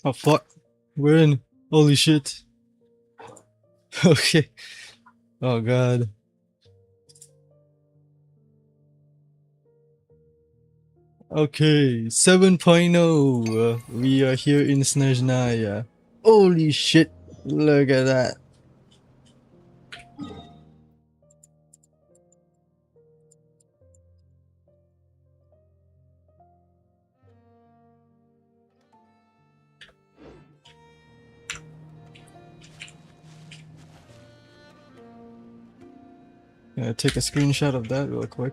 Oh fuck. We're in. Holy shit. Okay. Oh god. Okay. 7.0. We are here in SNEZHNAYA. Holy shit. Look at that. Gonna take a screenshot of that real quick.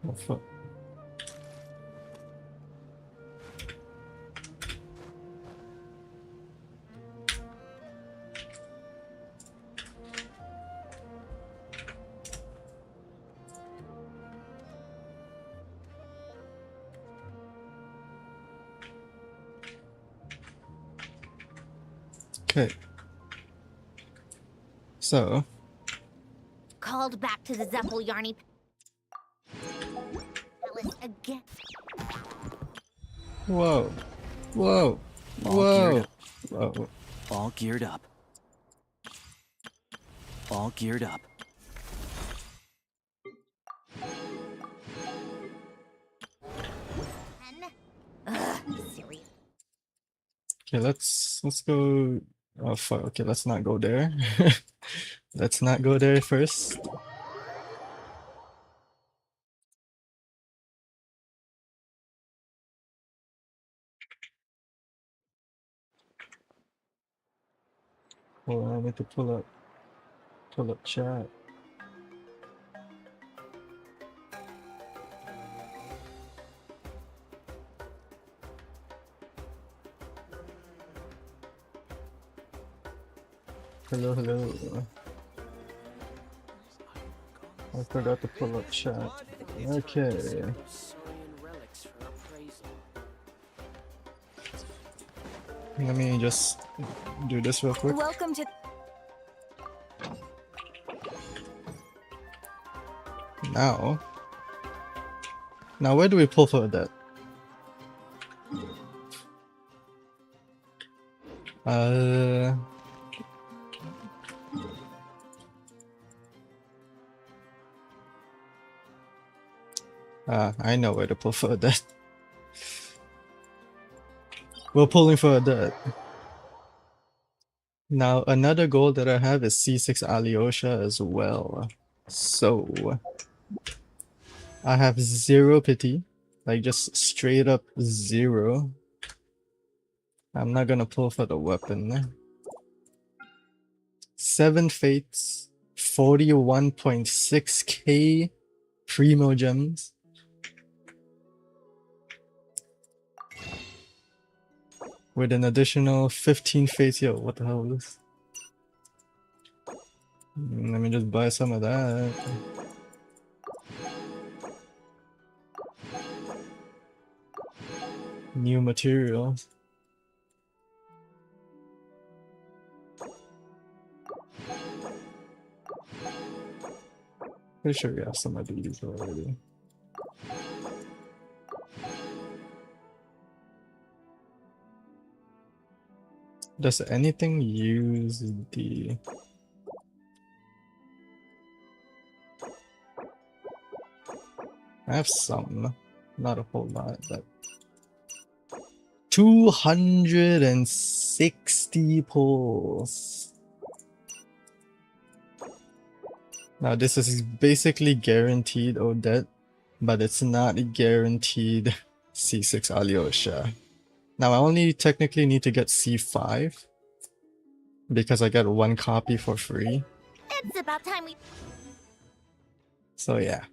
Oh fuck. Okay. So. Called back to the Zeppel Yarny Palace again. Whoa. Whoa. Whoa. Whoa. All geared up. All geared up. Serious. Okay, let's go. Oh fuck. Okay, let's not go there. Let's not go there first. Hold on, I need to pull up chat. Hello, hello. I forgot to pull up chat. Okay. Let me just do this real quick. Welcome to. Now where do we pull for that? I know where to pull for that. We're pulling for that. Now, another goal that I have is C6 Alyosha as well. So, I have 0 pity. Like, just straight up 0. I'm not gonna pull for the weapon. 7 fates, 41.6k primo gems. With an additional 15 fates. Yo, what the hell is this? Let me just buy some of that. New materials. Pretty sure we have some of these already. Does anything use the... I have some, not a whole lot, but 260 pulls. Now this is basically guaranteed Odette, but it's not guaranteed C6 Alyosha. Now I only technically need to get C5 because I got 1 copy for free. It's about time we. So yeah.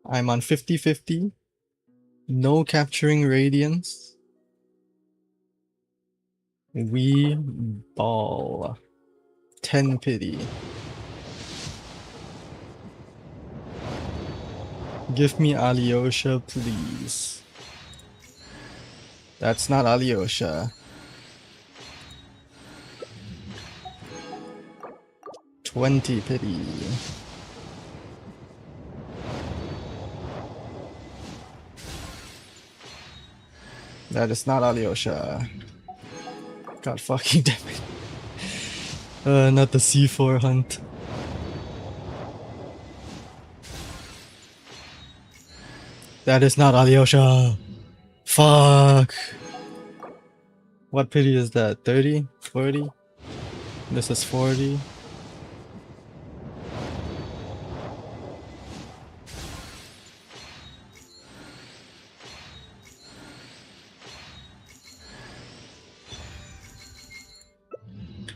I'm on 50-50. No capturing radiance. We ball. 10 pity. Give me Alyosha, please. That's not Alyosha. 20 pity. That is not Alyosha. God fucking damn it. Not the C4 hunt. That is not Alyosha. Fuck. What pity is that? 30? 40? This is 40.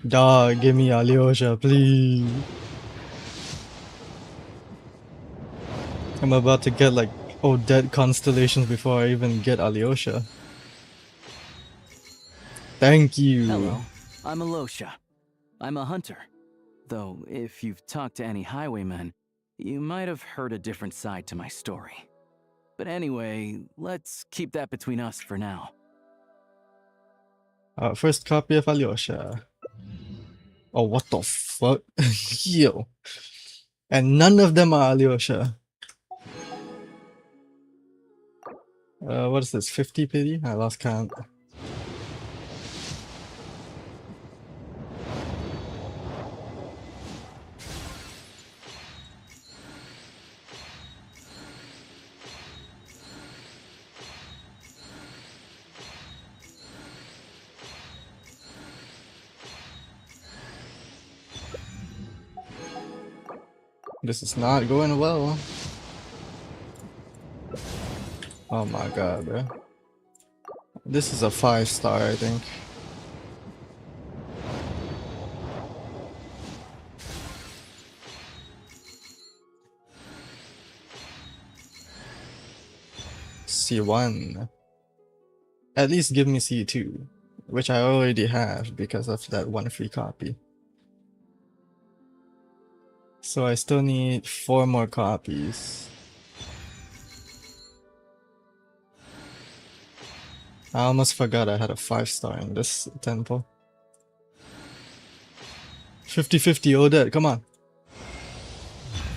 Dog, give me Alyosha, please. I'm about to get like dead constellations before I even get Alyosha. Thank you. Hello, I'm Alosha. I'm a hunter. Though, if you've talked to any highwaymen, you might have heard a different side to my story. But anyway, let's keep that between us for now. First copy of Alyosha. Oh, what the fuck? Yo. And none of them are Alyosha. What is this? 50 pity? I lost count. This is not going well. Oh my god, bro. This is a 5-star, I think. C1. At least give me C2, which I already have because of that one free copy. So I still need 4 more copies. I almost forgot I had a 5-star in this temple. 50-50 Odette, come on.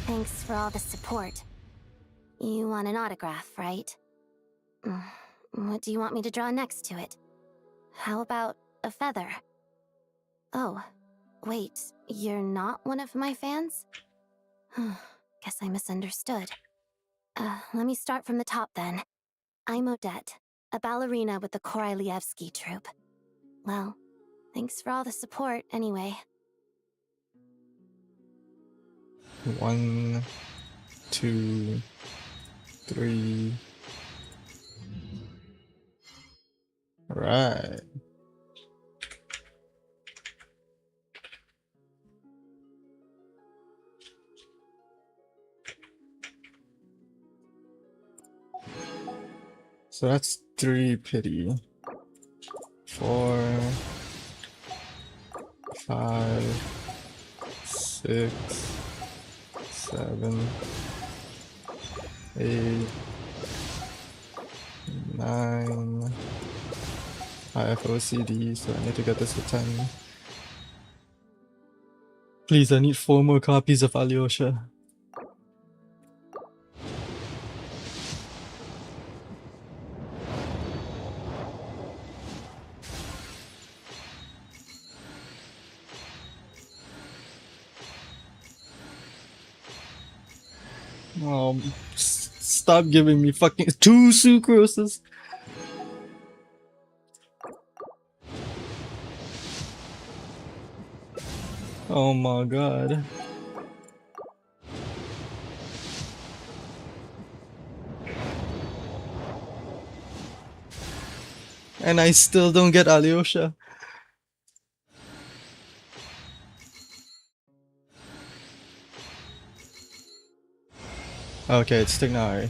Thanks for all the support. You want an autograph, right? What do you want me to draw next to it? How about a feather? Oh, wait, you're not one of my fans? Guess I misunderstood. Let me start from the top then. I'm Odette, a ballerina with the Korylevsky troupe. Well, thanks for all the support anyway. 1, 2, 3. Right. So that's 3 pity. 4, 5, 6, 7, 8, 9. I have OCD, so I need to get this to 10. Please, I need 4 more copies of Alyosha. Oh, stop giving me fucking 2 sucroses. Oh my god. And I still don't get Alyosha. Okay, it's Tignari.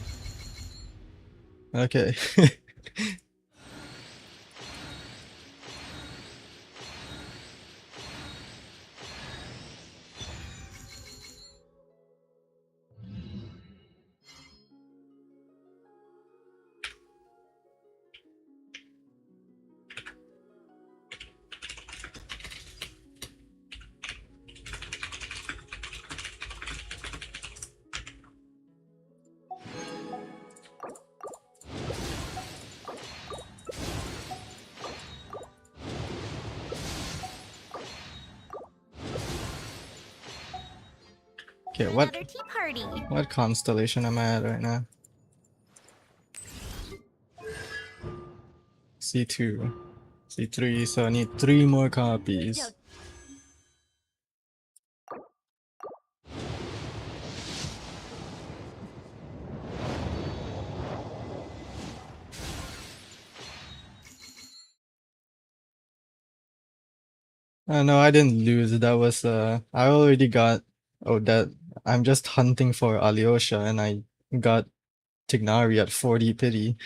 Okay. Okay, Another tea party. what constellation am I at right now? C2. C3, so I need 3 more copies. No, I didn't lose. That was I already got Odette. I'm just hunting for Alyosha and I got Tignari at 40 pity.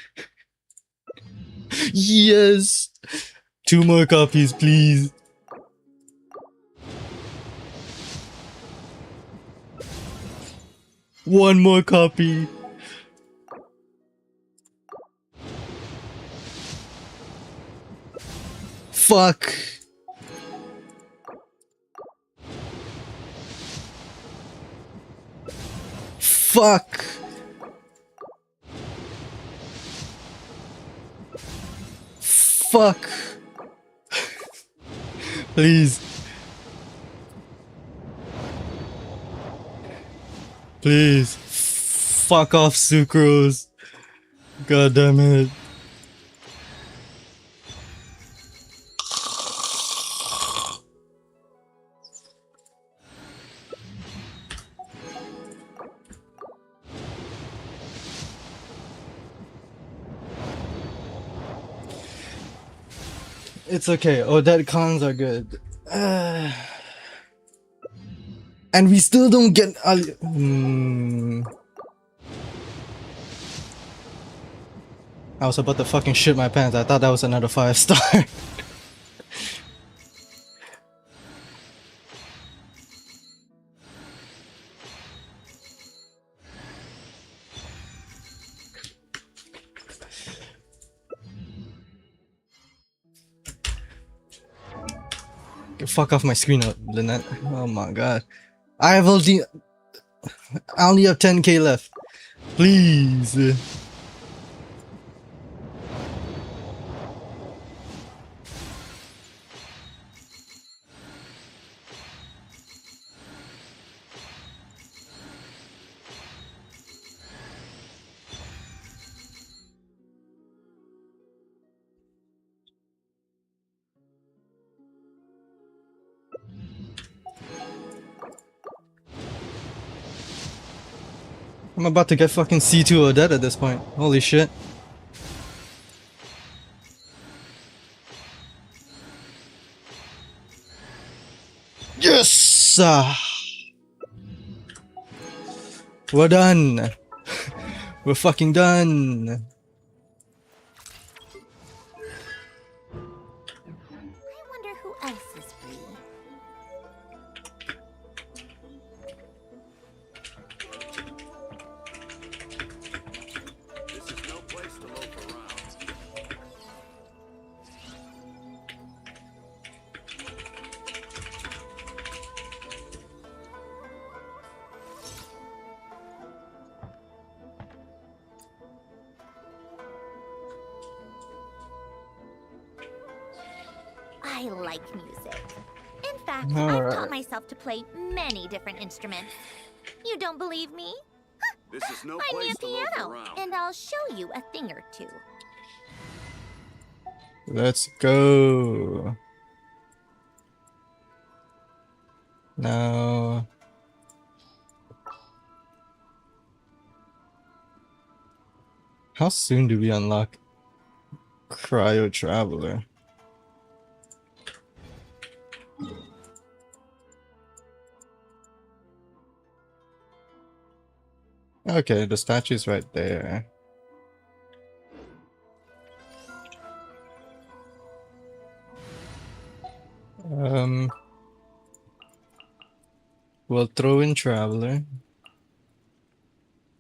Yes! 2 more copies, please. One more copy. Fuck. Fuck. Fuck. Please. Please. Fuck off, Sucrose. God damn it. It's okay. Odette cons are good. And we still don't get I was about to fucking shit my pants. I thought that was another 5-star. Fuck off my screen, Lynette. Oh my god. I only have 10k left. Please. I'm about to get fucking C2 Odette at this point. Holy shit. Yes! We're done. We're fucking done. I wonder who else is free. This is no place to loaf around. I like music. In fact, Alright. I've taught myself to play many different instruments. You don't believe me? This is no Find me place a to loaf piano, around. and I'll show you a thing or two. Let's go. Now. How soon do we unlock Cryo Traveler? Okay, the statue's right there. We'll throw in Traveler.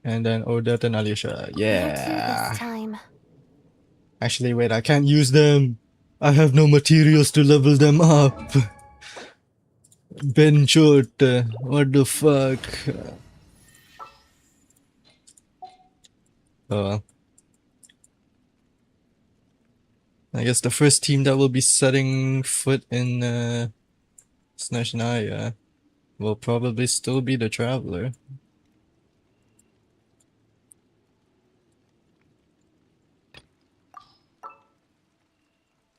And then Odette and Alicia. Yeah. This time. Actually, wait, I can't use them. I have no materials to level them up. Ben short. What the fuck? Oh well. I guess the first team that will be setting foot in SNEZHNAYA will probably still be the Traveler.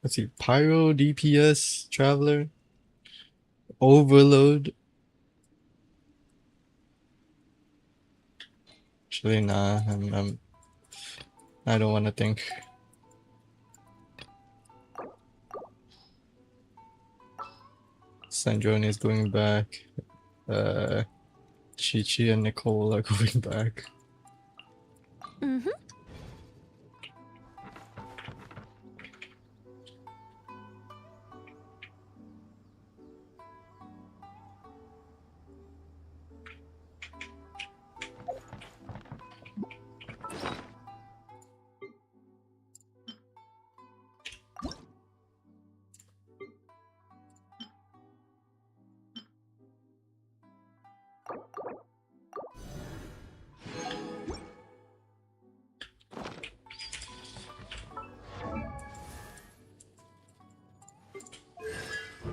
Let's see, Pyro, DPS, Traveler, Overload. Actually, nah, I don't want to think. Sanjoni is going back. Chi-Chi and Nicole are going back. Mm-hmm.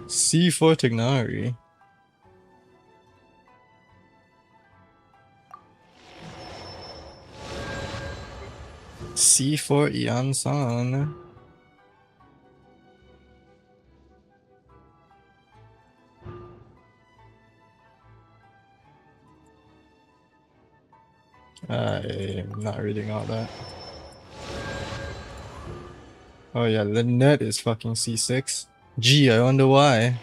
C4 Tignari. C4 Ian-san. I'm not reading all that. Oh yeah, Lynette is fucking C6. Gee, I wonder why.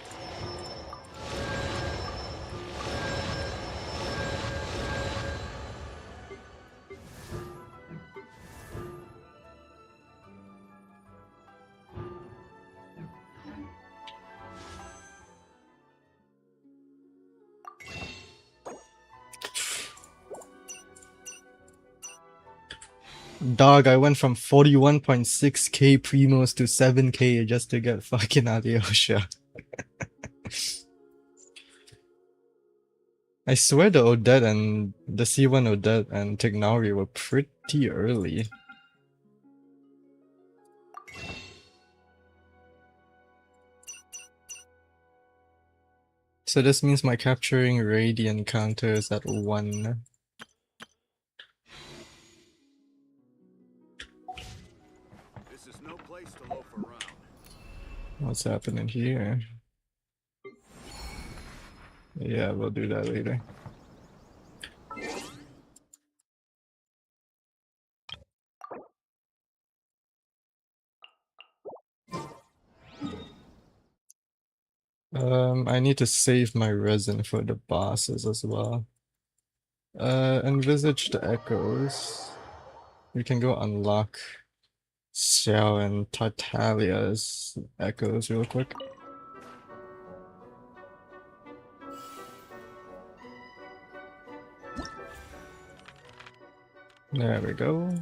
Dog, I went from 41.6k primos to 7k just to get fucking Alyosha. I swear the Odette and the C1 Odette and Tignari were pretty early. So this means my capturing Radiant counter is at 1. This is no place to loaf around. What's happening here? Yeah, we'll do that later. I need to save my resin for the bosses as well. Envisage the echoes. We can go unlock Xiao and Tartalia's echoes real quick. There we go.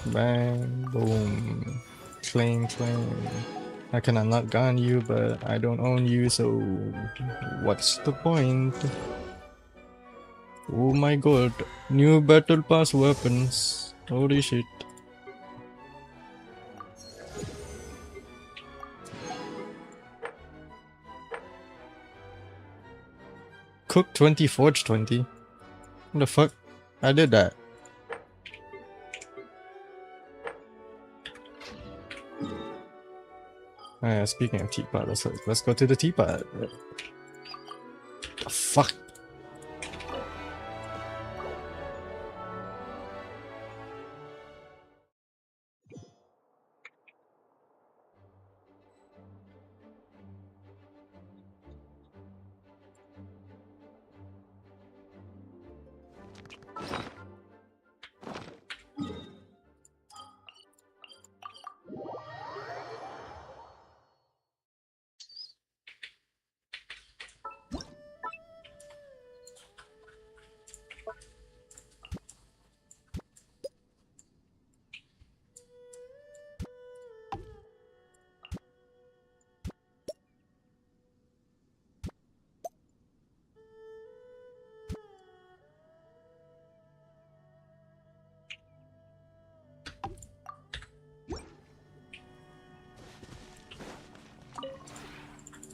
Bang, boom. Claim, claim. I can unlock Ganyu, but I don't own you, so what's the point? Oh my god, new battle pass weapons. Holy shit. Cook 20, Forge 20. What the fuck? I did that. Oh yeah, speaking of teapot, let's go to the teapot. The fuck?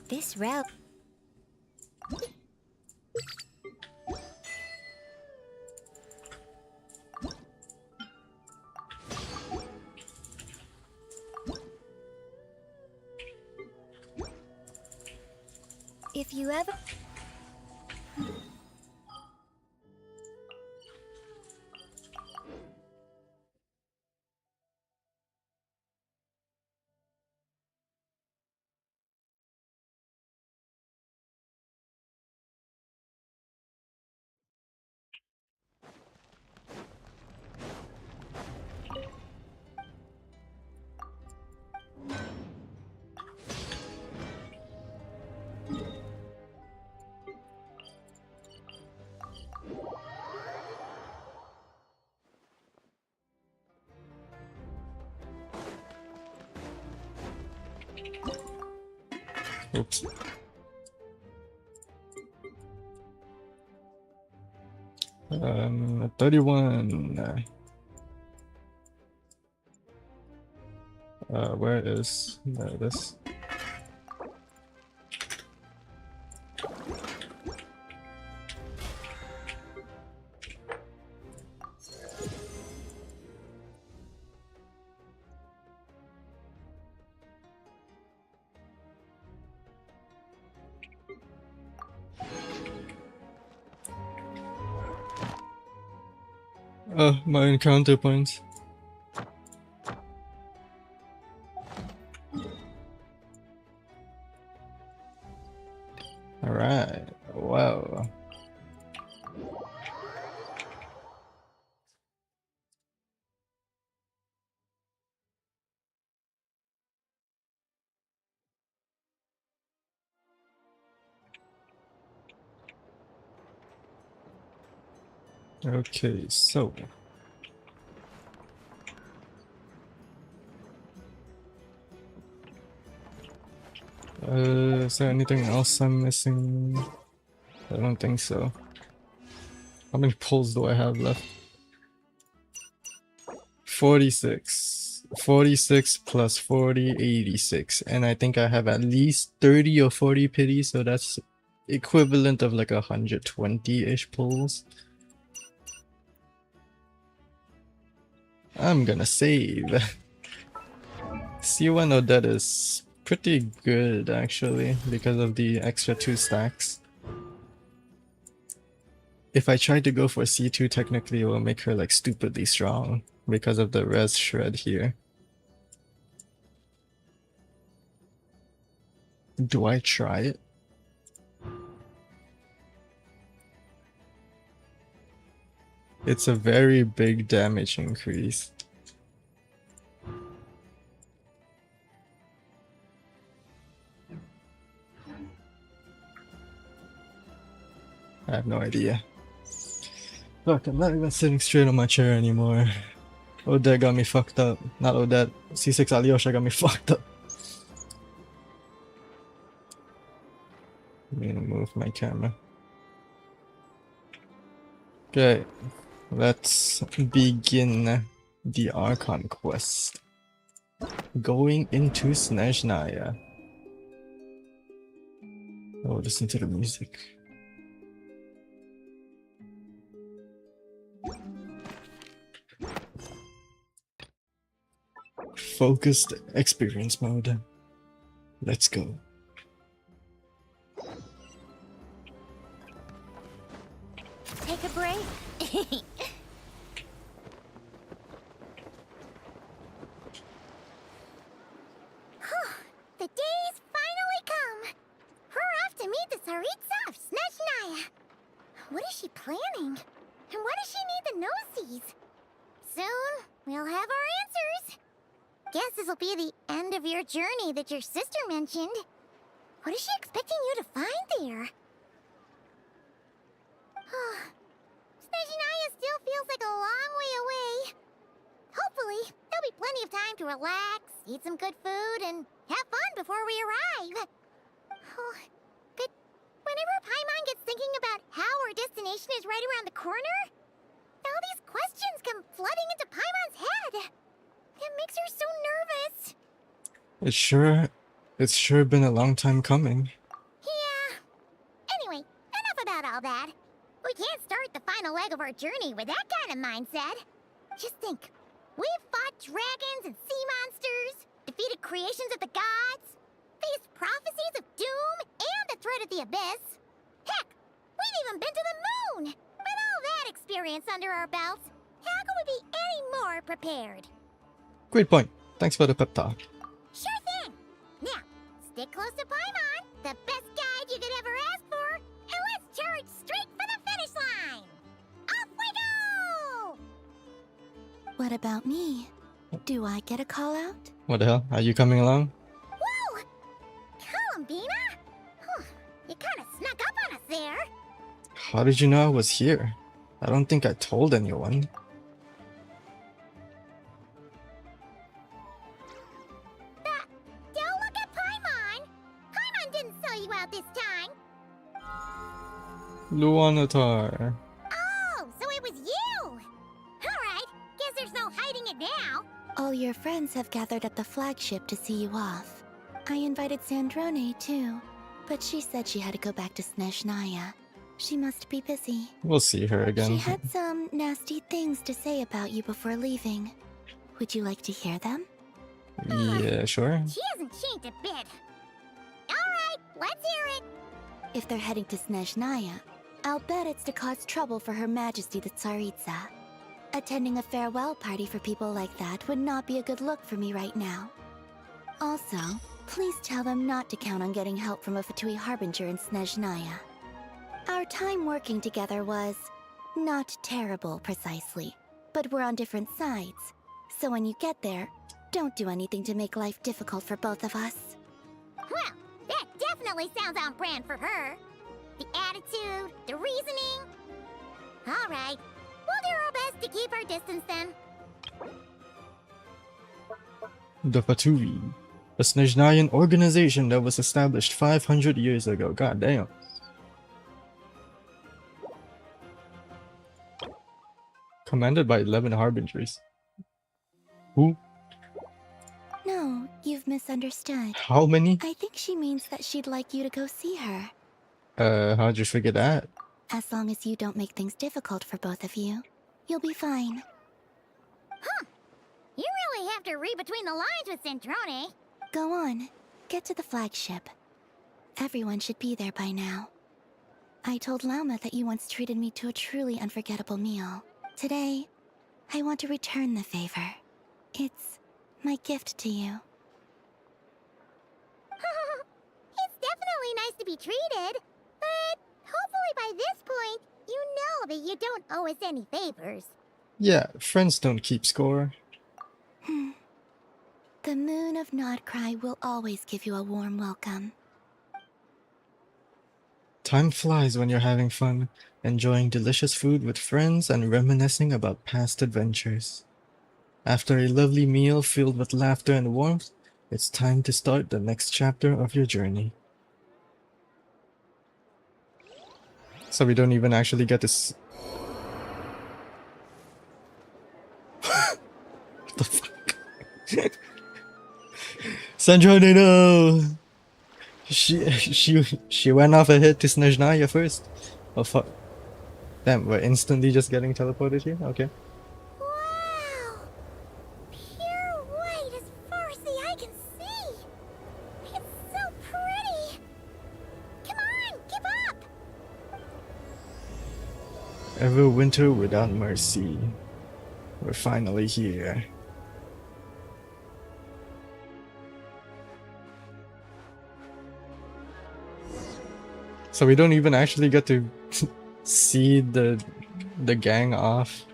This route. If you ever... Oops. 31. Where is there it is? Oh, my encounter points. Alright, wow. Okay, so is there anything else I'm missing? I don't think so. How many pulls do I have left? 46. 46 plus 40, 86. And I think I have at least 30 or 40 pity, so that's equivalent of like 120-ish pulls. I'm gonna save. C1 Odette is pretty good actually because of the extra 2 stacks. If I try to go for C2, technically it will make her like stupidly strong because of the res shred here. Do I try it? It's a very big damage increase. I have no idea. Look, I'm not even sitting straight on my chair anymore. Odette got me fucked up. Not Odette. C6 Alyosha got me fucked up. Let me move my camera. Okay, let's begin the Archon quest. Going into SNEZHNAYA. Oh, listen to the music. Focused experience mode. Let's go. Take a break. The day's finally come. We're off to meet the Tsaritsa of SNEZHNAYA. What is she planning? And why does she need the noseies? Soon, we'll have our answers. Guess this will be the end of your journey that your sister mentioned. What is she expecting you to find there? SNEZHNAYA still feels like a long way away. Hopefully, there'll be plenty of time to relax, eat some good food, and have fun before we arrive. But whenever Paimon gets thinking about how our destination is right around the corner, all these questions come flooding into Paimon's head. It makes her so nervous. It's sure been a long time coming. Yeah. Anyway, enough about all that. We can't start the final leg of our journey with that kind of mindset. Just think. We've fought dragons and sea monsters, defeated creations of the gods, faced prophecies of doom and the threat of at the abyss. Heck, we've even been to the moon! With all that experience under our belts, how can we be any more prepared? Great point. Thanks for the pep talk. Sure thing! Now, stick close to Paimon, the best guide you could ever ask for, and let's charge straight for the finish line! Off we go! What about me? Do I get a call out? What the hell? Are you coming along? Whoa! Columbina? Whew, you kinda snuck up on us there. How did you know I was here? I don't think I told anyone. Don't look at Paimon! Paimon didn't sell you out this time! Luanatar. Oh, so it was you! Alright, guess there's no hiding it now. All your friends have gathered at the flagship to see you off. I invited SNEZHNAYA too, but she said she had to go back to SNEZHNAYA. She must be busy. We'll see her again. She had some nasty things to say about you before leaving. Would you like to hear them? Yeah, sure. She hasn't changed a bit. Alright, let's hear it. If they're heading to SNEZHNAYA, I'll bet it's to cause trouble for Her Majesty the Tsaritsa. Attending a farewell party for people like that would not be a good look for me right now. Also, please tell them not to count on getting help from a Fatui Harbinger in SNEZHNAYA. Our time working together was not terrible, precisely, but we're on different sides. So when you get there, don't do anything to make life difficult for both of us. Well, that definitely sounds on brand for her. The attitude, the reasoning. Alright, we'll do our best to keep our distance then. The Fatui. A SNEZHNAYAN organization that was established 500 years ago. God damn. Commanded by 11 Harbingers. Who? No, you've misunderstood. How many? I think she means that she'd like you to go see her. How'd you figure that? As long as you don't make things difficult for both of you, you'll be fine. Huh. You really have to read between the lines with Centrone. Go on, get to the flagship. Everyone should be there by now. I told Lauma that you once treated me to a truly unforgettable meal. Today, I want to return the favor. It's my gift to you. It's definitely nice to be treated, but hopefully by this point, you know that you don't owe us any favors. Yeah, friends don't keep score. The moon of Nodcry will always give you a warm welcome. Time flies when you're having fun, enjoying delicious food with friends and reminiscing about past adventures. After a lovely meal filled with laughter and warmth, it's time to start the next chapter of your journey. So we don't even actually get to what the fuck? SNEZHNAYA, no! She went off ahead to SNEZHNAYA first. Oh fuck. Damn, we're instantly just getting teleported here? Okay. Wow! Pure white as far as the eye can see! It's so pretty! Come on, keep up! Everwinter without mercy. We're finally here. So we don't even actually get to see the gang off.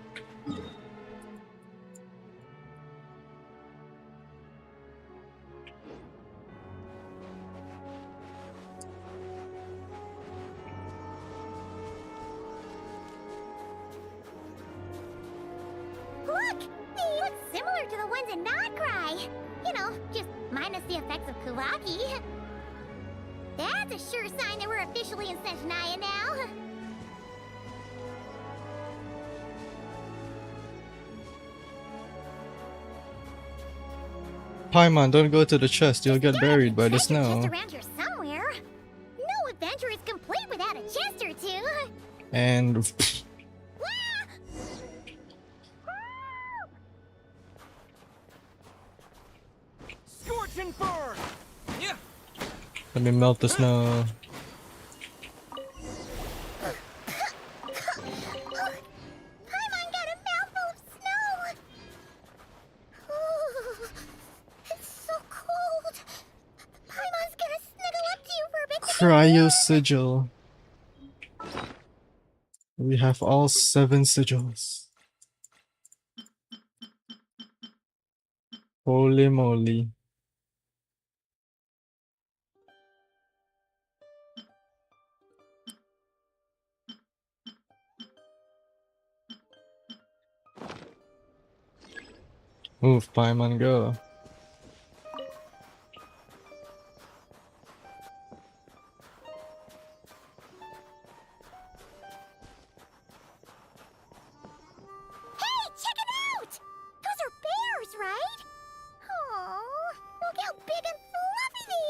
Look! They look similar to the ones in Nodcry! You know, just minus the effects of Kuvaki. That's a sure sign that we're officially in SNEZHNAYA now. Paimon, don't go to the chest, you'll get There's gotta buried be by a the treasure chest snow. around here somewhere. No adventure is complete without a chest or two. And Scorching burn! Yeah. let me melt the snow. Cryo sigil. We have all 7 sigils. Holy moly. Move, Paimon, go. Hey, check it out! Those are bears, right? Oh, look how big and fluffy they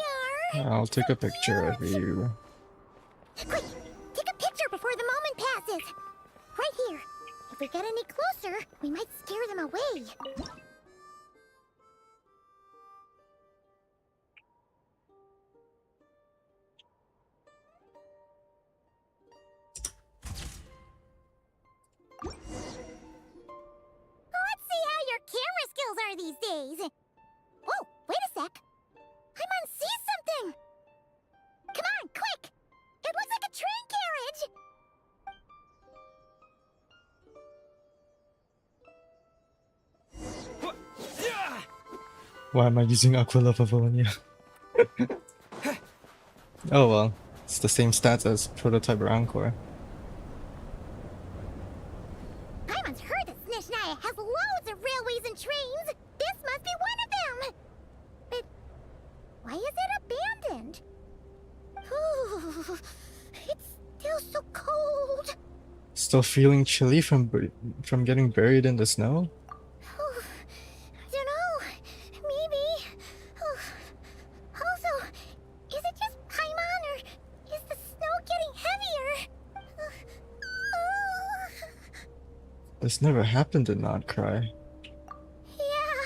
are! I'll take So a picture of cute. you. Quick, take a picture before the moment passes. Right here. If we get any closer, we might scare them away. Let's see how your camera skills are these days. Oh, wait a sec. Paimon sees something. Come on, quick! It looks like a train carriage. Why am I using Aquila Pavonia? Oh well, it's the same stats as Prototype Rancor. Paimon's heard that SNEZHNAYA has loads of railways and trains. This must be one of them. But why is it abandoned? Ooh, it's still so cold. Still feeling chilly from getting buried in the snow? I don't know. Maybe. Also, is it just Paimon or is the snow getting heavier? This never happened in Not Cry. Yeah.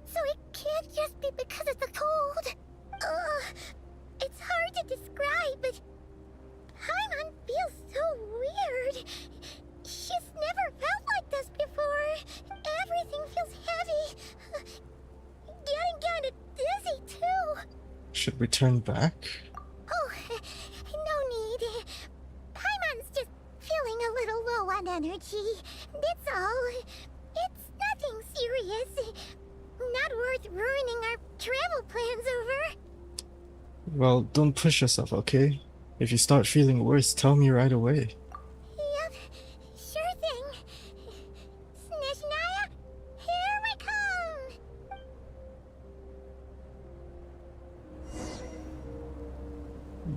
So it can't just be because of the cold. It's hard to describe, but Paimon feels so weird. She's never felt like this before. Everything feels heavy. Getting kinda dizzy too. Should we turn back? Oh, no need. Paimon's just feeling a little low on energy. That's all. It's nothing serious. Not worth ruining our travel plans over. Well, don't push yourself, okay? If you start feeling worse, tell me right away. Yep, sure thing. SNEZHNAYA, here we come!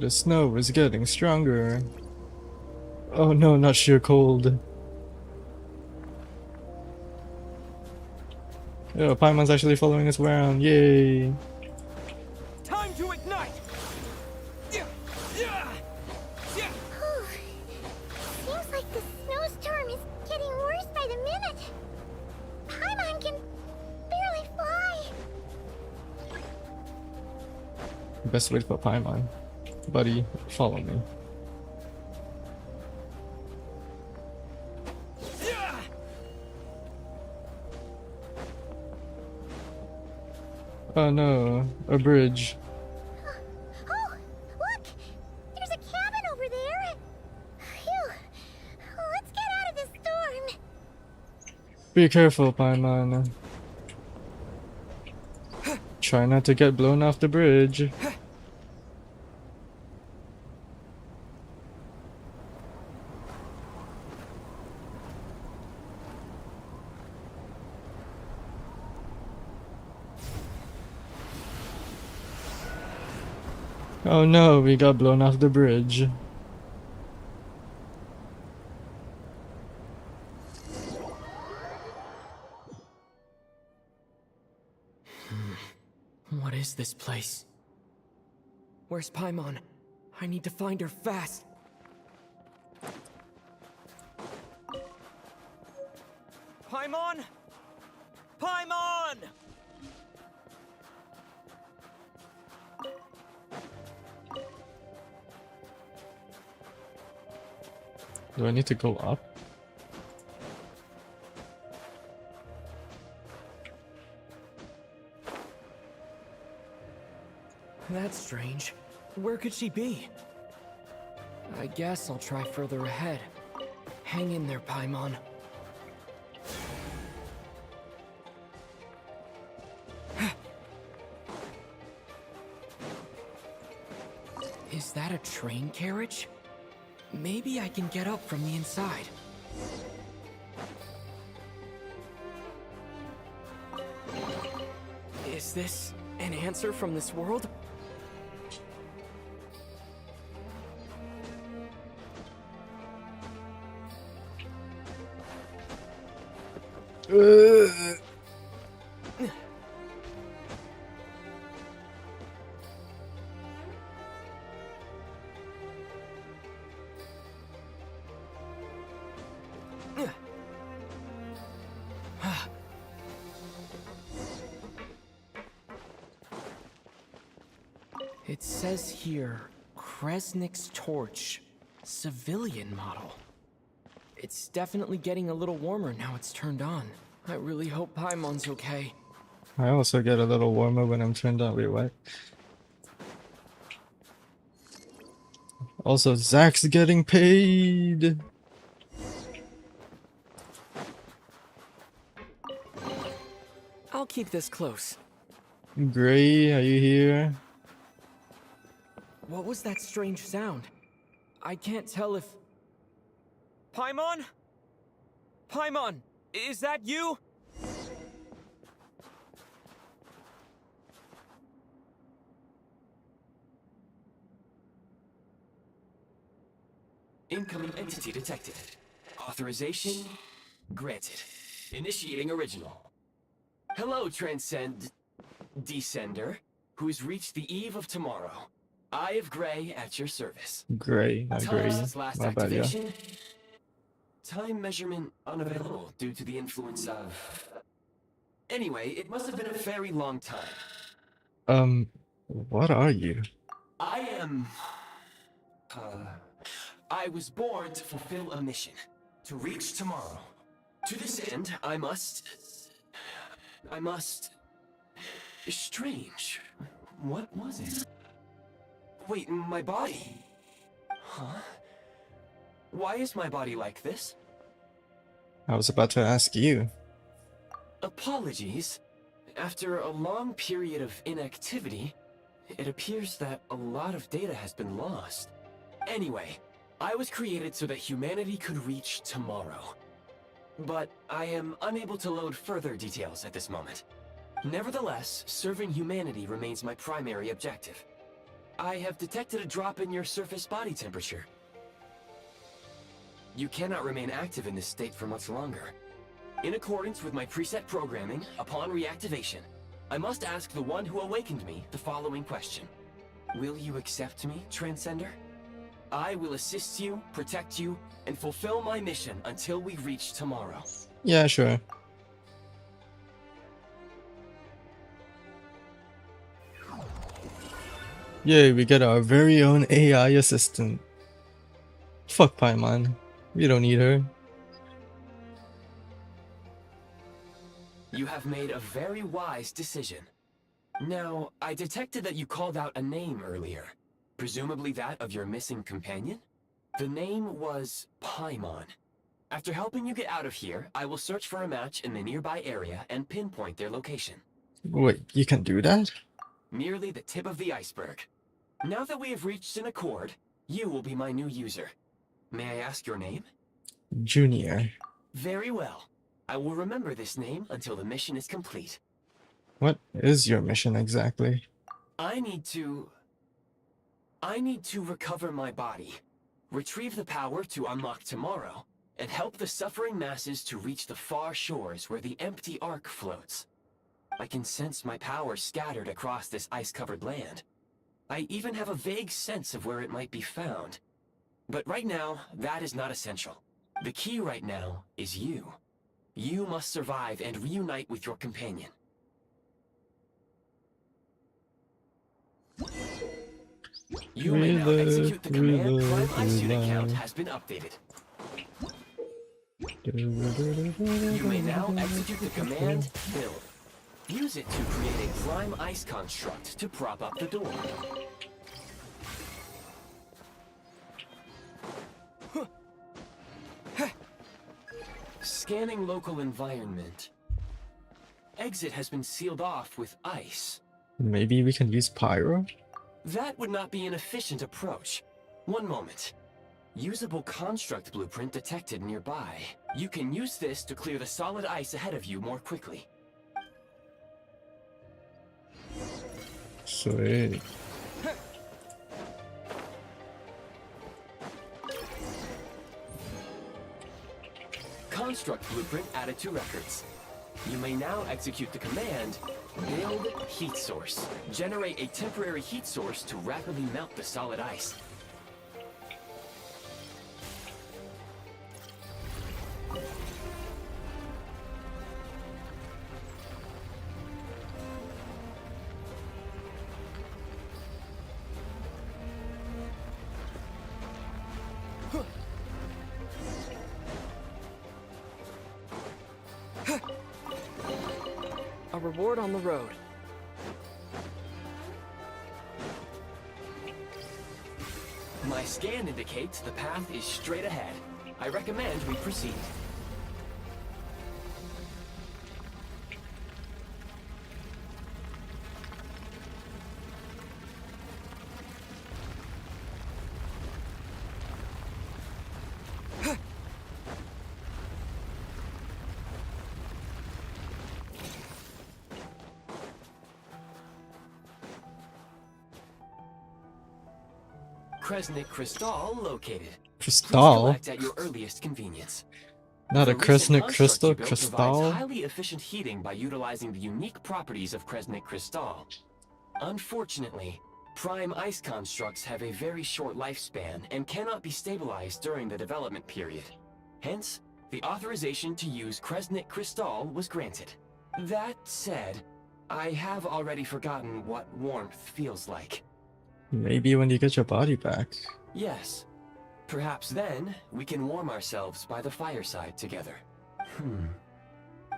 The snow is getting stronger. Oh no, not sheer cold. Yo, Paimon's actually following us around, yay! Time to ignite! Whew. Seems like the snowstorm is getting worse by the minute. Paimon can barely fly. Best wait for Paimon. Buddy, follow me. Oh no, a bridge. Oh, look! There's a cabin over there. Phew. Let's get out of this storm. Be careful, Paimon. Try not to get blown off the bridge. Oh no, we got blown off the bridge. What is this place? Where's Paimon? I need to find her fast. Paimon? Paimon! Do I need to go up? That's strange. Where could she be? I guess I'll try further ahead. Hang in there, Paimon. Is that a train carriage? Maybe I can get up from the inside. Is this an answer from this world? It says here, Kresnik's torch, civilian model. It's definitely getting a little warmer now it's turned on. I really hope Paimon's okay. I also get a little warmer when I'm turned on. Wait, what? Also, Zach's getting paid. I'll keep this close. Gray, are you here? What was that strange sound? I can't tell if... Paimon? Paimon, is that you? Incoming entity detected. Authorization granted. Initiating original. Hello, Descender, who's reached the eve of tomorrow. Eye of Gray at your service. Gray, not Gray. Time's last My bad, yeah. activation. Time measurement unavailable due to the influence of... Anyway, it must have been a very long time. What are you? I am... I was born to fulfill a mission. To reach tomorrow. To this end, I must... Strange. What was it? Wait, my body? Huh? Why is my body like this? I was about to ask you. Apologies. After a long period of inactivity, it appears that a lot of data has been lost. Anyway, I was created so that humanity could reach tomorrow. But I am unable to load further details at this moment. Nevertheless, serving humanity remains my primary objective. I have detected a drop in your surface body temperature. You cannot remain active in this state for much longer. In accordance with my preset programming, upon reactivation, I must ask the one who awakened me the following question. Will you accept me, Transcender? I will assist you, protect you, and fulfill my mission until we reach tomorrow. Yeah, sure. Yay, we get our very own AI assistant. Fuck Paimon. We don't need her. You have made a very wise decision. Now, I detected that you called out a name earlier. Presumably that of your missing companion? The name was Paimon. After helping you get out of here, I will search for a match in the nearby area and pinpoint their location. Wait, you can do that? Merely the tip of the iceberg. Now that we have reached an accord, you will be my new user. May I ask your name? Junior. Very well. I will remember this name until the mission is complete. What is your mission exactly? I need to recover my body, retrieve the power to unlock tomorrow, and help the suffering masses to reach the far shores where the empty Ark floats. I can sense my power scattered across this ice-covered land. I even have a vague sense of where it might be found. But right now, that is not essential. The key right now is you. You must survive and reunite with your companion. You may now execute the command. Prime Ice Unit count has been updated. You may now execute the command build. Use it to create a prime ice construct to prop up the door. Scanning local environment. Exit has been sealed off with ice. Maybe we can use pyro? That would not be an efficient approach. One moment. Usable construct blueprint detected nearby. You can use this to clear the solid ice ahead of you more quickly. Sweet. Construct blueprint added to records. You may now execute the command, build heat source. Generate a temporary heat source to rapidly melt the solid ice. A reward on the road. My scan indicates the path is straight ahead. I recommend we proceed. Kresnik Crystal located. Please Crystal? collect at your earliest convenience. Not a The recent Kresnik construct crystal? you built provides Crystal? highly efficient heating by utilizing the unique properties of Kresnik Crystal. Unfortunately, prime ice constructs have a very short lifespan and cannot be stabilized during the development period. Hence, the authorization to use Kresnik Crystal was granted. That said, I have already forgotten what warmth feels like. Maybe when you get your body back. Yes. Perhaps then, we can warm ourselves by the fireside together.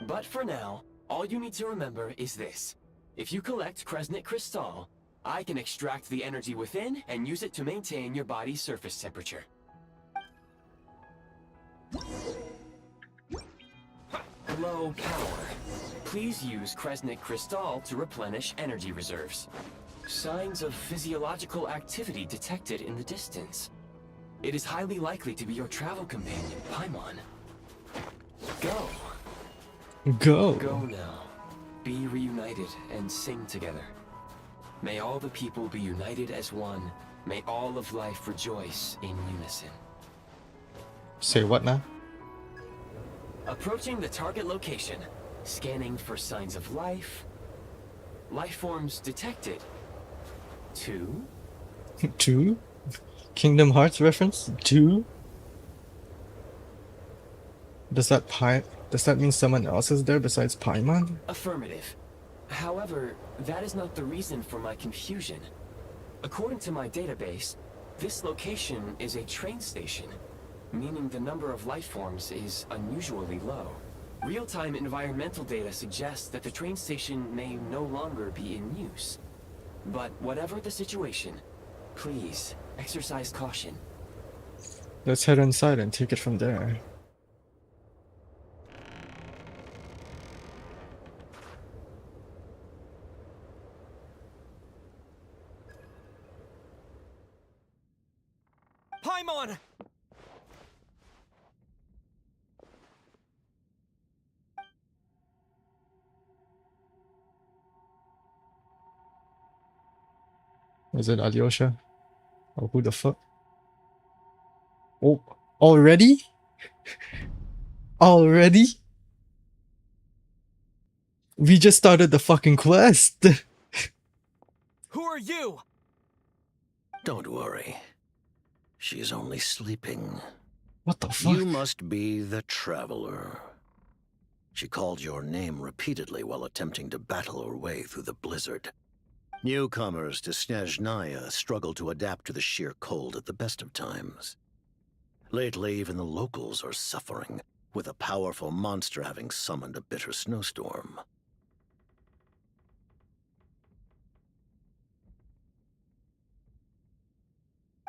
But for now, all you need to remember is this. If you collect Kresnik Crystal, I can extract the energy within and use it to maintain your body's surface temperature. Low power. Please use Kresnik Crystal to replenish energy reserves. Signs of physiological activity detected in the distance. It is highly likely to be your travel companion, Paimon. Go. Go! Go now. Be reunited and sing together. May all the people be united as one. May all of life rejoice in unison. Say what now? Approaching the target location. Scanning for signs of life. Life forms detected. 2. 2? Kingdom Hearts reference? 2? Does that mean someone else is there besides Paimon? Affirmative. However, that is not the reason for my confusion. According to my database, this location is a train station, meaning the number of life forms is unusually low. Real-time environmental data suggests that the train station may no longer be in use. But whatever the situation, please exercise caution. Let's head inside and take it from there. Paimon! Is it Alyosha? Oh, who the fuck? Oh, already? Already? We just started the fucking quest! Who are you? Don't worry. She's only sleeping. What the fuck? You must be the Traveler. She called your name repeatedly while attempting to battle her way through the blizzard. Newcomers to SNEZHNAYA struggle to adapt to the sheer cold at the best of times. Lately, even the locals are suffering, with a powerful monster having summoned a bitter snowstorm.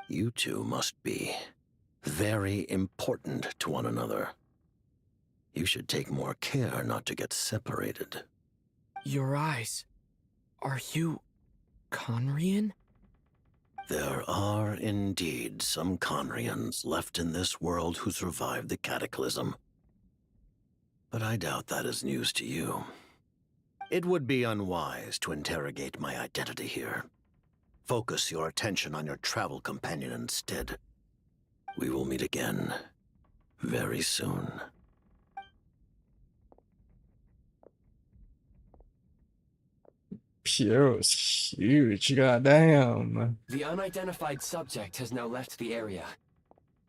You two must be very important to one another. You should take more care not to get separated. Your eyes. Are you Conrian? There are indeed some Conrians left in this world who survived the cataclysm. But I doubt that is news to you. It would be unwise to interrogate my identity here. Focus your attention on your travel companion instead. We will meet again very soon. Piero's huge, goddamn. The unidentified subject has now left the area.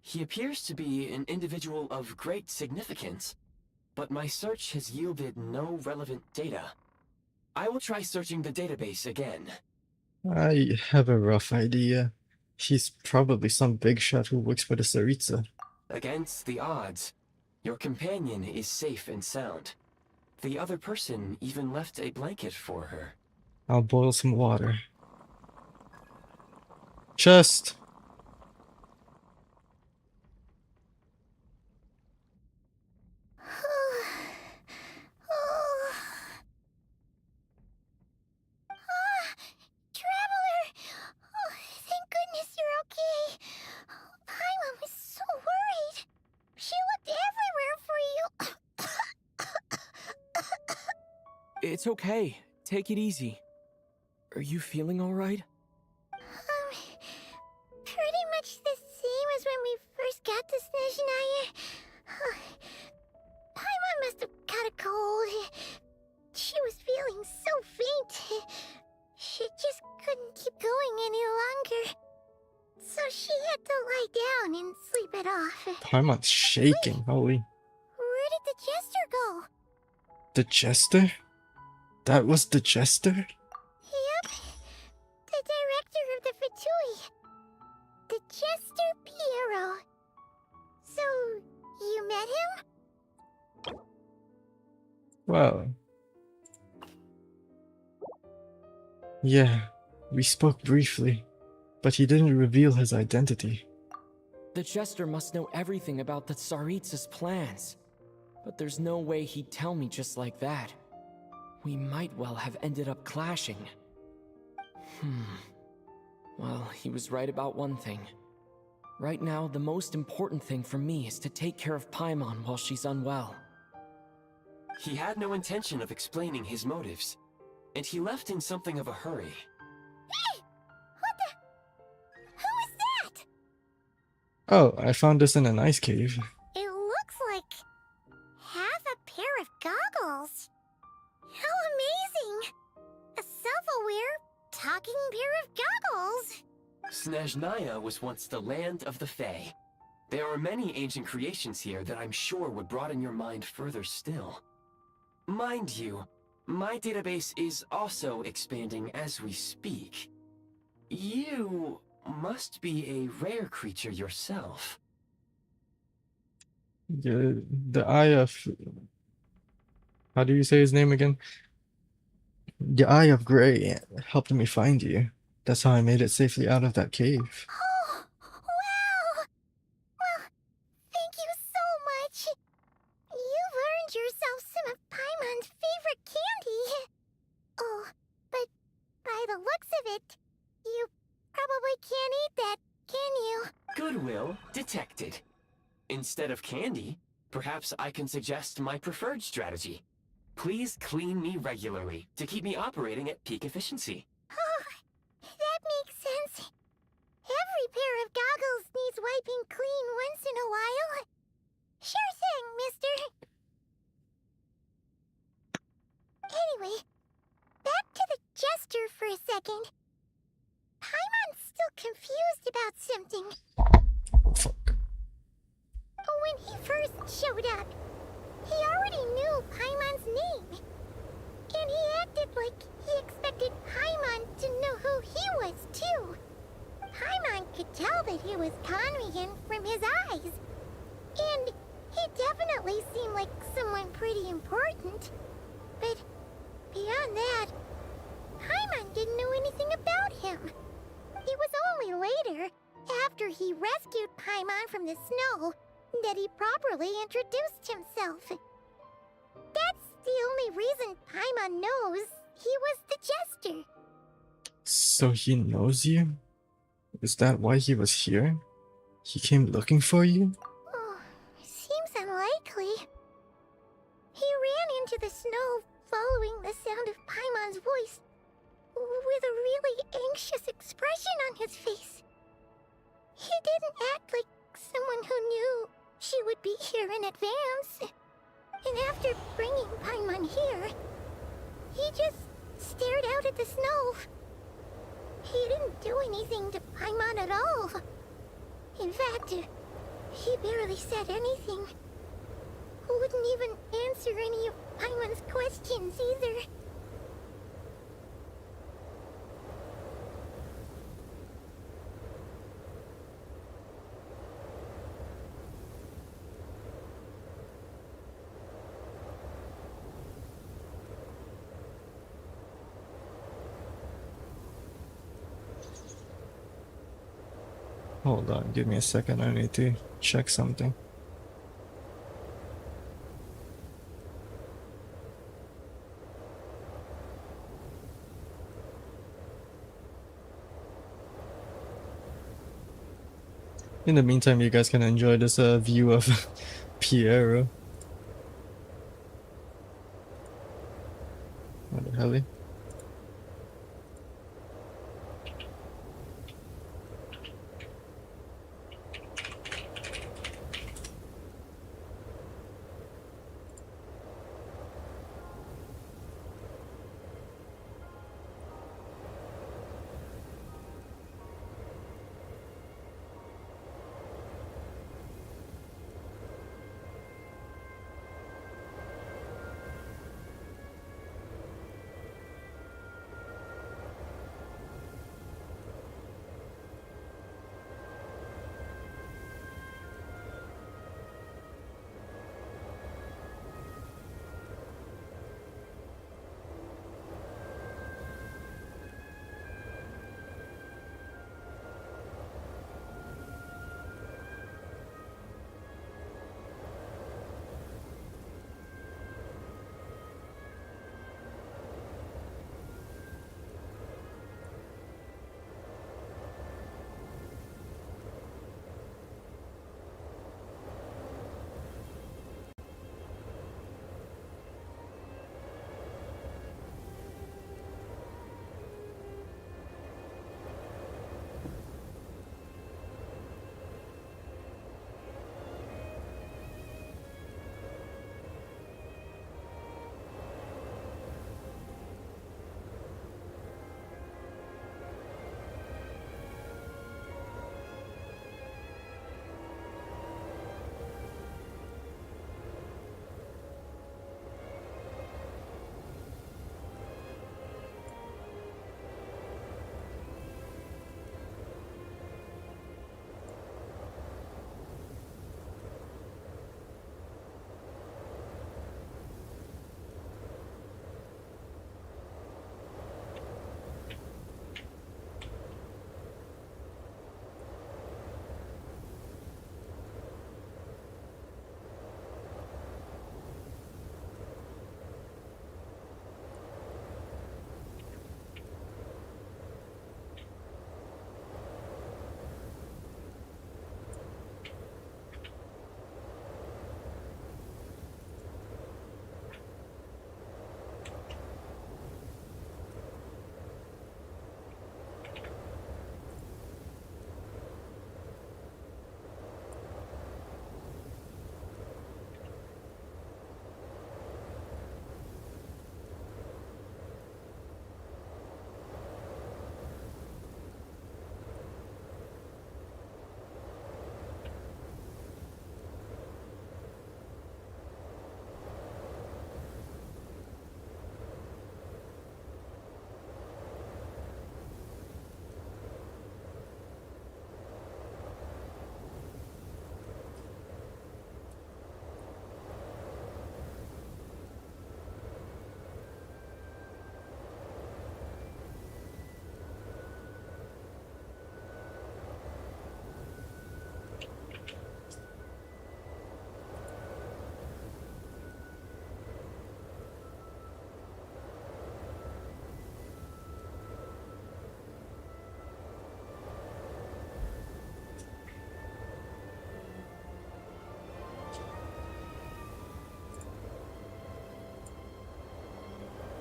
He appears to be an individual of great significance, but my search has yielded no relevant data. I will try searching the database again. I have a rough idea. He's probably some big shot who works for the Tsaritsa. Against the odds, your companion is safe and sound. The other person even left a blanket for her. I'll boil some water. Chest! Traveler! Oh, thank goodness you're okay. Paimon was so worried. She looked everywhere for you. It's okay. Take it easy. Are you feeling alright? Pretty much the same as when we first got to SNEZHNAYA. Paimon must have caught a cold. She was feeling so faint. She just couldn't keep going any longer. So she had to lie down and sleep it off. Paimon's shaking, holy. Where did the jester go? The Jester? That was the Jester? Yep. The director of the Fatui. The Jester Piero. So, you met him? Well. Yeah, we spoke briefly, but he didn't reveal his identity. The Jester must know everything about the Tsaritsa's plans. But there's no way he'd tell me just like that. We might well have ended up clashing. Well, he was right about one thing. Right now, the most important thing for me is to take care of Paimon while she's unwell. He had no intention of explaining his motives, and he left in something of a hurry. Hey! What the? Who is that? Oh, I found this in an ice cave. It looks like half a pair of goggles. How amazing! A self-aware, talking pair of goggles. SNEZHNAYA was once the land of the Fae. There are many ancient creations here that I'm sure would broaden your mind further still. Mind you, my database is also expanding as we speak. You must be a rare creature yourself. The Eye of... How do you say his name again? The Eye of Grey helped me find you. That's how I made it safely out of that cave. Oh, wow! Well, thank you so much. You've earned yourself some of Paimon's favorite candy. Oh, but by the looks of it, you probably can't eat that, can you? Goodwill detected. Instead of candy, perhaps I can suggest my preferred strategy. Please clean me regularly to keep me operating at peak efficiency. Oh, that makes sense. Every pair of goggles needs wiping clean once in a while. Sure thing, mister. Anyway, back to the Jester for a second. Paimon's still confused about something. Oh, fuck. When he first showed up, he already knew Paimon's name. And he acted like he expected Paimon to know who he was, too. Paimon could tell that he was Conrian from his eyes. And he definitely seemed like someone pretty important. But beyond that, Paimon didn't know anything about him. It was only later, after he rescued Paimon from the snow, that he properly introduced himself. The only reason Paimon knows he was the jester. So he knows you? Is that why he was here? He came looking for you? Oh, seems unlikely. He ran into the snow following the sound of Paimon's voice with a really anxious expression on his face. He didn't act like someone who knew she would be here in advance. And after bringing Paimon here, he just stared out at the snow. He didn't do anything to Paimon at all. In fact, he barely said anything. Wouldn't even answer any of Paimon's questions either. Hold on, give me a second, I need to check something. In the meantime, you guys can enjoy this view of Piero. What the hell?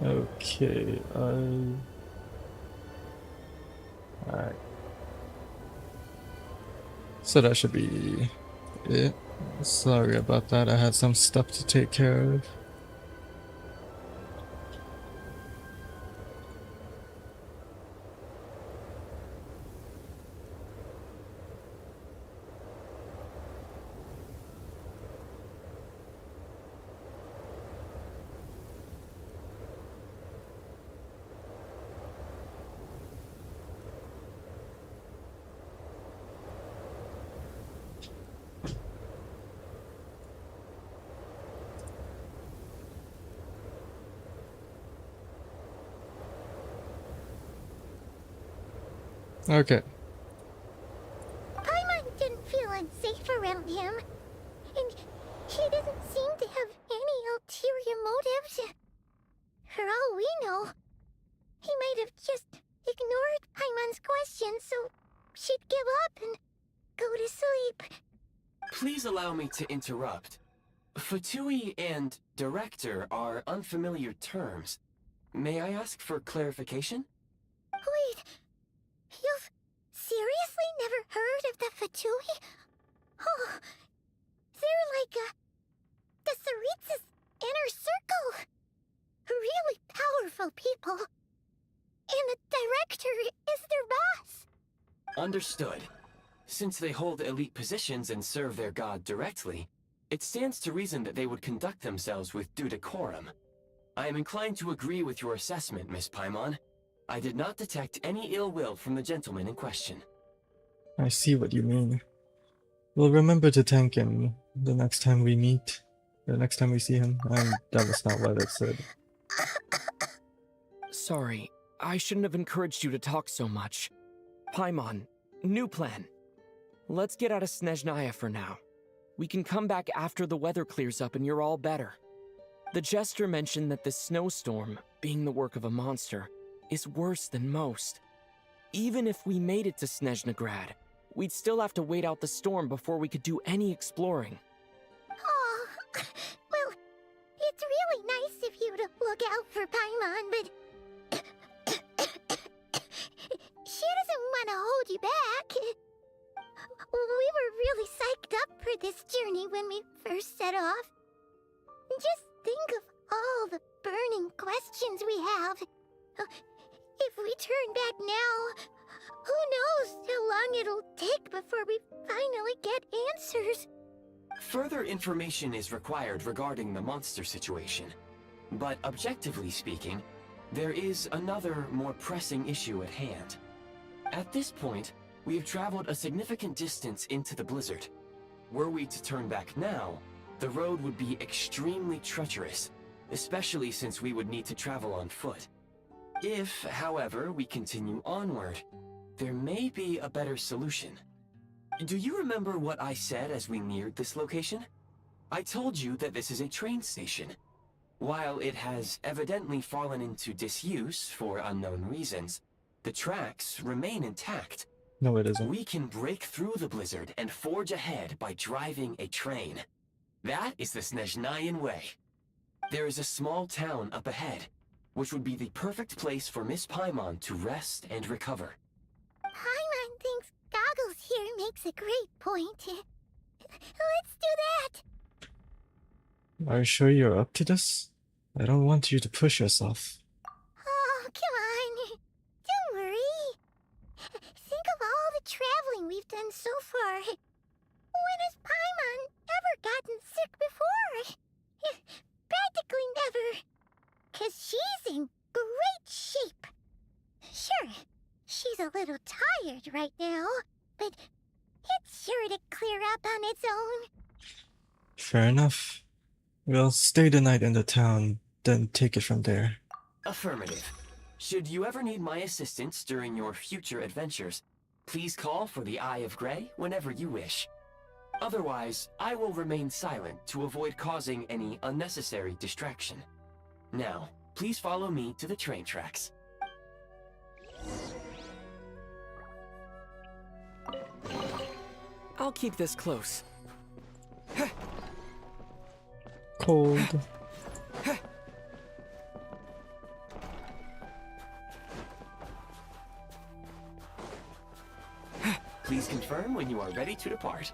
Okay, alright. So that should be it. Sorry about that, I had some stuff to take care of. Okay. Paimon didn't feel unsafe around him, and he doesn't seem to have any ulterior motives. For all we know, he might have just ignored Paimon's questions so she'd give up and go to sleep. Please allow me to interrupt. Fatui and director are unfamiliar terms. May I ask for clarification? Wait, you've seriously never heard of the Fatui? Oh, they're like the Tsaritsa's inner circle. Really powerful people. And the director is their boss. Understood. Since they hold elite positions and serve their god directly, it stands to reason that they would conduct themselves with due decorum. I am inclined to agree with your assessment, Miss Paimon. I did not detect any ill will from the gentleman in question. I see what you mean. We'll remember to thank him the next time we meet. The next time we see him. And that was not what it said. Sorry, I shouldn't have encouraged you to talk so much. Paimon, new plan. Let's get out of SNEZHNAYA for now. We can come back after the weather clears up and you're all better. The Jester mentioned that this snowstorm, being the work of a monster, is worse than most. Even if we made it to Snezhnagrad, we'd still have to wait out the storm before we could do any exploring. Oh, well, it's really nice of you to look out for Paimon, but she doesn't want to hold you back. We were really psyched up for this journey when we first set off. Just think of all the burning questions we have. If we turn back now, who knows how long it'll take before we finally get answers. Further information is required regarding the monster situation. But objectively speaking, there is another, more pressing issue at hand. At this point, we have traveled a significant distance into the blizzard. Were we to turn back now, the road would be extremely treacherous, especially since we would need to travel on foot. If, however, we continue onward, there may be a better solution. Do you remember what I said as we neared this location? I told you that this is a train station. While it has evidently fallen into disuse for unknown reasons, the tracks remain intact. No, it isn't. We can break through the blizzard and forge ahead by driving a train. That is the SNEZHNAYAN way. There is a small town up ahead, which would be the perfect place for Miss Paimon to rest and recover. Paimon thinks Goggles here makes a great point. Let's do that. Are you sure you're up to this? I don't want you to push yourself. Oh, come on. Don't worry. Think of all the traveling we've done so far. When has Paimon ever gotten sick before? Practically never. 'Cause she's in great shape. Sure, she's a little tired right now, but it's sure to clear up on its own. Fair enough. We'll stay the night in the town, then take it from there. Affirmative. Should you ever need my assistance during your future adventures, please call for the Eye of Grey whenever you wish. Otherwise, I will remain silent to avoid causing any unnecessary distraction. Now, please follow me to the train tracks. I'll keep this close. Cold. Please confirm when you are ready to depart.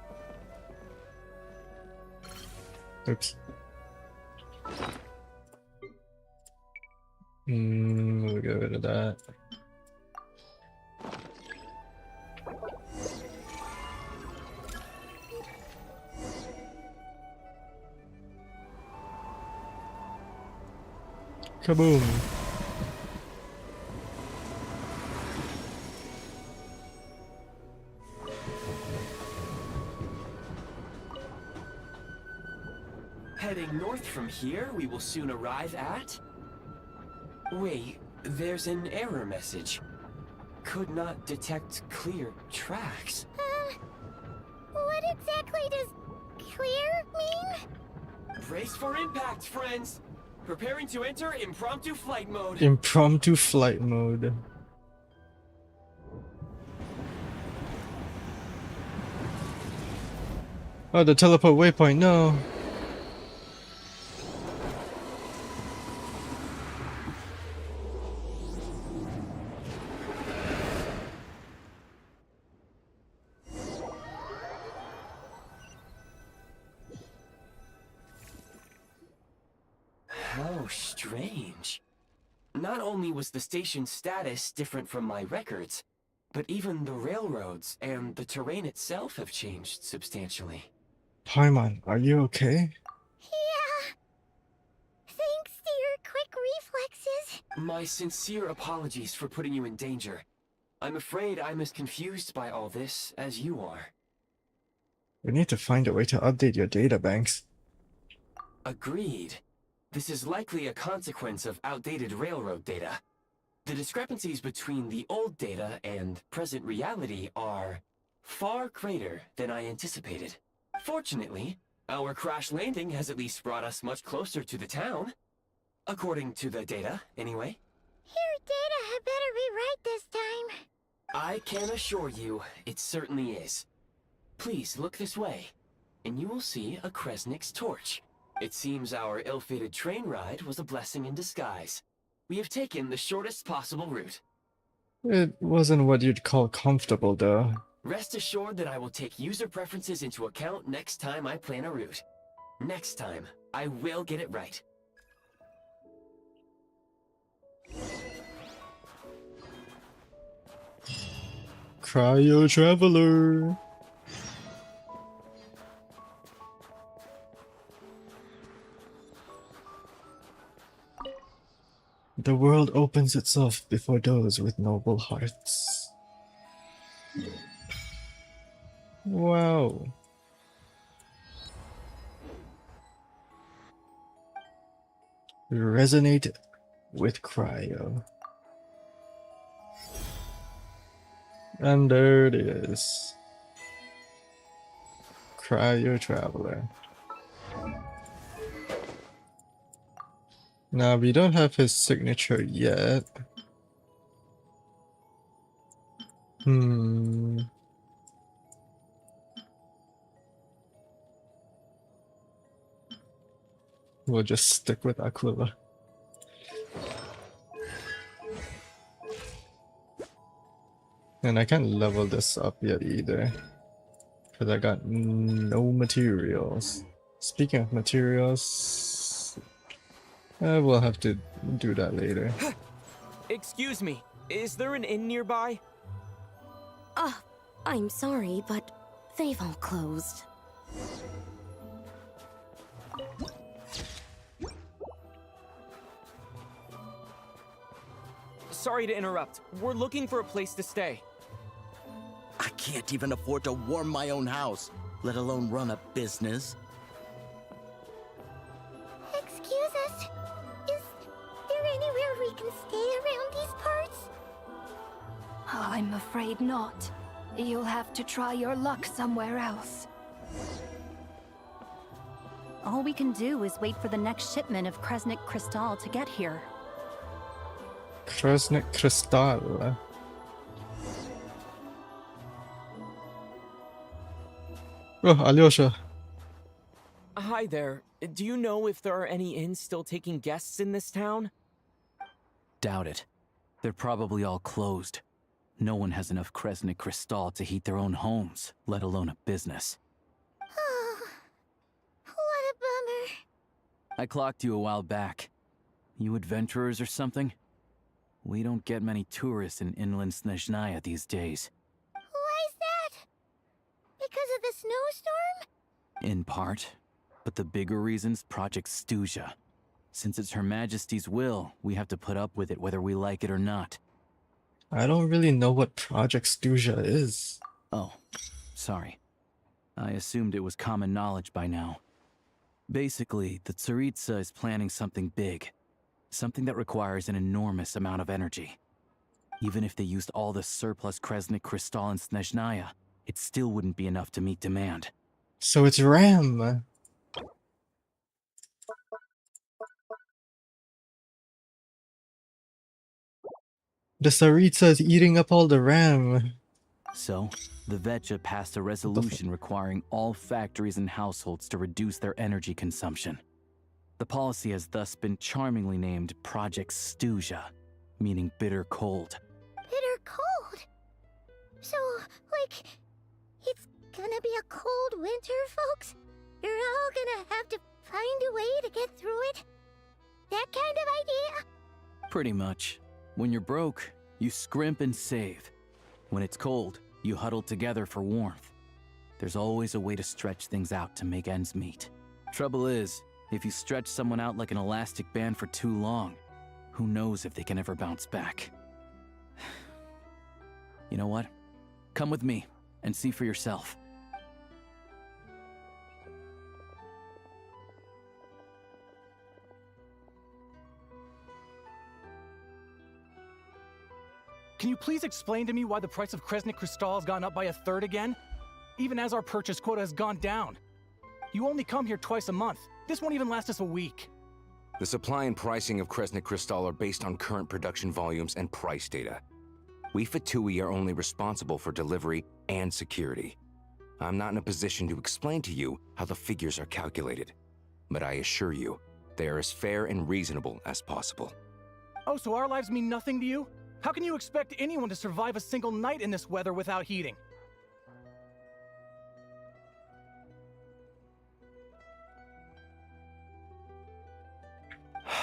Oops. We'll get rid of that. Kaboom! Heading north from here, we will soon arrive at... Wait, there's an error message. Could not detect clear tracks. What exactly does clear mean? Brace for impact, friends! Preparing to enter impromptu flight mode. Impromptu flight mode. Oh, the teleport waypoint, no! How strange. Not only was the station's status different from my records, but even the railroads and the terrain itself have changed substantially. Paimon, are you okay? Yeah. Thanks to your quick reflexes. My sincere apologies for putting you in danger. I'm afraid I'm as confused by all this as you are. We need to find a way to update your data banks. Agreed. This is likely a consequence of outdated railroad data. The discrepancies between the old data and present reality are far greater than I anticipated. Fortunately, our crash landing has at least brought us much closer to the town. According to the data, anyway. Your data had better be right this time. I can assure you, it certainly is. Please look this way, and you will see a Kresnik's torch. It seems our ill-fated train ride was a blessing in disguise. We have taken the shortest possible route. It wasn't what you'd call comfortable, though. Rest assured that I will take user preferences into account next time I plan a route. Next time, I will get it right. Cryo Traveler! The world opens itself before those with noble hearts. Wow. Resonate with cryo. And there it is. Cryo Traveler. Now we don't have his signature yet. We'll just stick with Aquila. And I can't level this up yet either, because I got no materials. Speaking of materials, we'll have to do that later. Excuse me, is there an inn nearby? I'm sorry, but they've all closed. Sorry to interrupt. We're looking for a place to stay. I can't even afford to warm my own house, let alone run a business. Excuse us. Is there anywhere we can stay around these parts? I'm afraid not. You'll have to try your luck somewhere else. All we can do is wait for the next shipment of Kresnik Crystal to get here. Kresnik Crystal. Oh, Alyosha. Hi there. Do you know if there are any inns still taking guests in this town? Doubt it. They're probably all closed. No one has enough Kresnik Crystal to heat their own homes, let alone a business. Oh, what a bummer. I clocked you a while back. You adventurers or something? We don't get many tourists in inland SNEZHNAYA these days. Why is that? Because of the snowstorm? In part. But the bigger reason's Project SNEZHNAYA. Since it's Her Majesty's will, we have to put up with it whether we like it or not. I don't really know what Project SNEZHNAYA is. Oh, sorry. I assumed it was common knowledge by now. Basically, the Tsaritsa is planning something big. Something that requires an enormous amount of energy. Even if they used all the surplus Kresnik Crystal in SNEZHNAYA, it still wouldn't be enough to meet demand. So it's RAM! The Tsaritsa is eating up all the RAM. So, the Vetcha passed a resolution requiring all factories and households to reduce their energy consumption. The policy has thus been charmingly named Project SNEZHNAYA, meaning bitter cold. Bitter cold? So, like, it's gonna be a cold winter, folks? You're all gonna have to find a way to get through it? That kind of idea? Pretty much. When you're broke, you scrimp and save. When it's cold, you huddle together for warmth. There's always a way to stretch things out to make ends meet. Trouble is, if you stretch someone out like an elastic band for too long, who knows if they can ever bounce back. You know what? Come with me and see for yourself. Can you please explain to me why the price of Kresnik Crystal has gone up by 1/3 again? Even as our purchase quota has gone down. You only come here twice a month. This won't even last us a week. The supply and pricing of Kresnik Crystal are based on current production volumes and price data. We Fatui are only responsible for delivery and security. I'm not in a position to explain to you how the figures are calculated, but I assure you, they are as fair and reasonable as possible. Oh, so our lives mean nothing to you? How can you expect anyone to survive a single night in this weather without heating?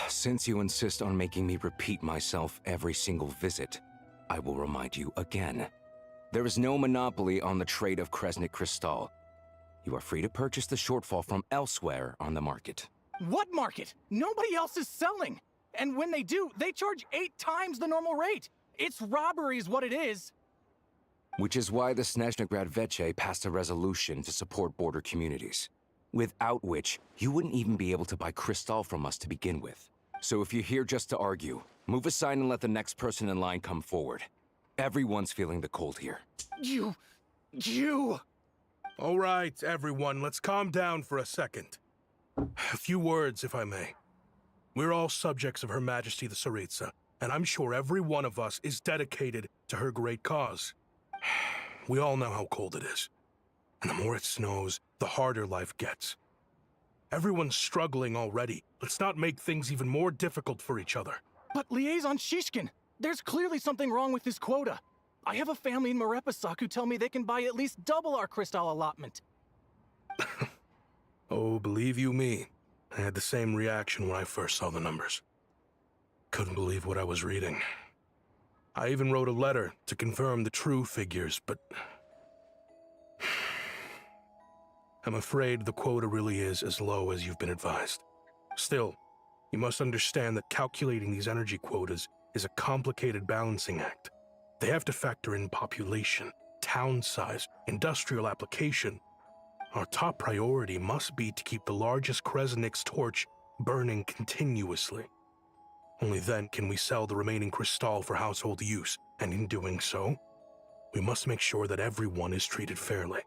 Since you insist on making me repeat myself every single visit, I will remind you again. There is no monopoly on the trade of Kresnik Crystal. You are free to purchase the shortfall from elsewhere on the market. What market? Nobody else is selling! And when they do, they charge 8 times the normal rate! It's robbery is what it is! Which is why the Snezhnagrad Veche passed a resolution to support border communities, without which you wouldn't even be able to buy Crystal from us to begin with. So if you're here just to argue, move aside and let the next person in line come forward. Everyone's feeling the cold here. You... All right, everyone, let's calm down for a second. A few words, if I may. We're all subjects of Her Majesty the Tsaritsa, and I'm sure every one of us is dedicated to her great cause. We all know how cold it is. And the more it snows, the harder life gets. Everyone's struggling already. Let's not make things even more difficult for each other. But Liaison Shishkin, there's clearly something wrong with this quota. I have a family in Marepasak who tell me they can buy at least double our Crystal allotment. Oh, believe you me, I had the same reaction when I first saw the numbers. Couldn't believe what I was reading. I even wrote a letter to confirm the true figures, but... I'm afraid the quota really is as low as you've been advised. Still, you must understand that calculating these energy quotas is a complicated balancing act. They have to factor in population, town size, industrial application. Our top priority must be to keep the largest Kresnik's torch burning continuously. Only then can we sell the remaining Crystal for household use, and in doing so, we must make sure that everyone is treated fairly.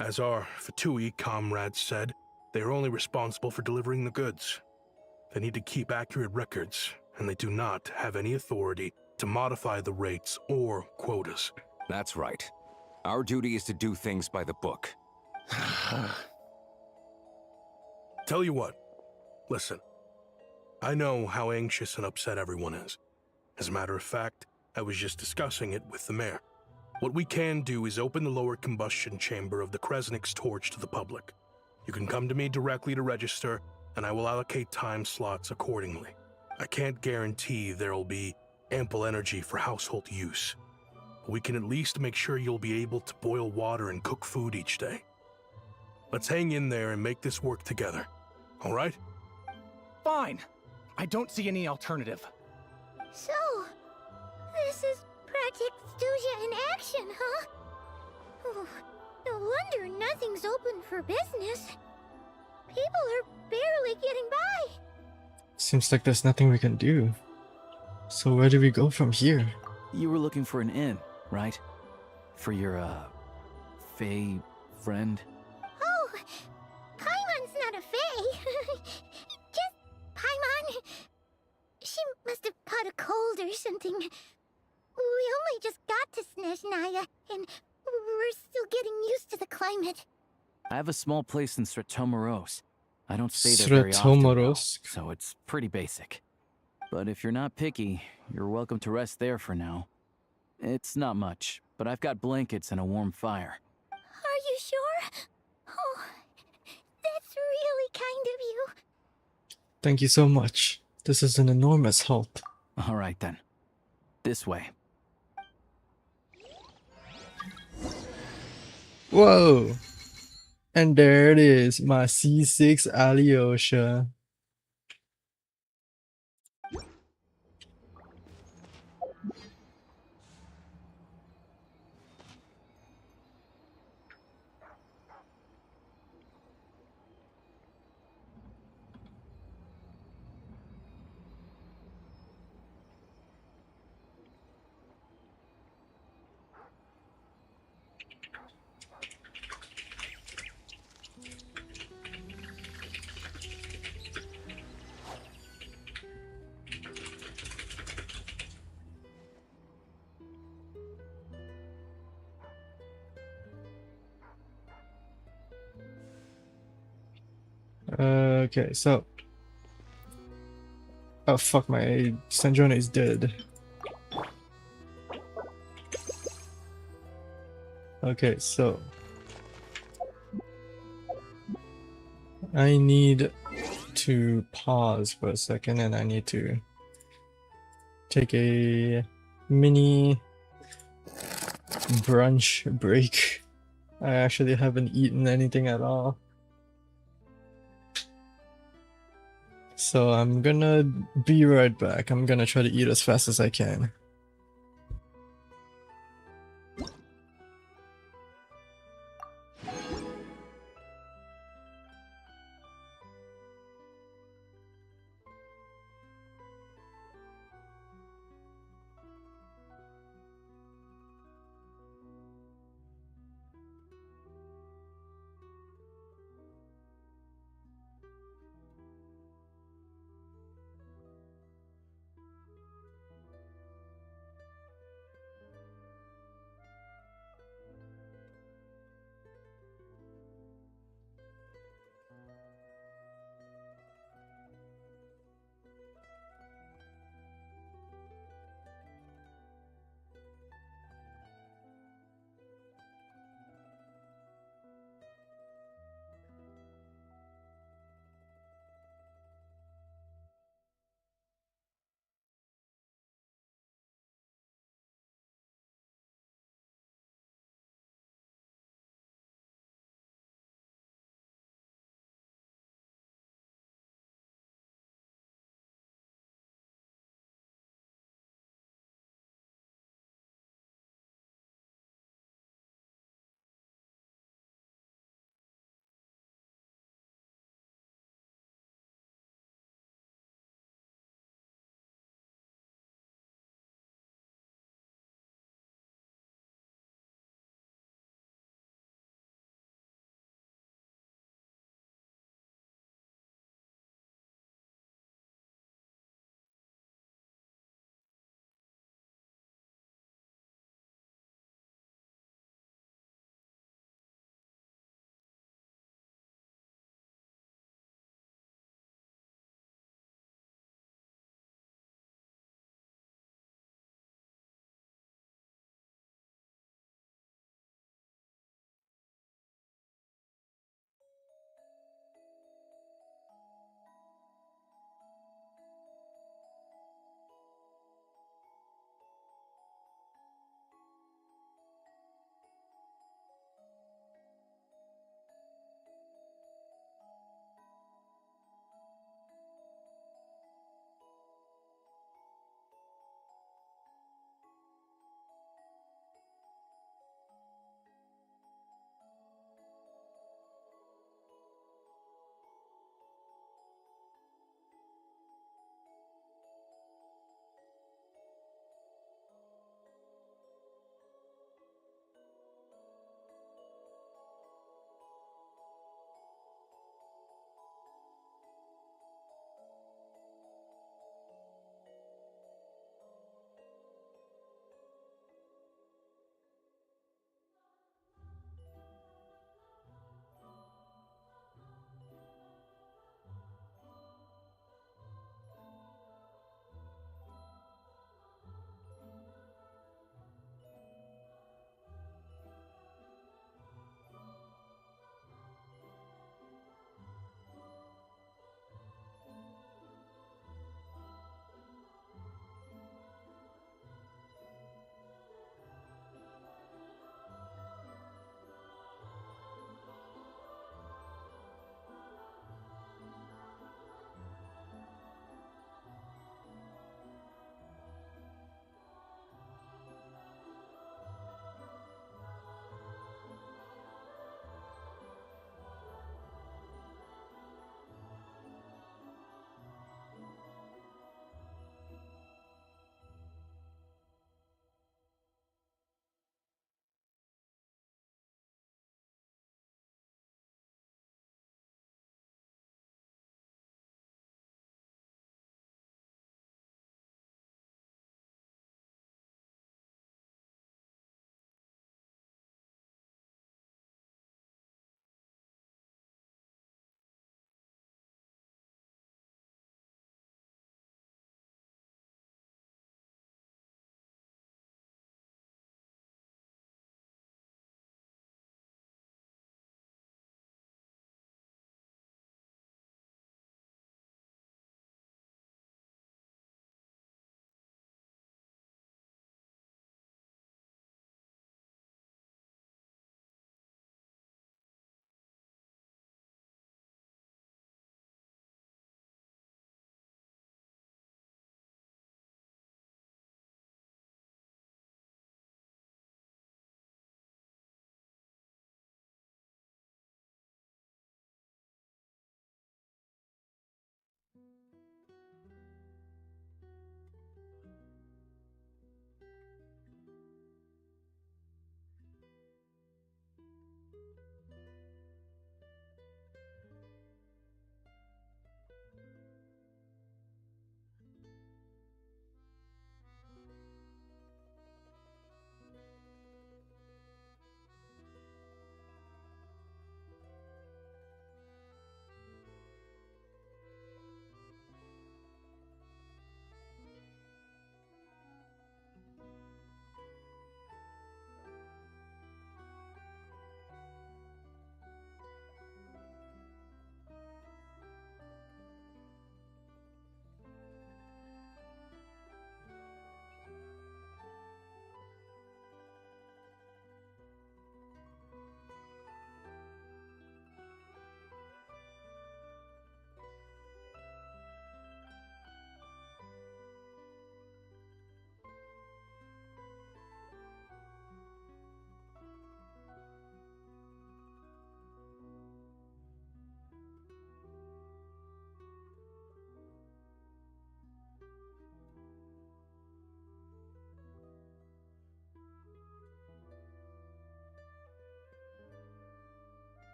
As our Fatui comrades said, they are only responsible for delivering the goods. They need to keep accurate records, and they do not have any authority to modify the rates or quotas. That's right. Our duty is to do things by the book. Tell you what, listen. I know how anxious and upset everyone is. As a matter of fact, I was just discussing it with the mayor. What we can do is open the lower combustion chamber of the Kresnik's torch to the public. You can come to me directly to register, and I will allocate time slots accordingly. I can't guarantee there'll be ample energy for household use. We can at least make sure you'll be able to boil water and cook food each day. Let's hang in there and make this work together, all right? Fine. I don't see any alternative. So, this is Project Stuja in action, huh? Oh, no wonder nothing's open for business. People are barely getting by. Seems like there's nothing we can do. So where do we go from here? You were looking for an inn, right? For your, Fae friend? Oh, Paimon's not a fae. Just Paimon. She must have caught a cold or something. We only just got to SNEZHNAYA, and we're still getting used to the climate. I have a small place in Sretomoros. I don't stay there very often, though, so it's pretty basic. But if you're not picky, you're welcome to rest there for now. It's not much, but I've got blankets and a warm fire. Are you sure? Oh, that's really kind of you. Thank you so much. This is an enormous help. All right then. This way. Whoa! And there it is, my C6 Alyosha. Okay, so... Oh fuck, my SNEZHNAYA is dead. Okay, so... I need to pause for a second and I need to take a mini brunch break. I actually haven't eaten anything at all. So I'm gonna be right back. I'm gonna try to eat as fast as I can.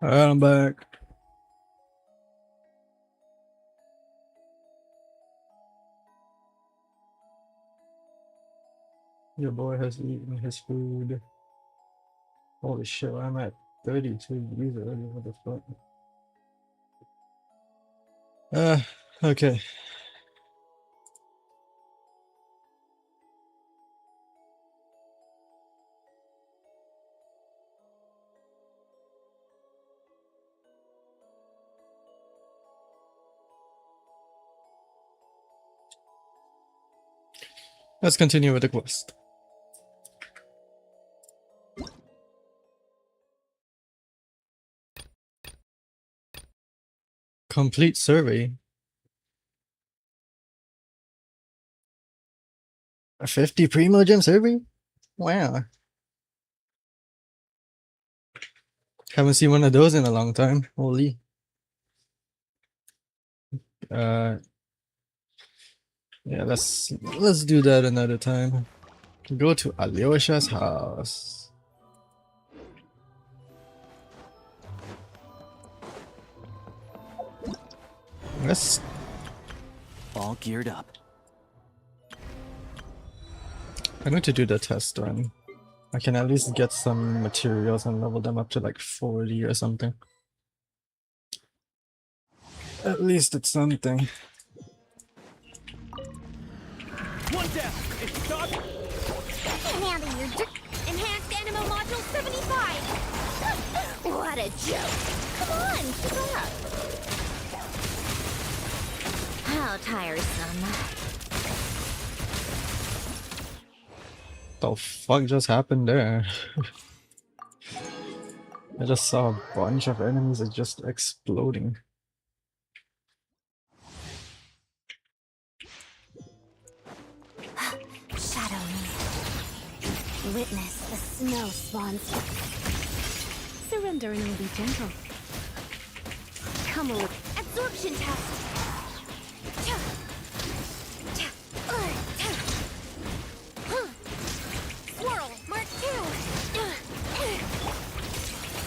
Alright, I'm back. Your boy has eaten his food. Holy shit, I'm at 32 views already. What the fuck? Okay. Let's continue with the quest. Complete survey. A 50 Primo Gem survey? Wow. Haven't seen one of those in a long time. Holy. Yeah, let's do that another time. Go to Alyosha's house. Let's All geared up. I need to do the test run. I can at least get some materials and level them up to like 40 or something. At least it's something. One down. It's done. Now that you're enhanced animal module 75. What a joke. Come on, keep up. How tiresome. The fuck just happened there? I just saw a bunch of enemies that just exploding. Shadow me. Witness the snow swans. Surrender and you'll be gentle. Come on. Absorption test. Swirl, Mark 2.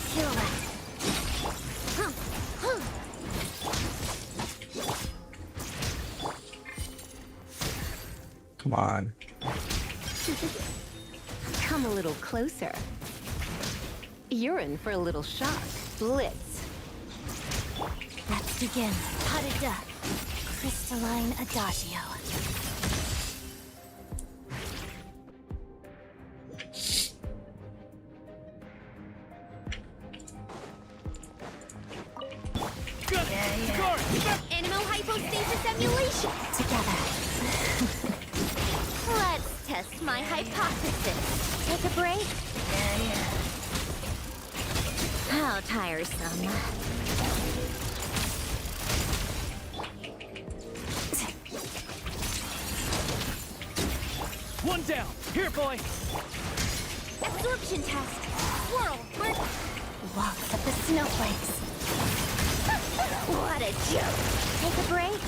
Feel that. Come on. Come a little closer. You're in for a little shock. Blitz. Let's begin. Harada. Crystalline Adagio. Animal hypostasis emulation. Together. Let's test my hypothesis. Take a break? How tiresome. One down. Here, boy. Absorption test. Swirl, Mark. Walks up the snowflakes. What a joke. Take a break?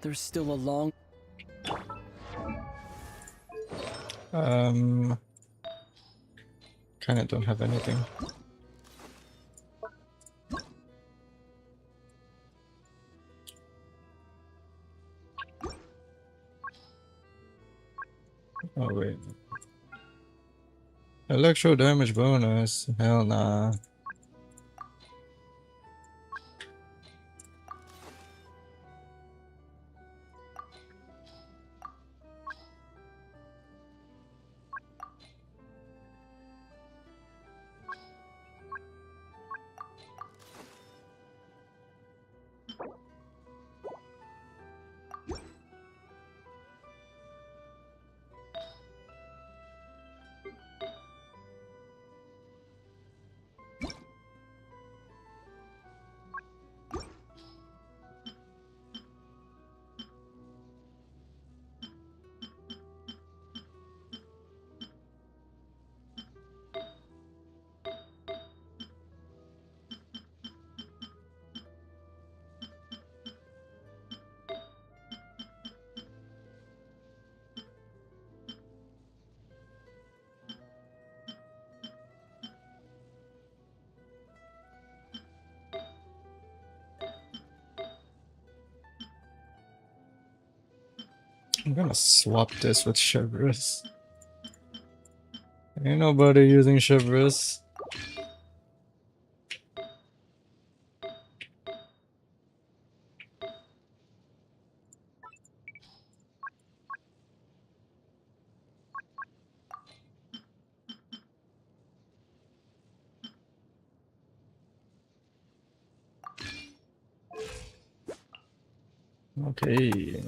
There's still a long... Kinda don't have anything. Oh wait. Electro damage bonus. Hell nah. I'm gonna swap this with Chevrolet. Ain't nobody using Chevrolet. Okay.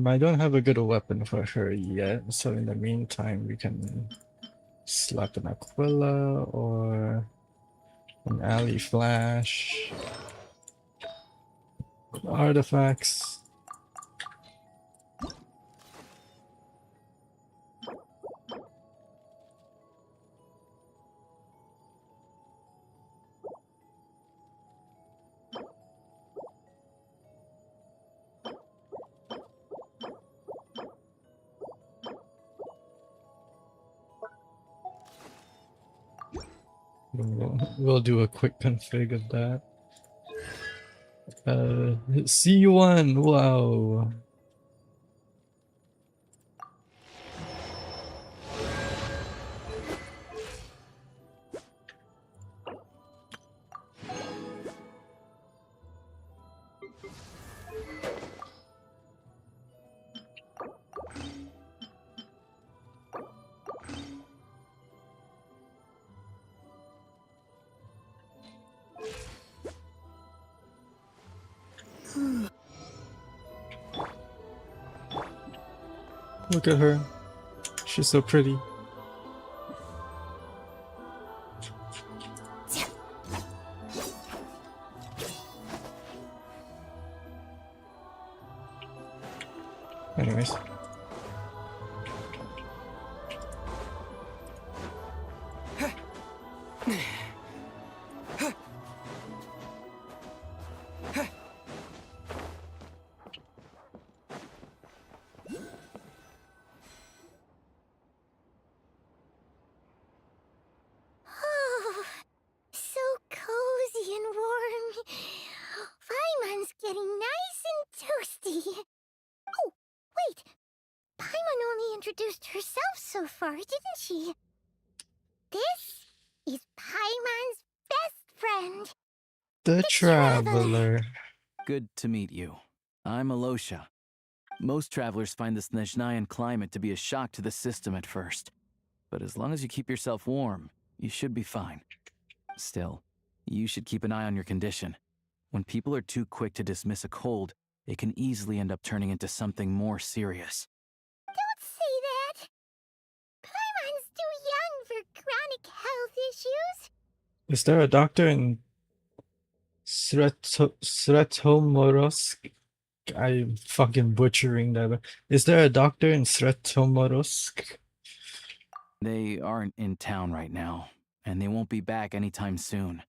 I don't have a good weapon for her yet, so in the meantime we can slap an Aquila or an alley flash. Artifacts. We'll do a quick config of that. C1, wow. Look at her. She's so pretty. Anyways. Oh, so cozy and warm. Paimon's getting nice and toasty. Oh, wait. Paimon only introduced herself so far, didn't she? This is Paimon's best friend. The Traveler. Good to meet you. I'm Alosha. Most travelers find the SNEZHNAYAN climate to be a shock to the system at first. But as long as you keep yourself warm, you should be fine. Still, you should keep an eye on your condition. When people are too quick to dismiss a cold, it can easily end up turning into something more serious. Don't say that. Paimon's too young for chronic health issues. Is there a doctor in Sretomorsk? I'm fucking butchering that. But is there a doctor in Sretomorsk? They aren't in town right now, and they won't be back anytime soon.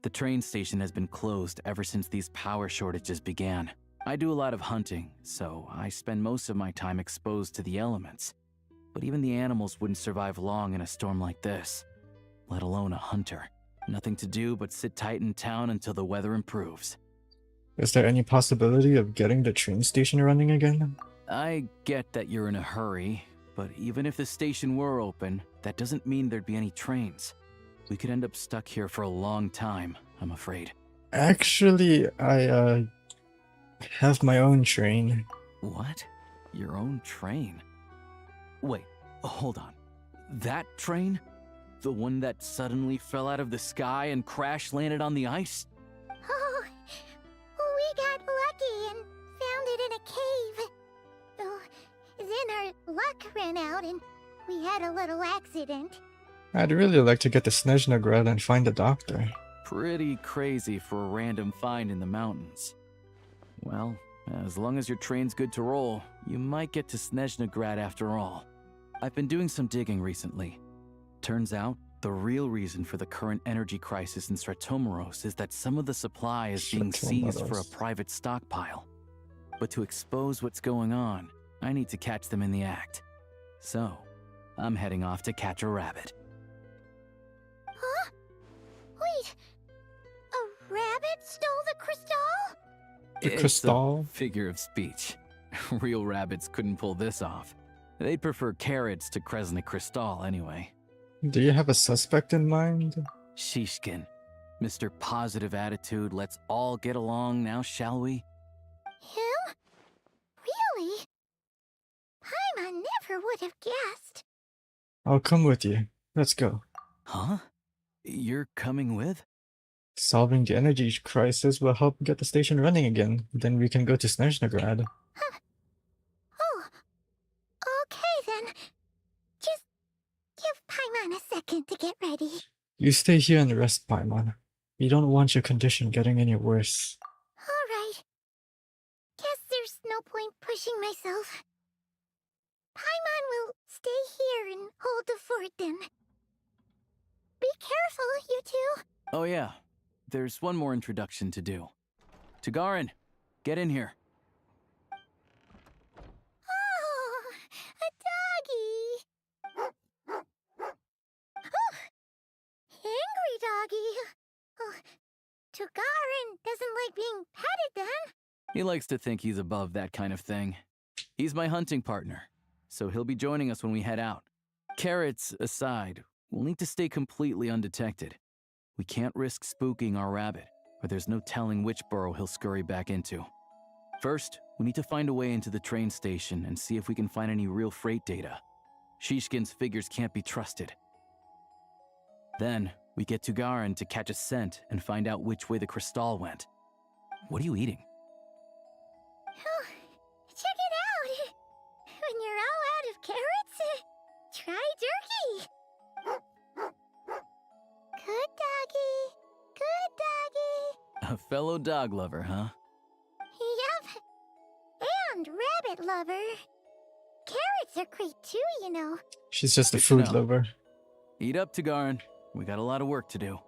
The train station has been closed ever since these power shortages began. I do a lot of hunting, so I spend most of my time exposed to the elements. But even the animals wouldn't survive long in a storm like this, let alone a hunter. Nothing to do but sit tight in town until the weather improves. Is there any possibility of getting the train station running again? I get that you're in a hurry, but even if the station were open, that doesn't mean there'd be any trains. We could end up stuck here for a long time, I'm afraid. Actually, I have my own train. What? Your own train? Wait, hold on. That train? The one that suddenly fell out of the sky and crash landed on the ice? Oh, we got lucky and found it in a cave. Oh, then our luck ran out and we had a little accident. I'd really like to get to SNEZHNAYA and find a doctor. Pretty crazy for a random find in the mountains. Well, as long as your train's good to roll, you might get to SNEZHNAYA after all. I've been doing some digging recently. Turns out, the real reason for the current energy crisis in Stratomaros is that some of the supply is being seized for a private stockpile. But to expose what's going on, I need to catch them in the act. So, I'm heading off to catch a rabbit. Huh? Wait, a rabbit stole the crystal? The It's crystal? a figure of speech. Real rabbits couldn't pull this off. They'd prefer carrots to Kresnik Crystal anyway. Do you have a suspect in mind? Shishkin. Mr. Positive Attitude, let's all get along now, shall we? Him? Really? Paimon never would have guessed. I'll come with you. Let's go. Huh? You're coming with? Solving the energy crisis will help get the station running again. Then we can go to SNEZHNAYA. Oh, okay then. Just give Paimon a second to get ready. You stay here and rest, Paimon. We don't want your condition getting any worse. Alright. Guess there's no point pushing myself. Paimon will stay here and hold the fort then. Be careful, you two. Oh yeah, there's one more introduction to do. Tagarin, get in here. Oh, a doggy. Oh, angry doggy. Oh, Tagarin doesn't like being petted then. He likes to think he's above that kind of thing. He's my hunting partner, so he'll be joining us when we head out. Carrots aside, we'll need to stay completely undetected. We can't risk spooking our rabbit, or there's no telling which burrow he'll scurry back into. First, we need to find a way into the train station and see if we can find any real freight data. Shishkin's figures can't be trusted. Then, we get to Garin to catch a scent and find out which way the crystal went. What are you eating? Oh, check it out. When you're all out of carrots, try jerky. Good doggy. Good doggy. A fellow dog lover, huh? Yup. And rabbit lover. Carrots are great too, you know. She's just a Good to food know. lover. Eat up, Tagarin. We got a lot of work to do.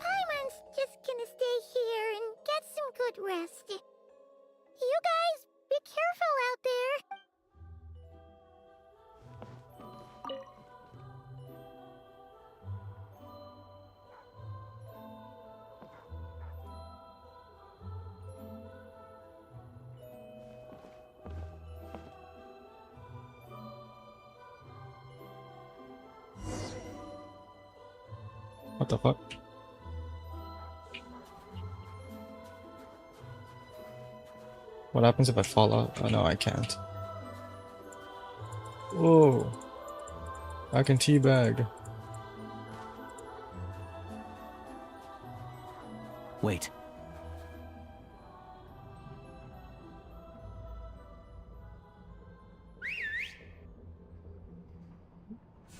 Paimon's just gonna stay here and get some good rest. You guys, be careful out there. What the fuck? What happens if I fall out? Oh no, I can't. Oh, I can teabag. Wait.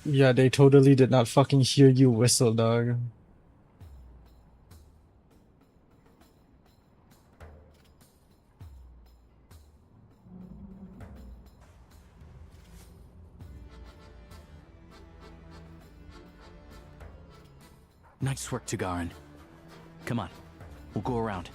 Yeah, they totally did not fucking hear you whistle, dog. Nice work, Tagarin. Come on, we'll go around.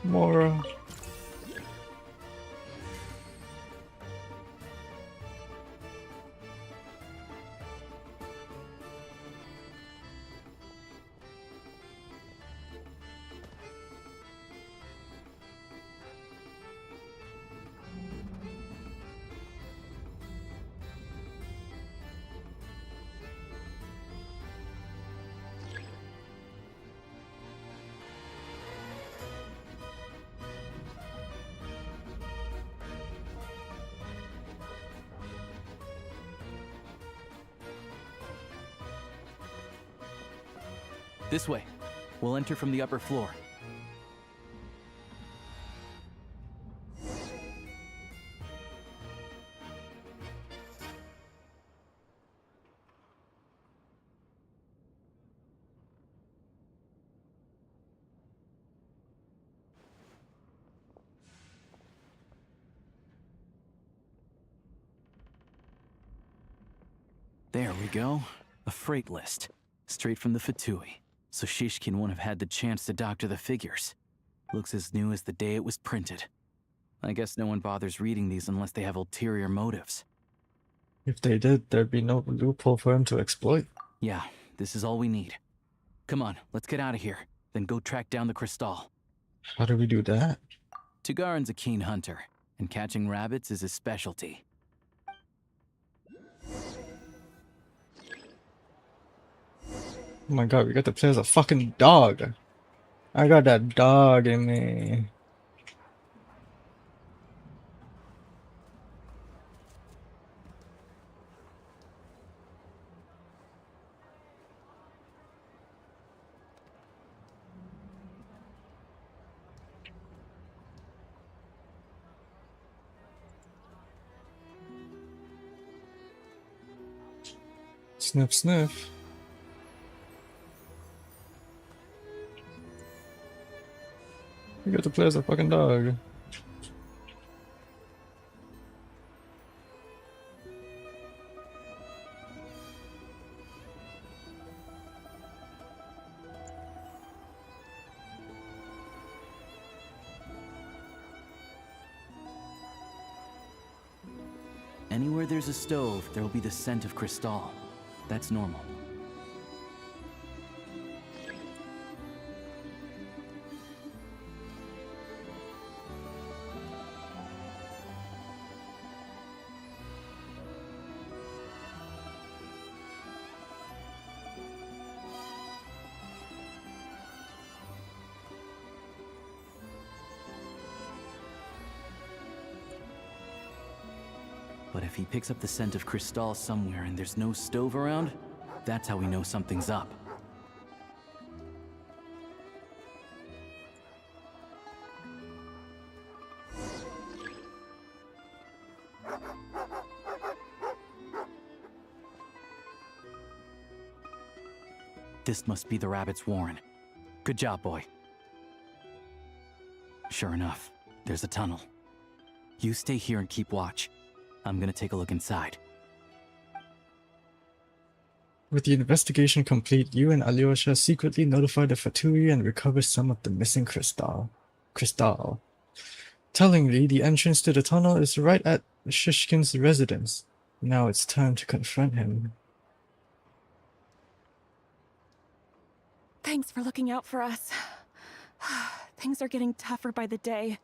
Mora. This way. We'll enter from the upper floor. There we go. A freight list. Straight from the Fatui. So Shishkin won't have had the chance to doctor the figures. Looks as new as the day it was printed. I guess no one bothers reading these unless they have ulterior motives. If they did, there'd be no loophole for him to exploit. Yeah, this is all we need. Come on, let's get out of here. Then go track down the crystal. How do we do that? Tugarin's a keen hunter, and catching rabbits is his specialty. Oh my god, we got to play as a fucking dog. I got that dog in me. Sniff, sniff. You get to play as a fucking dog. Anywhere there's a stove, there'll be the scent of crystal. That's normal. But if he picks up the scent of crystal somewhere and there's no stove around, that's how we know something's up. This must be the rabbit's warren. Good job, boy. Sure enough, there's a tunnel. You stay here and keep watch. I'm gonna take a look inside. With the investigation complete, you and Alyosha secretly notify the Fatui and recover some of the missing crystal. Tellingly, the entrance to the tunnel is right at Shishkin's residence. Now it's time to confront him. Thanks for looking out for us. Things are getting tougher by the day.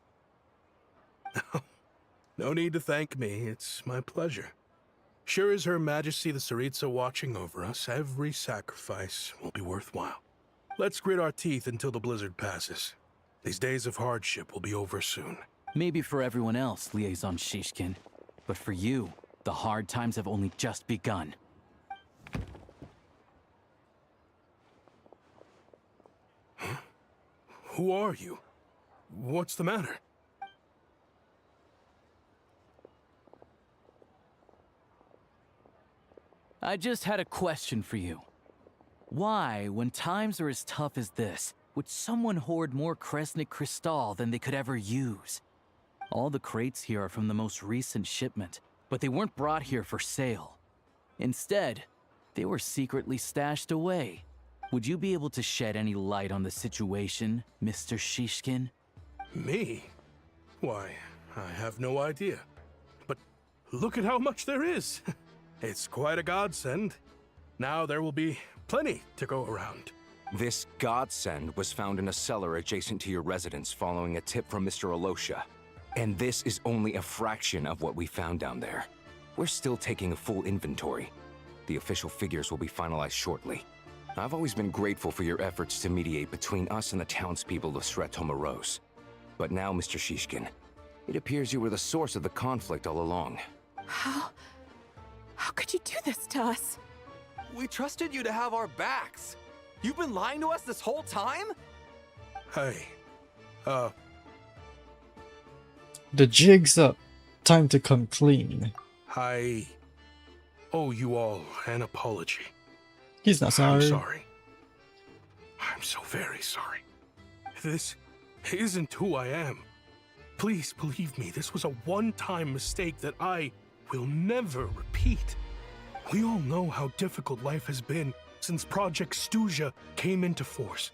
No need to thank me. It's my pleasure. Sure as Her Majesty the Tsaritsa watching over us, every sacrifice will be worthwhile. Let's grit our teeth until the blizzard passes. These days of hardship will be over soon. Maybe for everyone else, Liaison Shishkin. But for you, the hard times have only just begun. Huh? Who are you? What's the matter? I just had a question for you. Why, when times are as tough as this, would someone hoard more Kresnik crystal than they could ever use? All the crates here are from the most recent shipment, but they weren't brought here for sale. Instead, they were secretly stashed away. Would you be able to shed any light on the situation, Mr. Shishkin? Me? Why, I have no idea. But look at how much there is. It's quite a godsend. Now there will be plenty to go around. This godsend was found in a cellar adjacent to your residence following a tip from Mr. Alosha. And this is only a fraction of what we found down there. We're still taking a full inventory. The official figures will be finalized shortly. I've always been grateful for your efforts to mediate between us and the townspeople of Sretomaros. But now, Mr. Shishkin, it appears you were the source of the conflict all along. How could you do this to us? We trusted you to have our backs. You've been lying to us this whole time? Hey, The jig's up. Time to come clean. I owe you all an apology. He's not sorry. I'm sorry. I'm so very sorry. This isn't who I am. Please believe me, this was a one-time mistake that I will never repeat. We all know how difficult life has been since Project SNEZHNAYA came into force.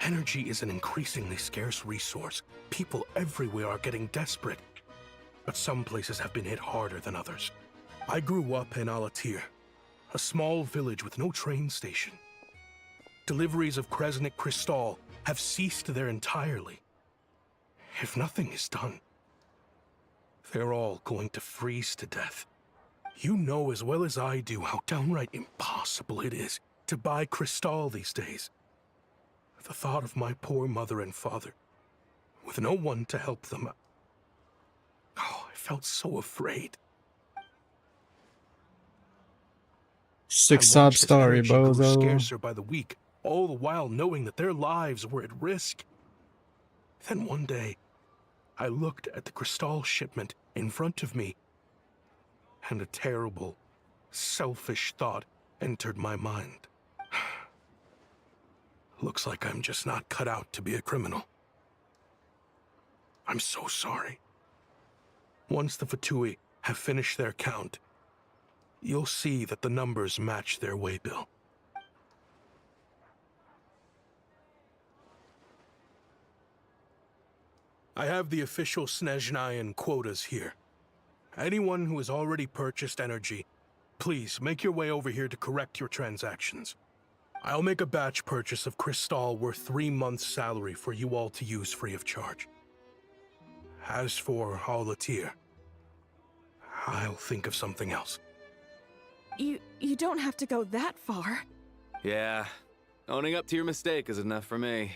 Energy is an increasingly scarce resource. People everywhere are getting desperate. But some places have been hit harder than others. I grew up in Alatir, a small village with no train station. Deliveries of Kresnik Crystal have ceased there entirely. If nothing is done, they're all going to freeze to death. You know as well as I do how downright impossible it is to buy Crystal these days. The thought of my poor mother and father, with no one to help them, I felt so afraid. Six sob story, Energy grew bozo. scarcer by the week, all the while knowing that their lives were at risk. Then one day, I looked at the Crystal shipment in front of me, and a terrible, selfish thought entered my mind. Looks like I'm just not cut out to be a criminal. I'm so sorry. Once the Fatui have finished their count, you'll see that the numbers match their waybill. I have the official SNEZHNAYAN quotas here. Anyone who has already purchased energy, please make your way over here to correct your transactions. I'll make a batch purchase of Crystal worth 3 months' salary for you all to use free of charge. As for Alatir, I'll think of something else. You don't have to go that far. Yeah, owning up to your mistake is enough for me.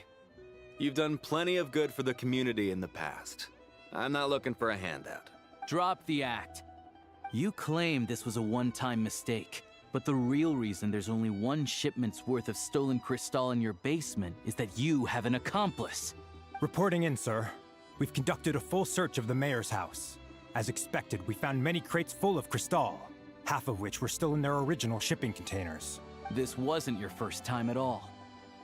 You've done plenty of good for the community in the past. I'm not looking for a handout. Drop the act. You claim this was a one-time mistake, but the real reason there's only 1 shipment's worth of stolen crystal in your basement is that you have an accomplice. Reporting in, sir. We've conducted a full search of the mayor's house. As expected, we found many crates full of crystal, half of which were still in their original shipping containers. This wasn't your first time at all.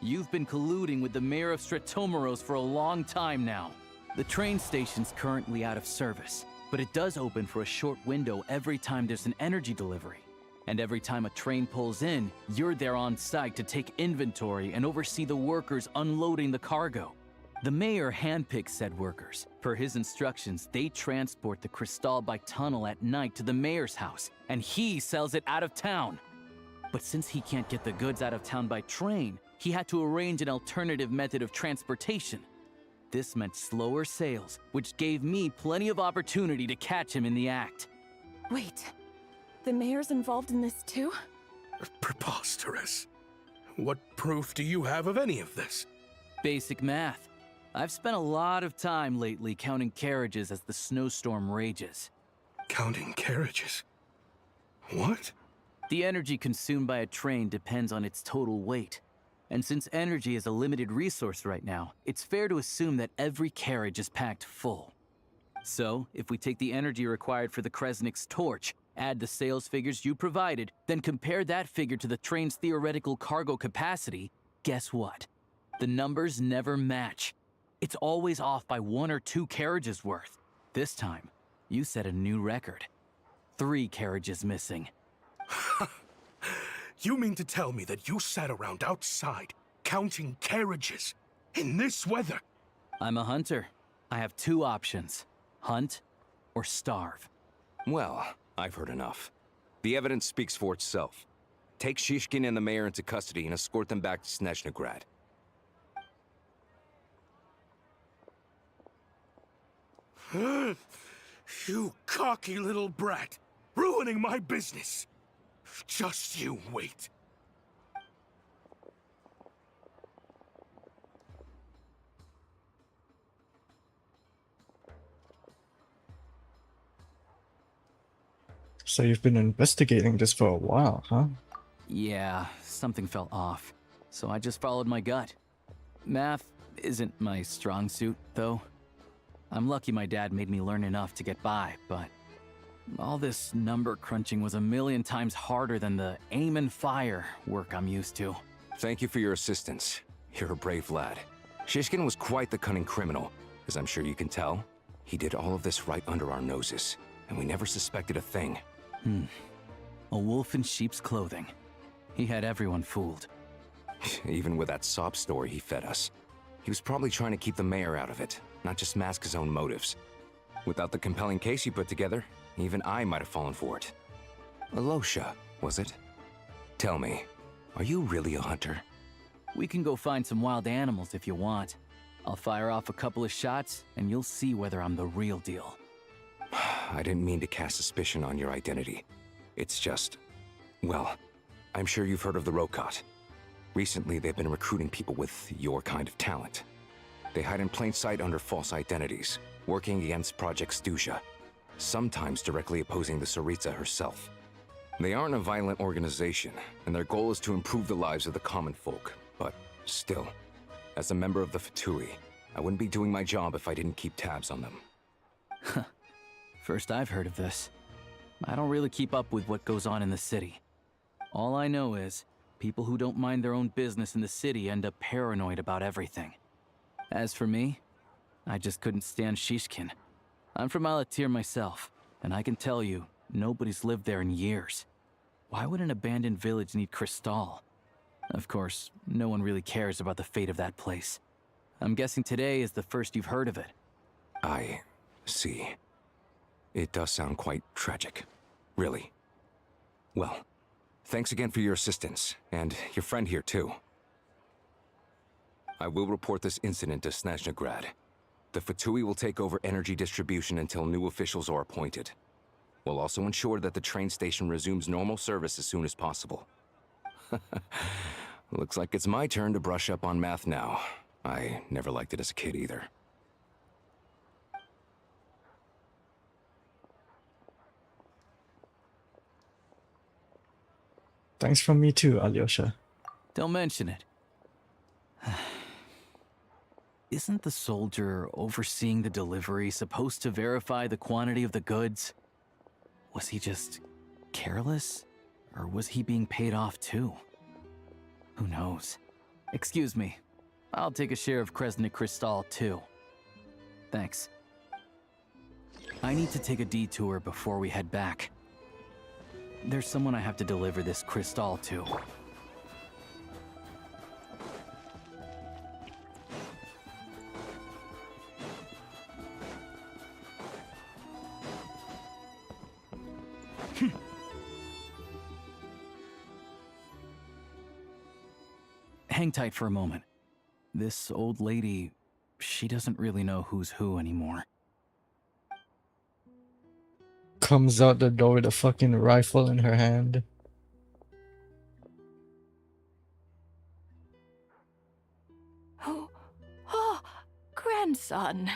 You've been colluding with the mayor of Stratomeros for a long time now. The train station's currently out of service, but it does open for a short window every time there's an energy delivery. And every time a train pulls in, you're there on site to take inventory and oversee the workers unloading the cargo. The mayor handpicks said workers. Per his instructions, they transport the crystal by tunnel at night to the mayor's house, and he sells it out of town. But since he can't get the goods out of town by train, he had to arrange an alternative method of transportation. This meant slower sales, which gave me plenty of opportunity to catch him in the act. Wait, the mayor's involved in this too? Preposterous. What proof do you have of any of this? Basic math. I've spent a lot of time lately counting carriages as the snowstorm rages. Counting carriages? What? The energy consumed by a train depends on its total weight. And since energy is a limited resource right now, it's fair to assume that every carriage is packed full. So, if we take the energy required for the Kresnik's torch, add the sales figures you provided, then compare that figure to the train's theoretical cargo capacity, guess what? The numbers never match. It's always off by 1 or 2 carriages worth. This time, you set a new record. 3 carriages missing. You mean to tell me that you sat around outside, counting carriages, in this weather? I'm a hunter. I have 2 options. Hunt or starve. Well, I've heard enough. The evidence speaks for itself. Take Shishkin and the mayor into custody and escort them back to SNEZHNAGRAD. You cocky little brat, ruining my business. Just you wait. So you've been investigating this for a while, huh? Yeah, something felt off. so I just followed my gut. Math isn't my strong suit, though. I'm lucky my dad made me learn enough to get by, but all this number crunching was a million times harder than the aim and fire work I'm used to. Thank you for your assistance. You're a brave lad. Shishkin was quite the cunning criminal, as I'm sure you can tell. He did all of this right under our noses, and we never suspected a thing. A wolf in sheep's clothing. He had everyone fooled. Even with that sob story he fed us. He was probably trying to keep the mayor out of it, not just mask his own motives. Without the compelling case you put together, even I might have fallen for it. Alosha, was it? Tell me, are you really a hunter? We can go find some wild animals if you want. I'll fire off a couple of shots, and you'll see whether I'm the real deal. I didn't mean to cast suspicion on your identity. It's just... well, I'm sure you've heard of the Rokot. Recently, they've been recruiting people with your kind of talent. They hide in plain sight under false identities, working against Project Stuzha, sometimes directly opposing the Tsaritsa herself. They aren't a violent organization, and their goal is to improve the lives of the common folk. But still, as a member of the Fatui, I wouldn't be doing my job if I didn't keep tabs on them. First I've heard of this. I don't really keep up with what goes on in the city. All I know is, people who don't mind their own business in the city end up paranoid about everything. As for me, I just couldn't stand Shishkin. I'm from Alatir myself, and I can tell you, nobody's lived there in years. Why would an abandoned village need Crystal? Of course, no one really cares about the fate of that place. I'm guessing today is the first you've heard of it. I see. It does sound quite tragic. Really. Well, thanks again for your assistance, and your friend here too. I will report this incident to SNEZHNAYA. The Fatui will take over energy distribution until new officials are appointed. We'll also ensure that the train station resumes normal service as soon as possible. Looks like it's my turn to brush up on math now. I never liked it as a kid either. Thanks from me too, Alyosha. Don't mention it. Isn't the soldier overseeing the delivery supposed to verify the quantity of the goods? Was he just careless? Or was he being paid off too? Who knows? Excuse me. I'll take a share of Kresnik Crystal too. Thanks. I need to take a detour before we head back. There's someone I have to deliver this crystal to. Hang tight for a moment. This old lady, she doesn't really know who's who anymore. Comes out the door with a fucking rifle in her hand. Oh, grandson.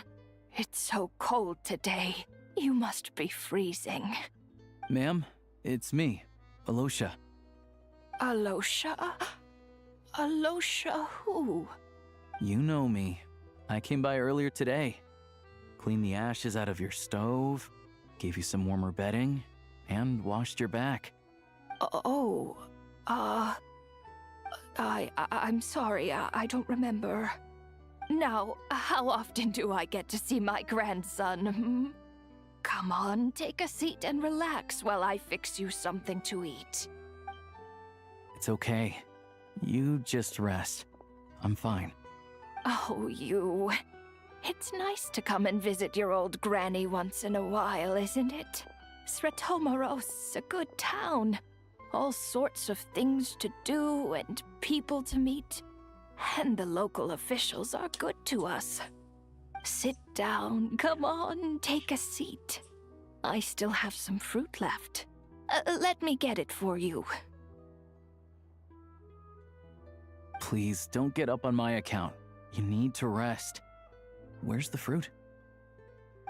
It's so cold today. You must be freezing. Ma'am, it's me, Alosha. Alosha? Alosha who? You know me. I came by earlier today. Cleaned the ashes out of your stove, gave you some warmer bedding, and washed your back. I'm sorry, I don't remember. Now, how often do I get to see my grandson? Come on, take a seat and relax while I fix you something to eat. It's okay. You just rest. I'm fine. Oh, you. It's nice to come and visit your old granny once in a while, isn't it? Sretomaros, a good town. All sorts of things to do and people to meet. And the local officials are good to us. Sit down, come on, take a seat. I still have some fruit left. Let me get it for you. Please, don't get up on my account. You need to rest. Where's the fruit?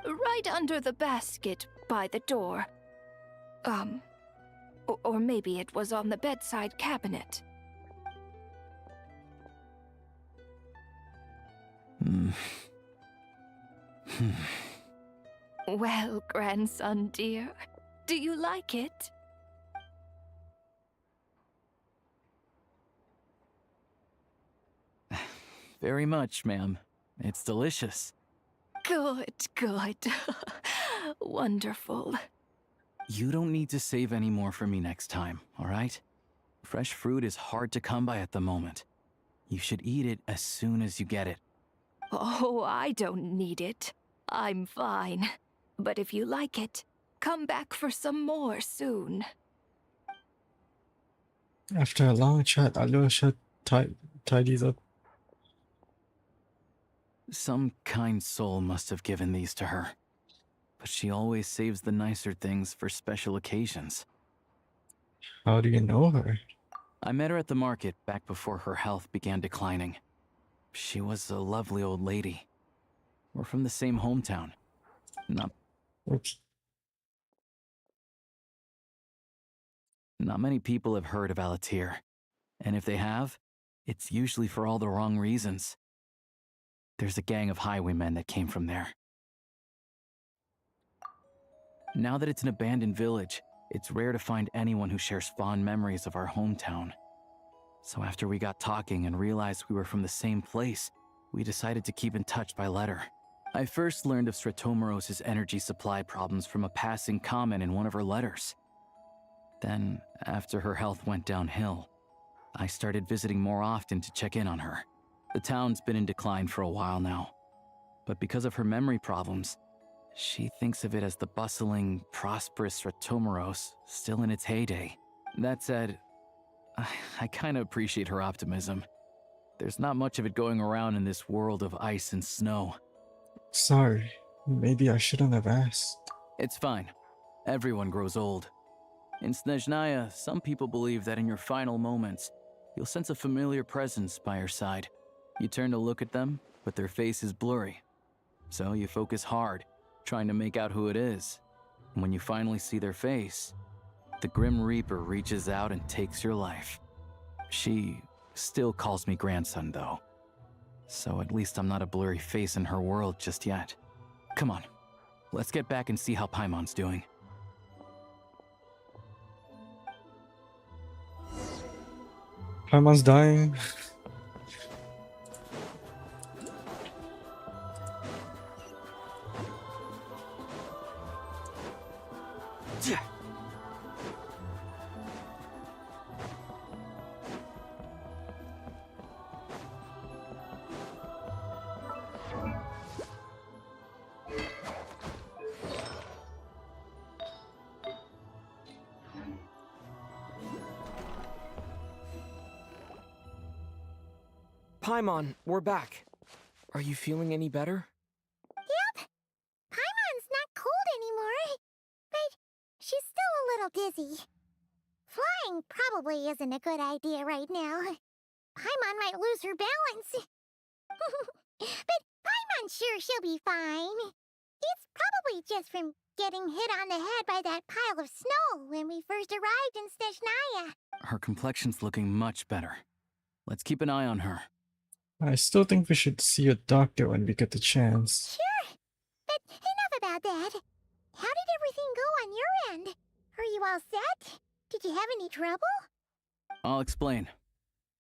Right under the basket by the door. Or maybe it was on the bedside cabinet. Well, grandson dear, do you like it? Very much, ma'am. It's delicious. Good, good. Wonderful. You don't need to save any more for me next time, all right? Fresh fruit is hard to come by at the moment. You should eat it as soon as you get it. Oh, I don't need it. I'm fine. But if you like it, come back for some more soon. After a long chat, Alyosha tidies up. Some kind soul must have given these to her. But she always saves the nicer things for special occasions. How do you know her? I met her at the market back before her health began declining. She was a lovely old lady. We're from the same hometown. Not many people have heard of Alatir. And if they have, it's usually for all the wrong reasons. There's a gang of highwaymen that came from there. Now that it's an abandoned village, it's rare to find anyone who shares fond memories of our hometown. So after we got talking and realized we were from the same place, we decided to keep in touch by letter. I first learned of Stratomoros's energy supply problems from a passing comment in one of her letters. Then, after her health went downhill, I started visiting more often to check in on her. The town's been in decline for a while now, but because of her memory problems, she thinks of it as the bustling, prosperous Stratomoros still in its heyday. That said, I kinda appreciate her optimism. There's not much of it going around in this world of ice and snow. Sorry, maybe I shouldn't have asked. It's fine. Everyone grows old. In SNEZHNAYA, some people believe that in your final moments, you'll sense a familiar presence by your side. You turn to look at them, but their face is blurry. So you focus hard, trying to make out who it is. And when you finally see their face, the Grim Reaper reaches out and takes your life. She still calls me grandson, though. So at least I'm not a blurry face in her world just yet. Come on, let's get back and see how Paimon's doing. Paimon's dying. Paimon, we're back. Are you feeling any better? Yep. Paimon's not cold anymore. But she's still a little dizzy. Flying probably isn't a good idea right now. Paimon might lose her balance. But Paimon's sure she'll be fine. It's probably just from getting hit on the head by that pile of snow when we first arrived in SNEZHNAYA. Her complexion's looking much better. Let's keep an eye on her. I still think we should see a doctor when we get the chance. Sure. But enough about that. How did everything go on your end? Are you all set? Did you have any trouble? I'll explain.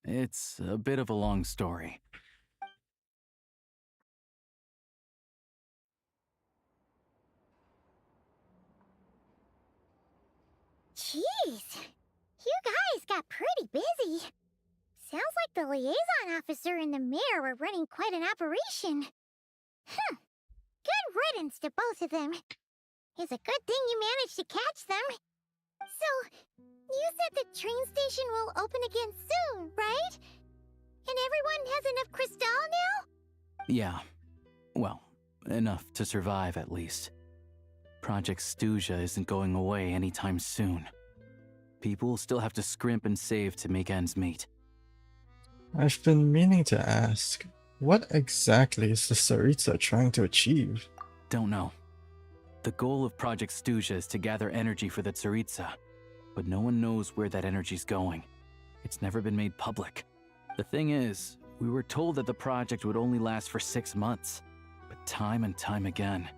It's a bit of a long story. Jeez. You guys got pretty busy. Sounds like the liaison officer and the mayor were running quite an operation. Good riddance to both of them. It's a good thing you managed to catch them. So, you said the train station will open again soon, right? And everyone has enough crystal now? Yeah. Well, enough to survive at least. Project SNEZHNAYA isn't going away anytime soon. People will still have to scrimp and save to make ends meet. I've been meaning to ask, what exactly is the Tsaritsa trying to achieve? Don't know. The goal of Project SNEZHNAYA is to gather energy for the Tsaritsa, but no one knows where that energy's going. It's never been made public. The thing is, We were told that the project would only last for 6 months, but time and time again,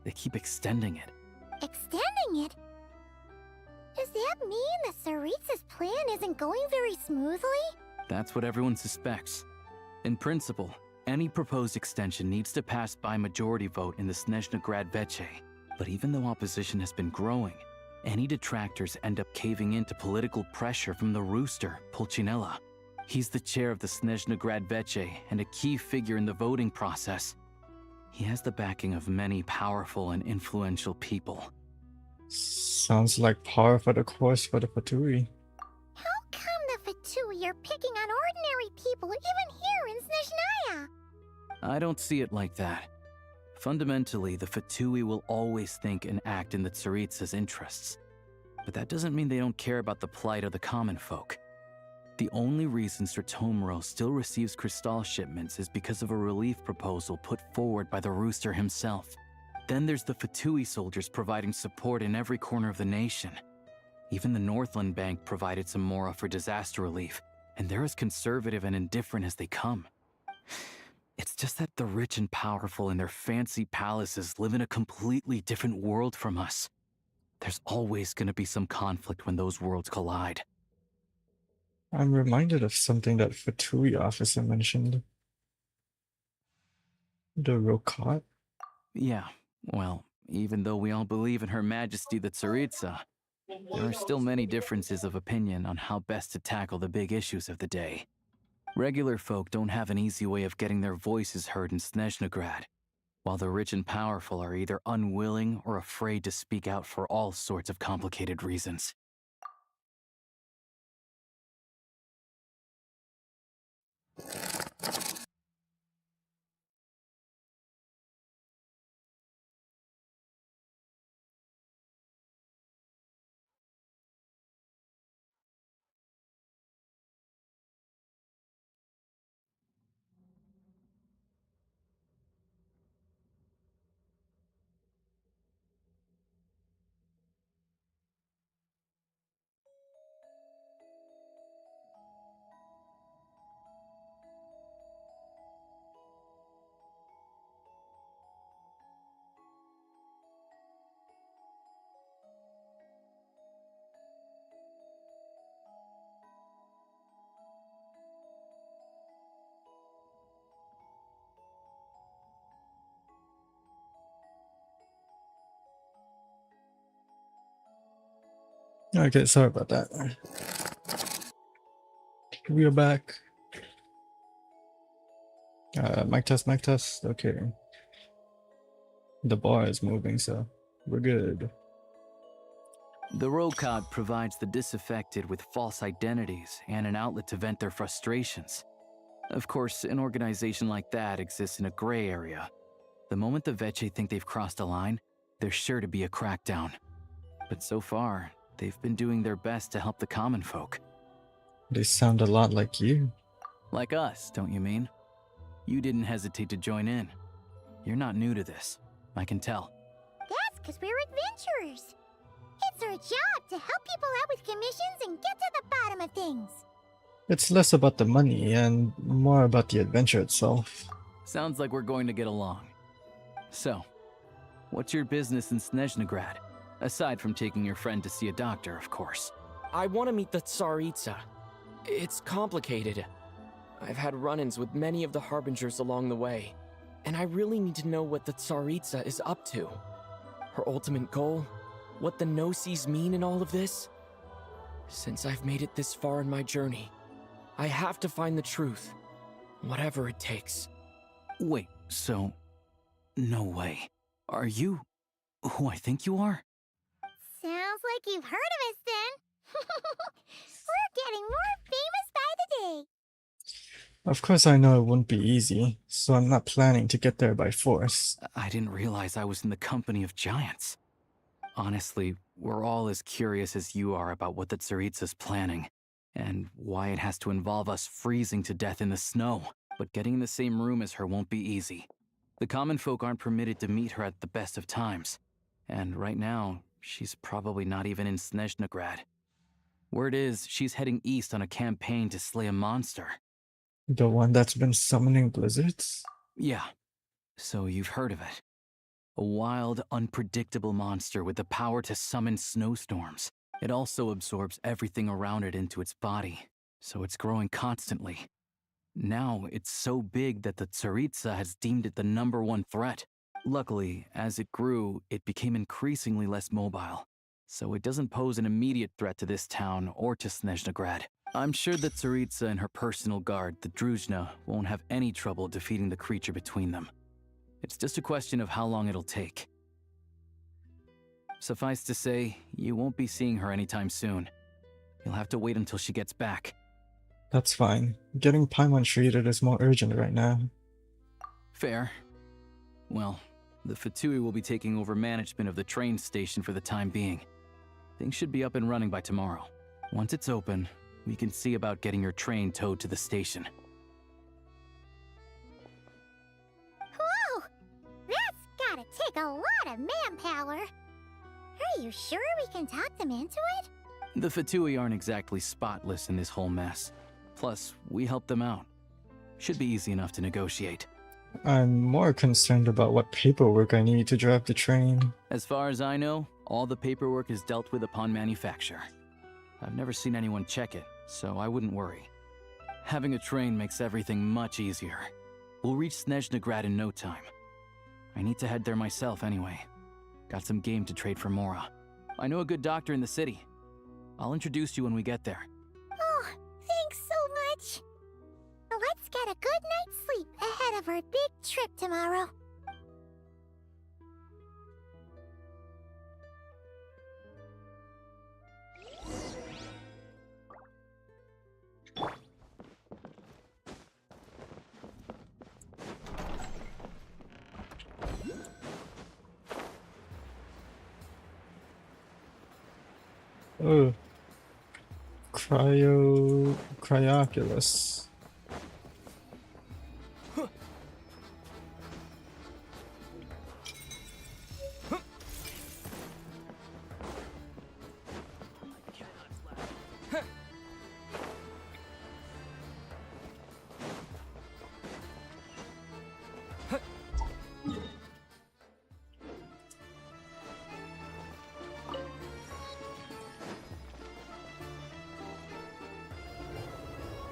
they keep extending it. Extending it? Does that mean that Tsaritsa's plan isn't going very smoothly? That's what everyone suspects. In principle, any proposed extension needs to pass by majority vote in the SNEZHNAYA Veche. But even though opposition has been growing, any detractors end up caving into political pressure from the rooster, Pulcinella. He's the chair of the SNEZHNAYA Veche and a key figure in the voting process. He has the backing of many powerful and influential people. Sounds like par for the course for the Fatui. How come the Fatui are picking on ordinary people even here in SNEZHNAYA? I don't see it like that. Fundamentally, the Fatui will always think and act in the Tsaritsa's interests. But that doesn't mean they don't care about the plight of the common folk. The only reason Sir Tomoro still receives Crystal shipments is because of a relief proposal put forward by the Rooster himself. Then there's the Fatui soldiers providing support in every corner of the nation. Even the Northland Bank provided some mora for disaster relief, and they're as conservative and indifferent as they come. It's just that the rich and powerful in their fancy palaces live in a completely different world from us. There's always going to be some conflict when those worlds collide. I'm reminded of something that Fatui officer mentioned. The Rokat? Yeah, well, even though we all believe in Her Majesty the Tsaritsa, there are still many differences of opinion on how best to tackle the big issues of the day. Regular folk don't have an easy way of getting their voices heard in SNEZHNAYA, while the rich and powerful are either unwilling or afraid to speak out for all sorts of complicated reasons. Okay, sorry about that. We are back. Mic test, mic test. Okay. The bar is moving, so we're good. The Rokad provides the disaffected with false identities and an outlet to vent their frustrations. Of course, an organization like that exists in a gray area. The moment the Veche think they've crossed a line, there's sure to be a crackdown. But so far, they've been doing their best to help the common folk. They sound a lot like you. Like us, don't you mean? You didn't hesitate to join in. You're not new to this, I can tell. That's because we're adventurers. It's our job to help people out with commissions and get to the bottom of things. It's less about the money and more about the adventure itself. Sounds like we're going to get along. So, what's your business in SNEZHNAYA? Aside from taking your friend to see a doctor, of course. I want to meet the Tsaritsa. It's complicated. I've had run-ins with many of the Harbingers along the way, and I really need to know what the Tsaritsa is up to. Her ultimate goal, what the Gnosis mean in all of this. Since I've made it this far in my journey, I have to find the truth, whatever it takes. Wait, so... no way. Are you who I think you are? Sounds like you've heard of us then. We're getting more famous by the day. Of course I know it won't be easy, so I'm not planning to get there by force. I didn't realize I was in the company of giants. Honestly, we're all as curious as you are about what the Tsaritsa's planning, and why it has to involve us freezing to death in the snow. But getting in the same room as her won't be easy. The common folk aren't permitted to meet her at the best of times, and right now, she's probably not even in SNEZHNAYA. Word is, she's heading east on a campaign to slay a monster. The one that's been summoning blizzards? Yeah, so you've heard of it. A wild, unpredictable monster with the power to summon snowstorms. It also absorbs everything around it into its body, so it's growing constantly. Now, it's so big that the Tsaritsa has deemed it the #1 threat. Luckily, as it grew, it became increasingly less mobile, so it doesn't pose an immediate threat to this town or to Snezhnagrad. I'm sure that Tsaritsa and her personal guard, the Druzhna, won't have any trouble defeating the creature between them. It's just a question of how long it'll take. Suffice to say, you won't be seeing her anytime soon. You'll have to wait until she gets back. That's fine. Getting Paimon treated is more urgent right now. Fair. Well, the Fatui will be taking over management of the train station for the time being. Things should be up and running by tomorrow. Once it's open, we can see about getting your train towed to the station. Whoa! That's gotta take a lot of manpower. Are you sure we can talk them into it? The Fatui aren't exactly spotless in this whole mess. Plus, we helped them out. Should be easy enough to negotiate. I'm more concerned about what paperwork I need to drive the train. As far as I know, all the paperwork is dealt with upon manufacture. I've never seen anyone check it, so I wouldn't worry. Having a train makes everything much easier. We'll reach Snezhnagrad in no time. I need to head there myself anyway. Got some game to trade for Mora. I know a good doctor in the city. I'll introduce you when we get there. Oh, thanks so much. Let's get a good night's sleep ahead of our big trip tomorrow. Oh. Cryoculus.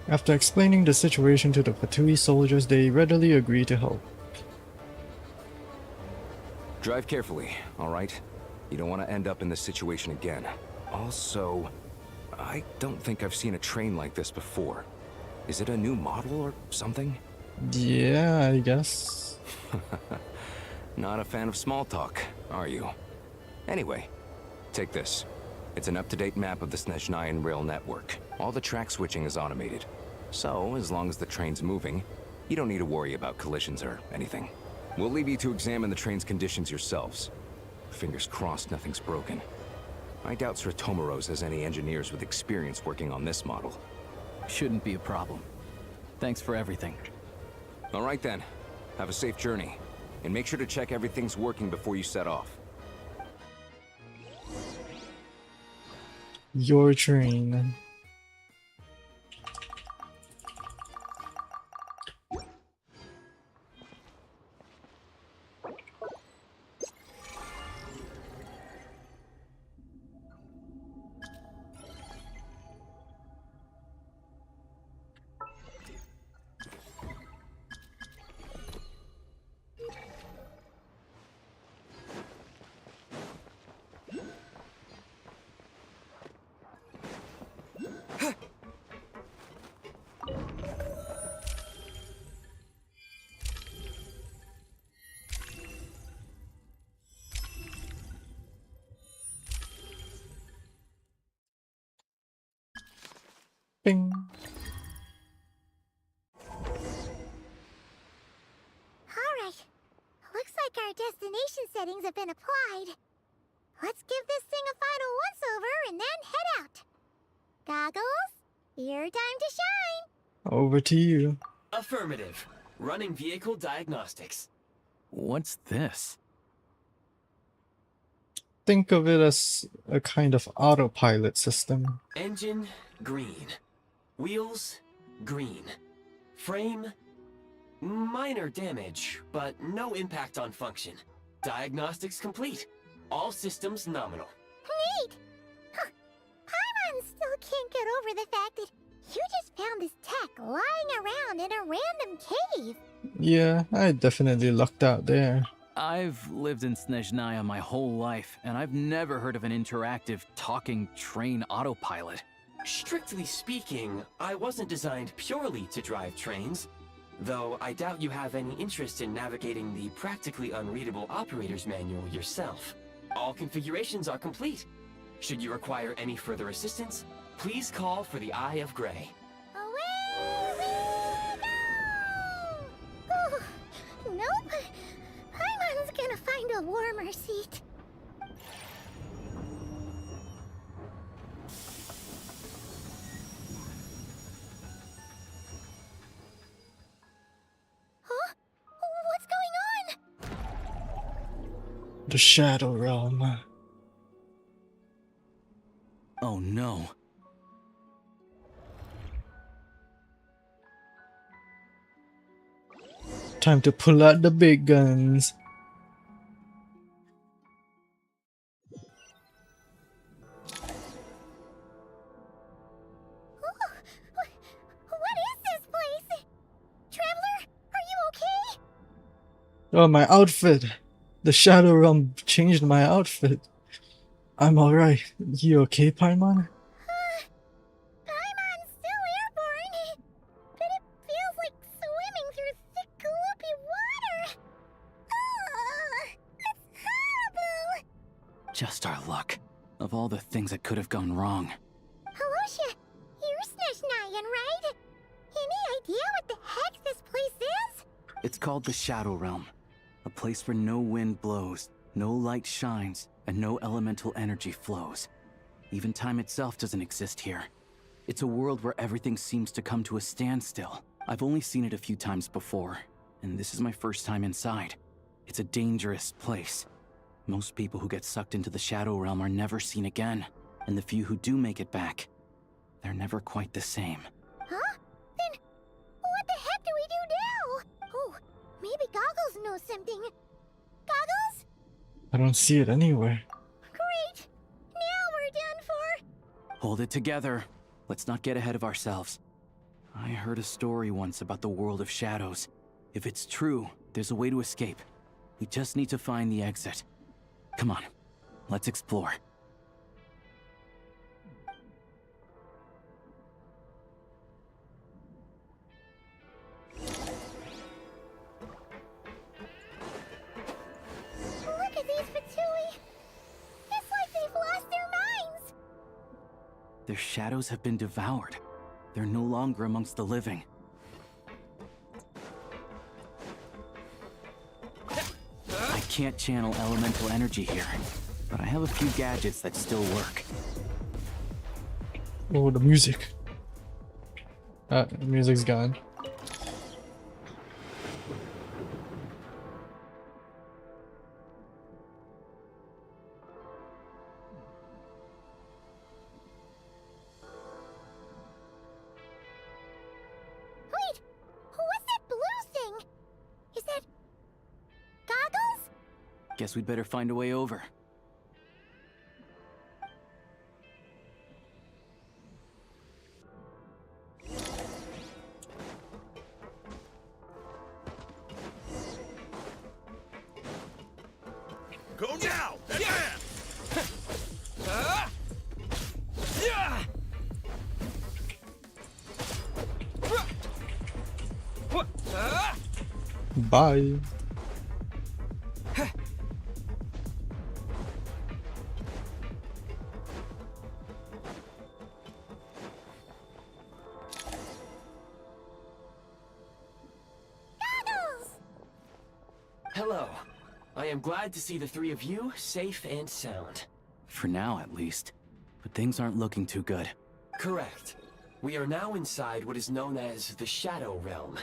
After explaining the situation to the Fatui soldiers, they readily agree to help. Drive carefully, alright? You don't want to end up in this situation again. Also, I don't think I've seen a train like this before. Is it a new model or something? Yeah, I guess. Not a fan of small talk, are you? Anyway, take this. It's an up-to-date map of the Snezhnayan rail network. All the track switching is automated. So, as long as the train's moving, you don't need to worry about collisions or anything. We'll leave you to examine the train's conditions yourselves. Fingers crossed nothing's broken. I doubt Sratomoros has any engineers with experience working on this model. Shouldn't be a problem. Thanks for everything. Alright then. Have a safe journey. And make sure to check everything's working before you set off. Your train. Bing. Alright. Looks like our destination settings have been applied. Let's give this thing a final once-over and then head out. Goggles, your time to shine. Over to you. Affirmative. Running vehicle diagnostics. What's this? Think of it as a kind of autopilot system. Engine, green. Wheels, green. Frame? Minor damage, but no impact on function. Diagnostics complete. All systems nominal. Neat! Huh. Paimon still can't get over the fact that you just found this tech lying around in a random cave. Yeah, I definitely lucked out there. I've lived in SNEZHNAYA my whole life, and I've never heard of an interactive talking train autopilot. Strictly speaking, I wasn't designed purely to drive trains, though I doubt you have any interest in navigating the practically unreadable operator's manual yourself. All configurations are complete. Should you require any further assistance, please call for the Eye of Grey. Away we go! Ooh, nope. Paimon's gonna find a warmer seat. Huh? What's going on? The Shadow Realm. Oh no. Time to pull out the big guns. What is this place? Traveler, are you okay? Oh, my outfit. The Shadow Realm changed my outfit. I'm alright. You okay, Paimon? Paimon's still airborne, but it feels like swimming through thick, gloopy water. Ugh, it's horrible. Just our luck. Of all the things that could have gone wrong. Halosha, you're SNEZHNAYAN, right? Any idea what the heck this place is? It's called the Shadow Realm. A place where no wind blows, no light shines, and no elemental energy flows. Even time itself doesn't exist here. It's a world where everything seems to come to a standstill. I've only seen it a few times before, and this is my first time inside. It's a dangerous place. Most people who get sucked into the Shadow Realm are never seen again, and the few who do make it back, they're never quite the same. Huh? Then what the heck do we do now? Oh, maybe Goggles knows something. Goggles? I don't see it anywhere. Great! Now we're done for! Hold it together. Let's not get ahead of ourselves. I heard a story once about the world of shadows. If it's true, there's a way to escape. We just need to find the exit. Come on, let's explore. Look at these Fatui! It's like they've lost their minds! Their shadows have been devoured. They're no longer amongst the living. I can't channel elemental energy here, but I have a few gadgets that still work. Oh, the music. The music's gone. Wait! What's that blue thing? Is that... Goggles? Guess we'd better find a way over. Go now! Bye. Goggles! Hello. I am glad to see the three of you safe and sound. For now, at least. But things aren't looking too good. Correct. We are now inside what is known as the Shadow Realm,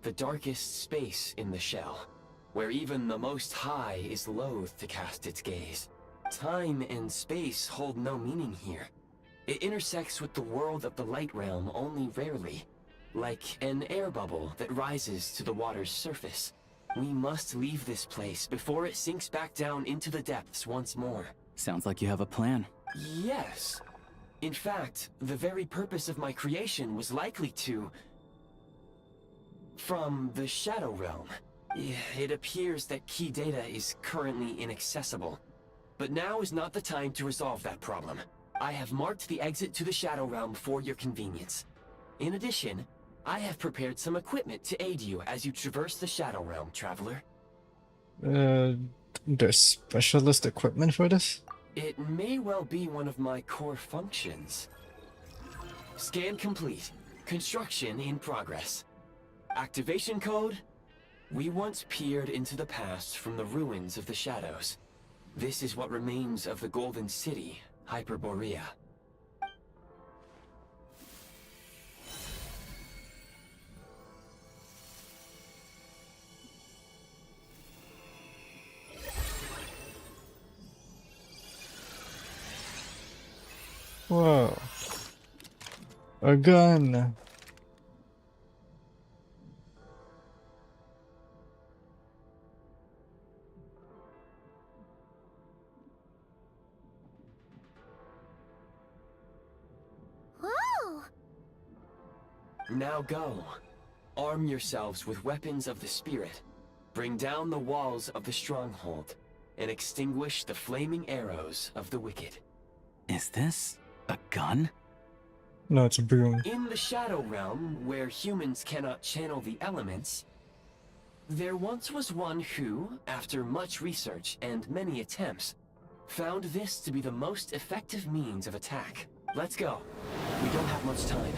the darkest space in the shell, where even the Most High is loath to cast its gaze. Time and space hold no meaning here. It intersects with the world of the Light Realm only rarely, like an air bubble that rises to the water's surface. We must leave this place before it sinks back down into the depths once more. Sounds like you have a plan. Yes. In fact, the very purpose of my creation was likely to... from the Shadow Realm. It appears that key data is currently inaccessible. But now is not the time to resolve that problem. I have marked the exit to the Shadow Realm for your convenience. In addition, I have prepared some equipment to aid you as you traverse the Shadow Realm, traveler. There's specialist equipment for this? It may well be one of my core functions. Scan complete. Construction in progress. Activation code? We once peered into the past from the ruins of the shadows. This is what remains of the Golden City, Hyperborea. Whoa. A gun. Whoa! Now go. Arm yourselves with weapons of the spirit. Bring down the walls of the stronghold, and extinguish the flaming arrows of the wicked. Is this a gun? No, it's a broom. In the Shadow Realm, where humans cannot channel the elements, there once was one who, after much research and many attempts, found this to be the most effective means of attack. Let's go. We don't have much time.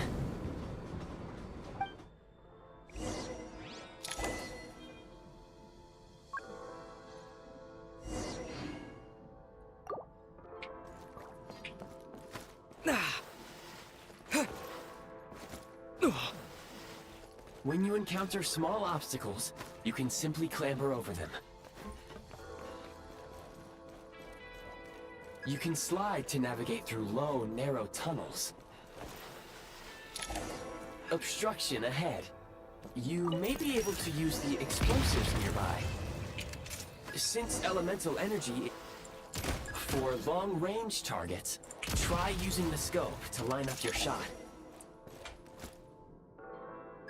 When you encounter small obstacles, you can simply clamber over them. You can slide to navigate through low, narrow tunnels. Obstruction ahead. You may be able to use the explosives nearby. Since elemental energy for long-range targets, try using the scope to line up your shot.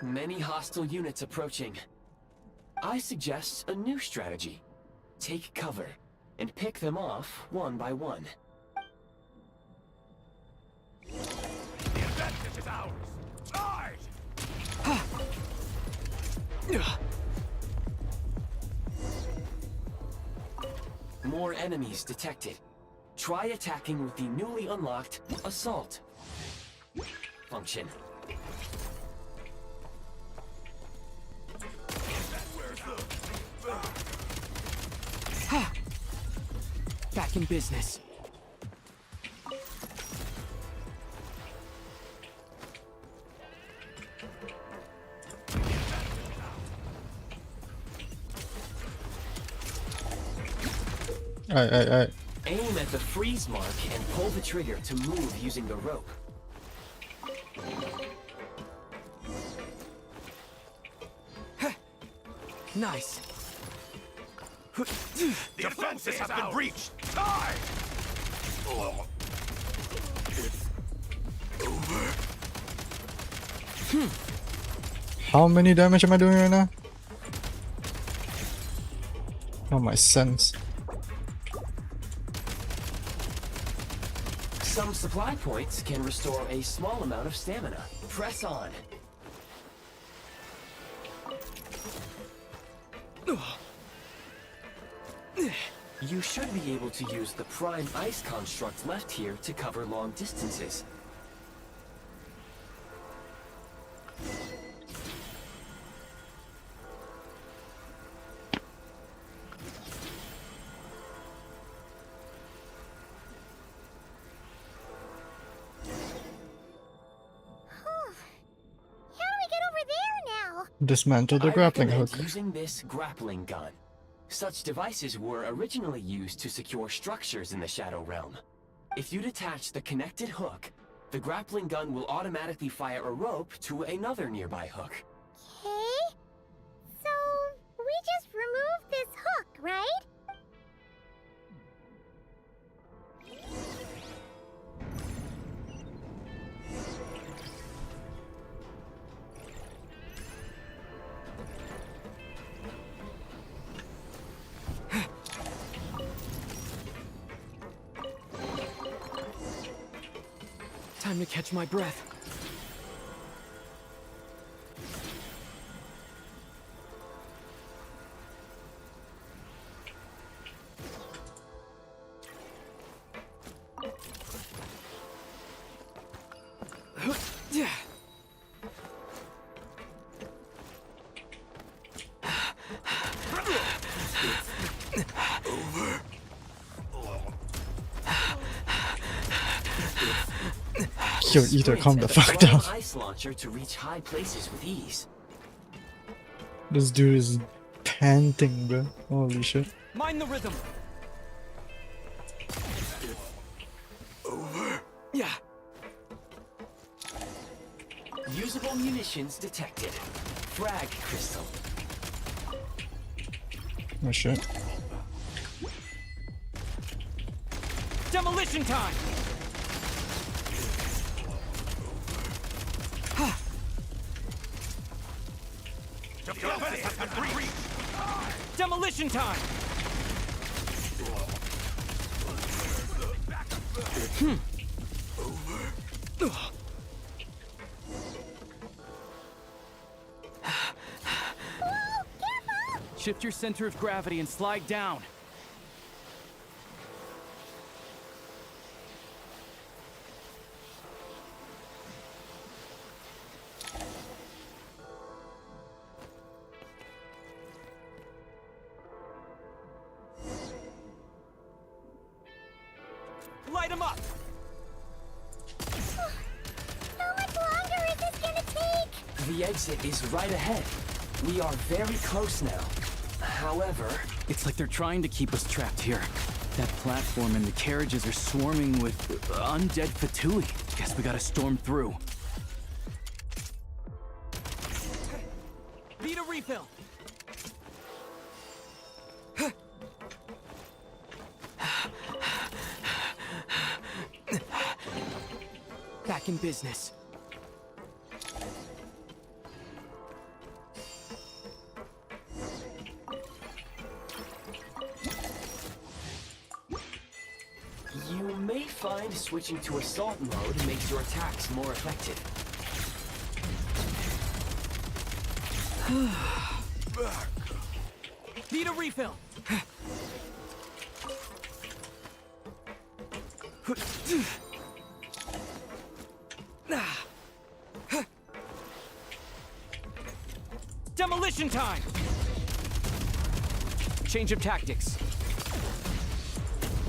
Many hostile units approaching. I suggest a new strategy. Take cover, and pick them off one by one. The advantage is ours. Charge! More enemies detected. Try attacking with the newly unlocked Assault function. Back in business. Alright. Aim at the freeze mark and pull the trigger to move using the rope. Nice. The defenses have been breached. Die! It's over. How many damage am I doing right now? Oh, my sense. Some supply points can restore a small amount of stamina. Press on. You should be able to use the prime ice construct left here to cover long distances. Dismantle the grappling hook. Using this grappling gun. Such devices were originally used to secure structures in the Shadow Realm. If you detach the connected hook, The grappling gun will automatically fire a rope to another nearby hook. Okay? So, we just remove this hook, right? Time to catch my breath. Yo, Ether, calm the fuck down. Ice launcher to reach high places with ease. This dude is panting, bro. Holy shit. Mind the rhythm. Yeah. Usable munitions detected. Frag crystal. Oh shit. Demolition time. Demolition time. Shift your center of gravity and slide down. Light him up! How much longer is this gonna take? The exit is right ahead. We are very close now. However... It's like they're trying to keep us trapped here. That platform and the carriages are swarming with undead Fatui. Guess we gotta storm through. Need a refill! Back in business. You may find switching to assault mode makes your attacks more effective. Need a refill! Demolition time! Change of tactics.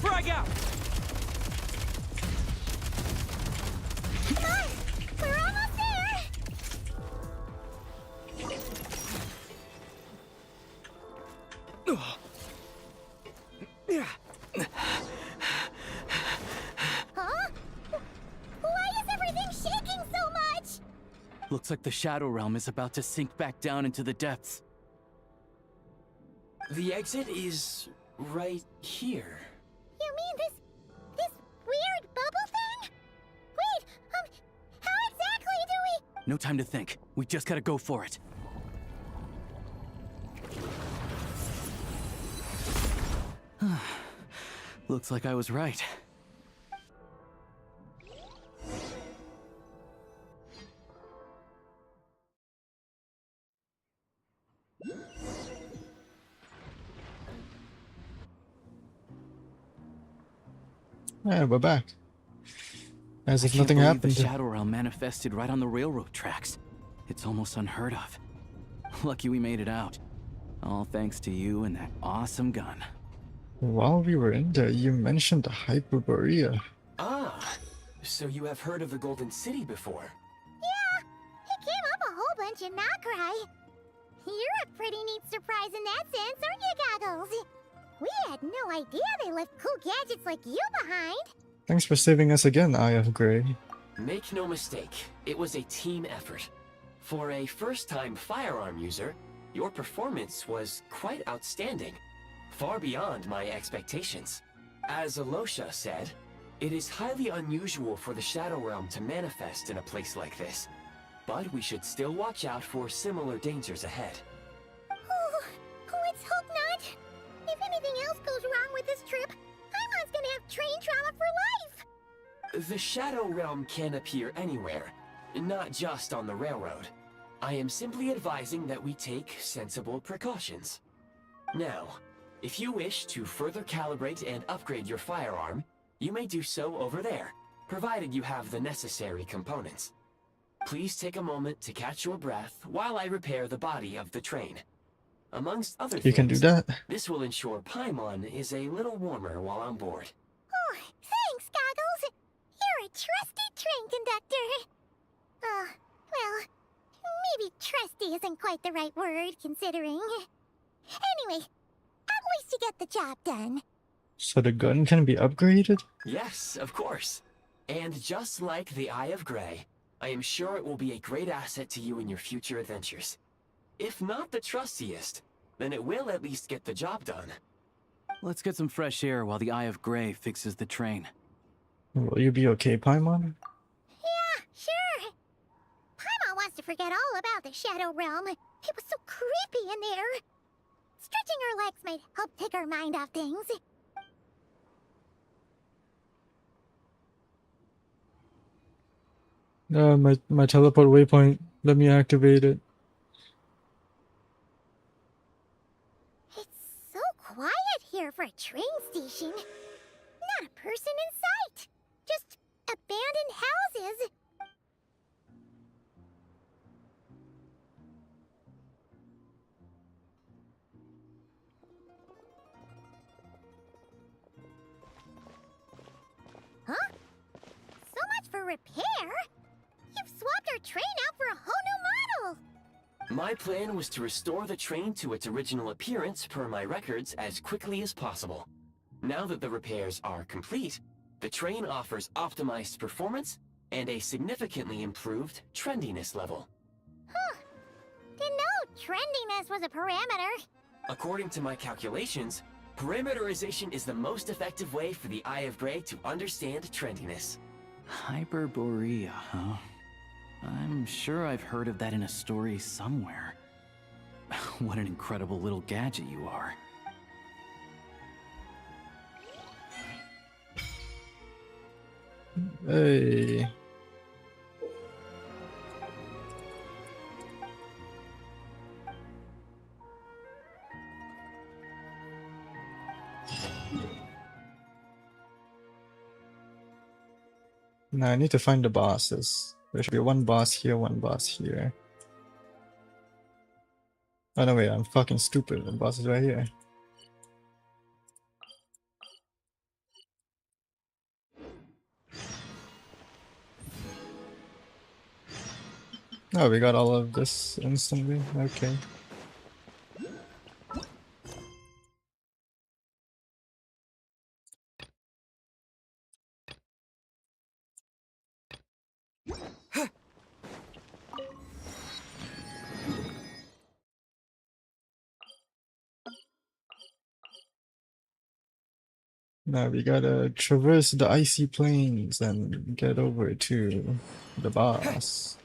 Frag out! Come on! We're almost there! Huh? Why is everything shaking so much? Looks like the Shadow Realm is about to sink back down into the depths. The exit is right here. You mean this weird bubble thing? Wait, how exactly do we... No time to think. We just gotta go for it. Looks like I was right. Yeah, we're back. As if I can't nothing believe happened. The Shadow Realm manifested right on the railroad tracks. It's almost unheard of. Lucky we made it out. All thanks to you and that awesome gun. While we were in there, you mentioned the Hyperborea. Ah, so you have heard of the Golden City before? Yeah, it came up a whole bunch in Nokrai. You're a pretty neat surprise in that sense, aren't you, Goggles? We had no idea they left cool gadgets like you behind. Thanks for saving us again, Eye of Grey. Make no mistake, it was a team effort. For a first-time firearm user, your performance was quite outstanding, far beyond my expectations. As Alosha said, it is highly unusual for the Shadow Realm to manifest in a place like this, but we should still watch out for similar dangers ahead. Oh, let's hope not. If anything else goes wrong with this trip, Paimon's gonna have train trauma for life. The Shadow Realm can appear anywhere, not just on the railroad. I am simply advising that we take sensible precautions. Now, if you wish to further calibrate and upgrade your firearm, you may do so over there, provided you have the necessary components. Please take a moment to catch your breath while I repair the body of the train. Amongst other things, You can do that. this will ensure Paimon is a little warmer while on board. Oh, thanks, Goggles. You're a trusty train conductor. Well, maybe trusty isn't quite the right word, considering. Anyway, at least you get the job done. So the gun can be upgraded? Yes, of course. And just like the Eye of Grey, I am sure it will be a great asset to you in your future adventures. If not the trustiest, then it will at least get the job done. Let's get some fresh air while the Eye of Grey fixes the train. Will you be okay, Paimon? Yeah, sure. Paimon wants to forget all about the Shadow Realm. It was so creepy in there. Stretching her legs might help take her mind off things. My teleport waypoint. Let me activate it. It's so quiet here for a train station. Not a person in sight. Just abandoned houses. Huh? So much for repair? You've swapped our train out for a whole new model! My plan was to restore the train to its original appearance per my records as quickly as possible. Now that the repairs are complete, the train offers optimized performance and a significantly improved trendiness level. Huh. Didn't know trendiness was a parameter. According to my calculations, parameterization is the most effective way for the Eye of Grey to understand trendiness. Hyperborea, huh? I'm sure I've heard of that in a story somewhere. What an incredible little gadget you are. Hey. Now I need to find the bosses. There should be one boss here, one boss here. Oh no, wait, I'm fucking stupid. The boss is right here. Oh, we got all of this instantly? Okay. Now we gotta traverse the icy plains and get over to the boss.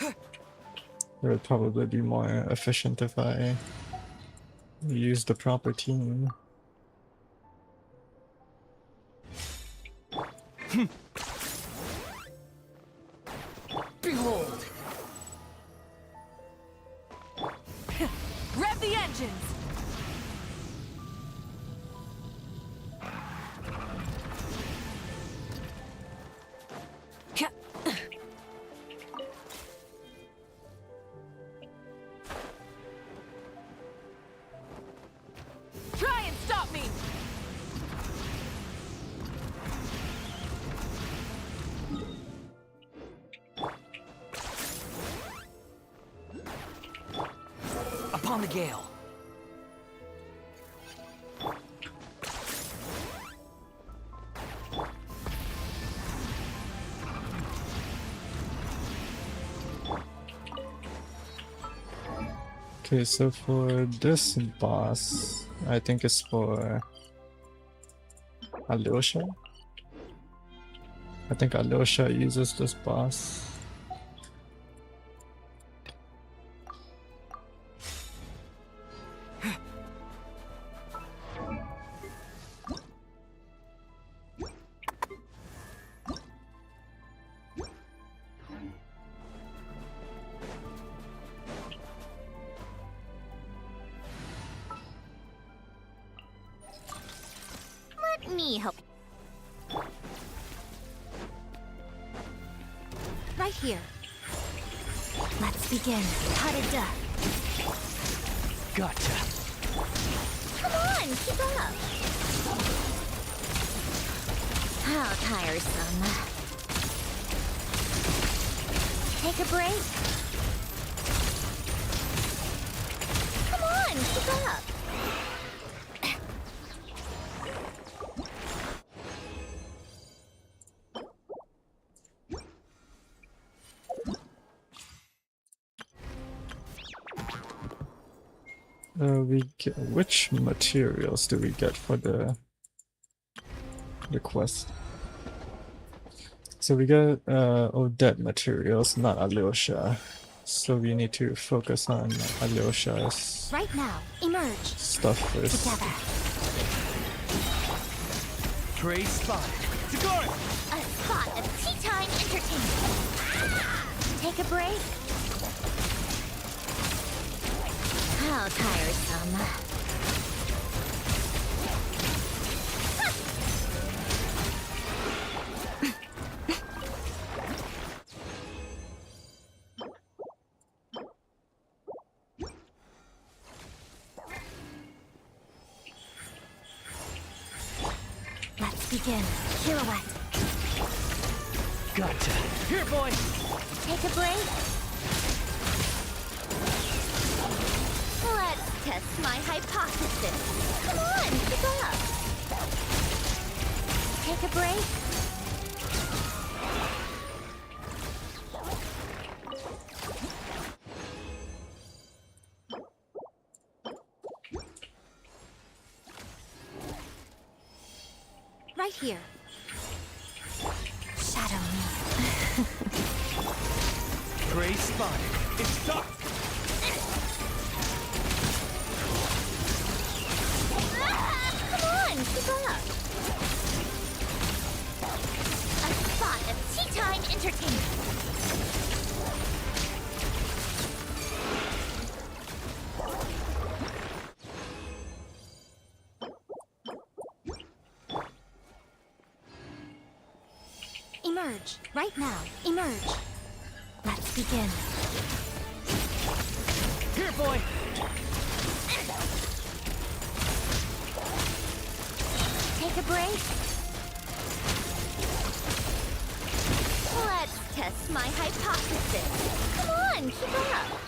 It would probably be more efficient if I use the proper team. Behold! Rev the engines! Try and stop me! upon the gale. Okay, so for this boss, I think it's for Alyosha. I think Alyosha uses this boss. Let me help. Right here. Let's begin. Harada. Gotcha. Come on, keep up. How tiresome. Take a break. Come on, keep up. We get, which materials do we get for the quest? So we got Odette materials, not Alyosha. So we need to focus on Alyosha's Right now, emerge. stuff first. Together. Prey spotted. Tagore! A spot of tea time entertainment. Take a break. How tiresome. Let's begin. Pirouette. Gotcha. Here, boy. Take a break. Let's test my hypothesis. Come on, keep up. Take a break. Right here. Shadow me. Prey spotted. It's dark. Come on, keep up. A spot of tea time entertainment. Emerge, right now, emerge. Let's begin. Here, boy. Take a break. Let's test my hypothesis. Come on, keep up.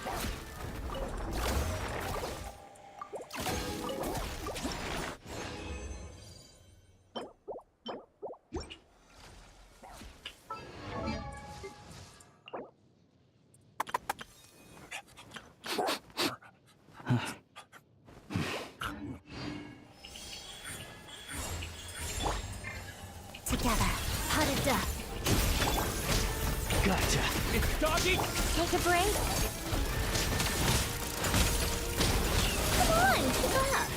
Together, Harada. Gotcha. It's doggy. Take a break. Come on, keep up.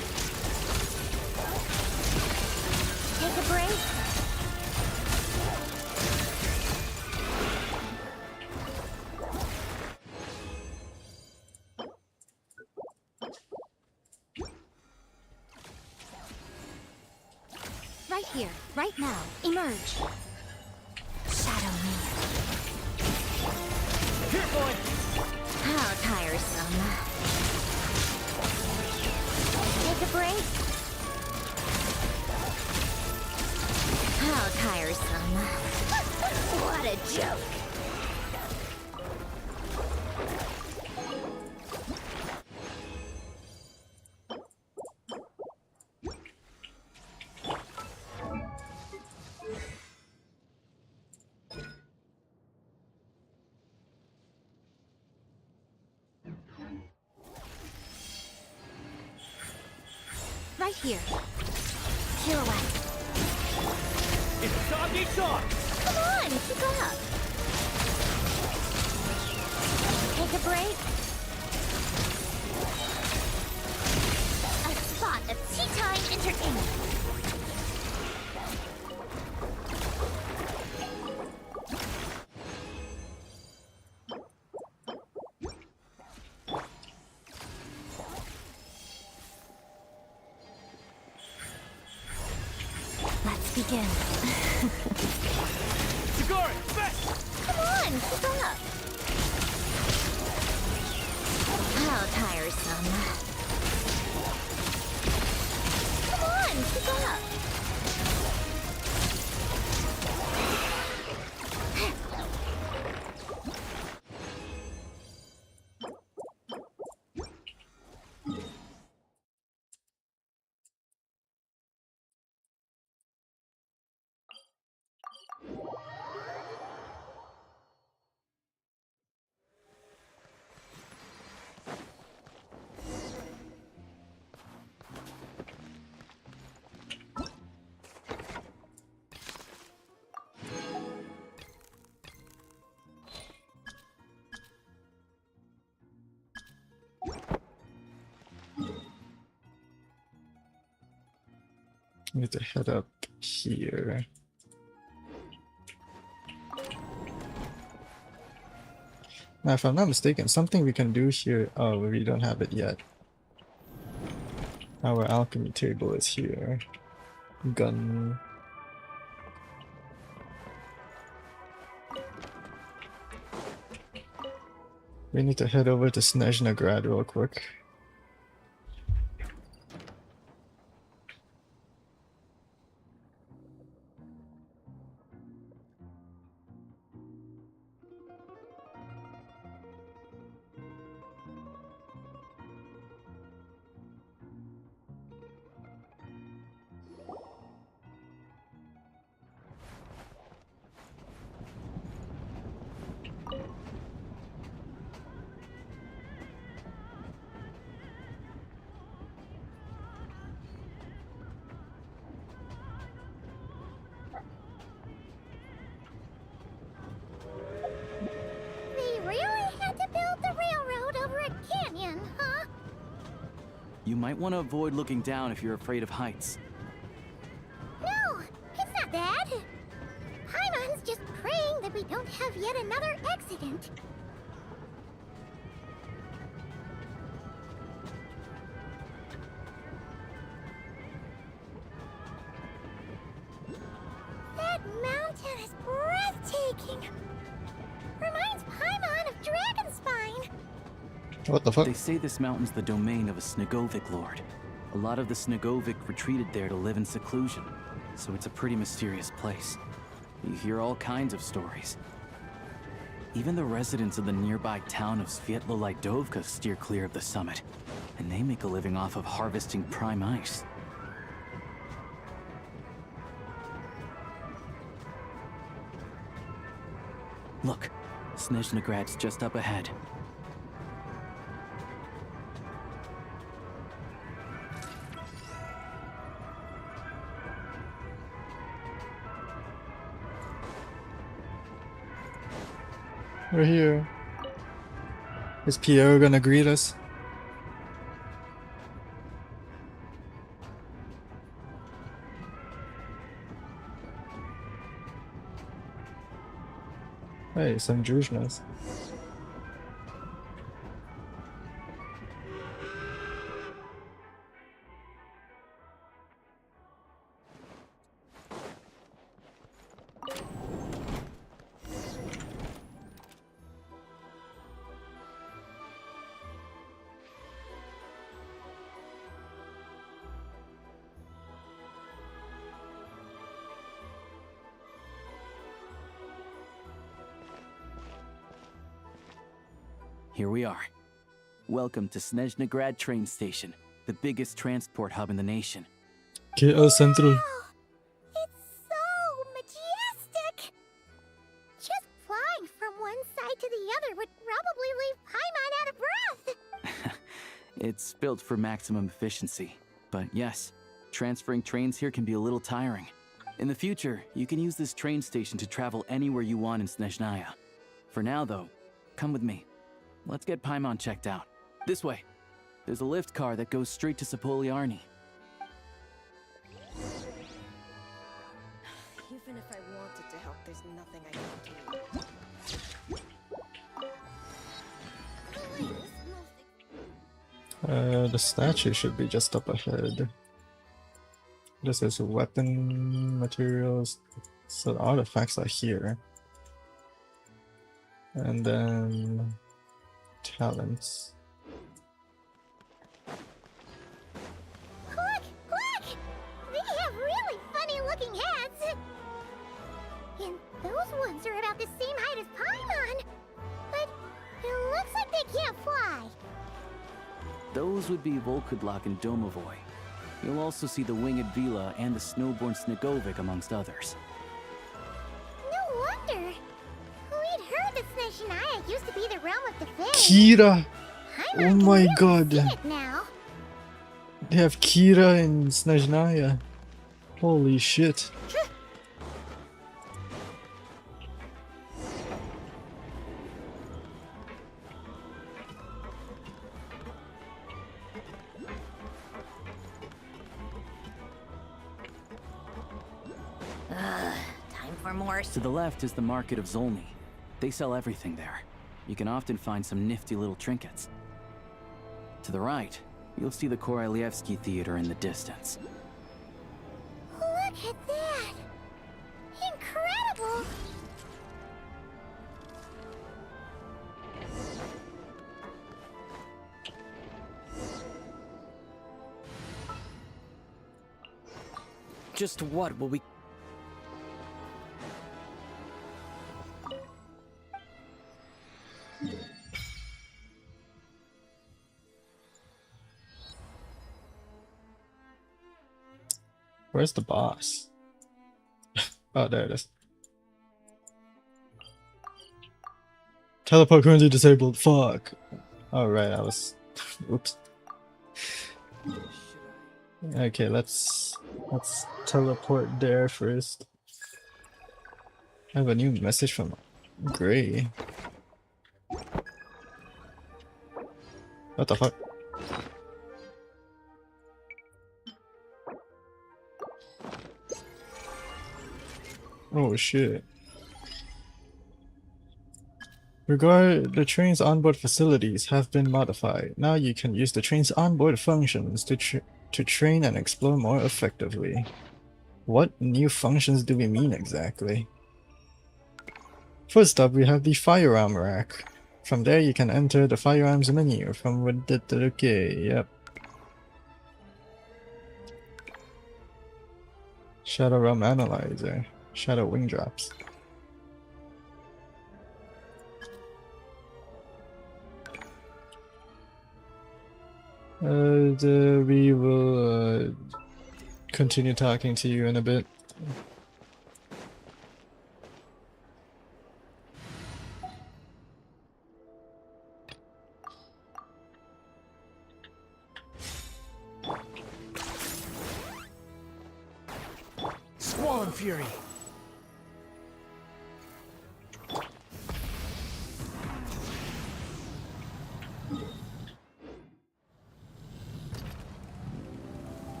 Take a break. Right here, right now, emerge. Shadow me. Here, boy. How tiresome. Take a break. How tiresome. What a joke. Here. Pirouette. It's doggy dog! Come on, keep up. Take a break. A spot of tea time entertainment. Let's begin. Sigari, fast! Come on, keep up. How tiresome. Come on, keep up. Need to head up here. Now, if I'm not mistaken, something we can do here. Oh, we don't have it yet. Our alchemy table is here. Gun. We need to head over to SNEZHNAYA real quick. They really had to build the railroad over a canyon, huh? You might want to avoid looking down if you're afraid of heights. No, it's not that. Paimon's just praying that we don't have yet another accident. That mountain is breathtaking. Reminds Paimon of Dragonspine. What the fuck? They say this mountain's the domain of a Snegovic lord. A lot of the Snegovic retreated there to live in seclusion, so it's a pretty mysterious place. You hear all kinds of stories. Even the residents of the nearby town of Svietlo-Lidovka steer clear of the summit, and they make a living off of harvesting prime ice. Look, SNEZHNAYA's just up ahead. We're here. Is Pierre gonna greet us? Hey, some Druzhnas. Here we are. Welcome to SNEZHNAYA train station, the biggest transport hub in the nation. KL Central. It's so majestic. Just flying from one side to the other would probably leave Paimon out of breath. It's built for maximum efficiency, but yes, transferring trains here can be a little tiring. In the future, you can use this train station to travel anywhere you want in SNEZHNAYA. For now, though, come with me. Let's get Paimon checked out. This way. There's a lift car that goes straight to Sapoliarni. Even if I wanted to help, there's nothing I can do. The statue should be just up ahead. This is weapon materials. So the artifacts are here. And then talents. Look! Look! They have really funny looking heads! And those ones are about the same height as Paimon! But it looks like they can't fly! Those would be Volkudlak and Domovoy. You'll also see the winged Vila and the snowborn Snegovic amongst others. No wonder! We'd heard that SNEZHNAYA used to be the realm of the fairies. Kira! I'm Oh my god! see it now. They have Kira in SNEZHNAYA. Holy shit. Time for more. To the left is the Market of Zolny. They sell everything there. You can often find some nifty little trinkets. To the right, you'll see the Korolyevsky Theater in the distance. Look at that! Incredible! Just what will we... Where's the boss? Oh, there it is. Teleport currently disabled. Fuck. Alright, I was... Oops. Okay, let's teleport there first. I have a new message from Gray. What the fuck? Oh shit. The train's onboard facilities have been modified. Now you can use the train's onboard functions to train and explore more effectively. What new functions do we mean exactly? First up, we have the firearm rack. From there you can enter the firearms menu from within the... Okay, yep. Shadow Realm Analyzer. Shadow Wing Drops. We will continue talking to you in a bit. Squall Fury!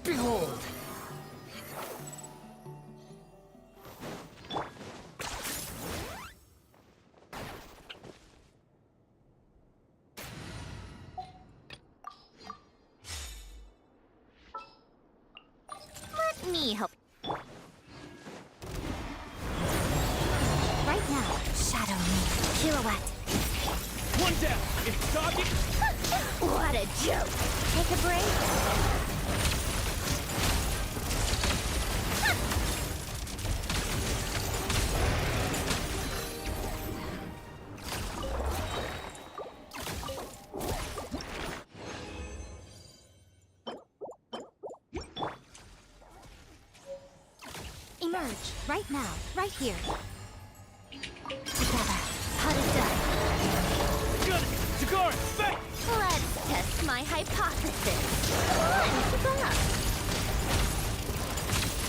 Behold! Let me help. Right now, shadow me. Pirouette. One down! It's doggy! What a joke! Take a break. Emerge, right now, right here. Together, how to die. Good! Chigara, back! Let's test my hypothesis. Come on, keep up.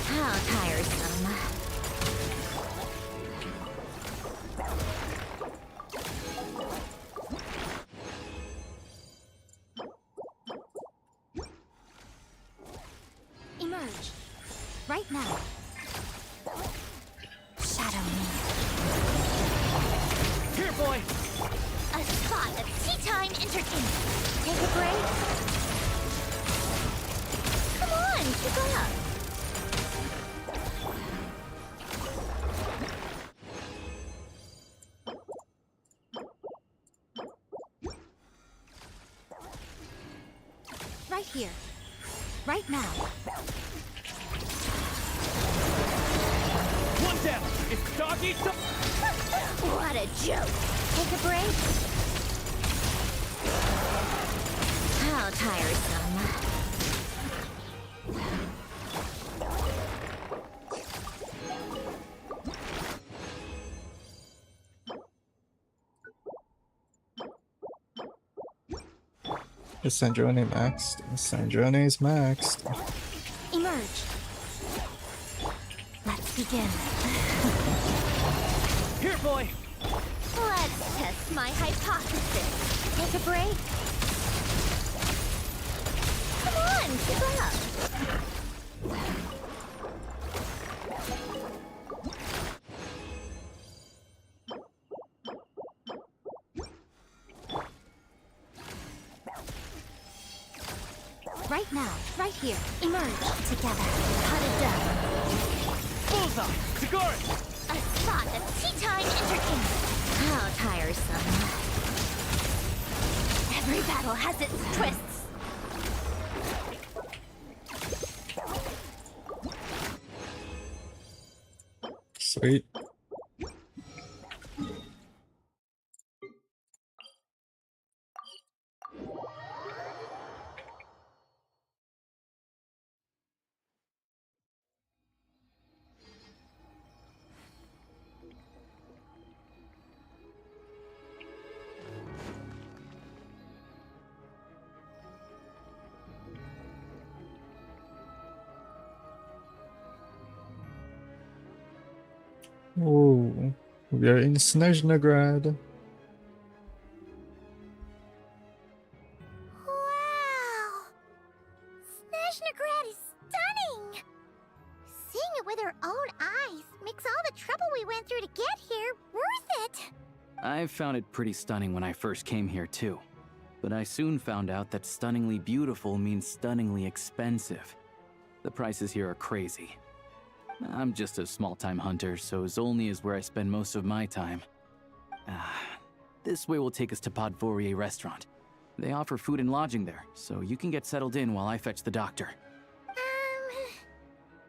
How tiresome. Emerge, right now. Shadow me. Here, boy! A spot of tea time entertainment. Take a break. Come on, keep up. Right here. Right now. One down! It's doggy stuff! What a joke. Take a break. How tiresome. Is Sandrone maxed? Sandrone is maxed. Emerge. Let's begin. Here, boy! Let's test my hypothesis. Take a break. Come on, keep up. Right now, right here. Emerge together. Cut it down. Bullseye! Chigara! A spot of tea time entertainment. How tiresome. Every battle has its twists. Sweet. Oh, we are in SNEZHNAYA. Wow! SNEZHNAYA is stunning! Seeing it with our own eyes makes all the trouble we went through to get here worth it! I found it pretty stunning when I first came here too. But I soon found out that stunningly beautiful means stunningly expensive. The prices here are crazy. I'm just a small-time hunter, so Zolny is where I spend most of my time. This way will take us to Podvorier restaurant. They offer food and lodging there, so you can get settled in while I fetch the doctor.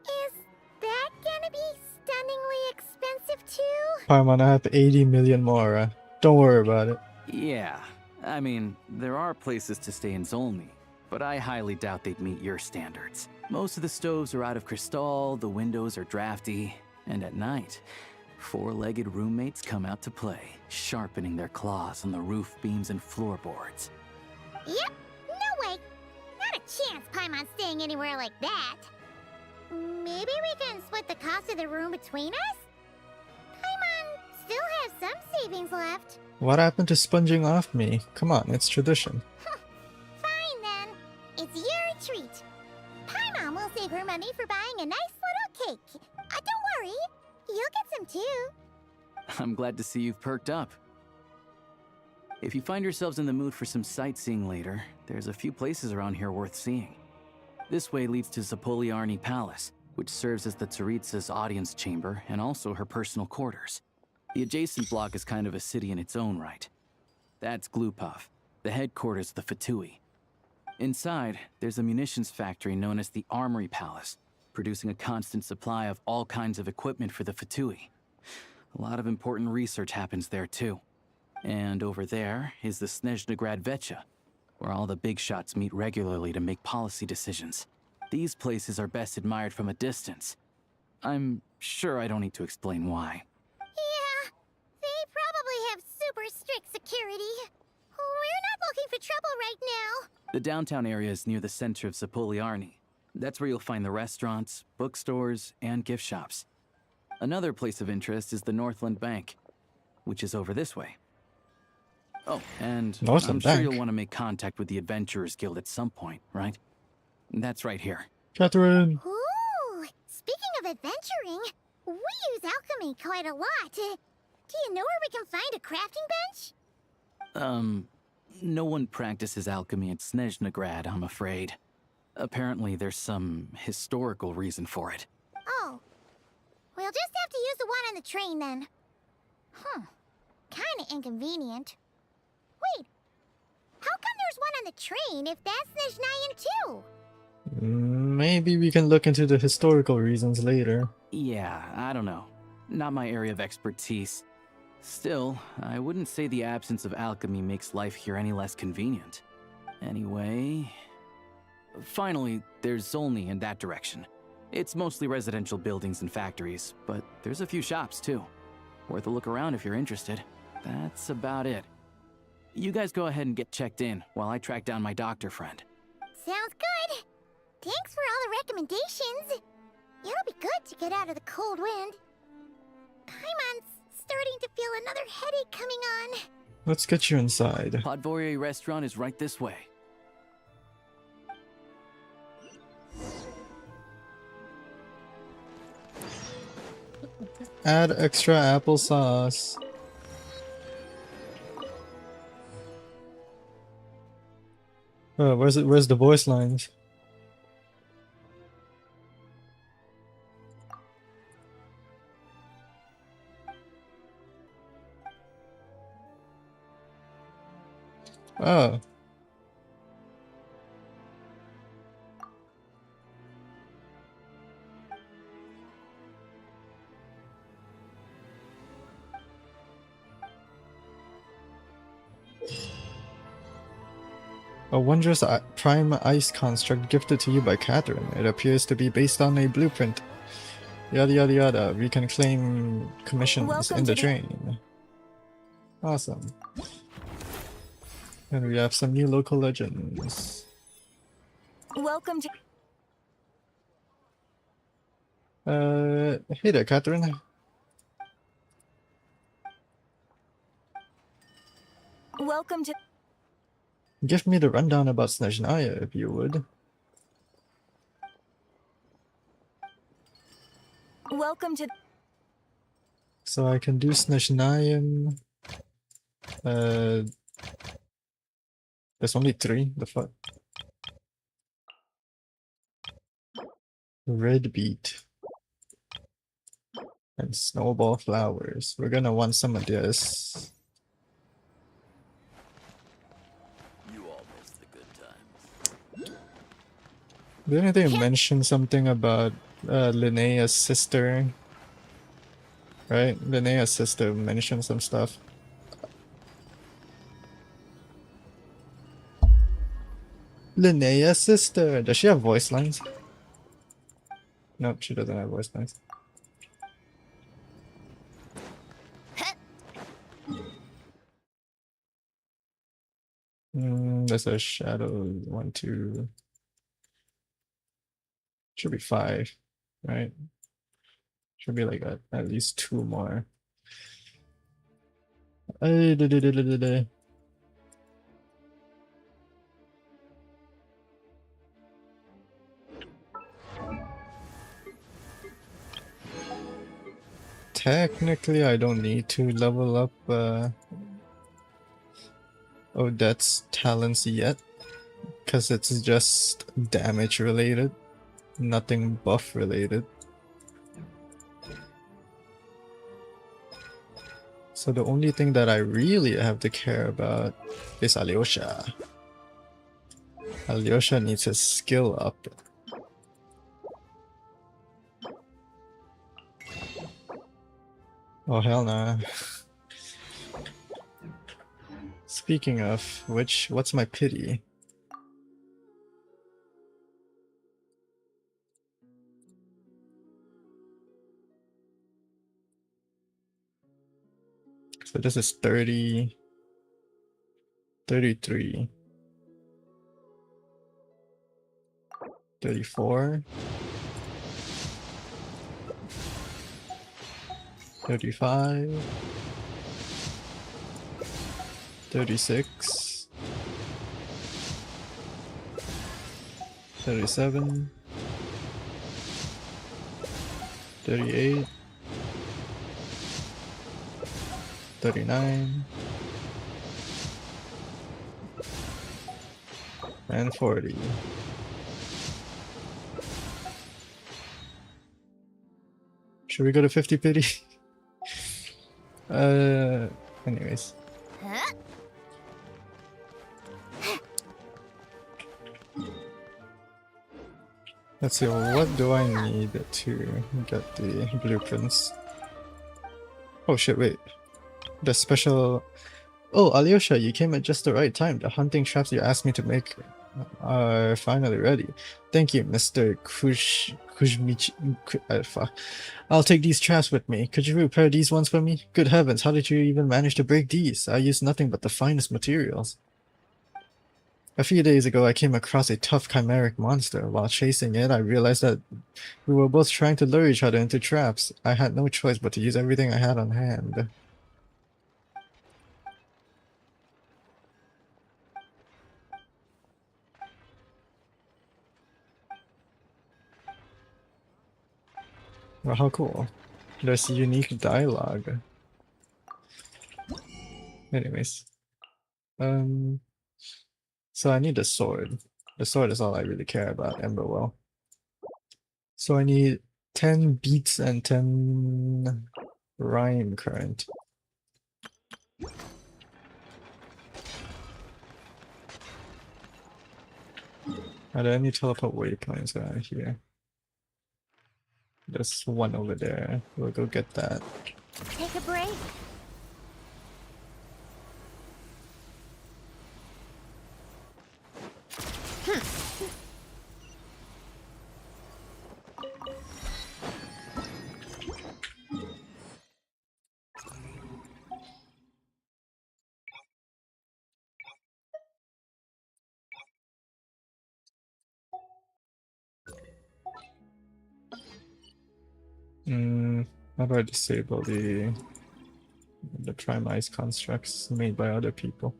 Is that gonna be stunningly expensive too? Paimon, I have 80 million more. Don't worry about it. Yeah, I mean, there are places to stay in Zolny, but I highly doubt they'd meet your standards. Most of the stoves are out of crystal, the windows are drafty, and at night, four-legged roommates come out to play, sharpening their claws on the roof beams and floorboards. Yep, no way! Not a chance Paimon's staying anywhere like that. Maybe we can split the cost of the room between us? Paimon still has some savings left. What happened to sponging off me? Come on, it's tradition. Fine then. It's your treat. Paimon will save her money for buying a nice little cake. Don't worry, you'll get some too. I'm glad to see you've perked up. If you find yourselves in the mood for some sightseeing later, there's a few places around here worth seeing. This way leads to Zapoliarny Palace, which serves as the Tsaritsa's audience chamber and also her personal quarters. The adjacent block is kind of a city in its own right. That's Glupov, the headquarters of the Fatui. Inside, there's a munitions factory known as the Armory Palace, producing a constant supply of all kinds of equipment for the Fatui. A lot of important research happens there too. And over there is the SNEZHNAYA Vecha, where all the big shots meet regularly to make policy decisions. These places are best admired from a distance. I'm sure I don't need to explain why. Yeah, they probably have super strict security. We're not looking for trouble right now. The downtown area is near the center of Zapoliarny. That's where you'll find the restaurants, bookstores, and gift shops. Another place of interest is the Northland Bank, which is over this way. Oh, and Northland I'm sure Bank? you'll want to make contact with the Adventurers Guild at some point, right? That's right here. Catherine! Ooh, speaking of adventuring, we use alchemy quite a lot. Do you know where we can find a crafting bench? No one practices alchemy at SNEZHNAYA, I'm afraid. Apparently there's some historical reason for it. Oh. We'll just have to use the one on the train then. Kinda inconvenient. Wait, how come there's one on the train if that's SNEZHNAYA too? Maybe we can look into the historical reasons later. Yeah, I don't know. Not my area of expertise. Still, I wouldn't say the absence of alchemy makes life here any less convenient. Anyway... Finally, there's Zolny in that direction. It's mostly residential buildings and factories, but there's a few shops too. Worth a look around if you're interested. That's about it. You guys go ahead and get checked in while I track down my doctor friend. Sounds good. Thanks for all the recommendations. It'll be good to get out of the cold wind. Paimon's starting to feel another headache coming on. Let's get you inside. Podvorier restaurant is right this way. Add extra applesauce. Oh, where's the voice lines? Oh. A wondrous prime ice construct gifted to you by Catherine. It appears to be based on a blueprint. Yada yada yada. We can claim commissions Welcome in the to train. Awesome. And we have some new local legends. Welcome to. Hey there, Catherine. Welcome to. Give me the rundown about SNEZHNAYA, if you would. Welcome to. So I can do SNEZHNAYA. There's only 3. The fuck? Red beet. And snowball flowers. We're gonna want some of this. Didn't they mention something about Linnea's sister? Right? Linnea's sister mentioned some stuff. Linnea's sister! Does she have voice lines? Nope, she doesn't have voice lines. There's a shadow. 1, 2. Should be 5, right? Should be like at least 2 more. Technically, I don't need to level up Odette's talents yet, because it's just damage related. Nothing buff related. So the only thing that I really have to care about is Alyosha. Alyosha needs his skill up. Oh hell nah. Speaking of which, what's my pity? So this is 30, 33, 34, 35, 36, 37, 38, 39, and 40. Should we go to 50 pity? Anyways. Huh? Let's see, what do I need to get the blueprints? Oh shit, wait. The special... Oh, Alyosha, you came at just the right time. The hunting traps you asked me to make are finally ready. Thank you, Mr. Kuzmich... Alpha. I'll take these traps with me. Could you repair these ones for me? Good heavens, how did you even manage to break these? I used nothing but the finest materials. A few days ago, I came across a tough chimeric monster. While chasing it, I realized that we were both trying to lure each other into traps. I had no choice but to use everything I had on hand. Well, how cool. There's unique dialogue. Anyways. So I need a sword. The sword is all I really care about, Emberwell. So I need 10 beats and 10 rhyme current. Are there any teleport waypoints around here? There's one over there. We'll go get that. Take a break. How do I disable the Prime-Ice constructs made by other people?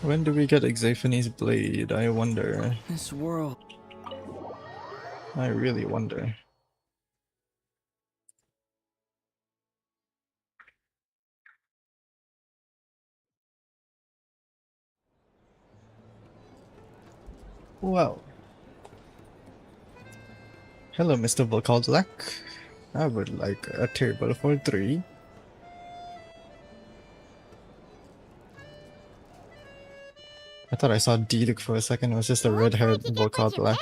When do we get Xaphanes blade? I wonder. This world. I really wonder. Well. Hello, Mr. Volkaldlak. I would like a table for 3. I thought I saw Dedek for a second. It was just a red-haired Volkaldlak.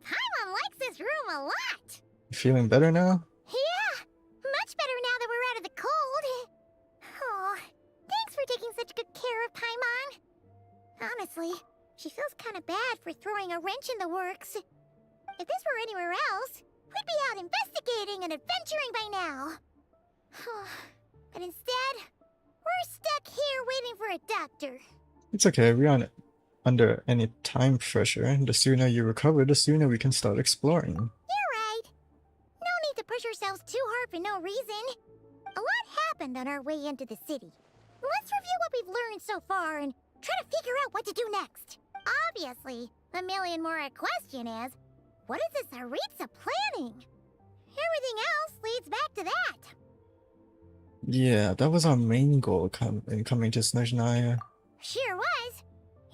Paimon likes this room a lot. You feeling better now? Yeah, much better now that we're out of the cold. Oh, thanks for taking such good care of Paimon. Honestly, she feels kind of bad for throwing a wrench in the works. If this were anywhere else, we'd be out investigating and adventuring by now. But instead, we're stuck here waiting for a doctor. It's okay, we aren't under any time pressure. The sooner you recover, the sooner we can start exploring. You're right. No push ourselves too hard for no reason. A lot happened on our way into the city. Let's review what we've learned so far and try to figure out what to do next. Obviously, the million more question is, what is this Aritza planning? Everything else leads back to that. Yeah, that was our main goal in coming to SNEZHNAYA. Sure was.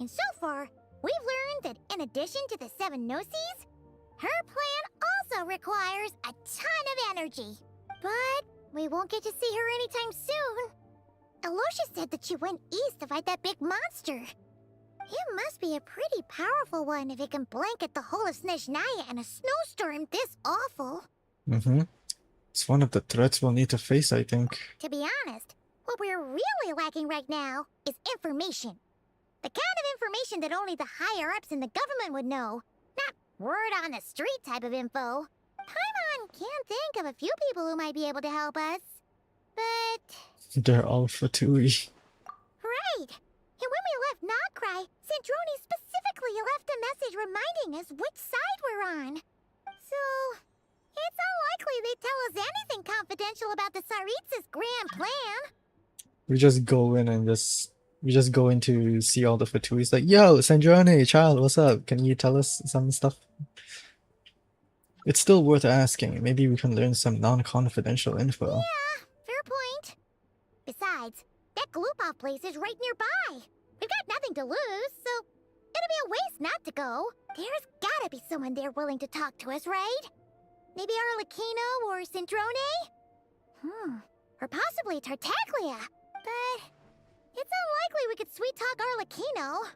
And so far, we've learned that in addition to the 7 Gnosis, her plan also requires a ton of energy. But we won't get to see her anytime soon. Alosha said that she went east to fight that big monster. It must be a pretty powerful one if it can blanket the whole of SNEZHNAYA in a snowstorm this awful. It's one of the threats we'll need to face, I think. To be honest, what we're really lacking right now is information. The kind of information that only the higher-ups in the government would know. Not word on the street type of info. Paimon can think of a few people who might be able to help us. But... They're all Fatui. Right! And when we left Nocry, Sandrone specifically left a message reminding us which side we're on. So... it's unlikely they'd tell us anything confidential about the Tsaritsa's grand plan. We just go in and we just go in to see all the Fatuis like, yo, Sandrone, child, what's up? Can you tell us some stuff? It's still worth asking. Maybe we can learn some non-confidential info. Yeah, fair point. Besides, that Gloopov place is right nearby. We've got nothing to lose, so it'd be a waste not to go. There's gotta be someone there willing to talk to us, right? Maybe Arlecchino or Sandrone? Or possibly Tartaglia. But it's unlikely we could sweet-talk Arlecchino.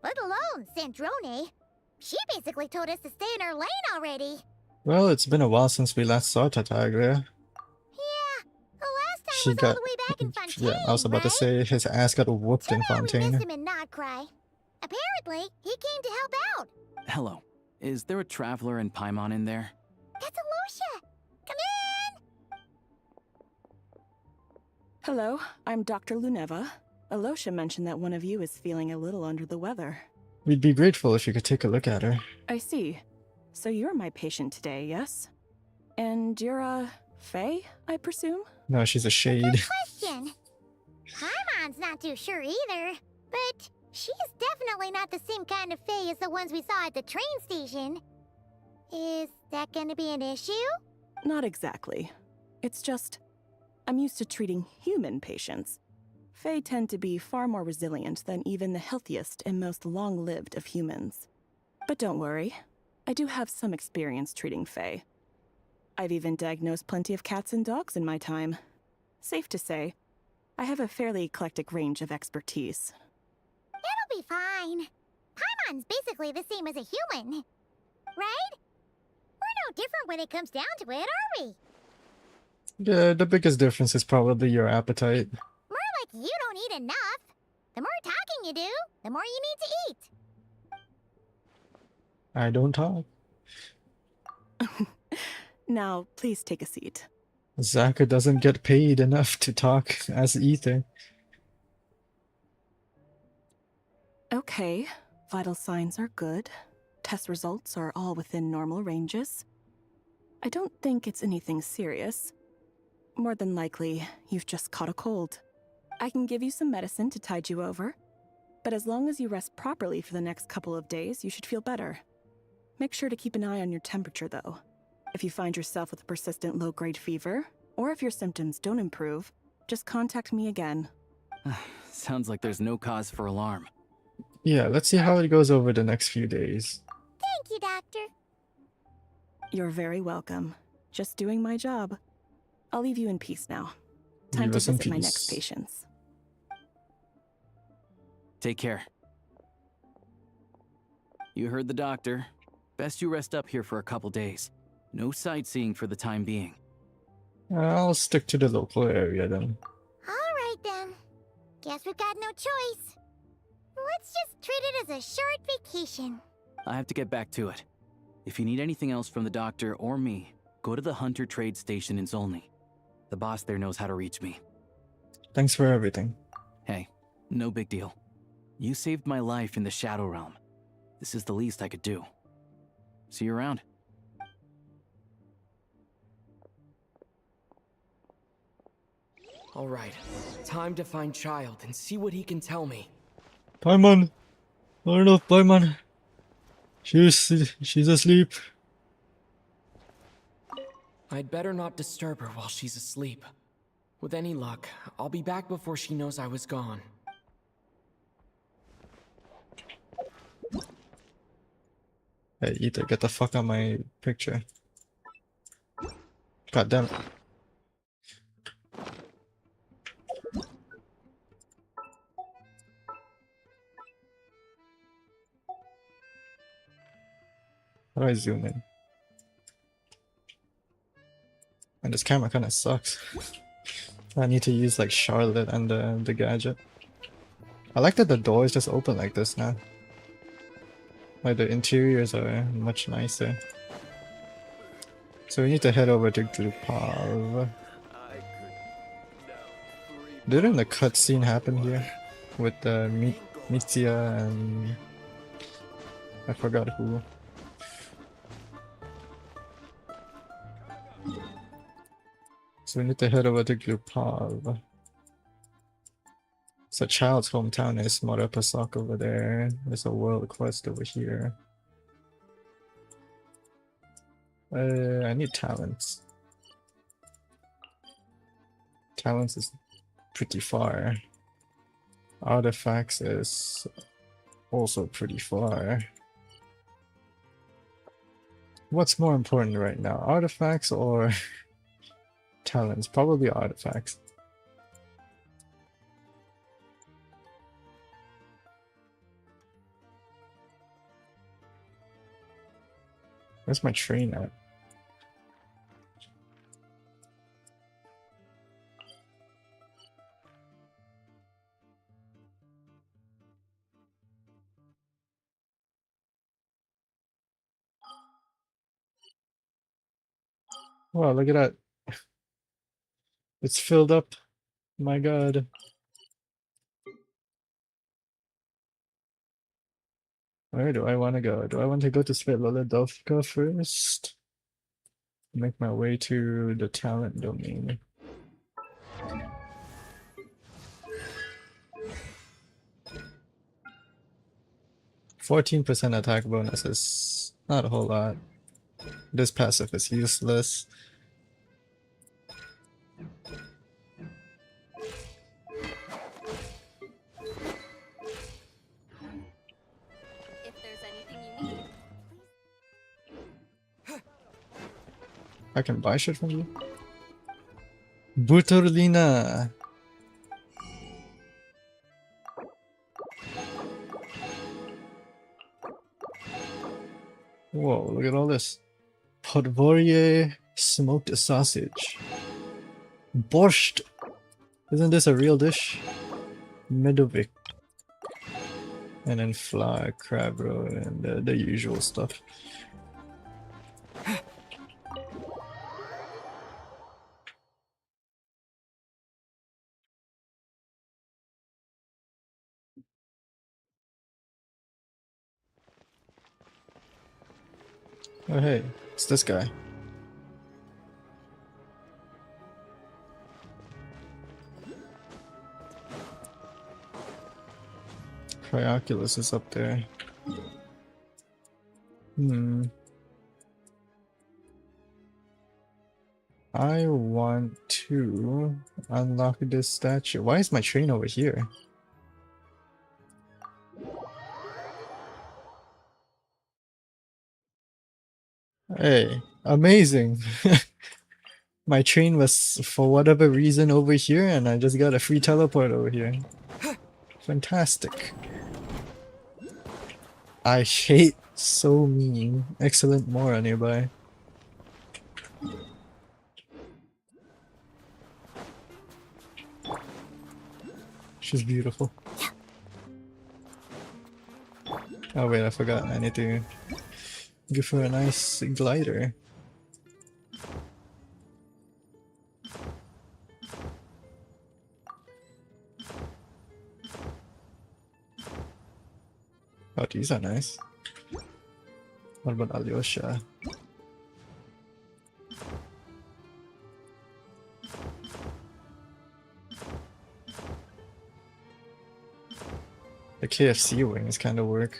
Let alone Sandrone. She basically told us to stay in her lane already. Well, it's been a while since we last saw Tartaglia. Yeah, the last time was all the way back in Fontaine, Yeah, I was about to say his ass got whooped in Somehow we Fontaine. missed him in Nocry. Apparently, he came to help out. Hello. Is there a traveler and Paimon in there? That's Alosha! Come in! Hello, I'm Dr. Luneva. Alosha mentioned that one of you is feeling a little under the weather. We'd be grateful if you could take a look at her. I see. So you're my patient today, yes? And you're Fae, I presume? No, she's a shade. Question. Paimon's not too sure either, but she's definitely not the same kind of Fae as the ones we saw at the train station. Is that gonna be an issue? Not exactly. It's just, I'm used to treating human patients. Fae tend to be far more resilient than even the healthiest and most long-lived of humans. But don't worry, I do have some experience treating Fae. I've even diagnosed plenty of cats and dogs in my time. Safe to say, I have a fairly eclectic range of expertise. It'll be fine. Paimon's basically the same as a human, right? We're no different when it comes down to it, are we? Yeah, the biggest difference is probably your appetite. More like you don't eat enough. The more talking you do, the more you need to eat. I don't talk. Now, please take a seat. Zaka doesn't get paid enough to talk as Ether. Okay, vital signs are good. Test results are all within normal ranges. I don't think it's anything serious. More than likely, you've just caught a cold. I can give you some medicine to tide you over, but as long as you rest properly for the next couple of days, you should feel better. Make sure to keep an eye on your temperature, though. If you find yourself with a persistent low-grade fever, or if your symptoms don't improve, just contact me again. Sounds like there's no cause for alarm. Yeah, let's see how it goes over the next few days. Thank you, Doctor. You're very welcome. Just doing my job. I'll leave you in peace now. Time Leave to us in visit my next peace. patients. Take care. You heard the doctor. Best you rest up here for a couple days. No sightseeing for the time being. I'll stick to the local area then. Alright then. Guess we've got no choice. Let's just treat it as a short vacation. I have to get back to it. If you need anything else from the doctor or me, go to the Hunter Trade Station in Zolny. The boss there knows how to reach me. Thanks for everything. Hey, no big deal. You saved my life in the Shadow Realm. This is the least I could do. See you around. All right, time to find Child and see what he can tell me. Paimon! I don't know if Paimon. She's asleep. I'd better not disturb her while she's asleep. With any luck, I'll be back before she knows I was gone. Hey, Ether, get the fuck out of my picture. God damn it. How do I zoom in? And this camera kinda sucks. I need to use like Charlotte and the gadget. I like that the door is just open like this now. Like the interiors are much nicer. So we need to head over to Glupal. Didn't the cutscene happen here? With Mitsuya and... I forgot who. So we need to head over to Glupal. It's a child's hometown. There's Marapasak over there. There's a world quest over here. I need talents. Talents is pretty far. Artifacts is also pretty far. What's more important right now? Artifacts or talents? Probably artifacts. Where's my train at? Wow, look at that. It's filled up. My god. Where do I want to go? Do I want to go to Svetlana first? Make my way to the talent domain. %14 attack bonus is not a whole lot. This passive is useless. If there's anything you need, I can buy shit from you? Buturlina! Whoa, look at all this. Podvorye smoked sausage. Borscht! Isn't this a real dish? Medovic. And then flour, crab roll, and the usual stuff. Oh hey, it's this guy. Cryoculus is up there. I want to unlock this statue. Why is my train over here? Hey, amazing! My train was, for whatever reason, over here, and I just got a free teleport over here. Fantastic. I hate so mean. Excellent Mora nearby. She's beautiful. Oh wait, I forgot. I need to give her a nice glider. Oh, these are nice. What about Alyosha? The KFC wings kind of work.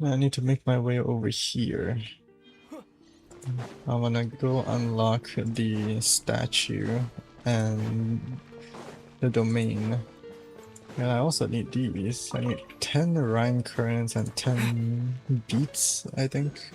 I need to make my way over here. I wanna go unlock the statue and the domain. And I also need these. I need 10 Rhyme Currents and 10 beats, I think.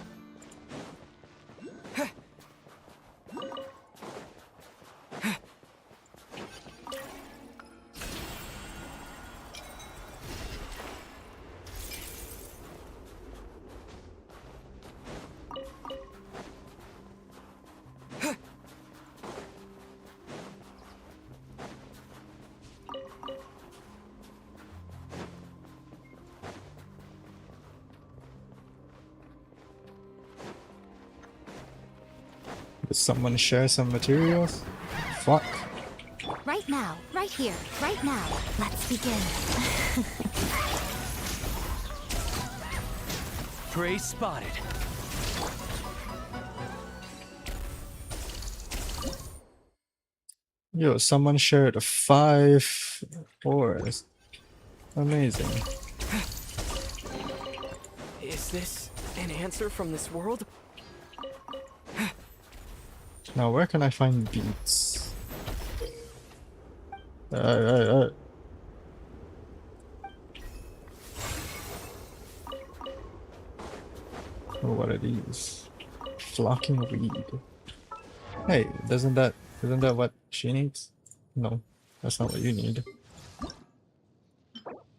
Did someone share some materials? Fuck. Right now, right here, right now. Let's begin. Prey spotted. Yo, someone shared 5 ores. Amazing. Is this an answer from this world? Now, where can I find beats? Oh, what are these? Flocking weed. Hey, isn't that what she needs? No, that's not what you need.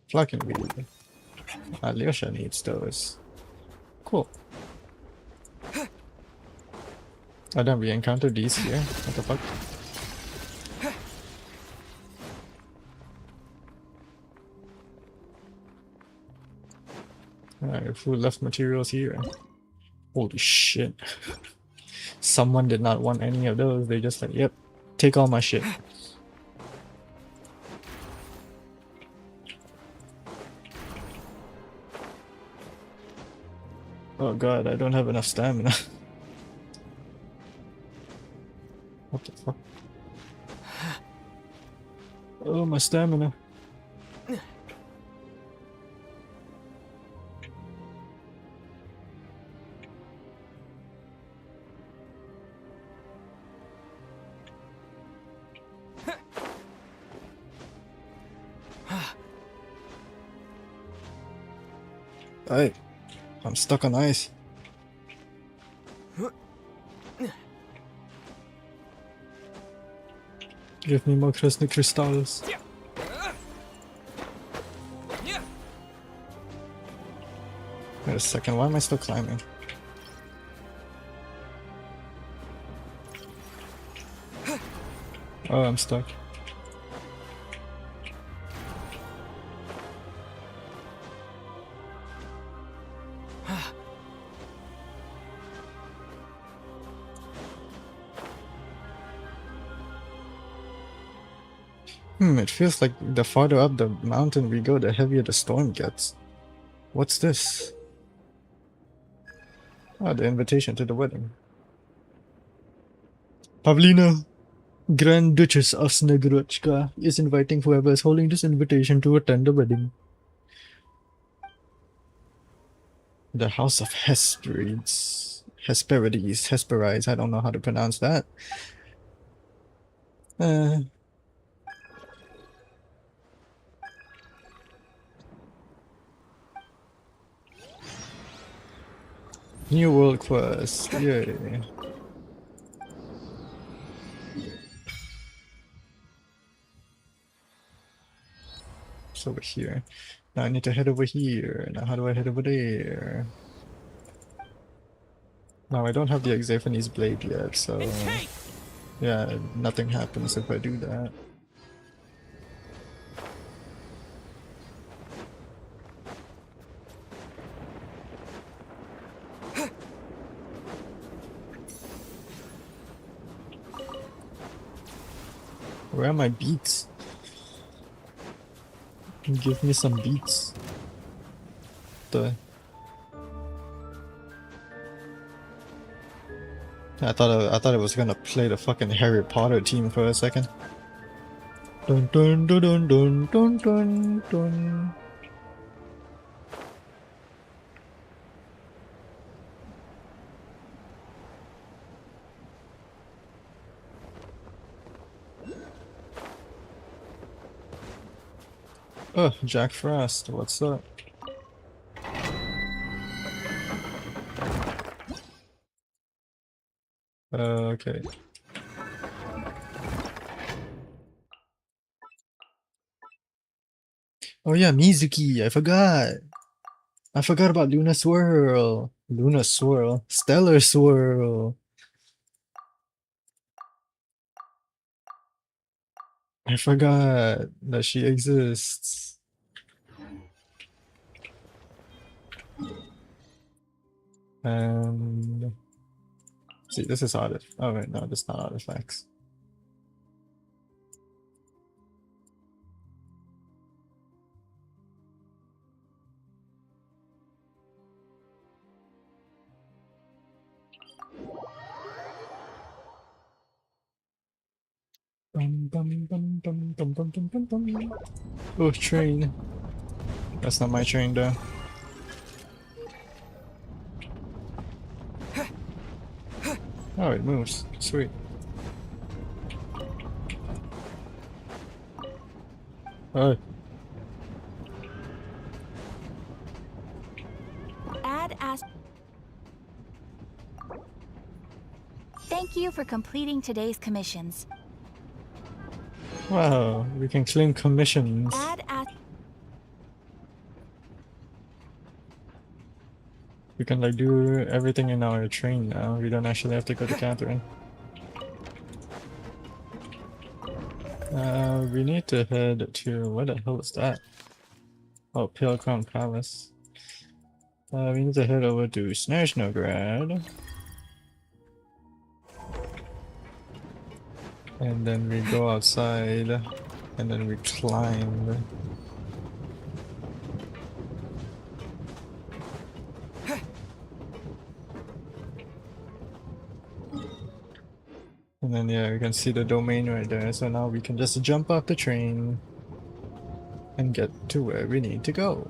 Flocking weed. Alyosha needs those. Cool. Oh damn, we encountered these here. What the fuck? Alright, who left materials here? Holy shit. Someone did not want any of those. They just like, yep, take all my shit. Oh god, I don't have enough stamina. What the fuck? Oh, my stamina. Hey, I'm stuck on ice. Give me more Kresnik crystals. Wait a second, why am I still climbing? Oh, I'm stuck. It feels like the farther up the mountain we go, the heavier the storm gets. What's this? Ah, the invitation to the wedding. Pavlina, Grand Duchess of SNEZHNAYA, is inviting whoever is holding this invitation to attend the wedding. The House of Hesperides. Hesperides, I don't know how to pronounce that. New World Quest, yay. It's over here. Now I need to head over here. Now how do I head over there? Now I don't have the Exaphanes blade yet, so yeah, nothing happens if I do that. Where are my beats? Give me some beats. I thought it was gonna play the fucking Harry Potter theme for a second. Dun dun dun dun dun dun dun dun. Oh, Jack Frost, what's up? Okay. Oh yeah, Mizuki, I forgot. I forgot about Luna Swirl. Luna Swirl. Stellar Swirl. I forgot that she exists. And see, this is artifact. Oh wait, no, this is not artifacts. Oh, train. That's not my train though. Oh, it moves. Sweet. Oh. Add as. Thank you for completing today's commissions. Wow, we can claim commissions. Add as. We can like do everything in our train now. We don't actually have to go to Catherine. We need to head to, where the hell is that? Oh, Pale Crown Palace. We need to head over to SNEZHNAYA. And then we go outside, and then we climb. And then yeah, you can see the domain right there, so now we can just jump off the train and get to where we need to go.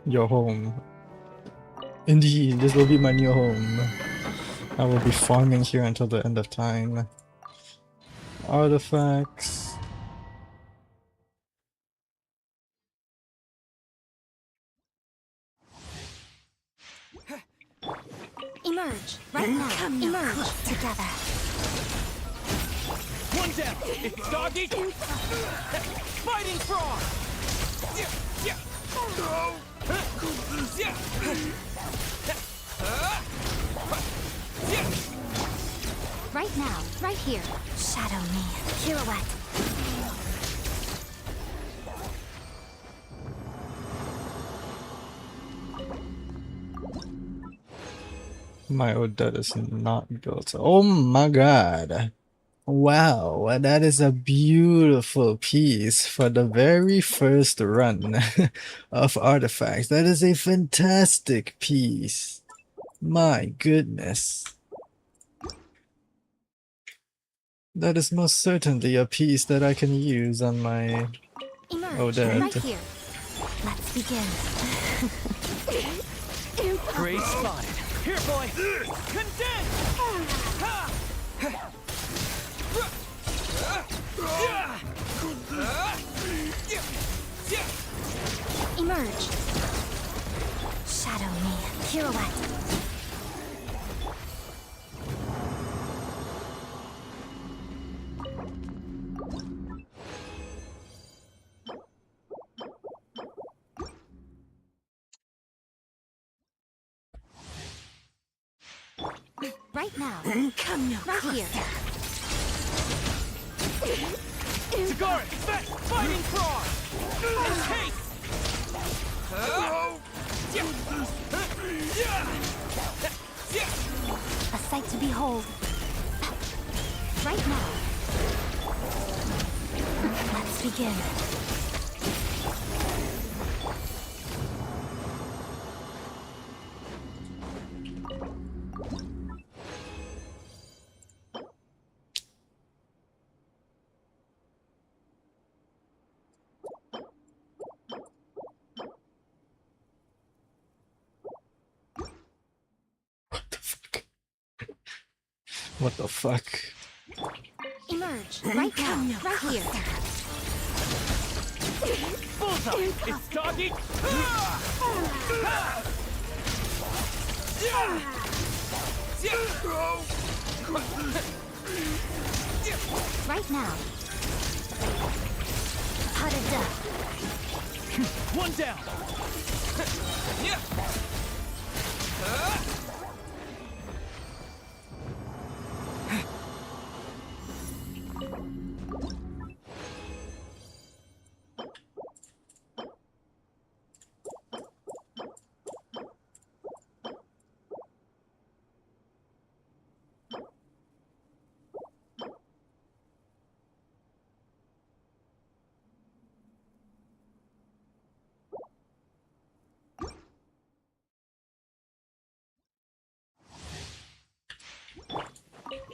Your home. Indeed, this will be my new home. I will be farming here until the end of time. Artifacts. Emerge right now. Emerge together. One down. It's dog eat. Fighting frog. Right now, right here. Shadow me. Pirouette. My Odette is not built. Oh my god. Wow, that is a beautiful piece for the very first run of artifacts. That is a fantastic piece. My goodness. That is most certainly a piece that I can use on my Odette. Right here. Let's begin. Great spotted. Here, boy. Condense. Emerge. Pirouette. Right now. Come no right closer. here. Tagari, back! Fighting frog! Escape! A sight to behold. Right now. Let's begin. What the fuck? Emerge. Right now. Right here. Bullseye! It's doggy! Right now. Pot of death. One down!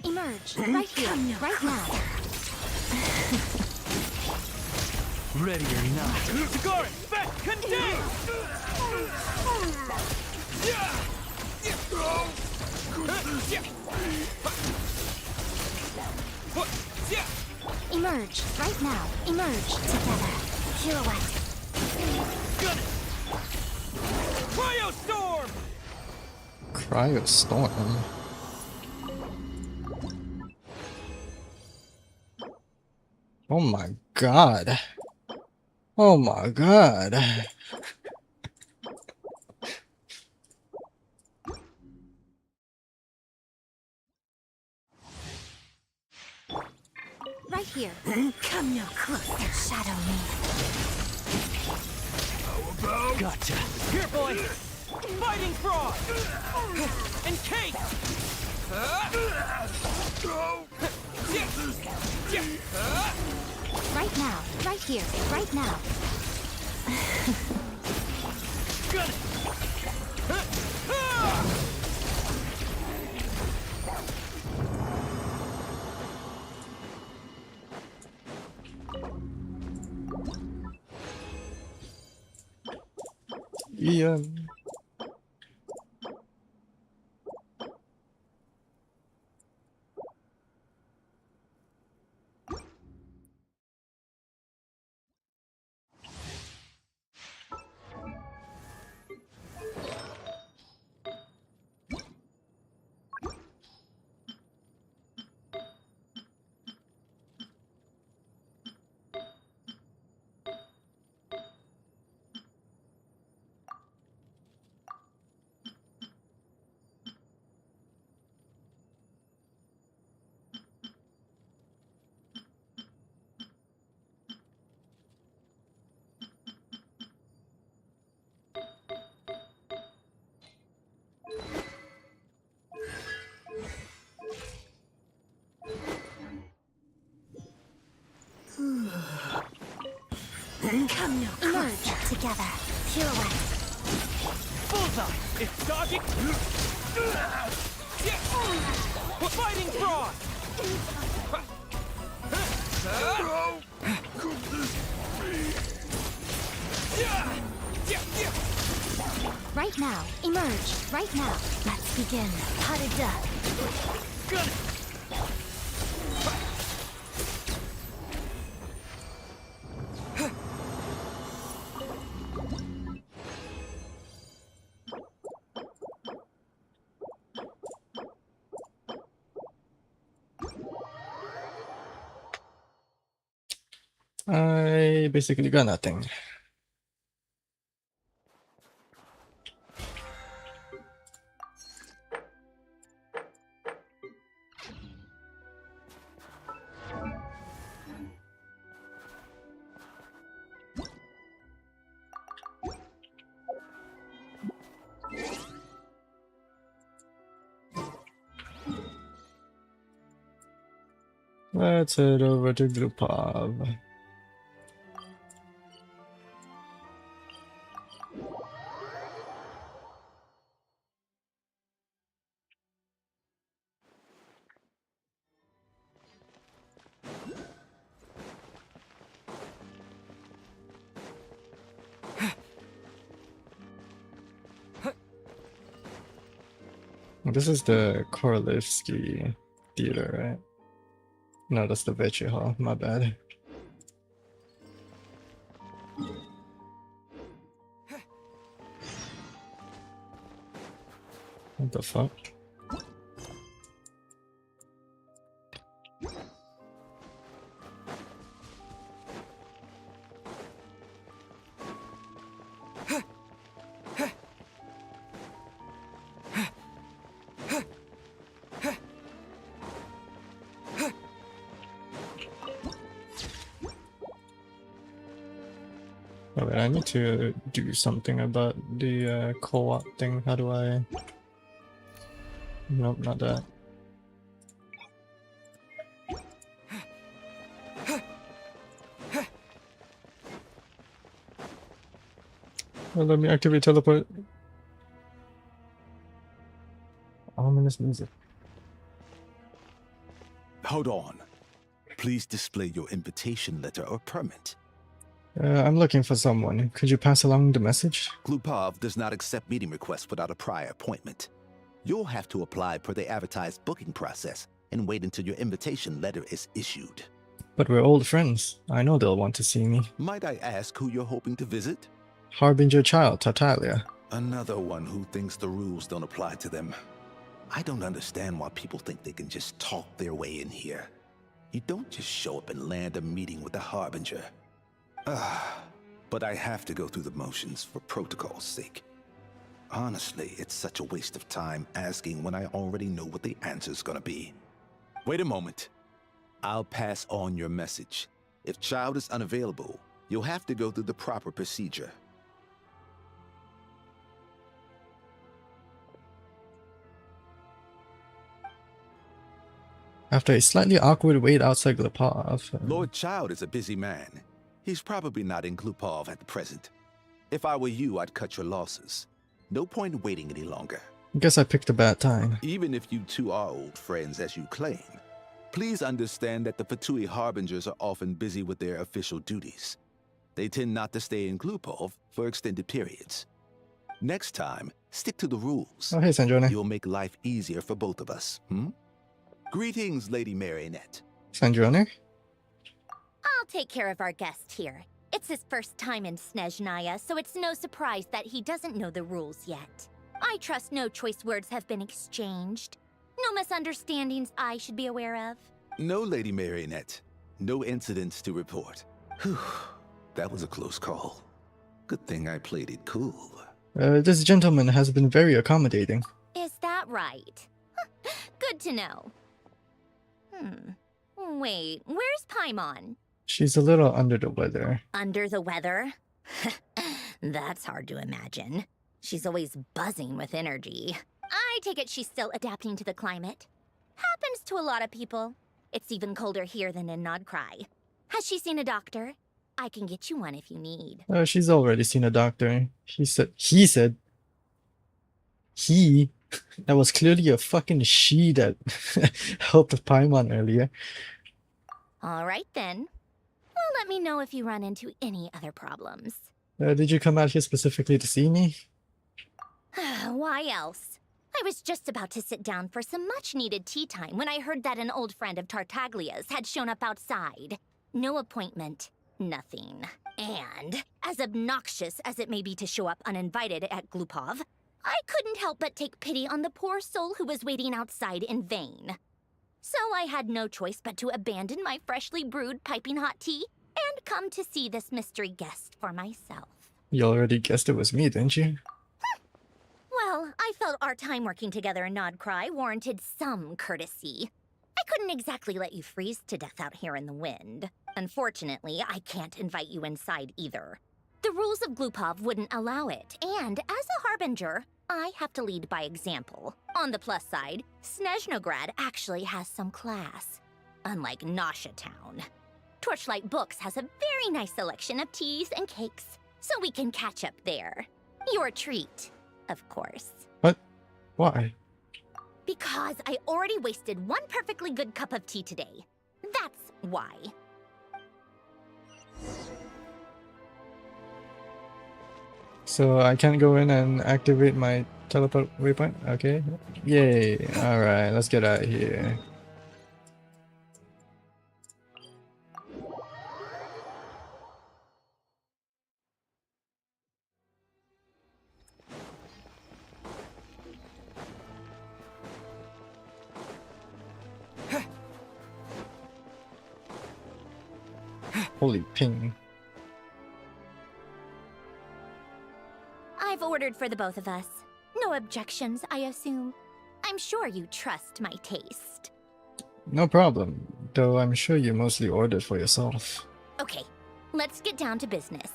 Emerge. Right here. Right now. Ready or not. Tagari, back! Contain! Emerge. Right now. Emerge. Together. Pirouette. Gun it! Cryo storm! Cryostorm? Oh my god. Oh my god. Right here. Come no closer. Shadow me. Gotcha. Here, boy! Fighting frog! And cake! Right now. Right here. Right now. Gun it! Ian. Come no Emerge. Together. Pirouette. Bullseye! It's dodging! Fighting frog! Right now. Emerge. Right now. Let's begin. Pot of death. Gun it! I basically got nothing. Let's head over to Glupov. This is the Korolevsky Theater, right? No, that's the Veche Hall. My bad. What the fuck? Oh, wait, I need to do something about the co-op thing. How do I... Nope, not that. Well, let me activate teleport. Ominous music. Hold on. Please display your invitation letter or permit. I'm looking for someone. Could you pass along the message? Glupov does not accept meeting requests without a prior appointment. You'll have to apply per the advertised booking process and wait until your invitation letter is issued. But we're old friends. I know they'll want to see me. Might I ask who you're hoping to visit? Harbinger child, Tartaglia. Another one who thinks the rules don't apply to them. I don't understand why people think they can just talk their way in here. You don't just show up and land a meeting with the Harbinger. But I have to go through the motions for protocol's sake. Honestly, it's such a waste of time asking when I already know what the answer's gonna be. Wait a moment. I'll pass on your message. If child is unavailable, you'll have to go through the proper procedure. After a slightly awkward wait outside Glupov. Lord Child is a busy man. He's probably not in Glupov at the present. If I were you, I'd cut your losses. No point waiting any longer. Guess I picked a bad time. Even if you two are old friends as you claim, please understand that the Fatui Harbingers are often busy with their official duties. They tend not to stay in Glupov for extended periods. Next time, stick to the rules. Oh, hey, SNEZHNAYA. You'll make life easier for both of us, Greetings, Lady Marionette. SNEZHNAYA? I'll take care of our guest here. It's his first time in SNEZHNAYA, so it's no surprise that he doesn't know the rules yet. I trust no choice words have been exchanged. No misunderstandings I should be aware of. No, Lady Marionette. No incidents to report. Whew, that was a close call. Good thing I played it cool. This gentleman has been very accommodating. Is that right? Good to know. Wait, where's Paimon? She's a little under the weather. Under the weather? That's hard to imagine. She's always buzzing with energy. I take it she's still adapting to the climate. Happens to a lot of people. It's even colder here than in Nodcry. Has she seen a doctor? I can get you one if you need. She's already seen a doctor. He said, that was clearly a fucking she that helped Paimon earlier. All right then. Well, let me know if you run into any other problems. Did you come out here specifically to see me? Why else? I was just about to sit down for some much-needed tea time when I heard that an old friend of Tartaglia's had shown up outside. No appointment, nothing. And, as obnoxious as it may be to show up uninvited at Glupov, I couldn't help but take pity on the poor soul who was waiting outside in vain. So I had no choice but to abandon my freshly brewed piping hot tea and come to see this mystery guest for myself. You already guessed it was me, didn't you? Well, I felt our time working together in Nodcry warranted some courtesy. I couldn't exactly let you freeze to death out here in the wind. Unfortunately, I can't invite you inside either. The rules of Glupov wouldn't allow it, and as a harbinger, I have to lead by example. On the plus side, SNEZHNAYA actually has some class, unlike Nasha Town. Torchlight Books has a very nice selection of teas and cakes, so we can catch up there. Your treat, of course. What? Why? Because I already wasted one perfectly good cup of tea today. That's why. So I can't go in and activate my teleport waypoint? Okay. Yay. Alright, let's get out of here. Holy ping. I've ordered for the both of us. No objections, I assume. I'm sure you trust my taste. No problem, though I'm sure you mostly ordered for yourself. Okay, let's get down to business.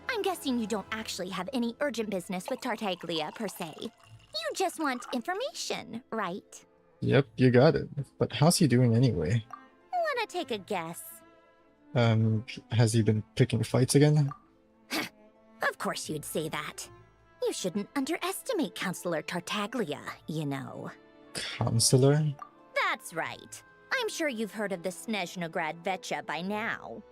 I'm guessing you don't actually have any urgent business with Tartaglia per se. You just want information, right? Yep, you got it. But how's he doing anyway? Wanna take a guess? Has he been picking fights again? Of course you'd say that. You shouldn't underestimate Counselor Tartaglia, you know. Counselor? That's right. I'm sure you've heard of the SNEZHNAYA Vetcha by now.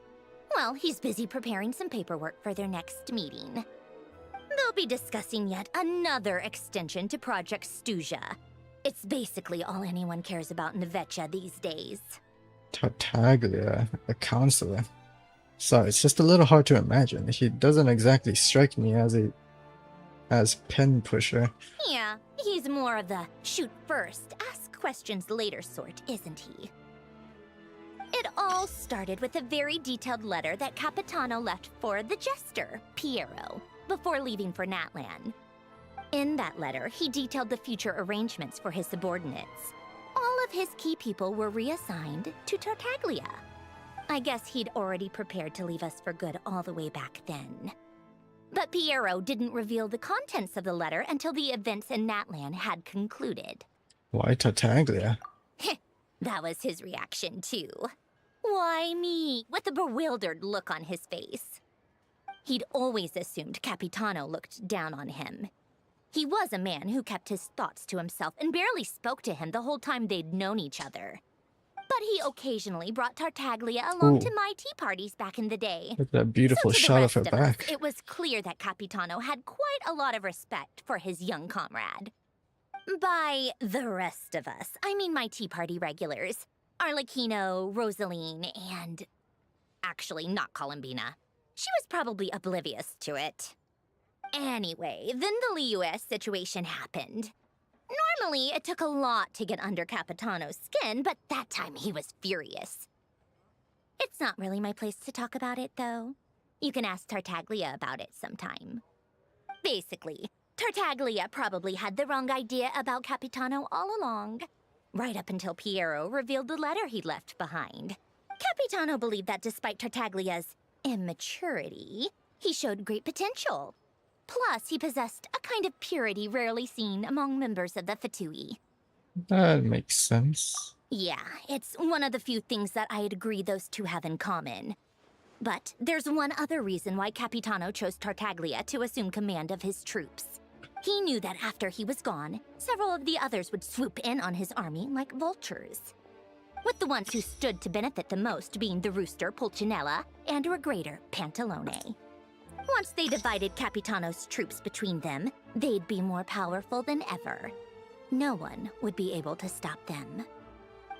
Well, he's busy preparing some paperwork for their next meeting. They'll be discussing yet another extension to Project Stuzha. It's basically all anyone cares about in the Vetcha these days. Tartaglia, a counselor. Sorry, it's just a little hard to imagine. He doesn't exactly strike me as pen pusher. Yeah, he's more of the shoot first, ask questions later sort, isn't he? It all started with a very detailed letter that Capitano left for the jester, Piero, before leaving for Natlan. In that letter, he detailed the future arrangements for his subordinates. All of his key people were reassigned to Tartaglia. I guess he'd already prepared to leave us for good all the way back then. But Piero didn't reveal the contents of the letter until the events in Natlan had concluded. Why Tartaglia? That was his reaction too. Why me? With a bewildered look on his face. He'd always assumed Capitano looked down on him. He was a man who kept his thoughts to himself and barely spoke to him the whole time they'd known each other. But he occasionally brought Tartaglia along to my tea parties back in the day. Look at that beautiful shot of her back. It was clear that Capitano had quite a lot of respect for his young comrade. By the rest of us, I mean my tea party regulars. Arlecchino, Rosaline, and... actually, not Columbina. She was probably oblivious to it. Anyway, then the Liu-S situation happened. Normally, it took a lot to get under Capitano's skin, but that time he was furious. It's not really my place to talk about it, though. You can ask Tartaglia about it sometime. Basically, Tartaglia probably had the wrong idea about Capitano all along. Right up until Piero revealed the letter he'd left behind. Capitano believed that despite Tartaglia's immaturity, he showed great potential. Plus, he possessed a kind of purity rarely seen among members of the Fatui. That makes sense. Yeah, it's one of the few things that I'd agree those two have in common. But there's one other reason why Capitano chose Tartaglia to assume command of his troops. He knew that after he was gone, several of the others would swoop in on his army like vultures. With the ones who stood to benefit the most being the Rooster, Pulcinella, and Regrator, Pantalone. Once they divided Capitano's troops between them, they'd be more powerful than ever. No one would be able to stop them.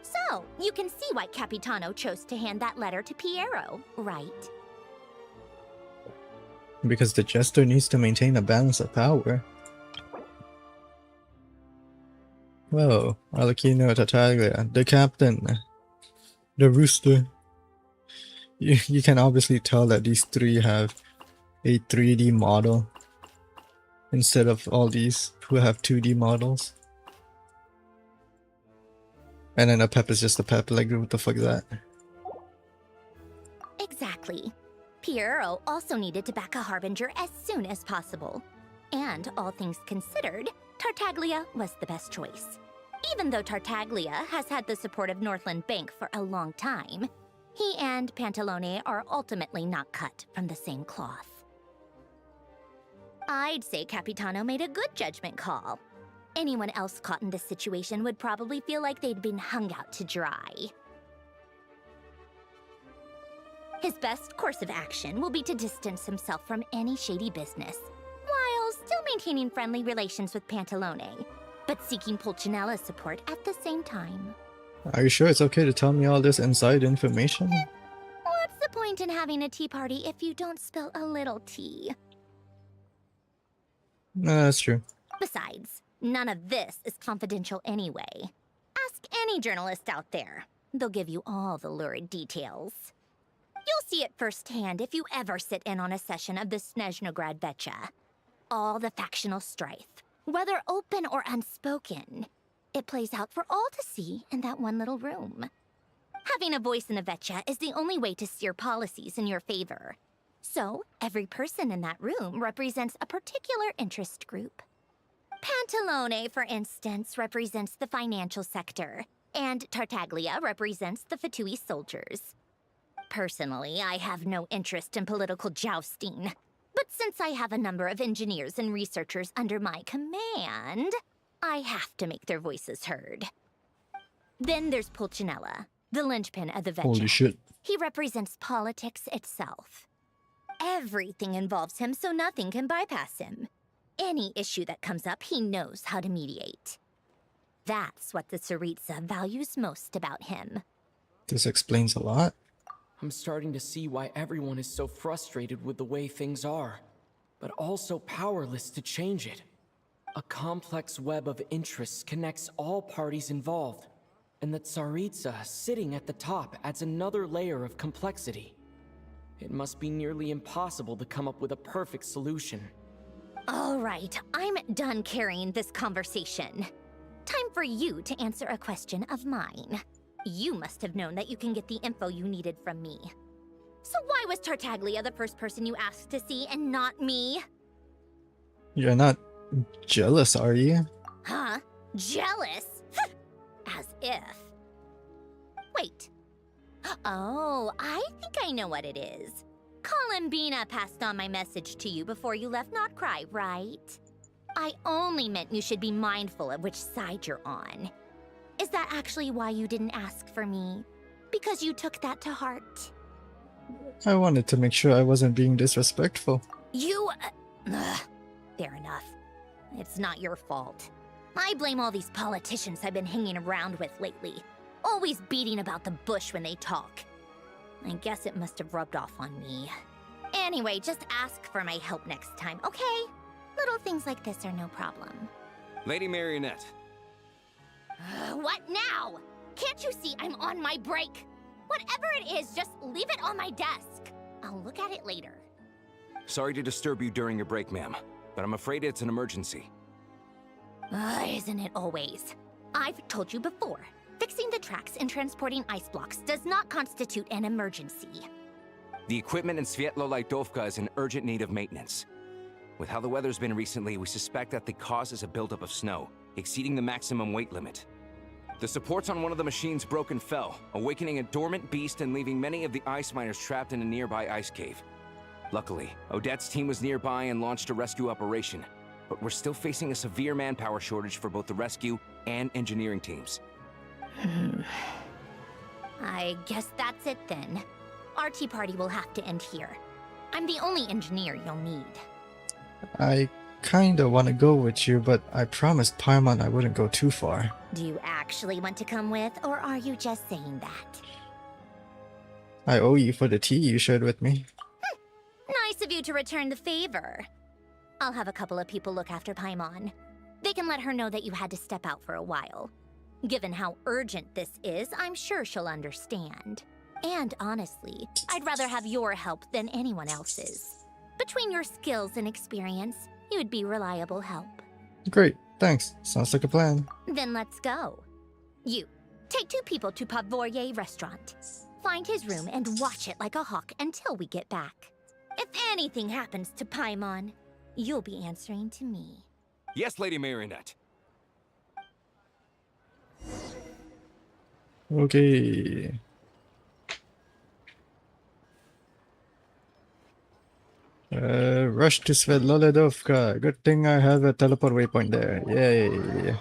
So, you can see why Capitano chose to hand that letter to Piero, right? Because the jester needs to maintain a balance of power. Whoa, Arlecchino, Tartaglia, the captain, the rooster. You can obviously tell that these three have a 3D model instead of all these who have 2D models. And then a pep is just a pep, like what the fuck is that? Exactly. Pierrot also needed to back a Harbinger as soon as possible. And all things considered, Tartaglia was the best choice. Even though Tartaglia has had the support of Northland Bank for a long time, he and Pantalone are ultimately not cut from the same cloth. I'd say Capitano made a good judgment call. Anyone else caught in this situation would probably feel like they'd been hung out to dry. His best course of action will be to distance himself from any shady business, while still maintaining friendly relations with Pantalone, but seeking Pulcinella's support at the same time. Are you sure it's okay to tell me all this inside information? What's the point in having a tea party if you don't spill a little tea? No, that's true. Besides, none of this is confidential anyway. Ask any journalist out there. They'll give you all the lurid details. You'll see it firsthand if you ever sit in on a session of the SNEZHNAYA. All the factional strife, whether open or unspoken, it plays out for all to see in that one little room. Having a voice in the Vetcha is the only way to steer policies in your favor. So, every person in that room represents a particular interest group. Pantalone, for instance, represents the financial sector, and Tartaglia represents the Fatui soldiers. Personally, I have no interest in political jousting, but since I have a number of engineers and researchers under my command, I have to make their voices heard. Then there's Pulcinella, the linchpin of the Vetcha. Holy shit. He represents politics itself. Everything involves him, so nothing can bypass him. Any issue that comes up, he knows how to mediate. That's what the Tsaritsa values most about him. This explains a lot. I'm starting to see why everyone is so frustrated with the way things are, but also powerless to change it. A complex web of interests connects all parties involved, and the Tsaritsa sitting at the top adds another layer of complexity. It must be nearly impossible to come up with a perfect solution. All right, I'm done carrying this conversation. Time for you to answer a question of mine. You must have known that you can get the info you needed from me. So why was Tartaglia the first person you asked to see and not me? You're not jealous, are you? Huh? Jealous? As if. Wait. Oh, I think I know what it is. Columbina passed on my message to you before you left Not Cry, right? I only meant you should be mindful of which side you're on. Is that actually why you didn't ask for me? Because you took that to heart? I wanted to make sure I wasn't being disrespectful. You... fair enough. It's not your fault. I blame all these politicians I've been hanging around with lately. Always beating about the bush when they talk. I guess it must have rubbed off on me. Anyway, just ask for my help next time, okay? Little things like this are no problem. Lady Marionette. What now? Can't you see I'm on my break? Whatever it is, just leave it on my desk. I'll look at it later. Sorry to disturb you during your break, ma'am, but I'm afraid it's an emergency. Isn't it always? I've told you before. Fixing the tracks and transporting ice blocks does not constitute an emergency. The equipment in Svietlo-Lightovka is in urgent need of maintenance. With how the weather's been recently, we suspect that the cause is a buildup of snow, exceeding the maximum weight limit. The supports on one of the machines broke and fell, awakening a dormant beast and leaving many of the ice miners trapped in a nearby ice cave. Luckily, Odette's team was nearby and launched a rescue operation, but we're still facing a severe manpower shortage for both the rescue and engineering teams. I guess that's it then. Our tea party will have to end here. I'm the only engineer you'll need. I kinda wanna go with you, but I promised Paimon I wouldn't go too far. Do you actually want to come with, or are you just saying that? I owe you for the tea you shared with me. Nice of you to return the favor. I'll have a couple of people look after Paimon. They can let her know that you had to step out for a while. Given how urgent this is, I'm sure she'll understand. And honestly, I'd rather have your help than anyone else's. Between your skills and experience, you'd be reliable help. Great, thanks. Sounds like a plan. Then let's go. You, take 2 people to Pavorier restaurant. Find his room and watch it like a hawk until we get back. If anything happens to Paimon, you'll be answering to me. Yes, Lady Marionette. Okay. Rush to Svetlolodovka. Good thing I have a teleport waypoint there. Yay.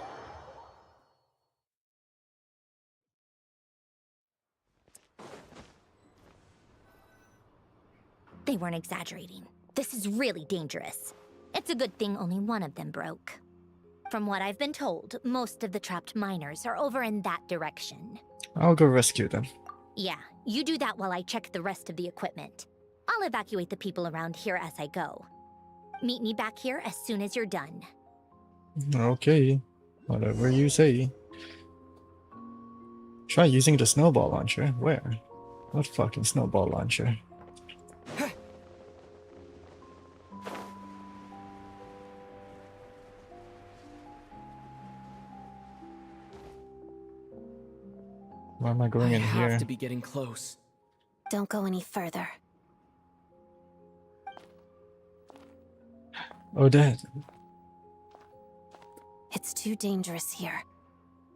They weren't exaggerating. This is really dangerous. It's a good thing only one of them broke. From what I've been told, most of the trapped miners are over in that direction. I'll go rescue them. Yeah, you do that while I check the rest of the equipment. I'll evacuate the people around here as I go. Meet me back here as soon as you're done. Okay. Whatever you say. Try using the snowball launcher. Where? What fucking snowball launcher? Why am I going in here? I have to be getting close. Don't go any further. Odette. It's too dangerous here.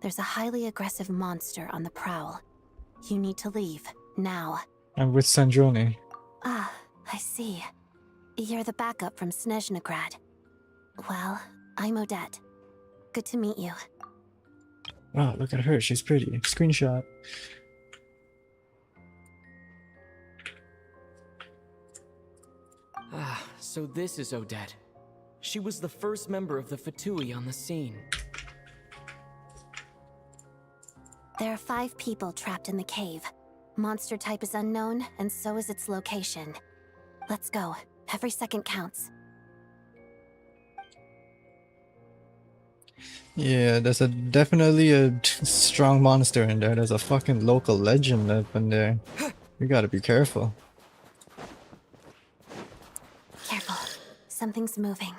There's a highly aggressive monster on the prowl. You need to leave, now. I'm with Sandrone. Ah, I see. You're the backup from SNEZHNAYA. Well, I'm Odette. Good to meet you. Oh, look at her. She's pretty. Screenshot. Ah, so this is Odette. She was the first member of the Fatui on the scene. There are 5 people trapped in the cave. Monster type is unknown, and so is its location. Let's go. Every second counts. Yeah, there's definitely a strong monster in there. There's a fucking local legend up in there. You gotta be careful. Careful. Something's moving.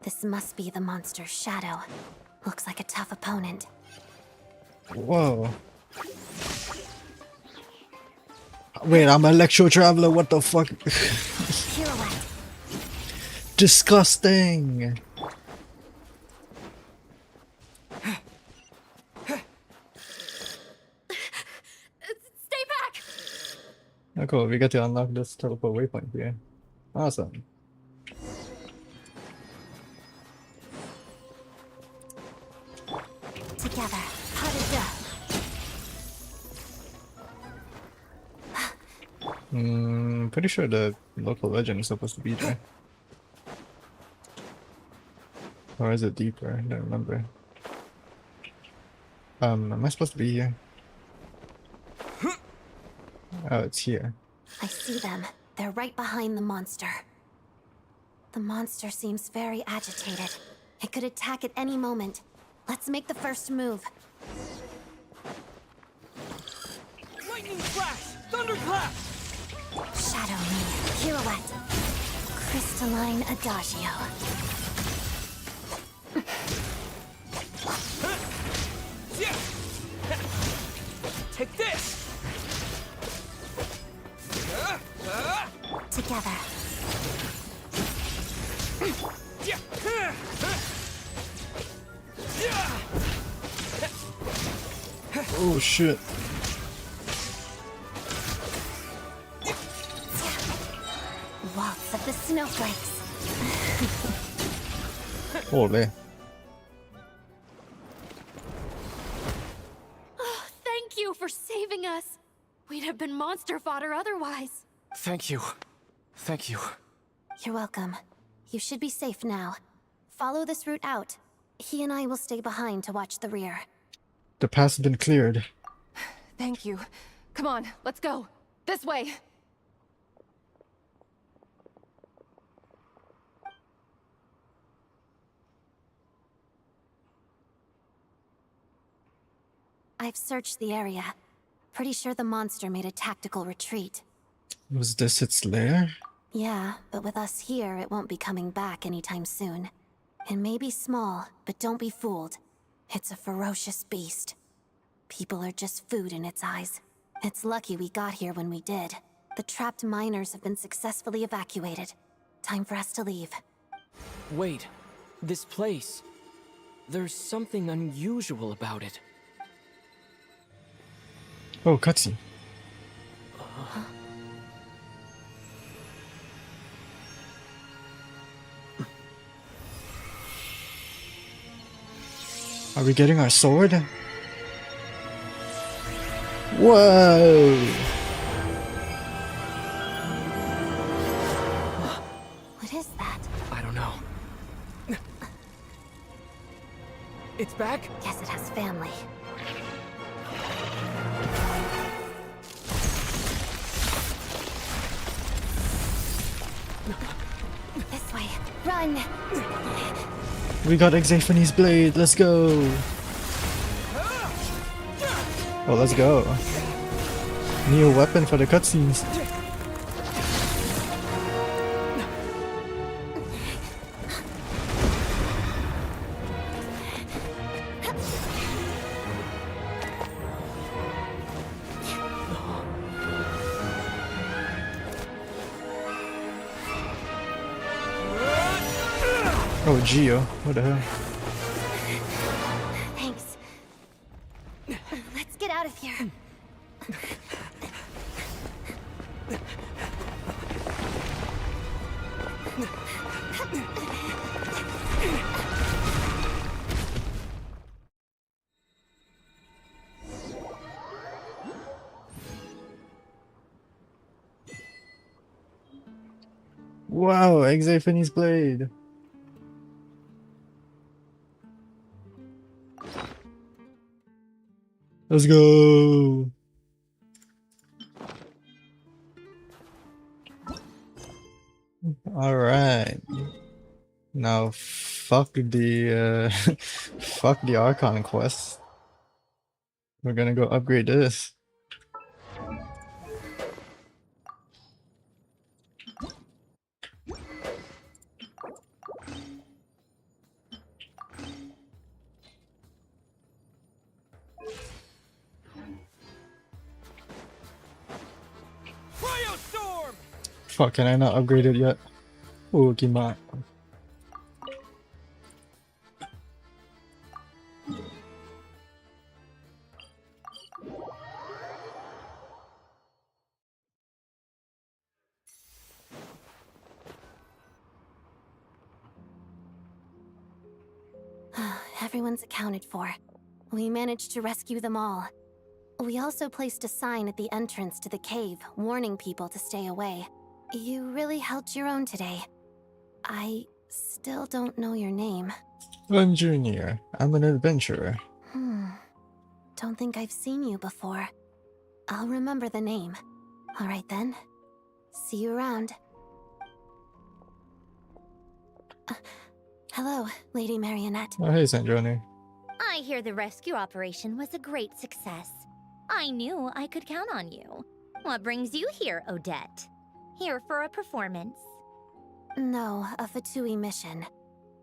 This must be the monster's shadow. Looks like a tough opponent. Whoa. Wait, I'm an Electro Traveler, what the fuck? Disgusting! Stay back! Oh cool, we get to unlock this teleport waypoint here. Awesome. Together. Harada. Pretty sure the local legend is supposed to be there. Or is it deeper? I don't remember. Am I supposed to be here? Oh, it's here. I see them. They're right behind the monster. The monster seems very agitated. It could attack at any moment. Let's make the first move. Lightning flash! Thunderclap! Shadow me. Pirouette. Crystalline adagio. Take this! Together. Oh shit. Waltz of the snowflakes. Holy. Oh, thank you for saving us. We'd have been monster fodder otherwise. Thank you. Thank you. You're welcome. You should be safe now. Follow this route out. He and I will stay behind to watch the rear. The path's been cleared. Thank you. Come on, let's go. This way. I've searched the area. Pretty sure the monster made a tactical retreat. Was this its lair? Yeah, but with us here, it won't be coming back anytime soon. It may be small, but don't be fooled. It's a ferocious beast. People are just food in its eyes. It's lucky we got here when we did. The trapped miners have been successfully evacuated. Time for us to leave. Wait, this place. There's something unusual about it. Oh, cutscene. Are we getting our sword? Whoa! What is that? I don't know. It's back? Guess it has family. This way. Run! We got Xaphani's blade, let's go! Oh, let's go. New weapon for the cutscenes. Oh, Geo, what the hell? Thanks. Let's get out of here. Wow, Xaphani's blade. Let's go. All right. Now, fuck the fuck the Archon quest. We're gonna go upgrade this. Fuck, can I not upgrade it yet? Oh, Gima. Everyone's accounted for. We managed to rescue them all. We also placed a sign at the entrance to the cave, warning people to stay away. You really held your own today. I still don't know your name. I'm Junior. I'm an adventurer. Don't think I've seen you before. I'll remember the name. Alright then. See you around. Hello, Lady Marionette. Oh, hey, Sandrone. I hear the rescue operation was a great success. I knew I could count on you. What brings you here, Odette? Here for a performance? No, a Fatui mission.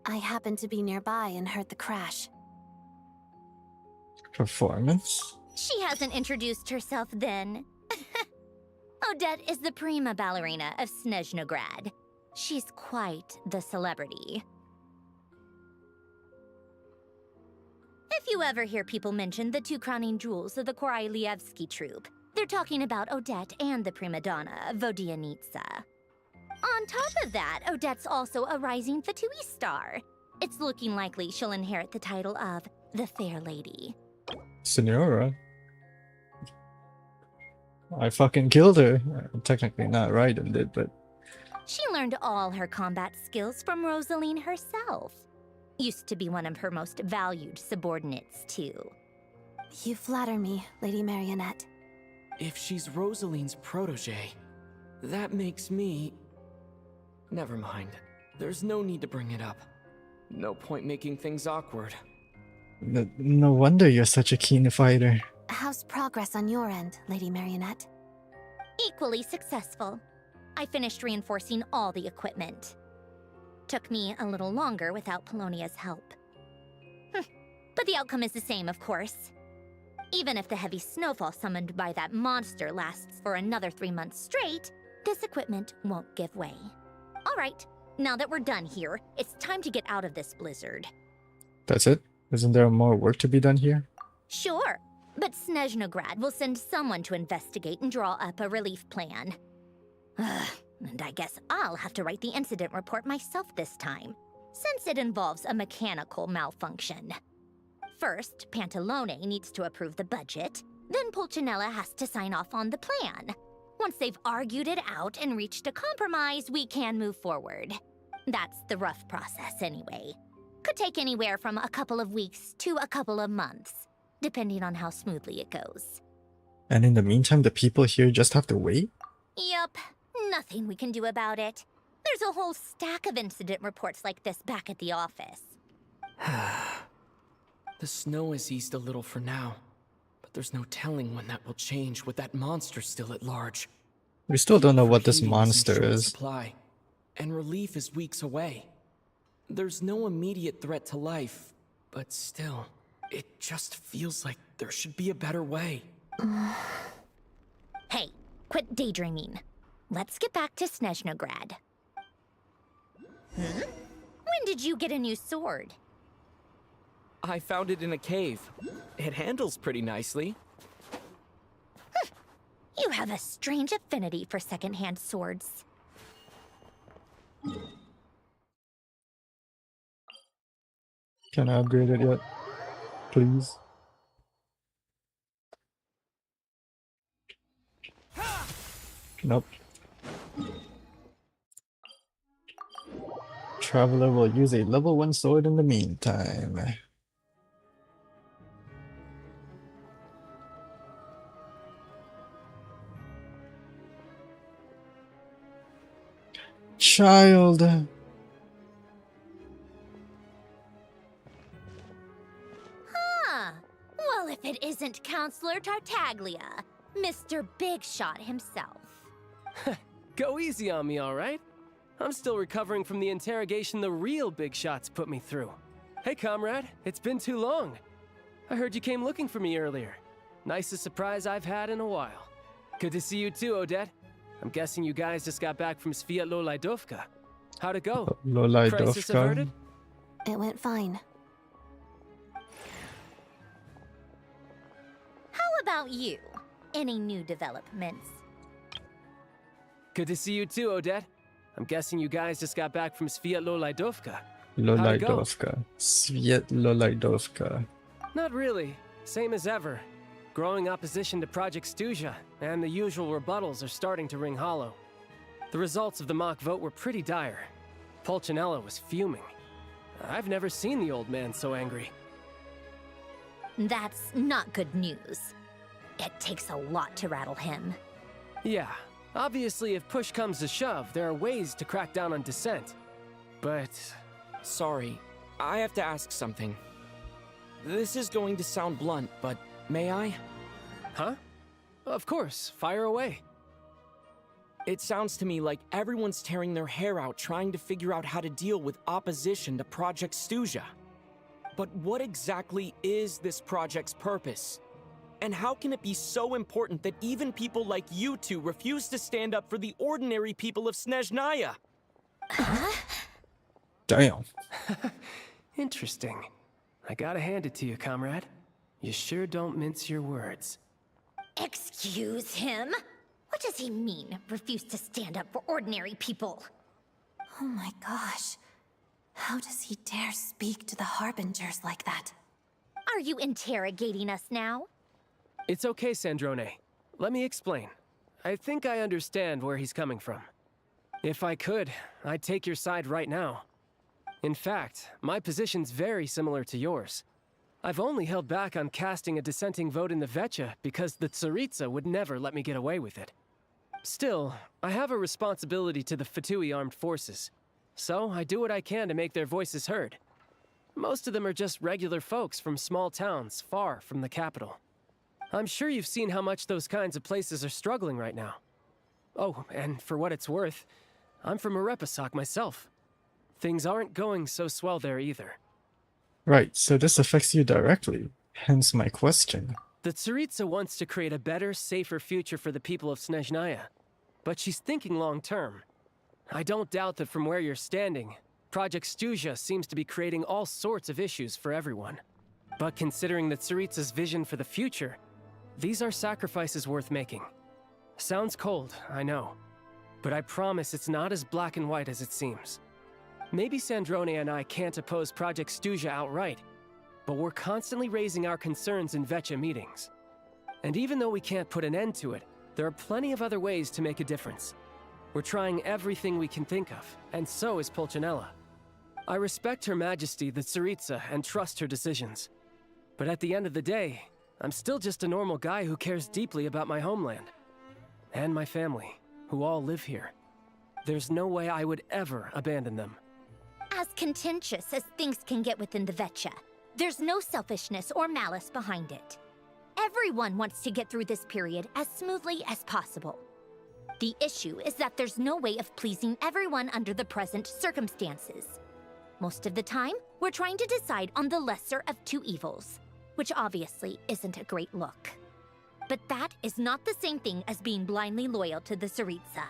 I happened to be nearby and heard the crash. Performance? She hasn't introduced herself then. Odette is the prima ballerina of SNEZHNAYA. She's quite the celebrity. If you ever hear people mention the two crowning jewels of the Korolievsky troupe, they're talking about Odette and the prima donna, Vodianitsa. On top of that, Odette's also a rising Fatui star. It's looking likely she'll inherit the title of the Fair Lady. Senora? I fucking killed her. Technically not Raiden did, but... She learned all her combat skills from Rosaline herself. Used to be one of her most valued subordinates, too. You flatter me, Lady Marionette. If she's Rosaline's protege, that makes me... Never mind. There's no need to bring it up. No point making things awkward. No wonder you're such a keen fighter. How's progress on your end, Lady Marionette? Equally successful. I finished reinforcing all the equipment. Took me a little longer without Polonia's help. But the outcome is the same, of course. Even if the heavy snowfall summoned by that monster lasts for another 3 months straight, this equipment won't give way. All right, now that we're done here, it's time to get out of this blizzard. That's it? Isn't there more work to be done here? Sure, but SNEZHNAYA will send someone to investigate and draw up a relief plan. And I guess I'll have to write the incident report myself this time, since it involves a mechanical malfunction. First, Pantalone needs to approve the budget, then Pulcinella has to sign off on the plan. Once they've argued it out and reached a compromise, we can move forward. That's the rough process anyway. Could take anywhere from a couple of weeks to a couple of months, depending on how smoothly it goes. And in the meantime, the people here just have to wait? Yup, nothing we can do about it. There's a whole stack of incident reports like this back at the office. The snow has eased a little for now, but there's no telling when that will change with that monster still at large. We still don't know what this Heating monster in short is. supply, and relief is weeks away. There's no immediate threat to life, but still, it just feels like there should be a better way. Hey, quit daydreaming. Let's get back to SNEZHNAYA. When did you get a new sword? I found it in a cave. It handles pretty nicely. You have a strange affinity for secondhand swords. Can I upgrade it yet? Please? Nope. Traveler will use a level 1 sword in the meantime. Child. Huh. Well, if it isn't Counselor Tartaglia, Mr. Big Shot himself. Go easy on me, all right? I'm still recovering from the interrogation the real Big Shots put me through. Hey, comrade, it's been too long. I heard you came looking for me earlier. Nicest surprise I've had in a while. Good to see you too, Odette. I'm guessing you guys just got back from Sviatloslajdovka. How'd it go? Crisis averted? It went fine. How about you? Any new developments? Good to see you too, Odette. I'm guessing you guys just got back from Sviatloslajdovka. Lolajdovka. Sviatloslajdovka. Not really. Same as ever. Growing opposition to Project Stuzha, and the usual rebuttals are starting to ring hollow. The results of the mock vote were pretty dire. Pulcinella was fuming. I've never seen the old man so angry. That's not good news. It takes a lot to rattle him. Yeah, obviously if push comes to shove, there are ways to crack down on dissent. But... Sorry, I have to ask something. This is going to sound blunt, but may I? Huh? Of course, fire away. It sounds to me like everyone's tearing their hair out trying to figure out how to deal with opposition to Project Stuzha. But what exactly is this project's purpose? And how can it be so important that even people like you two refuse to stand up for the ordinary people of SNEZHNAYA? Damn. Interesting. I gotta hand it to you, comrade. You sure don't mince your words. Excuse him? What does he mean, refuse to stand up for ordinary people? Oh my gosh. How does he dare speak to the Harbingers like that? Are you interrogating us now? It's okay, Sandrone. Let me explain. I think I understand where he's coming from. If I could, I'd take your side right now. In fact, my position's very similar to yours. I've only held back on casting a dissenting vote in the Vecha because the Tsaritsa would never let me get away with it. Still, I have a responsibility to the Fatui armed forces, so I do what I can to make their voices heard. Most of them are just regular folks from small towns far from the capital. I'm sure you've seen how much those kinds of places are struggling right now. Oh, and for what it's worth, I'm from Arepasak myself. Things aren't going so swell there either. Right, so this affects you directly, hence my question. The Tsaritsa wants to create a better, safer future for the people of SNEZHNAYA, but she's thinking long term. I don't doubt that from where you're standing, Project SNEZHNAYA seems to be creating all sorts of issues for everyone. But considering the Tsaritsa's vision for the future, these are sacrifices worth making. Sounds cold, I know, but I promise it's not as black and white as it seems. Maybe SNEZHNAYA and I can't oppose Project SNEZHNAYA outright, but we're constantly raising our concerns in Vetcha meetings. And even though we can't put an end to it, there are plenty of other ways to make a difference. We're trying everything we can think of, and so is Pulcinella. I respect Her Majesty, the Tsaritsa, and trust her decisions. But at the end of the day, I'm still just a normal guy who cares deeply about my homeland. And my family, who all live here. There's no way I would ever abandon them. As contentious as things can get within the Vetcha, there's no selfishness or malice behind it. Everyone wants to get through this period as smoothly as possible. The issue is that there's no way of pleasing everyone under the present circumstances. Most of the time, we're trying to decide on the lesser of two evils, which obviously isn't a great look. But that is not the same thing as being blindly loyal to the Tsaritsa.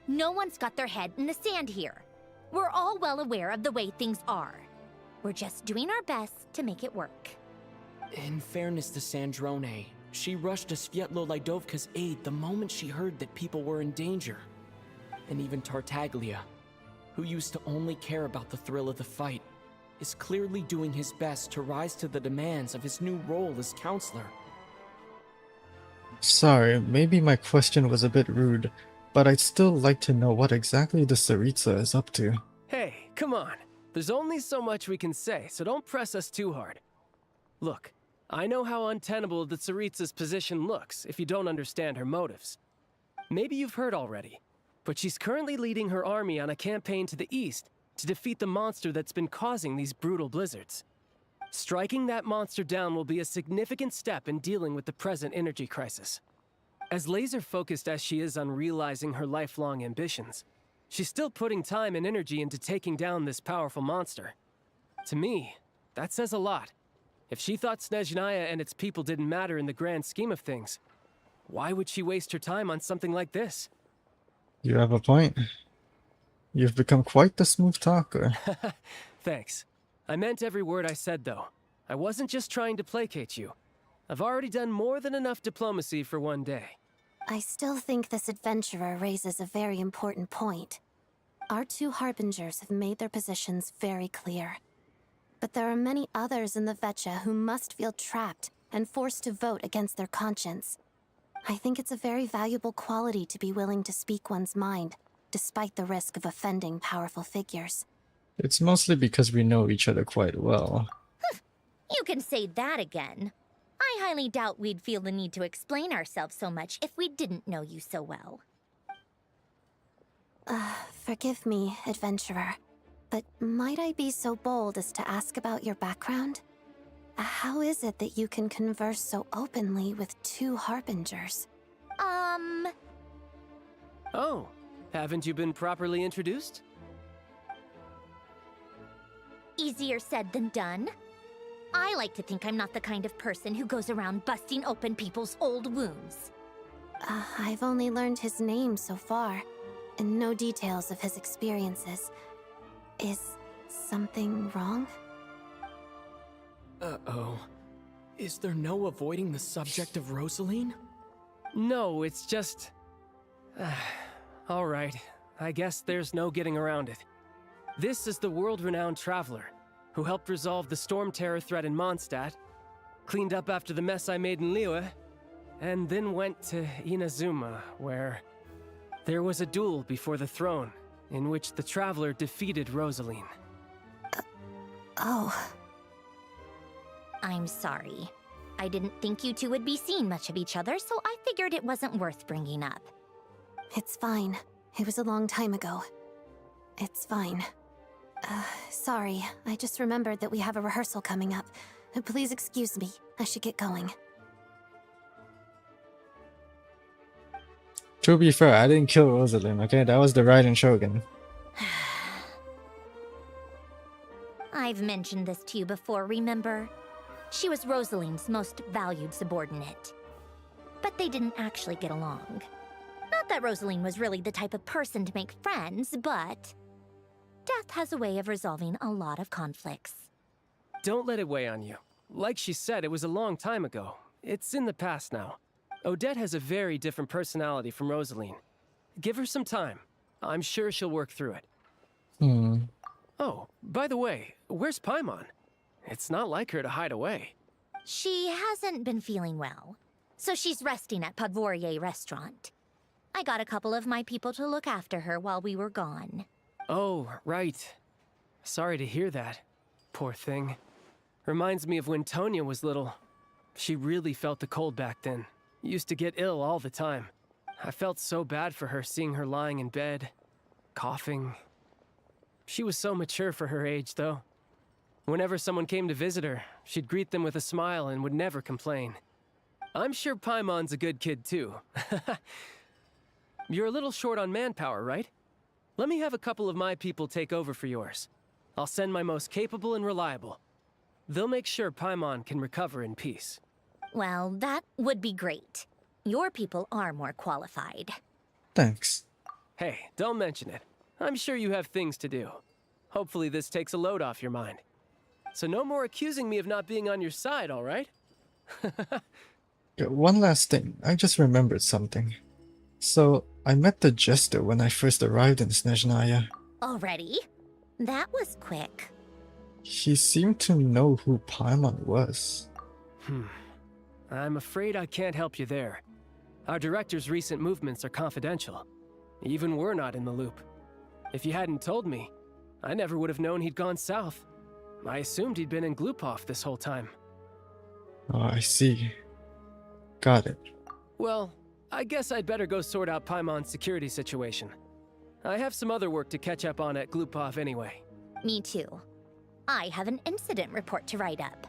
No one's got their head in the sand here. We're all well aware of the way things are. We're just doing our best to make it work. In fairness to SNEZHNAYA, she rushed to Svietlo Lidovka's aid the moment she heard that people were in danger. And even Tartaglia, who used to only care about the thrill of the fight, is clearly doing his best to rise to the demands of his new role as counselor. Sorry, maybe my question was a bit rude, but I'd still like to know what exactly the Tsaritsa is up to. Hey, come on. There's only so much we can say, so don't press us too hard. Look, I know how untenable the Tsaritsa's position looks if you don't understand her motives. Maybe you've heard already, but she's currently leading her army on a campaign to the east to defeat the monster that's been causing these brutal blizzards. Striking that monster down will be a significant step in dealing with the present energy crisis. As laser-focused as she is on realizing her lifelong ambitions, she's still putting time and energy into taking down this powerful monster. To me, that says a lot. If she thought SNEZHNAYA and its people didn't matter in the grand scheme of things, why would she waste her time on something like this? You have a point. You've become quite the smooth talker. Thanks. I meant every word I said, though. I wasn't just trying to placate you. I've already done more than enough diplomacy for one day. I still think this adventurer raises a very important point. Our two harbingers have made their positions very clear. But there are many others in the Vetcha who must feel trapped and forced to vote against their conscience. I think it's a very valuable quality to be willing to speak one's mind, despite the risk of offending powerful figures. It's mostly because we know each other quite well. You can say that again. I highly doubt we'd feel the need to explain ourselves so much if we didn't know you so well. Forgive me, adventurer, but might I be so bold as to ask about your background? How is it that you can converse so openly with two harbingers? Oh, haven't you been properly introduced? Easier said than done. I like to think I'm not the kind of person who goes around busting open people's old wounds. I've only learned his name so far, and no details of his experiences. Is something wrong? Uh-oh. Is there no avoiding the subject of Rosaline? No, it's just... Alright, I guess there's no getting around it. This is the world-renowned traveler, who helped resolve the storm terror threat in Mondstadt, cleaned up after the mess I made in Liyue, and then went to Inazuma, where there was a duel before the throne, in which the traveler defeated Rosaline. Oh. I'm sorry. I didn't think you two would be seeing much of each other, so I figured it wasn't worth bringing up. It's fine. It was a long time ago. It's fine. Sorry. I just remembered that we have a rehearsal coming up. Please excuse me. I should get going. To be fair, I didn't kill Rosalind, okay? That was the Raiden Shogun. I've mentioned this to you before, remember? She was Rosalind's most valued subordinate. But they didn't actually get along. Not that Rosalind was really the type of person to make friends, but death has a way of resolving a lot of conflicts. Don't let it weigh on you. Like she said, it was a long time ago. It's in the past now. Odette has a very different personality from Rosaline. Give her some time. I'm sure she'll work through it. Oh, by the way, where's Paimon? It's not like her to hide away. She hasn't been feeling well, so she's resting at Podvorier restaurant. I got a couple of my people to look after her while we were gone. Oh, right. Sorry to hear that. Poor thing. Reminds me of when Tonya was little. She really felt the cold back then. Used to get ill all the time. I felt so bad for her seeing her lying in bed, coughing. She was so mature for her age, though. Whenever someone came to visit her, she'd greet them with a smile and would never complain. I'm sure Paimon's a good kid, too. You're a little short on manpower, right? Let me have a couple of my people take over for yours. I'll send my most capable and reliable. They'll make sure Paimon can recover in peace. Well, that would be great. Your people are more qualified. Thanks. Hey, don't mention it. I'm sure you have things to do. Hopefully this takes a load off your mind. So no more accusing me of not being on your side, all right? Yeah, one last thing. I just remembered something. So, I met the Jester when I first arrived in SNEZHNAYA. Already? That was quick. He seemed to know who Paimon was. I'm afraid I can't help you there. Our director's recent movements are confidential. Even we're not in the loop. If you hadn't told me, I never would have known he'd gone south. I assumed he'd been in Glupov this whole time. Oh, I see. Got it. Well, I guess I'd better go sort out Paimon's security situation. I have some other work to catch up on at Glupov anyway. Me too. I have an incident report to write up.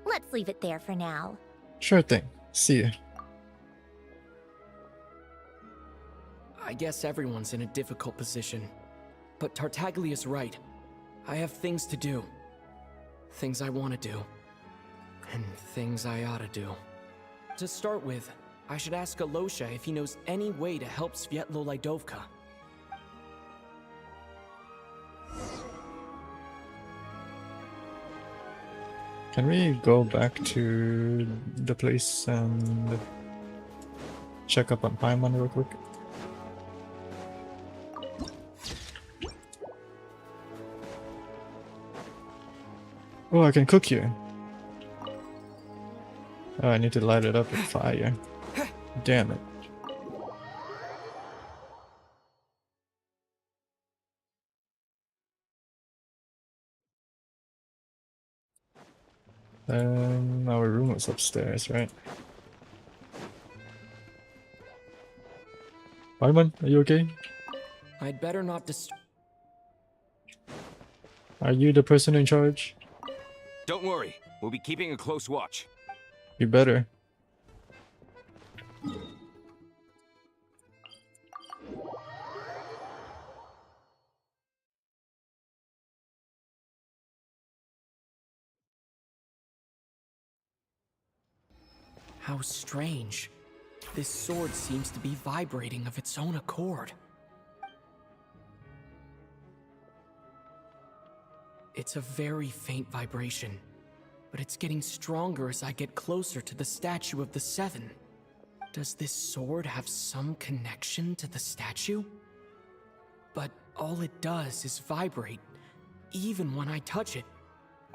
Let's leave it there for now. Sure thing. See ya. I guess everyone's in a difficult position. But Tartaglia's right. I have things to do. Things I want to do. And things I ought to do. To start with, I should ask Alosha if he knows any way to help Svietlo Lydovka. Can we go back to the place and check up on Paimon real quick? Oh, I can cook here. Oh, I need to light it up with fire. Damn it. Our room was upstairs, right? Paimon, are you okay? I'd better not Are you the person in charge? Don't worry, we'll be keeping a close watch. You better. How strange. This sword seems to be vibrating of its own accord. It's a very faint vibration, but it's getting stronger as I get closer to the statue of the Seven. Does this sword have some connection to the statue? But all it does is vibrate, even when I touch it.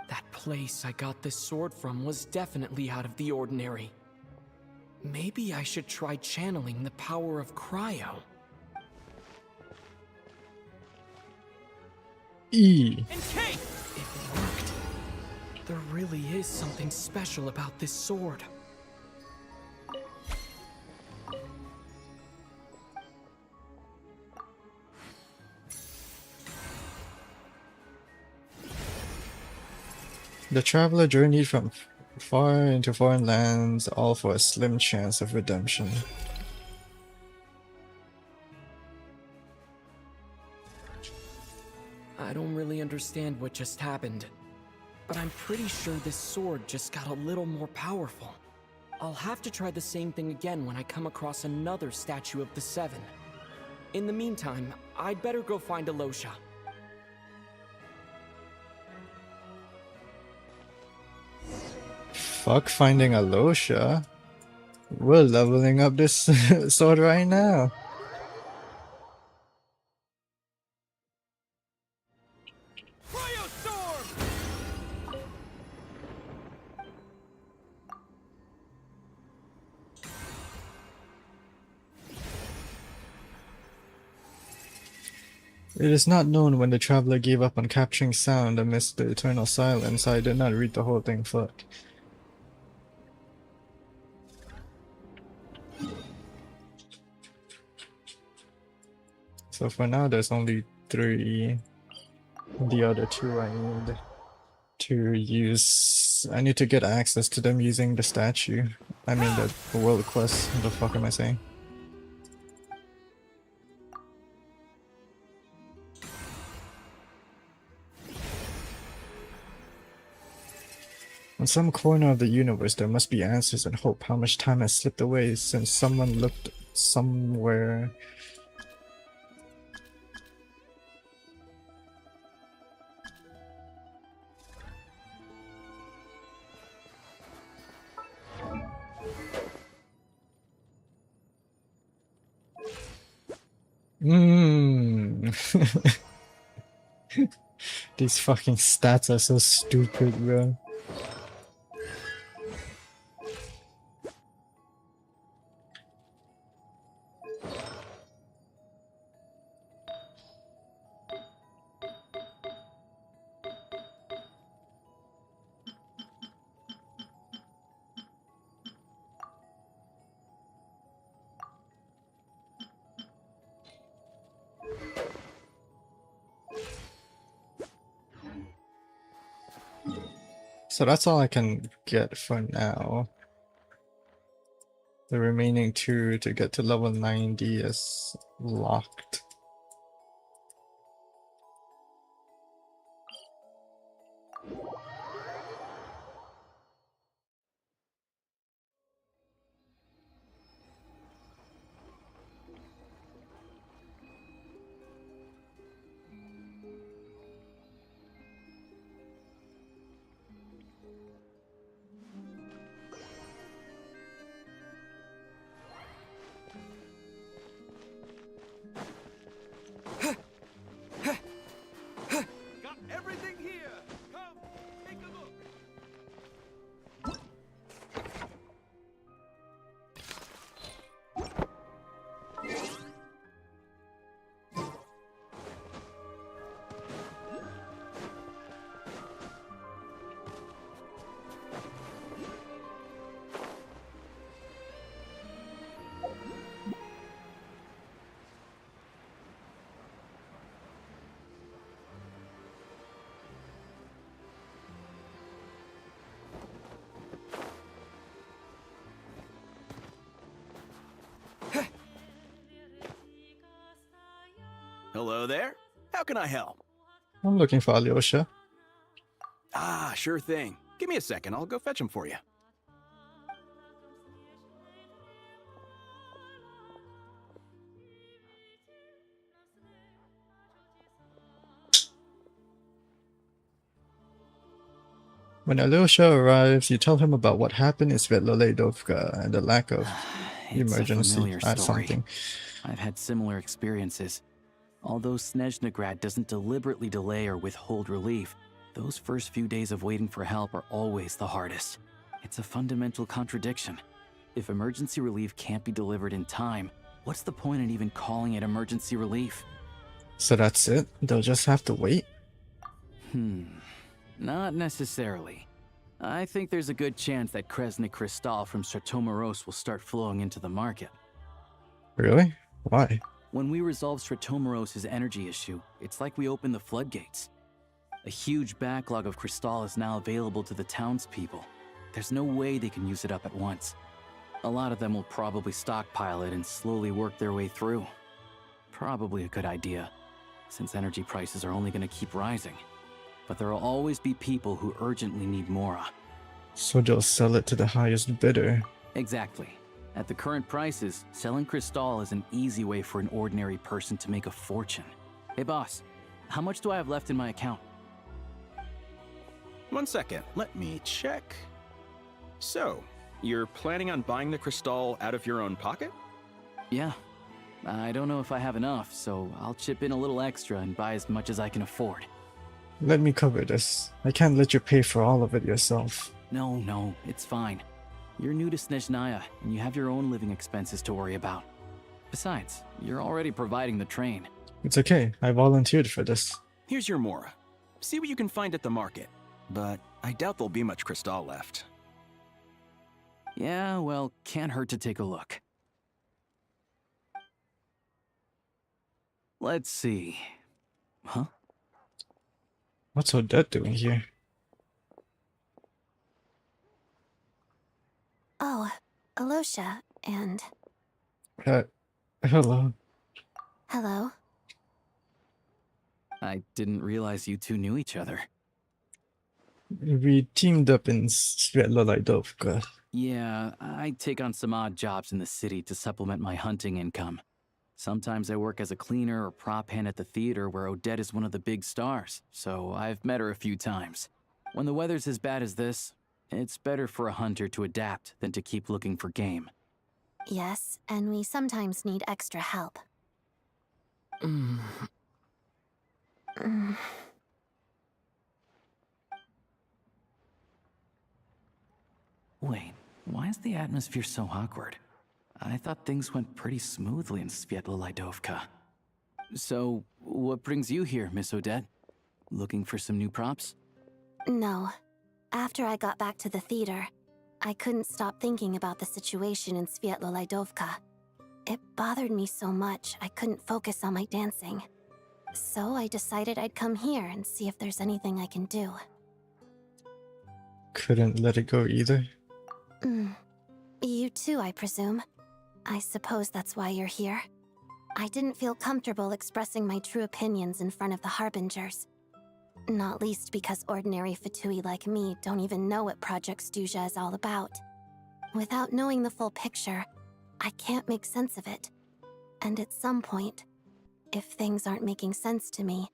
That place I got this sword from was definitely out of the ordinary. Maybe I should try channeling the power of cryo. If it worked, there really is something special about this sword. The traveler journeyed from far into foreign lands, all for a slim chance of redemption. I don't really understand what just happened, but I'm pretty sure this sword just got a little more powerful. I'll have to try the same thing again when I come across another statue of the Seven. In the meantime, I'd better go find Alosha. Fuck finding Alosha. We're leveling up this sword right now. It is not known when the traveler gave up on capturing sound amidst the eternal silence. I did not read the whole thing, fuck. So for now there's only 3. The other 2 I need to use. I need to get access to them using the statue. I mean the world quest. What the fuck am I saying? In some corner of the universe there must be answers and hope. How much time has slipped away since someone looked somewhere. These fucking stats are so stupid, bro. So that's all I can get for now. The remaining 2 to get to level 90 is locked. Hello there. How can I help? I'm looking for Alyosha. Ah, sure thing. Give me a second. I'll go fetch him for you. When Alyosha arrives, you tell him about what happened in Svetloludovka and the lack of emergency. It's Something. I've had similar experiences. Although SNEZHNAYA doesn't deliberately delay or withhold relief, those first few days of waiting for help are always the hardest. It's a fundamental contradiction. If emergency relief can't be delivered in time, what's the point in even calling it emergency relief? So that's it? They'll just have to wait? Not necessarily. I think there's a good chance that Kresnik Crystal from Stratomoros will start flowing into the market. Really? Why? When we resolve Stratomoros' energy issue, it's like we open the floodgates. A huge backlog of crystal is now available to the townspeople. There's no way they can use it up at once. A lot of them will probably stockpile it and slowly work their way through. Probably a good idea, since energy prices are only going to keep rising. But there will always be people who urgently need Mora. So they'll sell it to the highest bidder. Exactly. At the current prices, selling crystal is an easy way for an ordinary person to make a fortune. Hey boss, how much do I have left in my account? 1 second, let me check. So, you're planning on buying the crystal out of your own pocket? Yeah. I don't know if I have enough, so I'll chip in a little extra and buy as much as I can afford. Let me cover this. I can't let you pay for all of it yourself. No, it's fine. You're new to SNEZHNAYA, and you have your own living expenses to worry about. Besides, you're already providing the train. It's okay. I volunteered for this. Here's your Mora. See what you can find at the market. But I doubt there'll be much crystal left. Yeah, well, can't hurt to take a look. Let's see. Huh? What's Odette doing here? Oh, Alosha, and... Hello. Hello. I didn't realize you two knew each other. We teamed up in SNEZHNAYA. Yeah, I take on some odd jobs in the city to supplement my hunting income. Sometimes I work as a cleaner or prop hand at the theater where Odette is one of the big stars, so I've met her a few times. When the weather's as bad as this, it's better for a hunter to adapt than to keep looking for game. Yes, and we sometimes need extra help. Wait, why is the atmosphere so awkward? I thought things went pretty smoothly in Svietlolaidovka. So, what brings you here, Miss Odette? Looking for some new props? No. After I got back to the theater, I couldn't stop thinking about the situation in Svietlolaidovka. It bothered me so much I couldn't focus on my dancing. So I decided I'd come here and see if there's anything I can do. Couldn't let it go either. You too, I presume. I suppose that's why you're here. I didn't feel comfortable expressing my true opinions in front of the Harbingers. Not least because ordinary Fatui like me don't even know what Project SNEZHNAYA is all about. Without knowing the full picture, I can't make sense of it. And at some point, if things aren't making sense to me,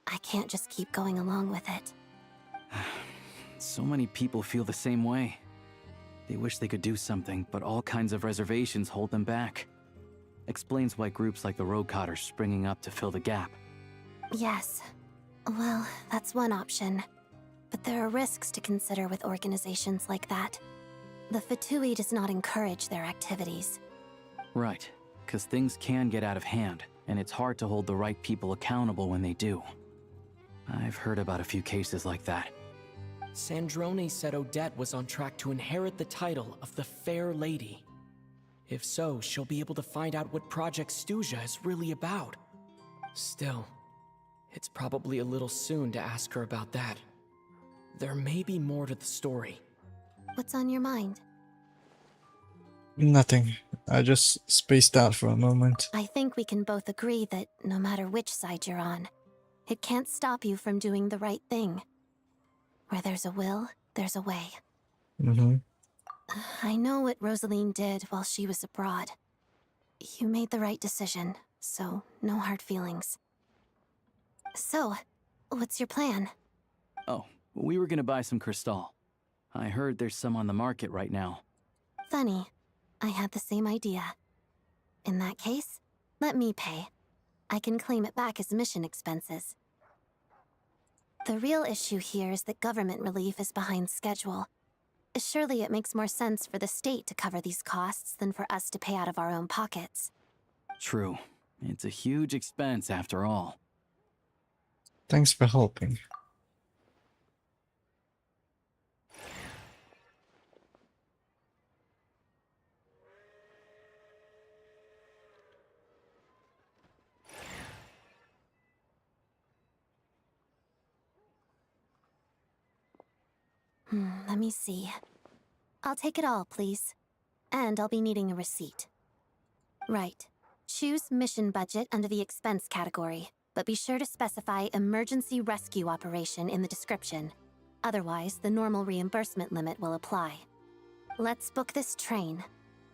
I can't just keep going along with it. So many people feel the same way. They wish they could do something, but all kinds of reservations hold them back. Explains why groups like the Roadcott are springing up to fill the gap. Yes. Well, that's one option. But there are risks to consider with organizations like that. The Fatui does not encourage their activities. Right, because things can get out of hand, and it's hard to hold the right people accountable when they do. I've heard about a few cases like that. Sandrone said Odette was on track to inherit the title of the Fair Lady. If so, she'll be able to find out what Project SNEZHNAYA is really about. Still, it's probably a little soon to ask her about that. There may be more to the story. What's on your mind? Nothing. I just spaced out for a moment. I think we can both agree that no matter which side you're on, it can't stop you from doing the right thing. Where there's a will, there's a way. I know what Rosaline did while she was abroad. You made the right decision, so no hard feelings. So, what's your plan? Oh, we were gonna buy some crystal. I heard there's some on the market right now. Funny. I had the same idea. In that case, let me pay. I can claim it back as mission expenses. The real issue here is that government relief is behind schedule. Surely it makes more sense for the state to cover these costs than for us to pay out of our own pockets. True. It's a huge expense after all. Thanks for helping. Let me see. I'll take it all, please. And I'll be needing a receipt. Right. Choose mission budget under the expense category, but be sure to specify emergency rescue operation in the description. Otherwise, the normal reimbursement limit will apply. Let's book this train.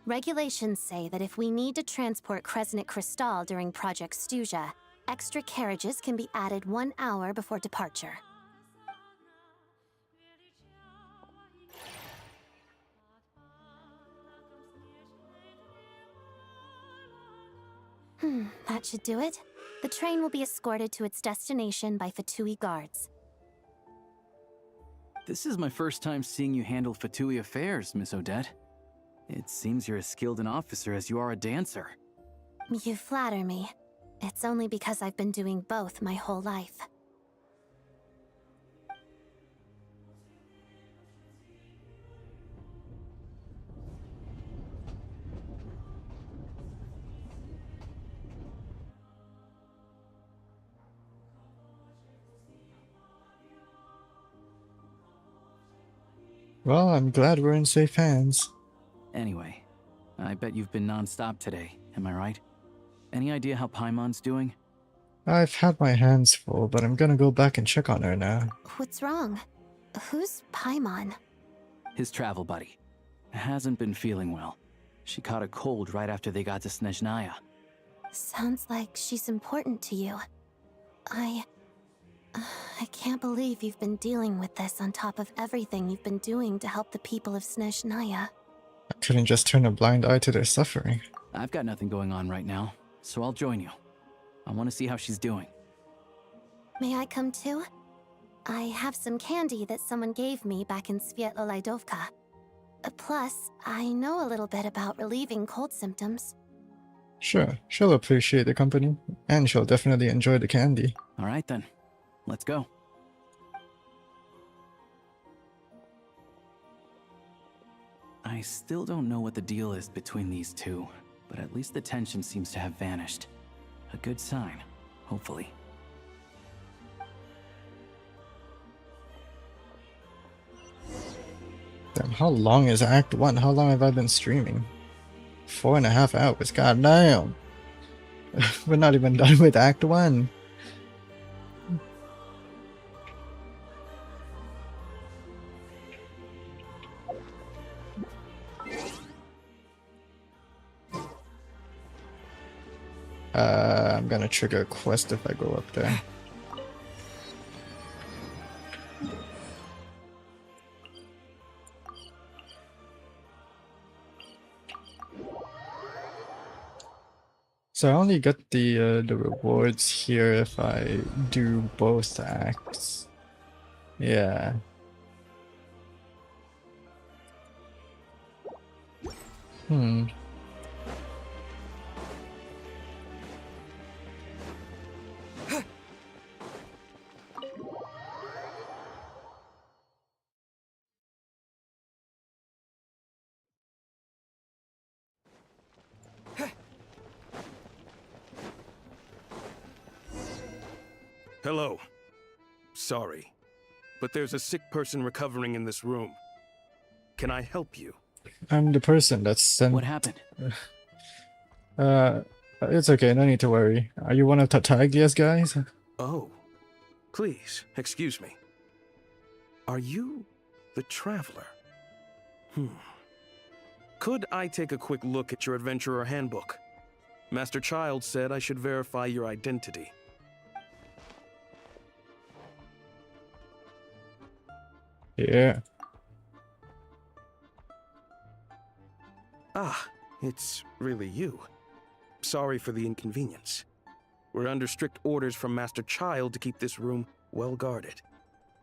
Regulations say that if we need to transport Kresnik Crystal during Project Stuja, extra carriages can be added 1 hour before departure. That should do it. The train will be escorted to its destination by Fatui guards. This is my first time seeing you handle Fatui affairs, Miss Odette. It seems you're as skilled an officer as you are a dancer. You flatter me. It's only because I've been doing both my whole life. Well, I'm glad we're in safe hands. Anyway, I bet you've been non-stop today, am I right? Any idea how Paimon's doing? I've had my hands full, but I'm gonna go back and check on her now. What's wrong? Who's Paimon? His travel buddy. Hasn't been feeling well. She caught a cold right after they got to SNEZHNAYA. Sounds like she's important to you. I can't believe you've been dealing with this on top of everything you've been doing to help the people of SNEZHNAYA. I couldn't just turn a blind eye to their suffering. I've got nothing going on right now, so I'll join you. I want to see how she's doing. May I come too? I have some candy that someone gave me back in Svietlolaidovka. Plus, I know a little bit about relieving cold symptoms. Sure, she'll appreciate the company, and she'll definitely enjoy the candy. All right then, let's go. I still don't know what the deal is between these two, but at least the tension seems to have vanished. A good sign, hopefully. Damn, how long is Act 1? How long have I been streaming? 4.5 hours, god damn. We're not even done with Act 1. I'm gonna trigger a quest if I go up there. So I only get the rewards here if I do both acts. Yeah. Hello. Sorry, but there's a sick person recovering in this room. Can I help you? I'm the person that's sent. What happened? It's okay, no need to worry. Are you one of Tartaglia's guys? Oh, please, excuse me. Are you the Traveler? Could I take a quick look at your Adventurer Handbook? Master Child said I should verify your identity. Yeah. Ah, it's really you. Sorry for the inconvenience. We're under strict orders from Master Child to keep this room well guarded.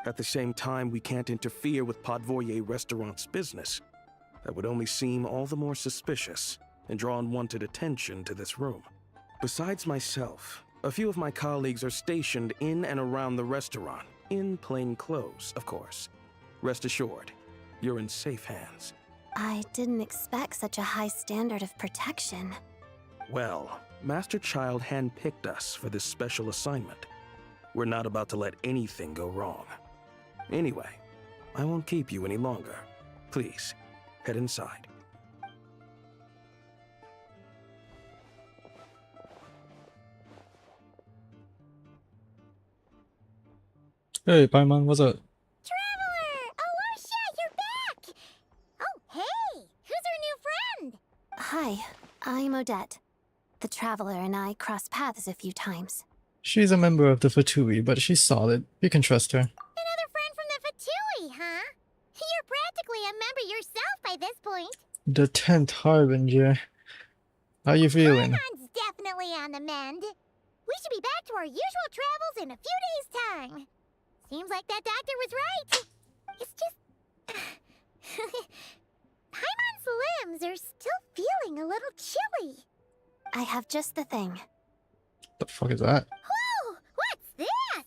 At the same time, we can't interfere with Podvoye Restaurant's business. That would only seem all the more suspicious and draw unwanted attention to this room. Besides myself, a few of my colleagues are stationed in and around the restaurant, in plain clothes, of course. Rest assured, you're in safe hands. I didn't expect such a high standard of protection. Well, Master Child handpicked us for this special assignment. We're not about to let anything go wrong. Anyway, I won't keep you any longer. Please, head inside. Hey, Paimon, what's up? Traveler! Alosha, you're back! Oh, hey! Who's our new friend? Hi, I'm Odette. The Traveler and I crossed paths a few times. She's a member of the Fatui, but she's solid. You can trust her. Another friend from the Fatui, huh? You're practically a member yourself by this point. The 10th Harbinger. How you feeling? Paimon's definitely on the mend. We should be back to our usual travels in a few days' time. Seems like that doctor was right. It's just... Paimon's limbs are still feeling a little chilly. I have just the thing. The fuck is that? Whoa! What's this?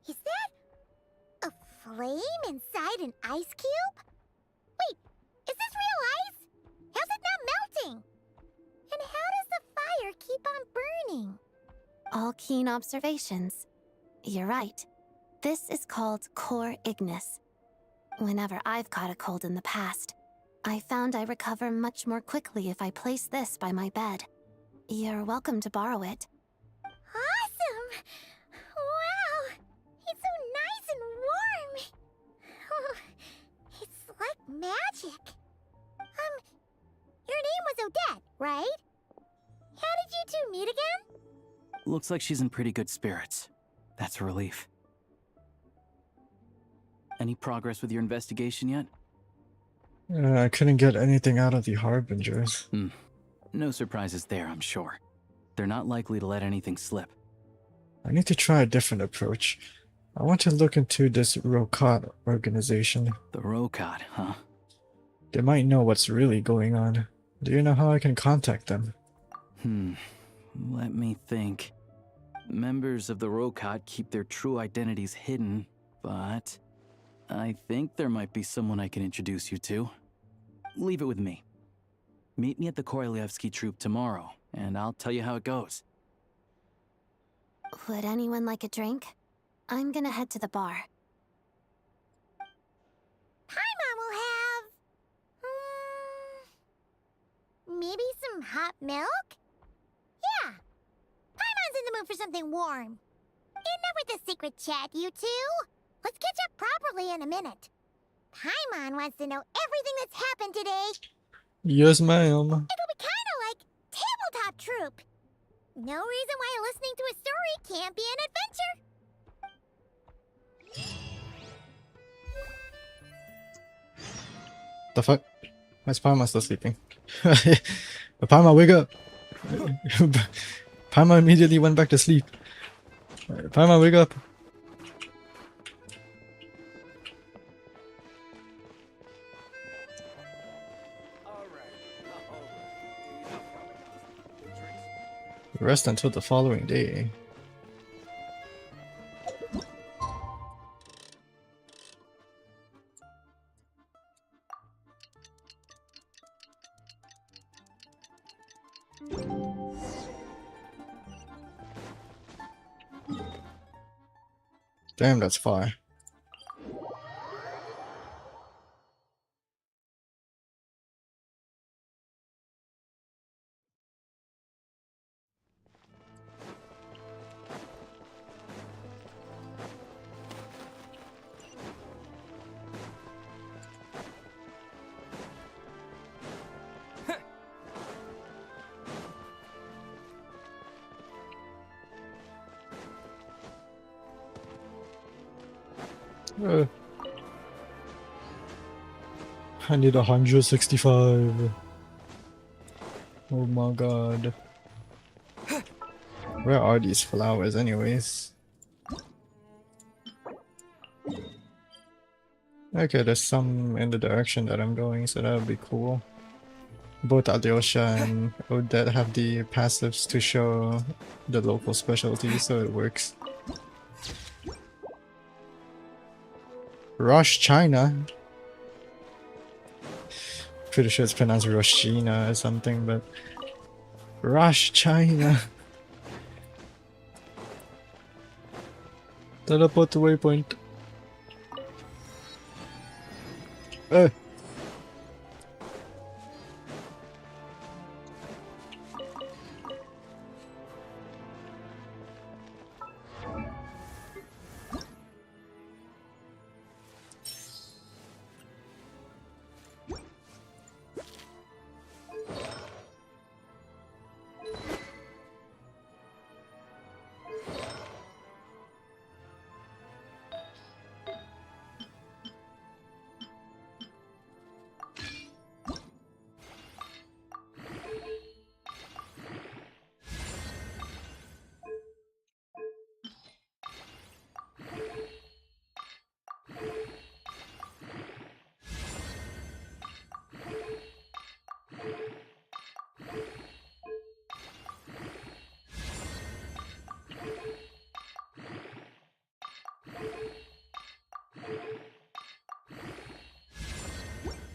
Is that... a flame inside an ice cube? Wait, is this real ice? How's it not melting? And how does the fire keep on burning? All keen observations. You're right. This is called core ignis. Whenever I've caught a cold in the past, I found I recover much more quickly if I place this by my bed. You're welcome to borrow it. Awesome! Wow! It's so nice and warm! Oh, it's like magic. Your name was Odette, right? How did you two meet again? Looks like she's in pretty good spirits. That's a relief. Any progress with your investigation yet? I couldn't get anything out of the Harbingers. No surprises there, I'm sure. They're not likely to let anything slip. I need to try a different approach. I want to look into this Rokat organization. The Rokat, huh? They might know what's really going on. Do you know how I can contact them? Let me think. Members of the Rokat keep their true identities hidden, but I think there might be someone I can introduce you to. Leave it with me. Meet me at the Korolyevsky troop tomorrow, and I'll tell you how it goes. Would anyone like a drink? I'm gonna head to the bar. Paimon will have... maybe some hot milk? Yeah. Paimon's in the mood for something warm. Enough with the secret chat, you two. Let's catch up properly in a minute. Paimon wants to know everything that's happened today. Yes, ma'am. It'll be kinda like Tabletop Troop. No reason why listening to a story can't be an adventure. The fuck? Why is Paimon still sleeping? Paimon, wake up! Paimon immediately went back to sleep. Paimon, wake up! Rest until the following day. Damn, that's far. I need 165. Oh my god. Where are these flowers anyways? Okay, there's some in the direction that I'm going, so that would be cool. Both Alyosha and Odette have the passives to show the local specialty, so it works. Rush China. Pretty sure it's pronounced Roshina or something, but Rush China. Teleport to waypoint. Uh.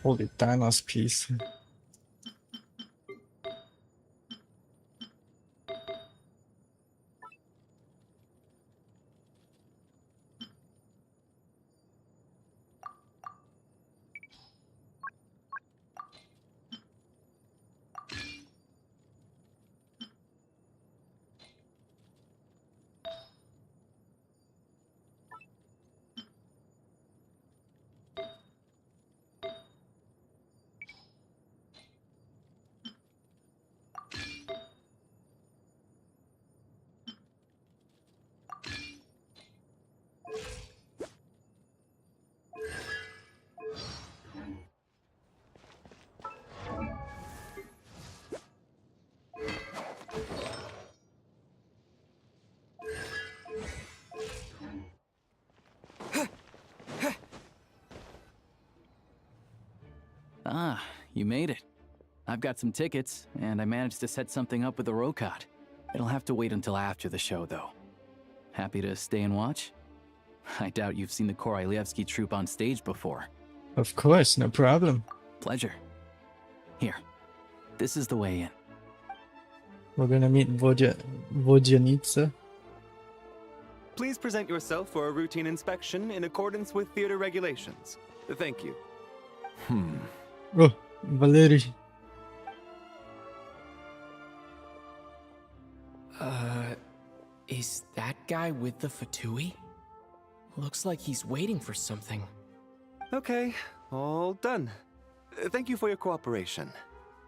Holy Thanos piece. Ah, you made it. I've got some tickets, and I managed to set something up with the Rokot. It'll have to wait until after the show, though. Happy to stay and watch? I doubt you've seen the Korylevsky troupe on stage before. Of course, no problem. Pleasure. Here, this is the way in. We're gonna meet Vodyanitsa. Please present yourself for a routine inspection in accordance with theater regulations. Thank you. Oh, Valery. Is that guy with the Fatui? Looks like he's waiting for something. Okay, all done. Thank you for your cooperation.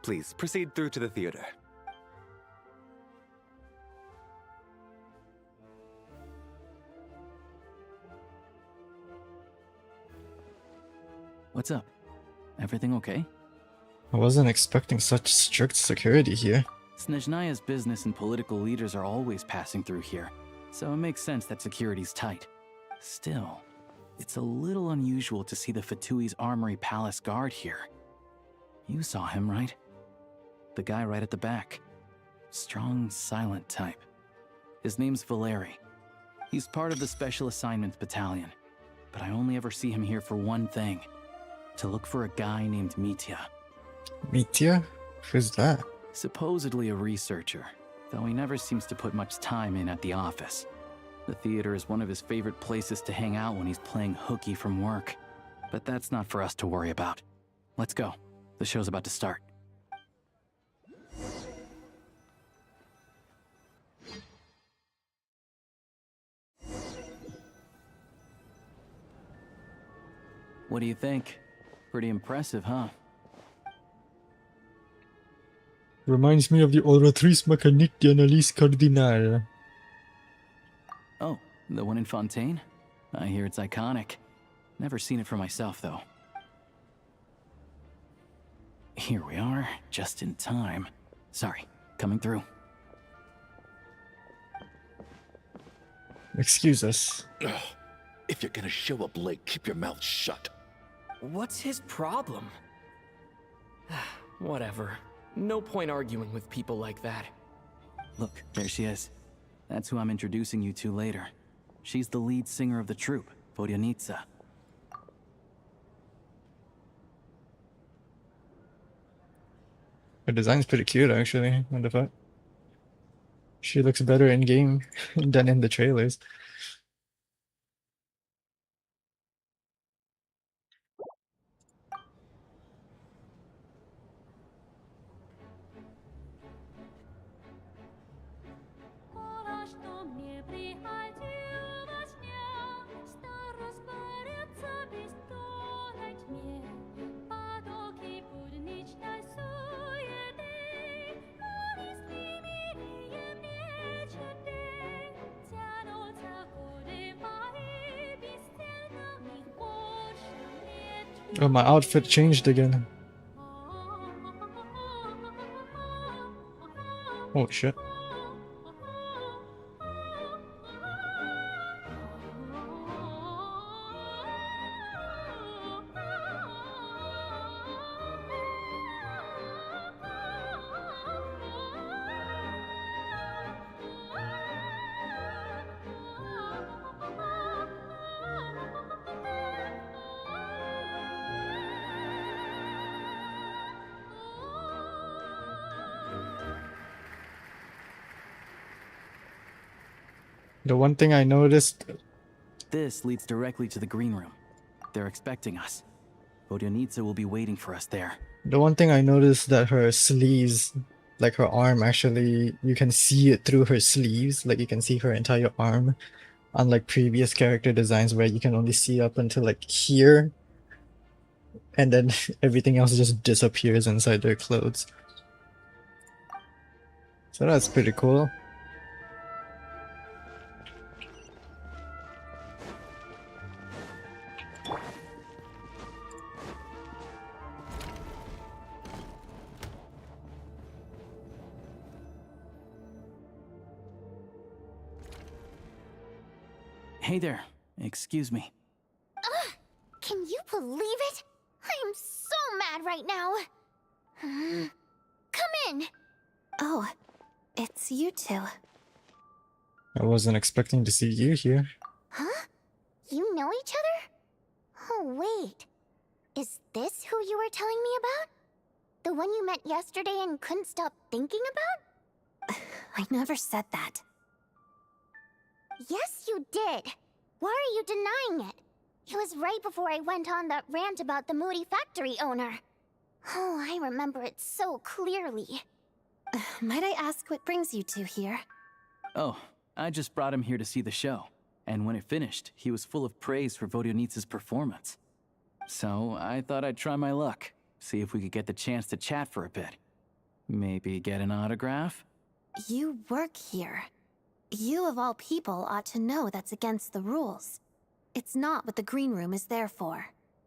Please proceed through to the theater. What's up? Everything okay? I wasn't expecting such strict security here. SNEZHNAYA's business and political leaders are always passing through here, so it makes sense that security's tight. Still, it's a little unusual to see the Fatui's Armory Palace guard here. You saw him, right? The guy right at the back. Strong, silent type. His name's Valery. He's part of the Special Assignments Battalion, but I only ever see him here for one thing. To look for a guy named Mitya. Mitya? Who's that? Supposedly a researcher, though he never seems to put much time in at the office. The theater is one of his favorite places to hang out when he's playing hooky from work. But that's not for us to worry about. Let's go. The show's about to start. What do you think? Pretty impressive, huh? Reminds me of the Oratrice Mécanique d'Analyse Cardinale. Oh, the one in Fontaine? I hear it's iconic. Never seen it for myself, though. Here we are, just in time. Sorry, coming through. Excuse us. Ugh. If you're gonna show up late, keep your mouth shut. What's his problem? Whatever. No point arguing with people like that. Look, there she is. That's who I'm introducing you to later. She's the lead singer of the troupe, Vodyanitsa. Her design's pretty cute, actually. What the fuck? She looks better in game than in the trailers. Oh, my outfit changed again. Oh shit. The one thing I noticed. This leads directly to the green room. They're expecting us. Vodyanitsa will be waiting for us there. The one thing I noticed that her sleeves, like her arm, actually you can see it through her sleeves. Like you can see her entire arm, unlike previous character designs where you can only see up until like here, and then everything else just disappears inside their clothes. So that's pretty cool. Hey there. Excuse me. Ugh! Can you believe it? I am so mad right now. Come in. Oh, it's you two. I wasn't expecting to see you here. Huh? You know each other? Oh, wait. Is this who you were telling me about? The one you met yesterday and couldn't stop thinking about? I never said that. Yes, you did. Why are you denying it? It was right before I went on that rant about the moody factory owner. Oh, I remember it so clearly. Might I ask what brings you two here? Oh, I just brought him here to see the show. And when it finished, he was full of praise for Vodyanitsa's performance. So I thought I'd try my luck, see if we could get the chance to chat for a bit. Maybe get an autograph? You work here. You of all people ought to know that's against the rules. It's not what the green room is there for.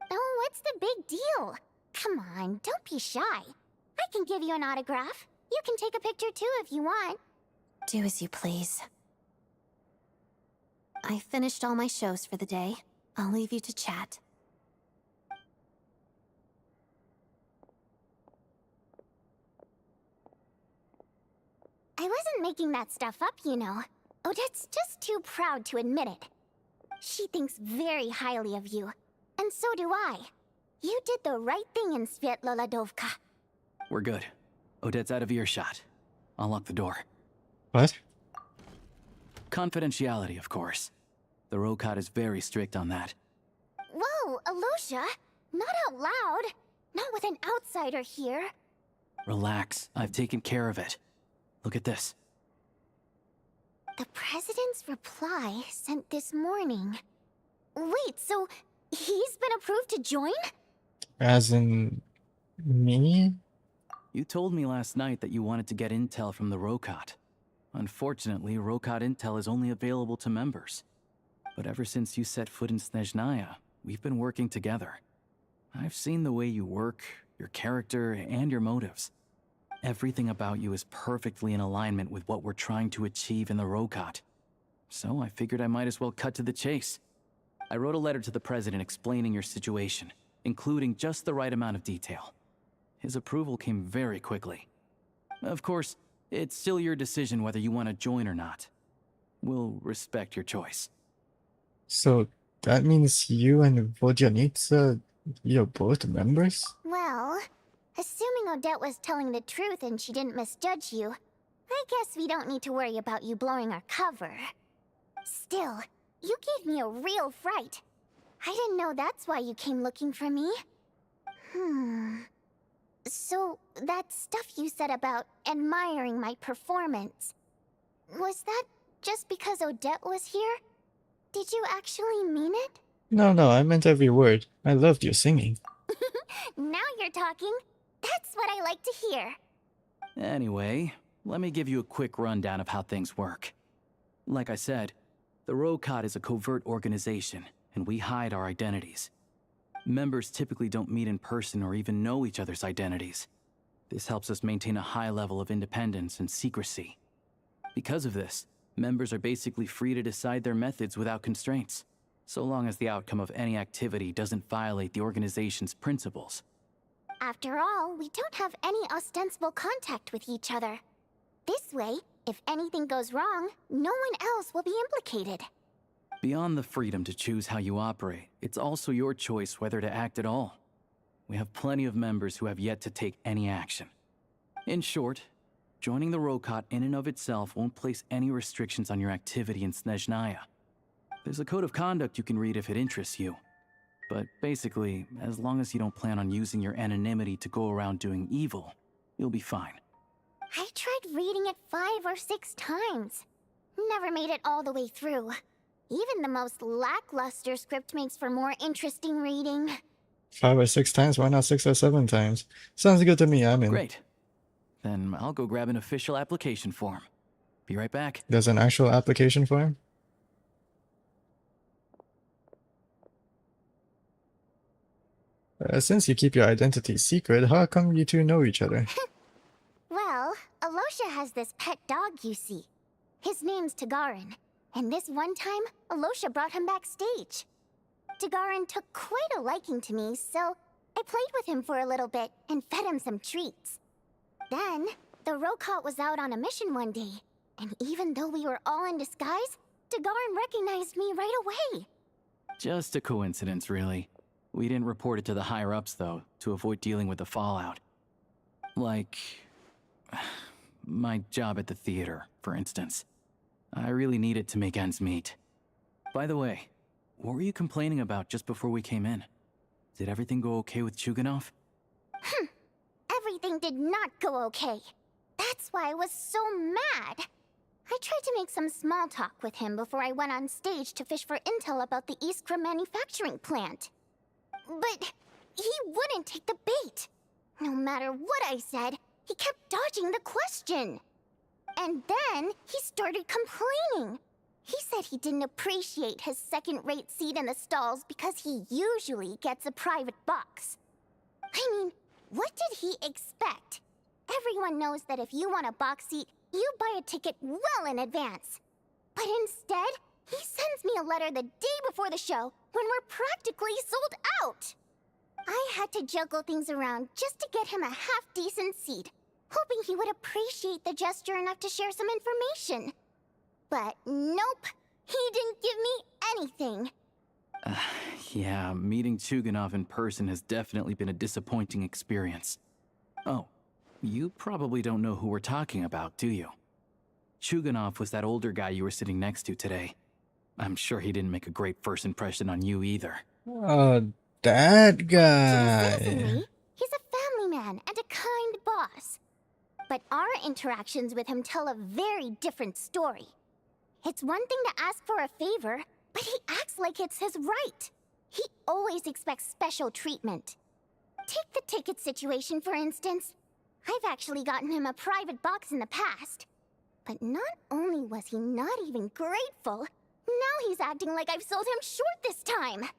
Oh, what's the big deal? Come on, don't be shy. I can give you an autograph. You can take a picture too if you want. Do as you please. I finished all my shows for the day. I'll leave you to chat. I wasn't making that stuff up, you know. Odette's just too proud to admit it. She thinks very highly of you, and so do I. You did the right thing in Svietloladovka. We're good. Odette's out of earshot. I'll lock the door. What? Confidentiality, of course. The Rokad is very strict on that. Whoa, Alosha! Not out loud! Not with an outsider here. Relax, I've taken care of it. Look at this. The president's reply sent this morning. Wait, so he's been approved to join? As in me? You told me last night that you wanted to get intel from the Rokad. Unfortunately, Rokad intel is only available to members. But ever since you set foot in SNEZHNAYA, we've been working together. I've seen the way you work, your character, and your motives. Everything about you is perfectly in alignment with what we're trying to achieve in the Rokad. So I figured I might as well cut to the chase. I wrote a letter to the president explaining your situation, including just the right amount of detail. His approval came very quickly. Of course, it's still your decision whether you want to join or not. We'll respect your choice. So that means you and Vodyanitsa, you're both members? Well, assuming Odette was telling the truth and she didn't misjudge you, I guess we don't need to worry about you blowing our cover. Still, you gave me a real fright. I didn't know that's why you came looking for me. So, that stuff you said about admiring my performance, was that just because Odette was here? Did you actually mean it? No, I meant every word. I loved your singing. Now you're talking. That's what I like to hear. Anyway, let me give you a quick rundown of how things work. Like I said, the Rokad is a covert organization, and we hide our identities. Members typically don't meet in person or even know each other's identities. This helps us maintain a high level of independence and secrecy. Because of this, members are basically free to decide their methods without constraints, so long as the outcome of any activity doesn't violate the organization's principles. After all, we don't have any ostensible contact with each other. This way, if anything goes wrong, no one else will be implicated. Beyond the freedom to choose how you operate, it's also your choice whether to act at all. We have plenty of members who have yet to take any action. In short, joining the Rokot in and of itself won't place any restrictions on your activity in SNEZHNAYA. There's a code of conduct you can read if it interests you. But basically, as long as you don't plan on using your anonymity to go around doing evil, you'll be fine. I tried reading it 5 or 6 times. Never made it all the way through. Even the most lackluster script makes for more interesting reading. 5 or 6 times? Why not 6 or 7 times? Sounds good to me, I'm in. Great. Then I'll go grab an official application form. Be right back. There's an actual application form? Since you keep your identity secret, how come you two know each other? Well, Alosha has this pet dog, you see. His name's Tagarin, and this one time, Alosha brought him backstage. Tagarin took quite a liking to me, so I played with him for a little bit and fed him some treats. Then, the Rokot was out on a mission one day, and even though we were all in disguise, Tagarin recognized me right away. Just a coincidence, really. We didn't report it to the higher-ups, though, to avoid dealing with the fallout. Like, my job at the theater, for instance. I really needed to make ends meet. By the way, what were you complaining about just before we came in? Did everything go okay with Chuganov? Everything did not go okay. That's why I was so mad. I tried to make some small talk with him before I went on stage to fish for intel about the Iskra manufacturing plant. But he wouldn't take the bait. No matter what I said, he kept dodging the question. And then he started complaining. He said he didn't appreciate his second-rate seat in the stalls because he usually gets a private box. I mean, what did he expect? Everyone knows that if you want a box seat, you buy a ticket well in advance. But instead, he sends me a letter the day before the show when we're practically sold out. I had to juggle things around just to get him a half-decent seat, hoping he would appreciate the gesture enough to share some information. But nope, he didn't give me anything. Yeah, meeting Chuganov in person has definitely been a disappointing experience. Oh, you probably don't know who we're talking about, do you? Chuganov was that older guy you were sitting next to today. I'm sure he didn't make a great first impression on you either. Oh, that guy. Surprisingly, he's a family man and a kind boss. But our interactions with him tell a very different story. It's one thing to ask for a favor, but he acts like it's his right. He always expects special treatment. Take the ticket situation, for instance. I've actually gotten him a private box in the past. But not only was he not even grateful, now he's acting like I've sold him short this time.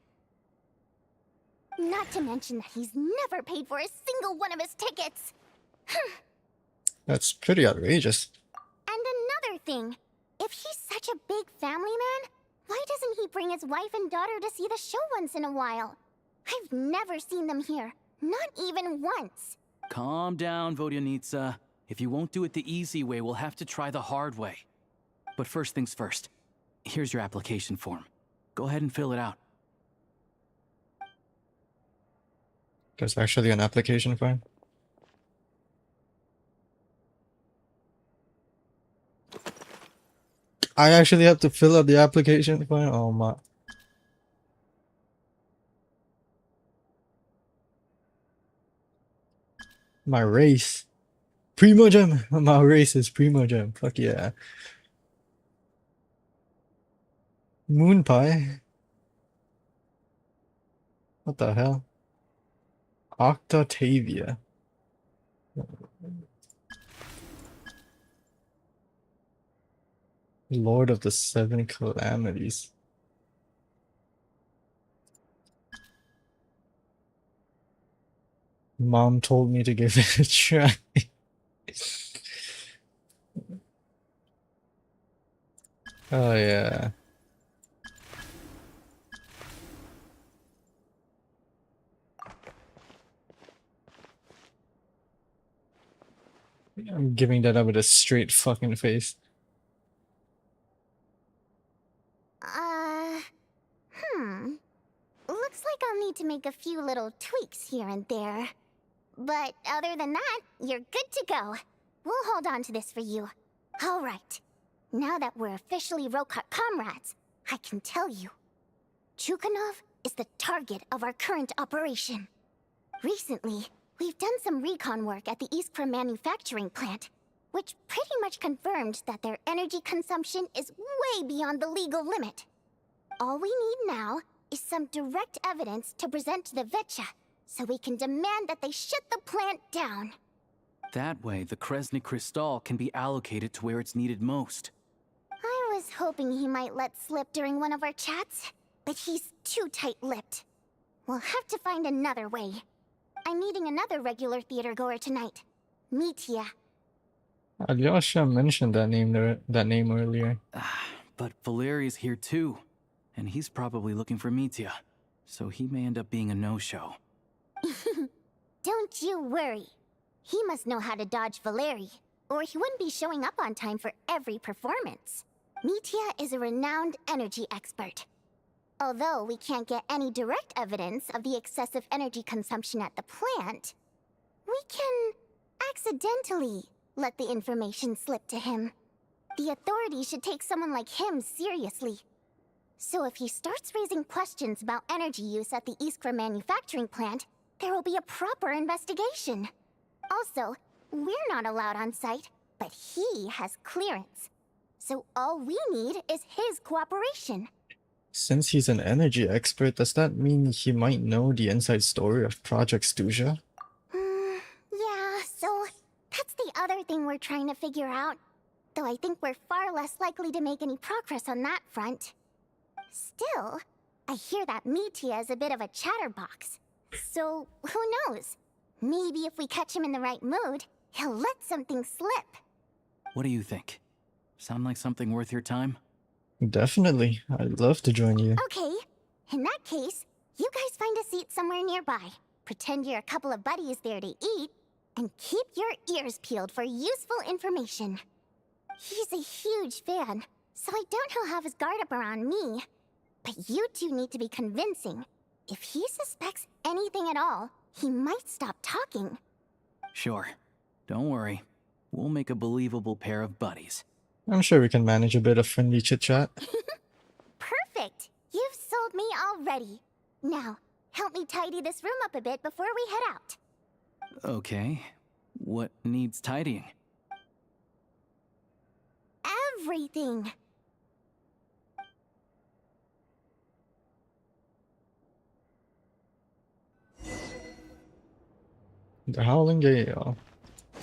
Not to mention that he's never paid for a single one of his tickets. That's pretty outrageous. And another thing, if he's such a big family man, why doesn't he bring his wife and daughter to see the show once in a while? I've never seen them here, not even once. Calm down, Vodyanitsa. If you won't do it the easy way, we'll have to try the hard way. But first things first. Here's your application form. Go ahead and fill it out. There's actually an application form. I actually have to fill out the application form? Oh my. My race. Primogem! My race is Primogem. Fuck yeah. Moon pie? What the hell? Octavia. Lord of the Seven Calamities. Mom told me to give it a try. Oh yeah. I'm giving that up with a straight fucking face. Looks like I'll need to make a few little tweaks here and there. But other than that, you're good to go. We'll hold on to this for you. Alright. Now that we're officially Rokot comrades, I can tell you. Chukhanov is the target of our current operation. Recently, we've done some recon work at the Iskra manufacturing plant, which pretty much confirmed that their energy consumption is way beyond the legal limit. All we need now is some direct evidence to present to the Vetcha, so we can demand that they shut the plant down. That way, the Kresnik Crystal can be allocated to where it's needed most. I was hoping he might let slip during one of our chats, but he's too tight-lipped. We'll have to find another way. I'm meeting another regular theater goer tonight, Mitya. Alyosha mentioned that name earlier. But Valeri's here too, and he's probably looking for Mitya, so he may end up being a no-show. Don't you worry. He must know how to dodge Valeri, or he wouldn't be showing up on time for every performance. Mitya is a renowned energy expert. Although we can't get any direct evidence of the excessive energy consumption at the plant, we can accidentally let the information slip to him. The authorities should take someone like him seriously. So if he starts raising questions about energy use at the Iskra manufacturing plant, there will be a proper investigation. Also, we're not allowed on site, but he has clearance. So all we need is his cooperation. Since he's an energy expert, does that mean he might know the inside story of Project Stuja? Yeah, so that's the other thing we're trying to figure out. Though I think we're far less likely to make any progress on that front. Still, I hear that Mitya is a bit of a chatterbox. So, who knows? Maybe if we catch him in the right mood, he'll let something slip. What do you think? Sound like something worth your time? Definitely. I'd love to join you. Okay, in that case, you guys find a seat somewhere nearby. Pretend you're a couple of buddies there to eat, and keep your ears peeled for useful information. He's a huge fan, so I doubt he'll have his guard up around me. But you two need to be convincing. If he suspects anything at all, he might stop talking. Sure. Don't worry. We'll make a believable pair of buddies. I'm sure we can manage a bit of friendly chit-chat. Perfect! You've sold me already. Now, help me tidy this room up a bit before we head out. Okay. What needs tidying? Everything! The Howling Gale.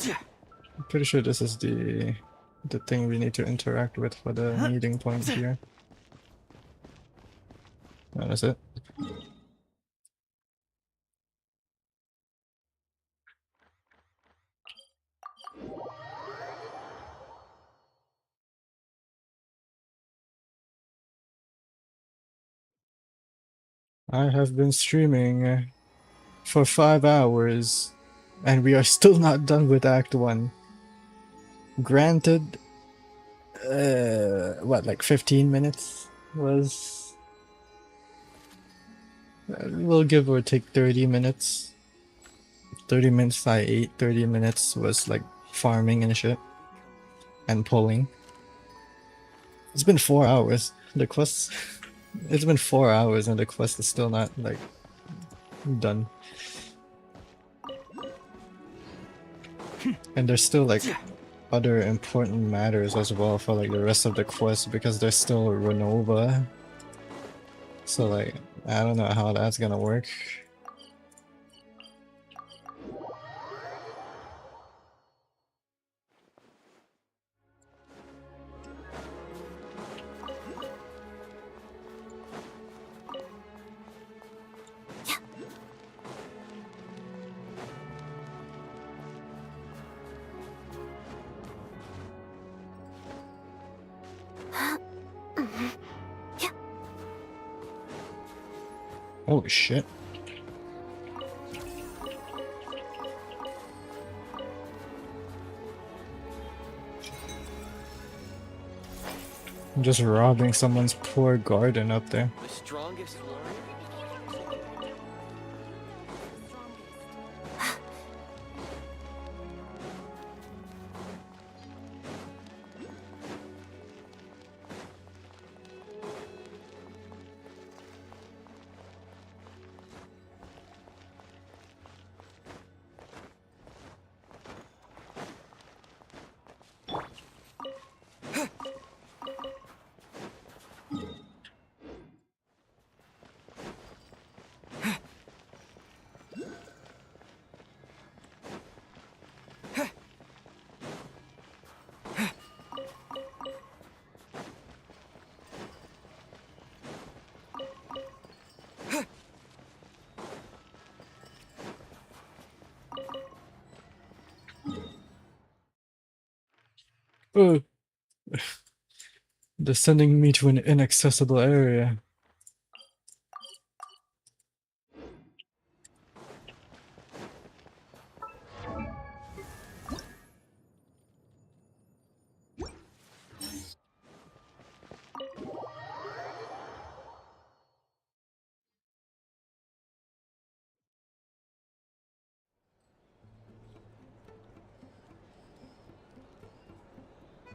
I'm pretty sure this is the thing we need to interact with for the meeting point here. Oh, that's it. I have been streaming for 5 hours, and we are still not done with Act 1. Granted, what, like 15 minutes was... we'll give or take 30 minutes. 30 minutes I ate, 30 minutes was like farming and shit. And pulling. It's been 4 hours. The quest... it's been 4 hours and the quest is still not, like, done. And there's still, like, other important matters as well for, like, the rest of the quest because there's still Renova. So, like, I don't know how that's gonna work. Holy shit. I'm just robbing someone's poor garden up there. The strongest warrior? Oh. They're sending me to an inaccessible area.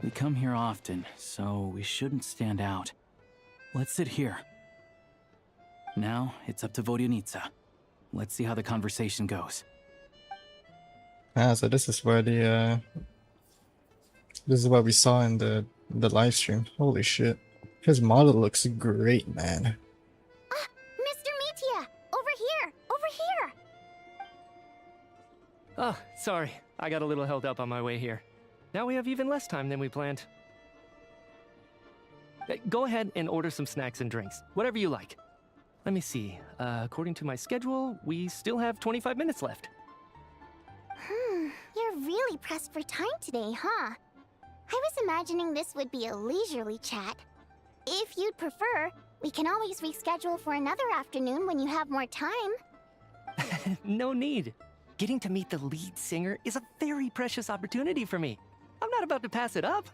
We come here often, so we shouldn't stand out. Let's sit here. Now, it's up to Vodyanitsa. Let's see how the conversation goes. Ah, so this is where the this is what we saw in the live stream. Holy shit. His model looks great, man. Mr. Metia! Over here! Over here! Oh, sorry. I got a little held up on my way here. Now we have even less time than we planned. Go ahead and order some snacks and drinks. Whatever you like. Let me see. According to my schedule, we still have 25 minutes left. You're really pressed for time today, huh? I was imagining this would be a leisurely chat. If you'd prefer, we can always reschedule for another afternoon when you have more time. No need. Getting to meet the lead singer is a very precious opportunity for me. I'm not about to pass it up.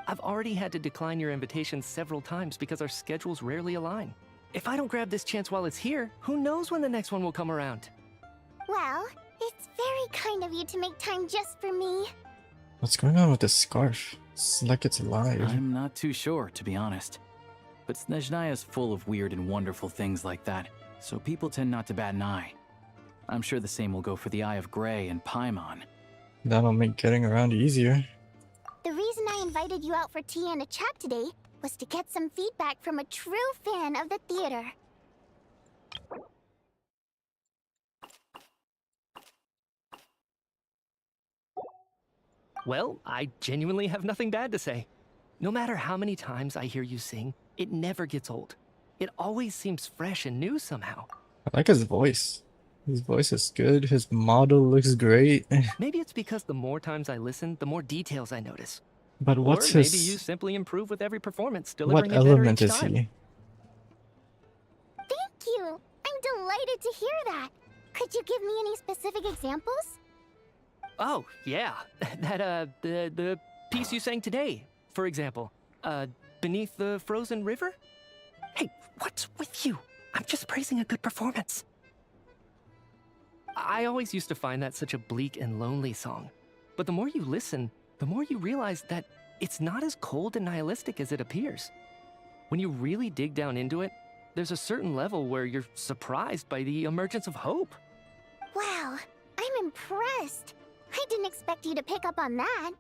I've already had to decline your invitation several times because our schedules rarely align. If I don't grab this chance while it's here, who knows when the next one will come around? Well, it's very kind of you to make time just for me. What's going on with this scarf? It's like it's alive. I'm not too sure, to be honest. But SNEZHNAYA is full of weird and wonderful things like that, so people tend not to bat an eye. I'm sure the same will go for the Eye of Grey and Paimon. That'll make getting around easier. The reason I invited you out for tea and a chat today was to get some feedback from a true fan of the theater. Well, I genuinely have nothing bad to say. No matter how many times I hear you sing, it never gets old. It always seems fresh and new somehow. I like his voice. His voice is good. His model looks great. Maybe it's because the more times I listen, the more details I notice. But what's or maybe his... you simply improve with every performance, What delivering it better element each is time. he? Thank you! I'm delighted to hear that. Could you give me any specific examples? Oh, yeah. The piece you sang today, for example. Beneath the Frozen River? Hey, what's with you? I'm just praising a good performance. I always used to find that such a bleak and lonely song. But the more you listen, the more you realize that it's not as cold and nihilistic as it appears. When you really dig down into it, there's a certain level where you're surprised by the emergence of hope. Wow, I'm impressed. I didn't expect you to pick up on that.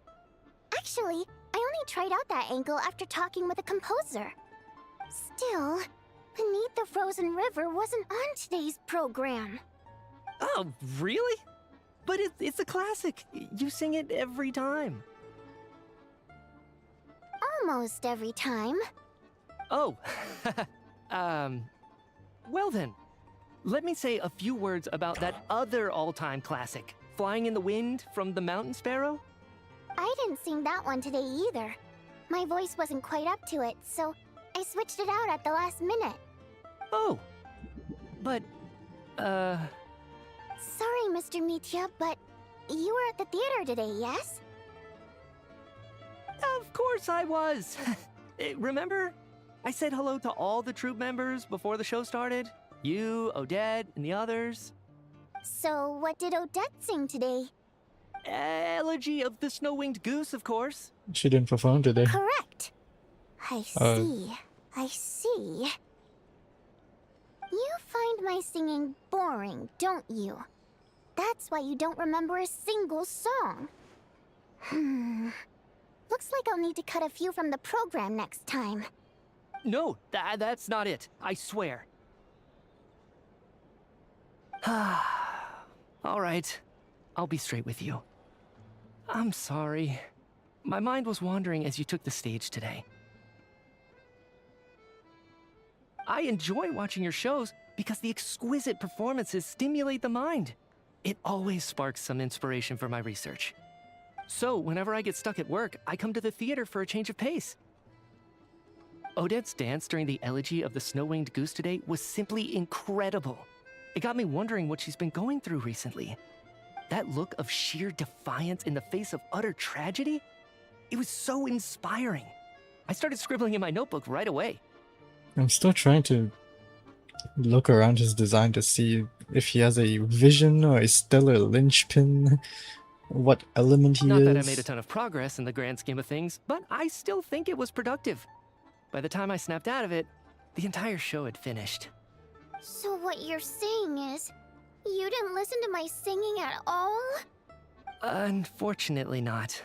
Actually, I only tried out that angle after talking with a composer. Still, Beneath the Frozen River wasn't on today's program. Oh, really? But it's a classic. You sing it every time. Almost every time. Oh, well then. Let me say a few words about that other all-time classic, Flying in the Wind from the Mountain Sparrow. I didn't sing that one today either. My voice wasn't quite up to it, so I switched it out at the last minute. Oh, but Sorry, Mr. Mitya, but you were at the theater today, yes? Of course I was! Remember? I said hello to all the troupe members before the show started. You, Odette, and the others. So, what did Odette sing today? Elegy of the Snow-Winged Goose, of course. She didn't perform today. Correct. I see. I see. You find my singing boring, don't you? That's why you don't remember a single song. Looks like I'll need to cut a few from the program next time. No, that's not it. I swear. All right. I'll be straight with you. I'm sorry. My mind was wandering as you took the stage today. I enjoy watching your shows because the exquisite performances stimulate the mind. It always sparks some inspiration for my research. So, whenever I get stuck at work, I come to the theater for a change of pace. Odette's dance during the Elegy of the Snow-Winged Goose today was simply incredible. It got me wondering what she's been going through recently. That look of sheer defiance in the face of utter tragedy? It was so inspiring. I started scribbling in my notebook right away. I'm still trying to look around his design to see if he has a vision or a stellar linchpin, what element he is. Not that I made a ton of progress in the grand scheme of things, but I still think it was productive. By the time I snapped out of it, the entire show had finished. So what you're saying is, you didn't listen to my singing at all? Unfortunately not.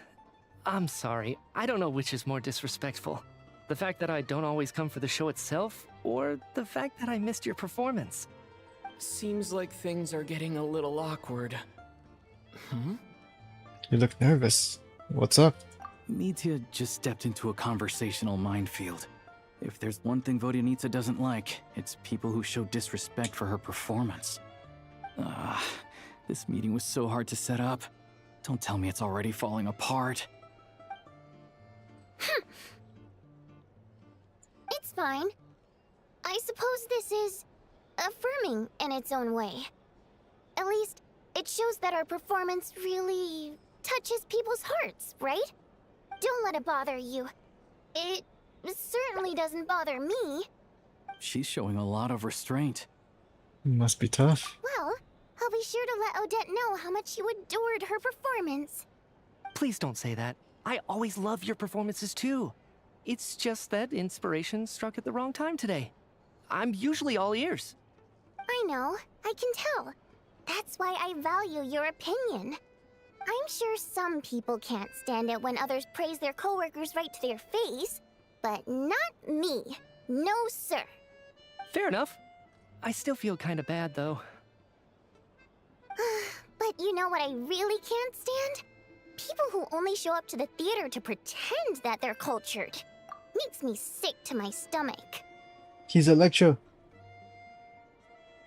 I'm sorry, I don't know which is more disrespectful. The fact that I don't always come for the show itself, or the fact that I missed your performance. Seems like things are getting a little awkward. You look nervous. What's up? Mitya just stepped into a conversational minefield. If there's one thing Vodyanitsa doesn't like, it's people who show disrespect for her performance. This meeting was so hard to set up. Don't tell me it's already falling apart. It's fine. I suppose this is affirming in its own way. At least, it shows that our performance really touches people's hearts, right? Don't let it bother you. It certainly doesn't bother me. She's showing a lot of restraint. Must be tough. Well, I'll be sure to let Odette know how much you adored her performance. Please don't say that. I always love your performances too. It's just that inspiration struck at the wrong time today. I'm usually all ears. I know, I can tell. That's why I value your opinion. I'm sure some people can't stand it when others praise their coworkers right to their face, but not me. No, sir. Fair enough. I still feel kinda bad though. But you know what I really can't stand? People who only show up to the theater to pretend that they're cultured. Makes me sick to my stomach. He's Electro.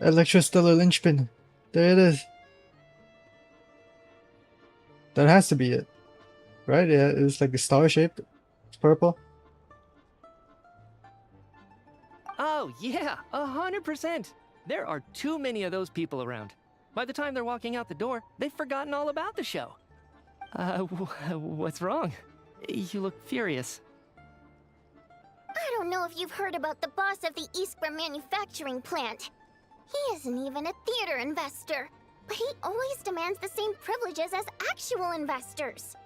Electro Stellar Linchpin. There it is. That has to be it. Right? Yeah, it's like a star shaped. It's purple. Oh yeah, 100%. There are too many of those people around. By the time they're walking out the door, they've forgotten all about the show. What's wrong? You look furious. I don't know if you've heard about the boss of the Iskra manufacturing plant. He isn't even a theater investor, but he always demands the same privileges as actual investors.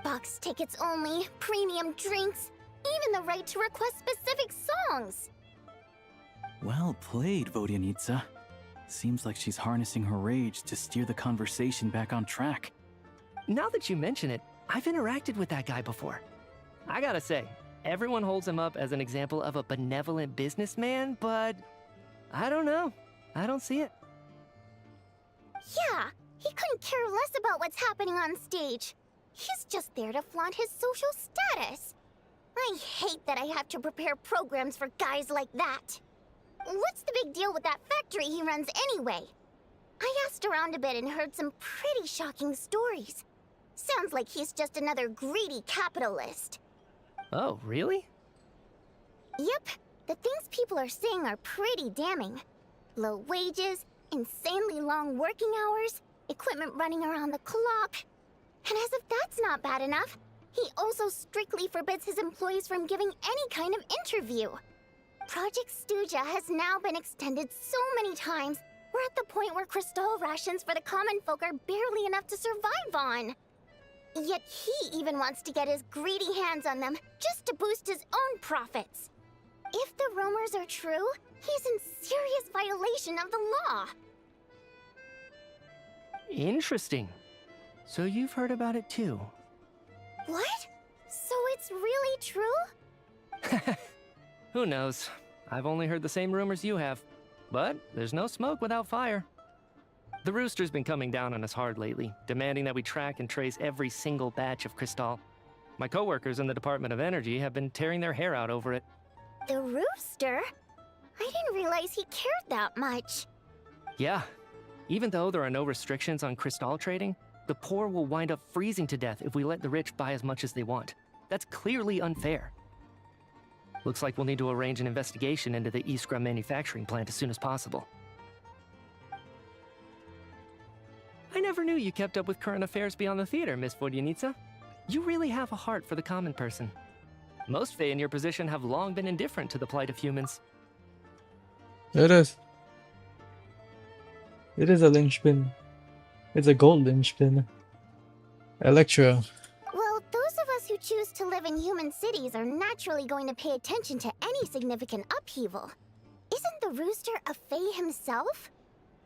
Box tickets only, premium drinks, even the right to request specific songs. Well played, Vodyanitsa. Seems like she's harnessing her rage to steer the conversation back on track. Now that you mention it, I've interacted with that guy before. I gotta say, everyone holds him up as an example of a benevolent businessman, but I don't know. I don't see it. Yeah, he couldn't care less about what's happening on stage. He's just there to flaunt his social status. I hate that I have to prepare programs for guys like that. What's the big deal with that factory he runs anyway? I asked around a bit and heard some pretty shocking stories. Sounds like he's just another greedy capitalist. Oh, really? Yep, the things people are saying are pretty damning. Low wages, insanely long working hours, equipment running around the clock. And as if that's not bad enough, he also strictly forbids his employees from giving any kind of interview. Project Stuja has now been extended so many times, we're at the point where crystal rations for the common folk are barely enough to survive on. Yet he even wants to get his greedy hands on them just to boost his own profits. If the rumors are true, he's in serious violation of the law. Interesting. So you've heard about it too? What? So it's really true? Who knows? I've only heard the same rumors you have. But there's no smoke without fire. The Rooster's been coming down on us hard lately, demanding that we track and trace every single batch of Crystal. My coworkers in the Department of Energy have been tearing their hair out over it. The Rooster? I didn't realize he cared that much. Yeah. Even though there are no restrictions on Crystal trading, the poor will wind up freezing to death if we let the rich buy as much as they want. That's clearly unfair. Looks like we'll need to arrange an investigation into the Iskra manufacturing plant as soon as possible. I never knew you kept up with current affairs beyond the theater, Miss Vodyanitsa. You really have a heart for the common person. Most Fae in your position have long been indifferent to the plight of humans. It is. It is a linchpin. It's a gold linchpin. Electro. Well, those of us who choose to live in human cities are naturally going to pay attention to any significant upheaval. Isn't the Rooster a Fae himself?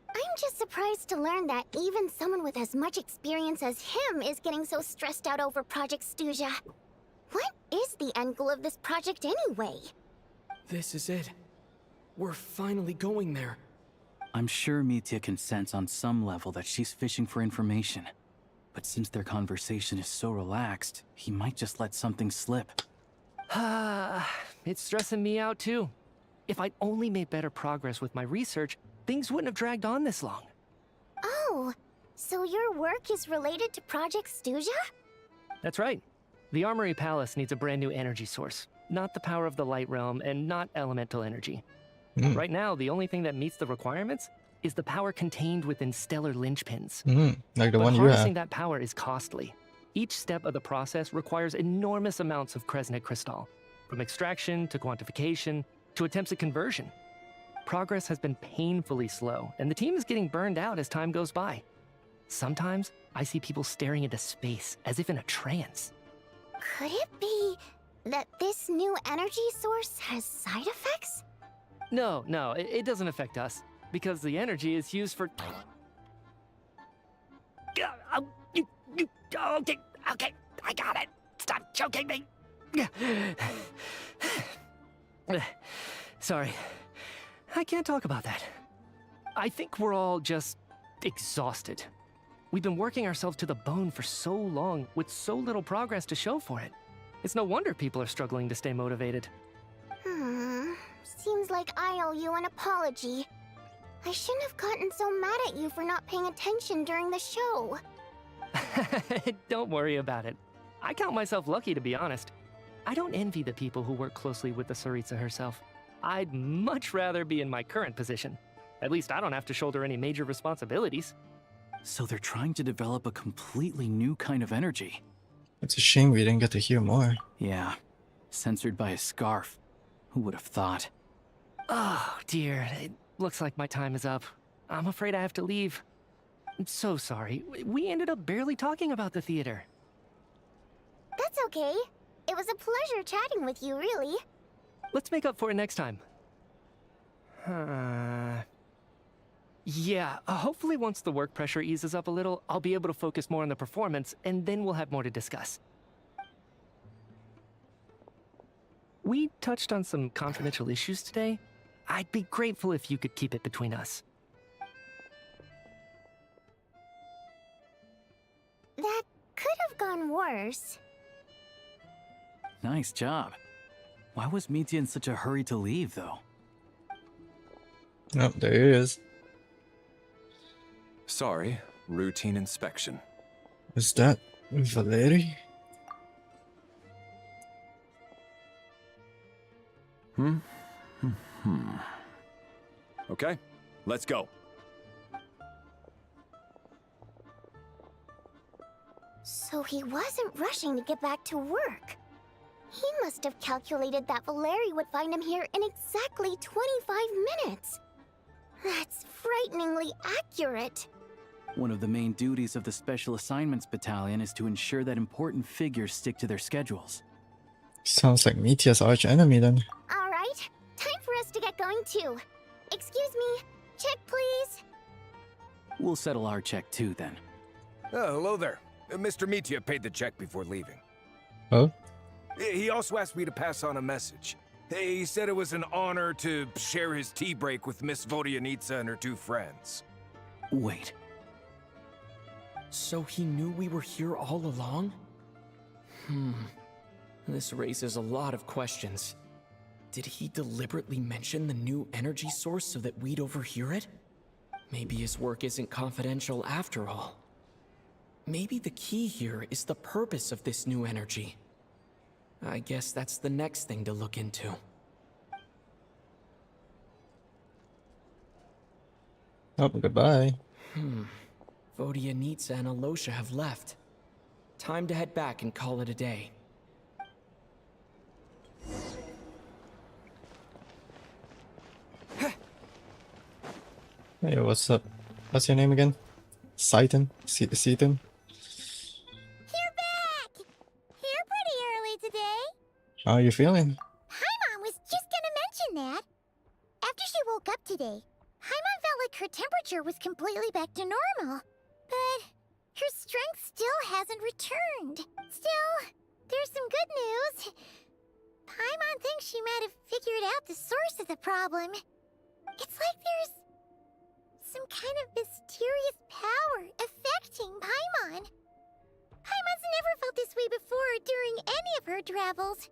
I'm just surprised to learn that even someone with as much experience as him is getting so stressed out over Project Stuja. What is the end goal of this project anyway? This is it. We're finally going there. I'm sure Mitya can sense on some level that she's fishing for information. But since their conversation is so relaxed, he might just let something slip. It's stressing me out too. If I'd only made better progress with my research, things wouldn't have dragged on this long. Oh, so your work is related to Project Stuja? That's right. The Armory Palace needs a brand new energy source. Not the power of the Light Realm and not elemental energy. Right now, the only thing that meets the requirements is the power contained within stellar linchpins. Like the but one you harnessing have. that power is costly. Each step of the process requires enormous amounts of Kresnik crystal, from extraction to quantification to attempts at conversion. Progress has been painfully slow, and the team is getting burned out as time goes by. Sometimes, I see people staring into space as if in a trance. Could it be that this new energy source has side effects? No, it doesn't affect us, because the energy is used for... Okay, I got it. Stop choking me. Sorry, I can't talk about that. I think we're all just exhausted. We've been working ourselves to the bone for so long with so little progress to show for it. It's no wonder people are struggling to stay motivated. Seems like I owe you an apology. I shouldn't have gotten so mad at you for not paying attention during the show. Don't worry about it. I count myself lucky, to be honest. I don't envy the people who work closely with the Tsaritsa herself. I'd much rather be in my current position. At least I don't have to shoulder any major responsibilities. So they're trying to develop a completely new kind of energy. It's a shame we didn't get to hear more. Yeah, censored by a scarf. Who would have thought? Oh, dear. It looks like my time is up. I'm afraid I have to leave. I'm so sorry. We ended up barely talking about the theater. That's okay. It was a pleasure chatting with you, really. Let's make up for it next time. Yeah, hopefully once the work pressure eases up a little, I'll be able to focus more on the performance, and then we'll have more to discuss. We touched on some confidential issues today. I'd be grateful if you could keep it between us. That could have gone worse. Nice job. Why was Mitya in such a hurry to leave, though? Oh, there he is. Sorry, routine inspection. Is that Valeri? Okay, let's go. So he wasn't rushing to get back to work. He must have calculated that Valeri would find him here in exactly 25 minutes. That's frighteningly accurate. One of the main duties of the Special Assignments Battalion is to ensure that important figures stick to their schedules. Sounds like Mitya's arch enemy then. Alright, time for us to get going too. Excuse me, check please. We'll settle our check too then. Oh, hello there. Mr. Mitya paid the check before leaving. Oh? He also asked me to pass on a message. He said it was an honor to share his tea break with Miss Vodyanitsa and her 2 friends. Wait. So he knew we were here all along? This raises a lot of questions. Did he deliberately mention the new energy source so that we'd overhear it? Maybe his work isn't confidential after all. Maybe the key here is the purpose of this new energy. I guess that's the next thing to look into. Oh, goodbye. Vodyanitsa and Alosha have left. Time to head back and call it a day. Hey, what's up? What's your name again? Seitan? Seaton? You're back! Here pretty early today. How are you feeling? Paimon was just gonna mention that. After she woke up today, Paimon felt like her temperature was completely back to normal. But her strength still hasn't returned. Still, there's some good news. Paimon thinks she might have figured out the source of the problem. It's like there's some kind of mysterious power affecting Paimon. Paimon's never felt this way before during any of her travels.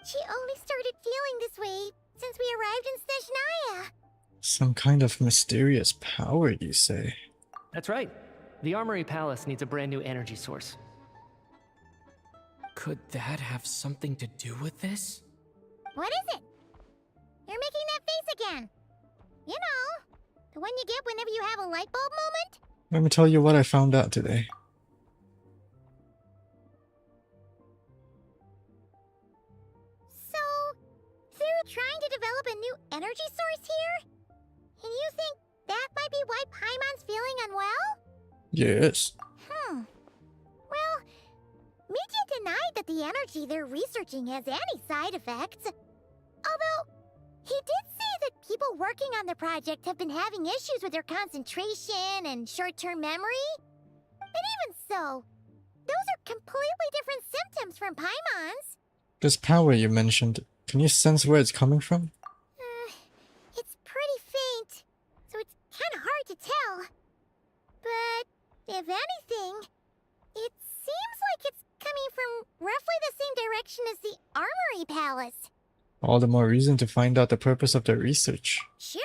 She only started feeling this way since we arrived in SNEZHNAYA. Some kind of mysterious power, you say? That's right. The Armory Palace needs a brand new energy source. Could that have something to do with this? What is it? You're making that face again. You know, the one you get whenever you have a light bulb moment? Let me tell you what I found out today. So, they're trying to develop a new energy source here? And you think that might be why Paimon's feeling unwell? Yes. Well, Mitya denied that the energy they're researching has any side effects. Although, he did say that people working on the project have been having issues with their concentration and short-term memory. But even so, those are completely different symptoms from Paimon's. This power you mentioned, can you sense where it's coming from? It's pretty faint, so it's kind of hard to tell. But, if anything, it seems like it's coming from roughly the same direction as the Armory Palace. All the more reason to find out the purpose of their research. Sure,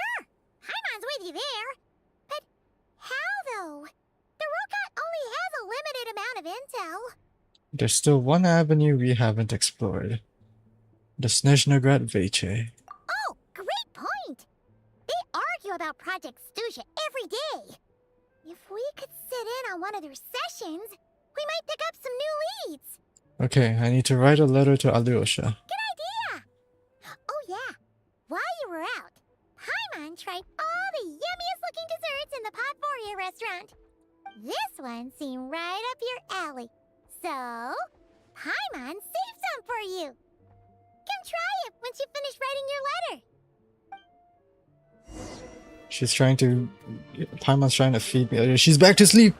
Paimon's with you there. But how, though? The robot only has a limited amount of intel. There's still one avenue we haven't explored. The SNEZHNAYA Veche. Oh, great point! They argue about Project Stuja every day. If we could sit in on one of their sessions, we might pick up some new leads. Okay, I need to write a letter to Alyosha. Good idea! Oh yeah, while you were out, Paimon tried all the yummiest looking desserts in the Podvoria restaurant. This one seemed right up your alley. So, Paimon saved some for you. Come try it once you finish writing your letter. She's trying to... Paimon's trying to feed me. She's back to sleep!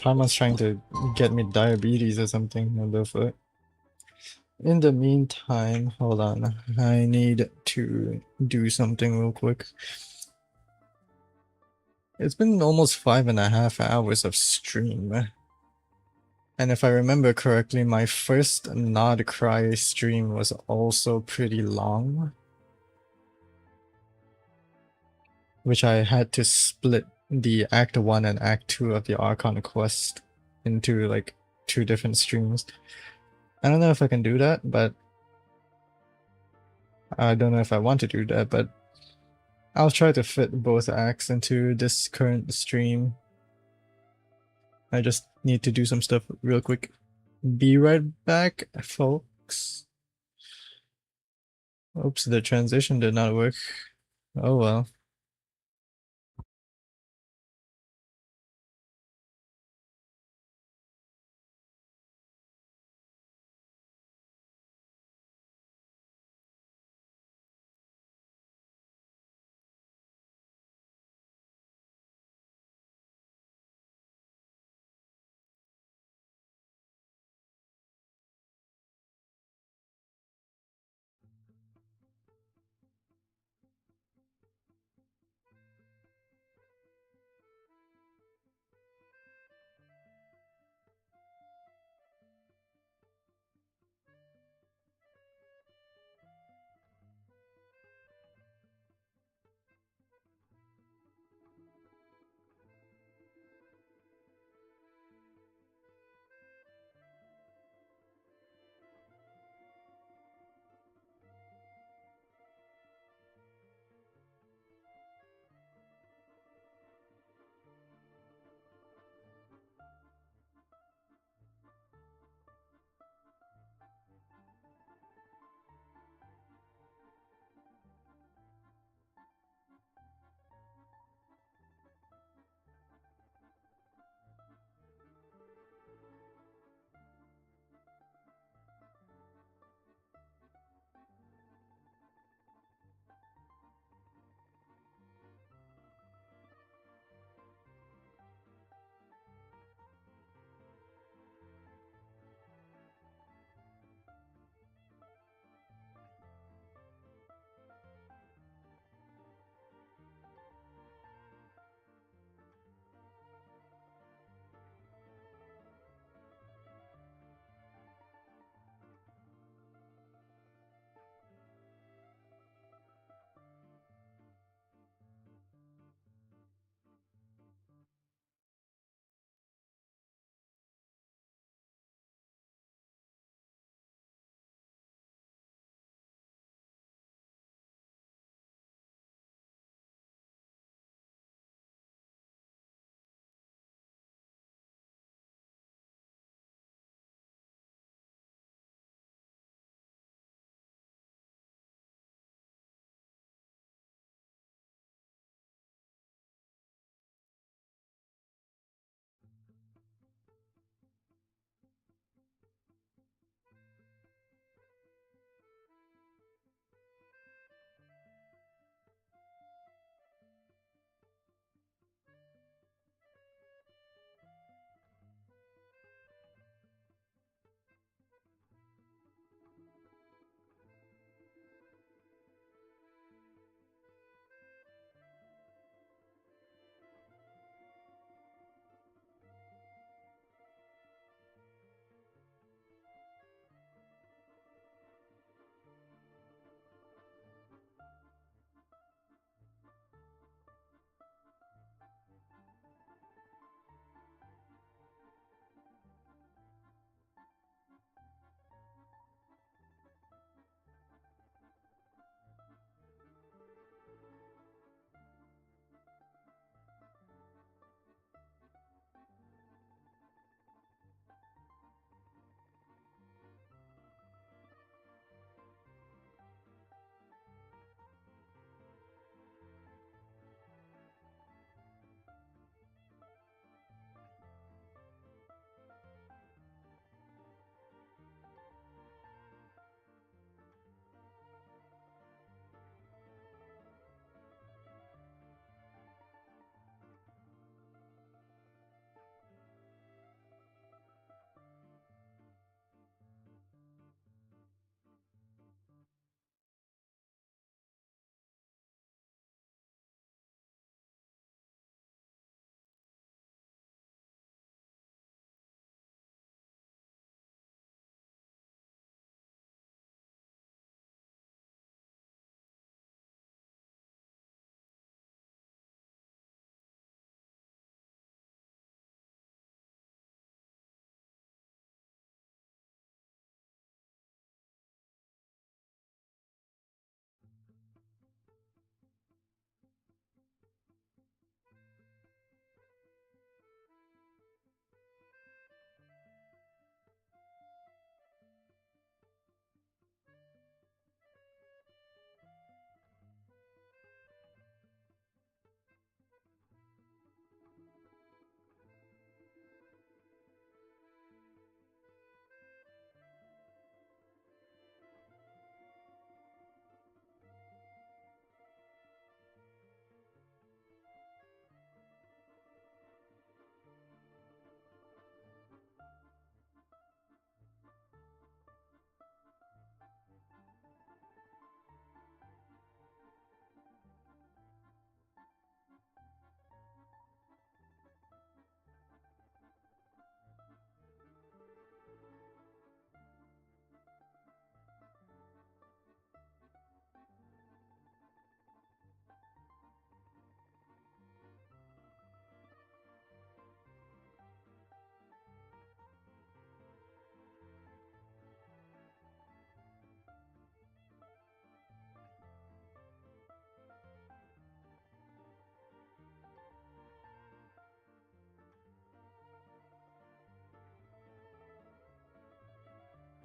Paimon's trying to get me diabetes or something on the foot. In the meantime, hold on. I need to do something real quick. It's been almost 5.5 hours of stream. And if I remember correctly, my first Nod Cry stream was also pretty long. Which I had to split the Act 1 and Act 2 of the Archon quest into like 2 different streams. I don't know if I can do that, but I don't know if I want to do that, but I'll try to fit both acts into this current stream. I just need to do some stuff real quick. Be right back, folks. Oops, the transition did not work. Oh well.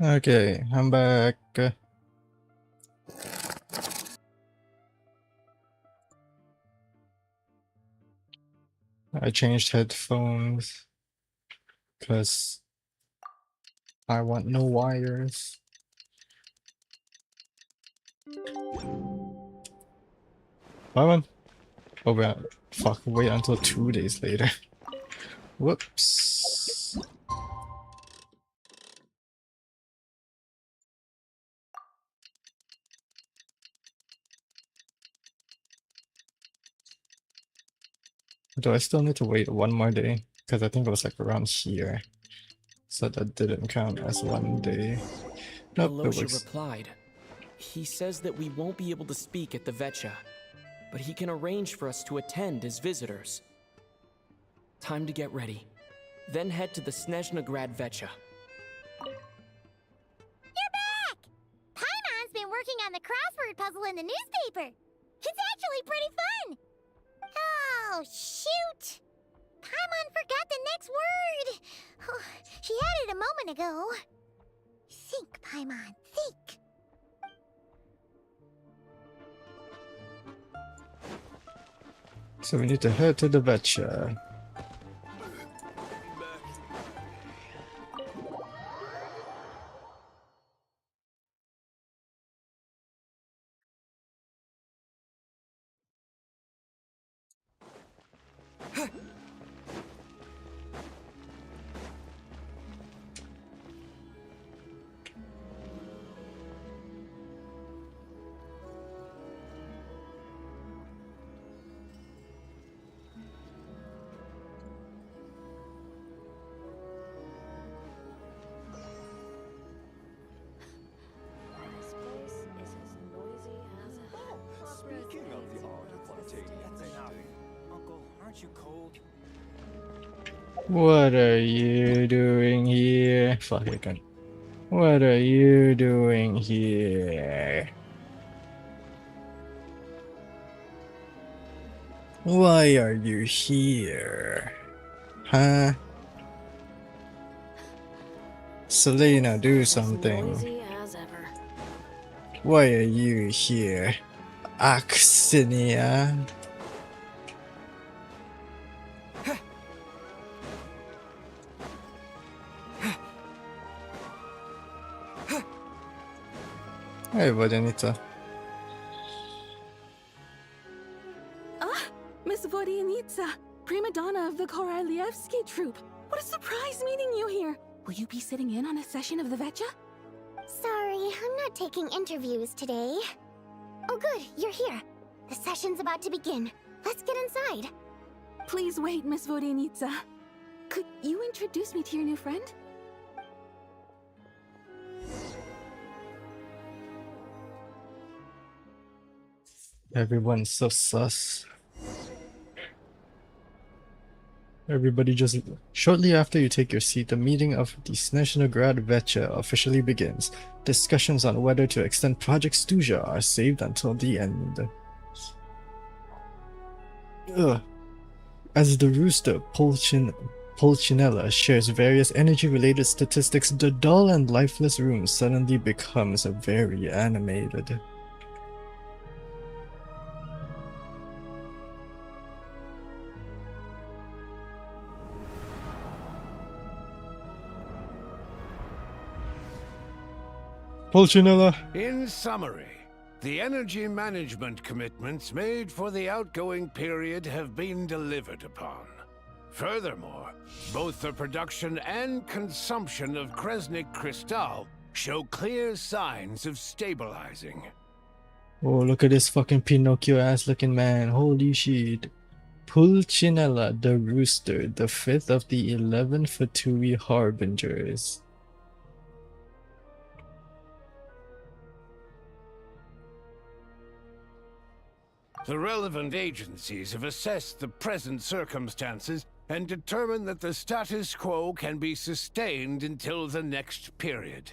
Okay, I'm back. I changed headphones because I want no wires. Paimon. Oh, wait, fuck, wait until 2 days later. Whoops. Do I still need to wait 1 more day? Because I think it was like around here. So that didn't count as 1 day. Nope, it Alosha was. replied. He says that we won't be able to speak at the Vetcha, but he can arrange for us to attend as visitors. Time to get ready. Then head to the SNEZHNAYA Vetcha. You're back! Paimon's been working on the crossword puzzle in the newspaper. It's actually pretty fun. Oh, shoot! Paimon forgot the next word. Oh, she had it a moment ago. Think, Paimon, think. So we need to head to the Vetcha. What are you doing here? Fuck it, gun. What are you doing here? Why are you here? Huh? Selena, do something. Why are you here? Axenia? Hey, Vodanita. Ah, Miss Vodianitsa, prima donna of the Korolievsky troupe. What a surprise meeting you here. Will you be sitting in on a session of the Vetcha? Sorry, I'm not taking interviews today. Oh good, you're here. The session's about to begin. Let's get inside. Please wait, Miss Vodianitsa. Could you introduce me to your new friend? Everyone's so sus. Everybody just... Shortly after you take your seat, the meeting of the SNEZHNAYA Vetcha officially begins. Discussions on whether to extend Project Stuja are saved until the end. Ugh. As the rooster Pulcinella shares various energy-related statistics, the dull and lifeless room suddenly becomes very animated. Pulcinella. In summary, the energy management commitments made for the outgoing period have been delivered upon. Furthermore, both the production and consumption of Kresnik Crystal show clear signs of stabilizing. Oh, look at this fucking Pinocchio ass looking man. Holy shit. Pulcinella the Rooster, the 5th of the 11 Fatui Harbingers. The relevant agencies have assessed the present circumstances and determined that the status quo can be sustained until the next period.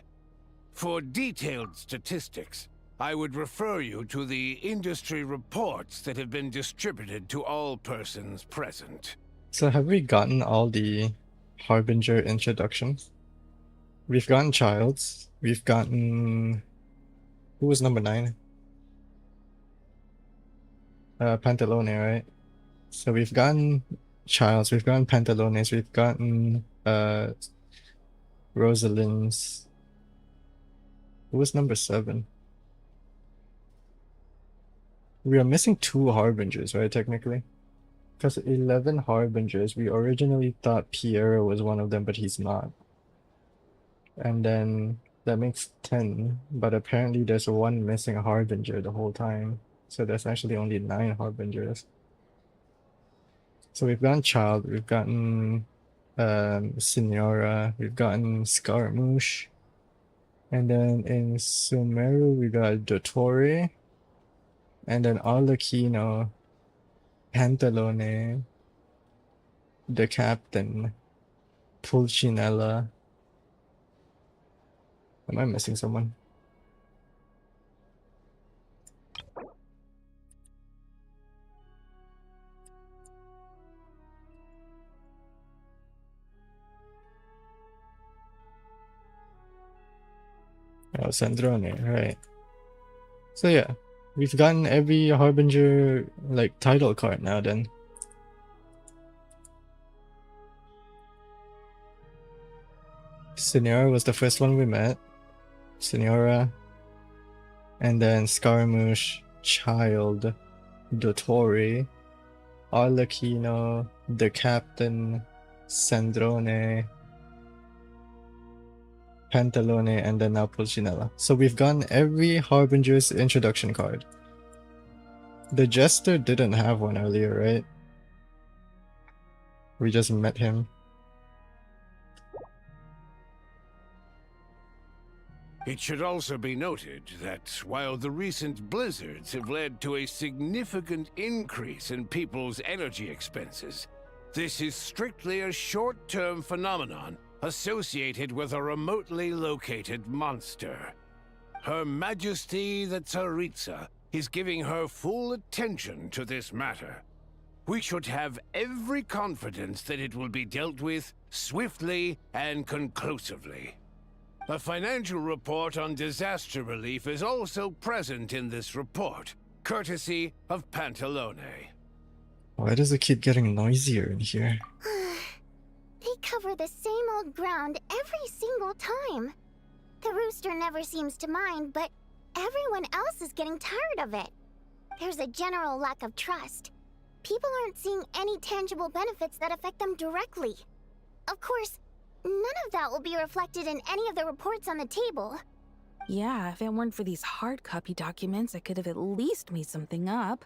For detailed statistics, I would refer you to the industry reports that have been distributed to all persons present. So have we gotten all the Harbinger introductions? We've gotten Childs. We've gotten... Who was number 9? Pantalone, right? So we've gotten Childs, we've gotten Pantalones, we've gotten Rosalind's. Who was number 7? We are missing 2 Harbingers, right, technically? Because 11 Harbingers, we originally thought Piero was one of them, but he's not. And then that makes 10, but apparently there's 1 missing Harbinger the whole time. So there's actually only 9 Harbingers. So we've gotten Child, we've gotten Senora, we've gotten Scaramouche. And then in Sumeru we got Dottore. And then Arlecchino, Pantalone, the Captain, Pulcinella. Am I missing someone? Oh, Sandrone, right. So yeah, we've gotten every Harbinger, like, title card now then. Senora was the first one we met. Senora. And then Scaramouche, Child, Dottore, Arlecchino, the Captain, Sandrone, Pantalone, and then now Pulcinella. So we've gotten every Harbinger's introduction card. The Jester didn't have one earlier, right? We just met him. It should also be noted that while the recent blizzards have led to a significant increase in people's energy expenses, this is strictly a short-term phenomenon associated with a remotely located monster. Her Majesty the Tsaritsa is giving her full attention to this matter. We should have every confidence that it will be dealt with swiftly and conclusively. A financial report on disaster relief is also present in this report, courtesy of Pantalone. Why does it keep getting noisier in here? They cover the same old ground every single time. The rooster never seems to mind, but everyone else is getting tired of it. There's a general lack of trust. People aren't seeing any tangible benefits that affect them directly. Of course, none of that will be reflected in any of the reports on the table. Yeah, if it weren't for these hard copy documents, I could have at least made something up.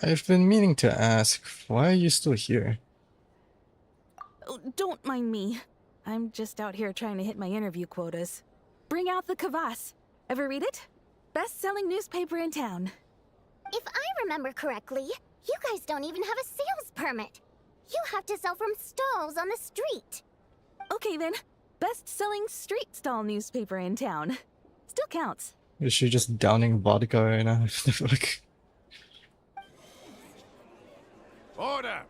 I've been meaning to ask, why are you still here? Oh, don't mind me. I'm just out here trying to hit my interview quotas. Bring out the Kvass. Ever read it? Best-selling newspaper in town. If I remember correctly, you guys don't even have a sales permit. You have to sell from stalls on the street. Okay then, best-selling street stall newspaper in town. Still counts. Is she just downing vodka right now? Fuck. Order!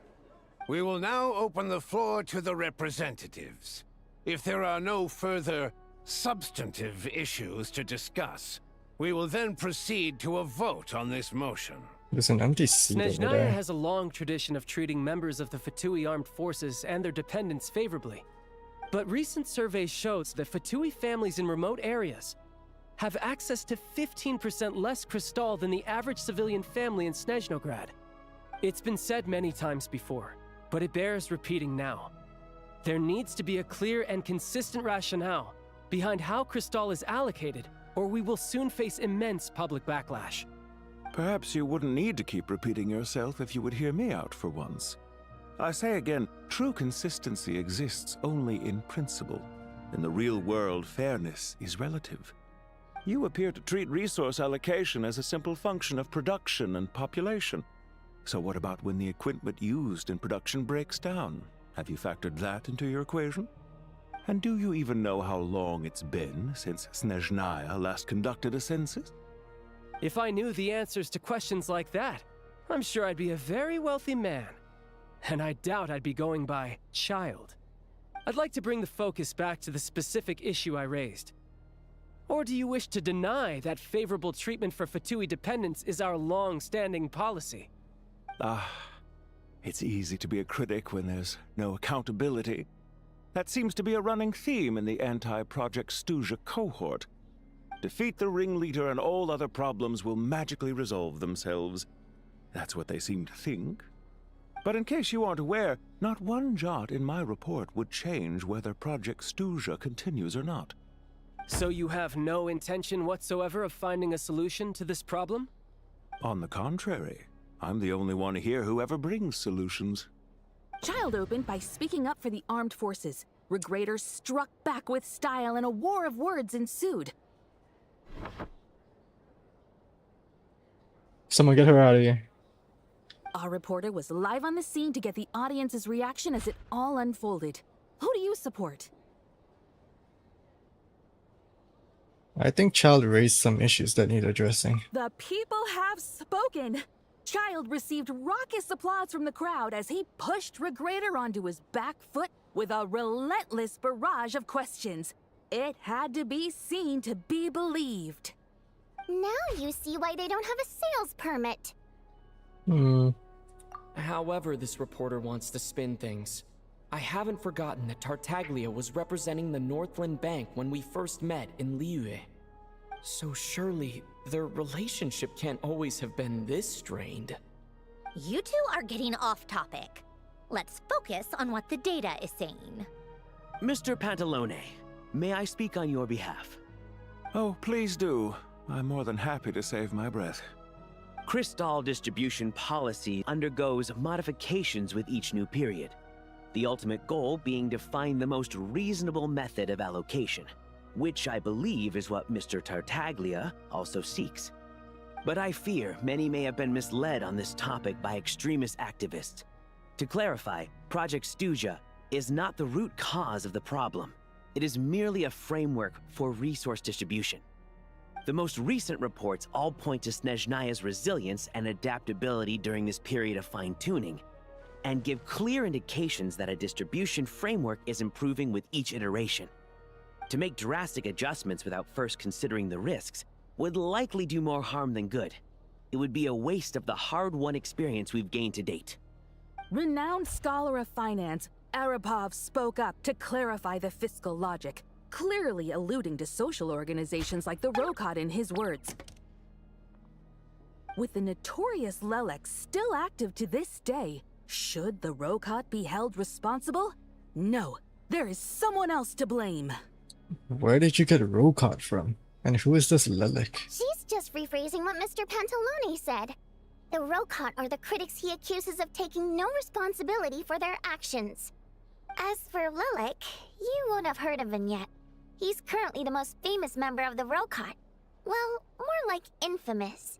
We will now open the floor to the representatives. If there are no further substantive issues to discuss, we will then proceed to a vote on this motion. There's an empty seat over SNEZHNAYA there. has a long tradition of treating members of the Fatui armed forces and their dependents favorably. But recent surveys shows that Fatui families in remote areas have access to 15% less crystal than the average civilian family in Snezhnograd. It's been said many times before, but it bears repeating now. There needs to be a clear and consistent rationale behind how crystal is allocated, or we will soon face immense public backlash. Perhaps you wouldn't need to keep repeating yourself if you would hear me out for once. I say again, true consistency exists only in principle. In the real world, fairness is relative. You appear to treat resource allocation as a simple function of production and population. So what about when the equipment used in production breaks down? Have you factored that into your equation? And do you even know how long it's been since SNEZHNAYA last conducted a census? If I knew the answers to questions like that, I'm sure I'd be a very wealthy man. And I doubt I'd be going by child. I'd like to bring the focus back to the specific issue I raised. Or do you wish to deny that favorable treatment for Fatui dependents is our long-standing policy? It's easy to be a critic when there's no accountability. That seems to be a running theme in the anti-Project SNEZHNAYA cohort. Defeat the ringleader and all other problems will magically resolve themselves. That's what they seem to think. But in case you aren't aware, not one jot in my report would change whether Project SNEZHNAYA continues or not. So you have no intention whatsoever of finding a solution to this problem? On the contrary, I'm the only one here who ever brings solutions. Child opened by speaking up for the armed forces. Regraders struck back with style and a war of words ensued. Someone get her out of here. Our reporter was live on the scene to get the audience's reaction as it all unfolded. Who do you support? I think Child raised some issues that need addressing. The people have spoken. Child received raucous applause from the crowd as he pushed Regrader onto his back foot with a relentless barrage of questions. It had to be seen to be believed. Now you see why they don't have a sales permit. However this reporter wants to spin things, I haven't forgotten that Tartaglia was representing the Northland Bank when we first met in Liyue. So surely their relationship can't always have been this strained. You two are getting off topic. Let's focus on what the data is saying. Mr. Pantalone, may I speak on your behalf? Oh, please do. I'm more than happy to save my breath. Crystal distribution policy undergoes modifications with each new period. The ultimate goal being to find the most reasonable method of allocation, which I believe is what Mr. Tartaglia also seeks. But I fear many may have been misled on this topic by extremist activists. To clarify, Project SNEZHNAYA is not the root cause of the problem. It is merely a framework for resource distribution. The most recent reports all point to SNEZHNAYA's resilience and adaptability during this period of fine-tuning, and give clear indications that a distribution framework is improving with each iteration. To make drastic adjustments without first considering the risks would likely do more harm than good. It would be a waste of the hard-won experience we've gained to date. Renowned scholar of finance, Arapov spoke up to clarify the fiscal logic, clearly alluding to social organizations like the Rokot in his words. With the notorious Lelek still active to this day, should the Rokot be held responsible? No, there is someone else to blame. Where did you get Rokot from? And who is this Lilik? She's just rephrasing what Mr. Pantalone said. The Rokot are the critics he accuses of taking no responsibility for their actions. As for Lilik, you won't have heard of him yet. He's currently the most famous member of the Rokot. Well, more like infamous.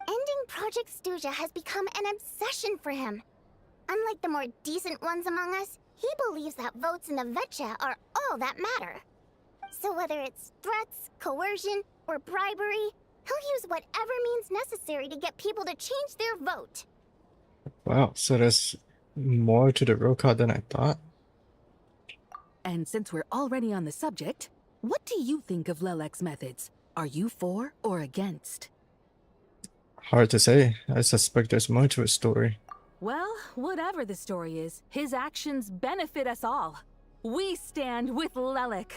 Ending Project SNEZHNAYA has become an obsession for him. Unlike the more decent ones among us, he believes that votes in the Vetcha are all that matter. So whether it's threats, coercion, or bribery, he'll use whatever means necessary to get people to change their vote. Wow, so there's more to the Rokot than I thought. And since we're already on the subject, what do you think of Lelek's methods? Are you for or against? Hard to say. I suspect there's more to his story. Well, whatever the story is, his actions benefit us all. We stand with Lelek.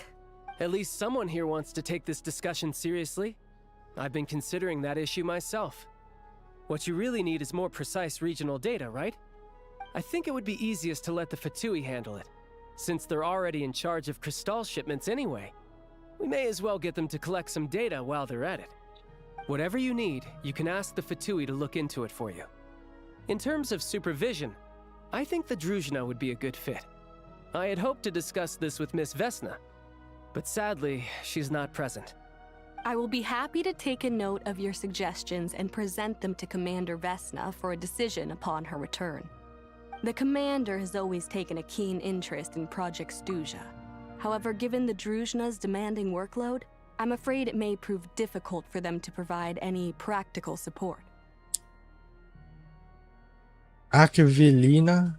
At least someone here wants to take this discussion seriously. I've been considering that issue myself. What you really need is more precise regional data, right? I think it would be easiest to let the Fatui handle it, since they're already in charge of Crystal shipments anyway. We may as well get them to collect some data while they're at it. Whatever you need, you can ask the Fatui to look into it for you. In terms of supervision, I think the SNEZHNAYA would be a good fit. I had hoped to discuss this with Miss Vesna, but sadly, she's not present. I will be happy to take a note of your suggestions and present them to Commander Vesna for a decision upon her return. The Commander has always taken a keen interest in Project SNEZHNAYA. However, given the SNEZHNAYA's demanding workload, I'm afraid it may prove difficult for them to provide any practical support. Akvilina?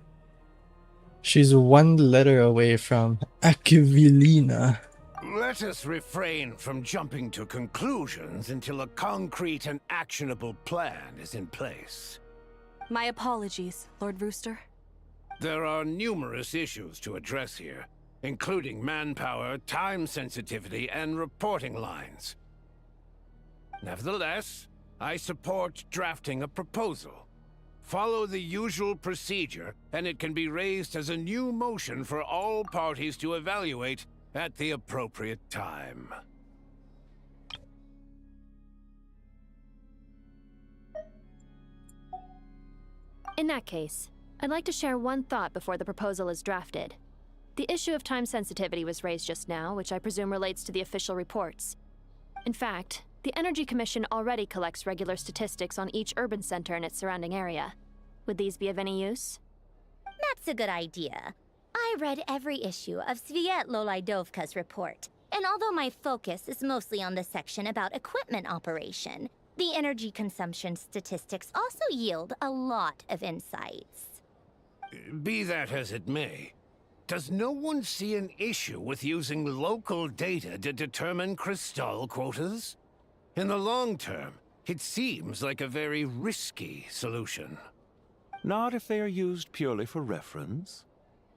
She's one letter away from Aquilina. Let us refrain from jumping to conclusions until a concrete and actionable plan is in place. My apologies, Lord Rooster. There are numerous issues to address here, including manpower, time sensitivity, and reporting lines. Nevertheless, I support drafting a proposal. Follow the usual procedure, and it can be raised as a new motion for all parties to evaluate at the appropriate time. In that case, I'd like to share one thought before the proposal is drafted. The issue of time sensitivity was raised just now, which I presume relates to the official reports. In fact, the Energy Commission already collects regular statistics on each urban center and its surrounding area. Would these be of any use? That's a good idea. I read every issue of Svietloslaidovka's report, and although my focus is mostly on the section about equipment operation, the energy consumption statistics also yield a lot of insights. Be that as it may, does no one see an issue with using local data to determine crystal quotas? In the long term, it seems like a very risky solution. Not if they are used purely for reference.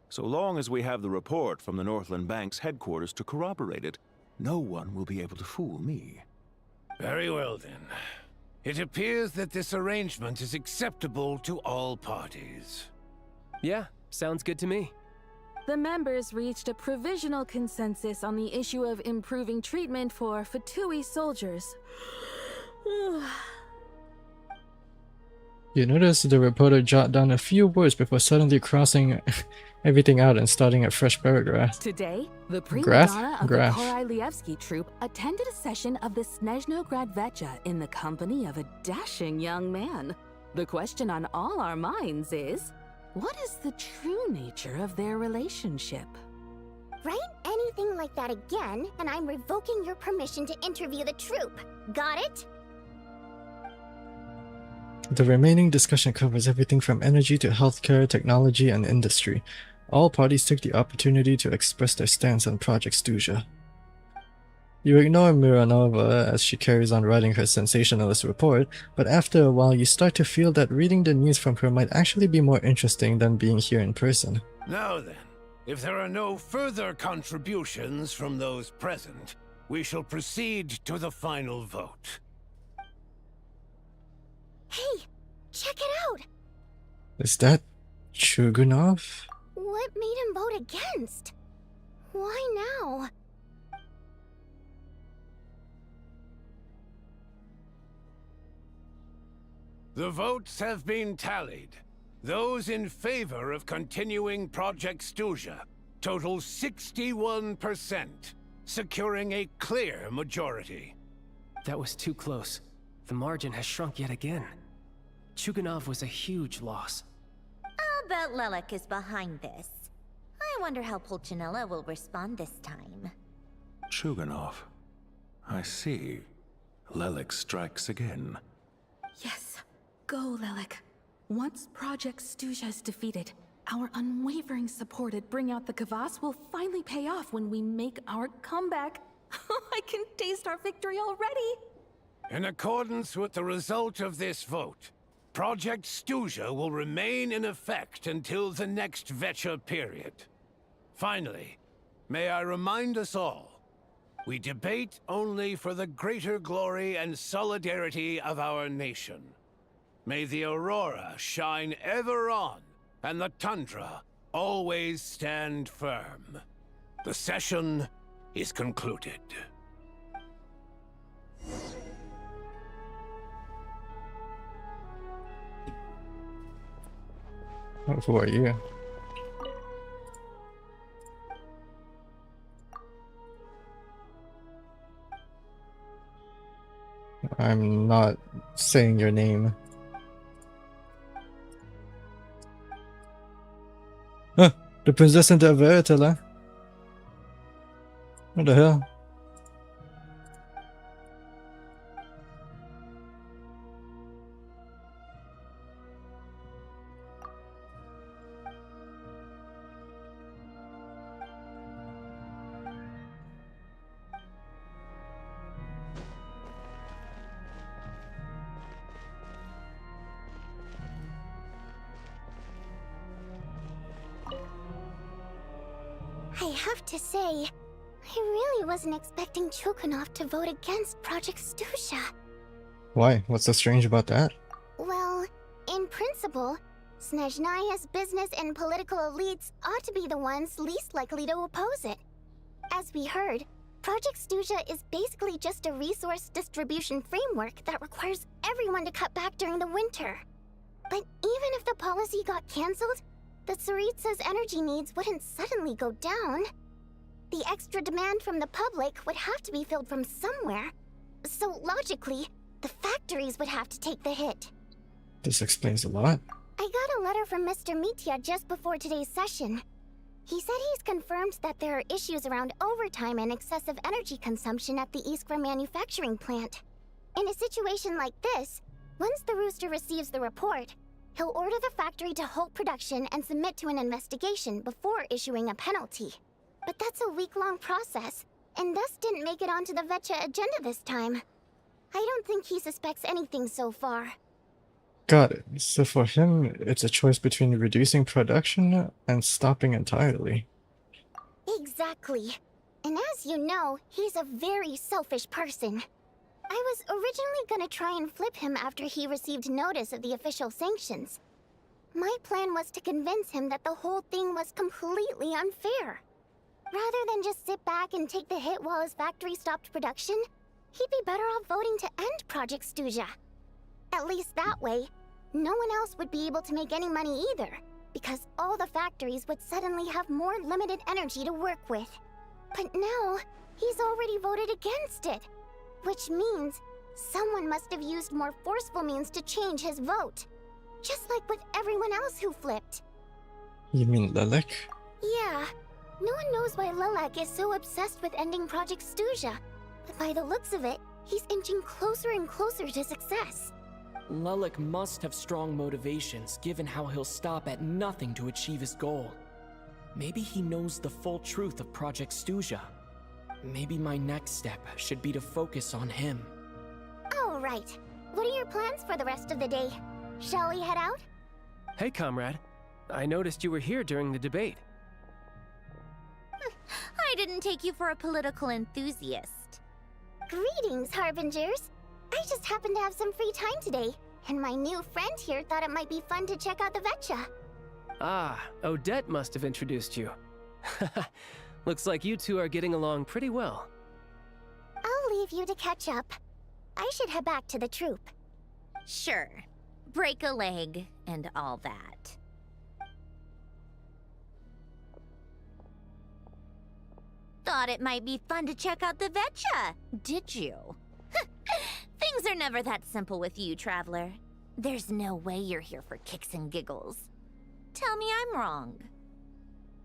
So long as we have the report from the Northland Bank's headquarters to corroborate it, no one will be able to fool me. Very well then. It appears that this arrangement is acceptable to all parties. Yeah, sounds good to me. The members reached a provisional consensus on the issue of improving treatment for Fatui soldiers. You notice the reporter jot down a few words before suddenly crossing everything out and starting a fresh paragraph. Today, the prima Graph? donna of Graph. the Korai troupe attended a session of the SNEZHNAYA Vecha in the company of a dashing young man. The question on all our minds is, what is the true nature of their relationship? Write anything like that again, and I'm revoking your permission to interview the troupe. Got it? The remaining discussion covers everything from energy to healthcare, technology, and industry. All parties took the opportunity to express their stance on Project SNEZHNAYA. You ignore Mironova as she carries on writing her sensationalist report, but after a while you start to feel that reading the news from her might actually be more interesting than being here in person. Now then, if there are no further contributions from those present, we shall proceed to the final vote. Hey, check it out! Is that Chugunov? What made him vote against? Why now? The votes have been tallied. Those in favor of continuing Project SNEZHNAYA total 61%, securing a clear majority. That was too close. The margin has shrunk yet again. Chugunov was a huge loss. I'll bet Lelek is behind this. I wonder how Pulcinella will respond this time. Chugunov. I see. Lelek strikes again. Yes, go, Lelek. Once Project SNEZHNAYA is defeated, our unwavering support at Bring Out the Kvass will finally pay off when we make our comeback. I can taste our victory already! In accordance with the result of this vote, Project SNEZHNAYA will remain in effect until the next Vecha period. Finally, may I remind us all, we debate only for the greater glory and solidarity of our nation. May the aurora shine ever on, and the tundra always stand firm. The session is concluded. Who are you? I'm not saying your name. Huh, the Princess and the Veritala. What the hell? I have to say, I really wasn't expecting Chulkunov to vote against Project Stusha. Why? What's so strange about that? Well, in principle, SNEZHNAYA's business and political elites ought to be the ones least likely to oppose it. As we heard, Project Stusha is basically just a resource distribution framework that requires everyone to cut back during the winter. But even if the policy got cancelled, the Tsaritsa's energy needs wouldn't suddenly go down. The extra demand from the public would have to be filled from somewhere. So logically, the factories would have to take the hit. This explains a lot. I got a letter from Mr. Mitya just before today's session. He said he's confirmed that there are issues around overtime and excessive energy consumption at the Iskra manufacturing plant. In a situation like this, once the Rooster receives the report, he'll order the factory to halt production and submit to an investigation before issuing a penalty. But that's a week-long process, and thus didn't make it onto the Vetcha agenda this time. I don't think he suspects anything so far. Got it. So for him, it's a choice between reducing production and stopping entirely. Exactly. And as you know, he's a very selfish person. I was originally gonna try and flip him after he received notice of the official sanctions. My plan was to convince him that the whole thing was completely unfair. Rather than just sit back and take the hit while his factory stopped production, he'd be better off voting to end Project Stusha. At least that way, no one else would be able to make any money either, because all the factories would suddenly have more limited energy to work with. But now, he's already voted against it, which means someone must have used more forceful means to change his vote. Just like with everyone else who flipped. You mean Lilac? Yeah, no one knows why Lilac is so obsessed with ending Project Stusha, but by the looks of it, he's inching closer and closer to success. Lilac must have strong motivations, given how he'll stop at nothing to achieve his goal. Maybe he knows the full truth of Project Stusha. Maybe my next step should be to focus on him. All right. What are your plans for the rest of the day? Shall we head out? Hey, comrade. I noticed you were here during the debate. I didn't take you for a political enthusiast. Greetings, Harbingers. I just happened to have some free time today, and my new friend here thought it might be fun to check out the Vetcha. Ah, Odette must have introduced you. Looks like you two are getting along pretty well. I'll leave you to catch up. I should head back to the troop. Sure. Break a leg and all that. Thought it might be fun to check out the Vetcha, did you? Things are never that simple with you, Traveler. There's no way you're here for kicks and giggles. Tell me I'm wrong.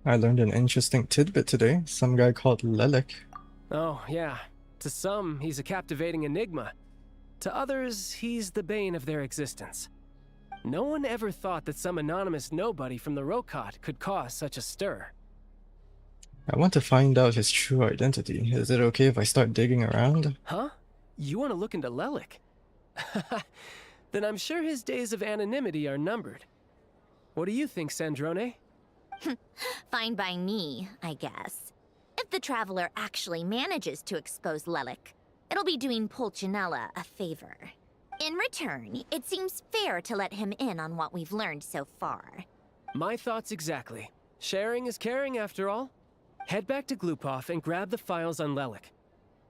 I learned an interesting tidbit today. Some guy called Lilac. Oh, yeah. To some, he's a captivating enigma. To others, he's the bane of their existence. No one ever thought that some anonymous nobody from the Rokot could cause such a stir. I want to find out his true identity. Is it okay if I start digging around? Huh? You want to look into Lilac? Then I'm sure his days of anonymity are numbered. What do you think, Sandrone? Fine by me, I guess. If the Traveler actually manages to expose Lilac, it'll be doing Pulcinella a favor. In return, it seems fair to let him in on what we've learned so far. My thoughts exactly. Sharing is caring, after all. Head back to Glupov and grab the files on Lilac.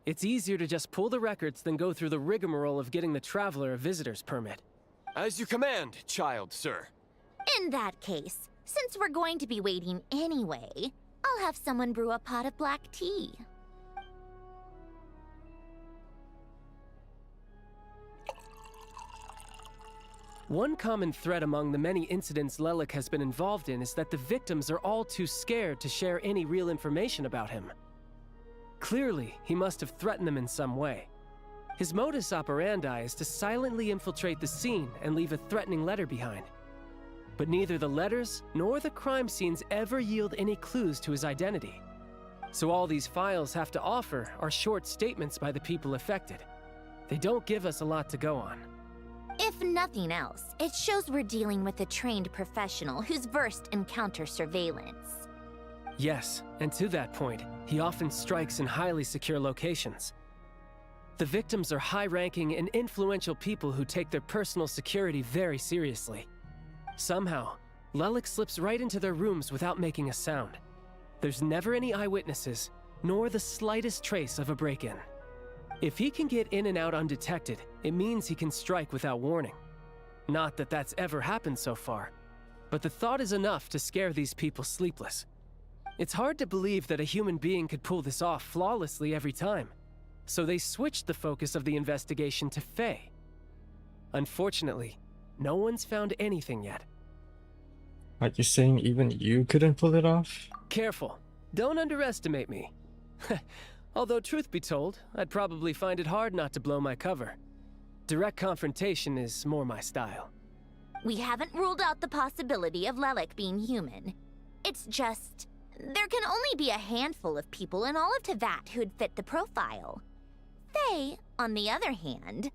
It's easier to just pull the records than go through the rigmarole of getting the Traveler a visitor's permit. As you command, child, sir. In that case, since we're going to be waiting anyway, I'll have someone brew a pot of black tea. One common thread among the many incidents Lilac has been involved in is that the victims are all too scared to share any real information about him. Clearly, he must have threatened them in some way. His modus operandi is to silently infiltrate the scene and leave a threatening letter behind. But neither the letters nor the crime scenes ever yield any clues to his identity. So all these files have to offer are short statements by the people affected. They don't give us a lot to go on. If nothing else, it shows we're dealing with a trained professional who's versed in counter-surveillance. Yes, and to that point, he often strikes in highly secure locations. The victims are high-ranking and influential people who take their personal security very seriously. Somehow, Lelik slips right into their rooms without making a sound. There's never any eyewitnesses, nor the slightest trace of a break-in. If he can get in and out undetected, it means he can strike without warning. Not that that's ever happened so far, but the thought is enough to scare these people sleepless. It's hard to believe that a human being could pull this off flawlessly every time, so they switched the focus of the investigation to Faye. Unfortunately, no one's found anything yet. Are you saying even you couldn't pull it off? Careful, don't underestimate me. Although truth be told, I'd probably find it hard not to blow my cover. Direct confrontation is more my style. We haven't ruled out the possibility of Lelik being human. It's just, there can only be a handful of people in all of Teyvat who'd fit the profile. Faye, on the other hand,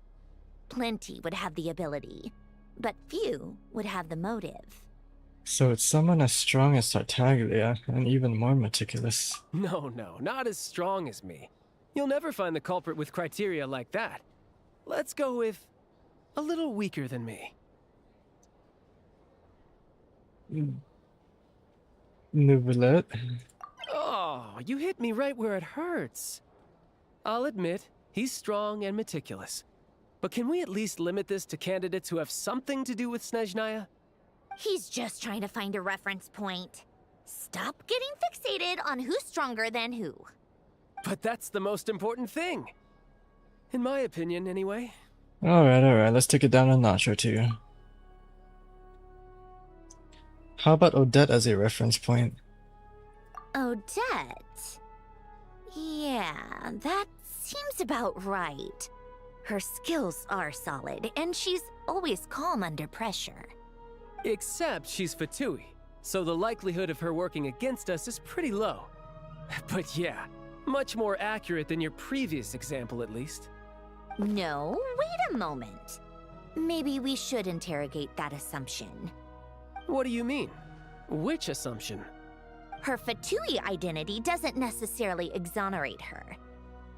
plenty would have the ability, but few would have the motive. So it's someone as strong as Tartaglia, and even more meticulous. No, not as strong as me. You'll never find the culprit with criteria like that. Let's go with a little weaker than me. Nouvellette? Oh, you hit me right where it hurts. I'll admit, he's strong and meticulous. But can we at least limit this to candidates who have something to do with SNEZHNAYA? He's just trying to find a reference point. Stop getting fixated on who's stronger than who. But that's the most important thing. In my opinion, anyway. Alright, let's take it down a notch or two. How about Odette as a reference point? Odette? Yeah, that seems about right. Her skills are solid, and she's always calm under pressure. Except she's Fatui, so the likelihood of her working against us is pretty low. But yeah, much more accurate than your previous example at least. No, wait a moment. Maybe we should interrogate that assumption. What do you mean? Which assumption? Her Fatui identity doesn't necessarily exonerate her.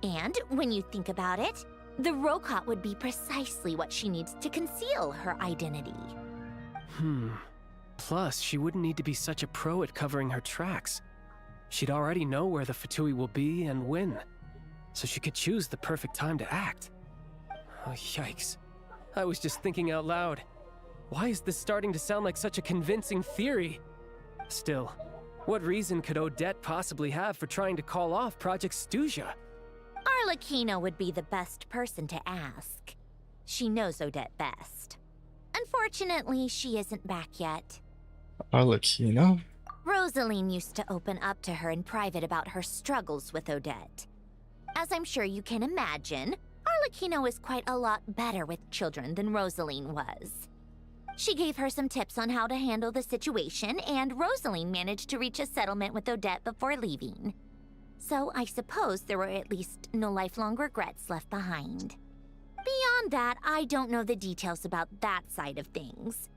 And when you think about it, the Rokot would be precisely what she needs to conceal her identity. Plus, she wouldn't need to be such a pro at covering her tracks. She'd already know where the Fatui will be and when, so she could choose the perfect time to act. Oh, yikes. I was just thinking out loud. Why is this starting to sound like such a convincing theory? Still, what reason could Odette possibly have for trying to call off Project SNEZHNAYA? Arlecchino would be the best person to ask. She knows Odette best. Unfortunately, she isn't back yet. Arlecchino? Rosaline used to open up to her in private about her struggles with Odette. As I'm sure you can imagine, Arlecchino is quite a lot better with children than Rosaline was. She gave her some tips on how to handle the situation, and Rosaline managed to reach a settlement with Odette before leaving. So I suppose there were at least no lifelong regrets left behind. Beyond that, I don't know the details about that side of things.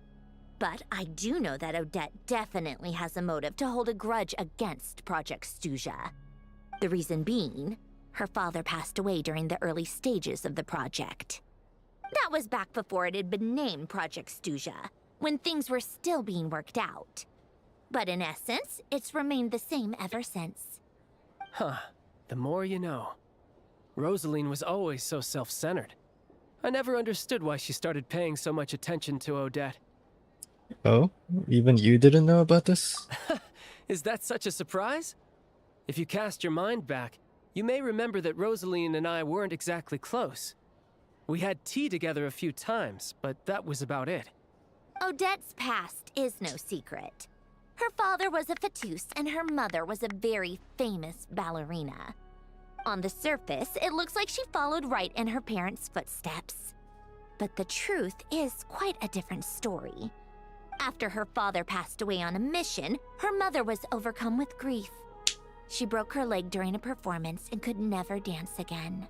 But I do know that Odette definitely has a motive to hold a grudge against Project SNEZHNAYA. The reason being, her father passed away during the early stages of the project. That was back before it had been named Project SNEZHNAYA, when things were still being worked out. But in essence, it's remained the same ever since. Huh. The more you know. Rosaline was always so self-centered. I never understood why she started paying so much attention to Odette. Oh? Even you didn't know about this? Is that such a surprise? If you cast your mind back, you may remember that Rosaline and I weren't exactly close. We had tea together a few times, but that was about it. Odette's past is no secret. Her father was a Fatus and her mother was a very famous ballerina. On the surface, it looks like she followed right in her parents' footsteps. But the truth is quite a different story. After her father passed away on a mission, her mother was overcome with grief. She broke her leg during a performance and could never dance again.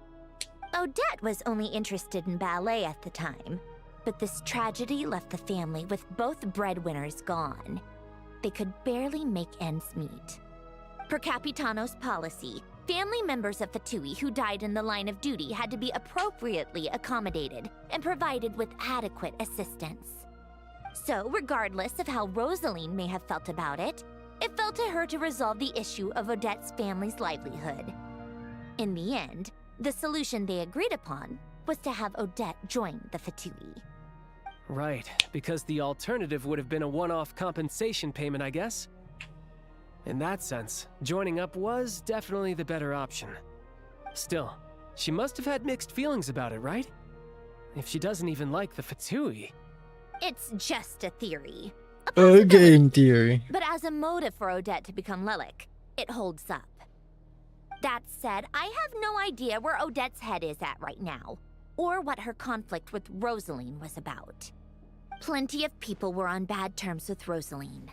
Odette was only interested in ballet at the time, but this tragedy left the family with both breadwinners gone. They could barely make ends meet. Per Capitano's policy, family members of Fatui who died in the line of duty had to be appropriately accommodated and provided with adequate assistance. So, regardless of how Rosaline may have felt about it, it fell to her to resolve the issue of Odette's family's livelihood. In the end, the solution they agreed upon was to have Odette join the Fatui. Right, because the alternative would have been a one-off compensation payment, I guess. In that sense, joining up was definitely the better option. Still, she must have had mixed feelings about it, right? If she doesn't even like the Fatui. It's just a theory. A game theory. But as a motive for Odette to become Lelik, it holds up. That said, I have no idea where Odette's head is at right now, or what her conflict with Rosaline was about. Plenty of people were on bad terms with Rosaline.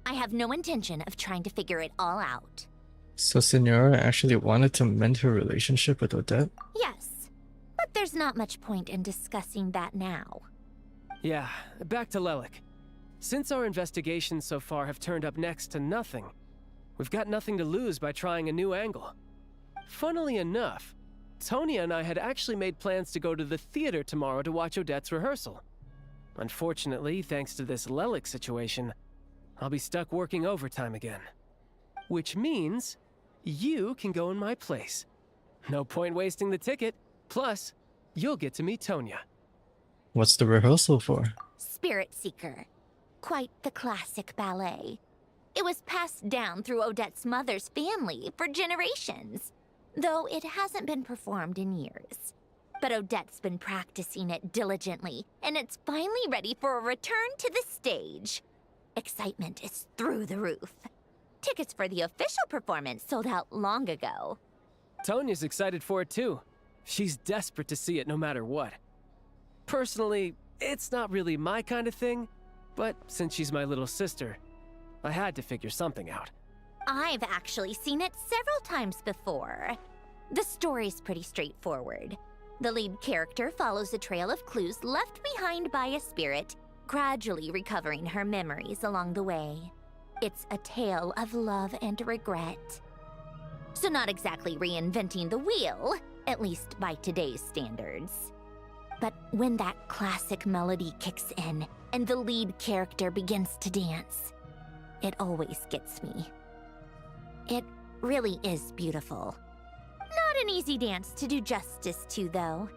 I have no intention of trying to figure it all out. So Senora actually wanted to mend her relationship with Odette? Yes, but there's not much point in discussing that now. Yeah, back to Lelik. Since our investigations so far have turned up next to nothing, we've got nothing to lose by trying a new angle. Funnily enough, Tonya and I had actually made plans to go to the theater tomorrow to watch Odette's rehearsal. Unfortunately, thanks to this Lelik situation, I'll be stuck working overtime again. Which means you can go in my place. No point wasting the ticket, plus you'll get to meet Tonya. What's the rehearsal for? Spirit Seeker. Quite the classic ballet. It was passed down through Odette's mother's family for generations, though it hasn't been performed in years. But Odette's been practicing it diligently, and it's finally ready for a return to the stage. Excitement is through the roof. Tickets for the official performance sold out long ago. Tonya's excited for it too. She's desperate to see it no matter what. Personally, it's not really my kind of thing, but since she's my little sister, I had to figure something out. I've actually seen it several times before. The story's pretty straightforward. The lead character follows a trail of clues left behind by a spirit, gradually recovering her memories along the way. It's a tale of love and regret. So not exactly reinventing the wheel, at least by today's standards. But when that classic melody kicks in and the lead character begins to dance, it always gets me. It really is beautiful. Not an easy dance to do justice to, though.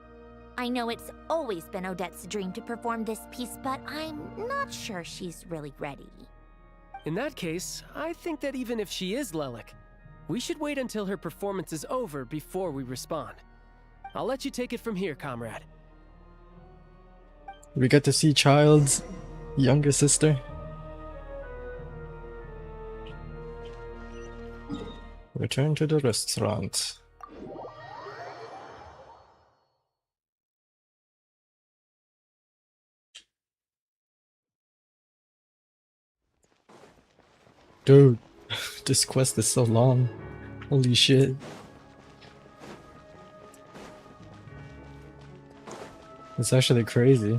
I know it's always been Odette's dream to perform this piece, but I'm not sure she's really ready. In that case, I think that even if she is Lelik, we should wait until her performance is over before we respond. I'll let you take it from here, comrade. We get to see Child's younger sister. Return to the restaurant. Dude, this quest is so long. Holy shit. It's actually crazy.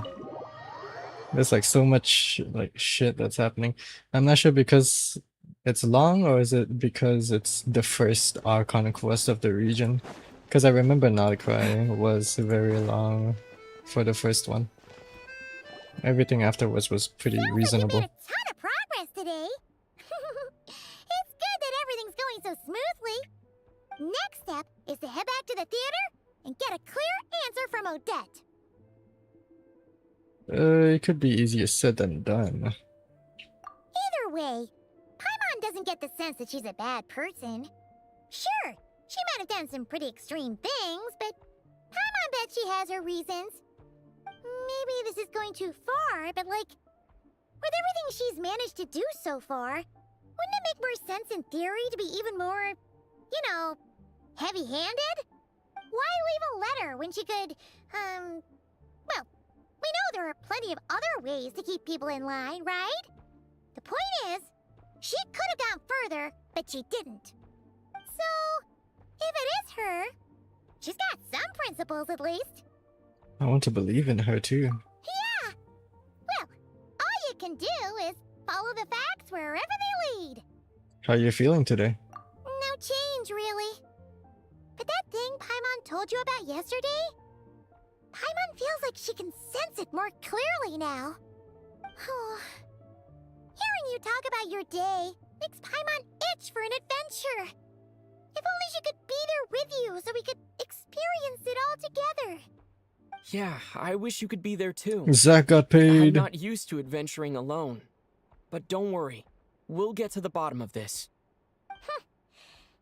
There's like so much like shit that's happening. I'm not sure because it's long or is it because it's the first Archon quest of the region? Because I remember Nalcry was very long for the first one. Everything afterwards was pretty reasonable. Ton of progress today. It's good that everything's going so smoothly. Next step is to head back to the theater and get a clear answer from Odette. It could be easier said than done. Either way, Paimon doesn't get the sense that she's a bad person. Sure, she might have done some pretty extreme things, but Paimon bet she has her reasons. Maybe this is going too far, but like, with everything she's managed to do so far, wouldn't it make more sense in theory to be even more, you know, heavy-handed? Why leave a letter when she could, well, we know there are plenty of other ways to keep people in line, right? The point is, she could have gone further, but she didn't. So, if it is her, she's got some principles at least. I want to believe in her too. Yeah! Well, all you can do is follow the facts wherever they lead. How are you feeling today? strange, really. But that thing Paimon told you about yesterday? Paimon feels like she can sense it more clearly now. Hearing you talk about your day makes Paimon itch for an adventure. If only she could be there with you so we could experience it all together. Yeah, I wish you could be there too. Zach got I'm paid. not used to adventuring alone. But don't worry, we'll get to the bottom of this.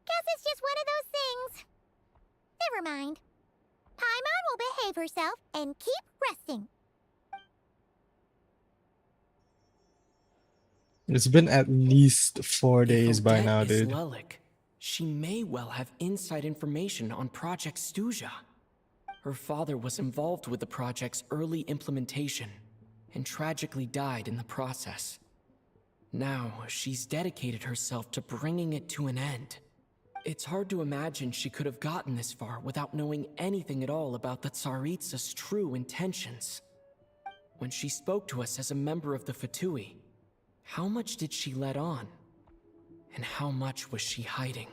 Guess it's just one of those things. Never mind. Paimon will behave herself and keep resting. It's been at least 4 days by Odette now, is dude. Lelik. She may well have inside information on Project Stuja. Her father was involved with the project's early implementation and tragically died in the process. Now, she's dedicated herself to bringing it to an end. It's hard to imagine she could have gotten this far without knowing anything at all about the Tsaritsa's true intentions. When she spoke to us as a member of the Fatui, how much did she let on? And how much was she hiding?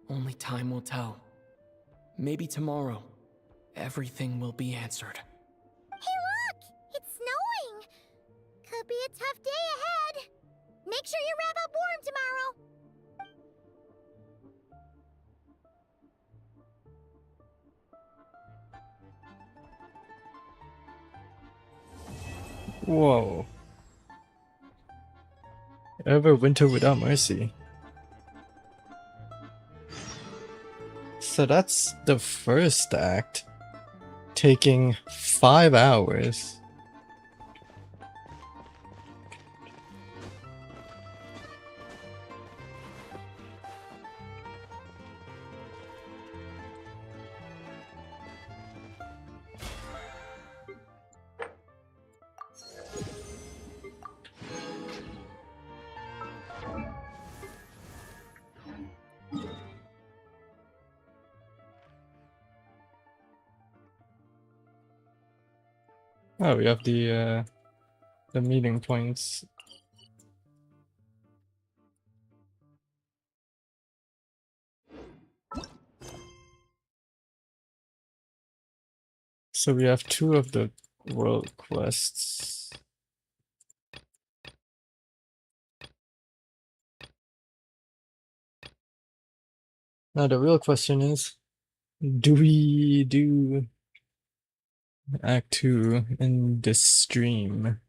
Only time will tell. Maybe tomorrow, everything will be answered. Hey look! It's snowing! Could be a tough day ahead. Make sure you wrap up warm tomorrow. Whoa. Ever winter without mercy. So that's the first act, taking 5 hours. Oh, we have the meeting points. So we have 2 of the world quests. Now the real question is, do we do Act 2 in this stream?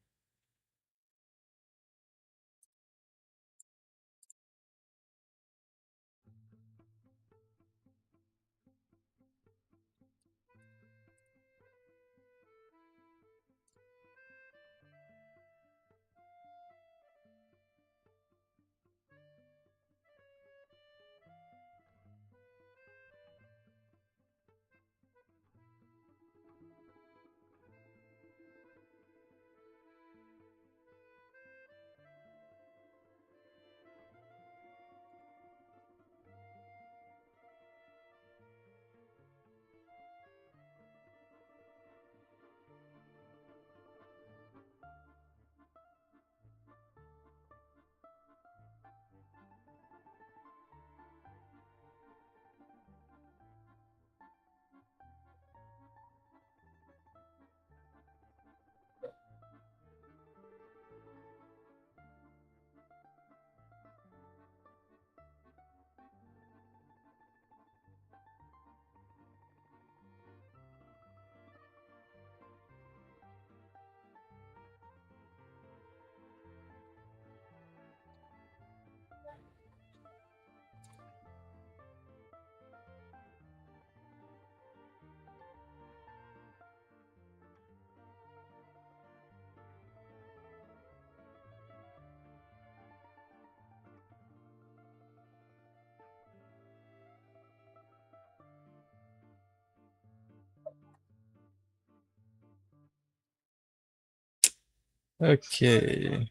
Okay.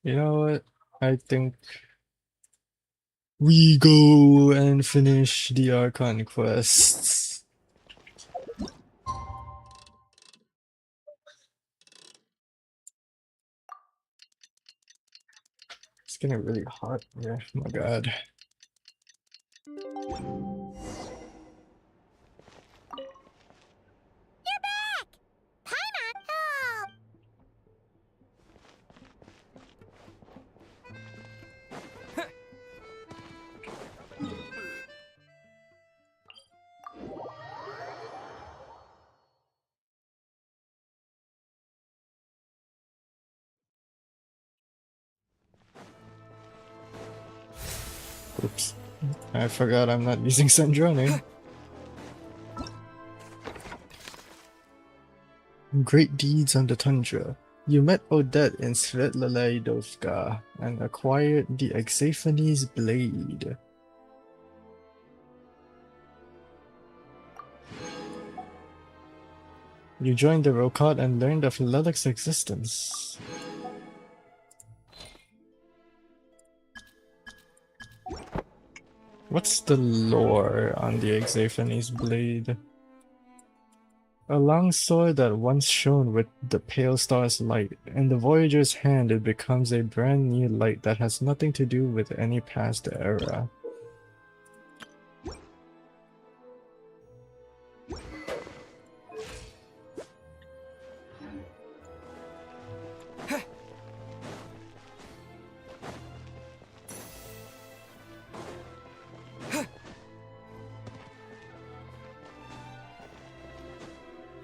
You know what? I think we go and finish the Archon quests. It's getting really hot here. Oh my god. Oops. I forgot I'm not using SNEZHNAYA. Great deeds on the tundra. You met Odette in Svetlalaidovka and acquired the Exaphanes blade. You joined the Rokot and learned of Lelek's existence. What's the lore on the Exaphanes blade? A long sword that once shone with the pale star's light. In the Voyager's hand it becomes a brand new light that has nothing to do with any past era.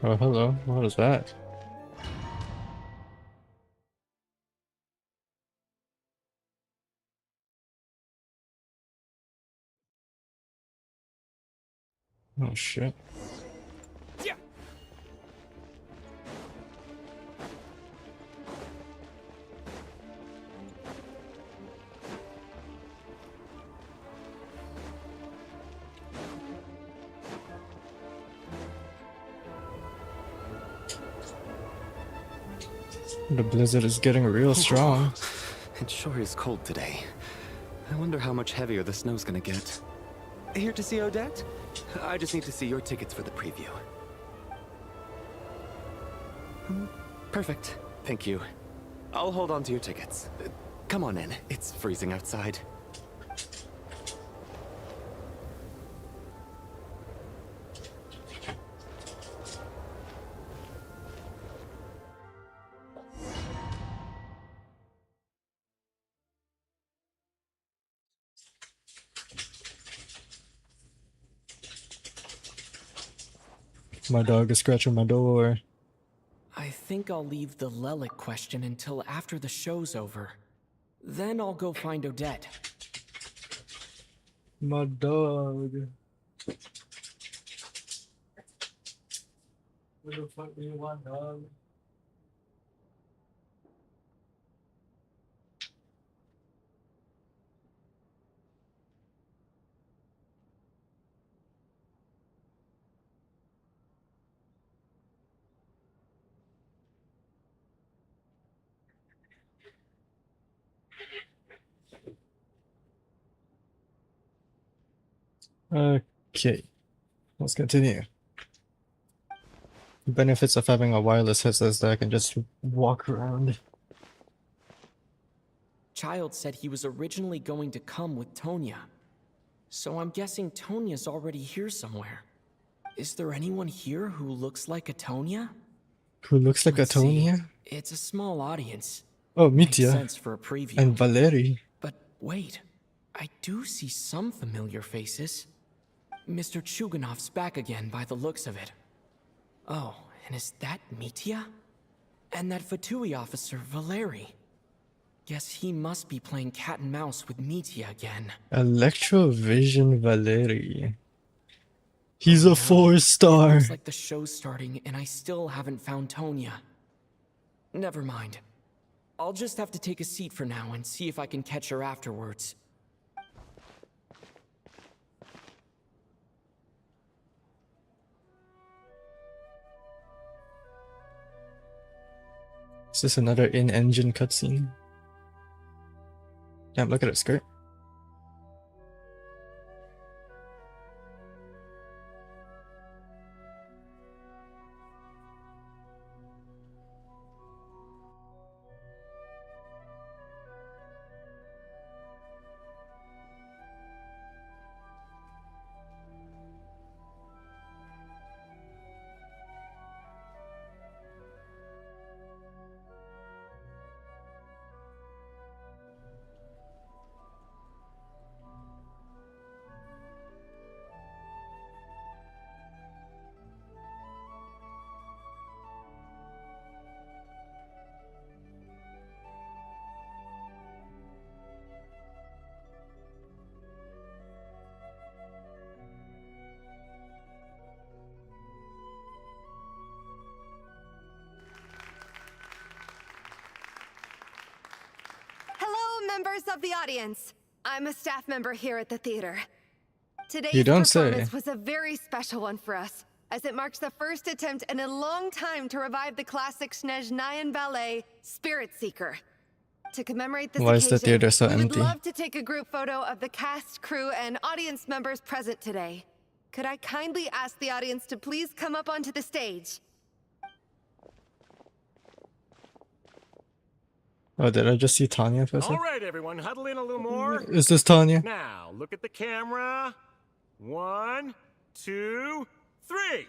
Oh, hello. What is that? Oh, shit. The blizzard is getting real strong. It sure is cold today. I wonder how much heavier the snow's gonna get. Here to see Odette? I just need to see your tickets for the preview. Perfect. Thank you. I'll hold on to your tickets. Come on in. It's freezing outside. My dog is scratching my door. I think I'll leave the Lelek question until after the show's over. Then I'll go find Odette. My dog. Where the fuck do you want, dog? Okay, let's continue. Benefits of having a wireless headset is that I can just walk around. Child said he was originally going to come with Tonya. So I'm guessing Tonya's already here somewhere. Is there anyone here who looks like a Tonya? Who looks like Let's a see. Tonya? It's a small audience. Oh, Makes Mitya. sense for a preview. And Valeri. But wait, I do see some familiar faces. Mr. Chuganov's back again by the looks of it. Oh, and is that Mitya? And that Fatui officer, Valeri. Guess he must be playing cat and mouse with Mitya again. Electrovision Valeri. He's Oh, a no. 4-star. It looks like the show's starting and I still haven't found Tonya. Never mind. I'll just have to take a seat for now and see if I can catch her afterwards. Is this another in-engine cutscene? Damn, look at her skirt. members of the audience. I'm a staff member here at the theater. You Today's don't say. performance was a very special one for us, as it marks the first attempt in a long time to revive the classic SNEZHNAYA ballet, Spirit Seeker. To commemorate this Why is the occasion, theater so we would empty? love to take a group photo of the cast, crew, and audience members present today. Could I kindly ask the audience to please come up onto the stage? Oh, did I just see Tanya for a All second? right, everyone, huddle in a little more. Is this Tanya? Now, look at the camera. 1, 2, 3.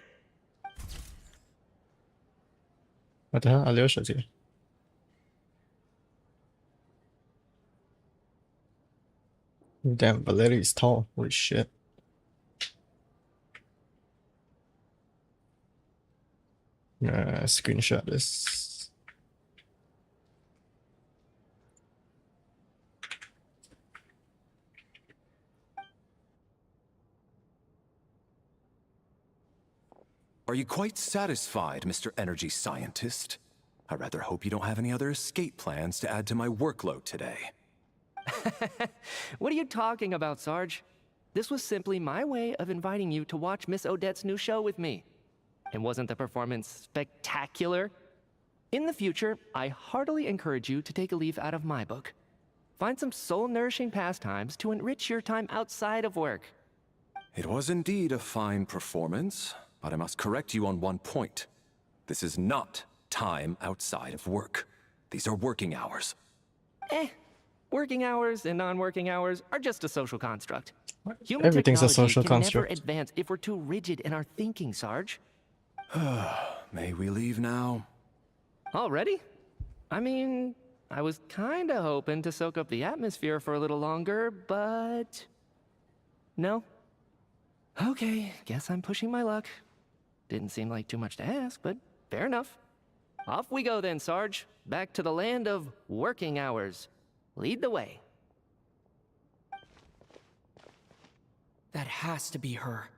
What the hell? Alyosha's here. Damn, Valeri's tall. Holy shit. Screenshot this. Are you quite satisfied, Mr. Energy Scientist? I rather hope you don't have any other escape plans to add to my workload today. What are you talking about, Sarge? This was simply my way of inviting you to watch Miss Odette's new show with me. And wasn't the performance spectacular? In the future, I heartily encourage you to take a leaf out of my book. Find some soul-nourishing pastimes to enrich your time outside of work. It was indeed a fine performance, but I must correct you on one point. This is not time outside of work. These are working hours. Working hours and non-working hours are just a social construct. Human Everything's a technology social can construct. never advance if we're too rigid in our thinking, Sarge. May we leave now? Already? I mean, I was kinda hoping to soak up the atmosphere for a little longer, but... No? Okay, guess I'm pushing my luck. Didn't seem like too much to ask, but fair enough. Off we go then, Sarge. Back to the land of working hours. Lead the way. That has to be her.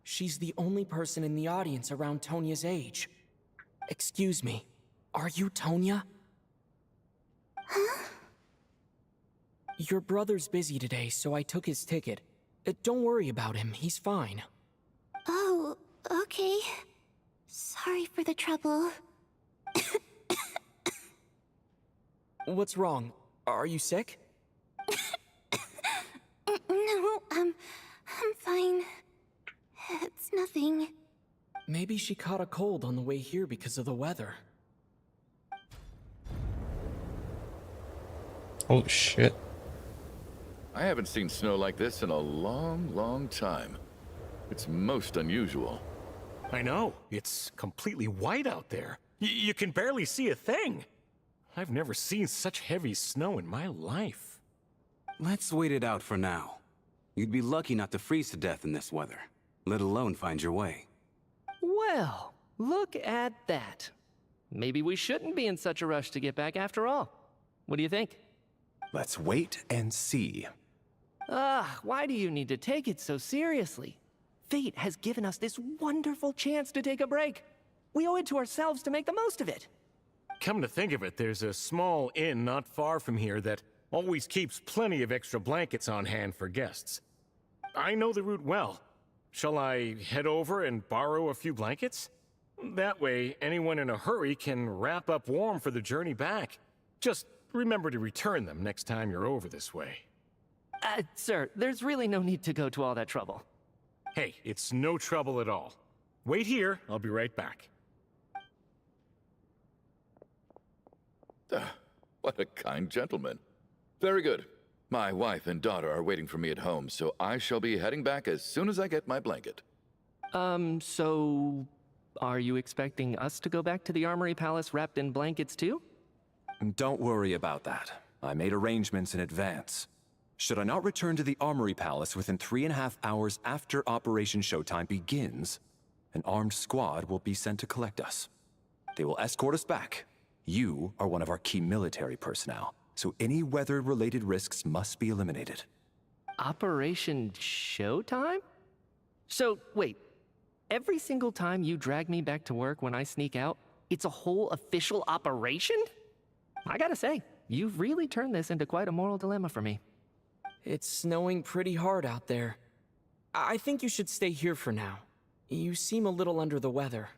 She's the only person in the audience around Tonya's age. Excuse me, are you Tonya? Huh? Your brother's busy today, so I took his ticket. Don't worry about him, he's fine. Oh, okay. Sorry for the trouble. What's wrong? Are you sick? No, I'm fine. It's nothing. Maybe she caught a cold on the way here because of the weather. Holy shit. I haven't seen snow like this in a long, long time. It's most unusual. I know. It's completely white out there. You can barely see a thing. I've never seen such heavy snow in my life. Let's wait it out for now. You'd be lucky not to freeze to death in this weather, let alone find your way. Well, look at that. Maybe we shouldn't be in such a rush to get back after all. What do you think? Let's wait and see. Why do you need to take it so seriously? Fate has given us this wonderful chance to take a break. We owe it to ourselves to make the most of it. Come to think of it, there's a small inn not far from here that always keeps plenty of extra blankets on hand for guests. I know the route well. Shall I head over and borrow a few blankets? That way, anyone in a hurry can wrap up warm for the journey back. Just remember to return them next time you're over this way. Sir, there's really no need to go to all that trouble. Hey, it's no trouble at all. Wait here, I'll be right back. What a kind gentleman. Very good. My wife and daughter are waiting for me at home, so I shall be heading back as soon as I get my blanket. So... are you expecting us to go back to the Armory Palace wrapped in blankets too? Don't worry about that. I made arrangements in advance. Should I not return to the Armory Palace within 3.5 hours after Operation Showtime begins, an armed squad will be sent to collect us. They will escort us back. You are one of our key military personnel, so any weather-related risks must be eliminated. Operation Showtime? So, wait. Every single time you drag me back to work when I sneak out, it's a whole official operation? I gotta say, you've really turned this into quite a moral dilemma for me. It's snowing pretty hard out there. I think you should stay here for now. You seem a little under the weather.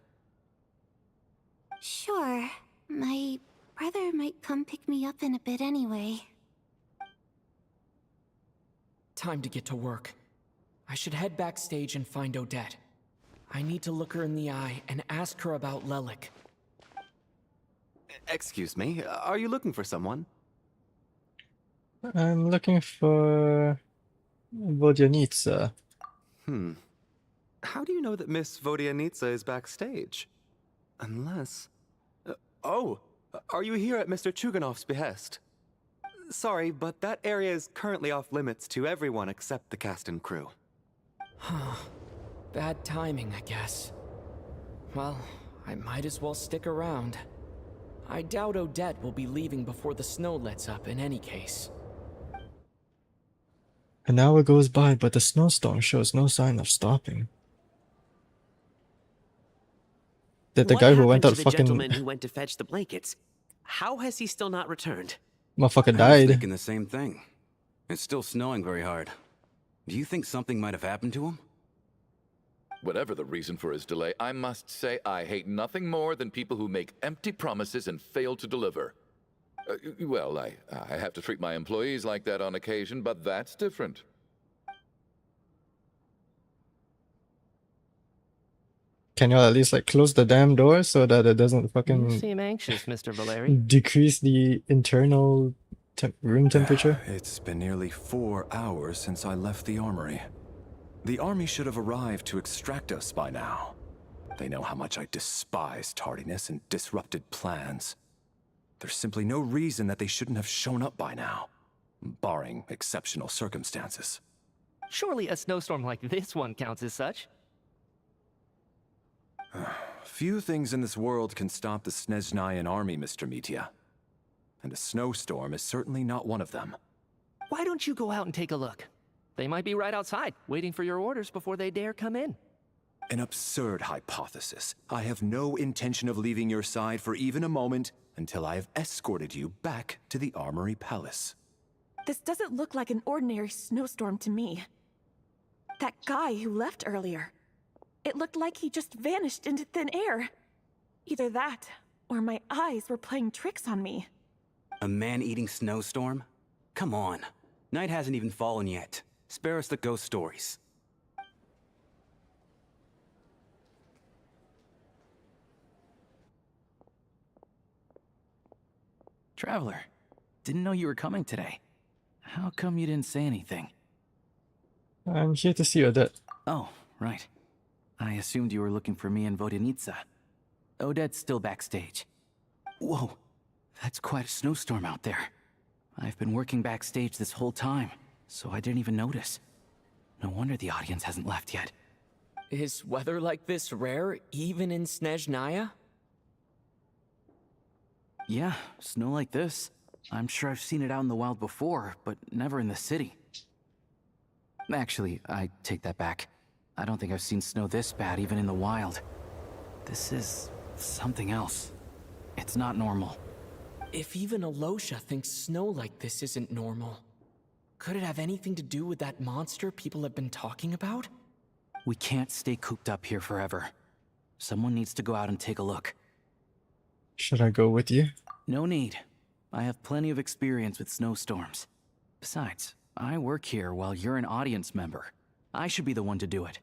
Sure. My brother might come pick me up in a bit anyway. Time to get to work. I should head backstage and find Odette. I need to look her in the eye and ask her about Lelik. Excuse me, are you looking for someone? I'm looking for Vodyanitsa. How do you know that Miss Vodyanitsa is backstage? Unless... oh, are you here at Mr. Chuganov's behest? Sorry, but that area is currently off limits to everyone except the cast and crew. Bad timing, I guess. Well, I might as well stick around. I doubt Odette will be leaving before the snow lets up in any case. An hour goes by, but the snowstorm shows no sign of stopping. Did the What guy who happened went to out the fucking gentleman who went to fetch the blankets? How has he still not returned? motherfucker I was died? thinking the same thing. It's still snowing very hard. Do you think something might have happened to him? Whatever the reason for his delay, I must say I hate nothing more than people who make empty promises and fail to deliver. Well, I have to treat my employees like that on occasion, but that's different. Can you at least like close the damn door so that it doesn't You fucking seem anxious, Mr. Valeri. decrease the internal room temperature? It's been nearly 4 hours since I left the armory. The army should have arrived to extract us by now. They know how much I despise tardiness and disrupted plans. There's simply no reason that they shouldn't have shown up by now, barring exceptional circumstances. Surely a snowstorm like this one counts as such. Few things in this world can stop the SNEZHNAYAN army, Mr. Mitya. And a snowstorm is certainly not one of them. Why don't you go out and take a look? They might be right outside, waiting for your orders before they dare come in. An absurd hypothesis. I have no intention of leaving your side for even a moment until I have escorted you back to the Armory Palace. This doesn't look like an ordinary snowstorm to me. That guy who left earlier. It looked like he just vanished into thin air. Either that, or my eyes were playing tricks on me. A man-eating snowstorm? Come on. Night hasn't even fallen yet. Spare us the ghost stories. Traveler, didn't know you were coming today. How come you didn't say anything? I'm here to see Odette. Oh, right. I assumed you were looking for me and Vodyanitsa. Odette's still backstage. Whoa, that's quite a snowstorm out there. I've been working backstage this whole time, so I didn't even notice. No wonder the audience hasn't left yet. Is weather like this rare, even in SNEZHNAYA? Yeah, snow like this. I'm sure I've seen it out in the wild before, but never in the city. Actually, I take that back. I don't think I've seen snow this bad even in the wild. This is something else. It's not normal. If even Alosha thinks snow like this isn't normal, could it have anything to do with that monster people have been talking about? We can't stay cooped up here forever. Someone needs to go out and take a look. Should I go with you? No need. I have plenty of experience with snowstorms. Besides, I work here while you're an audience member. I should be the one to do it.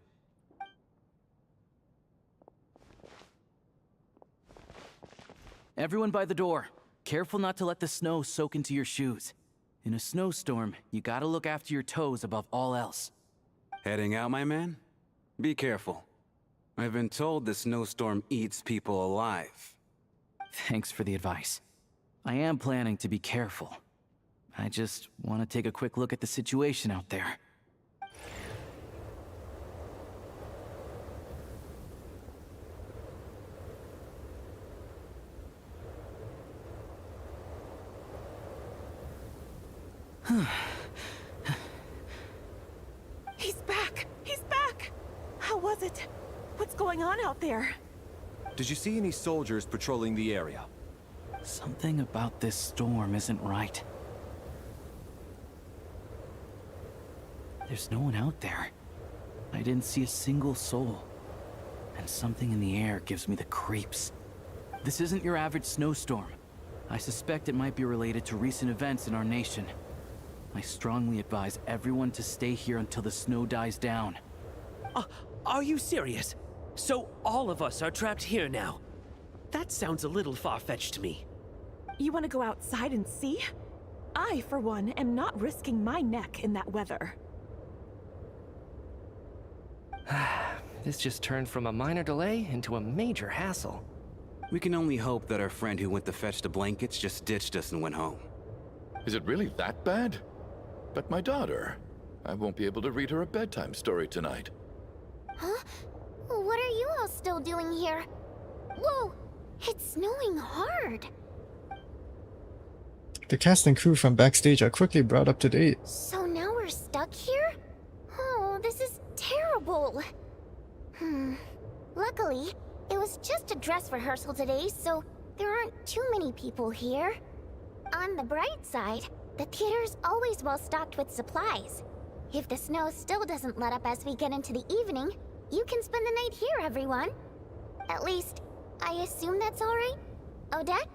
Everyone by the door. Careful not to let the snow soak into your shoes. In a snowstorm, you gotta look after your toes above all else. Heading out, my man? Be careful. I've been told the snowstorm eats people alive. Thanks for the advice. I am planning to be careful. I just want to take a quick look at the situation out there. He's back! He's back! How was it? What's going on out there? Did you see any soldiers patrolling the area? Something about this storm isn't right. There's no one out there. I didn't see a single soul. And something in the air gives me the creeps. This isn't your average snowstorm. I suspect it might be related to recent events in our nation. I strongly advise everyone to stay here until the snow dies down. Are you serious? So all of us are trapped here now? That sounds a little far-fetched to me. You want to go outside and see? I, for one, am not risking my neck in that weather. This just turned from a minor delay into a major hassle. We can only hope that our friend who went to fetch the blankets just ditched us and went home. Is it really that bad? But my daughter, I won't be able to read her a bedtime story tonight. Huh? What are you all still doing here? Whoa! It's snowing hard! The cast and crew from backstage are quickly brought up to date. So now we're stuck here? Oh, this is terrible! Luckily, it was just a dress rehearsal today, so there aren't too many people here. On the bright side, the theater's always well stocked with supplies. If the snow still doesn't let up as we get into the evening, you can spend the night here, everyone. At least, I assume that's alright? Odette?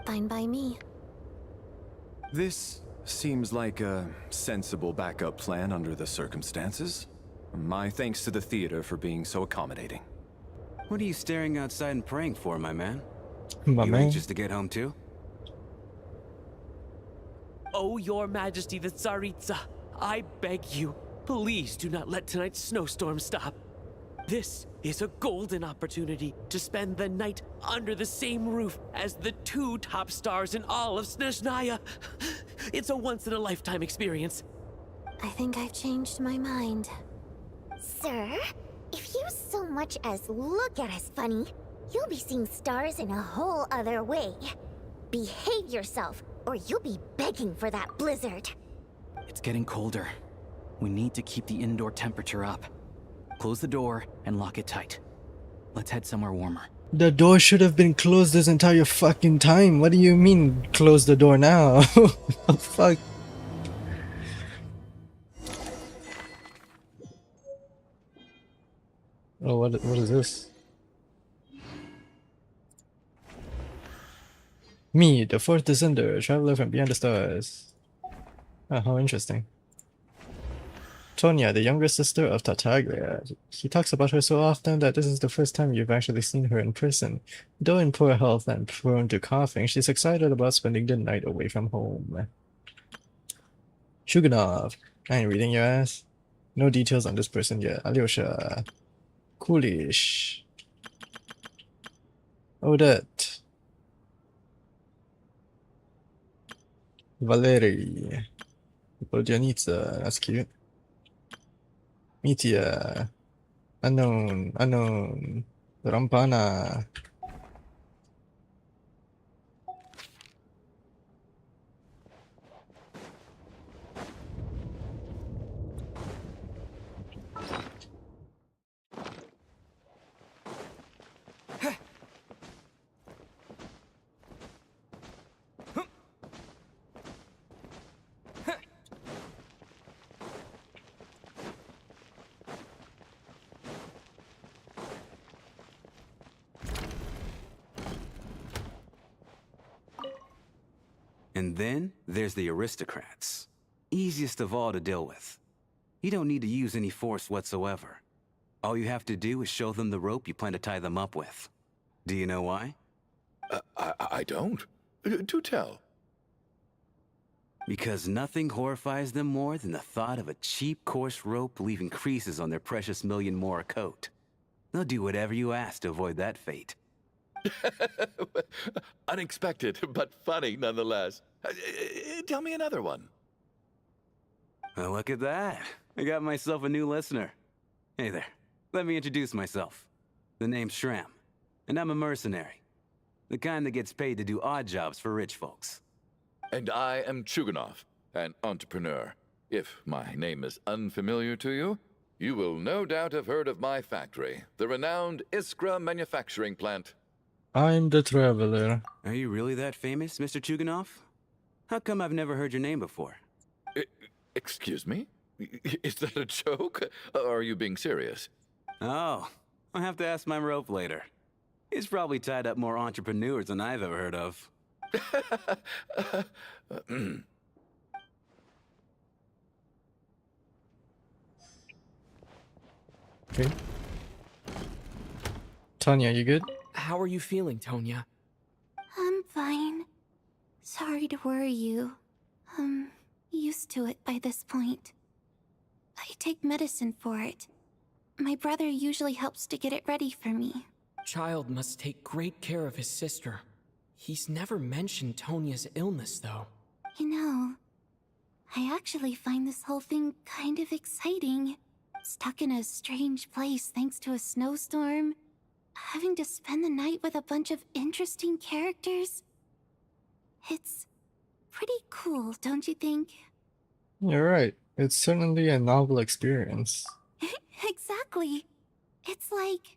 Fine by me. This seems like a sensible backup plan under the circumstances. My thanks to the theater for being so accommodating. What are you staring outside and praying for, my man? My you man? anxious to get home too? Oh, Your Majesty the Tsaritsa, I beg you, please do not let tonight's snowstorm stop. This is a golden opportunity to spend the night under the same roof as the two top stars in all of SNEZHNAYA. It's a once-in-a-lifetime experience. I think I've changed my mind. Sir, if you so much as look at us funny, you'll be seeing stars in a whole other way. Behave yourself, or you'll be begging for that blizzard. It's getting colder. We need to keep the indoor temperature up. Close the door and lock it tight. Let's head somewhere warmer. The door should have been closed this entire fucking time. What do you mean, close the door now? Oh, fuck. Oh, what is this? Me, the fourth descender, traveler from beyond the stars. Oh, how interesting. Tonya, the younger sister of Tartaglia. He talks about her so often that this is the first time you've actually seen her in person. Though in poor health and prone to coughing, she's excited about spending the night away from home. Shuganov. I ain't reading your ass. No details on this person yet. Alyosha. Coolish. Odette. Valerie. Voljanitsa. That's cute. Mitya. Unknown. Rampana. And then there's the aristocrats. Easiest of all to deal with. You don't need to use any force whatsoever. All you have to do is show them the rope you plan to tie them up with. Do you know why? I don't. Do tell. Because nothing horrifies them more than the thought of a cheap, coarse rope leaving creases on their precious million more coat. They'll do whatever you ask to avoid that fate. Unexpected, but funny nonetheless. Tell me another one. Well, look at that. I got myself a new listener. Hey there. Let me introduce myself. The name's Shram, and I'm a mercenary. The kind that gets paid to do odd jobs for rich folks. And I am Chuganov, an entrepreneur. If my name is unfamiliar to you, you will no doubt have heard of my factory, the renowned Iskra manufacturing plant. I'm the traveler. Are you really that famous, Mr. Chuganov? How come I've never heard your name before? Excuse me? Is that a joke? Or are you being serious? Oh, I'll have to ask my rope later. He's probably tied up more entrepreneurs than I've ever heard of. Okay. Tanya, you good? How are you feeling, Tonya? I'm fine. Sorry to worry you. I'm used to it by this point. I take medicine for it. My brother usually helps to get it ready for me. Child must take great care of his sister. He's never mentioned Tonya's illness, though. You know, I actually find this whole thing kind of exciting. Stuck in a strange place thanks to a snowstorm. Having to spend the night with a bunch of interesting characters. It's pretty cool, don't you think? You're right. It's certainly a novel experience. Exactly. It's like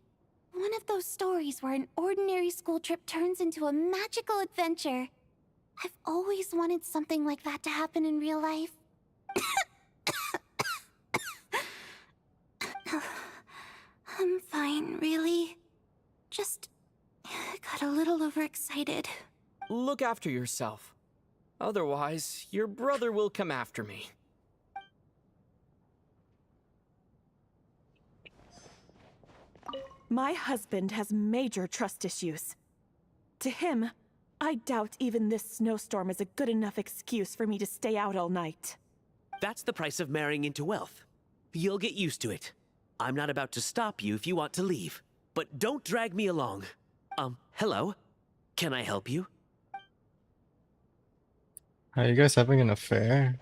one of those stories where an ordinary school trip turns into a magical adventure. I've always wanted something like that to happen in real life. I'm fine, really. Just got a little overexcited. Look after yourself. Otherwise, your brother will come after me. My husband has major trust issues. To him, I doubt even this snowstorm is a good enough excuse for me to stay out all night. That's the price of marrying into wealth. You'll get used to it. I'm not about to stop you if you want to leave. But don't drag me along. Hello? Can I help you? Are you guys having an affair?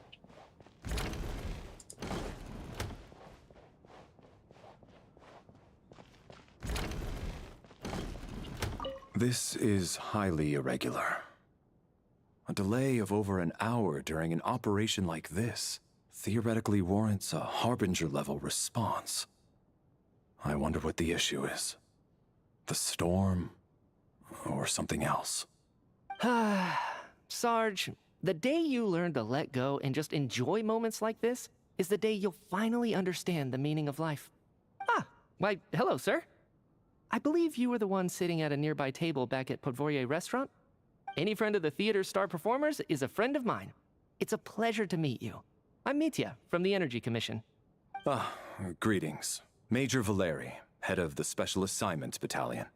This is highly irregular. A delay of over an hour during an operation like this theoretically warrants a Harbinger-level response. I wonder what the issue is. The storm, or something else. Sarge, the day you learn to let go and just enjoy moments like this is the day you'll finally understand the meaning of life. Ah, why, hello, sir. I believe you were the one sitting at a nearby table back at Podvorye Restaurant. Any friend of the theater's star performers is a friend of mine. It's a pleasure to meet you. I'm Mitya from the Energy Commission. Greetings. Major Valeri, head of the Special Assignments Battalion.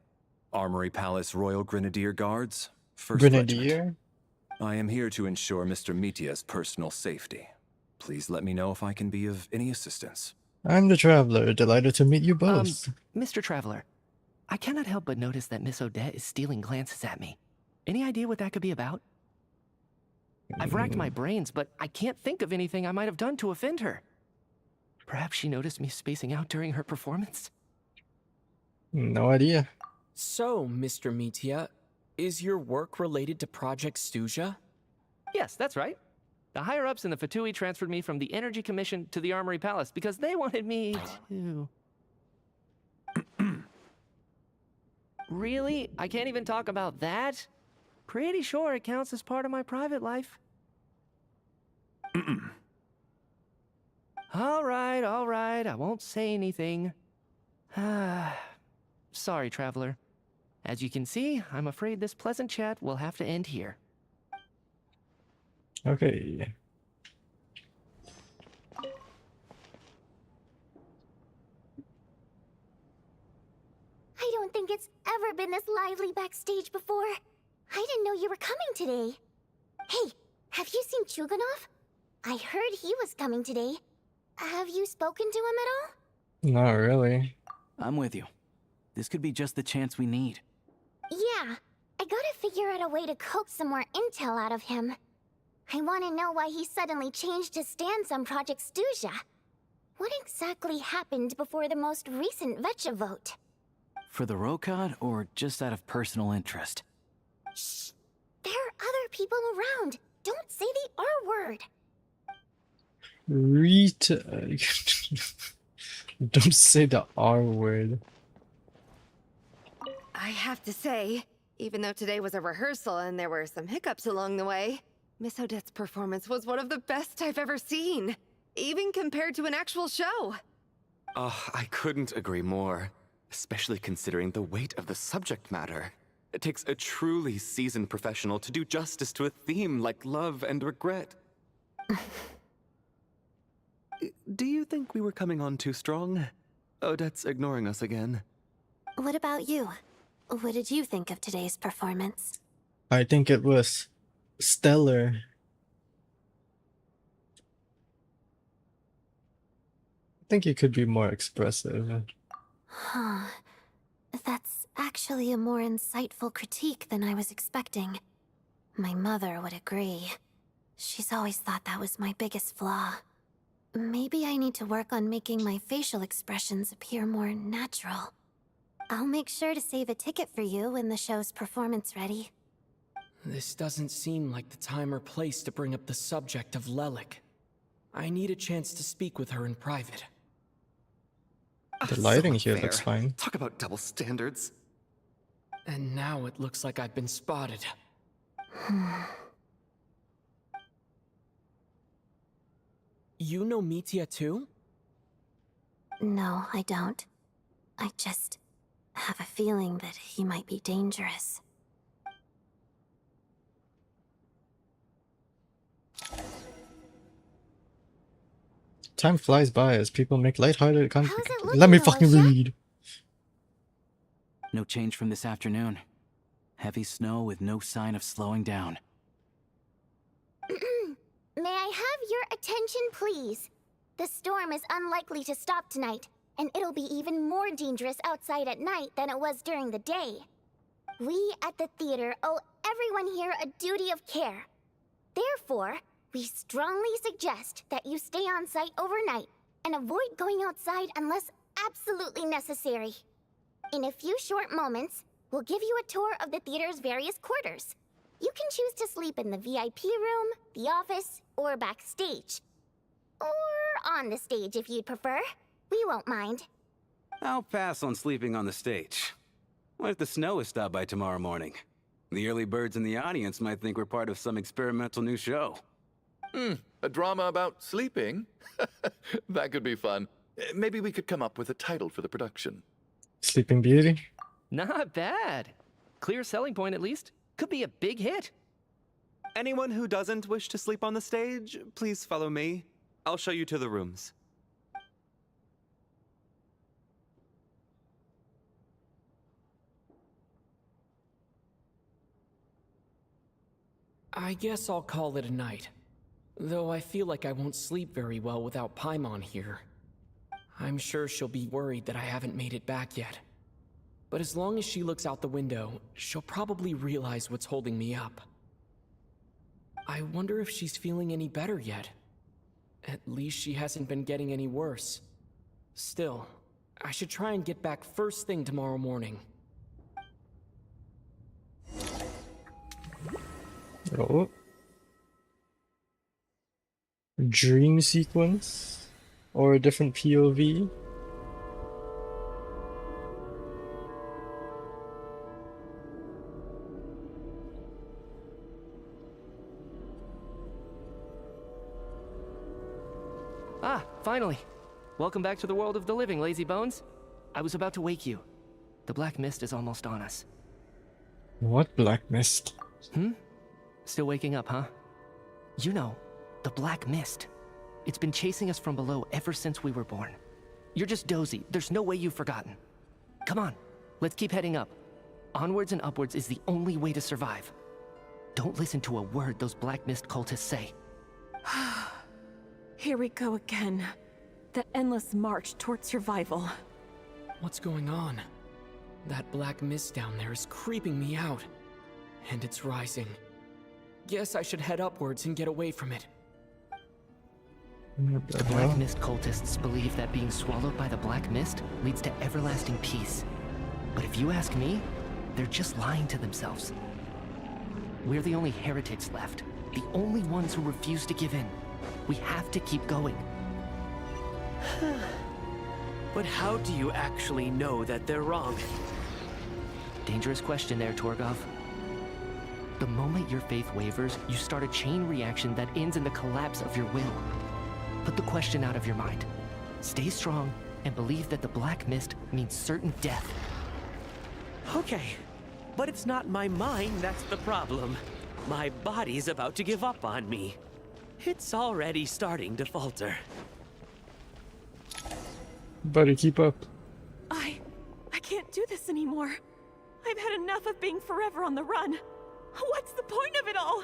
Armory Palace Royal Grenadier Guards, 1st Grenadier? Regiment. I am here to ensure Mr. Mitya's personal safety. Please let me know if I can be of any assistance. I'm the traveler, delighted to meet you both. Mr. Traveler, I cannot help but notice that Miss Odette is stealing glances at me. Any idea what that could be about? I've racked my brains, but I can't think of anything I might have done to offend her. Perhaps she noticed me spacing out during her performance? No idea. So, Mr. Mitya, is your work related to Project Stuja? Yes, that's right. The higher-ups in the Fatui transferred me from the Energy Commission to the Armory Palace because they wanted me to... Really? I can't even talk about that? Pretty sure it counts as part of my private life. All right, I won't say anything. Sorry, Traveler. As you can see, I'm afraid this pleasant chat will have to end here. Okay. I don't think it's ever been this lively backstage before. I didn't know you were coming today. Hey, have you seen Chuganov? I heard he was coming today. Have you spoken to him at all? Not really. I'm with you. This could be just the chance we need. Yeah, I gotta figure out a way to coax some more intel out of him. I want to know why he suddenly changed his stance on Project Stuja. What exactly happened before the most recent Vetcha vote? For the Rokad, or just out of personal interest? Shh! There are other people around. Don't say the R word. Don't say the R word. I have to say, Even though today was a rehearsal and there were some hiccups along the way, Miss Odette's performance was one of the best I've ever seen, even compared to an actual show. I couldn't agree more, especially considering the weight of the subject matter. It takes a truly seasoned professional to do justice to a theme like love and regret. Do you think we were coming on too strong? Odette's ignoring us again. What about you? What did you think of today's performance? I think it was stellar. I think you could be more expressive. Huh. That's actually a more insightful critique than I was expecting. My mother would agree. She's always thought that was my biggest flaw. Maybe I need to work on making my facial expressions appear more natural. I'll make sure to save a ticket for you when the show's performance ready. This doesn't seem like the time or place to bring up the subject of Lelik. I need a chance to speak with her in private. The lighting So here unfair. looks fine. Talk about double standards. And now it looks like I've been spotted. You know Mitya too? No, I don't. I just have a feeling that he might be dangerous. Time flies by as people make lighthearted content. How's it Let looking, me fucking Alicia? read. No change from this afternoon. Heavy snow with no sign of slowing down. May I have your attention, please? The storm is unlikely to stop tonight, and it'll be even more dangerous outside at night than it was during the day. We at the theater owe everyone here a duty of care. Therefore, we strongly suggest that you stay on site overnight and avoid going outside unless absolutely necessary. In a few short moments, we'll give you a tour of the theater's various quarters. You can choose to sleep in the VIP room, the office, or backstage. Or on the stage if you'd prefer. We won't mind. I'll pass on sleeping on the stage. What if the snow is stopped by tomorrow morning? The early birds in the audience might think we're part of some experimental new show. A drama about sleeping? That could be fun. Maybe we could come up with a title for the production. Sleeping Beauty? Not bad. Clear selling point, at least. Could be a big hit. Anyone who doesn't wish to sleep on the stage, please follow me. I'll show you to the rooms. I guess I'll call it a night. Though I feel like I won't sleep very well without Paimon here. I'm sure she'll be worried that I haven't made it back yet. But as long as she looks out the window, she'll probably realize what's holding me up. I wonder if she's feeling any better yet. At least she hasn't been getting any worse. Still, I should try and get back first thing tomorrow morning. Oh. Dream sequence? Or a different POV? Ah, finally. Welcome back to the world of the living, lazy bones. I was about to wake you. The black mist is almost on us. What black mist? Still waking up, huh? You know, the black mist. It's been chasing us from below ever since we were born. You're just dozy. There's no way you've forgotten. Come on, let's keep heading up. Onwards and upwards is the only way to survive. Don't listen to a word those black mist cultists say. Here we go again. The endless march toward survival. What's going on? That black mist down there is creeping me out. And it's rising. Guess I should head upwards and get away from it. The Black Mist cultists believe that being swallowed by the Black Mist leads to everlasting peace. But if you ask me, they're just lying to themselves. We're the only heretics left. The only ones who refuse to give in. We have to keep going. But how do you actually know that they're wrong? Dangerous question there, Torgov. The moment your faith wavers, you start a chain reaction that ends in the collapse of your will. Put the question out of your mind. Stay strong and believe that the black mist means certain death. Okay, but it's not my mind that's the problem. My body's about to give up on me. It's already starting to falter. Buddy, keep up. I can't do this anymore. I've had enough of being forever on the run. What's the point of it all?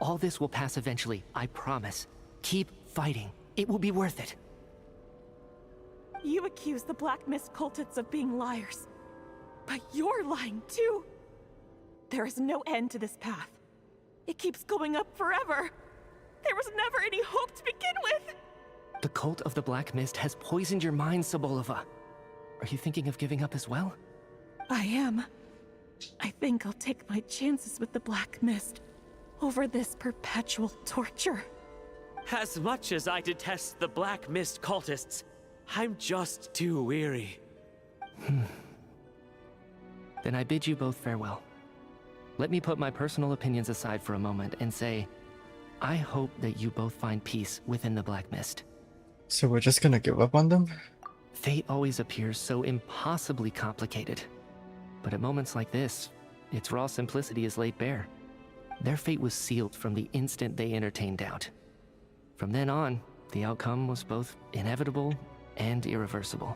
All this will pass eventually, I promise. Keep fighting. It will be worth it. You accuse the Black Mist cultists of being liars. But you're lying too. There is no end to this path. It keeps going up forever. There was never any hope to begin with. The cult of the Black Mist has poisoned your mind, Sobolova. Are you thinking of giving up as well? I am. I think I'll take my chances with the Black Mist over this perpetual torture. As much as I detest the Black Mist cultists, I'm just too weary. Then I bid you both farewell. Let me put my personal opinions aside for a moment and say, I hope that you both find peace within the Black Mist. So we're just gonna give up on them? Fate always appears so impossibly complicated. But at moments like this, its raw simplicity is laid bare. Their fate was sealed from the instant they entertained doubt. From then on, the outcome was both inevitable and irreversible.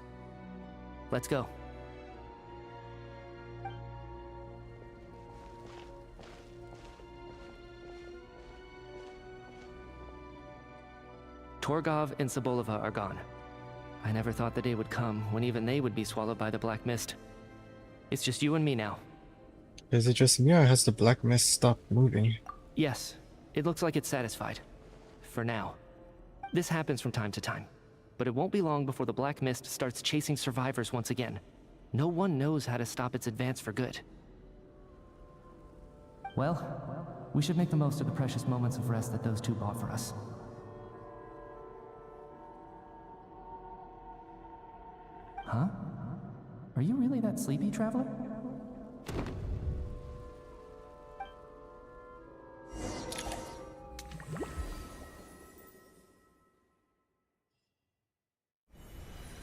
Let's go. Torgov and Sobolova are gone. I never thought the day would come when even they would be swallowed by the Black Mist. It's just you and me now. Is it just me or has the Black Mist stopped moving? Yes, it looks like it's satisfied. For now. This happens from time to time. But it won't be long before the Black Mist starts chasing survivors once again. No one knows how to stop its advance for good. Well, we should make the most of the precious moments of rest that those two bought for us. Huh? Are you really that sleepy, Traveler?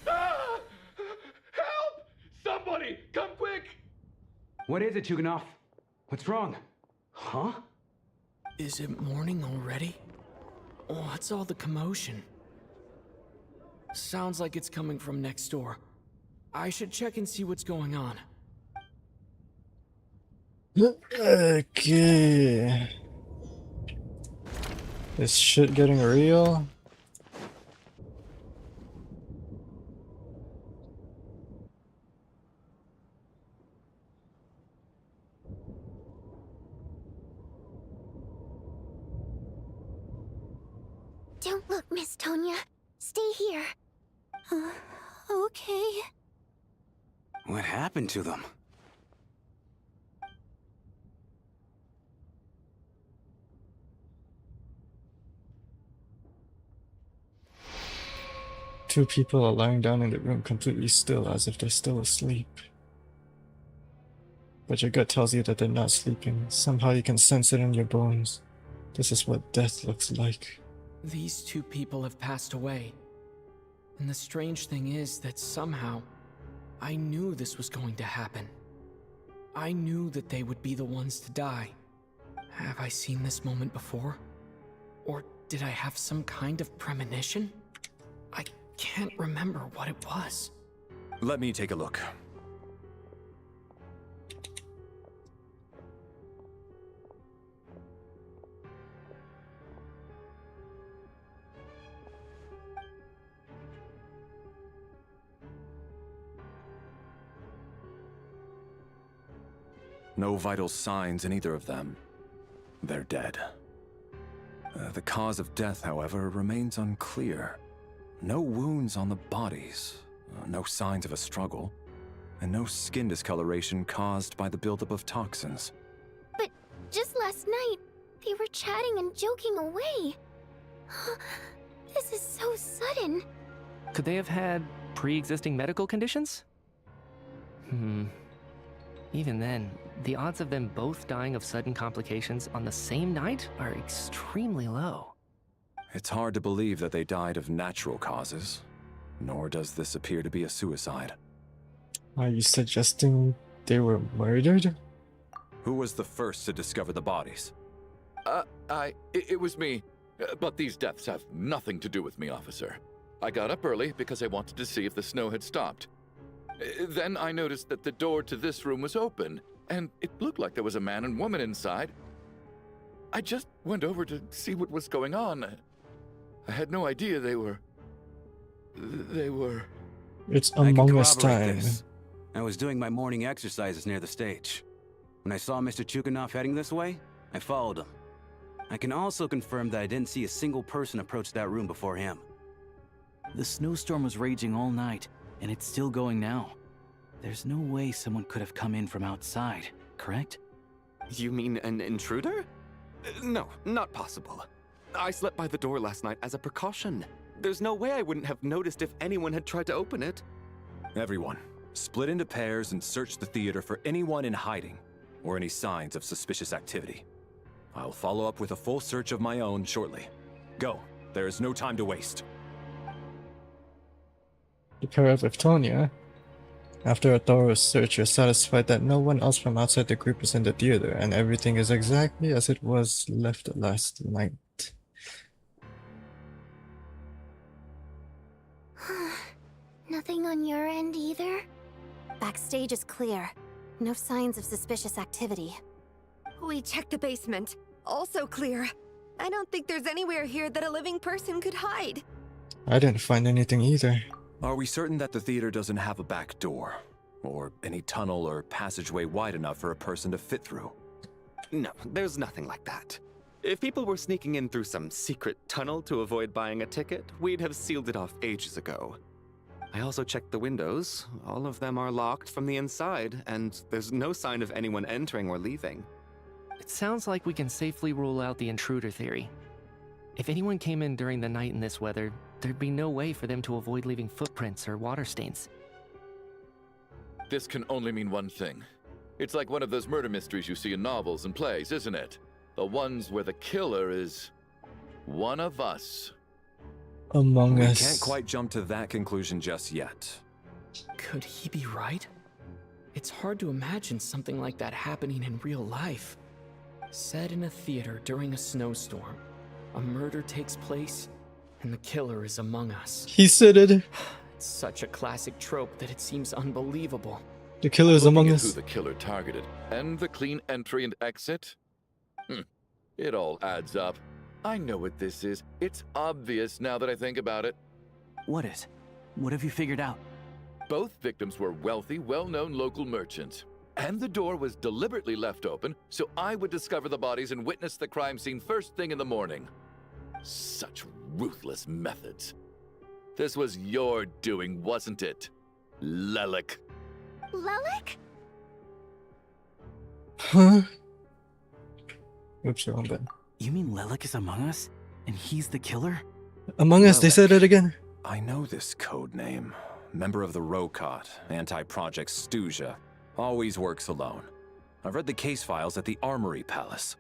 Ah! Help! Somebody, come quick! What is it, Chuganov? What's wrong? Huh? Is it morning already? What's all the commotion? Sounds like it's coming from next door. I should check and see what's going on. Okay. Is shit getting real? Don't look, Miss Tonya. Stay here. Okay. What happened to them? Two people are lying down in the room completely still as if they're still asleep. But your gut tells you that they're not sleeping. Somehow you can sense it in your bones. This is what death looks like. These two people have passed away. And the strange thing is that somehow, I knew this was going to happen. I knew that they would be the ones to die. Have I seen this moment before? Or did I have some kind of premonition? I can't remember what it was. Let me take a look. No vital signs in either of them. They're dead. The cause of death, however, remains unclear. No wounds on the bodies, no signs of a struggle, and no skin discoloration caused by the buildup of toxins. But just last night, they were chatting and joking away. This is so sudden. Could they have had pre-existing medical conditions? Even then, the odds of them both dying of sudden complications on the same night are extremely low. It's hard to believe that they died of natural causes, nor does this appear to be a suicide. Are you suggesting they were murdered? Who was the first to discover the bodies? It was me. But these deaths have nothing to do with me, officer. I got up early because I wanted to see if the snow had stopped. Then I noticed that the door to this room was open, and it looked like there was a man and woman inside. I just went over to see what was going on. I had no idea they were... It's Among Us time. I was doing my morning exercises near the stage. When I saw Mr. Chuganov heading this way, I followed him. I can also confirm that I didn't see a single person approach that room before him. The snowstorm was raging all night, and it's still going now. There's no way someone could have come in from outside, correct? You mean an intruder? No, not possible. I slept by the door last night as a precaution. There's no way I wouldn't have noticed if anyone had tried to open it. Everyone, split into pairs and search the theater for anyone in hiding, or any signs of suspicious activity. I'll follow up with a full search of my own shortly. Go, there is no time to waste. The pair of Iftonia. After a thorough search, you're satisfied that no one else from outside the group is in the theater, and everything is exactly as it was left last night. Nothing on your end either? Backstage is clear. No signs of suspicious activity. We checked the basement. Also clear. I don't think there's anywhere here that a living person could hide. I didn't find anything either. Are we certain that the theater doesn't have a back door? Or any tunnel or passageway wide enough for a person to fit through? No, there's nothing like that. If people were sneaking in through some secret tunnel to avoid buying a ticket, we'd have sealed it off ages ago. I also checked the windows. All of them are locked from the inside, and there's no sign of anyone entering or leaving. It sounds like we can safely rule out the intruder theory. If anyone came in during the night in this weather, there'd be no way for them to avoid leaving footprints or water stains. This can only mean one thing. It's like one of those murder mysteries you see in novels and plays, isn't it? The ones where the killer is one of us. Among We Us. can't quite jump to that conclusion just yet. Could he be right? It's hard to imagine something like that happening in real life. Set in a theater during a snowstorm, a murder takes place, and the killer is among us. He said it. It's such a classic trope that it seems unbelievable. The killer is among Looking at us. who the killer targeted and the clean entry and exit. It all adds up. I know what this is. It's obvious now that I think about it. What is? What have you figured out? Both victims were wealthy, well-known local merchants. And the door was deliberately left open so I would discover the bodies and witness the crime scene first thing in the morning. Such ruthless methods. This was your doing, wasn't it, Lelik? Lelik? Huh? Oops, wrong button. You mean Lelik is among us? And he's the killer? Among Us, they said it again. I know this code name. Member of the Rokot, anti-Project SNEZHNAYA. Always works alone. I've read the case files at the Armory Palace.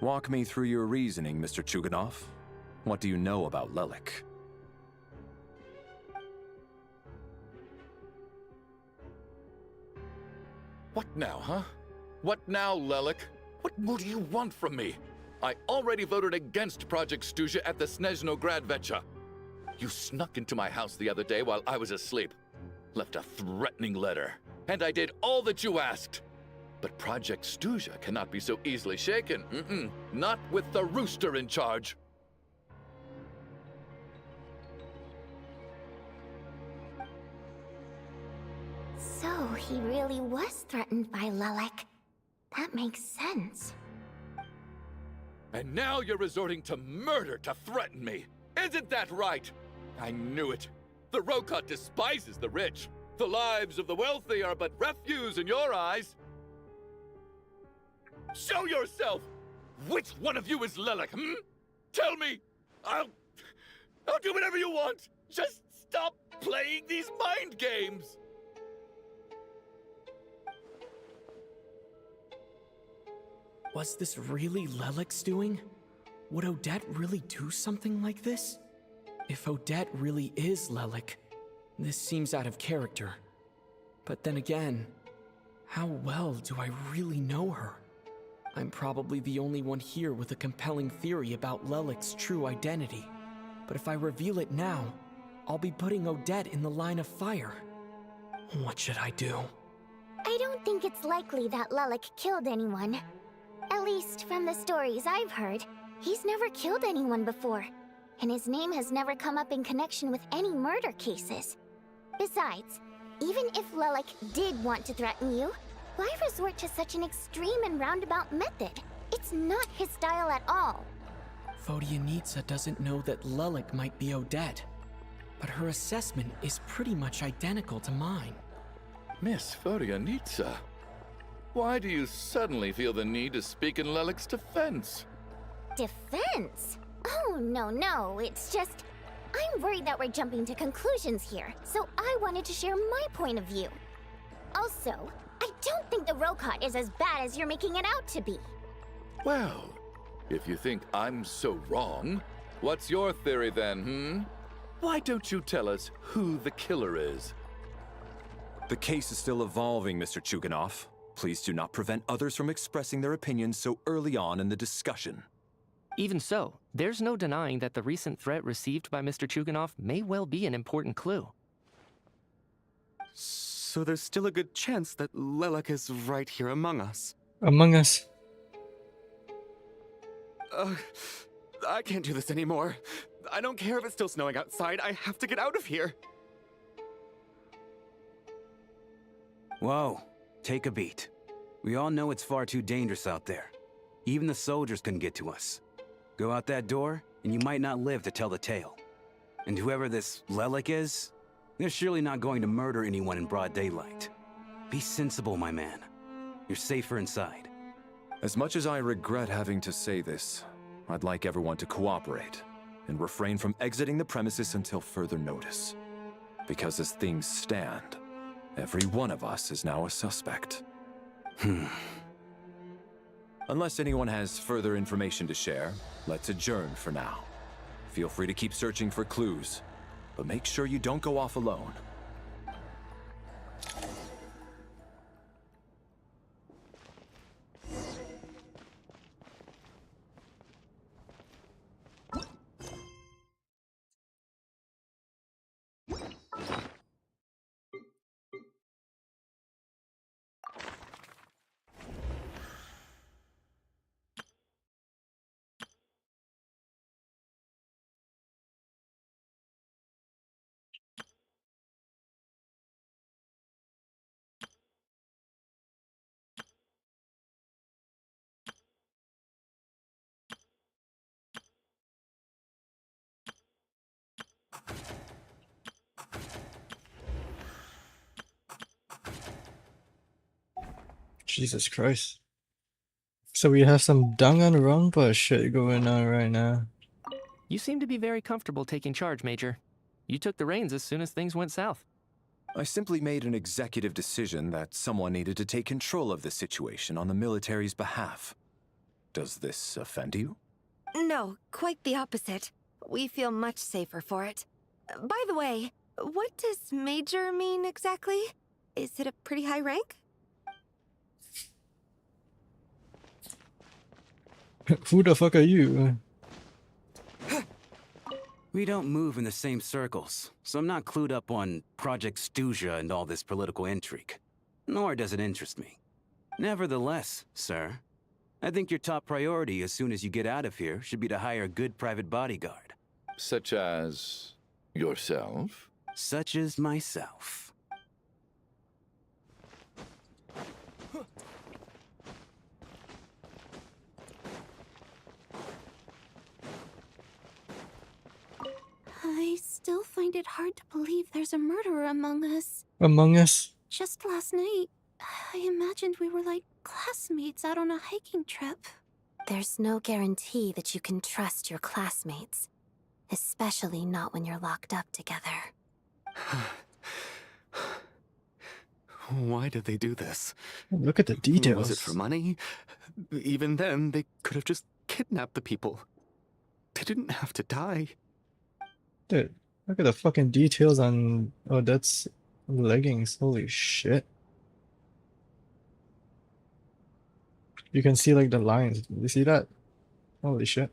Walk me through your reasoning, Mr. Chuganov. What do you know about Lelik? What now, huh? What now, Lelik? What more do you want from me? I already voted against Project SNEZHNAYA at the SNEZHNAYA. You snuck into my house the other day while I was asleep. Left a threatening letter. And I did all that you asked. But Project SNEZHNAYA cannot be so easily shaken. Not with the rooster in charge. So he really was threatened by Lelik. That makes sense. And now you're resorting to murder to threaten me. Isn't that right? I knew it. The Rokot despises the rich. The lives of the wealthy are but refuse in your eyes. Show yourself! Which one of you is Lelik, Tell me! I'll do whatever you want! Just stop playing these mind games! Was this really Lelek's doing? Would Odette really do something like this? If Odette really is Lelek, this seems out of character. But then again, how well do I really know her? I'm probably the only one here with a compelling theory about Lelek's true identity. But if I reveal it now, I'll be putting Odette in the line of fire. What should I do? I don't think it's likely that Lelek killed anyone. At least from the stories I've heard, he's never killed anyone before. And his name has never come up in connection with any murder cases. Besides, even if Lelek did want to threaten you, why resort to such an extreme and roundabout method? It's not his style at all. Vodyanitsa doesn't know that Lelek might be Odette, but her assessment is pretty much identical to mine. Miss Vodyanitsa, why do you suddenly feel the need to speak in Lelek's defense? Defense? Oh, no, it's just... I'm worried that we're jumping to conclusions here, so I wanted to share my point of view. Also, I don't think the Rokot is as bad as you're making it out to be. Well, if you think I'm so wrong, what's your theory then, Why don't you tell us who the killer is? The case is still evolving, Mr. Chuganov. Please do not prevent others from expressing their opinions so early on in the discussion. Even so, there's no denying that the recent threat received by Mr. Chuganov may well be an important clue. So there's still a good chance that Lelek is right here among us. Among Us. I can't do this anymore. I don't care if it's still snowing outside. I have to get out of here. Whoa, take a beat. We all know it's far too dangerous out there. Even the soldiers couldn't get to us. Go out that door, and you might not live to tell the tale. And whoever this Lelek is, they're surely not going to murder anyone in broad daylight. Be sensible, my man. You're safer inside. As much as I regret having to say this, I'd like everyone to cooperate and refrain from exiting the premises until further notice. Because as things stand, every one of us is now a suspect. Unless anyone has further information to share, let's adjourn for now. Feel free to keep searching for clues, but make sure you don't go off alone. Jesus Christ. So we have some Danganronpa shit going on right now. You seem to be very comfortable taking charge, Major. You took the reins as soon as things went south. I simply made an executive decision that someone needed to take control of the situation on the military's behalf. Does this offend you? No, quite the opposite. We feel much safer for it. By the way, what does Major mean exactly? Is it a pretty high rank? Who the fuck are you? We don't move in the same circles, so I'm not clued up on Project Stuzia and all this political intrigue. Nor does it interest me. Nevertheless, sir, I think your top priority as soon as you get out of here should be to hire a good private bodyguard. Such as yourself? Such as myself. I still find it hard to believe there's a murderer among us. Among Us? Just last night, I imagined we were like classmates out on a hiking trip. There's no guarantee that you can trust your classmates. Especially not when you're locked up together. Why did they do this? Look at the details. Was it for money? Even then, they could have just kidnapped the people. They didn't have to die. Dude, look at the fucking details on Odette's leggings. Holy shit. You can see like the lines. You see that? Holy shit.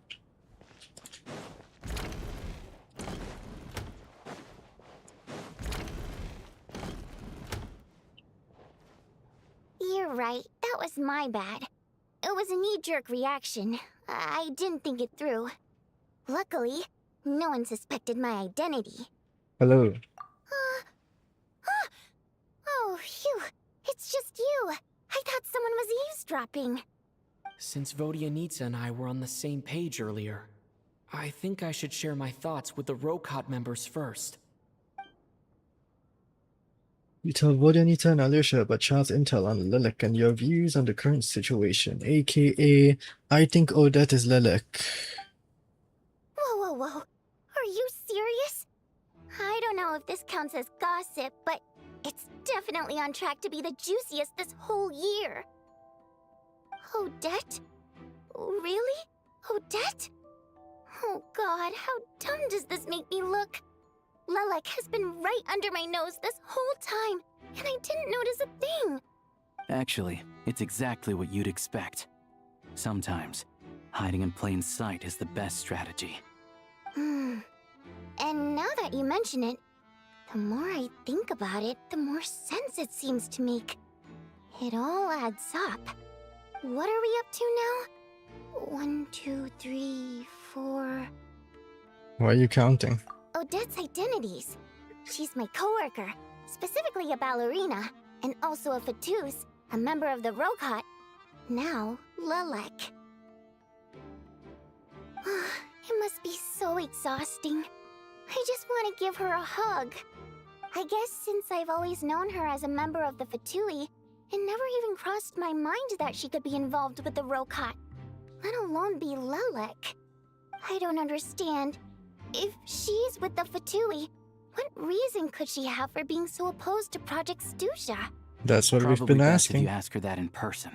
You're right. That was my bad. It was a knee-jerk reaction. I didn't think it through. Luckily, no one suspected my identity. Hello. Oh, phew. It's just you. I thought someone was eavesdropping. Since Vodyanitsa and I were on the same page earlier, I think I should share my thoughts with the Rokot members first. You tell Vodyanitsa and Alyosha about Child's intel on Lilac and your views on the current situation, aka, I think Odette is Lilac. Whoa, whoa, whoa. Are you serious? I don't know if this counts as gossip, but it's definitely on track to be the juiciest this whole year. Odette? Really? Odette? Oh god, how dumb does this make me look? Lilac has been right under my nose this whole time, and I didn't notice a thing. Actually, it's exactly what you'd expect. Sometimes, hiding in plain sight is the best strategy. And now that you mention it, the more I think about it, the more sense it seems to make. It all adds up. What are we up to now? 1, 2, 3, 4... Why are you counting? Odette's identities. She's my coworker, specifically a ballerina, and also a Fatous, a member of the Rokot. Now, Lilac. It must be so exhausting. I just want to give her a hug. I guess since I've always known her as a member of the Fatui, it never even crossed my mind that she could be involved with the Rokot, let alone be Lilac. I don't understand. If she's with the Fatui, what reason could she have for being so opposed to Project Stusha? That's what we've been best asking. If you ask her that in person.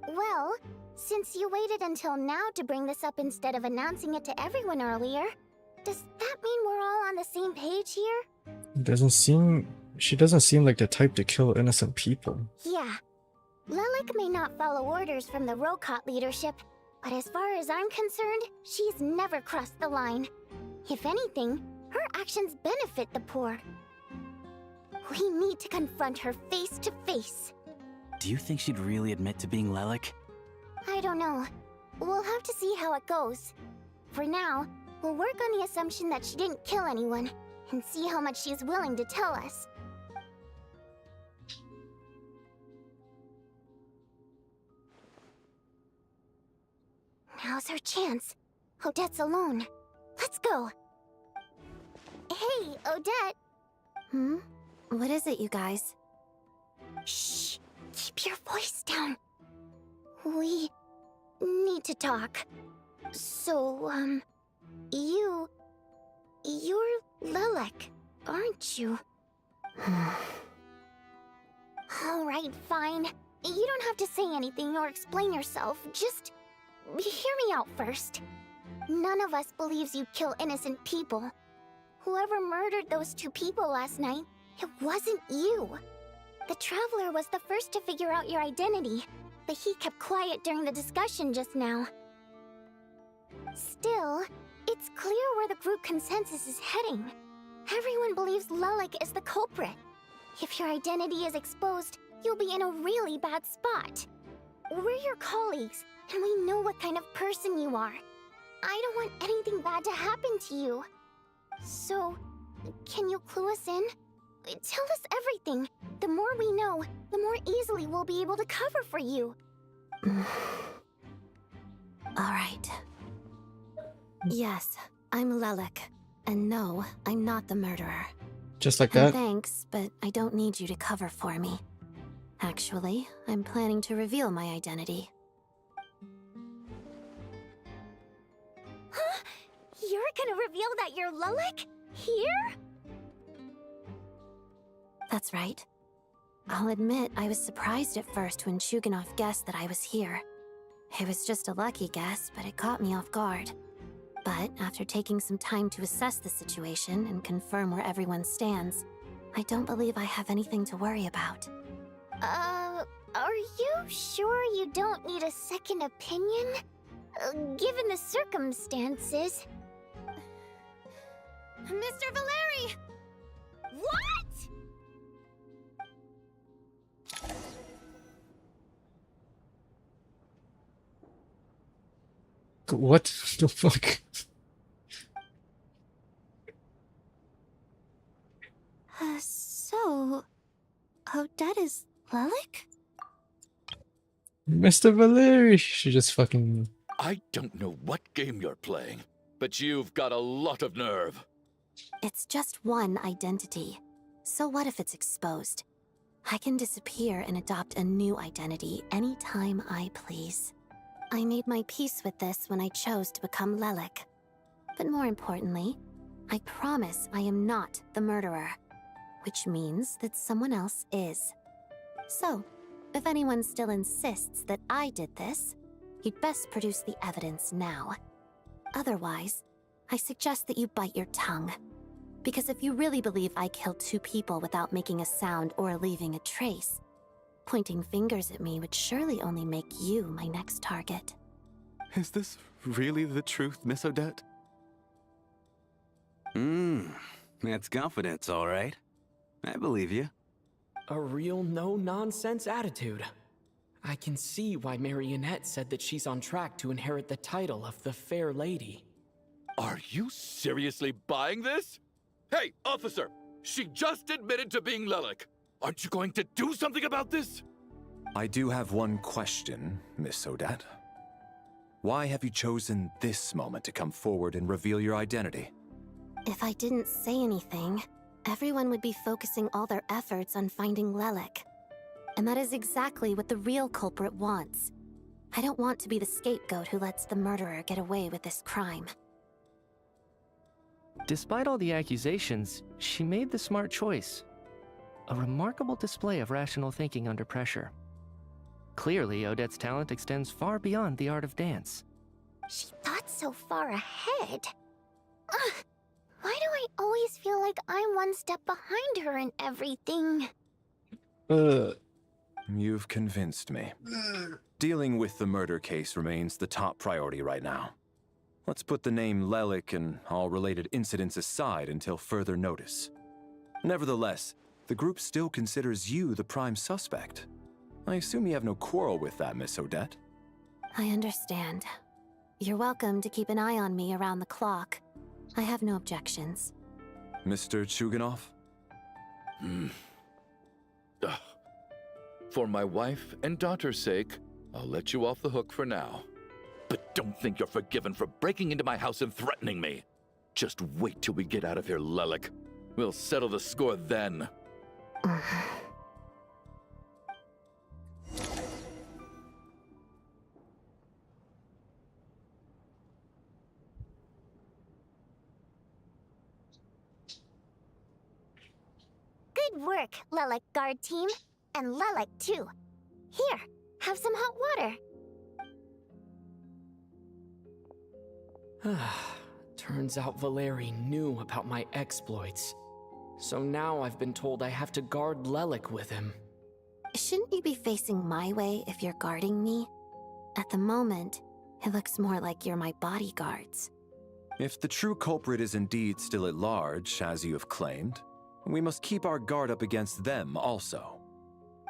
Well, since you waited until now to bring this up instead of announcing it to everyone earlier, does that mean we're all on the same page here? She doesn't seem like the type to kill innocent people. Yeah. Lilac may not follow orders from the Rokot leadership, but as far as I'm concerned, she's never crossed the line. If anything, her actions benefit the poor. We need to confront her face to face. Do you think she'd really admit to being Lilac? I don't know. We'll have to see how it goes. For now, we'll work on the assumption that she didn't kill anyone, and see how much she's willing to tell us. Now's her chance. Odette's alone. Let's go. Hey, Odette. What is it, you guys? Shh. Keep your voice down. We need to talk. So, you're Lilac, aren't you? Alright, fine. You don't have to say anything or explain yourself. Just hear me out first. None of us believes you kill innocent people. Whoever murdered those 2 people last night, it wasn't you. The Traveler was the first to figure out your identity, but he kept quiet during the discussion just now. Still, it's clear where the group consensus is heading. Everyone believes Lilac is the culprit. If your identity is exposed, you'll be in a really bad spot. We're your colleagues, and we know what kind of person you are. I don't want anything bad to happen to you. So, can you clue us in? Tell us everything. The more we know, the more easily we'll be able to cover for you. Alright. Yes, I'm Lilac. And no, I'm not the murderer. Just like And that? thanks, but I don't need you to cover for me. Actually, I'm planning to reveal my identity. Huh? You're gonna reveal that you're Lilac? Here? That's right. I'll admit I was surprised at first when Chuganov guessed that I was here. It was just a lucky guess, but it caught me off guard. But after taking some time to assess the situation and confirm where everyone stands, I don't believe I have anything to worry about. Are you sure you don't need a second opinion? Given the circumstances. Mr. Valeri! What?! What the fuck? So... Odette is Lelik? Mr. Valeri! She just fucking... I don't know what game you're playing, but you've got a lot of nerve. It's just one identity. So what if it's exposed? I can disappear and adopt a new identity anytime I please. I made my peace with this when I chose to become Lelik. But more importantly, I promise I am not the murderer, which means that someone else is. So, if anyone still insists that I did this, you'd best produce the evidence now. Otherwise, I suggest that you bite your tongue. Because if you really believe I killed 2 people without making a sound or leaving a trace, pointing fingers at me would surely only make you my next target. Is this really the truth, Miss Odette? That's confidence, all right. I believe you. A real no-nonsense attitude. I can see why Marionette said that she's on track to inherit the title of the Fair Lady. Are you seriously buying this? Hey, officer! She just admitted to being Lelik. Aren't you going to do something about this? I do have one question, Miss Odette. Why have you chosen this moment to come forward and reveal your identity? If I didn't say anything, everyone would be focusing all their efforts on finding Lelik. And that is exactly what the real culprit wants. I don't want to be the scapegoat who lets the murderer get away with this crime. Despite all the accusations, she made the smart choice. A remarkable display of rational thinking under pressure. Clearly, Odette's talent extends far beyond the art of dance. She thought so far ahead. Ugh, why do I always feel like I'm one step behind her in everything? You've convinced me. Dealing with the murder case remains the top priority right now. Let's put the name Lelik and all related incidents aside until further notice. Nevertheless, the group still considers you the prime suspect. I assume you have no quarrel with that, Miss Odette? I understand. You're welcome to keep an eye on me around the clock. I have no objections. Mr. Chuganov? For my wife and daughter's sake, I'll let you off the hook for now. But don't think you're forgiven for breaking into my house and threatening me. Just wait till we get out of here, Lelik. We'll settle the score then. Good work, Lelik guard team. And Lelik too. Here, have some hot water. Turns out Valeri knew about my exploits. So now I've been told I have to guard Lelik with him. Shouldn't you be facing my way if you're guarding me? At the moment, it looks more like you're my bodyguards. If the true culprit is indeed still at large, as you have claimed, we must keep our guard up against them also.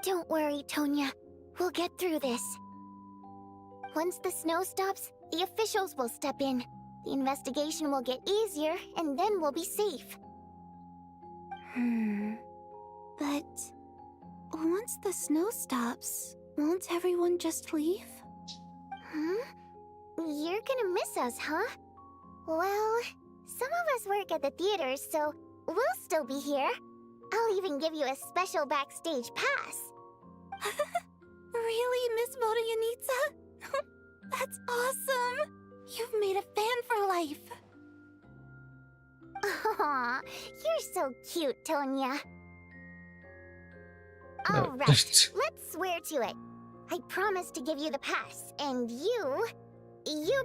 Don't worry, Tonya. We'll get through this. Once the snow stops, the officials will step in. The investigation will get easier, and then we'll be safe. But once the snow stops, won't everyone just leave? You're gonna miss us, huh? Well, some of us work at the theaters, so we'll still be here. I'll even give you a special backstage pass. Really, Miss Vodyanitsa? That's awesome! You've made a fan for life. Aw, you're so cute, Tonya. Alright, let's swear to it. I promise to give you the pass, and you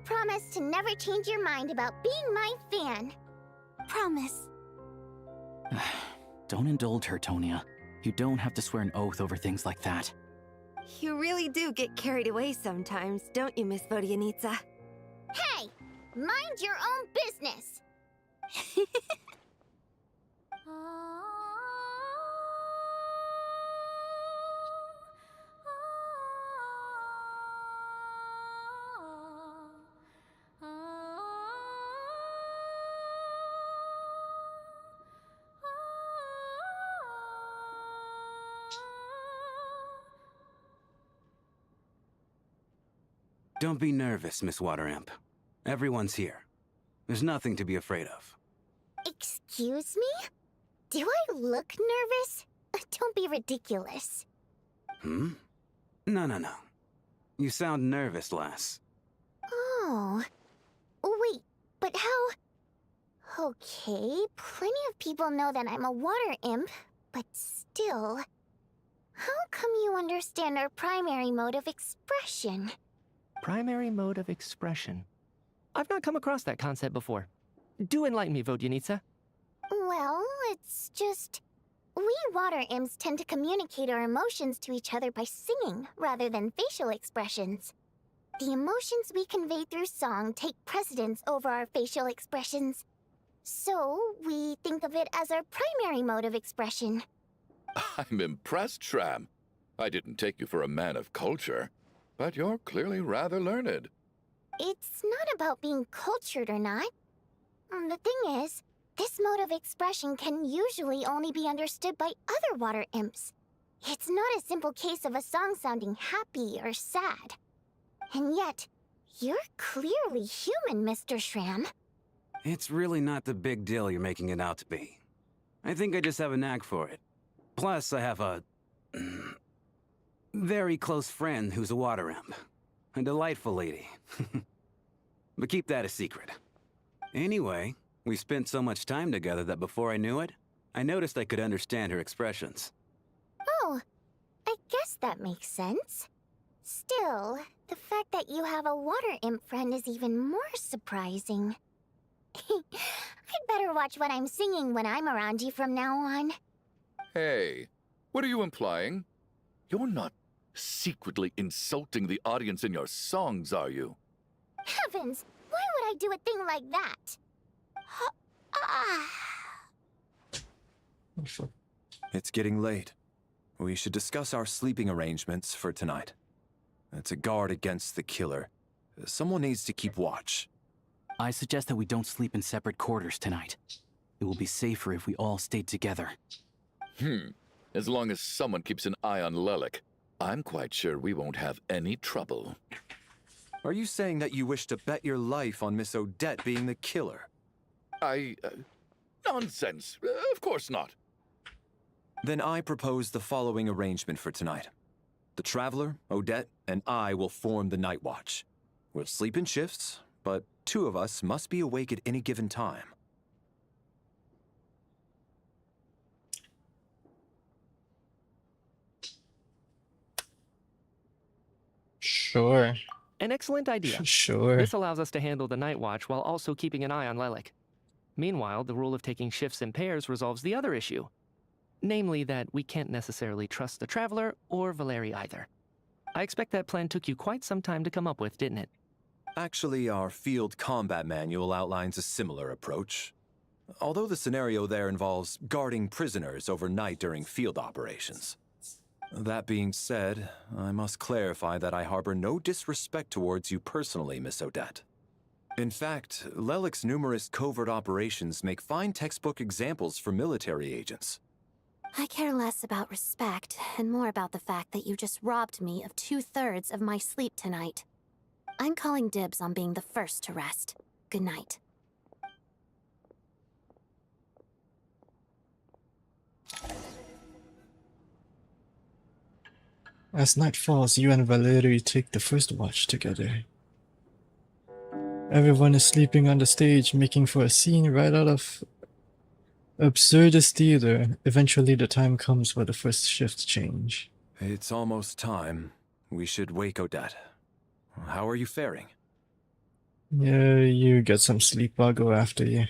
promise to never change your mind about being my fan. Promise. Don't indulge her, Tonia. You don't have to swear an oath over things like that. You really do get carried away sometimes, don't you, Miss Vodyanitsa? Hey! Mind your own business! Don't be nervous, Miss Water Imp. Everyone's here. There's nothing to be afraid of. Excuse me? Do I look nervous? Don't be ridiculous. Hmm? No. You sound nervous, lass. Oh. Wait, but how... Okay, plenty of people know that I'm a water imp, but still... How come you understand our primary mode of expression? Primary mode of expression. I've not come across that concept before. Do enlighten me, Vodyanitsa. Well, it's just... We water imps tend to communicate our emotions to each other by singing, rather than facial expressions. The emotions we convey through song take precedence over our facial expressions. So, we think of it as our primary mode of expression. I'm impressed, Shram. I didn't take you for a man of culture, but you're clearly rather learned. It's not about being cultured or not. The thing is, this mode of expression can usually only be understood by other water imps. It's not a simple case of a song sounding happy or sad. And yet, you're clearly human, Mr. Shram. It's really not the big deal you're making it out to be. I think I just have a knack for it. Plus, I have a... very close friend who's a water imp. A delightful lady. But keep that a secret. Anyway, we spent so much time together that before I knew it, I noticed I could understand her expressions. Oh, I guess that makes sense. Still, the fact that you have a water imp friend is even more surprising. I'd better watch what I'm singing when I'm around you from now on. Hey, what are you implying? You're not secretly insulting the audience in your songs, are you? Heavens! Why would I do a thing like that? It's getting late. We should discuss our sleeping arrangements for tonight. To guard against the killer, someone needs to keep watch. I suggest that we don't sleep in separate quarters tonight. It will be safer if we all stayed together. As long as someone keeps an eye on Lelik, I'm quite sure we won't have any trouble. Are you saying that you wish to bet your life on Miss Odette being the killer? Nonsense. Of course not. Then I propose the following arrangement for tonight. The Traveler, Odette, and I will form the Night Watch. We'll sleep in shifts, but 2 of us must be awake at any given time. Sure. An excellent idea. Sure. This allows us to handle the Night Watch while also keeping an eye on Lelik. Meanwhile, the rule of taking shifts in pairs resolves the other issue. Namely that we can't necessarily trust the Traveler or Valeri either. I expect that plan took you quite some time to come up with, didn't it? Actually, our field combat manual outlines a similar approach. Although the scenario there involves guarding prisoners overnight during field operations. That being said, I must clarify that I harbor no disrespect towards you personally, Miss Odette. In fact, Lelik's numerous covert operations make fine textbook examples for military agents. I care less about respect and more about the fact that you just robbed me of 2/3 of my sleep tonight. I'm calling dibs on being the first to rest. Good night. As night falls, you and Valeri take the first watch together. Everyone is sleeping on the stage, making for a scene right out of Absurdist either. Eventually the time comes where the first shifts change. It's almost time. We should wake Odette. How are you faring? Yeah, you get some sleep, I'll go after you.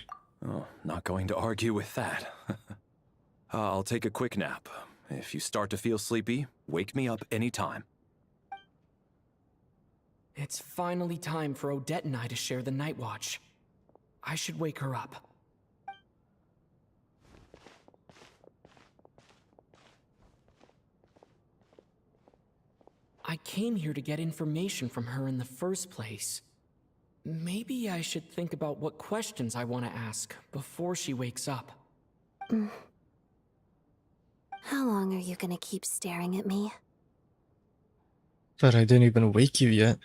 Oh, not going to argue with that. I'll take a quick nap. If you start to feel sleepy, wake me up anytime. It's finally time for Odette and I to share the night watch. I should wake her up. I came here to get information from her in the first place. Maybe I should think about what questions I want to ask before she wakes up. How long are you gonna keep staring at me? But I didn't even wake you yet.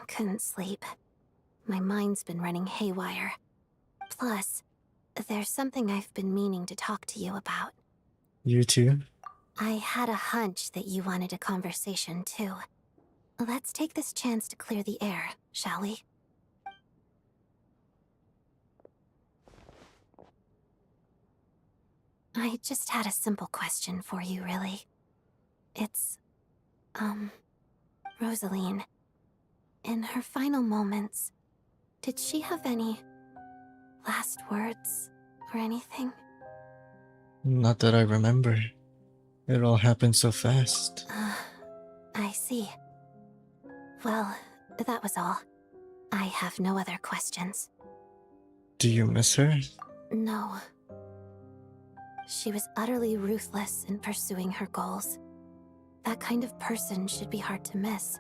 Couldn't sleep. My mind's been running haywire. Plus, there's something I've been meaning to talk to you about. You too? I had a hunch that you wanted a conversation too. Let's take this chance to clear the air, shall we? I just had a simple question for you, really. It's, Rosaline. In her final moments, did she have any last words or anything? Not that I remember. It all happened so fast. I see. Well, that was all. I have no other questions. Do you miss her? No. She was utterly ruthless in pursuing her goals. That kind of person should be hard to miss.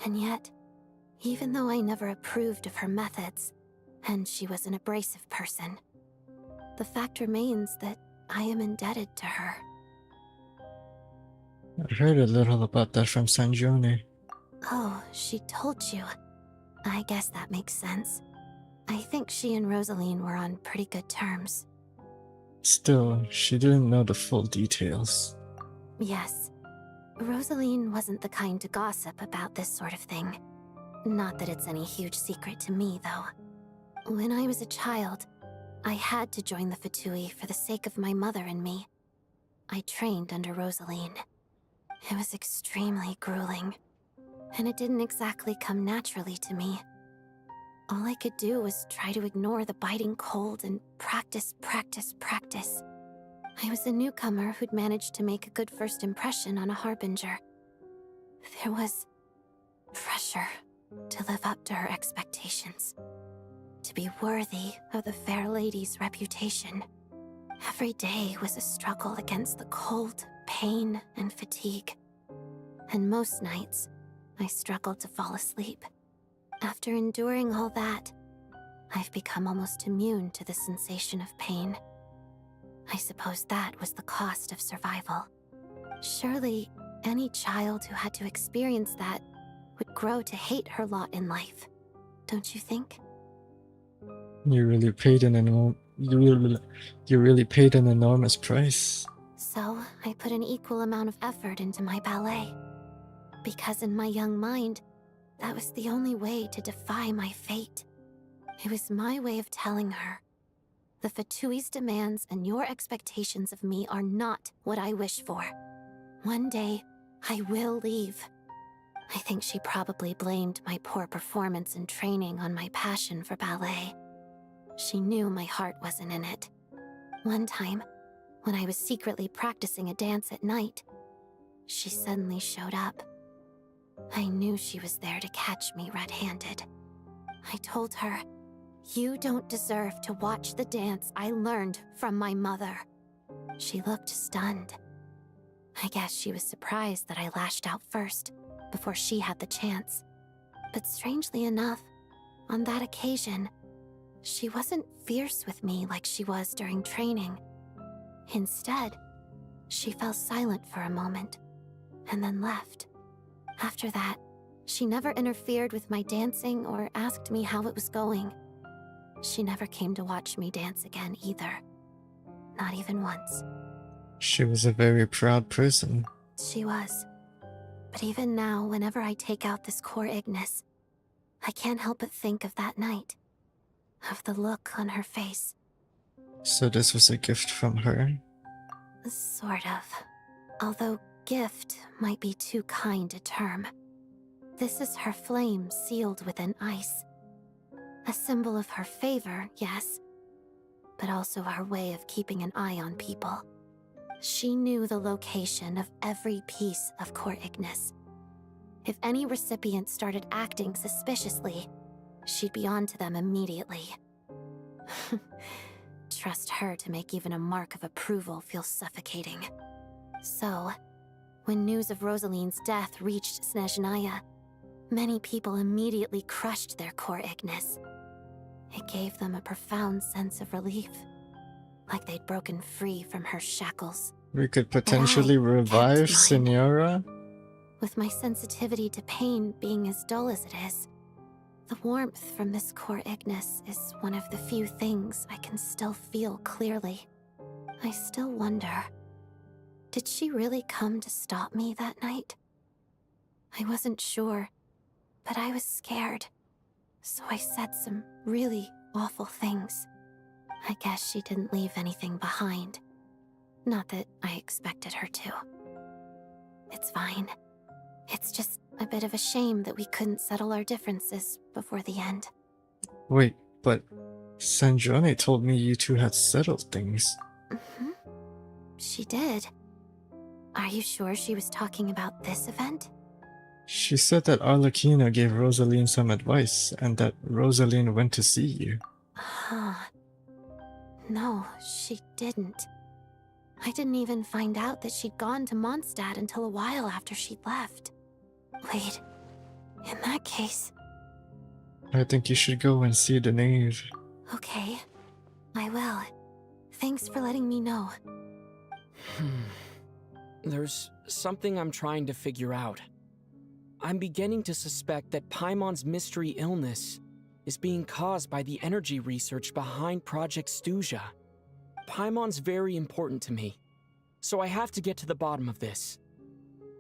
And yet, even though I never approved of her methods, and she was an abrasive person, the fact remains that I am indebted to her. I heard a little about that from Sanjone. Oh, she told you. I guess that makes sense. I think she and Rosaline were on pretty good terms. Still, she didn't know the full details. Yes. Rosaline wasn't the kind to gossip about this sort of thing. Not that it's any huge secret to me, though. When I was a child, I had to join the Fatui for the sake of my mother and me. I trained under Rosaline. It was extremely grueling, and it didn't exactly come naturally to me. All I could do was try to ignore the biting cold and practice, practice, practice. I was a newcomer who'd managed to make a good first impression on a harbinger. There was pressure to live up to her expectations, to be worthy of the fair lady's reputation. Every day was a struggle against the cold, pain, and fatigue. And most nights, I struggled to fall asleep. After enduring all that, I've become almost immune to the sensation of pain. I suppose that was the cost of survival. Surely, any child who had to experience that would grow to hate her lot in life, don't you think? You really paid an enormous price. So, I put an equal amount of effort into my ballet. Because in my young mind, that was the only way to defy my fate. It was my way of telling her, the Fatui's demands and your expectations of me are not what I wish for. One day, I will leave. I think she probably blamed my poor performance in training on my passion for ballet. She knew my heart wasn't in it. One time, when I was secretly practicing a dance at night, she suddenly showed up. I knew she was there to catch me red-handed. I told her, "You don't deserve to watch the dance I learned from my mother." She looked stunned. I guess she was surprised that I lashed out first, before she had the chance. But strangely enough, on that occasion, she wasn't fierce with me like she was during training. Instead, she fell silent for a moment, and then left. After that, she never interfered with my dancing or asked me how it was going. She never came to watch me dance again either. Not even once. She was a very proud person. She was. But even now, whenever I take out this core Ignis, I can't help but think of that night. Of the look on her face. So this was a gift from her? Sort of. Although gift might be too kind a term. This is her flame sealed within ice. A symbol of her favor, yes, but also her way of keeping an eye on people. She knew the location of every piece of Core Ignis. If any recipient started acting suspiciously, she'd be on to them immediately. Trust her to make even a mark of approval feel suffocating. So, when news of Rosaline's death reached SNEZHNAYA, many people immediately crushed their Core Ignis. It gave them a profound sense of relief, like they'd broken free from her shackles. We could potentially revive Senora? With my sensitivity to pain being as dull as it is, the warmth from this Core Ignis is one of the few things I can still feel clearly. I still wonder, did she really come to stop me that night? I wasn't sure, but I was scared, so I said some really awful things. I guess she didn't leave anything behind. Not that I expected her to. It's fine. It's just a bit of a shame that we couldn't settle our differences before the end. Wait, but Sanjone told me you two had settled things. She did. Are you sure she was talking about this event? She said that Arlecchino gave Rosaline some advice, and that Rosaline went to see you. Huh. No, she didn't. I didn't even find out that she'd gone to Mondstadt until a while after she'd left. Wait, in that case... I think you should go and see the knave. Okay, I will. Thanks for letting me know. There's something I'm trying to figure out. I'm beginning to suspect that Paimon's mystery illness is being caused by the energy research behind Project SNEZHNAYA. Paimon's very important to me, so I have to get to the bottom of this.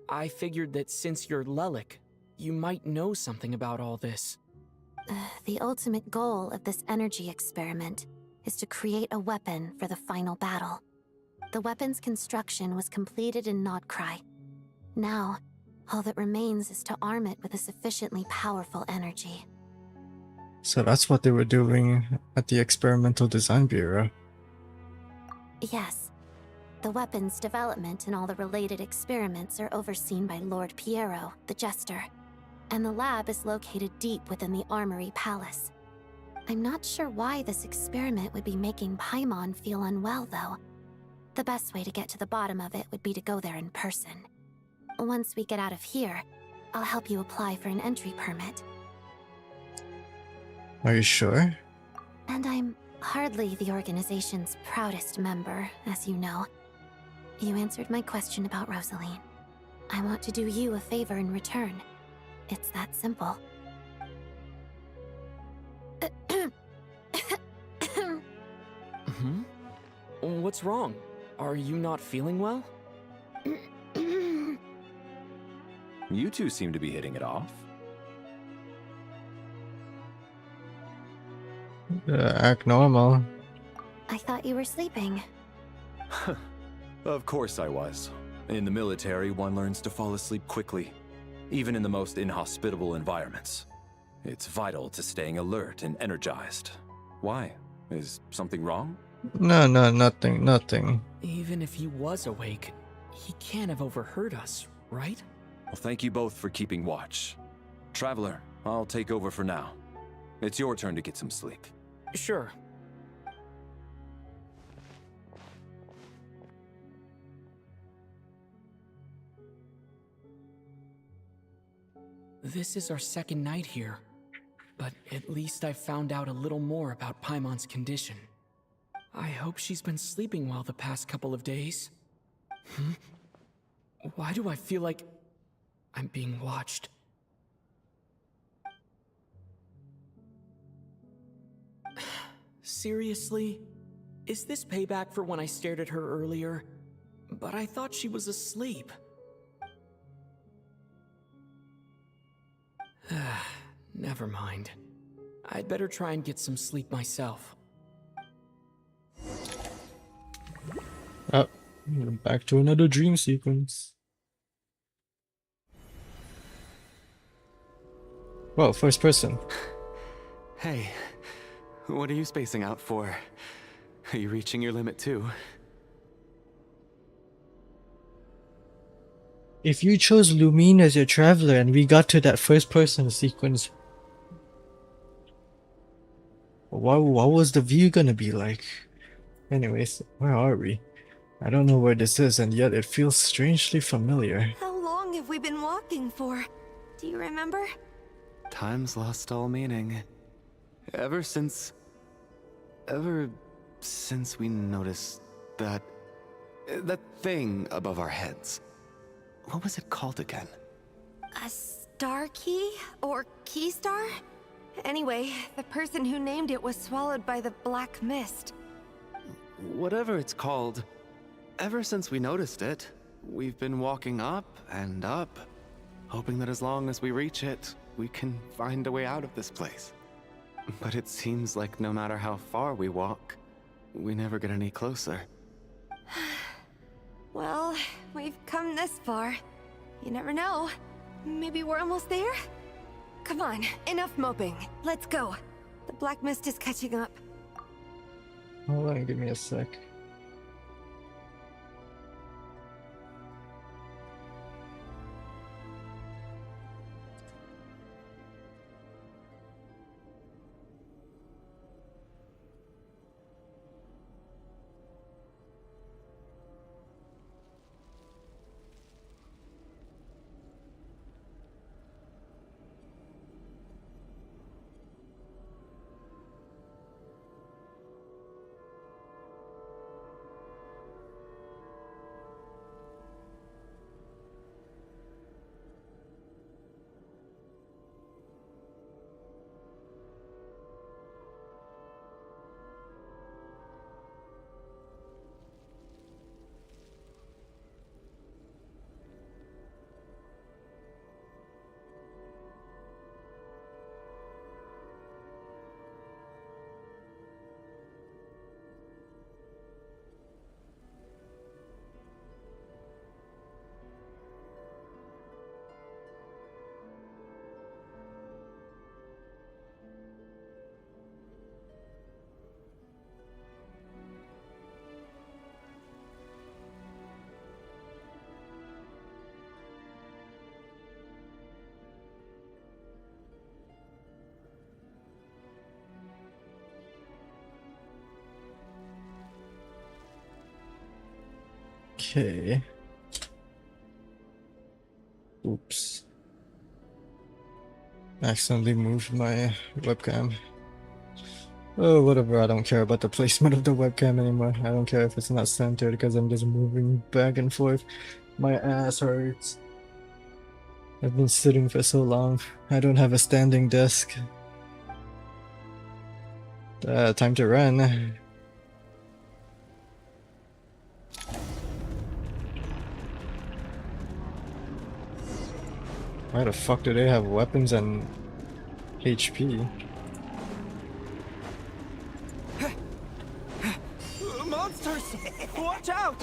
I figured that since you're Lelik, you might know something about all this. The ultimate goal of this energy experiment is to create a weapon for the final battle. The weapon's construction was completed in Nodkrai. Now, all that remains is to arm it with a sufficiently powerful energy. So that's what they were doing at the Experimental Design Bureau. Yes. The weapon's development and all the related experiments are overseen by Lord Piero, the Jester, and the lab is located deep within the Armory Palace. I'm not sure why this experiment would be making Paimon feel unwell, though. The best way to get to the bottom of it would be to go there in person. Once we get out of here, I'll help you apply for an entry permit. Are you sure? And I'm hardly the organization's proudest member, as you know. You answered my question about Rosaline. I want to do you a favor in return. It's that simple. What's wrong? Are you not feeling well? You two seem to be hitting it off. Act normal. I thought you were sleeping. Of course I was. In the military, one learns to fall asleep quickly, even in the most inhospitable environments. It's vital to staying alert and energized. Why? Is something wrong? No, nothing. Even if he was awake, he can't have overheard us, right? Well, thank you both for keeping watch. Traveler, I'll take over for now. It's your turn to get some sleep. Sure. This is our second night here, but at least I found out a little more about Paimon's condition. I hope she's been sleeping well the past couple of days. Why do I feel like I'm being watched? Seriously? Is this payback for when I stared at her earlier? But I thought she was asleep. Never mind. I'd better try and get some sleep myself. Back to another dream sequence. Whoa, first person. Hey, what are you spacing out for? Are you reaching your limit too? If you chose Lumine as your traveler and we got to that first person sequence, what was the view gonna be like? Anyways, where are we? I don't know where this is, and yet it feels strangely familiar. How long have we been walking for? Do you remember? Time's lost all meaning. Ever since we noticed that thing above our heads. What was it called again? A star key? Or key star? Anyway, the person who named it was swallowed by the black mist. Whatever it's called, ever since we noticed it, we've been walking up and up, hoping that as long as we reach it, we can find a way out of this place. But it seems like no matter how far we walk, we never get any closer. Well, we've come this far. You never know. Maybe we're almost there? Come on, enough moping. Let's go. The black mist is catching up. Hold on, give me a sec. Okay. Oops. Accidentally moved my webcam. Oh, whatever, I don't care about the placement of the webcam anymore. I don't care if it's not centered because I'm just moving back and forth. My ass hurts. I've been sitting for so long. I don't have a standing desk. Time to run. Why the fuck do they have weapons and HP? Monsters! Watch out!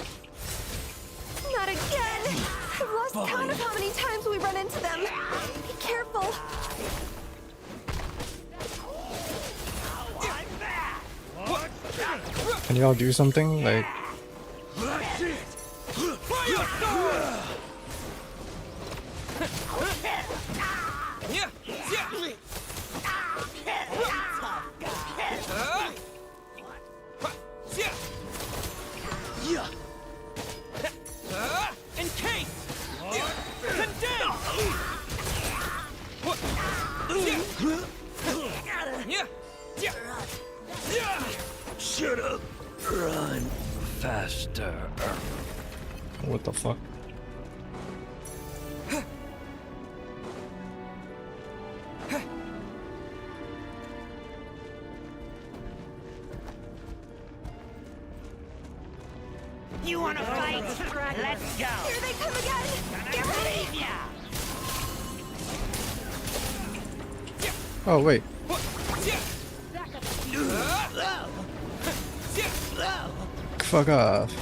Not again! I've lost count of how many times we run into them. Be careful. Can y'all do something? Like... Shut up. Run faster. What the fuck? You wanna fight? Let's go. Here they come again. Get ready. Oh, wait. Fuck off.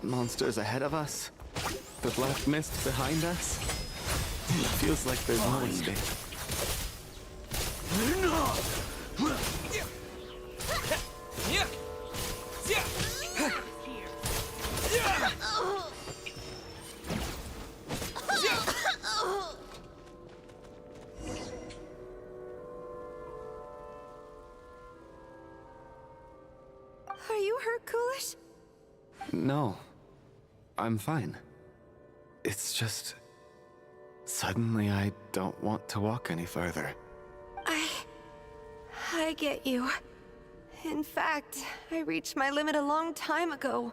monsters ahead of us, the black mist behind us. It feels like there's no escape. Are you hurt, Coolish? No, I'm fine. It's just... suddenly I don't want to walk any further. I get you. In fact, I reached my limit a long time ago.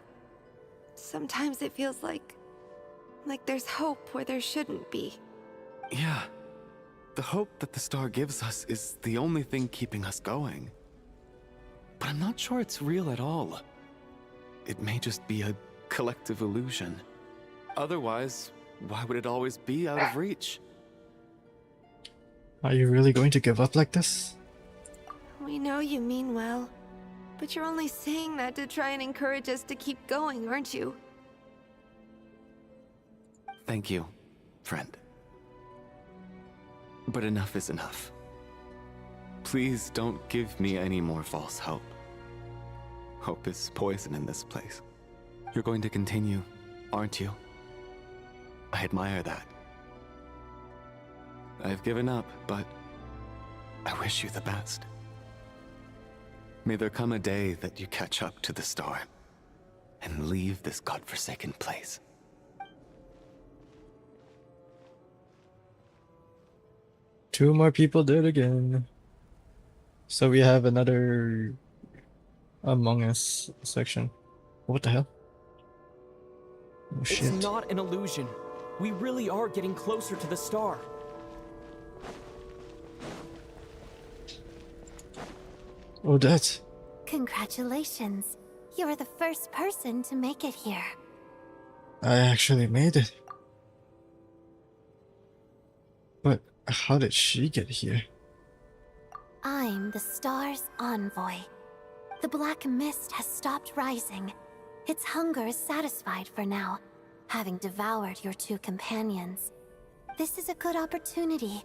Sometimes it feels like there's hope where there shouldn't be. Yeah. The hope that the star gives us is the only thing keeping us going. But I'm not sure it's real at all. It may just be a collective illusion. Otherwise, why would it always be out of reach? Are you really going to give up like this? We know you mean well, but you're only saying that to try and encourage us to keep going, aren't you? Thank you, friend. But enough is enough. Please don't give me any more false hope. Hope is poison in this place. You're going to continue, aren't you? I admire that. I've given up, but I wish you the best. May there come a day that you catch up to the star and leave this godforsaken place. Two more people did again. So we have another Among Us section. What the hell? Oh shit. It's not an illusion. We really are getting closer to the star. Odette. Congratulations. You're the first person to make it here. I actually made it. But how did she get here? I'm the star's envoy. The black mist has stopped rising. Its hunger is satisfied for now, having devoured your two companions. This is a good opportunity.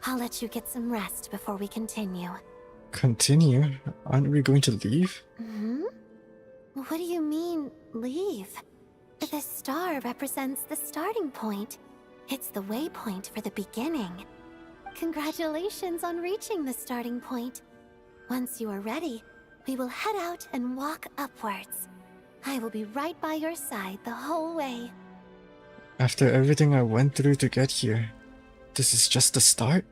I'll let you get some rest before we continue. Continue? Aren't we going to leave? Hmm? What do you mean, leave? The star represents the starting point. It's the waypoint for the beginning. Congratulations on reaching the starting point. Once you are ready, we will head out and walk upwards. I will be right by your side the whole way. After everything I went through to get here, this is just the start?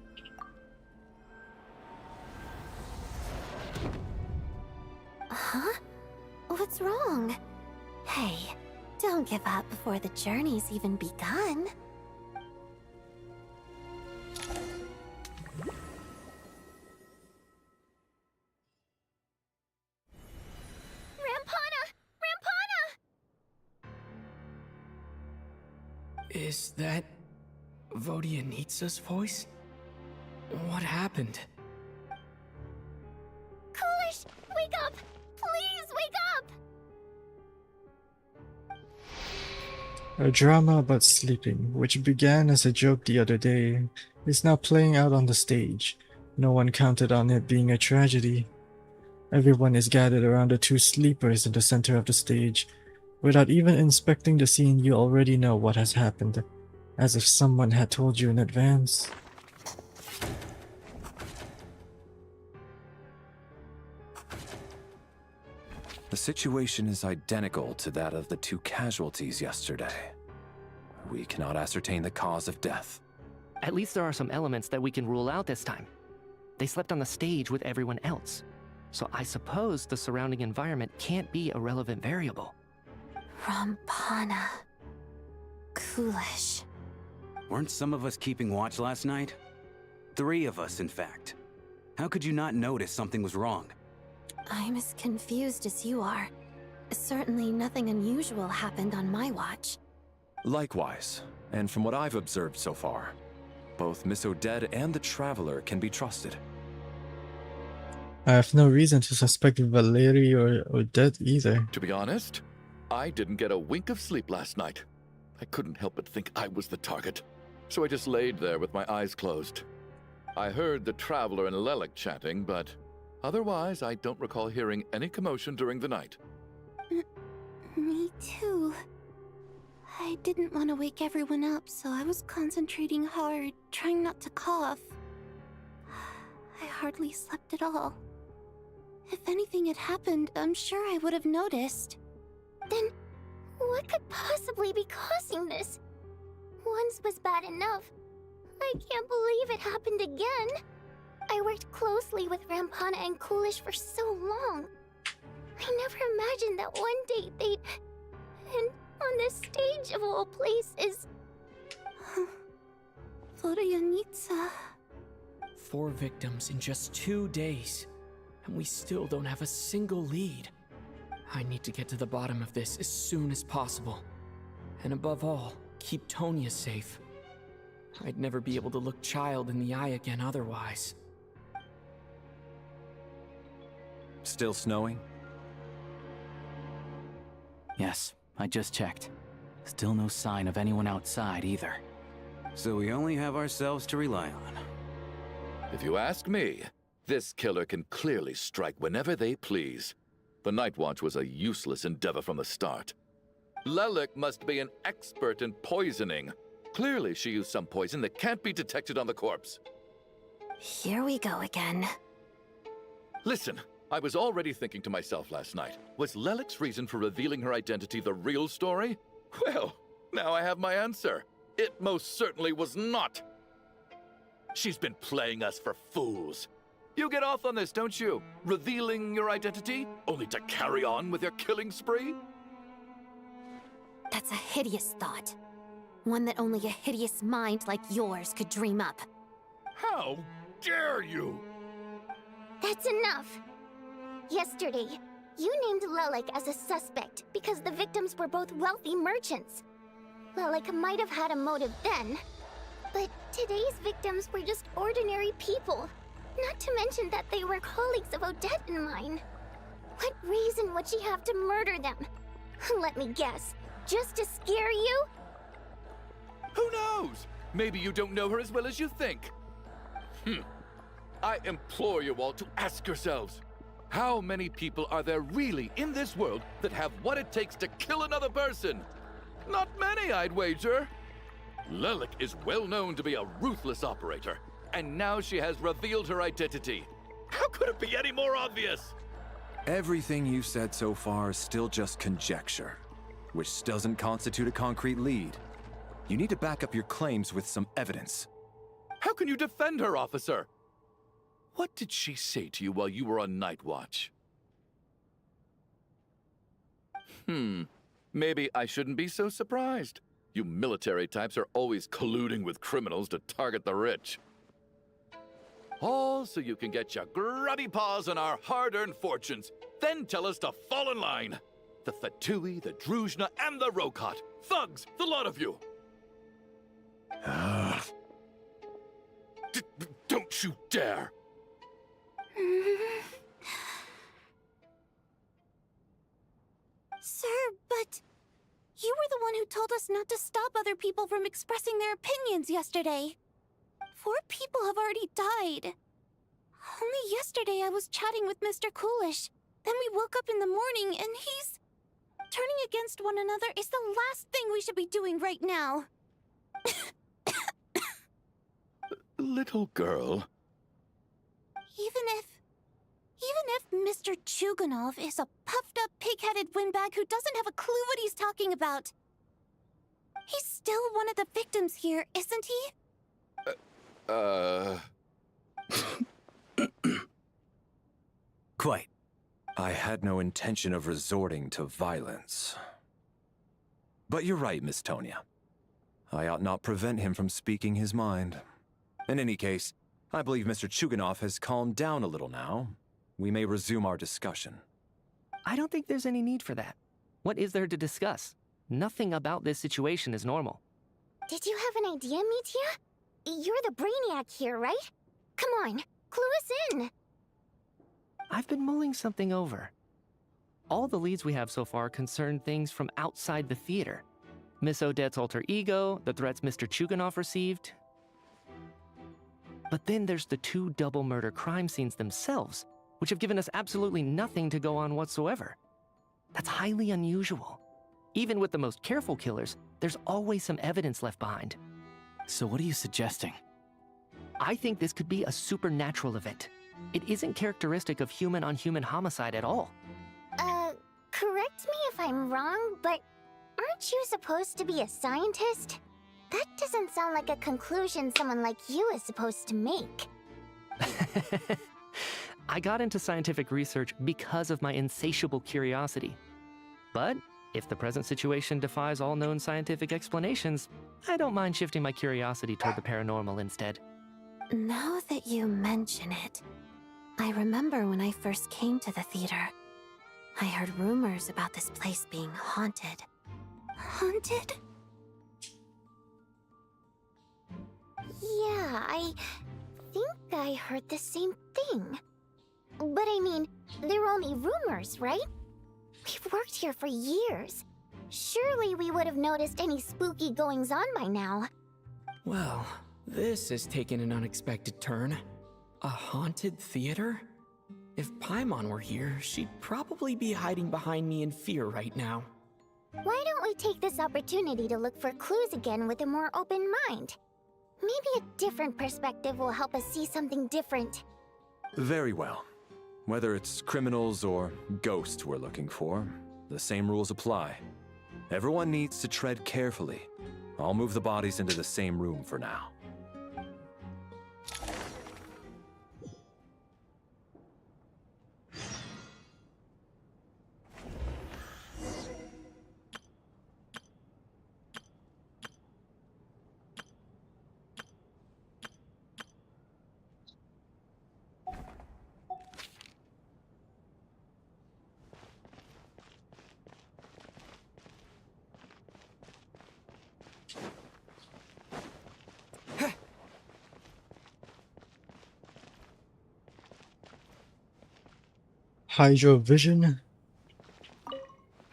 Huh? What's wrong? Hey, don't give up before the journey's even begun. Is that Vodyanitsa's voice? What happened? Coolish, wake up! Please wake up! A drama about sleeping, which began as a joke the other day, is now playing out on the stage. No one counted on it being a tragedy. Everyone is gathered around the two sleepers in the center of the stage. Without even inspecting the scene, you already know what has happened, as if someone had told you in advance. The situation is identical to that of the two casualties yesterday. We cannot ascertain the cause of death. At least there are some elements that we can rule out this time. They slept on the stage with everyone else, so I suppose the surrounding environment can't be a relevant variable. Rampana. Coolish. Weren't some of us keeping watch last night? 3 of us, in fact. How could you not notice something was wrong? I'm as confused as you are. Certainly nothing unusual happened on my watch. Likewise, and from what I've observed so far, both Miss Odette and the Traveler can be trusted. I have no reason to suspect Valerie or Odette either. To be honest, I didn't get a wink of sleep last night. I couldn't help but think I was the target, so I just laid there with my eyes closed. I heard the Traveler and Lelik chatting, but otherwise I don't recall hearing any commotion during the night. Me too. I didn't want to wake everyone up, so I was concentrating hard, trying not to cough. I hardly slept at all. If anything had happened, I'm sure I would have noticed. Then, what could possibly be causing this? Once was bad enough. I can't believe it happened again. I worked closely with Rampana and Coolish for so long. I never imagined that one day they'd... And on this stage of all places... Vodyanitsa... 4 victims in just 2 days, and we still don't have a single lead. I need to get to the bottom of this as soon as possible. And above all, keep Tonya safe. I'd never be able to look Child in the eye again otherwise. Still snowing? Yes, I just checked. Still no sign of anyone outside either. So we only have ourselves to rely on. If you ask me, this killer can clearly strike whenever they please. The Night Watch was a useless endeavor from the start. Lelik must be an expert in poisoning. Clearly she used some poison that can't be detected on the corpse. Here we go again. Listen, I was already thinking to myself last night, was Lelik's reason for revealing her identity the real story? Well, now I have my answer. It most certainly was not. She's been playing us for fools. You get off on this, don't you? Revealing your identity, only to carry on with your killing spree? That's a hideous thought. One that only a hideous mind like yours could dream up. How dare you! That's enough! Yesterday, you named Lelik as a suspect because the victims were both wealthy merchants. Lelik might have had a motive then, but today's victims were just ordinary people. Not to mention that they were colleagues of Odette and mine. What reason would she have to murder them? Let me guess, just to scare you? Who knows? Maybe you don't know her as well as you think. I implore you all to ask yourselves, how many people are there really in this world that have what it takes to kill another person? Not many, I'd wager. Lelik is well known to be a ruthless operator, and now she has revealed her identity. How could it be any more obvious? Everything you've said so far is still just conjecture, which doesn't constitute a concrete lead. You need to back up your claims with some evidence. How can you defend her, officer? What did she say to you while you were on Night Watch? Maybe I shouldn't be so surprised. You military types are always colluding with criminals to target the rich. All so you can get your grubby paws on our hard-earned fortunes, then tell us to fall in line. The Fatui, the Druzhna, and the Rokot. Thugs, the lot of you. Don't you dare! Sir, but... You were the one who told us not to stop other people from expressing their opinions yesterday. 4 people have already died. Only yesterday I was chatting with Mr. Coolish. Then we woke up in the morning and he's... Turning against one another is the last thing we should be doing right now. Little girl. Even if Mr. Chuganov is a puffed-up, pig-headed windbag who doesn't have a clue what he's talking about, he's still one of the victims here, isn't he? Quite. I had no intention of resorting to violence. But you're right, Miss Tonya. I ought not prevent him from speaking his mind. In any case, I believe Mr. Chuganov has calmed down a little now. We may resume our discussion. I don't think there's any need for that. What is there to discuss? Nothing about this situation is normal. Did you have an idea, Mitya? You're the brainiac here, right? Come on, clue us in. I've been mulling something over. all the leads we have so far concern things from outside the theater. Miss Odette's alter ego, the threats Mr. Chuganov received. But then there's the 2 double murder crime scenes themselves, which have given us absolutely nothing to go on whatsoever. That's highly unusual. Even with the most careful killers, there's always some evidence left behind. So what are you suggesting? I think this could be a supernatural event. It isn't characteristic of human-on-human homicide at all. Correct me if I'm wrong, but aren't you supposed to be a scientist? That doesn't sound like a conclusion someone like you is supposed to make. I got into scientific research because of my insatiable curiosity. But if the present situation defies all known scientific explanations, I don't mind shifting my curiosity toward the paranormal instead. Now that you mention it, I remember when I first came to the theater. I heard rumors about this place being haunted. Haunted? Yeah, I think I heard the same thing. But I mean, they're only rumors, right? We've worked here for years. Surely we would have noticed any spooky goings-on by now. Well, this has taken an unexpected turn. A haunted theater? If Paimon were here, she'd probably be hiding behind me in fear right now. Why don't we take this opportunity to look for clues again with a more open mind? Maybe a different perspective will help us see something different. Very well. Whether it's criminals or ghosts we're looking for, the same rules apply. Everyone needs to tread carefully. I'll move the bodies into the same room for now. Hydrovision?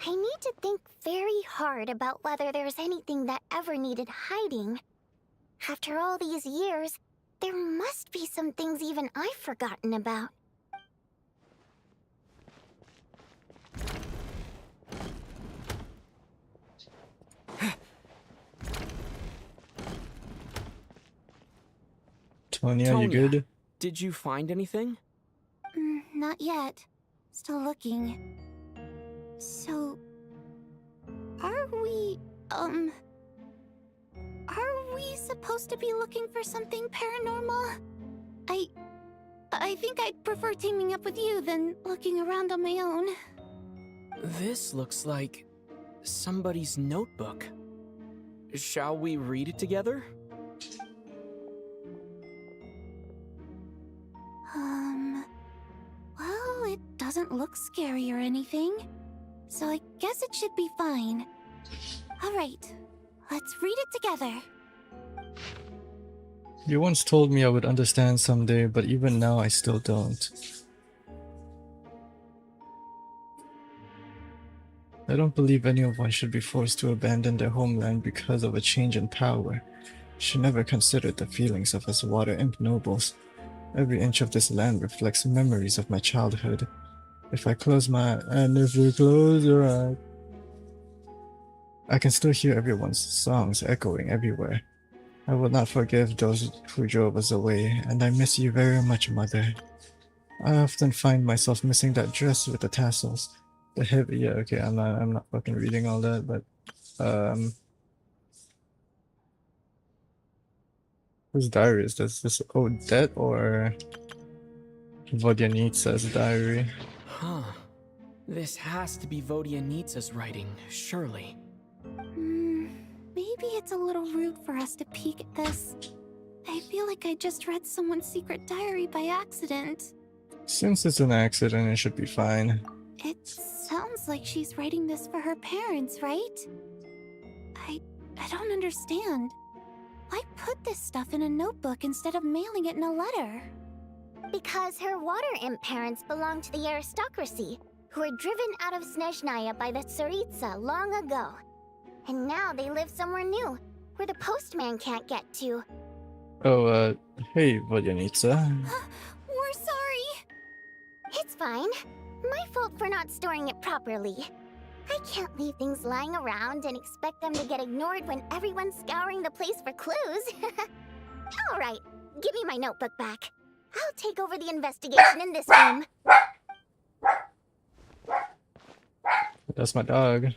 I need to think very hard about whether there's anything that ever needed hiding. After all these years, there must be some things even I've forgotten about. Tonya, you good? Did you find anything? Not yet. Still looking. So... Are we supposed to be looking for something paranormal? I think I'd prefer teaming up with you than looking around on my own. This looks like somebody's notebook. Shall we read it together? Well, it doesn't look scary or anything, so I guess it should be fine. Alright, let's read it together. You once told me I would understand someday, but even now I still don't. I don't believe anyone should be forced to abandon their homeland because of a change in power. She never considered the feelings of us water imp nobles. Every inch of this land reflects memories of my childhood. If you close your eyes, I can still hear everyone's songs echoing everywhere. I will not forgive those who drove us away, and I miss you very much, Mother. I often find myself missing that dress with the tassels. The heavy, yeah, okay, I'm not fucking reading all that, but whose diary is this? This Odette or Vodyanitsa's diary? Huh. This has to be Vodyanitsa's writing, surely. Maybe it's a little rude for us to peek at this. I feel like I just read someone's secret diary by accident. Since it's an accident, it should be fine. It sounds like she's writing this for her parents, right? I don't understand. Why put this stuff in a notebook instead of mailing it in a letter? Because her water imp parents belong to the aristocracy, who were driven out of SNEZHNAYA by the Tsaritsa long ago. And now they live somewhere new, where the postman can't get to. Oh, hey, Vodyanitsa. We're sorry. It's fine. My fault for not storing it properly. I can't leave things lying around and expect them to get ignored when everyone's scouring the place for clues. Alright, give me my notebook back. I'll take over the investigation in this room. That's my dog.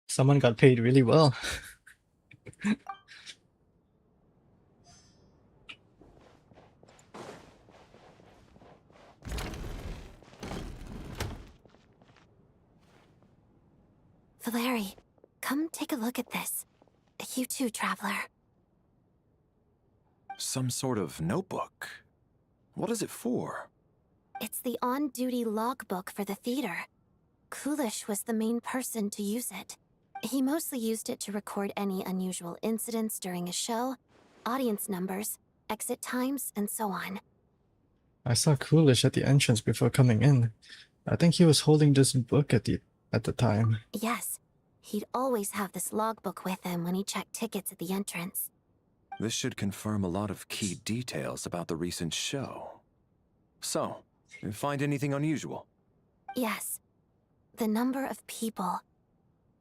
Someone got paid really well. Valeri, come take a look at this. You too, traveler. Some sort of notebook. What is it for? It's the on-duty logbook for the theater. Coolish was the main person to use it. He mostly used it to record any unusual incidents during a show, audience numbers, exit times, and so on. I saw Coolish at the entrance before coming in. I think he was holding this book at the time. Yes, he'd always have this logbook with him when he checked tickets at the entrance. This should confirm a lot of key details about the recent show. So, you find anything unusual? Yes. The number of people.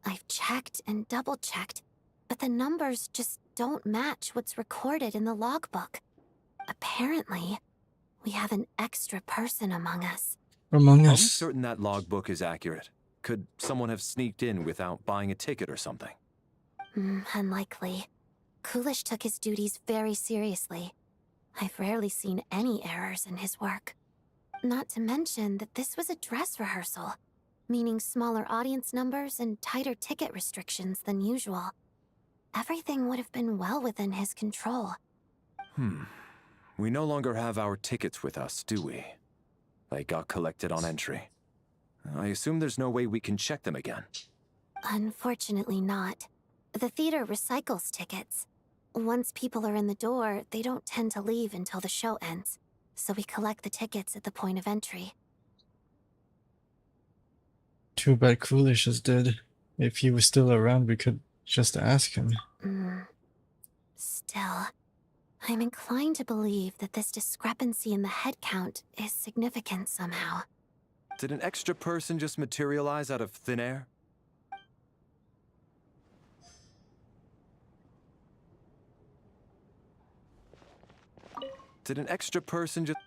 I've checked and double-checked, but the numbers just don't match what's recorded in the logbook. Apparently, we have an extra person among us. Among Are we us. certain that logbook is accurate? Could someone have sneaked in without buying a ticket or something? Unlikely. Coolish took his duties very seriously. I've rarely seen any errors in his work. Not to mention that this was a dress rehearsal, meaning smaller audience numbers and tighter ticket restrictions than usual. Everything would have been well within his control. We no longer have our tickets with us, do we? They got collected on entry. I assume there's no way we can check them again. Unfortunately not. The theater recycles tickets. Once people are in the door, they don't tend to leave until the show ends, so we collect the tickets at the point of entry. Too bad Coolish is dead. If he was still around, we could just ask him. Still, I'm inclined to believe that this discrepancy in the head count is significant somehow. Did an extra person just materialize out of thin air? Did an extra person just...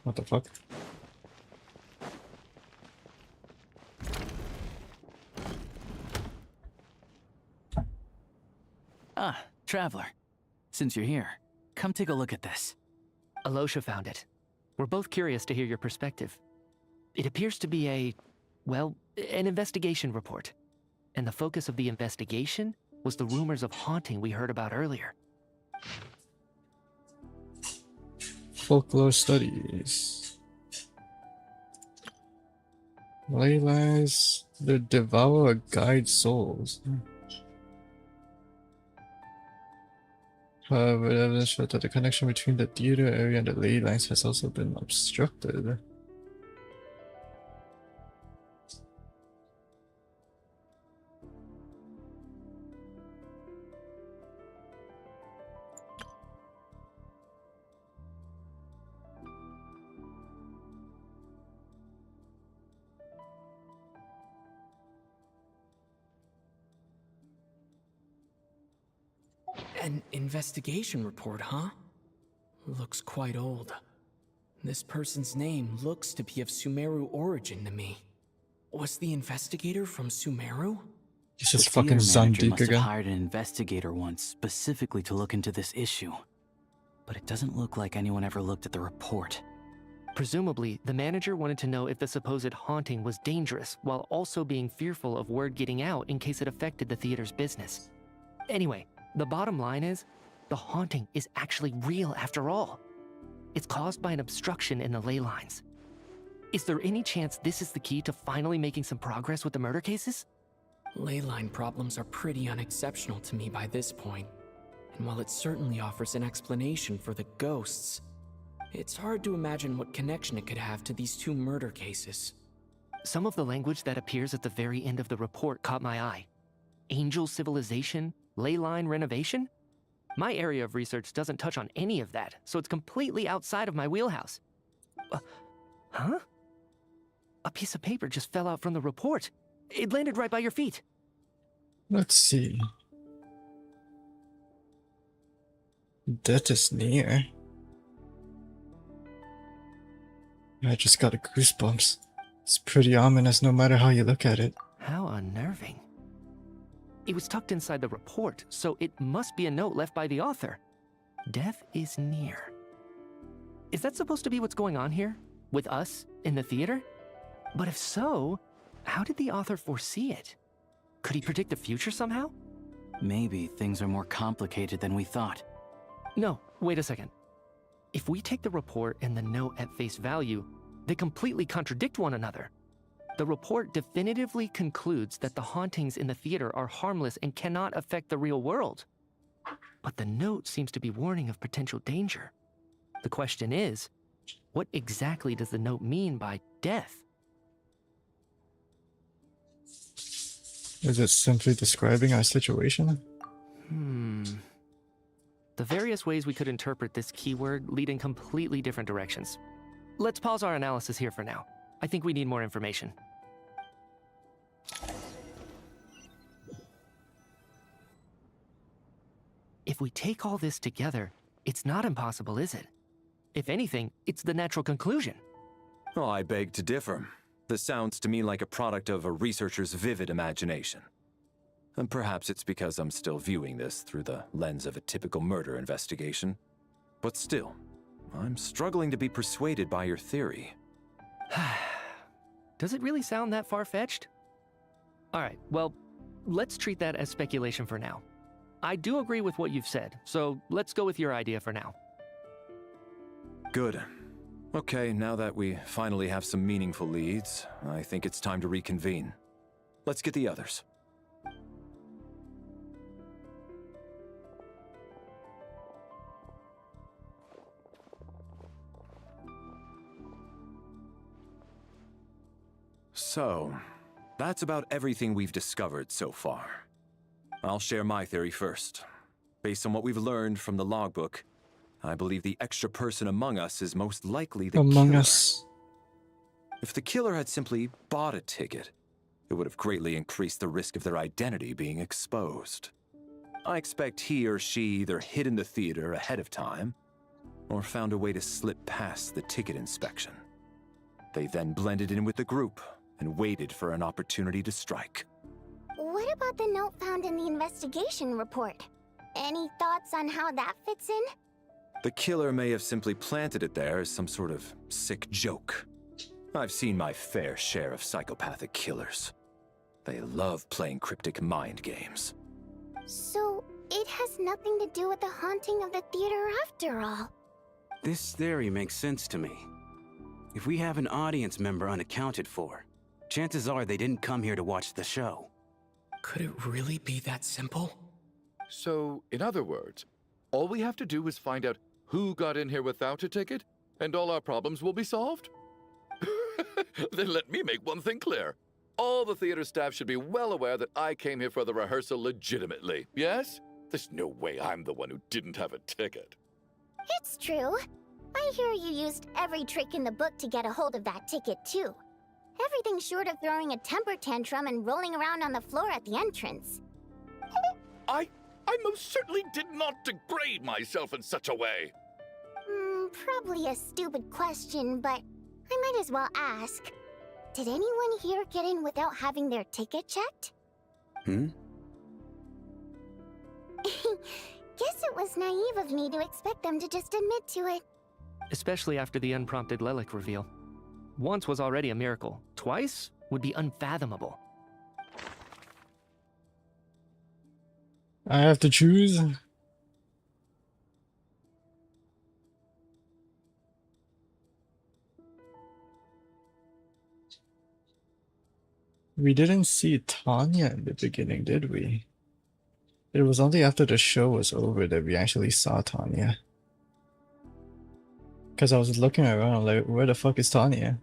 What the fuck? Ah, traveler. Since you're here, come take a look at this. Alosha found it. We're both curious to hear your perspective. It appears to be well, an investigation report. And the focus of the investigation was the rumors of haunting we heard about earlier. Folklore studies. Ley lines that devour or guide souls. However, evidence showed that the connection between the theater area and the ley lines has also been obstructed. An investigation report, huh? Looks quite old. This person's name looks to be of Sumeru origin to me. Was the investigator from Sumeru? He's just The fucking theater manager Zandik must have again. hired an investigator once specifically to look into this issue. But it doesn't look like anyone ever looked at the report. Presumably, the manager wanted to know if the supposed haunting was dangerous, while also being fearful of word getting out in case it affected the theater's business. Anyway, the bottom line is, the haunting is actually real after all. It's caused by an obstruction in the ley lines. Is there any chance this is the key to finally making some progress with the murder cases? Ley line problems are pretty unexceptional to me by this point. And while it certainly offers an explanation for the ghosts, it's hard to imagine what connection it could have to these two murder cases. Some of the language that appears at the very end of the report caught my eye. Angel civilization, ley line renovation? My area of research doesn't touch on any of that, so it's completely outside of my wheelhouse. Huh? A piece of paper just fell out from the report. It landed right by your feet. Let's see. Death is near. I just got a goosebumps. It's pretty ominous no matter how you look at it. How unnerving. It was tucked inside the report, so it must be a note left by the author. Death is near. Is that supposed to be what's going on here? With us in the theater? But if so, how did the author foresee it? Could he predict the future somehow? Maybe things are more complicated than we thought. No, wait a second. If we take the report and the note at face value, they completely contradict one another. The report definitively concludes that the hauntings in the theater are harmless and cannot affect the real world. But the note seems to be warning of potential danger. The question is, what exactly does the note mean by death? Is it simply describing our situation? The various ways we could interpret this keyword lead in completely different directions. Let's pause our analysis here for now. I think we need more information. If we take all this together, it's not impossible, is it? If anything, it's the natural conclusion. Oh, I beg to differ. This sounds to me like a product of a researcher's vivid imagination. And perhaps it's because I'm still viewing this through the lens of a typical murder investigation. But still, I'm struggling to be persuaded by your theory. Does it really sound that far-fetched? Alright, well, let's treat that as speculation for now. I do agree with what you've said, so let's go with your idea for now. Good. Okay, now that we finally have some meaningful leads, I think it's time to reconvene. Let's get the others. So, that's about everything we've discovered so far. I'll share my theory first. Based on what we've learned from the logbook, I believe the extra person among us is most likely the killer. If the killer had simply bought a ticket, it would have greatly increased the risk of their identity being exposed. I expect he or she either hid in the theater ahead of time, or found a way to slip past the ticket inspection. They then blended in with the group and waited for an opportunity to strike. What about the note found in the investigation report? Any thoughts on how that fits in? The killer may have simply planted it there as some sort of sick joke. I've seen my fair share of psychopathic killers. They love playing cryptic mind games. So, it has nothing to do with the haunting of the theater after all. This theory makes sense to me. If we have an audience member unaccounted for, chances are they didn't come here to watch the show. Could it really be that simple? So, in other words, all we have to do is find out who got in here without a ticket, and all our problems will be solved? Then let me make one thing clear. All the theater staff should be well aware that I came here for the rehearsal legitimately, yes? There's no way I'm the one who didn't have a ticket. It's true. I hear you used every trick in the book to get a hold of that ticket, too. Everything short of throwing a temper tantrum and rolling around on the floor at the entrance. I most certainly did not degrade myself in such a way. Probably a stupid question, but I might as well ask. Did anyone here get in without having their ticket checked? Hmm? Guess it was naive of me to expect them to just admit to it. Especially after the unprompted Lelic reveal. Once was already a miracle. Twice would be unfathomable. I have to choose. We didn't see Tanya in the beginning, did we? It was only after the show was over that we actually saw Tanya. Because I was looking around like, where the fuck is Tanya?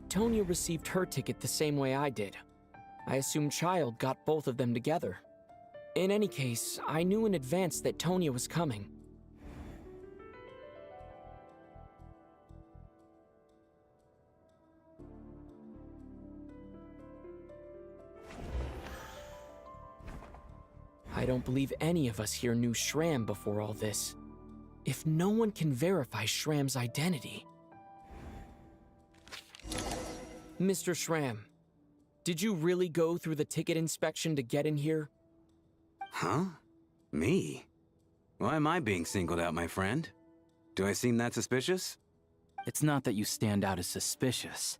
Tonya received her ticket the same way I did. I assume Child got both of them together. In any case, I knew in advance that Tonya was coming. I don't believe any of us here knew Shram before all this. If no one can verify Shram's identity... Mr. Shram, did you really go through the ticket inspection to get in here? Huh? Me? Why am I being singled out, my friend? Do I seem that suspicious? It's not that you stand out as suspicious,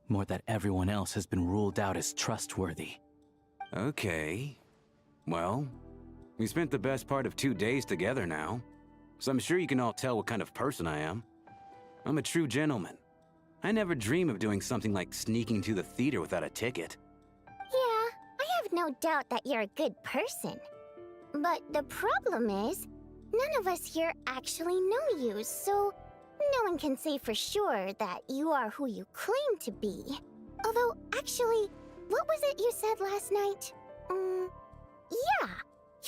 more that everyone else has been ruled out as trustworthy. Okay. Well, we spent the best part of 2 days together now, so I'm sure you can all tell what kind of person I am. I'm a true gentleman. I never dream of doing something like sneaking to the theater without a ticket. Yeah, I have no doubt that you're a good person. But the problem is, none of us here actually know you, so no one can say for sure that you are who you claim to be. Although, actually, what was it you said last night? Yeah,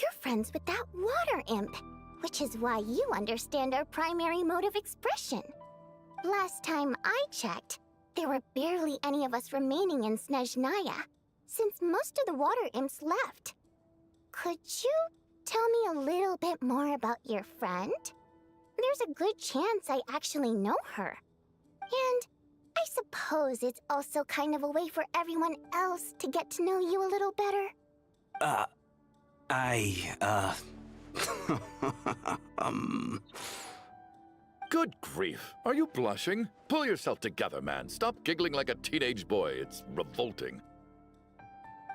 you're friends with that water imp, which is why you understand our primary mode of expression. Last time I checked, there were barely any of us remaining in SNEZHNAYA, since most of the water imps left. Could you tell me a little bit more about your friend? There's a good chance I actually know her. And I suppose it's also kind of a way for everyone else to get to know you a little better. Good grief. Are you blushing? Pull yourself together, man. Stop giggling like a teenage boy. It's revolting.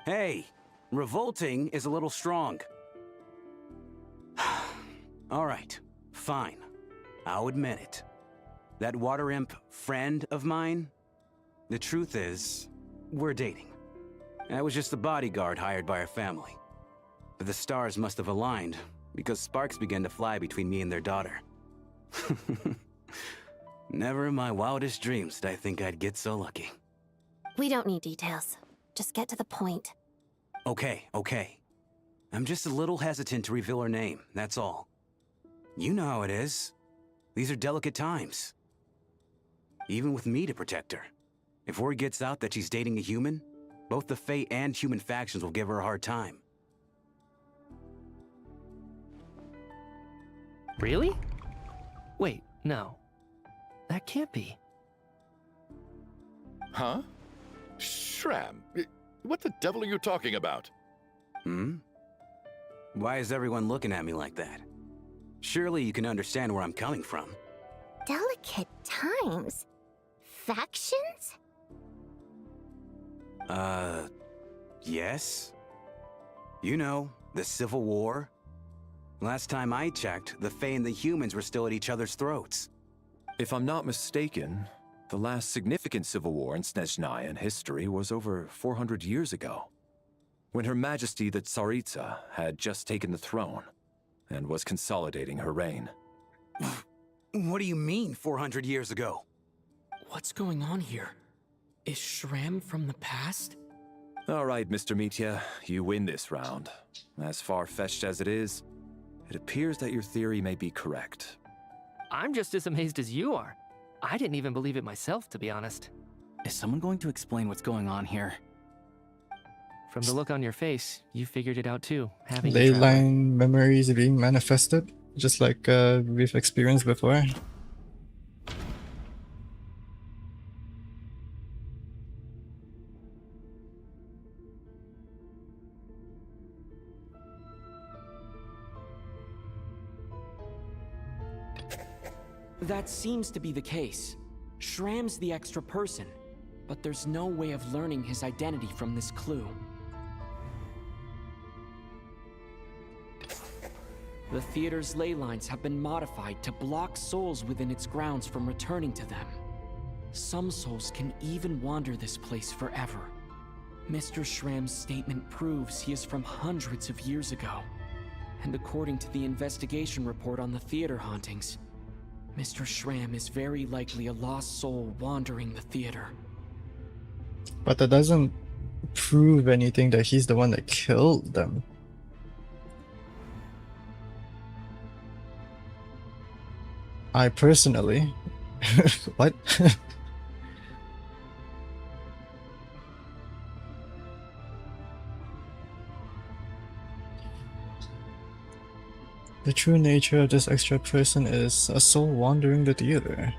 Hey, revolting is a little strong. All right, fine. I'll admit it. That water imp friend of mine, the truth is, we're dating. I was just the bodyguard hired by our family. But the stars must have aligned, because sparks began to fly between me and their daughter. Never in my wildest dreams did I think I'd get so lucky. We don't need details. Just get to the point. Okay. I'm just a little hesitant to reveal her name, that's all. You know how it is. These are delicate times. Even with me to protect her. If word gets out that she's dating a human, both the Fae and human factions will give her a hard time. Really? Wait, no. That can't be. Huh? Shram, what the devil are you talking about? Why is everyone looking at me like that? Surely you can understand where I'm coming from. Delicate times? Factions? Yes? You know, the Civil War? Last time I checked, the Fae and the humans were still at each other's throats. If I'm not mistaken, the last significant civil war in SNEZHNAYA history was over 400 years ago, when Her Majesty the Tsaritsa had just taken the throne and was consolidating her reign. What do you mean, 400 years ago? What's going on here? Is Shram from the past? All right, Mr. Mitya, you win this round. As far-fetched as it is, it appears that your theory may be correct. I'm just as amazed as you are. I didn't even believe it myself, to be honest. Is someone going to explain what's going on here? From the look on your face, you figured it out too, haven't you, Ley Traveler? line memories being manifested, just like we've experienced before. That seems to be the case. Shram's the extra person, but there's no way of learning his identity from this clue. The theater's ley lines have been modified to block souls within its grounds from returning to them. Some souls can even wander this place forever. Mr. Shram's statement proves he is from hundreds of years ago. And according to the investigation report on the theater hauntings, Mr. Shram is very likely a lost soul wandering the theater. But that doesn't prove anything that he's the one that killed them. I personally... What? The true nature of this extra person is a soul wandering the theater.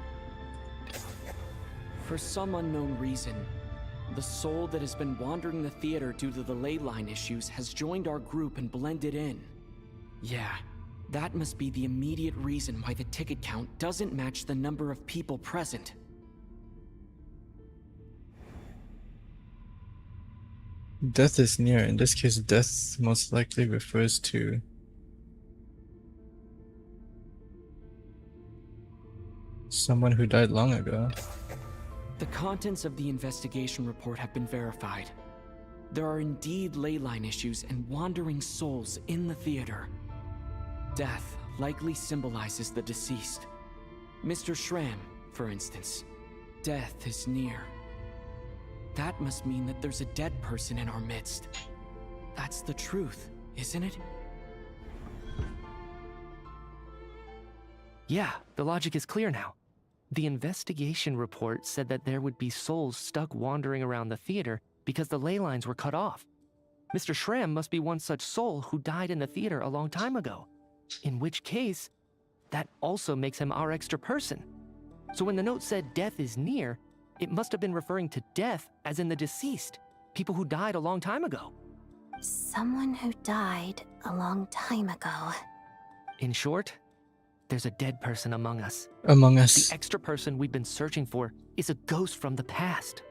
For some unknown reason, the soul that has been wandering the theater due to the ley line issues has joined our group and blended in. Yeah, that must be the immediate reason why the ticket count doesn't match the number of people present. Death is near. In this case, death most likely refers to someone who died long ago. The contents of the investigation report have been verified. There are indeed ley line issues and wandering souls in the theater. Death likely symbolizes the deceased. Mr. Shram, for instance. Death is near. That must mean that there's a dead person in our midst. That's the truth, isn't it? Yeah, the logic is clear now. The investigation report said that there would be souls stuck wandering around the theater because the ley lines were cut off. Mr. Shram must be one such soul who died in the theater a long time ago. In which case, that also makes him our extra person. So when the note said death is near, it must have been referring to death as in the deceased, people who died a long time ago. Someone who died a long time ago. In short, there's a dead person among us. Among us. The extra person we've been searching for is a ghost from the past.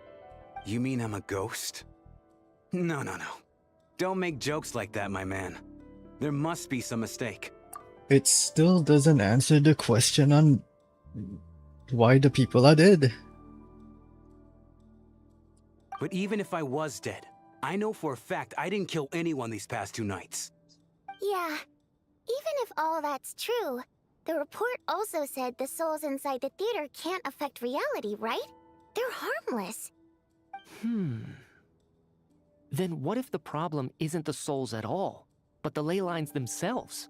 You mean I'm a ghost? No. Don't make jokes like that, my man. There must be some mistake. It still doesn't answer the question on why the people are dead. But even if I was dead, I know for a fact I didn't kill anyone these past 2 nights. Yeah, even if all that's true, the report also said the souls inside the theater can't affect reality, right? They're harmless. Then what if the problem isn't the souls at all, but the ley lines themselves?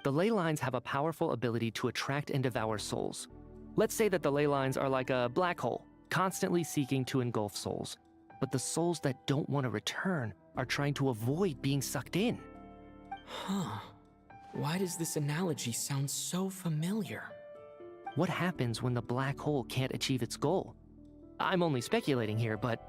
The ley lines have a powerful ability to attract and devour souls. Let's say that the ley lines are like a black hole, constantly seeking to engulf souls. But the souls that don't want to return are trying to avoid being sucked in. Huh. Why does this analogy sound so familiar? What happens when the black hole can't achieve its goal? I'm only speculating here, but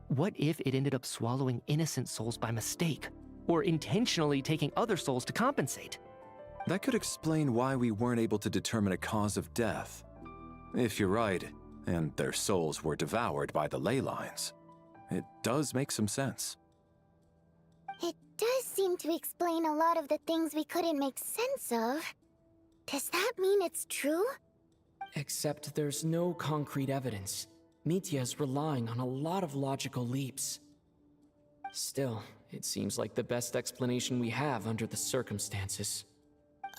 what if it ended up swallowing innocent souls by mistake? Or intentionally taking other souls to compensate? That could explain why we weren't able to determine a cause of death. If you're right, and their souls were devoured by the ley lines, it does make some sense. It does seem to explain a lot of the things we couldn't make sense of. Does that mean it's true? Except there's no concrete evidence. Mitya's relying on a lot of logical leaps. Still, it seems like the best explanation we have under the circumstances.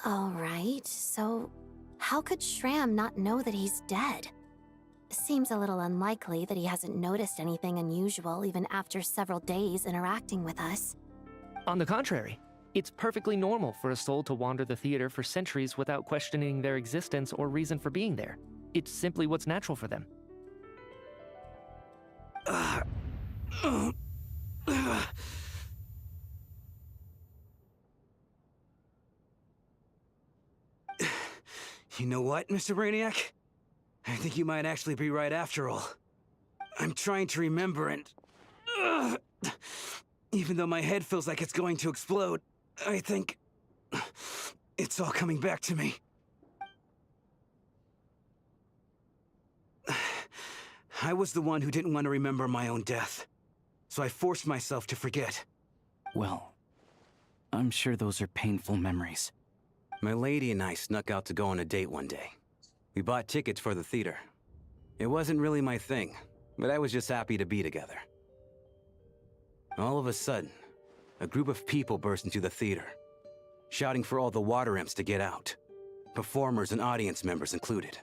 Alright, so how could Shram not know that he's dead? Seems a little unlikely that he hasn't noticed anything unusual even after several days interacting with us. On the contrary, it's perfectly normal for a soul to wander the theater for centuries without questioning their existence or reason for being there. It's simply what's natural for them. You know what, Mr. Brainiac? I think you might actually be right after all. I'm trying to remember and... even though my head feels like it's going to explode, I think... it's all coming back to me. I was the one who didn't want to remember my own death, so I forced myself to forget. Well, I'm sure those are painful memories. My lady and I snuck out to go on a date one day. We bought tickets for the theater. It wasn't really my thing, but I was just happy to be together. All of a sudden, a group of people burst into the theater, shouting for all the water imps to get out, performers and audience members included.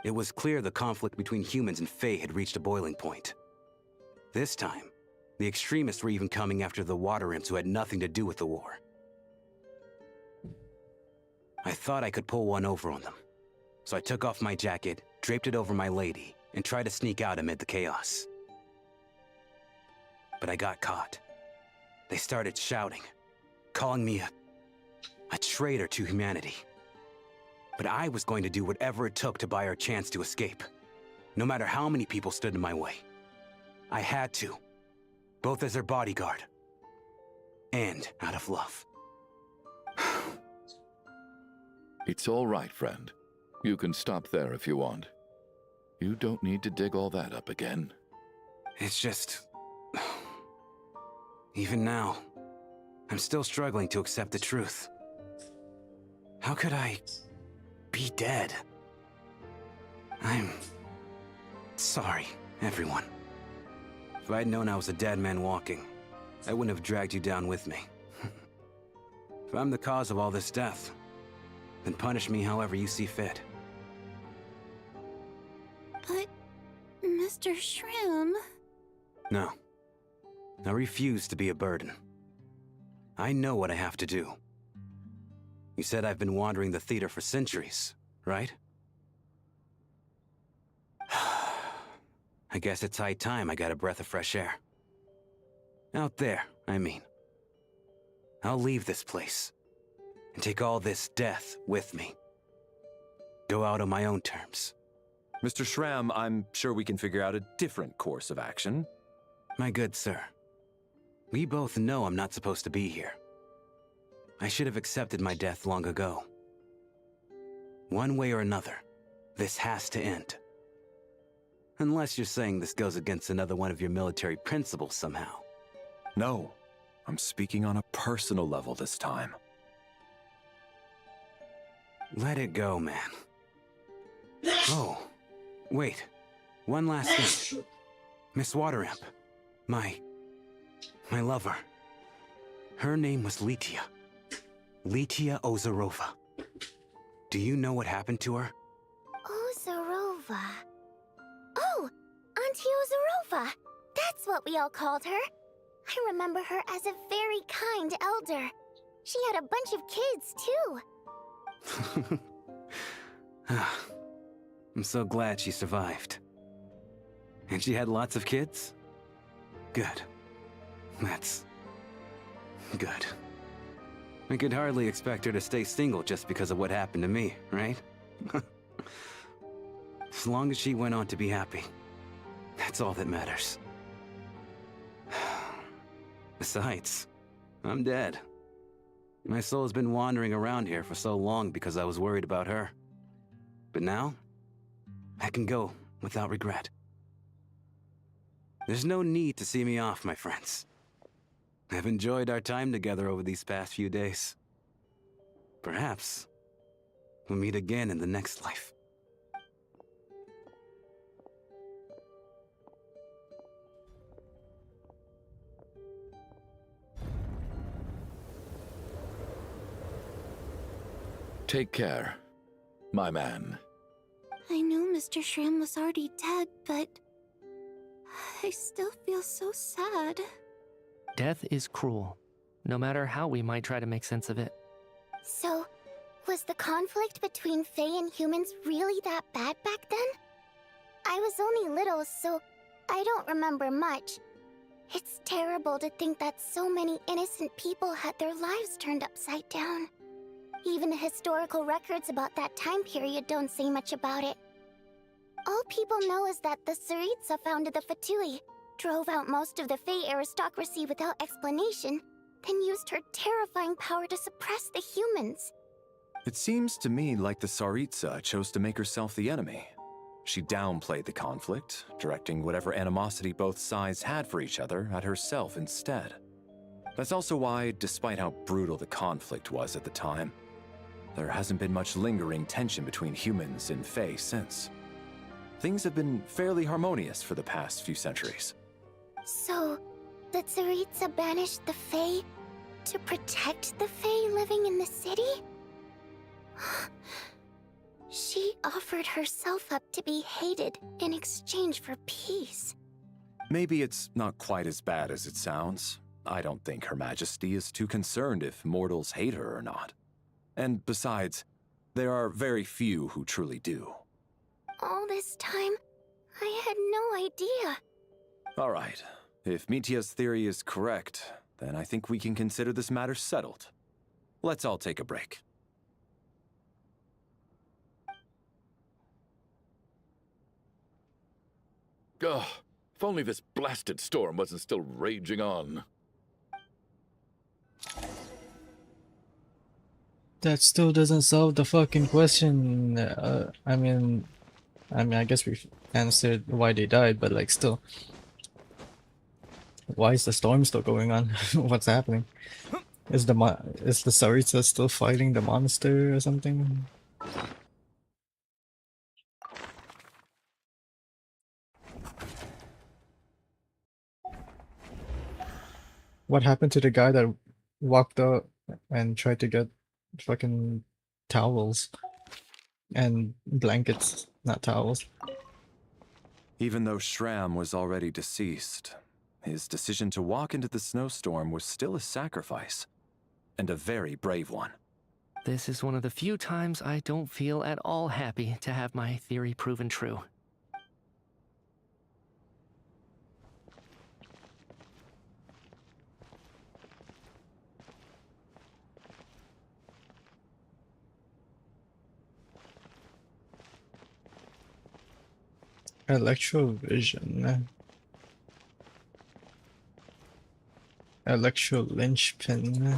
It was clear the conflict between humans and Fae had reached a boiling point. This time, the extremists were even coming after the water imps who had nothing to do with the war. I thought I could pull one over on them, so I took off my jacket, draped it over my lady, and tried to sneak out amid the chaos. But I got caught. They started shouting, calling me a traitor to humanity. But I was going to do whatever it took to buy her a chance to escape, no matter how many people stood in my way. I had to, both as her bodyguard and out of love. It's all right, friend. You can stop there if you want. You don't need to dig all that up again. It's just... even now, I'm still struggling to accept the truth. How could I be dead? I'm sorry, everyone. If I'd known I was a dead man walking, I wouldn't have dragged you down with me. If I'm the cause of all this death, then punish me however you see fit. But, Mr. Shroom... No. I refuse to be a burden. I know what I have to do. You said I've been wandering the theater for centuries, right? I guess it's high time I got a breath of fresh air. Out there, I mean. I'll leave this place, and take all this death with me. Go out on my own terms. Mr. Shram, I'm sure we can figure out a different course of action. My good sir, we both know I'm not supposed to be here. I should have accepted my death long ago. One way or another, this has to end. Unless you're saying this goes against another one of your military principles somehow. No, I'm speaking on a personal level this time. Let it go, man. Oh, wait. One last thing. Miss Wateramp. My lover. Her name was Litia. Litia Ozarova. Do you know what happened to her? Ozarova. Oh, Auntie Ozarova. That's what we all called her. I remember her as a very kind elder. She had a bunch of kids, too. I'm so glad she survived. And she had lots of kids? Good. That's... good. I could hardly expect her to stay single just because of what happened to me, right? As long as she went on to be happy, that's all that matters. Besides, I'm dead. My soul has been wandering around here for so long because I was worried about her. But now, I can go without regret. There's no need to see me off, my friends. I've enjoyed our time together over these past few days. Perhaps we'll meet again in the next life. Take care, my man. I knew Mr. Shrim was already dead, but... I still feel so sad. Death is cruel, no matter how we might try to make sense of it. So, was the conflict between Fae and humans really that bad back then? I was only little, so I don't remember much. It's terrible to think that so many innocent people had their lives turned upside down. Even the historical records about that time period don't say much about it. All people know is that the Tsaritsa founded the Fatui, drove out most of the Fey aristocracy without explanation, then used her terrifying power to suppress the humans. It seems to me like the Tsaritsa chose to make herself the enemy. She downplayed the conflict, directing whatever animosity both sides had for each other at herself instead. That's also why, despite how brutal the conflict was at the time, there hasn't been much lingering tension between humans and Fey since. Things have been fairly harmonious for the past few centuries. So, the Tsaritsa banished the Fey to protect the Fey living in the city? She offered herself up to be hated in exchange for peace. Maybe it's not quite as bad as it sounds. I don't think Her Majesty is too concerned if mortals hate her or not. And besides, there are very few who truly do. All this time, I had no idea. All right. If Mitya's theory is correct, then I think we can consider this matter settled. Let's all take a break. Ugh, if only this blasted storm wasn't still raging on. That still doesn't solve the fucking question. I guess we've answered why they died, but like still. Why is the storm still going on? What's happening? Is the Tsaritsa still fighting the monster or something? What happened to the guy that walked out and tried to get fucking towels and blankets, not towels? Even though Shram was already deceased, his decision to walk into the snowstorm was still a sacrifice, and a very brave one. This is one of the few times I don't feel at all happy to have my theory proven true. Electrovision. Electro linchpin.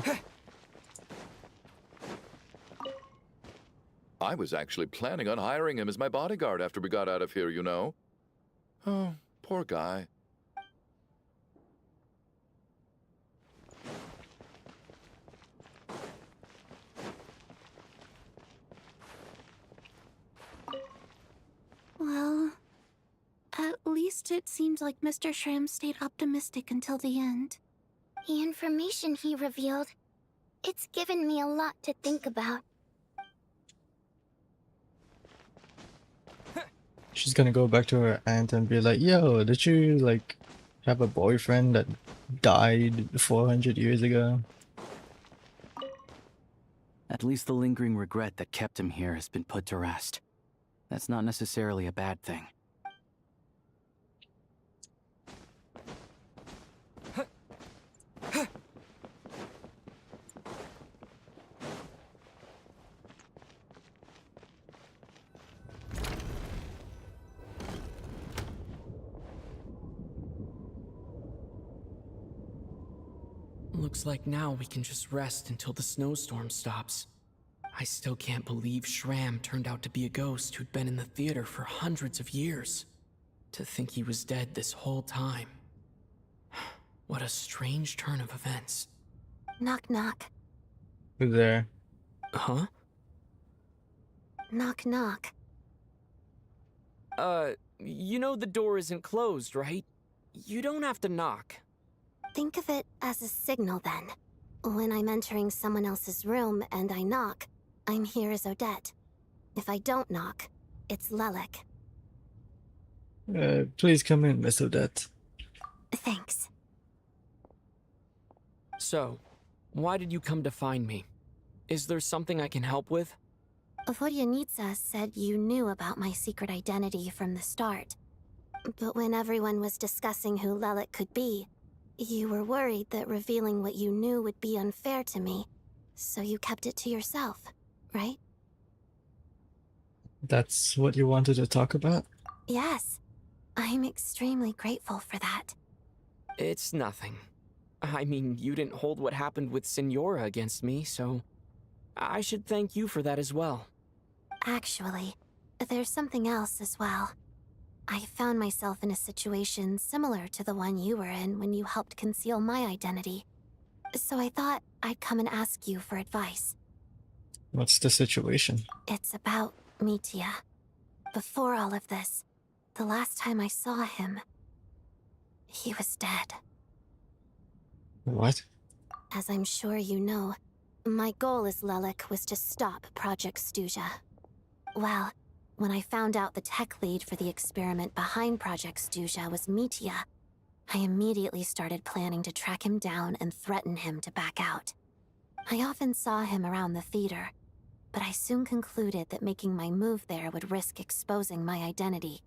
I was actually planning on hiring him as my bodyguard after we got out of here, you know. Oh, poor guy. Well, at least it seems like Mr. Shram stayed optimistic until the end. The information he revealed, it's given me a lot to think about. She's gonna go back to her aunt and be like, yo, did you like have a boyfriend that died 400 years ago? At least the lingering regret that kept him here has been put to rest. That's not necessarily a bad thing. Looks like now we can just rest until the snowstorm stops. I still can't believe Shram turned out to be a ghost who'd been in the theater for hundreds of years. To think he was dead this whole time. What a strange turn of events. Knock knock. Who's there? Huh? Knock knock. You know the door isn't closed, right? You don't have to knock. Think of it as a signal then. When I'm entering someone else's room and I knock, I'm here as Odette. If I don't knock, it's Lelek. Please come in, Miss Odette. Thanks. So, why did you come to find me? Is there something I can help with? Vodyanitsa said you knew about my secret identity from the start. But when everyone was discussing who Lelek could be, You were worried that revealing what you knew would be unfair to me, so you kept it to yourself, right? That's what you wanted to talk about? Yes. I'm extremely grateful for that. It's nothing. I mean, you didn't hold what happened with Signora against me, so I should thank you for that as well. Actually, there's something else as well. I found myself in a situation similar to the one you were in when you helped conceal my identity. So I thought I'd come and ask you for advice. What's the situation? It's about Mitya. Before all of this, the last time I saw him, he was dead. What? As I'm sure you know, my goal as Lelik was to stop Project SNEZHNAYA. Well, when I found out the tech lead for the experiment behind Project SNEZHNAYA was Mitya, I immediately started planning to track him down and threaten him to back out. I often saw him around the theater, but I soon concluded that making my move there would risk exposing my identity.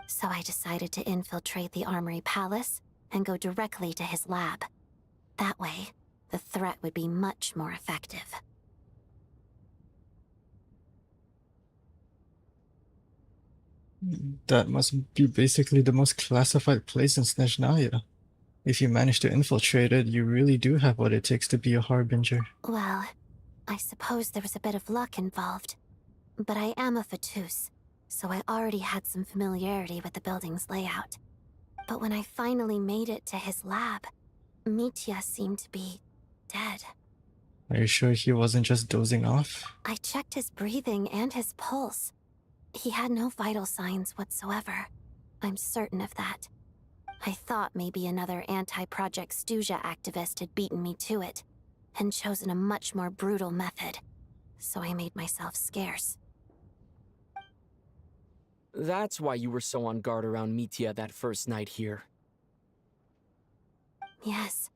So I decided to infiltrate the Armory Palace and go directly to his lab. That way, the threat would be much more effective. That must be basically the most classified place in SNEZHNAYA. If you manage to infiltrate it, you really do have what it takes to be a harbinger. Well, I suppose there was a bit of luck involved. But I am a Fatus, so I already had some familiarity with the building's layout. But when I finally made it to his lab, Mitya seemed to be dead. Are you sure he wasn't just dozing off? I checked his breathing and his pulse. He had no vital signs whatsoever. I'm certain of that. I thought maybe another anti-Project SNEZHNAYA activist had beaten me to it, and chosen a much more brutal method. So I made myself scarce. That's why you were so on guard around Mitya that first night here. Yes.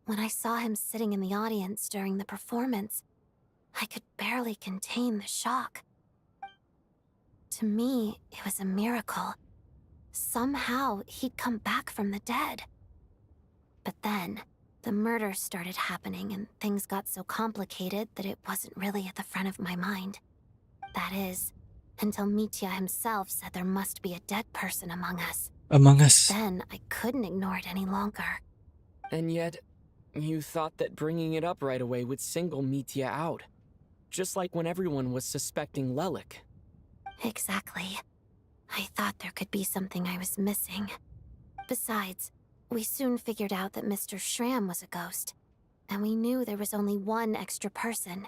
When I saw him sitting in the audience during the performance, I could barely contain the shock. To me, it was a miracle. Somehow, he'd come back from the dead. But then, the murders started happening and things got so complicated that it wasn't really at the front of my mind. That is, until Mitya himself said there must be a dead person among us. Among us. Then I couldn't ignore it any longer. And yet, you thought that bringing it up right away would single Mitya out. Just like when everyone was suspecting Lelik. Exactly. I thought there could be something I was missing. Besides, we soon figured out that Mr. Schramm was a ghost. And we knew there was only one extra person.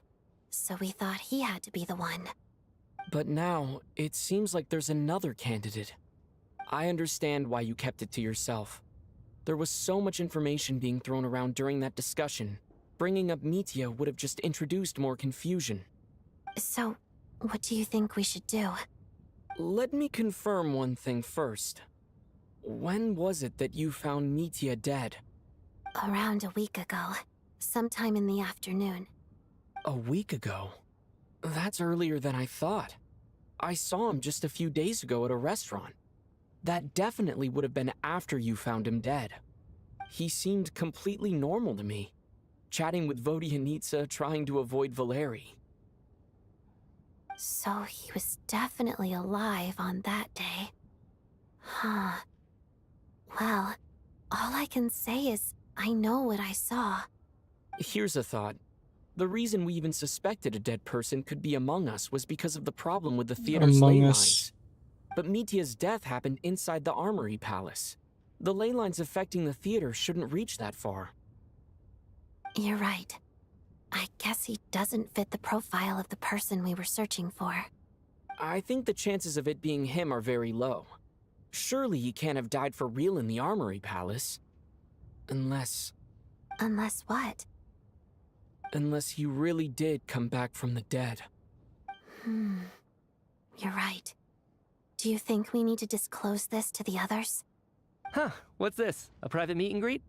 So we thought he had to be the one. But now, it seems like there's another candidate. I understand why you kept it to yourself. There was so much information being thrown around during that discussion. Bringing up Mitya would have just introduced more confusion. So, what do you think we should do? Let me confirm one thing first. When was it that you found Mitya dead? Around a week ago. Sometime in the afternoon. A week ago? That's earlier than I thought. I saw him just a few days ago at a restaurant. That definitely would have been after you found him dead. He seemed completely normal to me. Chatting with Vodyanitsa, trying to avoid Valeri. So he was definitely alive on that day. Huh. Well, all I can say is I know what I saw. Here's a thought. The reason we even suspected a dead person could be among us was because of the problem with the theater's ley lines. But Mitya's death happened inside the Armory Palace. The ley lines affecting the theater shouldn't reach that far. You're right. I guess he doesn't fit the profile of the person we were searching for. I think the chances of it being him are very low. Surely he can't have died for real in the Armory Palace. Unless... Unless what? Unless he really did come back from the dead. You're right. Do you think we need to disclose this to the others? Huh, what's this? A private meet and greet?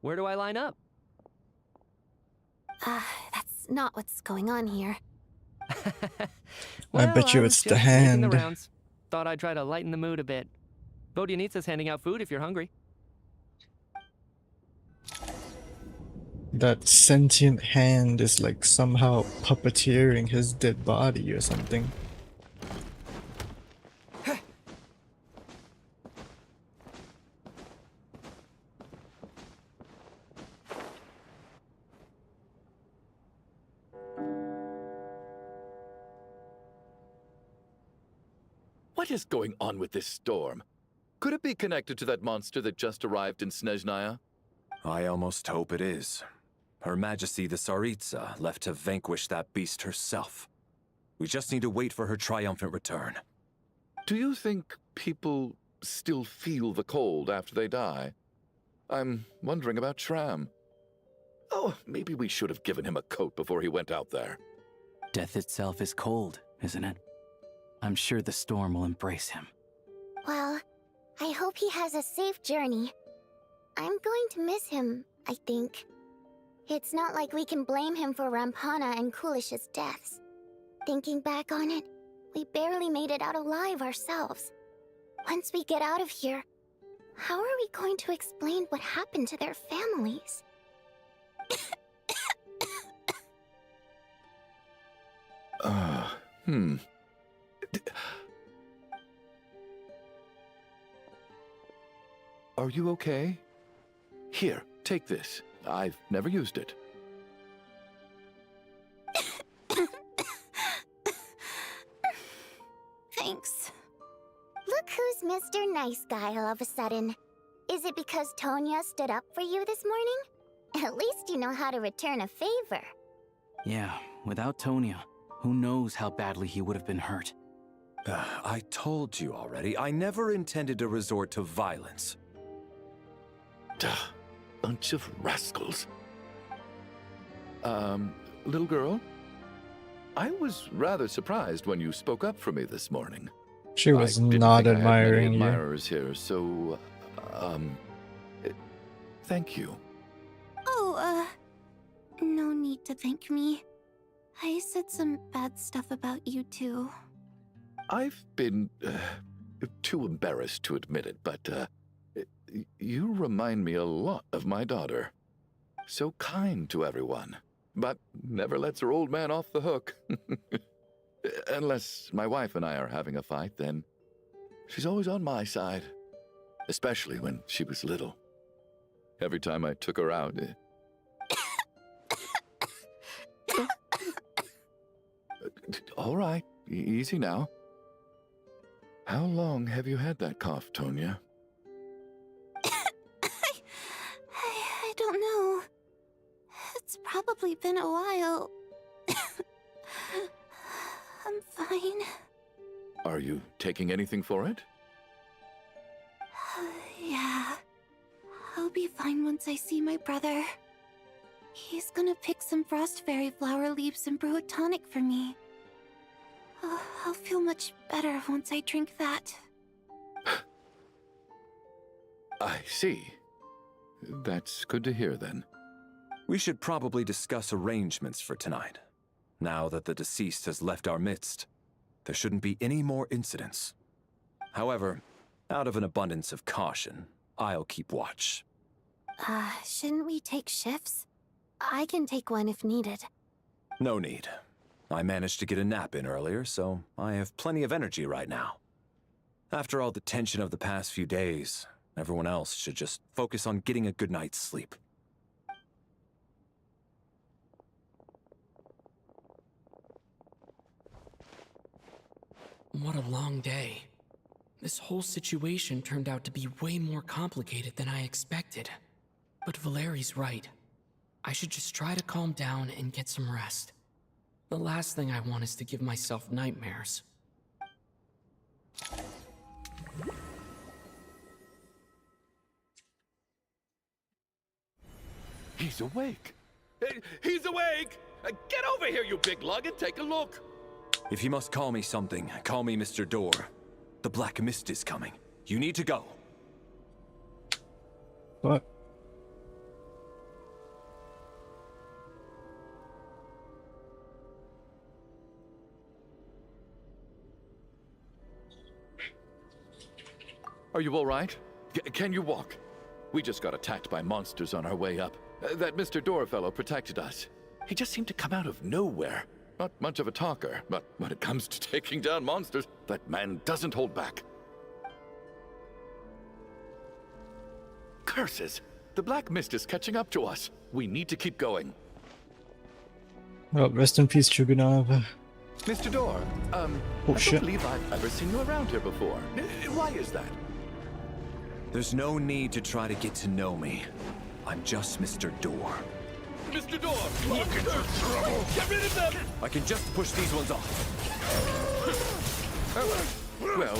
Where do I line up? That's not what's going on here. I bet you it's the hand. thought I'd try to lighten the mood a bit. Vodyanitsa's handing out food if you're hungry. That sentient hand is like somehow puppeteering his dead body or something. What is going on with this storm? Could it be connected to that monster that just arrived in SNEZHNAYA? I almost hope it is. Her Majesty the Tsaritsa left to vanquish that beast herself. We just need to wait for her triumphant return. Do you think people still feel the cold after they die? I'm wondering about Shram. Oh, maybe we should have given him a coat before he went out there. Death itself is cold, isn't it? I'm sure the storm will embrace him. Well, I hope he has a safe journey. I'm going to miss him, I think. It's not like we can blame him for Rampana and Kulish's deaths. Thinking back on it, we barely made it out alive ourselves. Once we get out of here, how are we going to explain what happened to their families? Are you okay? Here, take this. I've never used it. Thanks. Look who's Mr. Nice Guy all of a sudden. Is it because Tonya stood up for you this morning? At least you know how to return a favor. Yeah, without Tonya, who knows how badly he would have been hurt. I told you already, I never intended to resort to violence. Bunch of rascals. Little girl? I was rather surprised when you spoke up for me this morning. She was I didn't not think I had many admiring you. admirers here, so, thank you. Oh, no need to thank me. I said some bad stuff about you too. I've been too embarrassed to admit it, but you remind me a lot of my daughter. So kind to everyone, but never lets her old man off the hook. Unless my wife and I are having a fight, then she's always on my side. Especially when she was little. Every time I took her out... All right, easy now. How long have you had that cough, Tonya? I don't know. It's probably been a while. I'm fine. Are you taking anything for it? Yeah. I'll be fine once I see my brother. He's gonna pick some frost fairy flower leaves and brew a tonic for me. I'll feel much better once I drink that. I see. That's good to hear, then. We should probably discuss arrangements for tonight. Now that the deceased has left our midst, there shouldn't be any more incidents. However, out of an abundance of caution, I'll keep watch. Shouldn't we take shifts? I can take one if needed. No need. I managed to get a nap in earlier, so I have plenty of energy right now. After all the tension of the past few days, everyone else should just focus on getting a good night's sleep. What a long day. This whole situation turned out to be way more complicated than I expected. But Valeri's right. I should just try to calm down and get some rest. The last thing I want is to give myself nightmares. He's awake. He's awake! Get over here, you big lug, and take a look. If you must call me something, call me Mr. Door. The Black Mist is coming. You need to go. What? Are you all right? Can you walk? We just got attacked by monsters on our way up. That Mr. Door fellow protected us. He just seemed to come out of nowhere. Not much of a talker, but when it comes to taking down monsters, that man doesn't hold back. Curses! The black mist is catching up to us. We need to keep going. Well, rest in peace, Chugunov. Mr. Door, I shit. don't believe I've ever seen you around here before. Why is that? There's no need to try to get to know me. I'm just Mr. Door. Mr. Door, look at your trouble! Get rid of them! I can just push these ones off. Well,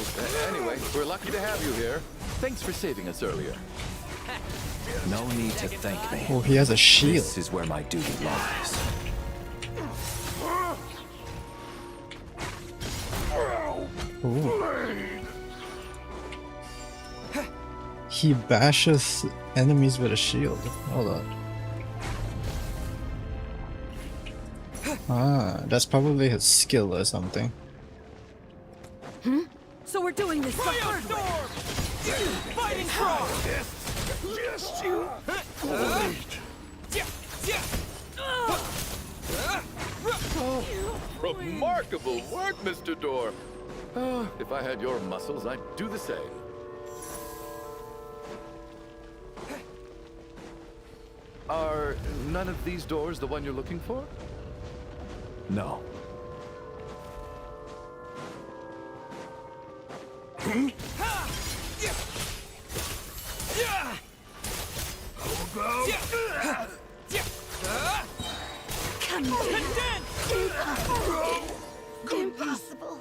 anyway, we're lucky to have you here. Thanks for saving us earlier. No need to thank me. Oh, he has a shield. This is where my duty lies. Ooh. He bashes enemies with a shield. Hold on. Ah, that's probably his skill or something. Hmm? So we're doing this the hard way. Fighting frog! Just you wait. Oh, remarkable work, Mr. Door. Oh, if I had your muscles, I'd do the same. Are none of these doors the one you're looking for? No. Impossible.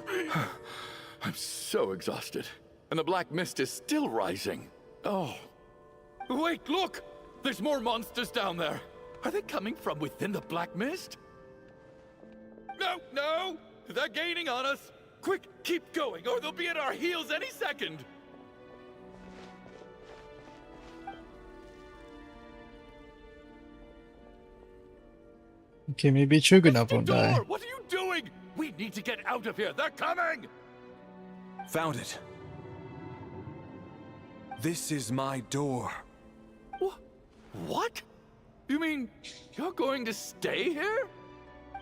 I'm so exhausted. And the black mist is still rising. Oh. Wait, look! There's more monsters down there. Are they coming from within the black mist? No, no! They're gaining on us! Quick, keep going, or they'll be at our heels any second! Okay, maybe Chugunov won't die. Door, what are you doing? We need to get out of here. They're coming! Found it. This is my door. What? You mean you're going to stay here?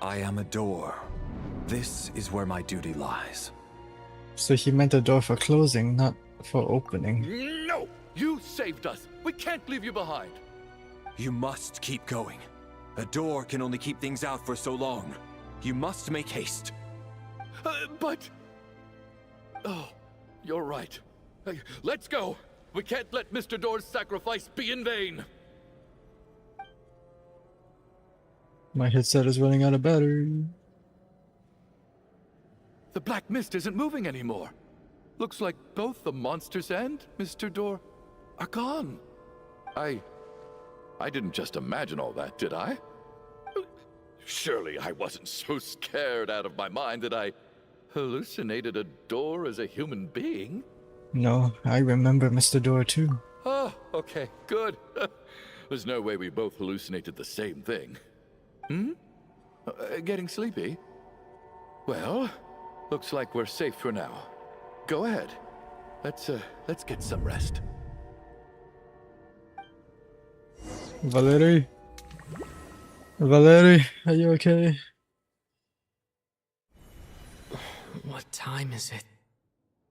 I am a door. This is where my duty lies. So he meant a door for closing, not for opening. No! You saved us. We can't leave you behind. You must keep going. A door can only keep things out for so long. You must make haste. But... Oh, you're right. Let's go. We can't let Mr. Door's sacrifice be in vain. My headset is running out of battery. The black mist isn't moving anymore. Looks like both the monsters and Mr. Door are gone. I didn't just imagine all that, did I? Surely I wasn't so scared out of my mind that I hallucinated a door as a human being. No, I remember Mr. Door too. Oh, okay, good. There's no way we both hallucinated the same thing. Hmm? Getting sleepy? Well, looks like we're safe for now. Go ahead. Let's get some rest. Valerie? Valerie, are you okay? What time is it?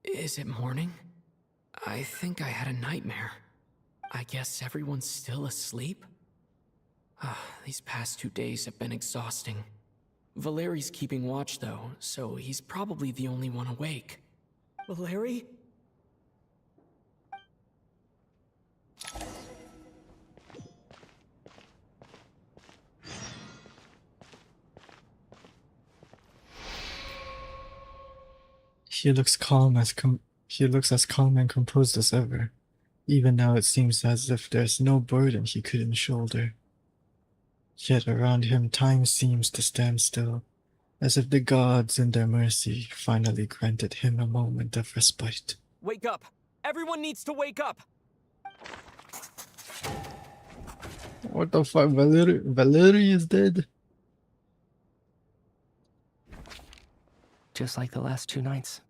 Is it morning? I think I had a nightmare. I guess everyone's still asleep? These past 2 days have been exhausting. Valeri's keeping watch though, so he's probably the only one awake. Valeri? He looks as calm and composed as ever. Even now it seems as if there's no burden he couldn't shoulder. Yet around him time seems to stand still, as if the gods in their mercy finally granted him a moment of respite. Wake up! Everyone needs to wake up! What the fuck, Valerie is dead? Just like the last 2 nights.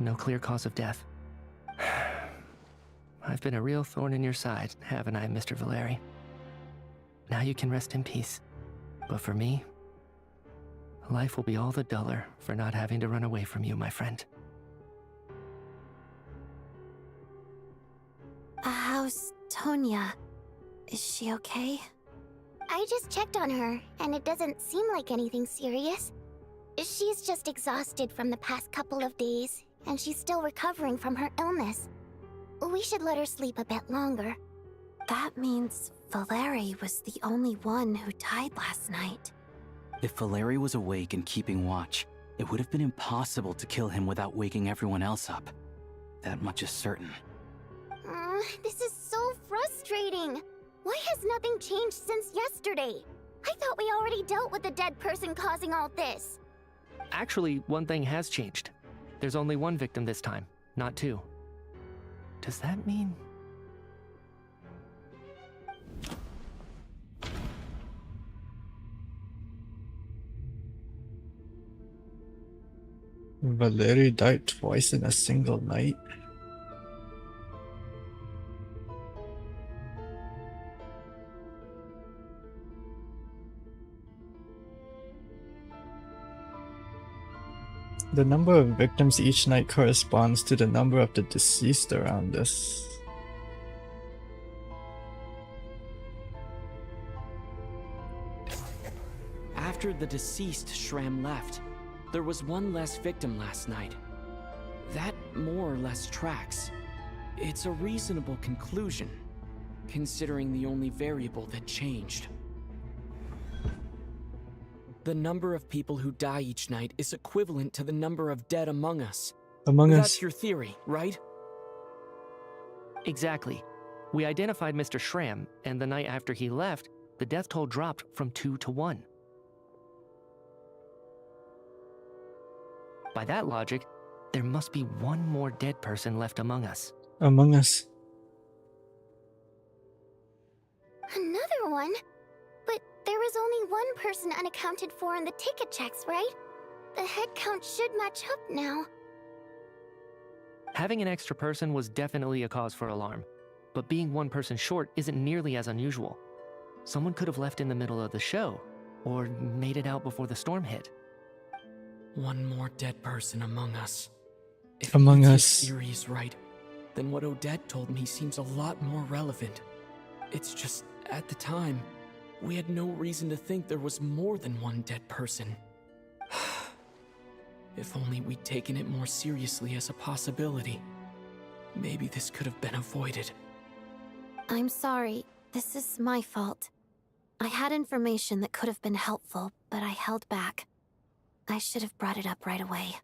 No clear cause of death. I've been a real thorn in your side, haven't I, Mr. Valeri? Now you can rest in peace. But for me, life will be all the duller for not having to run away from you, my friend. How's Tonya? Is she okay? I just checked on her, and it doesn't seem like anything serious. She's just exhausted from the past couple of days, and she's still recovering from her illness. We should let her sleep a bit longer. That means Valeri was the only one who died last night. If Valeri was awake and keeping watch, it would have been impossible to kill him without waking everyone else up. That much is certain. This is so frustrating. Why has nothing changed since yesterday? I thought we already dealt with the dead person causing all this. Actually, one thing has changed. There's only one victim this time, not two. Does that mean... Valeri died twice in a single night? The number of victims each night corresponds to the number of the deceased around us. After the deceased Shram left, there was one less victim last night. That more or less tracks. It's a reasonable conclusion, considering the only variable that changed. The number of people who die each night is equivalent to the number of dead among us. That's your theory, right? Exactly. We identified Mr. Shram, and the night after he left, the death toll dropped from 2 to 1. By that logic, there must be one more dead person left among us. Among us. Another one? But there was only one person unaccounted for in the ticket checks, right? The head count should match up now. Having an extra person was definitely a cause for alarm, but being one person short isn't nearly as unusual. Someone could have left in the middle of the show, or made it out before the storm hit. One more dead person among us. If among Mitsu's us. theory is right, then what Odette told me seems a lot more relevant. It's just, at the time, we had no reason to think there was more than one dead person. If only we'd taken it more seriously as a possibility. Maybe this could have been avoided. I'm sorry. This is my fault. I had information that could have been helpful, but I held back. I should have brought it up right away.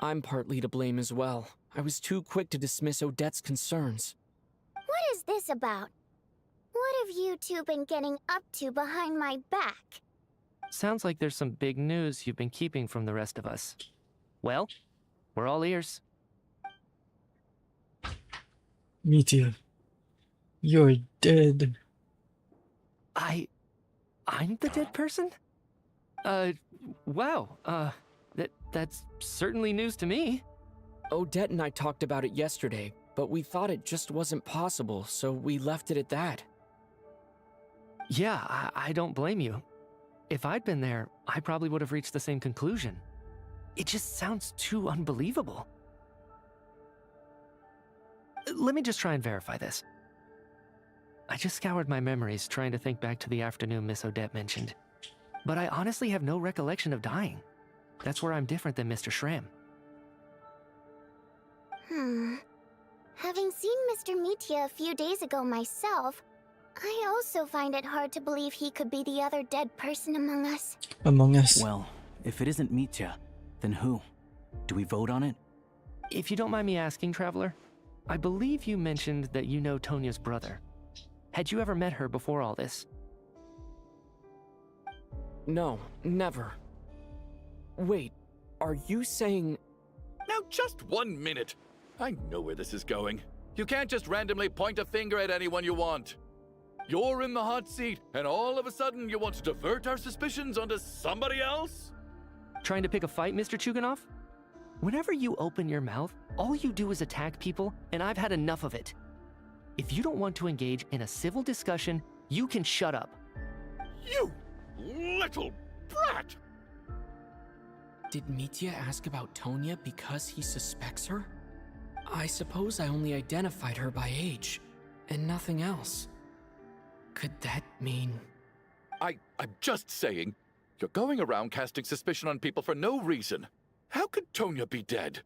I'm partly to blame as well. I was too quick to dismiss Odette's concerns. What is this about? What have you two been getting up to behind my back? Sounds like there's some big news you've been keeping from the rest of us. Well, we're all ears. Meteor, you're dead. I'm the dead person? Wow, that's certainly news to me. Odette and I talked about it yesterday, but we thought it just wasn't possible, so we left it at that. Yeah, I don't blame you. If I'd been there, I probably would have reached the same conclusion. It just sounds too unbelievable. Let me just try and verify this. I just scoured my memories trying to think back to the afternoon Miss Odette mentioned. But I honestly have no recollection of dying. That's where I'm different than Mr. Shram. Having seen Mr. Mitya a few days ago myself, I also find it hard to believe he could be the other dead person among us. Among us. Well, if it isn't Mitya, then who? Do we vote on it? If you don't mind me asking, Traveler, I believe you mentioned that you know Tonya's brother. Had you ever met her before all this? No, never. Wait, are you saying... Now just 1 minute. I know where this is going. You can't just randomly point a finger at anyone you want. You're in the hot seat, and all of a sudden you want to divert our suspicions onto somebody else? Trying to pick a fight, Mr. Chuganov? Whenever you open your mouth, all you do is attack people, and I've had enough of it. If you don't want to engage in a civil discussion, you can shut up. You little brat! Did Mitya ask about Tonya because he suspects her? I suppose I only identified her by age, and nothing else. Could that mean... I'm just saying, you're going around casting suspicion on people for no reason. How could Tonya be dead?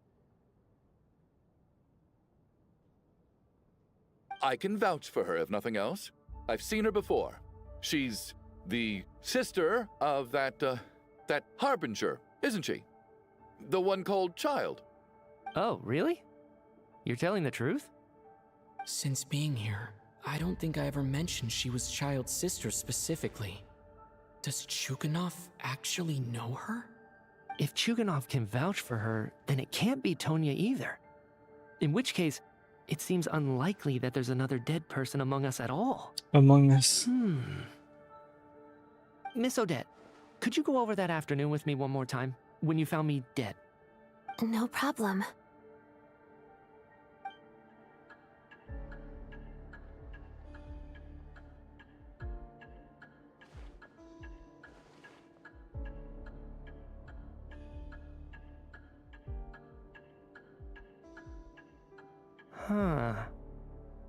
I can vouch for her, if nothing else. I've seen her before. She's the sister of that Harbinger, isn't she? The one called Child. Oh, really? You're telling the truth? Since being here, I don't think I ever mentioned she was Child's sister specifically. Does Chuganov actually know her? If Chuganov can vouch for her, then it can't be Tonya either. In which case, it seems unlikely that there's another dead person among us at all. Among Us. Miss Odette, could you go over that afternoon with me one more time, when you found me dead? No problem. Huh.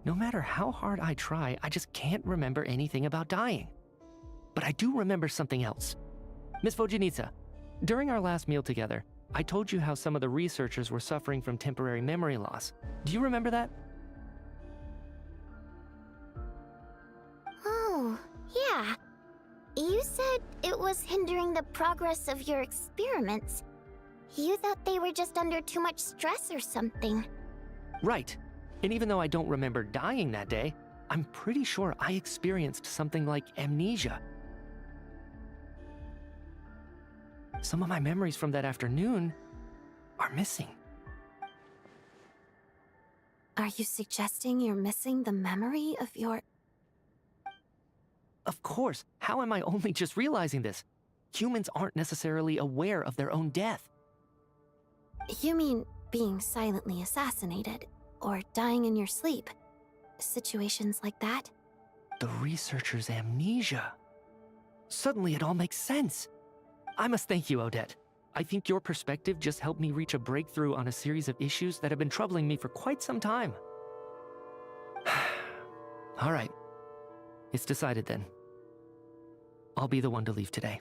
No matter how hard I try, I just can't remember anything about dying. But I do remember something else. Miss Vodyanitsa, during our last meal together, I told you how some of the researchers were suffering from temporary memory loss. Do you remember that? Oh, yeah. You said it was hindering the progress of your experiments. You thought they were just under too much stress or something. Right. And even though I don't remember dying that day, I'm pretty sure I experienced something like amnesia. Some of my memories from that afternoon are missing. Are you suggesting you're missing the memory of your... Of course. How am I only just realizing this? Humans aren't necessarily aware of their own death. You mean being silently assassinated, or dying in your sleep? Situations like that? The researcher's amnesia. Suddenly it all makes sense. I must thank you, Odette. I think your perspective just helped me reach a breakthrough on a series of issues that have been troubling me for quite some time. All right. It's decided then. I'll be the one to leave today.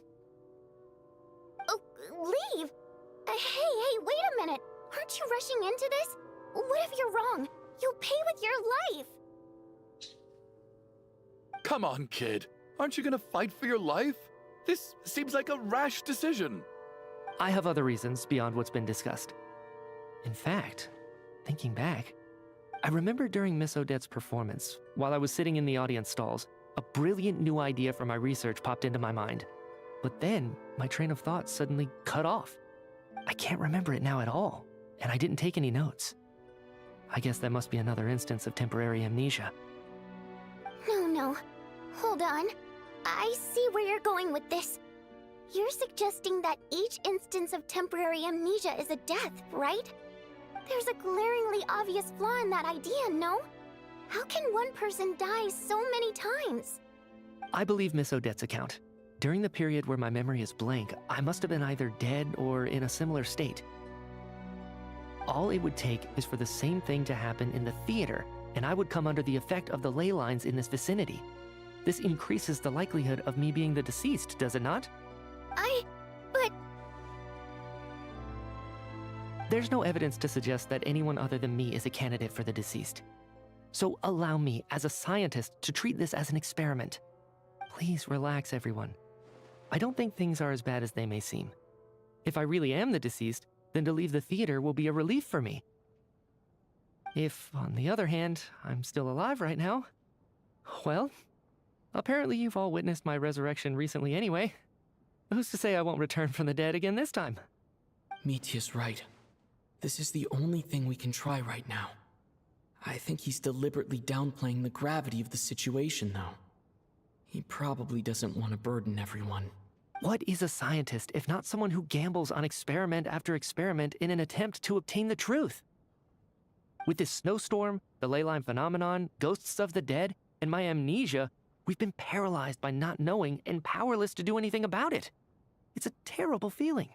Oh, leave? Hey, wait a minute. Aren't you rushing into this? What if you're wrong? You'll pay with your life. Come on, kid. Aren't you gonna fight for your life? This seems like a rash decision. I have other reasons beyond what's been discussed. In fact, thinking back, I remember during Miss Odette's performance, while I was sitting in the audience stalls, a brilliant new idea for my research popped into my mind. But then, my train of thought suddenly cut off. I can't remember it now at all, and I didn't take any notes. I guess that must be another instance of temporary amnesia. No. Hold on. I see where you're going with this. You're suggesting that each instance of temporary amnesia is a death, right? There's a glaringly obvious flaw in that idea, no? How can one person die so many times? I believe Miss Odette's account. During the period where my memory is blank, I must have been either dead or in a similar state. All it would take is for the same thing to happen in the theater, and I would come under the effect of the ley lines in this vicinity. This increases the likelihood of me being the deceased, does it not? But... There's no evidence to suggest that anyone other than me is a candidate for the deceased. So allow me, as a scientist, to treat this as an experiment. Please relax, everyone. I don't think things are as bad as they may seem. If I really am the deceased, then to leave the theater will be a relief for me. If, on the other hand, I'm still alive right now, well, apparently you've all witnessed my resurrection recently anyway. Who's to say I won't return from the dead again this time? Mitya's right. This is the only thing we can try right now. I think he's deliberately downplaying the gravity of the situation, though. He probably doesn't want to burden everyone. What is a scientist if not someone who gambles on experiment after experiment in an attempt to obtain the truth? With this snowstorm, the ley line phenomenon, ghosts of the dead, and my amnesia, we've been paralyzed by not knowing and powerless to do anything about it. It's a terrible feeling.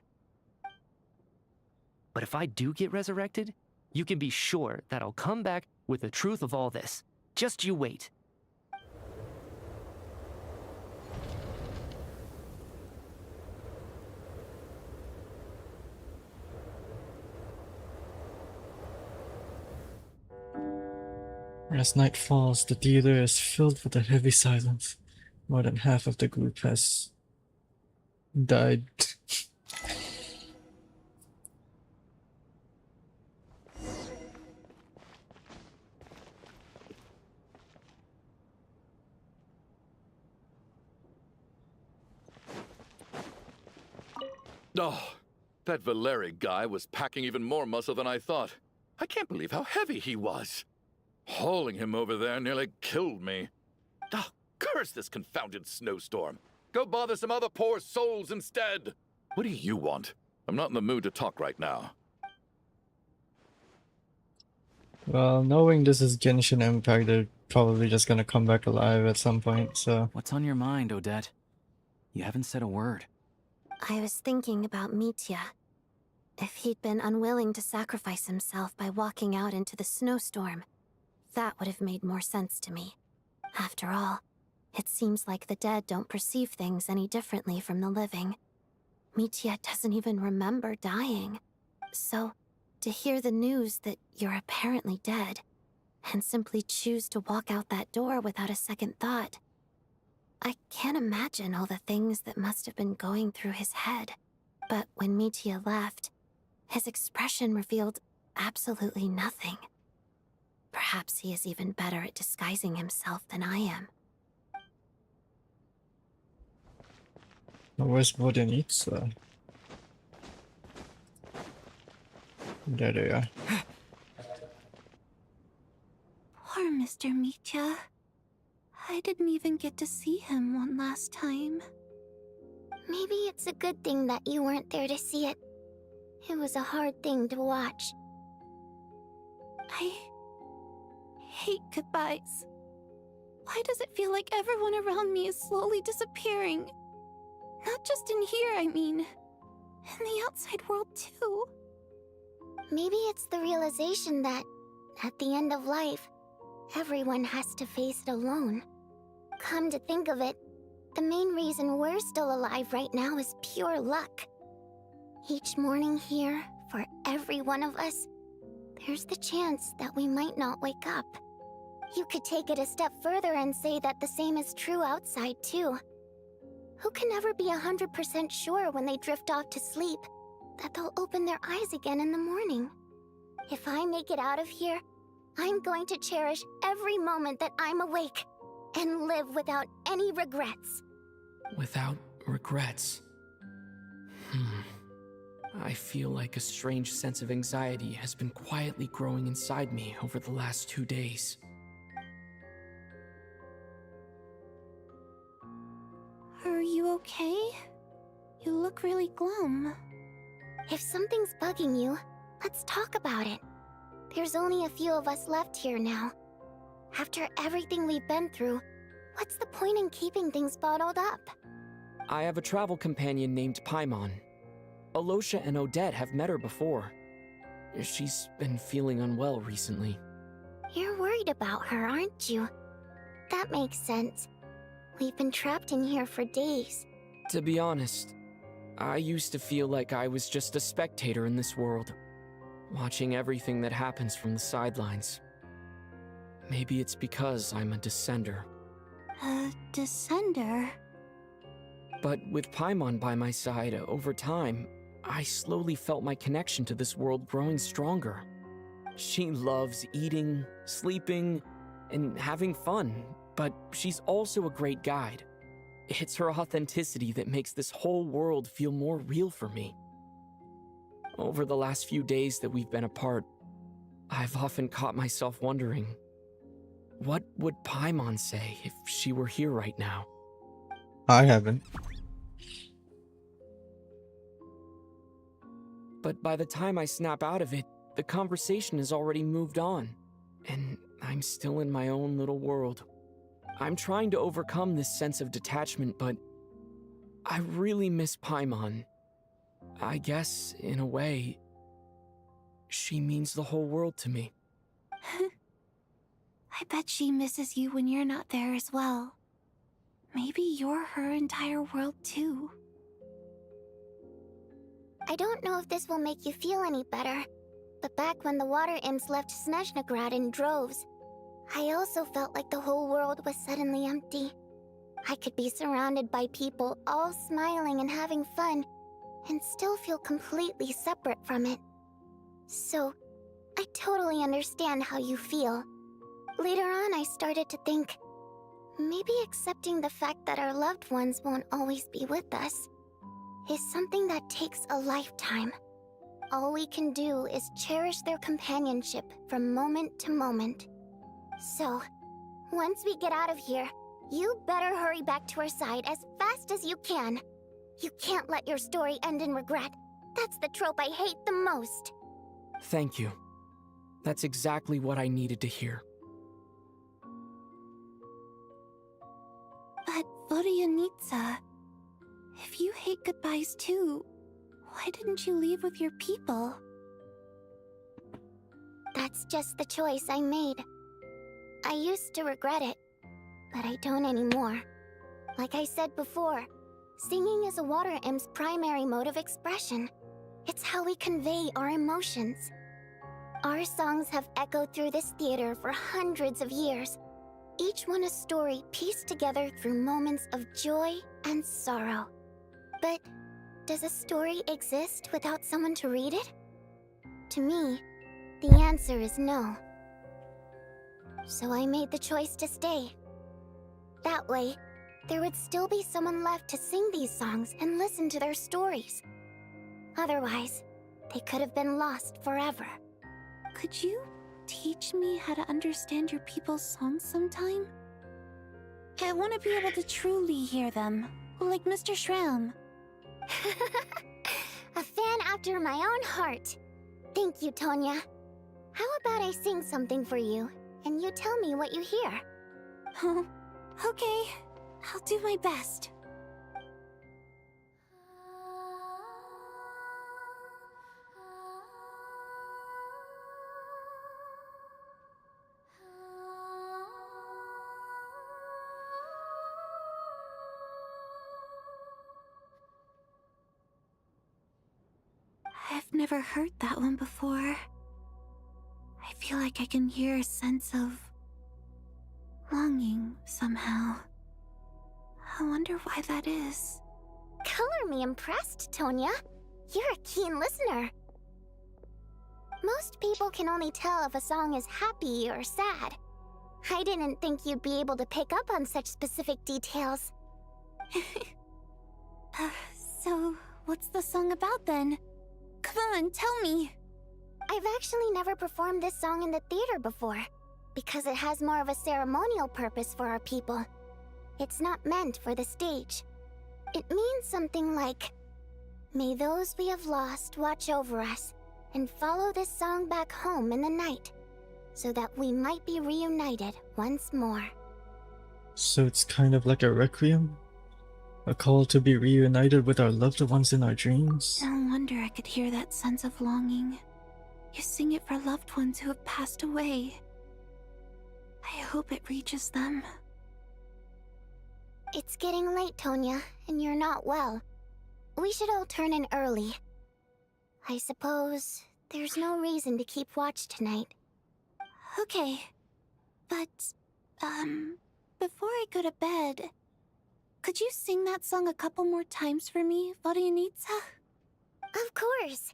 But if I do get resurrected, you can be sure that I'll come back with the truth of all this. Just you wait. As night falls, the theater is filled with a heavy silence. More than half of the group has died. Oh, that Valeri guy was packing even more muscle than I thought. I can't believe how heavy he was. Hauling him over there nearly killed me. Oh, curse this confounded snowstorm. Go bother some other poor souls instead. What do you want? I'm not in the mood to talk right now. Well, knowing this is Genshin Impact, they're probably just gonna come back alive at some point, so... What's on your mind, Odette? You haven't said a word. I was thinking about Mitya. If he'd been unwilling to sacrifice himself by walking out into the snowstorm, that would have made more sense to me. After all, it seems like the dead don't perceive things any differently from the living. Mitya doesn't even remember dying. So, to hear the news that you're apparently dead, and simply choose to walk out that door without a second thought, I can't imagine all the things that must have been going through his head. But when Mitya left, his expression revealed absolutely nothing. Perhaps he is even better at disguising himself than I am. Where's Vodyanitsa? There they are. Poor Mr. Mitya. I didn't even get to see him one last time. Maybe it's a good thing that you weren't there to see it. It was a hard thing to watch. I hate goodbyes. Why does it feel like everyone around me is slowly disappearing? Not just in here, I mean. In the outside world, too. Maybe it's the realization that, at the end of life, everyone has to face it alone. Come to think of it, the main reason we're still alive right now is pure luck. Each morning here, for every one of us, there's the chance that we might not wake up. You could take it a step further and say that the same is true outside, too. Who can never be 100% sure when they drift off to sleep that they'll open their eyes again in the morning? If I make it out of here, I'm going to cherish every moment that I'm awake and live without any regrets. Without regrets. I feel like a strange sense of anxiety has been quietly growing inside me over the last 2 days. Are you okay? You look really glum. If something's bugging you, let's talk about it. There's only a few of us left here now. After everything we've been through, what's the point in keeping things bottled up? I have a travel companion named Paimon. Alosha and Odette have met her before. She's been feeling unwell recently. You're worried about her, aren't you? That makes sense. We've been trapped in here for days. To be honest, I used to feel like I was just a spectator in this world, watching everything that happens from the sidelines. Maybe it's because I'm a descender. A descender? But with Paimon by my side, over time, I slowly felt my connection to this world growing stronger. She loves eating, sleeping, and having fun, but she's also a great guide. It's her authenticity that makes this whole world feel more real for me. Over the last few days that we've been apart, I've often caught myself wondering, what would Paimon say if she were here right now? I haven't. But by the time I snap out of it, the conversation has already moved on, and I'm still in my own little world. I'm trying to overcome this sense of detachment, but I really miss Paimon. I guess, in a way, she means the whole world to me. I bet she misses you when you're not there as well. Maybe you're her entire world too. I don't know if this will make you feel any better, but back when the water imps left Snezhnagrad in droves, I also felt like the whole world was suddenly empty. I could be surrounded by people all smiling and having fun, and still feel completely separate from it. So, I totally understand how you feel. Later on, I started to think, maybe accepting the fact that our loved ones won't always be with us is something that takes a lifetime. All we can do is cherish their companionship from moment to moment. So, once we get out of here, you better hurry back to our side as fast as you can. You can't let your story end in regret. That's the trope I hate the most. Thank you. That's exactly what I needed to hear. But Vodyanitsa, if you hate goodbyes too, why didn't you leave with your people? That's just the choice I made. I used to regret it, but I don't anymore. Like I said before, singing is a water imp's primary mode of expression. It's how we convey our emotions. Our songs have echoed through this theater for hundreds of years, each one a story pieced together through moments of joy and sorrow. But does a story exist without someone to read it? To me, the answer is no. So I made the choice to stay. That way, there would still be someone left to sing these songs and listen to their stories. Otherwise, they could have been lost forever. Could you teach me how to understand your people's songs sometime? I want to be able to truly hear them, like Mr. Shram. A fan after my own heart. Thank you, Tonya. How about I sing something for you, and you tell me what you hear? Okay, I'll do my best. I've never heard that one before. I feel like I can hear a sense of longing somehow. I wonder why that is. Color me impressed, Tonya. You're a keen listener. Most people can only tell if a song is happy or sad. I didn't think you'd be able to pick up on such specific details. So, what's the song about then? Come on, tell me! I've actually never performed this song in the theater before, because it has more of a ceremonial purpose for our people. It's not meant for the stage. It means something like, "May those we have lost watch over us, and follow this song back home in the night, so that we might be reunited once more." So it's kind of like a requiem? A call to be reunited with our loved ones in our dreams? No wonder I could hear that sense of longing. You sing it for loved ones who have passed away. I hope it reaches them. It's getting late, Tonya, and you're not well. We should all turn in early. I suppose there's no reason to keep watch tonight. Okay, but, before I go to bed, could you sing that song a couple more times for me, Vodyanitsa? Of course.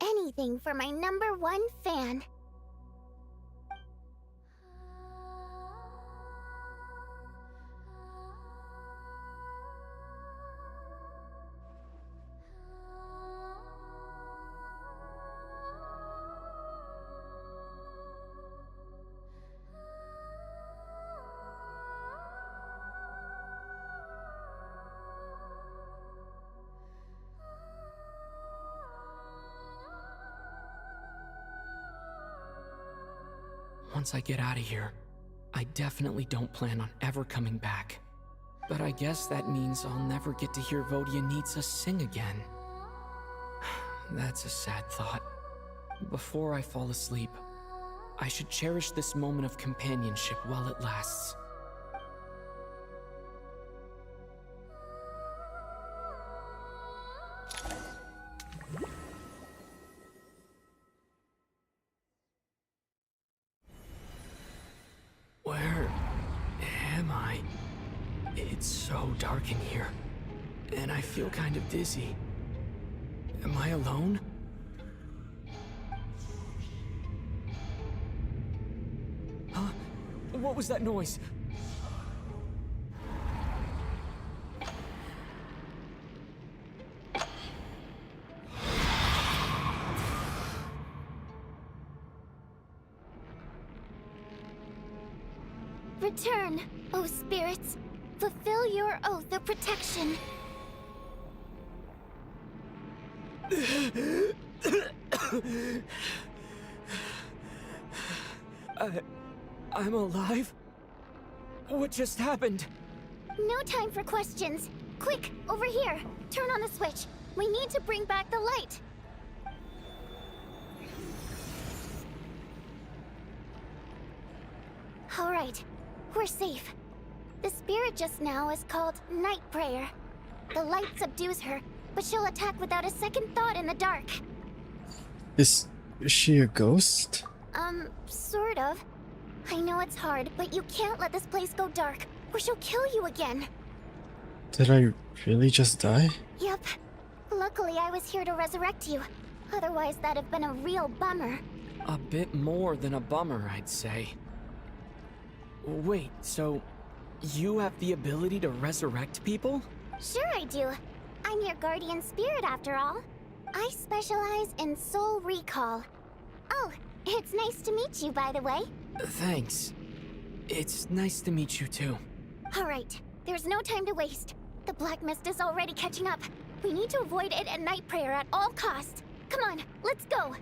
Anything for my #1 fan. once I get out of here, I definitely don't plan on ever coming back. But I guess that means I'll never get to hear Vodyanitsa sing again. That's a sad thought. Before I fall asleep, I should cherish this moment of companionship while it lasts. Where am I? It's so dark in here, and I feel kind of dizzy. Am I alone? Huh? What was that noise? Return, O spirits. Fulfill your oath of protection. I'm alive? What just happened? No time for questions. Quick, over here. Turn on the switch. We need to bring back the light. All right, we're safe. The spirit just now is called Night Prayer. The light subdues her, but she'll attack without a second thought in the dark. Is she a ghost? Sort of. I know it's hard, but you can't let this place go dark, or she'll kill you again. Did I really just die? Yep. Luckily, I was here to resurrect you. Otherwise, that'd have been a real bummer. A bit more than a bummer, I'd say. Wait, so you have the ability to resurrect people? Sure I do. I'm your guardian spirit after all. I specialize in soul recall. Oh, it's nice to meet you, by the way. Thanks. It's nice to meet you too. All right, there's no time to waste. The black mist is already catching up. We need to avoid it at Night Prayer at all costs. Come on, let's go.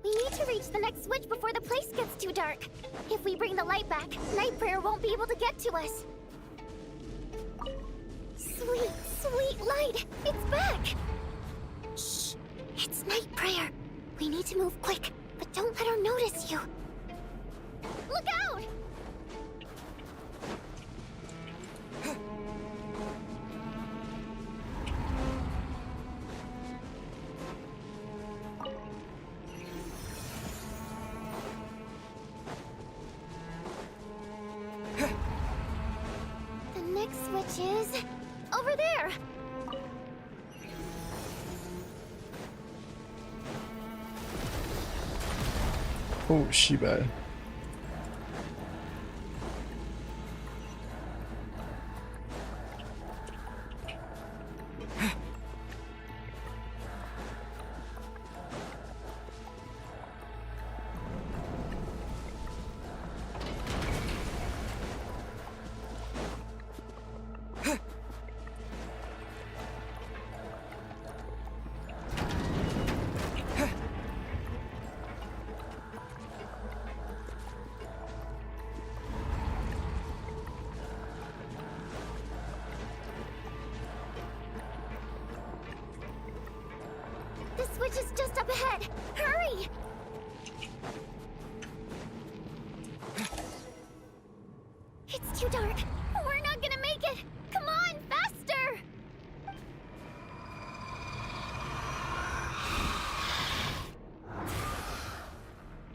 We need to reach the next switch before the place gets too dark. If we bring the light back, Night Prayer won't be able to get to us. Sweet, sweet light! It's back! Shh! It's Night Prayer. We need to move quick, but don't let her notice you. Look out! The next switch is over there. Oh, she bad. The switch is just up ahead. Hurry! It's too dark. We're not gonna make it. Come on, faster!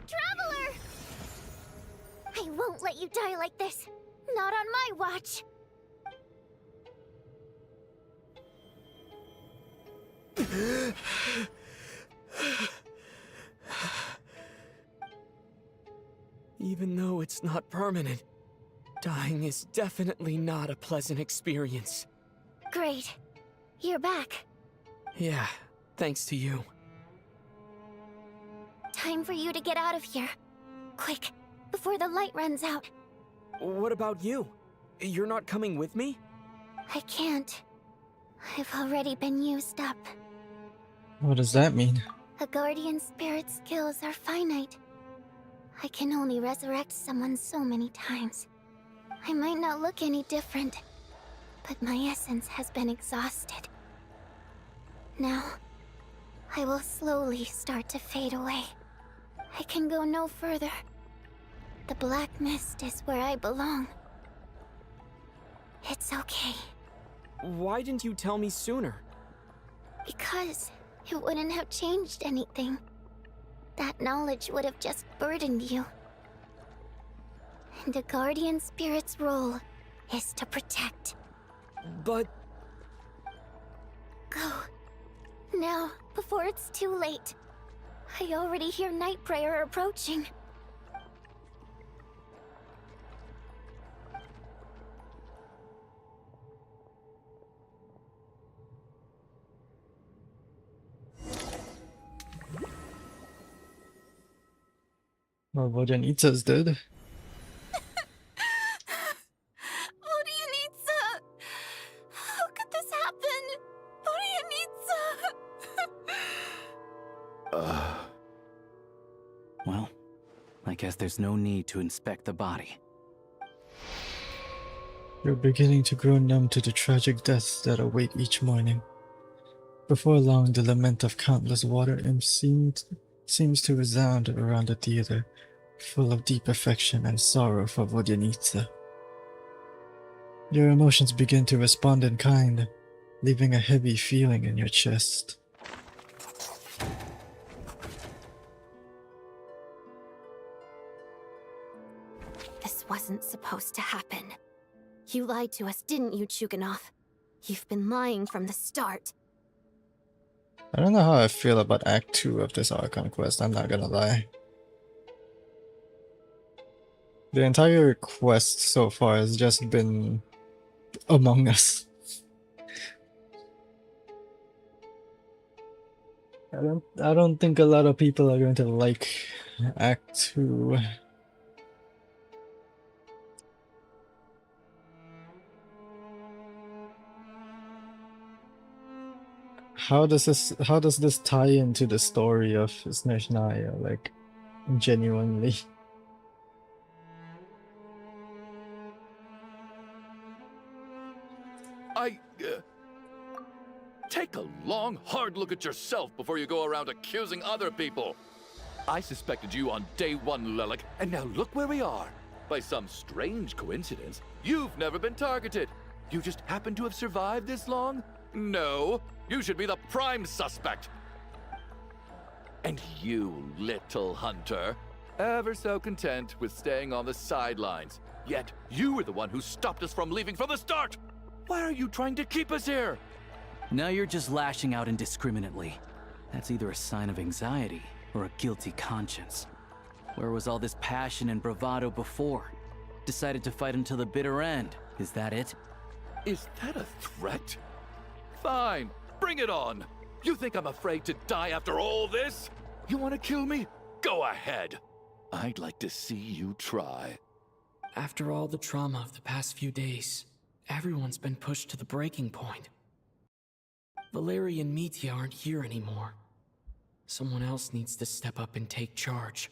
Traveler! I won't let you die like this. Not on my watch. Even though it's not permanent, dying is definitely not a pleasant experience. Great. You're back. Yeah, thanks to you. Time for you to get out of here. Quick, before the light runs out. What about you? You're not coming with me? I can't. I've already been used up. What does that mean? A guardian spirit's skills are finite. I can only resurrect someone so many times. I might not look any different, but my essence has been exhausted. Now, I will slowly start to fade away. I can go no further. The black mist is where I belong. It's okay. Why didn't you tell me sooner? Because it wouldn't have changed anything. That knowledge would have just burdened you. And a guardian spirit's role is to protect. But... Go. Now, before it's too late. I already hear Night Prayer approaching. Well, Vodyanitsa's dead. Vodyanitsa! How could this happen? Vodyanitsa! Well, I guess there's no need to inspect the body. You're beginning to grow numb to the tragic deaths that await each morning. Before long, the lament of countless water imps seems to resound around the theater, full of deep affection and sorrow for Vodyanitsa. Your emotions begin to respond in kind, leaving a heavy feeling in your chest. This wasn't supposed to happen. You lied to us, didn't you, Chuganov? You've been lying from the start. I don't know how I feel about Act 2 of this Archon quest, I'm not gonna lie. The entire quest so far has just been Among Us. I don't think a lot of people are going to like Act 2. How does this tie into the story of SNEZHNAYA, like, genuinely? Take a long, hard look at yourself before you go around accusing other people. I suspected you on day one, Lelik, and now look where we are. By some strange coincidence, you've never been targeted. You just happen to have survived this long? No, you should be the prime suspect. And you, little hunter, ever so content with staying on the sidelines. Yet you were the one who stopped us from leaving from the start. Why are you trying to keep us here? Now you're just lashing out indiscriminately. That's either a sign of anxiety or a guilty conscience. Where was all this passion and bravado before? Decided to fight until the bitter end. Is that it? Is that a threat? Fine, bring it on. You think I'm afraid to die after all this? You want to kill me? Go ahead. I'd like to see you try. After all the trauma of the past few days, everyone's been pushed to the breaking point. Valeria and Mitya aren't here anymore. Someone else needs to step up and take charge.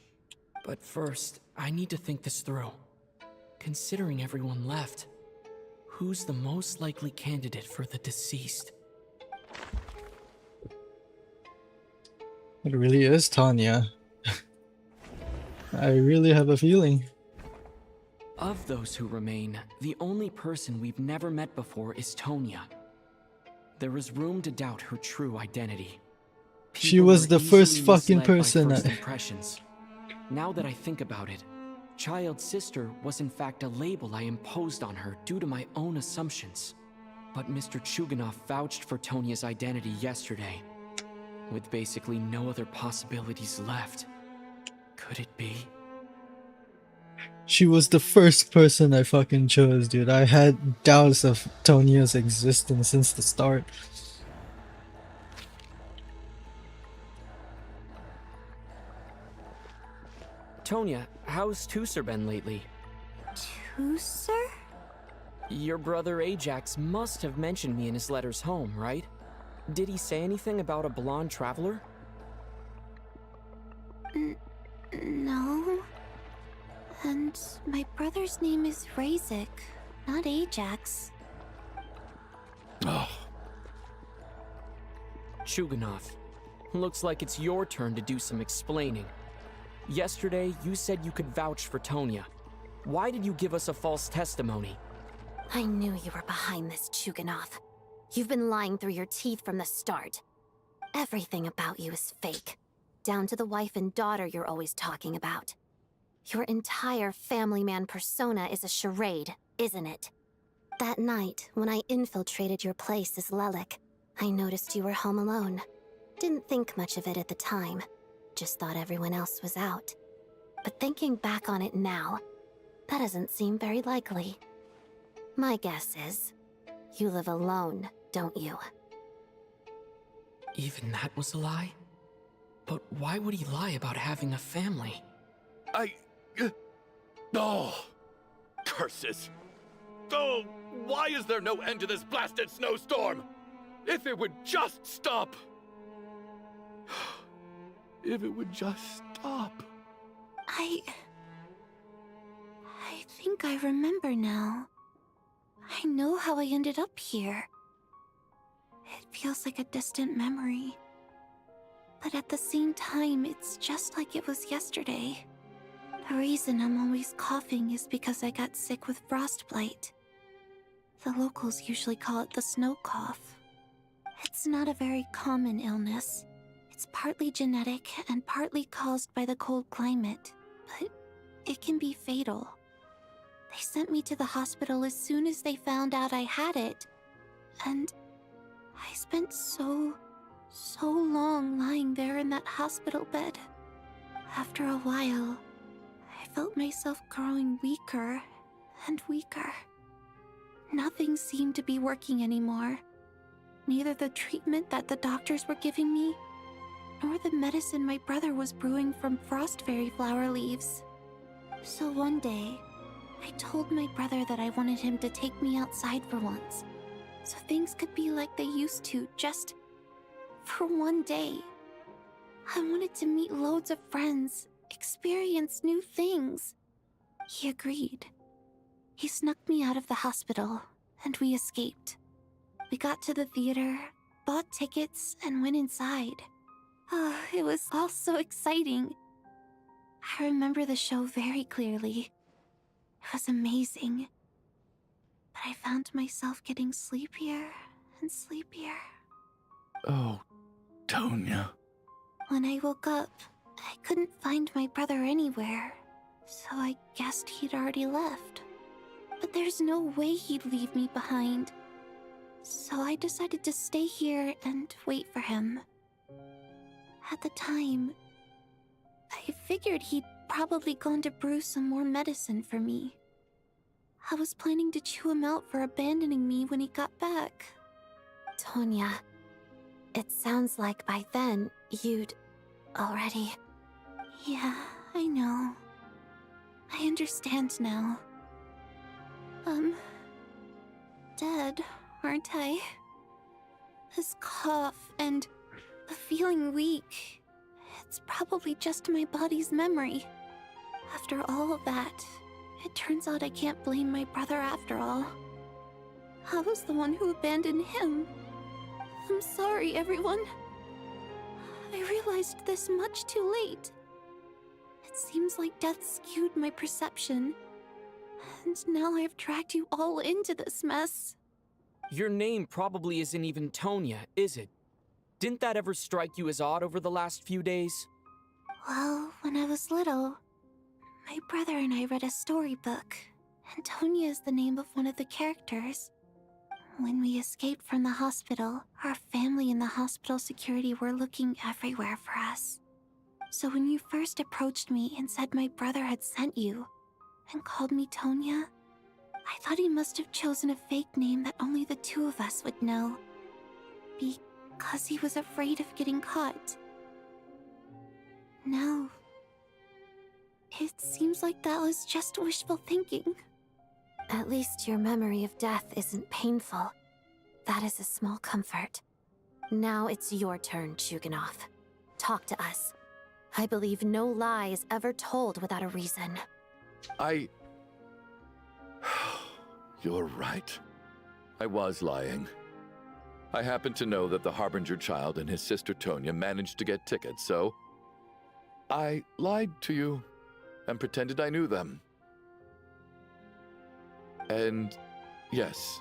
But first, I need to think this through. Considering everyone left, who's the most likely candidate for the deceased? It really is Tanya. I really have a feeling. Of those who remain, the only person we've never met before is Tonya. There is room to doubt her true identity. She was the first fucking person. First impressions. Now that I think about it, Child's sister was in fact a label I imposed on her due to my own assumptions. But Mr. Chuganov vouched for Tonya's identity yesterday. With basically no other possibilities left. Could it be? She was the first person I fucking chose, dude. I had doubts of Tonya's existence since the start. Tonya, how's Tusser been lately? Tusser? Your brother Ajax must have mentioned me in his letters home, right? Did he say anything about a blonde traveler? No. And my brother's name is Razik, not Ajax. Oh. Chuganov, looks like it's your turn to do some explaining. Yesterday, you said you could vouch for Tonya. Why did you give us a false testimony? I knew you were behind this, Chuganov. You've been lying through your teeth from the start. Everything about you is fake, down to the wife and daughter you're always talking about. Your entire family man persona is a charade, isn't it? That night, when I infiltrated your place as Lelik, I noticed you were home alone. Didn't think much of it at the time, just thought everyone else was out. But thinking back on it now, that doesn't seem very likely. My guess is, you live alone, don't you? Even that was a lie? But why would he lie about having a family? Oh! Curses! Oh, why is there no end to this blasted snowstorm? If it would just stop! If it would just stop. I think I remember now. I know how I ended up here. It feels like a distant memory. But at the same time, it's just like it was yesterday. The reason I'm always coughing is because I got sick with frostbite. The locals usually call it the snow cough. It's not a very common illness. It's partly genetic and partly caused by the cold climate, but it can be fatal. They sent me to the hospital as soon as they found out I had it. And I spent so long lying there in that hospital bed. After a while, I felt myself growing weaker and weaker. Nothing seemed to be working anymore. Neither the treatment that the doctors were giving me, nor the medicine my brother was brewing from frost fairy flower leaves. So one day, I told my brother that I wanted him to take me outside for once, so things could be like they used to, just for one day. I wanted to meet loads of friends, experience new things. He agreed. He snuck me out of the hospital, and we escaped. We got to the theater, bought tickets, and went inside. Oh, it was all so exciting. I remember the show very clearly. It was amazing. But I found myself getting sleepier and sleepier. Oh, Tonya. When I woke up, I couldn't find my brother anywhere, so I guessed he'd already left. But there's no way he'd leave me behind. So I decided to stay here and wait for him. At the time, I figured he'd probably gone to brew some more medicine for me. I was planning to chew him out for abandoning me when he got back. Tonya, it sounds like by then you'd already... Yeah, I know. I understand now. Dead, aren't I? This cough and the feeling weak, it's probably just my body's memory. After all of that, it turns out I can't blame my brother after all. I was the one who abandoned him. I'm sorry, everyone. I realized this much too late. It seems like death skewed my perception. And now I've dragged you all into this mess. Your name probably isn't even Tonya, is it? Didn't that ever strike you as odd over the last few days? Well, when I was little, my brother and I read a storybook, and Tonya is the name of one of the characters. When we escaped from the hospital, our family and the hospital security were looking everywhere for us. So when you first approached me and said my brother had sent you, and called me Tonya, I thought he must have chosen a fake name that only the two of us would know. Because he was afraid of getting caught. Now, it seems like that was just wishful thinking. At least your memory of death isn't painful. That is a small comfort. Now it's your turn, Chuganov. Talk to us. I believe no lie is ever told without a reason. You're right. I was lying. I happen to know that the Harbinger child and his sister Tonya managed to get tickets, so I lied to you and pretended I knew them. And yes,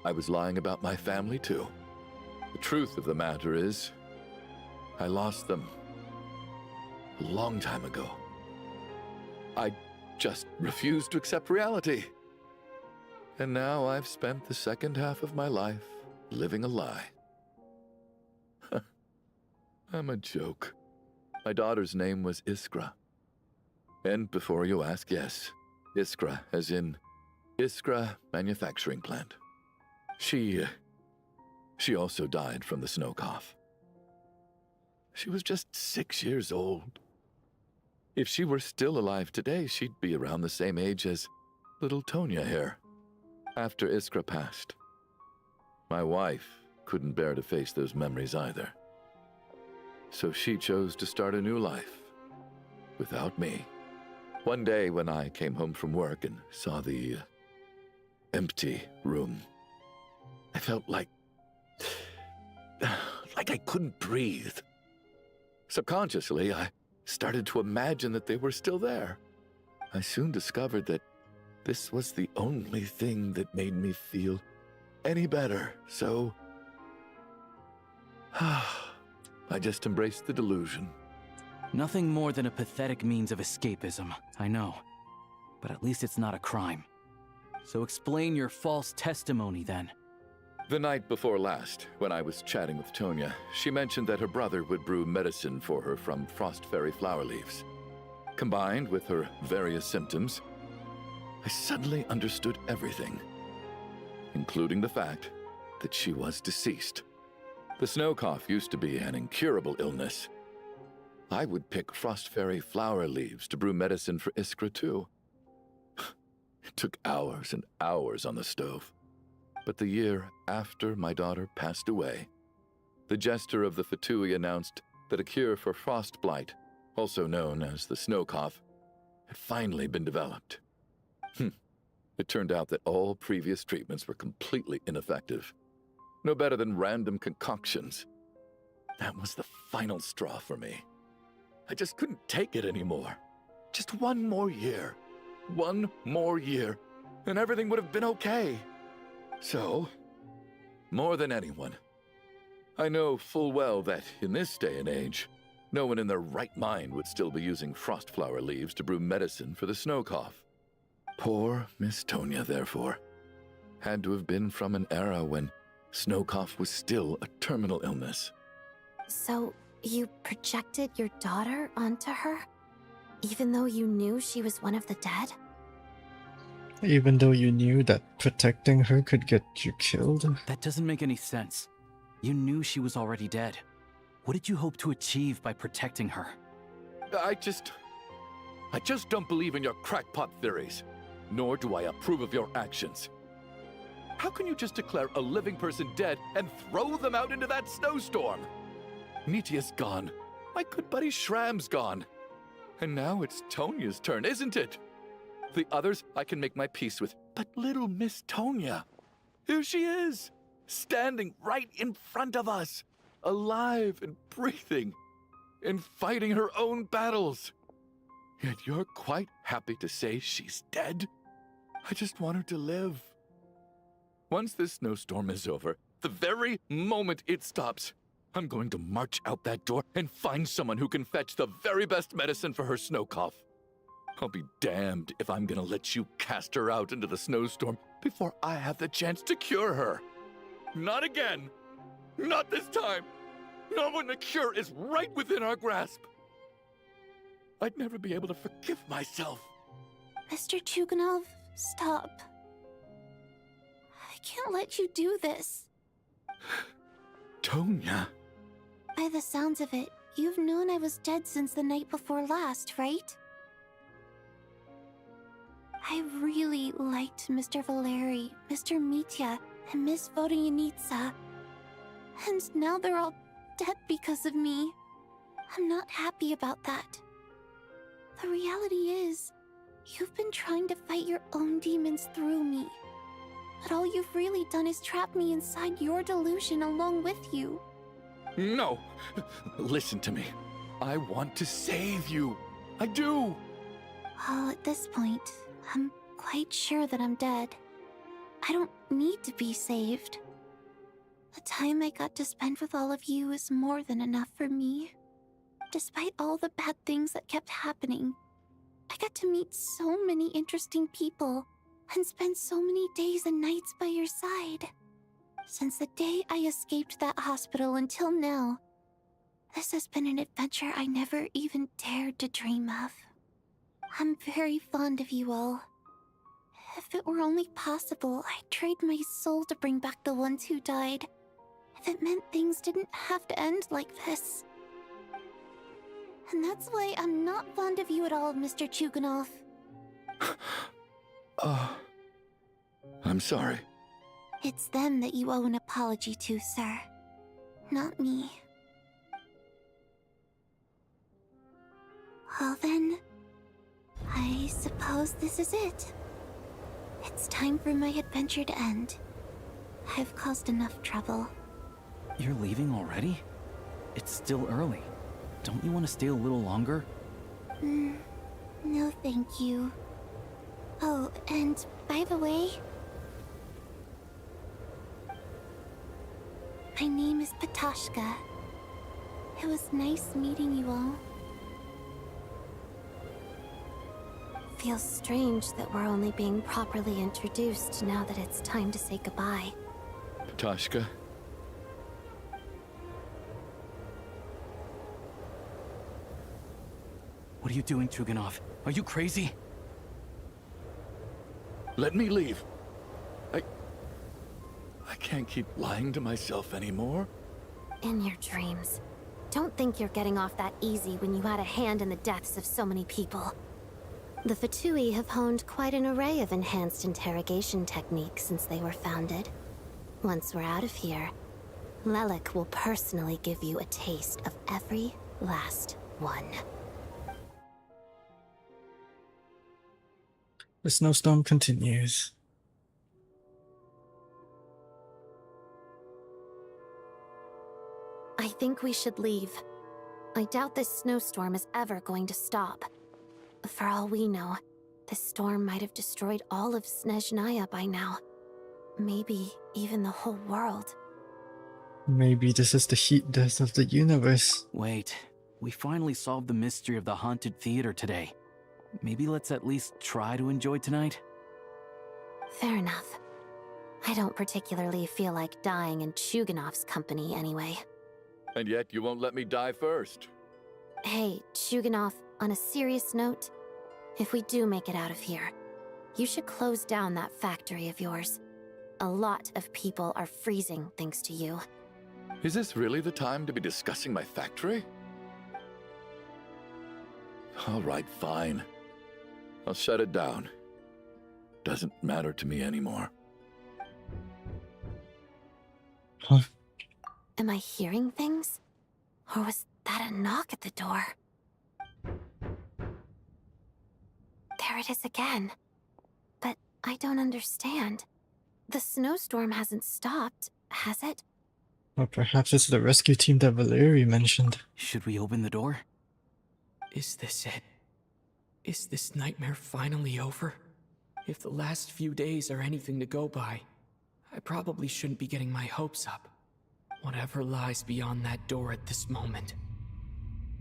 I was lying about my family too. The truth of the matter is, I lost them a long time ago. I just refused to accept reality. And now I've spent the second half of my life living a lie. I'm a joke. My daughter's name was Iskra. And before you ask, yes, Iskra, as in Iskra Manufacturing Plant. She also died from the snow cough. She was just 6 years old. If she were still alive today, she'd be around the same age as little Tonya here. After Iskra passed, my wife couldn't bear to face those memories either. So she chose to start a new life without me. One day when I came home from work and saw the empty room, I felt like I couldn't breathe. Subconsciously, I started to imagine that they were still there. I soon discovered that this was the only thing that made me feel any better, so I just embraced the delusion. Nothing more than a pathetic means of escapism, I know. But at least it's not a crime. So explain your false testimony then. The night before last, when I was chatting with Tonya, she mentioned that her brother would brew medicine for her from frost fairy flower leaves. Combined with her various symptoms, I suddenly understood everything, including the fact that she was deceased. The snow cough used to be an incurable illness. I would pick frost fairy flower leaves to brew medicine for Iskra too. It took hours and hours on the stove. But the year after my daughter passed away, the jester of the Fatui announced that a cure for frost blight, also known as the snow cough, had finally been developed. It turned out that all previous treatments were completely ineffective. No better than random concoctions. That was the final straw for me. I just couldn't take it anymore. Just one more year. One more year, and everything would have been okay. So, more than anyone, I know full well that in this day and age, no one in their right mind would still be using frost flower leaves to brew medicine for the snow cough. Poor Miss Tonya, therefore, had to have been from an era when snow cough was still a terminal illness. So, you projected your daughter onto her? Even though you knew she was one of the dead? Even though you knew that protecting her could get you killed? That doesn't make any sense. You knew she was already dead. What did you hope to achieve by protecting her? I just don't believe in your crackpot theories, nor do I approve of your actions. How can you just declare a living person dead and throw them out into that snowstorm? Nitia's gone. My good buddy Shram's gone. And now it's Tonya's turn, isn't it? The others I can make my peace with, but little Miss Tonya, here she is, standing right in front of us, alive and breathing, and fighting her own battles. Yet you're quite happy to say she's dead? I just want her to live. Once this snowstorm is over, the very moment it stops, I'm going to march out that door and find someone who can fetch the very best medicine for her snow cough. I'll be damned if I'm gonna let you cast her out into the snowstorm before I have the chance to cure her. Not again. Not this time. Not when the cure is right within our grasp. I'd never be able to forgive myself. Mr. Chuganov, stop. I can't let you do this. Tonya. By the sounds of it, you've known I was dead since the night before last, right? I really liked Mr. Valeri, Mr. Mitya, and Miss Vodyanitsa. And now they're all dead because of me. I'm not happy about that. The reality is, you've been trying to fight your own demons through me. But all you've really done is trap me inside your delusion along with you. No! Listen to me. I want to save you. I do! Well, at this point, I'm quite sure that I'm dead. I don't need to be saved. The time I got to spend with all of you is more than enough for me. Despite all the bad things that kept happening, I got to meet so many interesting people and spend so many days and nights by your side. Since the day I escaped that hospital until now, this has been an adventure I never even dared to dream of. I'm very fond of you all. If it were only possible, I'd trade my soul to bring back the ones who died. If it meant things didn't have to end like this. And that's why I'm not fond of you at all, Mr. Chuganov. I'm sorry. It's them that you owe an apology to, sir. Not me. Well then, I suppose this is it. It's time for my adventure to end. I've caused enough trouble. You're leaving already? It's still early. Don't you want to stay a little longer? No thank you. Oh, and by the way, my name is Patashka. It was nice meeting you all. Feels strange that we're only being properly introduced now that it's time to say goodbye. Patashka? What are you doing, Chuganov? Are you crazy? Let me leave. I can't keep lying to myself anymore. In your dreams. Don't think you're getting off that easy when you had a hand in the deaths of so many people. The Fatui have honed quite an array of enhanced interrogation techniques since they were founded. Once we're out of here, Lelik will personally give you a taste of every last one. The snowstorm continues. I think we should leave. I doubt this snowstorm is ever going to stop. For all we know, this storm might have destroyed all of SNEZHNAYA by now. Maybe even the whole world. Maybe this is the heat death of the universe. Wait, we finally solved the mystery of the haunted theater today. Maybe let's at least try to enjoy tonight? Fair enough. I don't particularly feel like dying in Chuganov's company anyway. And yet you won't let me die first. Hey, Chuganov, on a serious note, if we do make it out of here, you should close down that factory of yours. A lot of people are freezing thanks to you. Is this really the time to be discussing my factory? All right, fine. I'll shut it down. Doesn't matter to me anymore. Huh? Am I hearing things? Or was that a knock at the door? There it is again. But I don't understand. The snowstorm hasn't stopped, has it? Or perhaps it's the rescue team that Valeri mentioned. Should we open the door? Is this it? Is this nightmare finally over? If the last few days are anything to go by, I probably shouldn't be getting my hopes up. Whatever lies beyond that door at this moment,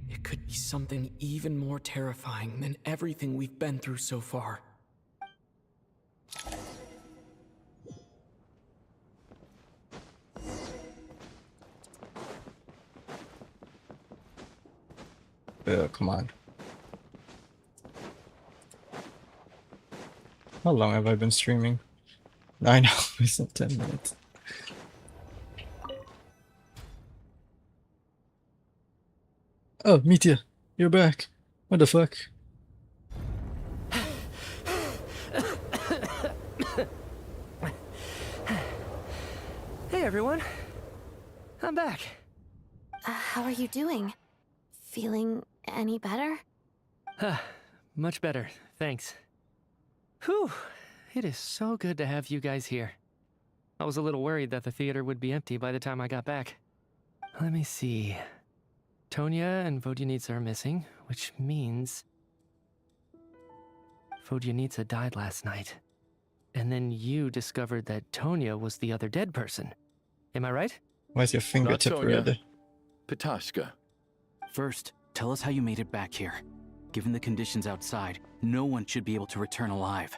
it could be something even more terrifying than everything we've been through so far. Come on. How long have I been streaming? 9 hours and 10 minutes. Oh, Mitya, you're back. What the fuck? Hey everyone, I'm back. How are you doing? feeling any better? Much better, thanks. Whew, it is so good to have you guys here. I was a little worried that the theater would be empty by the time I got back. Let me see. Tonya and Vodyanitsa are missing, which means Vodyanitsa died last night. And then you discovered that Tonya was the other dead person. Am I right? Why's your fingertip red? Pitashka. First, tell us how you made it back here. Given the conditions outside, no one should be able to return alive.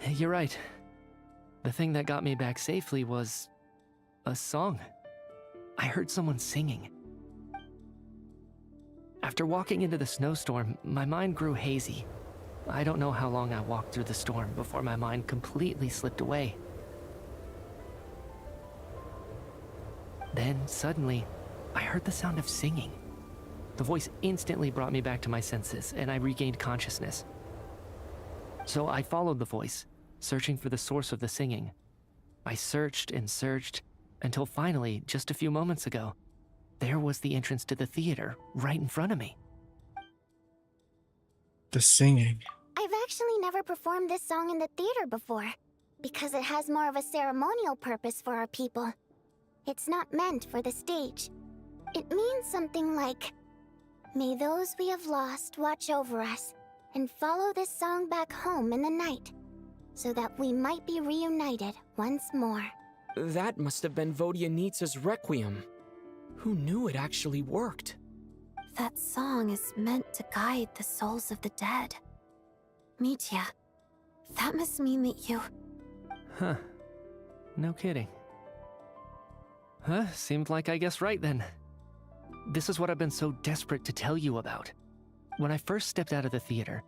You're right. The thing that got me back safely was a song. I heard someone singing. After walking into the snowstorm, my mind grew hazy. I don't know how long I walked through the storm before my mind completely slipped away. Then, suddenly, I heard the sound of singing. The voice instantly brought me back to my senses, and I regained consciousness. So I followed the voice, searching for the source of the singing. I searched and searched, until finally, just a few moments ago, there was the entrance to the theater, right in front of me. The singing. I've actually never performed this song in the theater before, because it has more of a ceremonial purpose for our people. It's not meant for the stage. It means something like, "May those we have lost watch over us, and follow this song back home in the night, so that we might be reunited once more." That must have been Vodyanitsa's Requiem. Who knew it actually worked? That song is meant to guide the souls of the dead. Mitya, that must mean that you... Huh. No kidding. Seemed like I guessed right then. This is what I've been so desperate to tell you about. When I first stepped out of the theater,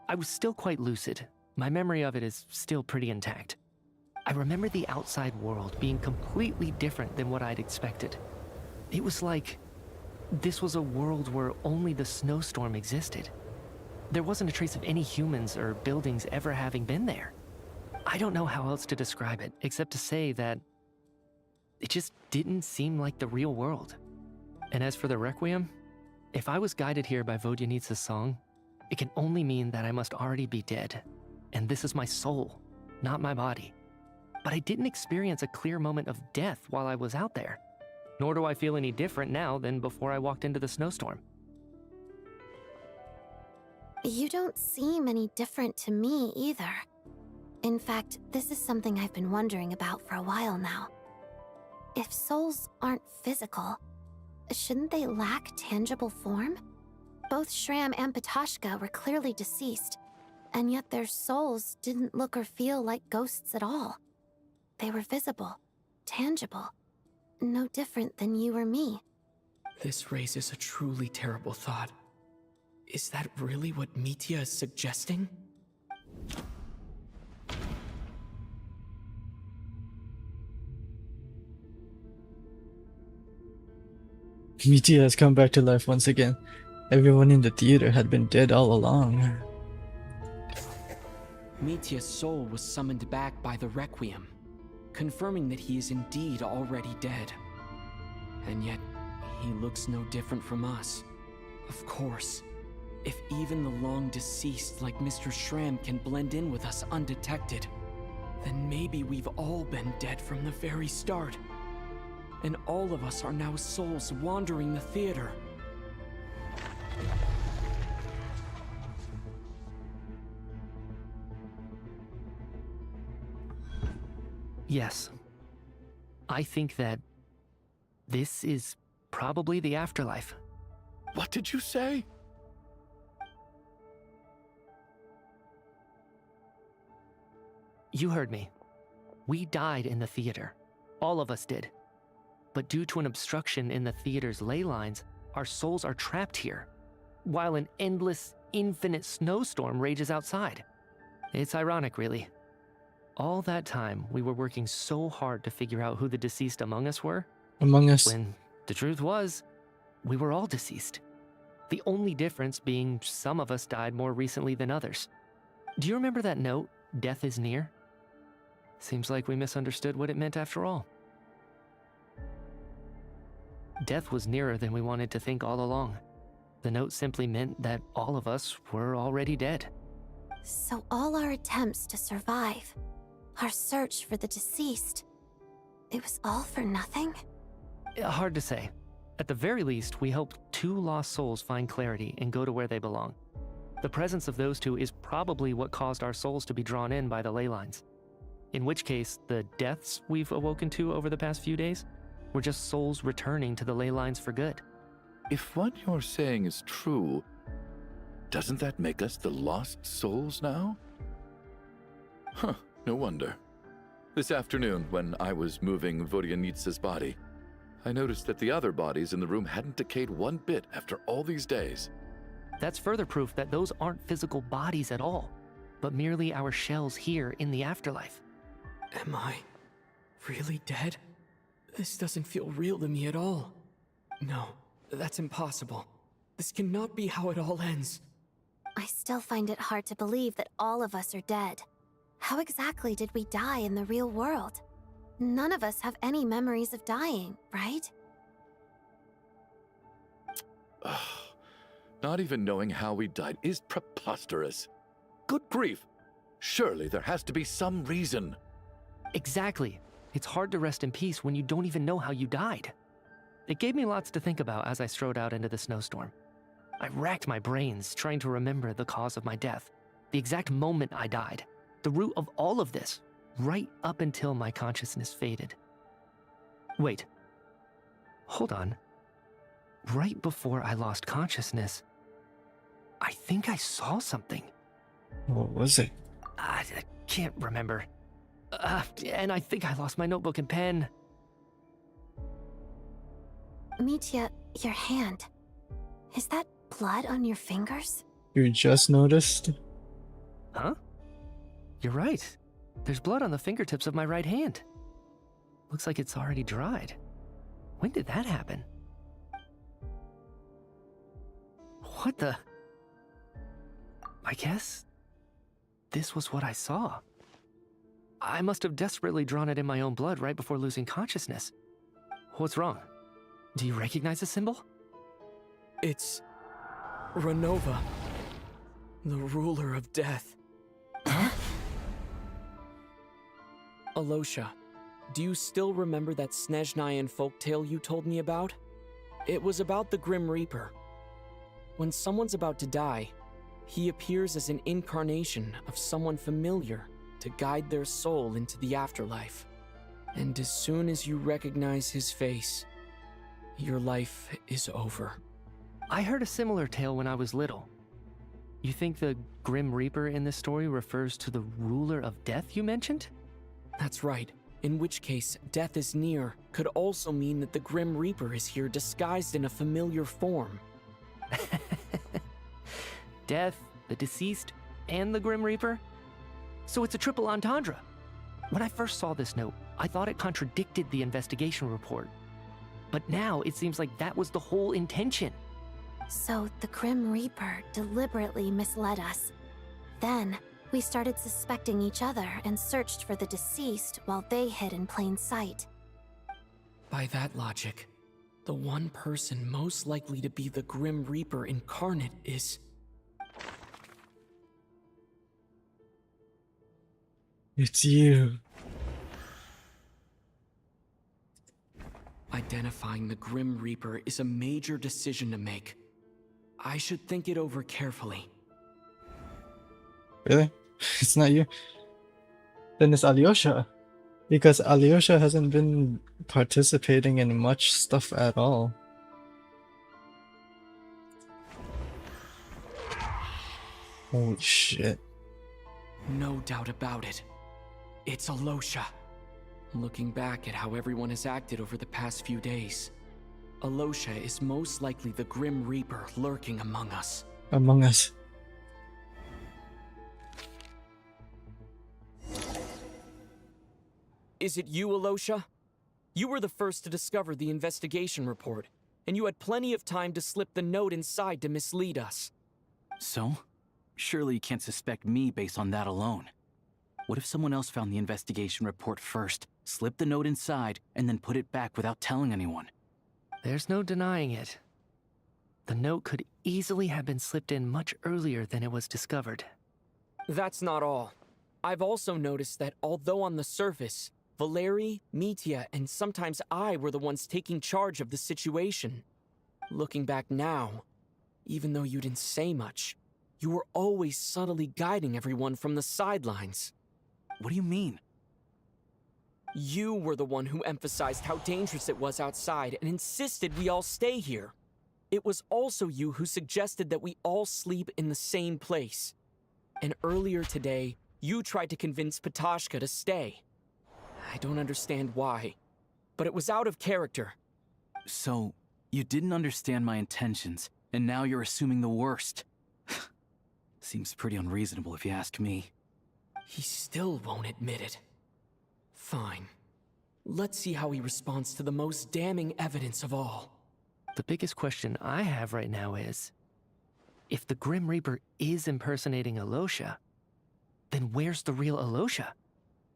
I was still quite lucid. My memory of it is still pretty intact. I remember the outside world being completely different than what I'd expected. It was like this was a world where only the snowstorm existed. There wasn't a trace of any humans or buildings ever having been there. I don't know how else to describe it, except to say that it just didn't seem like the real world. And as for the Requiem, if I was guided here by Vodyanitsa's song, it can only mean that I must already be dead. And this is my soul, not my body. But I didn't experience a clear moment of death while I was out there. Nor do I feel any different now than before I walked into the snowstorm. You don't seem any different to me either. In fact, this is something I've been wondering about for a while now. If souls aren't physical, shouldn't they lack tangible form? Both Shram and Pitashka were clearly deceased, and yet their souls didn't look or feel like ghosts at all. They were visible, tangible, no different than you or me. This raises a truly terrible thought. Is that really what Mitya is suggesting? Mitya has come back to life once again. Everyone in the theater had been dead all along. Mitya's soul was summoned back by the Requiem, confirming that he is indeed already dead. And yet, he looks no different from us. Of course, if even the long-deceased like Mr. Shram can blend in with us undetected, then maybe we've all been dead from the very start. And all of us are now souls wandering the theater. Yes. I think that this is probably the afterlife. What did you say? You heard me. We died in the theater. All of us did. But due to an obstruction in the theater's ley lines, our souls are trapped here, while an endless, infinite snowstorm rages outside. It's ironic, really. All that time, we were working so hard to figure out who the deceased among us were. Among us. When the truth was, we were all deceased. The only difference being some of us died more recently than others. Do you remember that note, "Death is near"? Seems like we misunderstood what it meant after all. death was nearer than we wanted to think all along. The note simply meant that all of us were already dead. So all our attempts to survive, our search for the deceased, it was all for nothing? Hard to say. At the very least, we hoped 2 lost souls find clarity and go to where they belong. The presence of those 2 is probably what caused our souls to be drawn in by the ley lines. In which case, the deaths we've awoken to over the past few days were just souls returning to the ley lines for good. If what you're saying is true, doesn't that make us the lost souls now? Huh, no wonder. This afternoon, when I was moving Vodyanitsa's body, I noticed that the other bodies in the room hadn't decayed one bit after all these days. That's further proof that those aren't physical bodies at all, but merely our shells here in the afterlife. Am I really dead? This doesn't feel real to me at all. No, that's impossible. This cannot be how it all ends. I still find it hard to believe that all of us are dead. How exactly did we die in the real world? None of us have any memories of dying, right? Not even knowing how we died is preposterous. Good grief! Surely there has to be some reason. Exactly. It's hard to rest in peace when you don't even know how you died. It gave me lots to think about as I strode out into the snowstorm. I racked my brains trying to remember the cause of my death, the exact moment I died, the root of all of this, right up until my consciousness faded. Wait. Hold on. Right before I lost consciousness, I think I saw something. What was it? I can't remember. And I think I lost my notebook and pen. Mitya, your hand. Is that blood on your fingers? You just noticed? Huh? You're right. There's blood on the fingertips of my right hand. Looks like it's already dried. When did that happen? What the? I guess this was what I saw. I must have desperately drawn it in my own blood right before losing consciousness. What's wrong? Do you recognize the symbol? It's Renova, the ruler of death. Alosha, do you still remember that SNEZHNAYAN folktale you told me about? It was about the Grim Reaper. When someone's about to die, he appears as an incarnation of someone familiar to guide their soul into the afterlife. And as soon as you recognize his face, your life is over. I heard a similar tale when I was little. You think the Grim Reaper in this story refers to the ruler of death you mentioned? That's right. In which case, death is near could also mean that the Grim Reaper is here disguised in a familiar form. Death, the deceased, and the Grim Reaper? So it's a triple entendre. When I first saw this note, I thought it contradicted the investigation report. But now it seems like that was the whole intention. So the Grim Reaper deliberately misled us. Then, we started suspecting each other and searched for the deceased while they hid in plain sight. By that logic, the one person most likely to be the Grim Reaper incarnate is... It's you. Identifying the Grim Reaper is a major decision to make. I should think it over carefully. Really? It's not you? Then it's Alyosha. Because Alyosha hasn't been participating in much stuff at all. Holy shit. No doubt about it. It's Alosha. Looking back at how everyone has acted over the past few days, Alosha is most likely the Grim Reaper lurking among us. Among us. Is it you, Alosha? You were the first to discover the investigation report, and you had plenty of time to slip the note inside to mislead us. So? Surely you can't suspect me based on that alone. What if someone else found the investigation report first, slipped the note inside, and then put it back without telling anyone? There's no denying it. The note could easily have been slipped in much earlier than it was discovered. That's not all. I've also noticed that although on the surface, Valeri, Mitya, and sometimes I were the ones taking charge of the situation. Looking back now, even though you didn't say much, you were always subtly guiding everyone from the sidelines. What do you mean? You were the one who emphasized how dangerous it was outside and insisted we all stay here. It was also you who suggested that we all sleep in the same place. And earlier today, you tried to convince Patashka to stay. I don't understand why, but it was out of character. So, you didn't understand my intentions, and now you're assuming the worst. Seems pretty unreasonable if you ask me. He still won't admit it. Fine. Let's see how he responds to the most damning evidence of all. The biggest question I have right now is, if the Grim Reaper is impersonating Alosha, then where's the real Alosha?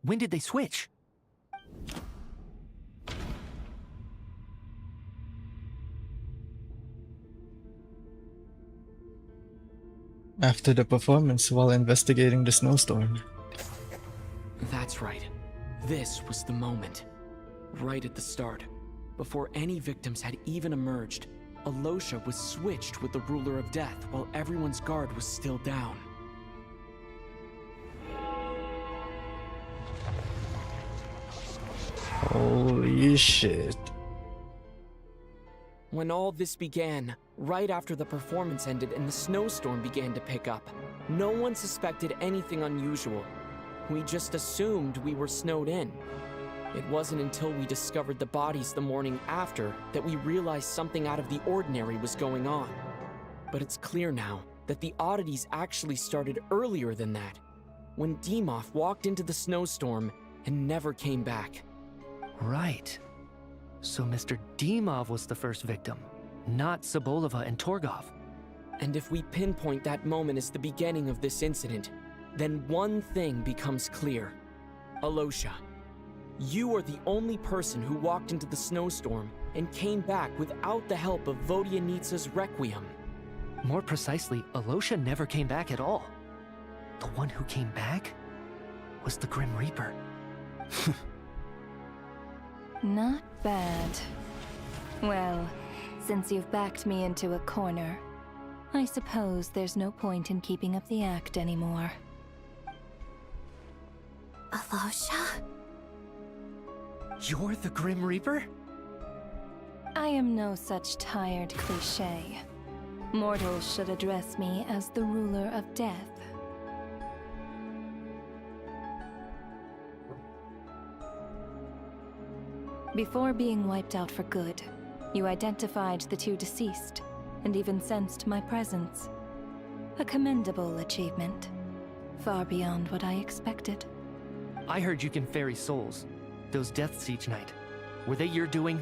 When did they switch? After the performance while investigating the snowstorm. That's right. This was the moment. Right at the start. Before any victims had even emerged, Alosha was switched with the Ruler of Death while everyone's guard was still down. Holy shit. When all this began, right after the performance ended and the snowstorm began to pick up, no one suspected anything unusual. We just assumed we were snowed in. It wasn't until we discovered the bodies the morning after that we realized something out of the ordinary was going on. But it's clear now that the oddities actually started earlier than that, when Dimov walked into the snowstorm and never came back. Right. So Mr. Dimov was the first victim, not Sobolova and Torgov. And if we pinpoint that moment as the beginning of this incident, then one thing becomes clear. Alosha, you are the only person who walked into the snowstorm and came back without the help of Vodyanitsa's Requiem. More precisely, Alosha never came back at all. The one who came back was the Grim Reaper. Not bad. Well, since you've backed me into a corner, I suppose there's no point in keeping up the act anymore. Alosha? You're the Grim Reaper? I am no such tired cliché. Mortals should address me as the ruler of death. Before being wiped out for good, you identified the two deceased, and even sensed my presence. A commendable achievement. Far beyond what I expected. I heard you can ferry souls. Those deaths each night. Were they your doing?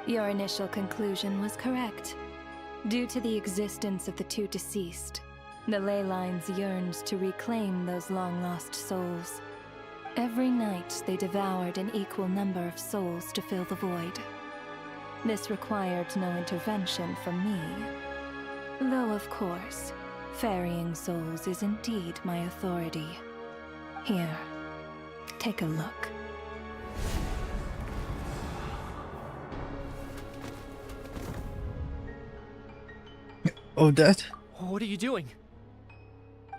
Your initial conclusion was correct. Due to the existence of the two deceased, the ley lines yearned to reclaim those long-lost souls. Every night they devoured an equal number of souls to fill the void. This required no intervention from me. Though, of course, ferrying souls is indeed my authority. Here, take a look. Odette? What are you doing?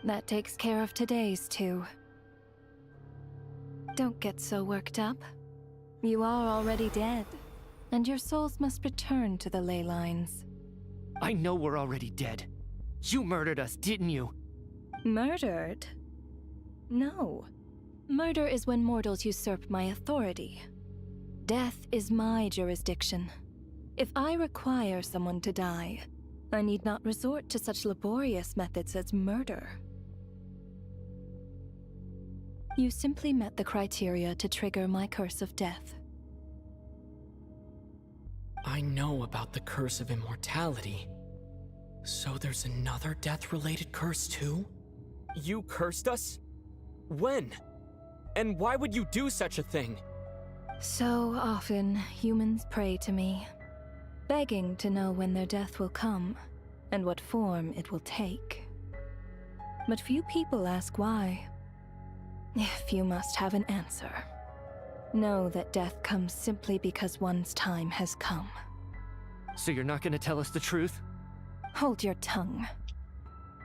That takes care of today's too. Don't get so worked up. You are already dead, and your souls must return to the ley lines. I know we're already dead. You murdered us, didn't you? Murdered? No. Murder is when mortals usurp my authority. Death is my jurisdiction. If I require someone to die, I need not resort to such laborious methods as murder. You simply met the criteria to trigger my curse of death. I know about the curse of immortality. So there's another death-related curse too? You cursed us? When? And why would you do such a thing? So often, humans pray to me. begging to know when their death will come and what form it will take. But few people ask why. If you must have an answer, know that death comes simply because one's time has come. So you're not gonna tell us the truth? Hold your tongue.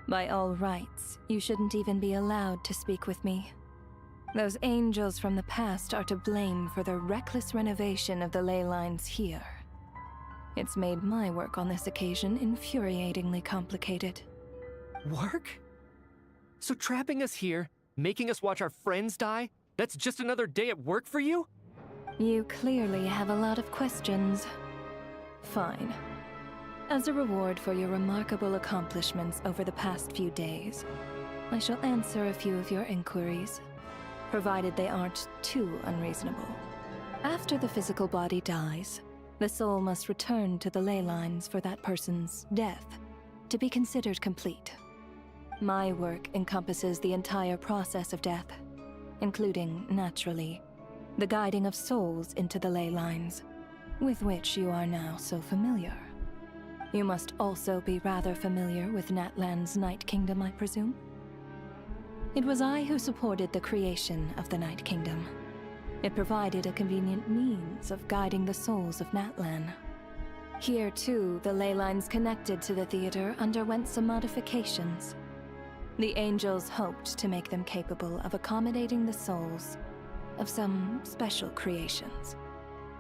By all rights, you shouldn't even be allowed to speak with me. Those angels from the past are to blame for the reckless renovation of the ley lines here. It's made my work on this occasion infuriatingly complicated. Work? So trapping us here, making us watch our friends die, that's just another day at work for you? You clearly have a lot of questions. Fine. As a reward for your remarkable accomplishments over the past few days, I shall answer a few of your inquiries, provided they aren't too unreasonable. After the physical body dies, the soul must return to the ley lines for that person's death to be considered complete. My work encompasses the entire process of death, including, naturally, the guiding of souls into the ley lines, with which you are now so familiar. You must also be rather familiar with Natlan's Night Kingdom, I presume? It was I who supported the creation of the Night Kingdom. It provided a convenient means of guiding the souls of Natlan. Here, too, the ley lines connected to the theater underwent some modifications. The angels hoped to make them capable of accommodating the souls of some special creations.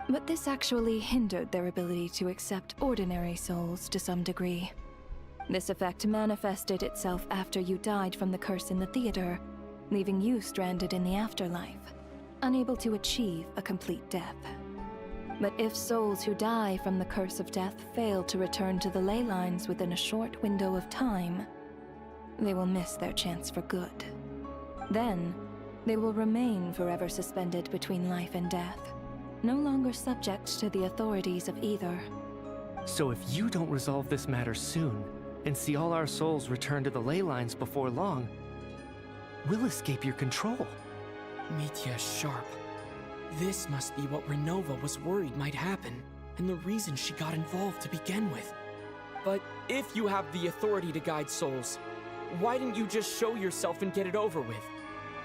But this actually hindered their ability to accept ordinary souls to some degree. This effect manifested itself after you died from the curse in the theater, leaving you stranded in the afterlife, unable to achieve a complete death. But if souls who die from the curse of death fail to return to the ley lines within a short window of time, they will miss their chance for good. Then, they will remain forever suspended between life and death, no longer subject to the authorities of either. So if you don't resolve this matter soon, and see all our souls return to the ley lines before long, we'll escape your control. Mitya is sharp. This must be what Renova was worried might happen, and the reason she got involved to begin with. But if you have the authority to guide souls, why didn't you just show yourself and get it over with?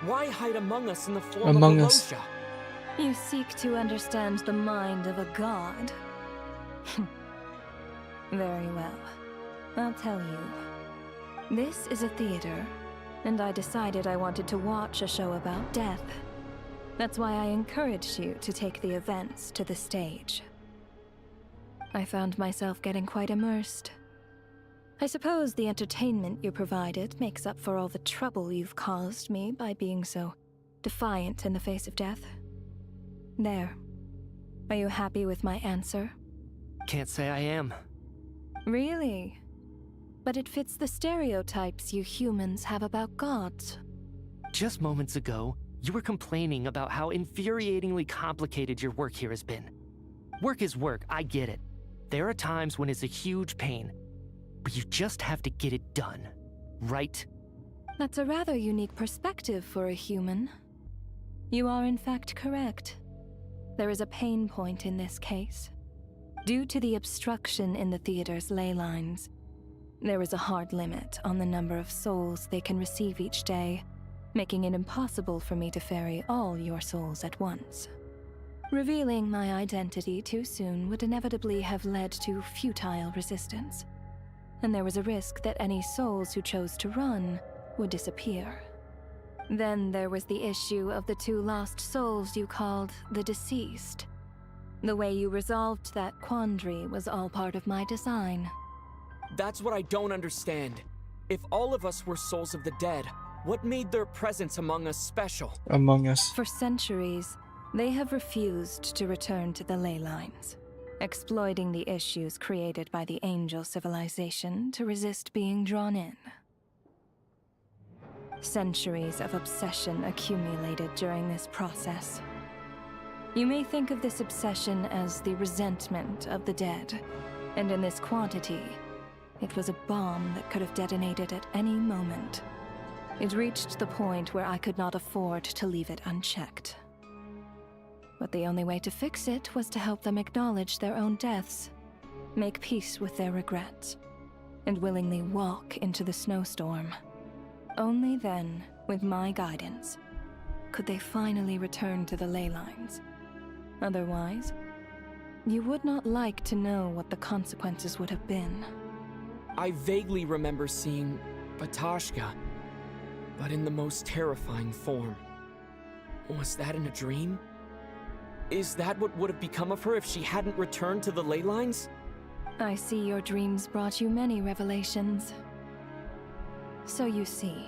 Why hide among us in the form Among of a Us. Losha? You seek to understand the mind of a god. Very well. I'll tell you. This is a theater, and I decided I wanted to watch a show about death. That's why I encouraged you to take the events to the stage. I found myself getting quite immersed. I suppose the entertainment you provided makes up for all the trouble you've caused me by being so defiant in the face of death. There. Are you happy with my answer? Can't say I am. Really? But it fits the stereotypes you humans have about gods. Just moments ago, you were complaining about how infuriatingly complicated your work here has been. Work is work, I get it. There are times when it's a huge pain, but you just have to get it done, right? That's a rather unique perspective for a human. You are in fact correct. There is a pain point in this case. Due to the obstruction in the theater's ley lines, there is a hard limit on the number of souls they can receive each day, making it impossible for me to ferry all your souls at once. Revealing my identity too soon would inevitably have led to futile resistance, and there was a risk that any souls who chose to run would disappear. Then there was the issue of the 2 lost souls you called the deceased. The way you resolved that quandary was all part of my design. That's what I don't understand. If all of us were souls of the dead, what made their presence among us special? Among Us. For centuries, they have refused to return to the ley lines, exploiting the issues created by the angel civilization to resist being drawn in. Centuries of obsession accumulated during this process. You may think of this obsession as the resentment of the dead, and in this quantity, it was a bomb that could have detonated at any moment. It reached the point where I could not afford to leave it unchecked. But the only way to fix it was to help them acknowledge their own deaths. make peace with their regrets, and willingly walk into the snowstorm. Only then, with my guidance, could they finally return to the ley lines. Otherwise, you would not like to know what the consequences would have been. I vaguely remember seeing Batashka, but in the most terrifying form. Was that in a dream? Is that what would have become of her if she hadn't returned to the ley lines? I see your dreams brought you many revelations. So you see,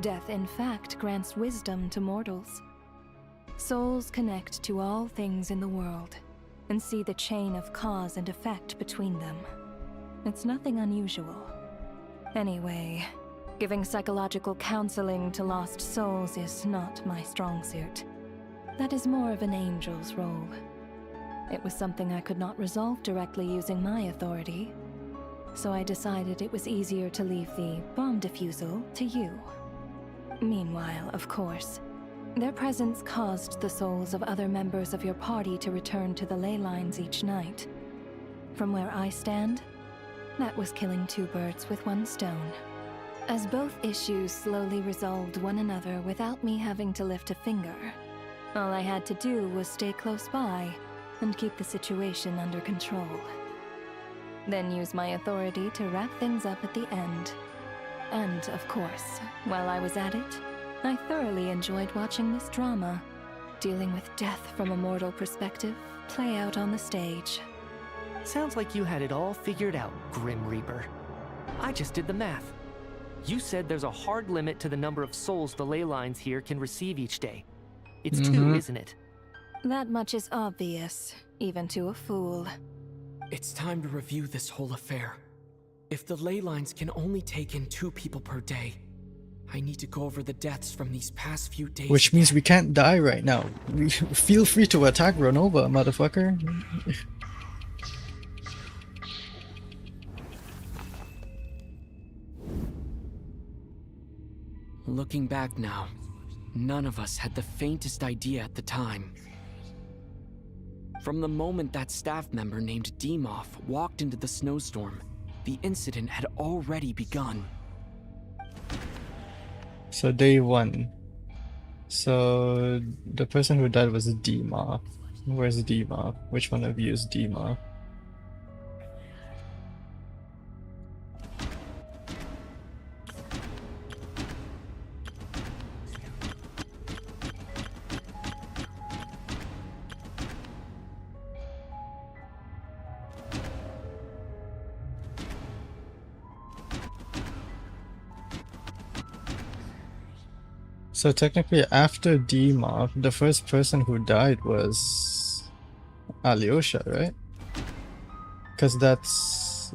death in fact grants wisdom to mortals. Souls connect to all things in the world and see the chain of cause and effect between them. It's nothing unusual. Anyway, giving psychological counseling to lost souls is not my strong suit. That is more of an angel's role. It was something I could not resolve directly using my authority, so I decided it was easier to leave the bomb defusal to you. Meanwhile, of course, their presence caused the souls of other members of your party to return to the ley lines each night. From where I stand, that was killing two birds with one stone. As both issues slowly resolved one another without me having to lift a finger, all I had to do was stay close by and keep the situation under control. Then use my authority to wrap things up at the end. And, of course, while I was at it, I thoroughly enjoyed watching this drama, dealing with death from a mortal perspective, play out on the stage. Sounds like you had it all figured out, Grim Reaper. I just did the math. You said there's a hard limit to the number of souls the ley lines here can receive each day. It's 2, isn't it? That much is obvious, even to a fool. It's time to review this whole affair. If the ley lines can only take in 2 people per day, I need to go over the deaths from these past few days. Which means we can't die right now. Feel free to attack Renova, motherfucker. Looking back now, none of us had the faintest idea at the time. From the moment that staff member named Demoff walked into the snowstorm, the incident had already begun. So day 1. So the person who died was Demoff. Where's Demoff? Which one of you is Demoff? So technically after Demoff, the first person who died was Alyosha, right? Because that's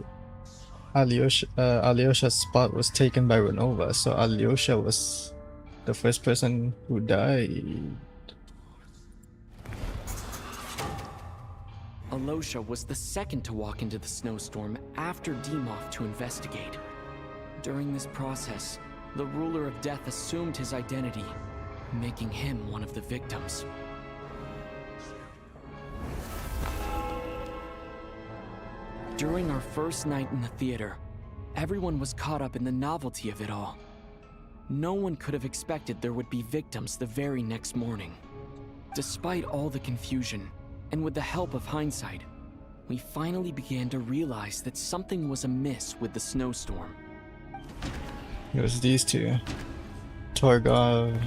Alyosha's spot was taken by Renova, so Alyosha was the first person who died. Alyosha was the second to walk into the snowstorm after Demoff to investigate. During this process, the ruler of death assumed his identity, making him one of the victims. During our first night in the theater, everyone was caught up in the novelty of it all. No one could have expected there would be victims the very next morning. Despite all the confusion, and with the help of hindsight, we finally began to realize that something was amiss with the snowstorm. It was these two, Torgov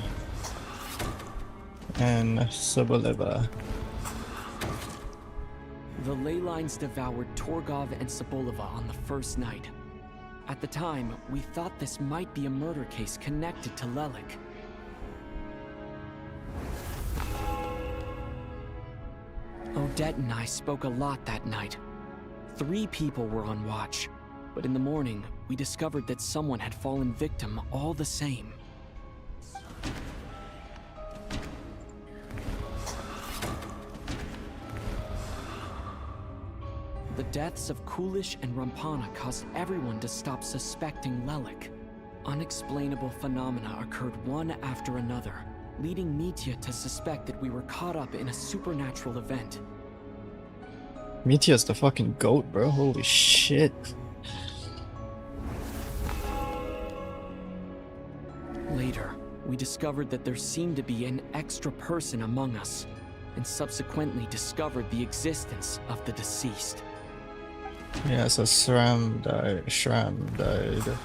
and Soboleva. The ley lines devoured Torgov and Soboleva on the first night. At the time, we thought this might be a murder case connected to Lelik. Odette and I spoke a lot that night. 3 people were on watch, but in the morning, we discovered that someone had fallen victim all the same. The deaths of Kulish and Rampana caused everyone to stop suspecting Lelik. Unexplainable phenomena occurred one after another, leading Mitya to suspect that we were caught up in a supernatural event. Mitia's the fucking goat, bro. Holy shit. Later, we discovered that there seemed to be an extra person among us, and subsequently discovered the existence of the deceased. Yeah, so Shram died.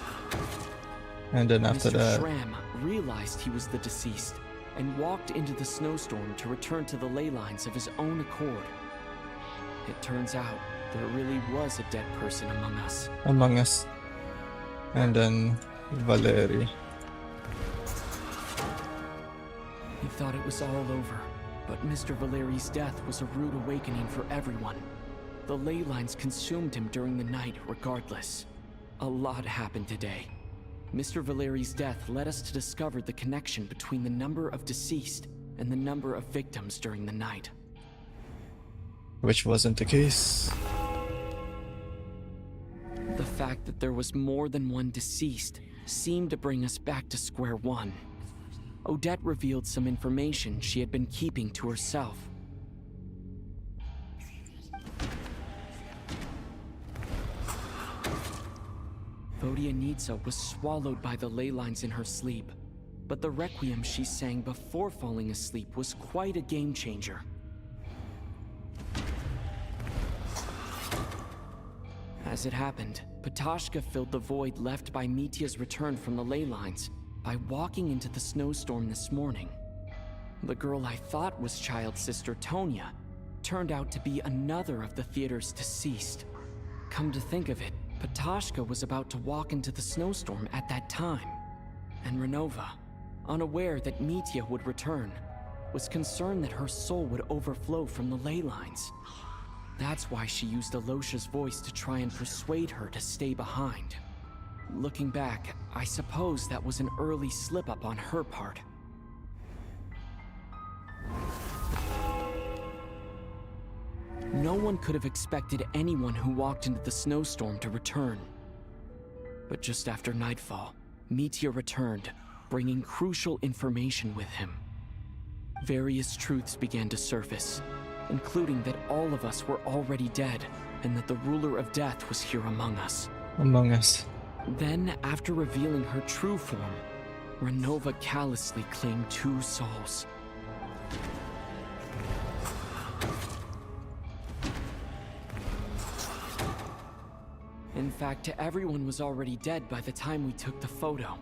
And then after Mr. that... Shram realized he was the deceased, and walked into the snowstorm to return to the ley lines of his own accord. It turns out there really was a dead person among us. Among us. And then Valeri. He thought it was all over, but Mr. Valeri's death was a rude awakening for everyone. The ley lines consumed him during the night regardless. A lot happened today. Mr. Valeri's death led us to discover the connection between the number of deceased and the number of victims during the night. Which wasn't the case. The fact that there was more than one deceased seemed to bring us back to square one. Odette revealed some information she had been keeping to herself. Vodyanitsa was swallowed by the ley lines in her sleep, but the requiem she sang before falling asleep was quite a game changer. As it happened, Ptashka filled the void left by Mitia's return from the ley lines by walking into the snowstorm this morning. The girl I thought was child sister Tonya turned out to be another of the theater's deceased. Come to think of it, Ptashka was about to walk into the snowstorm at that time, and Renova, unaware that Mitia would return, was concerned that her soul would overflow from the ley lines. That's why she used Alosha's voice to try and persuade her to stay behind. Looking back, I suppose that was an early slip-up on her part. No one could have expected anyone who walked into the snowstorm to return. But just after nightfall, Mitia returned, bringing crucial information with him. Various truths began to surface, including that all of us were already dead, and that the ruler of death was here among us. Among us. Then, after revealing her true form, Renova callously claimed 2 souls. In fact, everyone was already dead by the time we took the photo.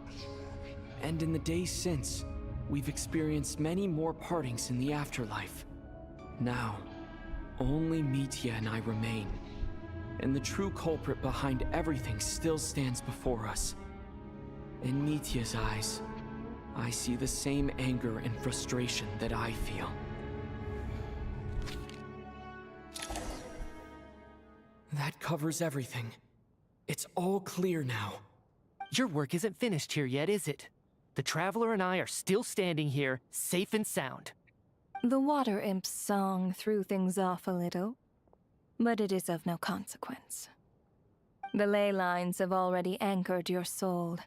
And in the days since, we've experienced many more partings in the afterlife. Now, only Mitia and I remain. And the true culprit behind everything still stands before us. In Mitia's eyes, I see the same anger and frustration that I feel. That covers everything. It's all clear now. Your work isn't finished here yet, is it? The Traveler and I are still standing here, safe and sound. The Water Imp's song threw things off a little, but it is of no consequence. The ley lines have already anchored your soul,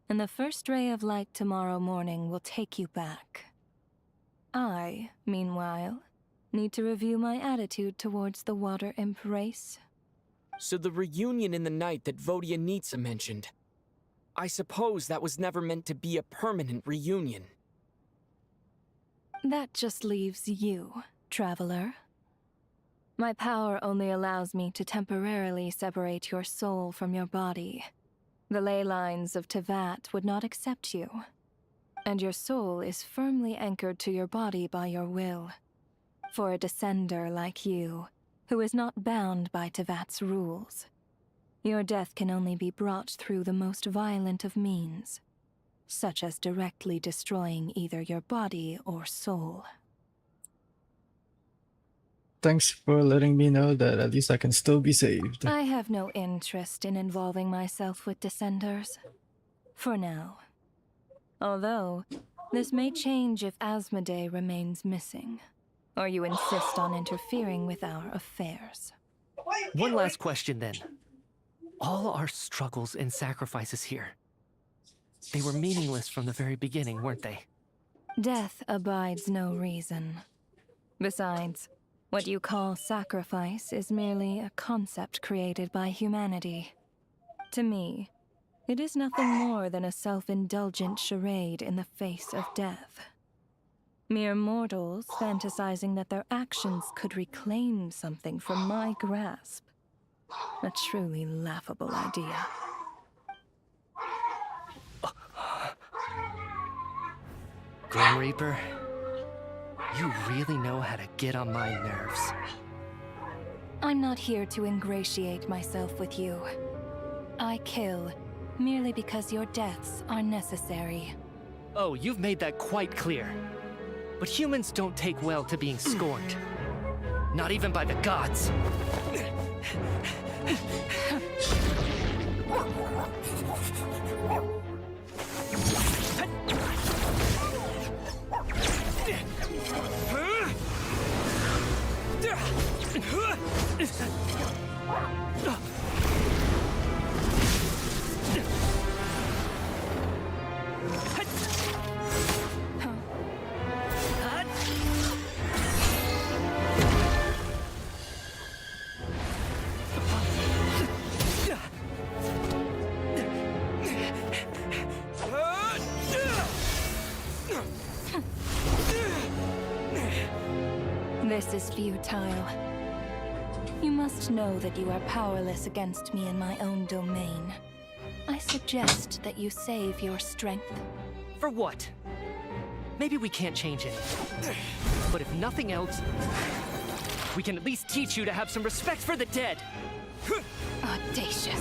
and the first ray of light tomorrow morning will take you back. I, meanwhile, need to review my attitude towards the Water Imp race. So the reunion in the night that Vodyanitsa mentioned, I suppose that was never meant to be a permanent reunion. That just leaves you, Traveler. My power only allows me to temporarily separate your soul from your body. The ley lines of Tevat would not accept you, and your soul is firmly anchored to your body by your will. For a descender like you, who is not bound by Tevat's rules, your death can only be brought through the most violent of means, such as directly destroying either your body or soul. Thanks for letting me know that at least I can still be saved. I have no interest in involving myself with Descenders. For now. Although, this may change if Asmodee remains missing, or you insist on interfering with our affairs. One last question then. All our struggles and sacrifices here, they were meaningless from the very beginning, weren't they? Death abides no reason. Besides, What you call sacrifice is merely a concept created by humanity. To me, it is nothing more than a self-indulgent charade in the face of death. Mere mortals fantasizing that their actions could reclaim something from my grasp. A truly laughable idea. Grim Reaper, you really know how to get on my nerves. I'm not here to ingratiate myself with you. I kill merely because your deaths are necessary. Oh, you've made that quite clear. But humans don't take well to being scorned. Not even by the gods. This is futile. You must know that you are powerless against me in my own domain. I suggest that you save your strength. For what? Maybe we can't change it. But if nothing else, we can at least teach you to have some respect for the dead. Audacious.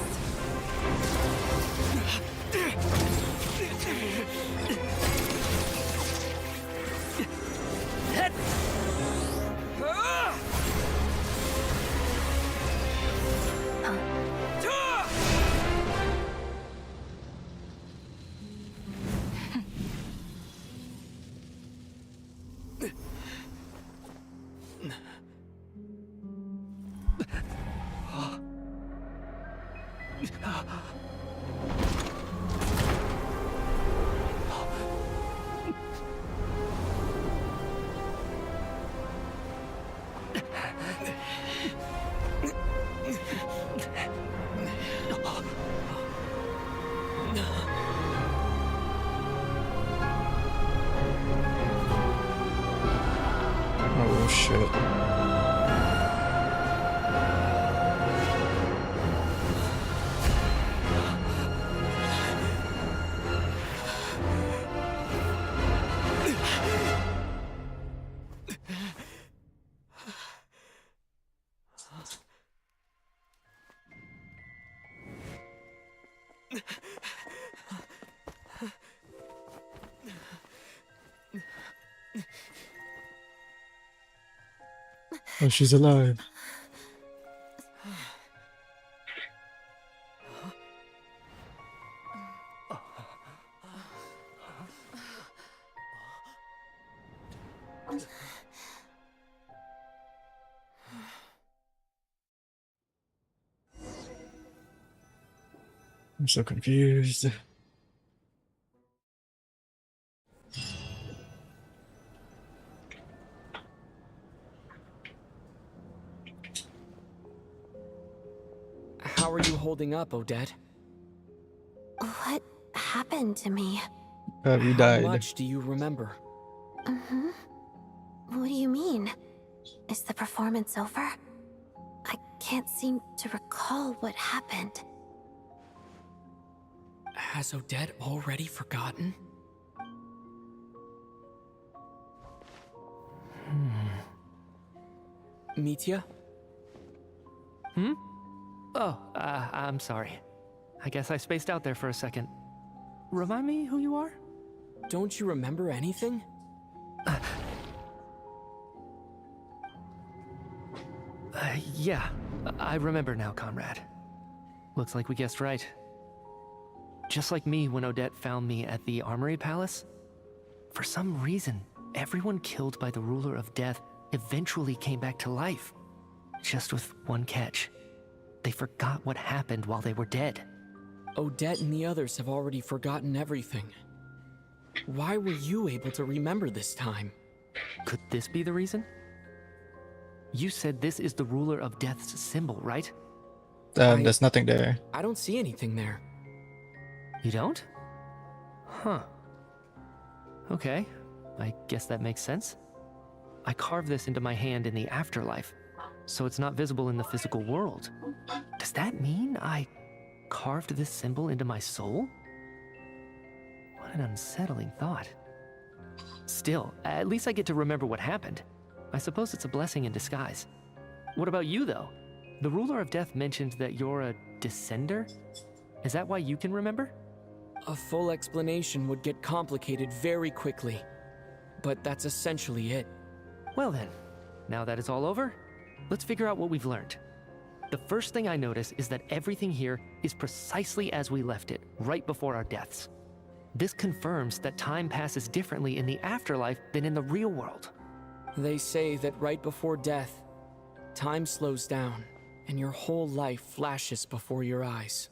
Oh shit. Oh, she's alive. I'm so confused. How are you holding up, Odette? What happened to me? We How died. much do you remember? What do you mean? Is the performance over? I can't seem to recall what happened. Has Odette already forgotten? Mitya? Hmm? Oh, I'm sorry. I guess I spaced out there for a second. Remind me who you are? Don't you remember anything? Yeah, I remember now, comrade. Looks like we guessed right. Just like me when Odette found me at the Armory Palace, for some reason, everyone killed by the Ruler of Death eventually came back to life. Just with one catch. They forgot what happened while they were dead. Odette and the others have already forgotten everything. Why were you able to remember this time? Could this be the reason? You said this is the ruler of death's symbol, right? There's nothing there. I don't see anything there. You don't? Huh. Okay, I guess that makes sense. I carved this into my hand in the afterlife, so it's not visible in the physical world. Does that mean I carved this symbol into my soul? What an unsettling thought. Still, at least I get to remember what happened. I suppose it's a blessing in disguise. What about you, though? The ruler of death mentioned that you're a descender? Is that why you can remember? A full explanation would get complicated very quickly. But that's essentially it. Well then, now that it's all over, let's figure out what we've learned. The first thing I notice is that everything here is precisely as we left it, right before our deaths. This confirms that time passes differently in the afterlife than in the real world. They say that right before death, time slows down, and your whole life flashes before your eyes.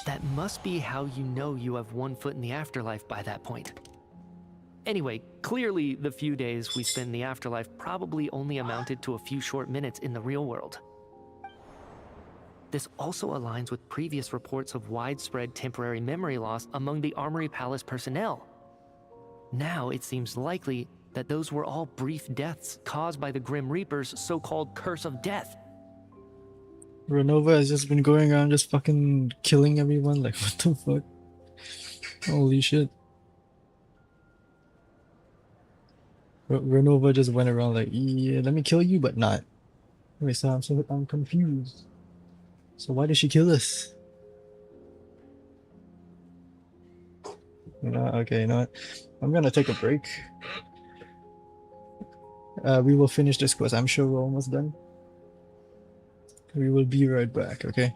That must be how you know you have one foot in the afterlife by that point. Anyway, clearly the few days we spend in the afterlife probably only amounted to a few short minutes in the real world. This also aligns with previous reports of widespread temporary memory loss among the Armory Palace personnel. Now it seems likely that those were all brief deaths caused by the Grim Reaper's so-called curse of death. Renova has just been going around just fucking killing everyone. Like, what the fuck? Holy shit. Renova just went around like, yeah, let me kill you, but not. Wait, so I'm confused. So why did she kill us? Okay, you know what? I'm gonna take a break. We will finish this quest. I'm sure we're almost done. We will be right back, okay?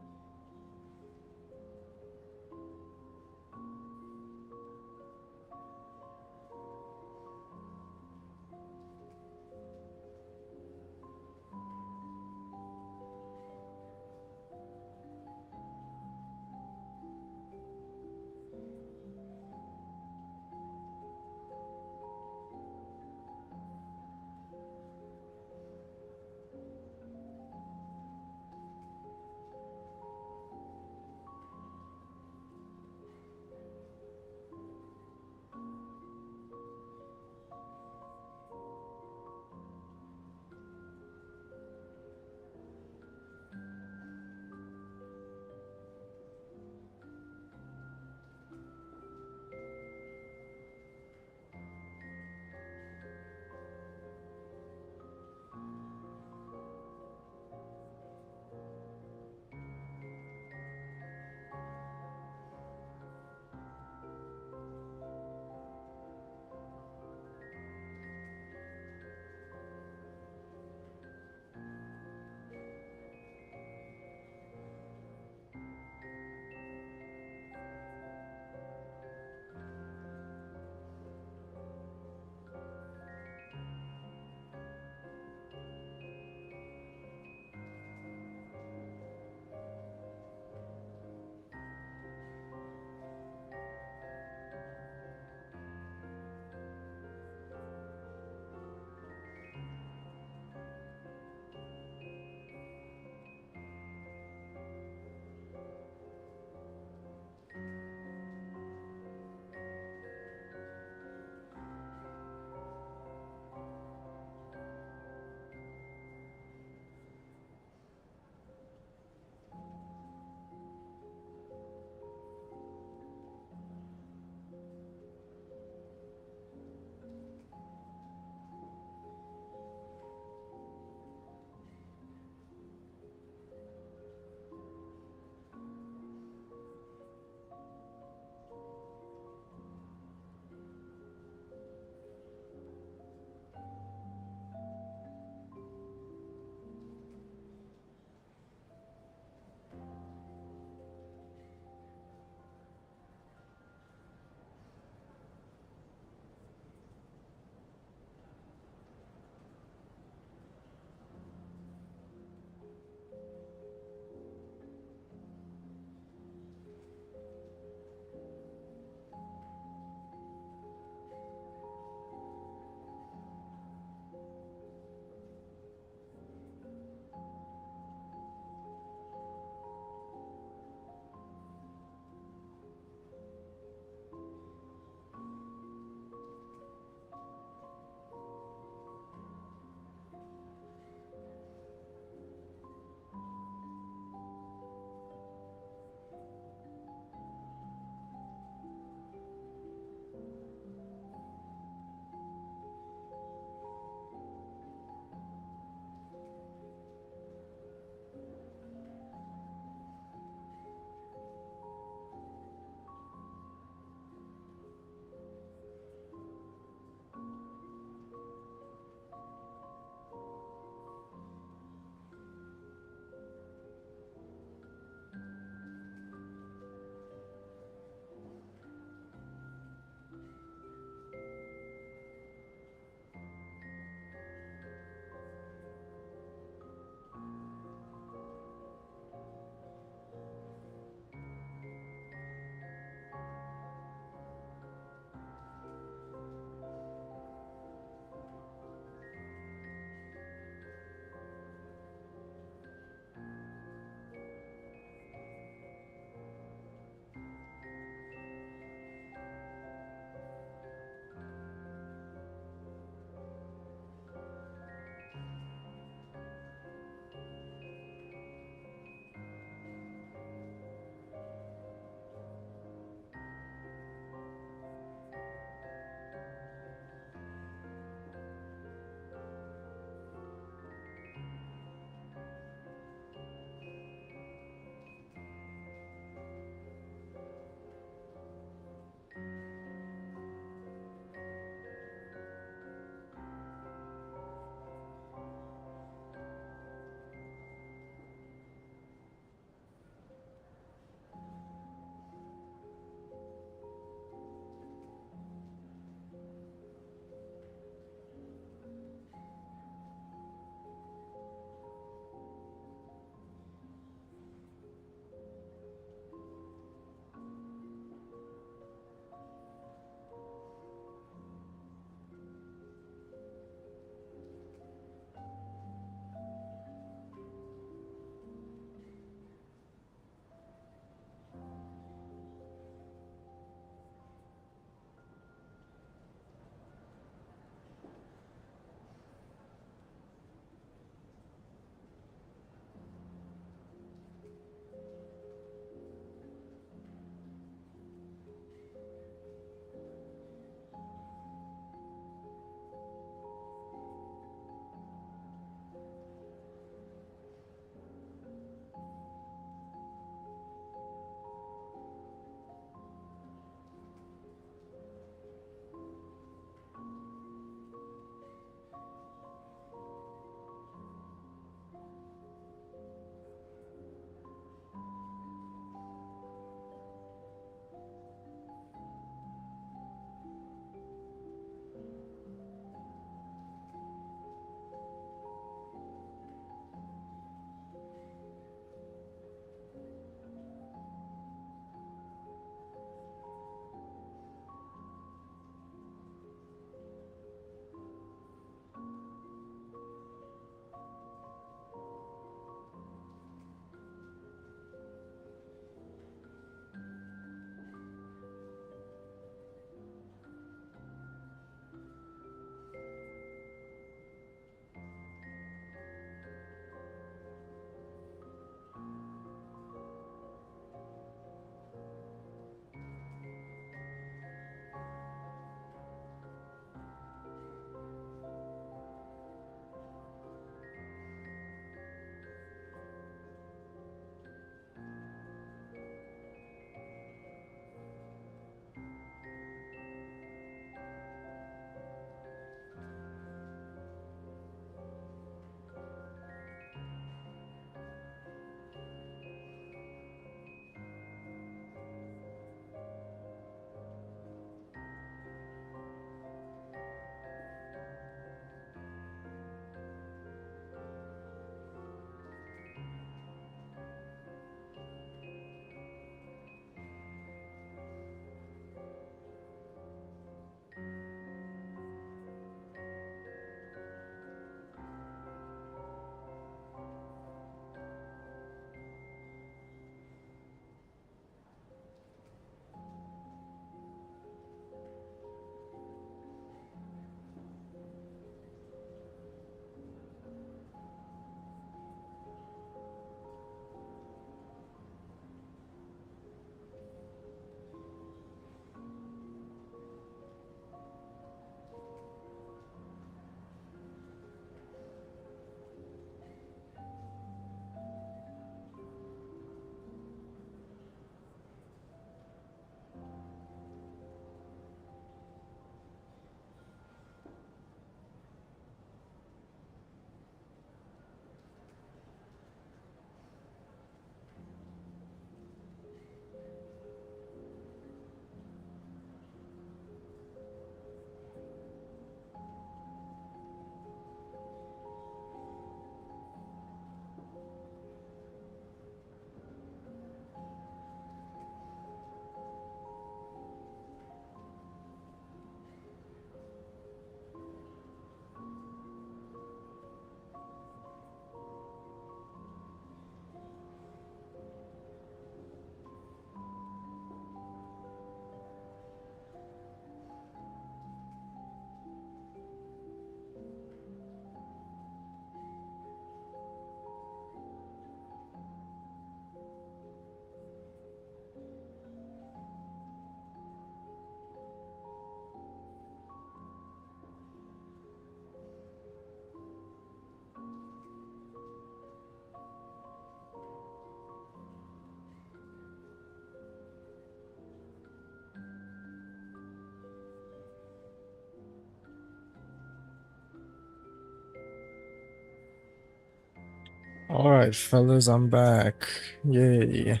Alright, fellas, I'm back. Yay.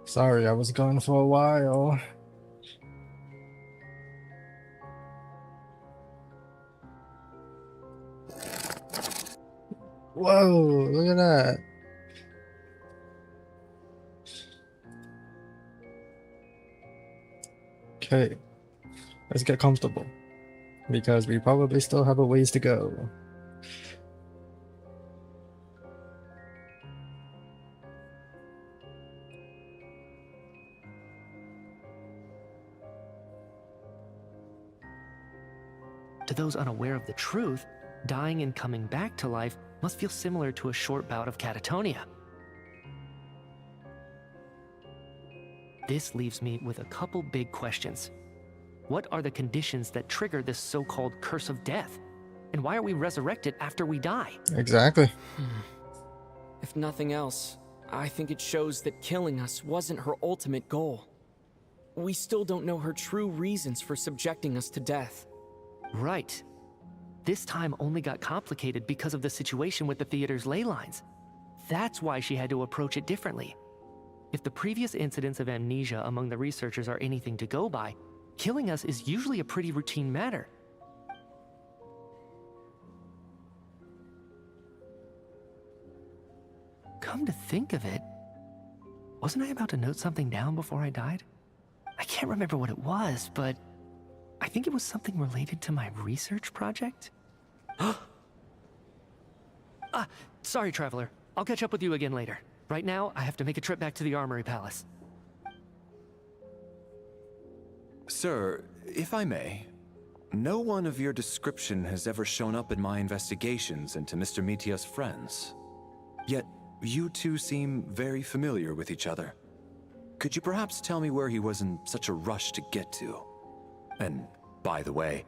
Sorry, I was gone for a while. Whoa, look at that. Okay, let's get comfortable, because we probably still have a ways to go. To those unaware of the truth, dying and coming back to life must feel similar to a short bout of catatonia. This leaves me with a couple big questions. What are the conditions that trigger this so-called curse of death? And why are we resurrected after we die? Exactly. If nothing else, I think it shows that killing us wasn't her ultimate goal. We still don't know her true reasons for subjecting us to death. Right. This time only got complicated because of the situation with the theater's ley lines. That's why she had to approach it differently. If the previous incidents of amnesia among the researchers are anything to go by, killing us is usually a pretty routine matter. Come to think of it, wasn't I about to note something down before I died? I can't remember what it was, but I think it was something related to my research project. Sorry, Traveler. I'll catch up with you again later. Right now, I have to make a trip back to the Armory Palace. Sir, if I may, no one of your description has ever shown up in my investigations into Mr. Mitia's friends. Yet, you two seem very familiar with each other. Could you perhaps tell me where he was in such a rush to get to? And, by the way,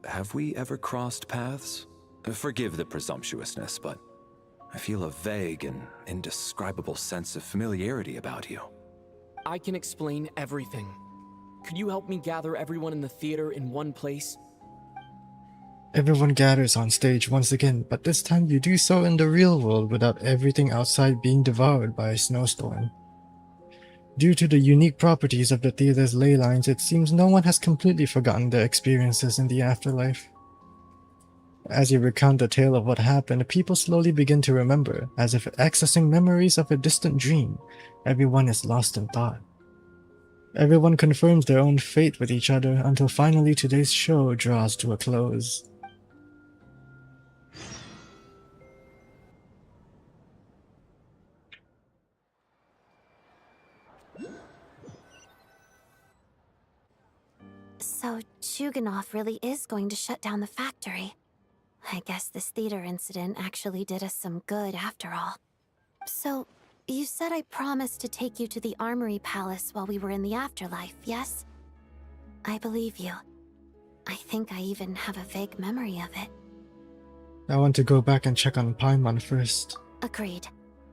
have we ever crossed paths? Forgive the presumptuousness, but I feel a vague and indescribable sense of familiarity about you. I can explain everything. Could you help me gather everyone in the theater in one place? Everyone gathers on stage once again, but this time you do so in the real world without everything outside being devoured by a snowstorm. Due to the unique properties of the theater's ley lines, it seems no one has completely forgotten their experiences in the afterlife. As you recount the tale of what happened, people slowly begin to remember, as if accessing memories of a distant dream. Everyone is lost in thought. Everyone confirms their own fate with each other until finally today's show draws to a close. So Chuganov really is going to shut down the factory. I guess this theater incident actually did us some good after all. So, you said I promised to take you to the Armory Palace while we were in the afterlife, yes? I believe you. I think I even have a vague memory of it. I want to go back and check on Paimon first. Agreed.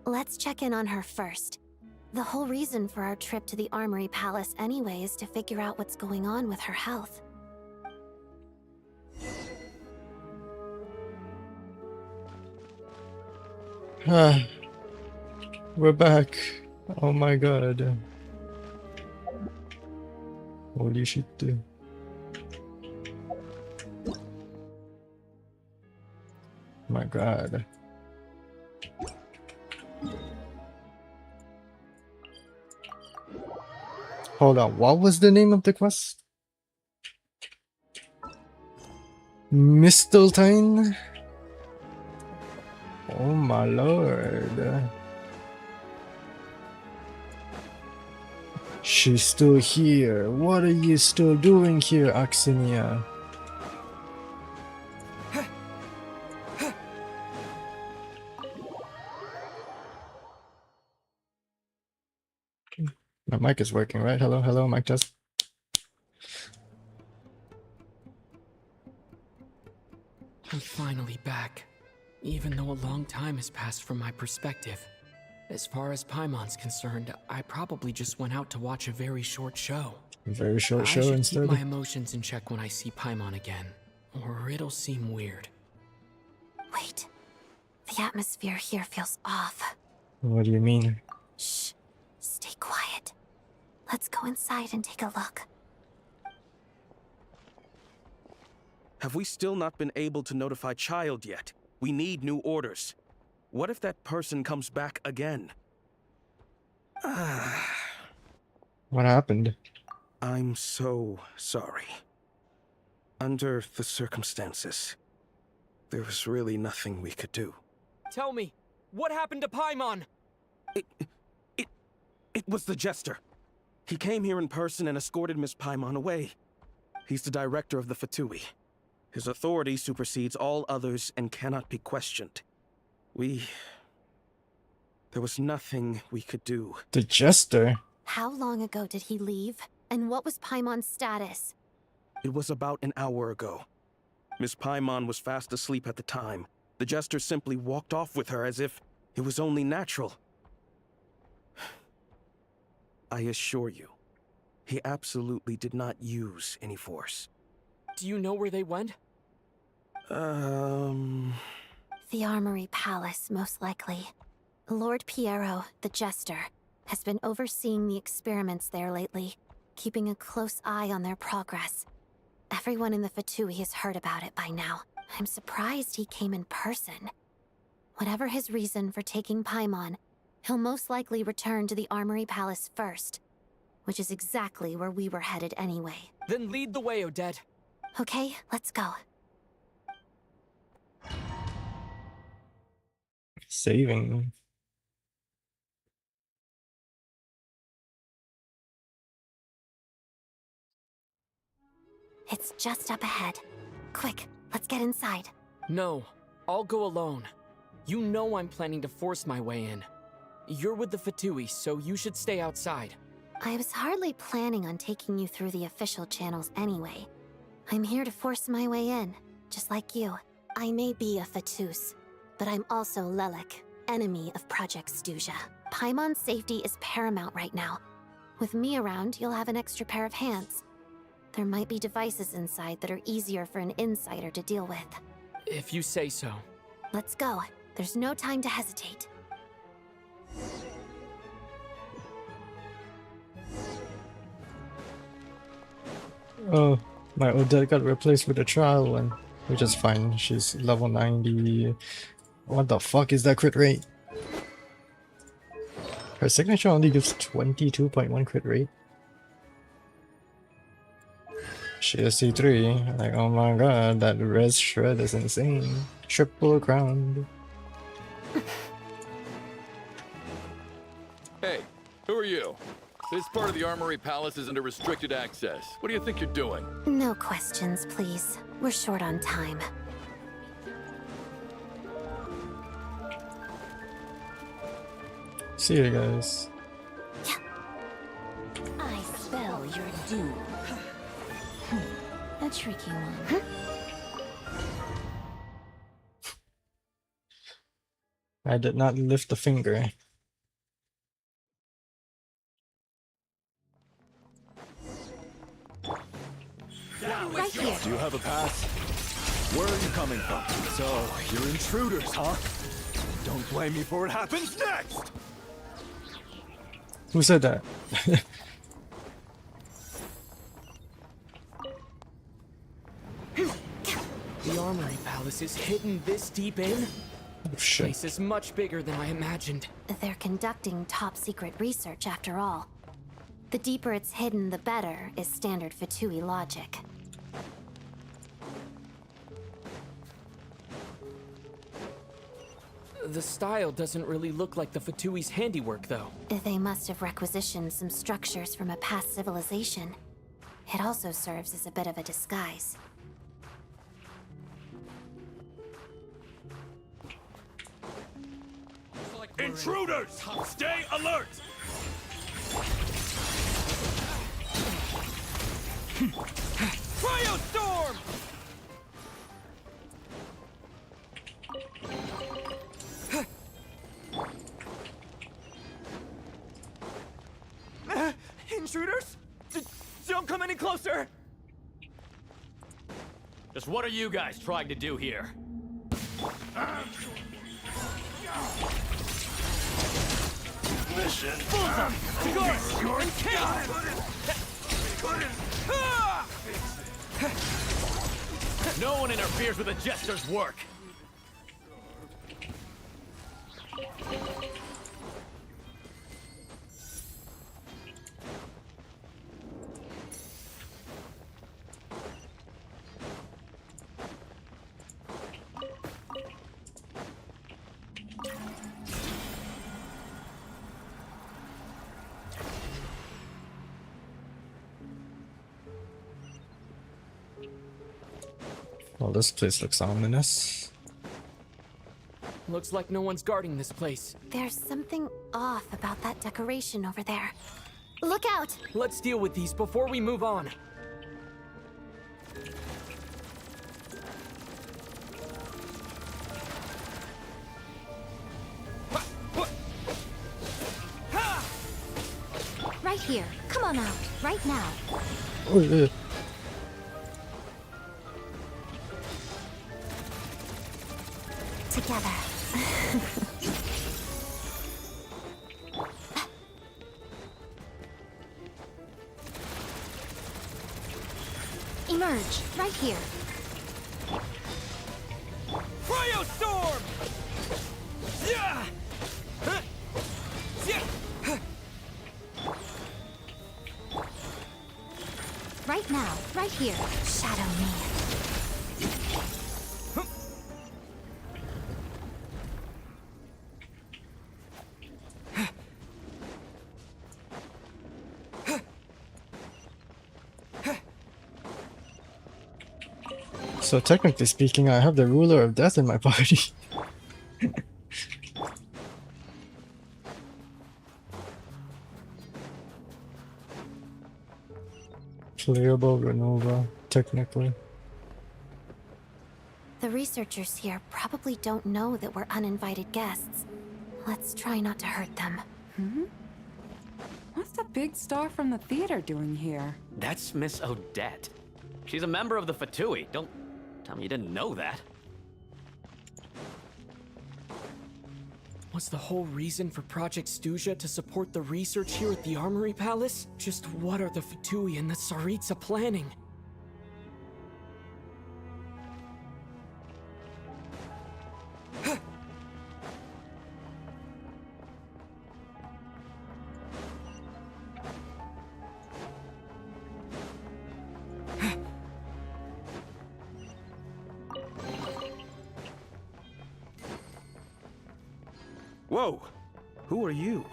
Let's check in on her first. The whole reason for our trip to the Armory Palace anyway is to figure out what's going on with her health. We're back. Oh my god. Holy shit. My god. Hold on, what was the name of the quest? Mistletoe? Oh my lord. She's still here. What are you still doing here, Axinia? My mic is working, right? Hello, hello, mic test. I'm finally back, even though a long time has passed from my perspective. As far as Paimon's concerned, I probably just went out to watch a very short show. A very short show I should instead. keep my emotions in check when I see Paimon again, or it'll seem weird. Wait, The atmosphere here feels off. What do you mean? Shh. Stay quiet. Let's go inside and take a look. Have we still not been able to notify Child yet? We need new orders. What if that person comes back again? What happened? I'm so sorry. Under the circumstances, there was really nothing we could do. Tell me, what happened to Paimon? It was the Jester. He came here in person and escorted Miss Paimon away. He's the director of the Fatui. His authority supersedes all others and cannot be questioned. There was nothing we could do. The Jester? How long ago did he leave? And what was Paimon's status? It was about an hour ago. Miss Paimon was fast asleep at the time. The Jester simply walked off with her as if it was only natural. I assure you, he absolutely did not use any force. Do you know where they went? The Armory Palace, most likely. Lord Piero, the Jester, has been overseeing the experiments there lately, keeping a close eye on their progress. Everyone in the Fatui has heard about it by now. I'm surprised he came in person. Whatever his reason for taking Paimon, he'll most likely return to the Armory Palace first, which is exactly where we were headed anyway. Then lead the way, Odette. Okay, let's go. Saving. It's just up ahead. Quick, let's get inside. No, I'll go alone. You know I'm planning to force my way in. You're with the Fatui, so you should stay outside. I was hardly planning on taking you through the official channels anyway. I'm here to force my way in, just like you. I may be a Fatus, but I'm also Lelik, enemy of Project Stuzha. Paimon's safety is paramount right now. With me around, you'll have an extra pair of hands. There might be devices inside that are easier for an insider to deal with. If you say so. Let's go. There's no time to hesitate. Oh, my Odette got replaced with a trial one, which is fine. She's level 90. What the fuck is that crit rate? Her signature only gives 22.1 crit rate. She is C3. Like, oh my god, that res shred is insane. Triple crowned. Hey, who are you? This part of the Armory Palace is under restricted access. What do you think you're doing? No questions, please. We're short on time. See you guys. I spell your doom. A tricky one. I did not lift a finger. Right here. Do you have a pass? Where are you coming from? So, you're intruders, huh? Don't blame me for what happens next! Who said that? The Armory Palace is hidden this deep in? Oh, shit. Place is much bigger than I imagined. They're conducting top-secret research after all. The deeper it's hidden, the better, is standard Fatui logic. The style doesn't really look like the Fatui's handiwork, though. They must have requisitioned some structures from a past civilization. It also serves as a bit of a disguise. Intruders! Stay alert! Cryostorm! Intruders? Don't come any closer! Just what are you guys trying to do here? Mission. Bullseye! Score! And kill! No one interferes with a jester's work. Well, this place looks ominous. Looks like no one's guarding this place. There's something off about that decoration over there. Look out! Let's deal with these before we move on. Right here. Come on out. Right now. Oh, yeah. Together. Emerge. Right here. Cryo Storm! Yeah! Right now. Right here. Shadow me. So technically speaking, I have the ruler of death in my party. Playable Renova, technically. The researchers here probably don't know that we're uninvited guests. Let's try not to hurt them. What's the big star from the theater doing here? That's Miss Odette. She's a member of the Fatui. Don't tell me you didn't know that. Was the whole reason for Project Stuja to support the research here at the Armory Palace? Just what are the Fatui and the Tsaritsa planning? Whoa! Who are you?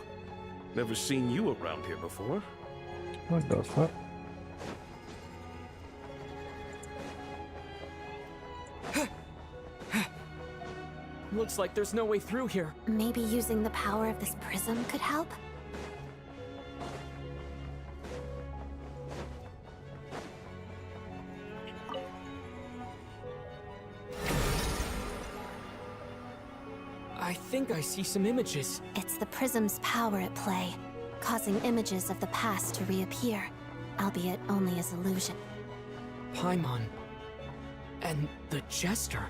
Never seen you around here before. What the fuck? Looks like there's no way through here. Maybe using the power of this prism could help? I think I see some images. It's the prism's power at play, causing images of the past to reappear, albeit only as illusion. Paimon. And the Jester.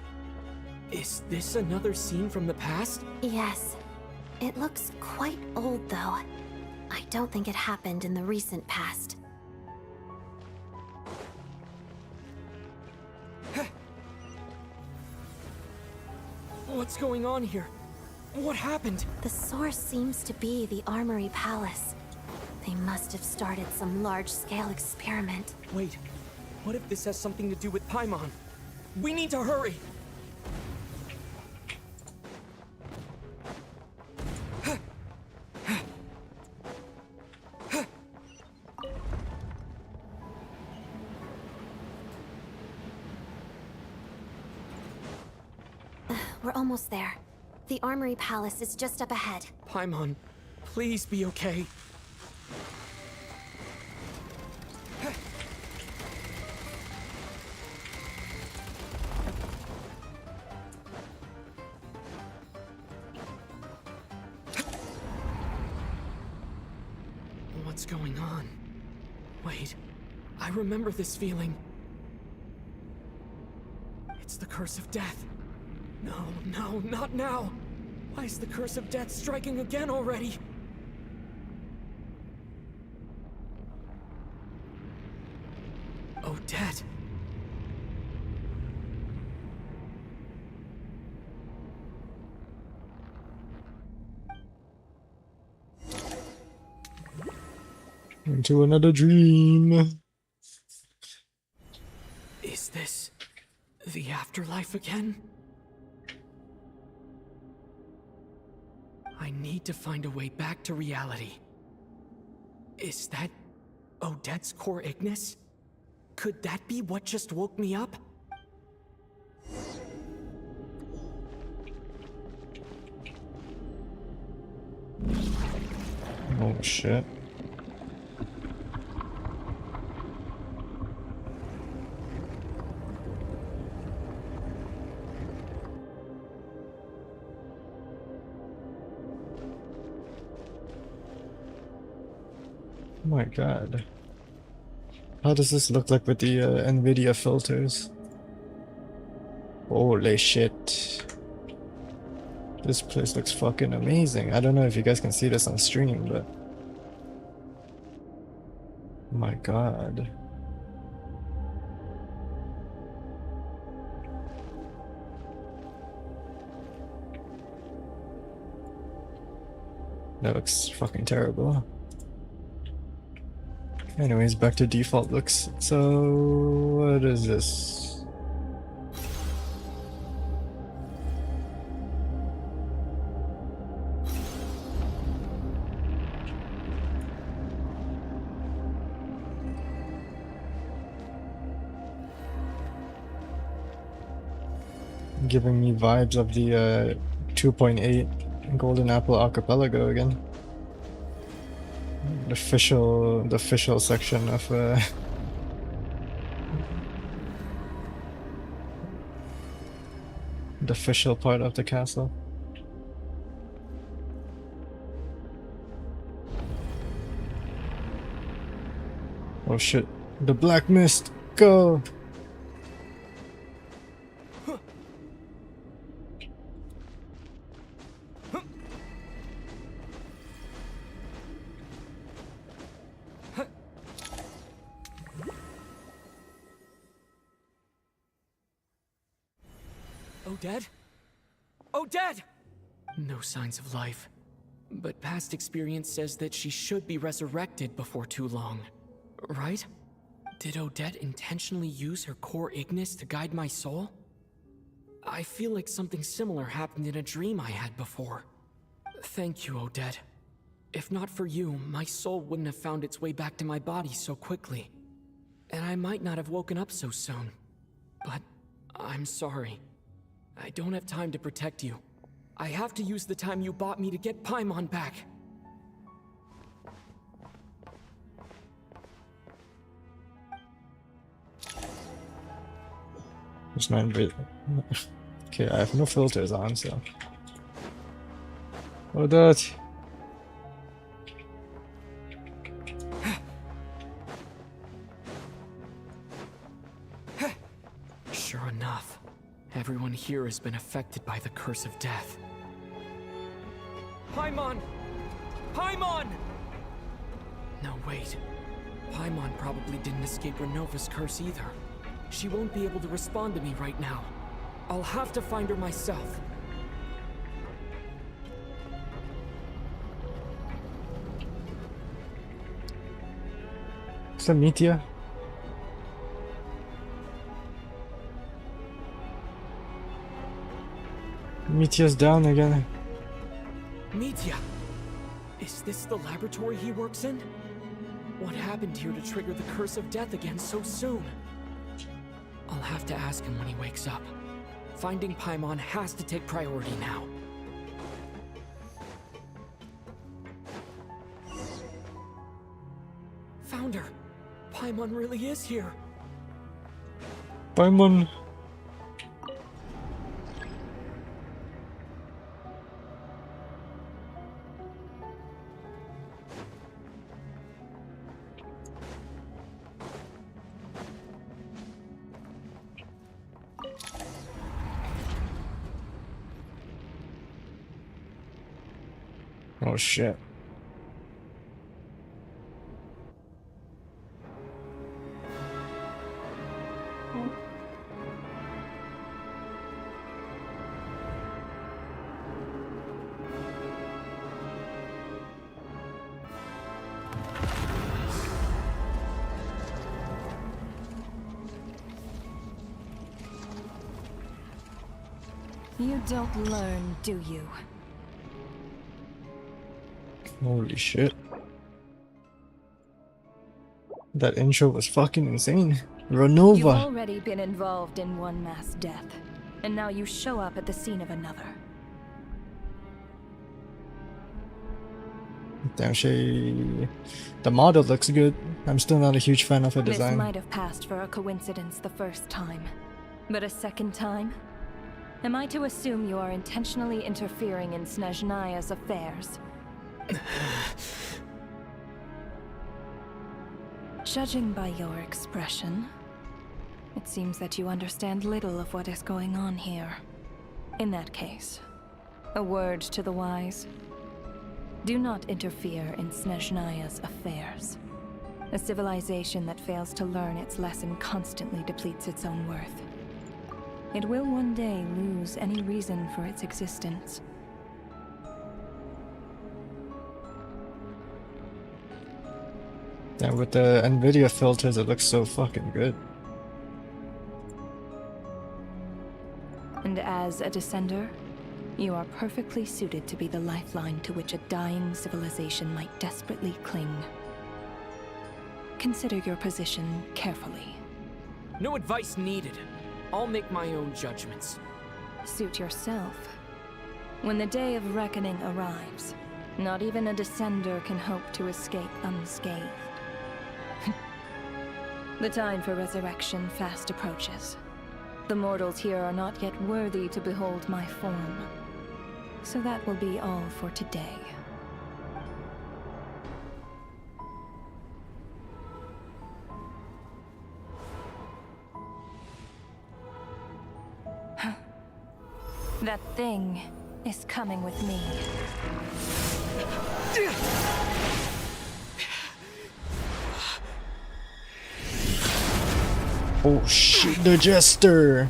Is this another scene from the past? Yes. It looks quite old, though. I don't think it happened in the recent past. What's going on here? What happened? The source seems to be the Armory Palace. They must have started some large-scale experiment. Wait, what if this has something to do with Paimon? We need to hurry! We're almost there. The Armory Palace is just up ahead. Paimon, please be okay. What's going on? Wait, I remember this feeling. It's the curse of death. No, no, not now. Why is the curse of death striking again already? Odette. Into another dream. Is this the afterlife again? I need to find a way back to reality. Is that Odette's core Ignis? Could that be what just woke me up? Oh shit. Oh my god. How does this look like with the NVIDIA filters? Holy shit. This place looks fucking amazing. I don't know if you guys can see this on stream, but... Oh my god. That looks fucking terrible. Anyways, back to default looks. So, what is this? Giving me vibes of the 2.8 Golden Apple Archipelago again. The official section of the official part of the castle. Oh shit, the black mist, go! Odette? Odette! No signs of life. But past experience says that she should be resurrected before too long. Right? Did Odette intentionally use her core Ignis to guide my soul? I feel like something similar happened in a dream I had before. Thank you, Odette. If not for you, my soul wouldn't have found its way back to my body so quickly. And I might not have woken up so soon. But I'm sorry. I don't have time to protect you. I have to use the time you bought me to get Paimon back. It's not really... Okay, I have no filters on, so... Oh, that... Sure enough, everyone here has been affected by the curse of death. Paimon! Paimon! No, wait. Paimon probably didn't escape Renova's curse either. She won't be able to respond to me right now. I'll have to find her myself. Is that Mitya? Mitya's down again. Mitya! Is this the laboratory he works in? What happened here to trigger the curse of death again so soon? I'll have to ask him when he wakes up. Finding Paimon has to take priority now. Found her! Paimon really is here! Paimon! Oh shit. You don't learn, do you? Holy shit. That intro was fucking insane. You've Renova. already been involved in one mass death, and now you show up at the scene of another. Damn, the model looks good. I'm still not a huge fan of the This design. might have passed for a coincidence the first time, but a second time? Am I to assume you are intentionally interfering in SNEZHNAYA's affairs? Judging by your expression, it seems that you understand little of what is going on here. In that case, a word to the wise. Do not interfere in SNEZHNAYA's affairs. A civilization that fails to learn its lesson constantly depletes its own worth. It will one day lose any reason for its existence. Yeah, with the NVIDIA filters, it looks so fucking good. And as a descender, you are perfectly suited to be the lifeline to which a dying civilization might desperately cling. Consider your position carefully. No advice needed. I'll make my own judgments. Suit yourself. When the day of reckoning arrives, not even a descender can hope to escape unscathed. The time for resurrection fast approaches. The mortals here are not yet worthy to behold my form. So that will be all for today. That thing is coming with me. Oh shit, the Jester!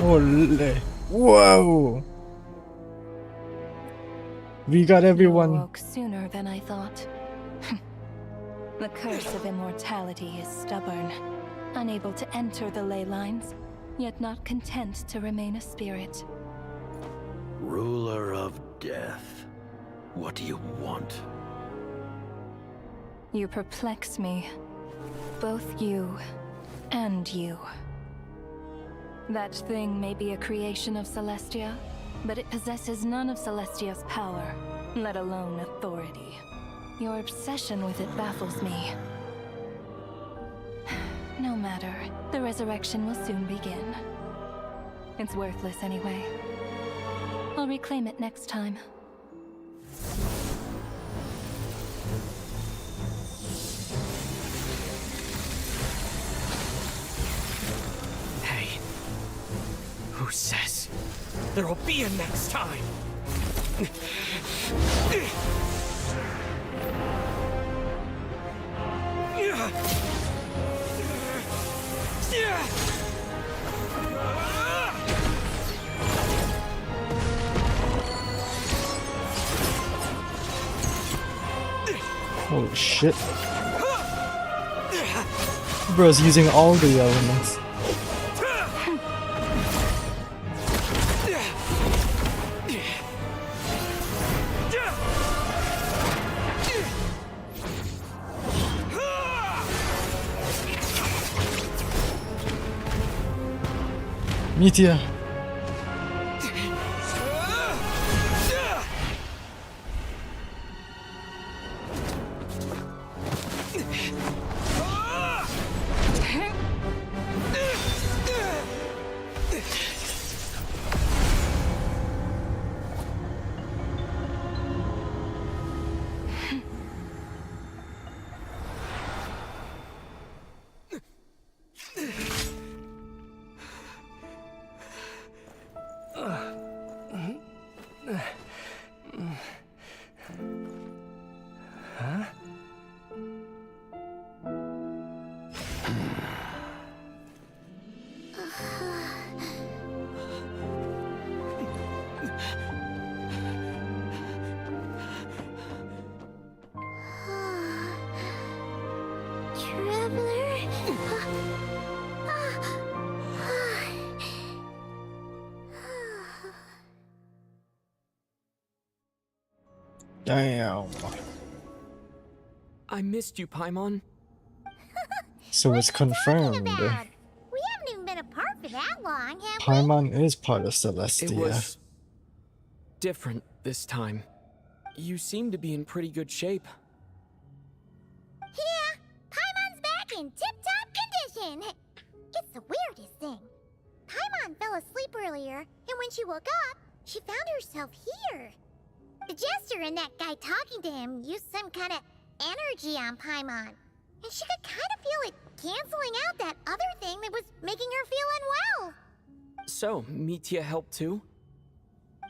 Ole. Whoa! We got everyone. You awoke sooner than I thought. The curse of immortality is stubborn, unable to enter the ley lines, yet not content to remain a spirit. Ruler of death, what do you want? You perplex me. Both you and you. That thing may be a creation of Celestia, but it possesses none of Celestia's power, let alone authority. Your obsession with it baffles me. No matter, the resurrection will soon begin. It's worthless anyway. I'll reclaim it next time. Hey, who says there'll be a next time? Holy shit. Bro's using all the elements. Meteor. Damn. I missed you, Paimon. So it's confirmed. We haven't even been apart for that long, have we? Paimon is part of It Celestia. was different this time. You seem to be in pretty good shape. Yeah, Paimon's back in tip-top condition. It's the weirdest thing. Paimon fell asleep earlier, and when she woke up, she found herself here. The Jester and that guy talking to him used some kind of energy on Paimon, and she could kind of feel it canceling out that other thing that was making her feel unwell. So, Mitya helped too?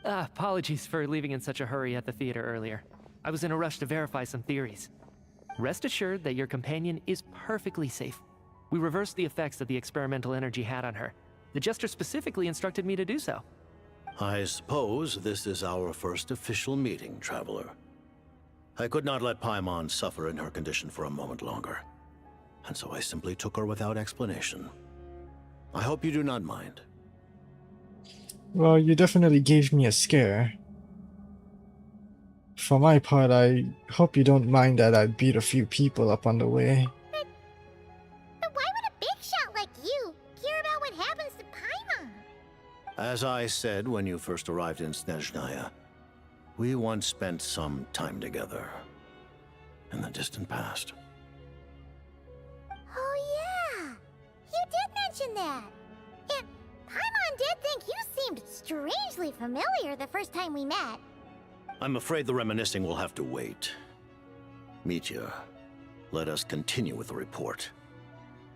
Apologies for leaving in such a hurry at the theater earlier. I was in a rush to verify some theories. Rest assured that your companion is perfectly safe. We reversed the effects that the experimental energy had on her. The Jester specifically instructed me to do so. I suppose this is our first official meeting, Traveler. I could not let Paimon suffer in her condition for a moment longer, and so I simply took her without explanation. I hope you do not mind. Well, you definitely gave me a scare. For my part, I hope you don't mind that I beat a few people up on the way. But why would a big shot like you care about what happens to Paimon? As I said when you first arrived in SNEZHNAYA, we once spent some time together in the distant past. Oh yeah, you did mention that. And Paimon did think you seemed strangely familiar the first time we met. I'm afraid the reminiscing will have to wait. Mitya, let us continue with the report.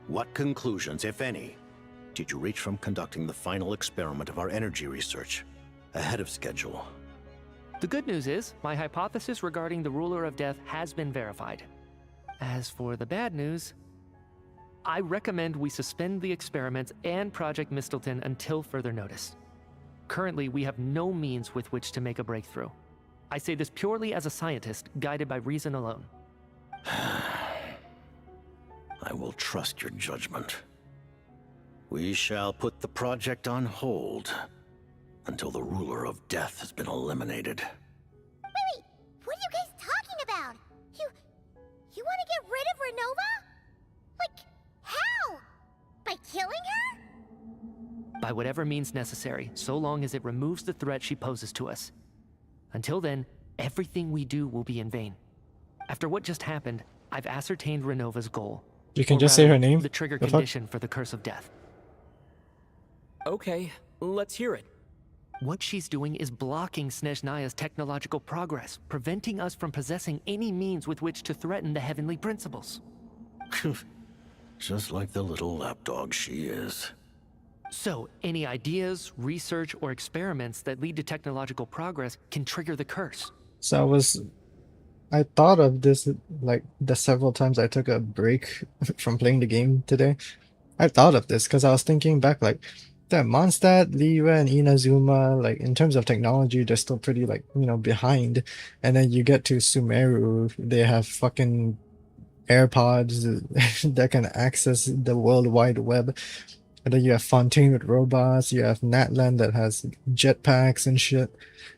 What conclusions, if any, did you reach from conducting the final experiment of our energy research ahead of schedule? The good news is, my hypothesis regarding the Ruler of Death has been verified. As for the bad news, I recommend we suspend the experiments and Project Mistleton until further notice. Currently, we have no means with which to make a breakthrough. I say this purely as a scientist, guided by reason alone. I will trust your judgment. We shall put the project on hold until the Ruler of Death has been eliminated. Wait, what are you guys talking about? You want to get rid of Renova? Like, how? By killing her? By whatever means necessary, so long as it removes the threat she poses to us. Until then, everything we do will be in vain. After what just happened, I've ascertained Renova's goal. You can Or just say rather, her name? The trigger The fuck? condition for the Curse of Death. Okay, let's hear it. What she's doing is blocking SNEZHNAYA's technological progress, preventing us from possessing any means with which to threaten the heavenly principles. Just like the little lapdog she is. So, any ideas, research, or experiments that lead to technological progress can trigger the curse. So I thought of this like the several times I took a break from playing the game today. I thought of this because I was thinking back like that Mondstadt, Liyue, and Inazuma, like in terms of technology, they're still pretty like, you know, behind. And then you get to Sumeru, they have fucking AirPods that can access the World Wide Web. And then you have Fontaine with robots, you have Natlan that has jetpacks and shit,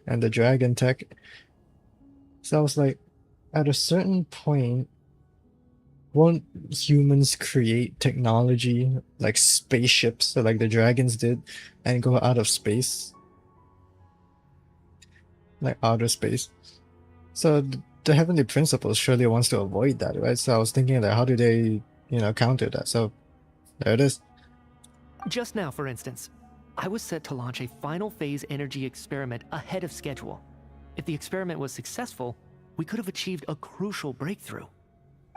and the Dragon Tech. So I was like, at a certain point, won't humans create technology like spaceships, so like the dragons did, and go out of space? Like outer space. So the Heavenly Principles surely wants to avoid that, right? So I was thinking like, how do they, you know, counter that? So there it is. Just now, for instance, I was set to launch a final phase energy experiment ahead of schedule. If the experiment was successful, we could have achieved a crucial breakthrough.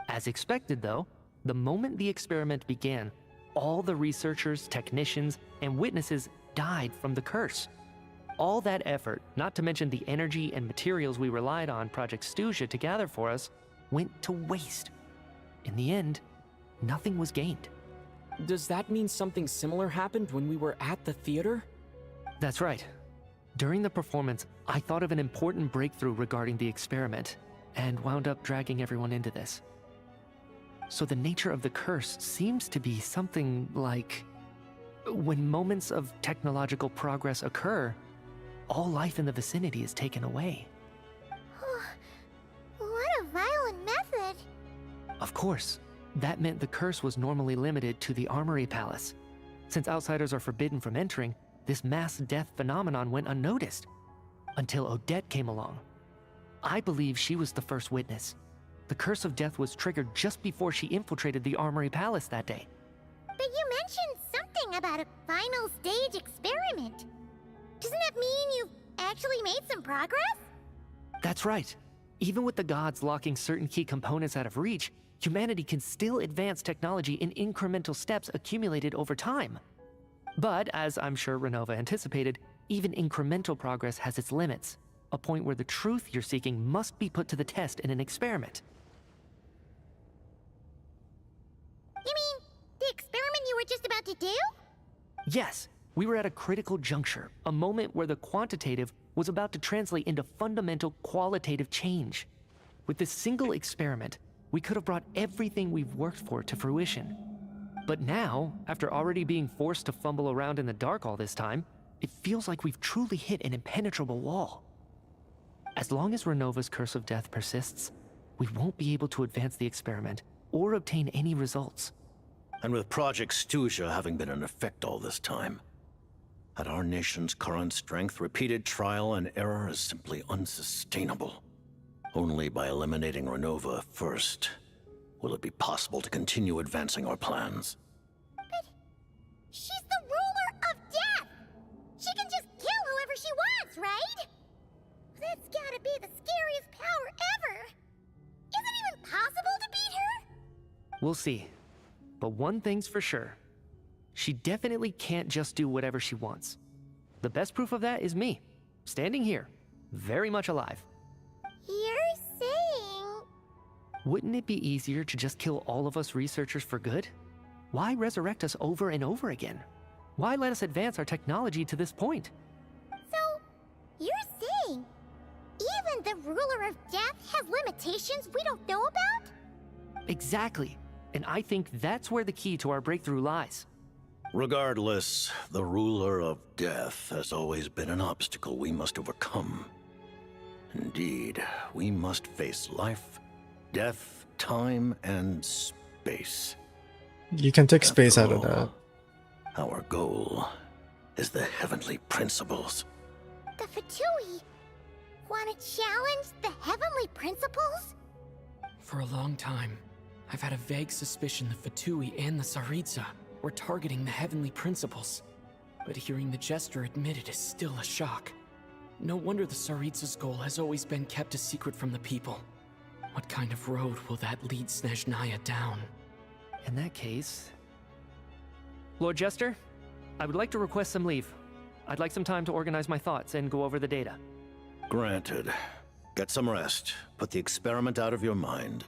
As expected, though, the moment the experiment began, all the researchers, technicians, and witnesses died from the curse. All that effort, not to mention the energy and materials we relied on Project SNEZHNAYA to gather for us, went to waste. In the end, nothing was gained. Does that mean something similar happened when we were at the theater? That's right. During the performance, I thought of an important breakthrough regarding the experiment, and wound up dragging everyone into this. So the nature of the curse seems to be something like, when moments of technological progress occur, all life in the vicinity is taken away. What a violent method! Of course, that meant the curse was normally limited to the Armory Palace. Since outsiders are forbidden from entering, this mass death phenomenon went unnoticed, until Odette came along. I believe she was the first witness. The curse of death was triggered just before she infiltrated the Armory Palace that day. But you mentioned something about a final stage experiment. Doesn't that mean you've actually made some progress? That's right. Even with the gods locking certain key components out of reach, humanity can still advance technology in incremental steps accumulated over time. But, as I'm sure Renova anticipated, even incremental progress has its limits, a point where the truth you're seeking must be put to the test in an experiment. You mean the experiment you were just about to do? Yes, we were at a critical juncture, a moment where the quantitative was about to translate into fundamental qualitative change. With this single experiment, we could have brought everything we've worked for to fruition. But now, after already being forced to fumble around in the dark all this time, it feels like we've truly hit an impenetrable wall. As long as Renova's curse of death persists, we won't be able to advance the experiment or obtain any results. And with Project SNEZHNAYA having been in effect all this time, at our nation's current strength, repeated trial and error is simply unsustainable. Only by eliminating Renova first will it be possible to continue advancing our plans. But she's the ruler of death! She can just kill whoever she wants, right? That's gotta be the scariest power ever! Is it even possible to beat her? We'll see. But one thing's for sure. She definitely can't just do whatever she wants. The best proof of that is me, standing here, very much alive. You're saying... Wouldn't it be easier to just kill all of us researchers for good? Why resurrect us over and over again? Why let us advance our technology to this point? So, you're saying even the ruler of death has limitations we don't know about? Exactly. And I think that's where the key to our breakthrough lies. Regardless, the ruler of death has always been an obstacle we must overcome. Indeed, we must face life, death, time, and space. You can take space out of that. Our goal is the heavenly principles. The Fatui want to challenge the heavenly principles? For a long time, I've had a vague suspicion the Fatui and the Tsaritsa were targeting the heavenly principles. But hearing the Jester admit it is still a shock. No wonder the Tsaritsa's goal has always been kept a secret from the people. What kind of road will that lead SNEZHNAYA down? In that case... Lord Jester, I would like to request some leave. I'd like some time to organize my thoughts and go over the data. Granted. Get some rest, put the experiment out of your mind,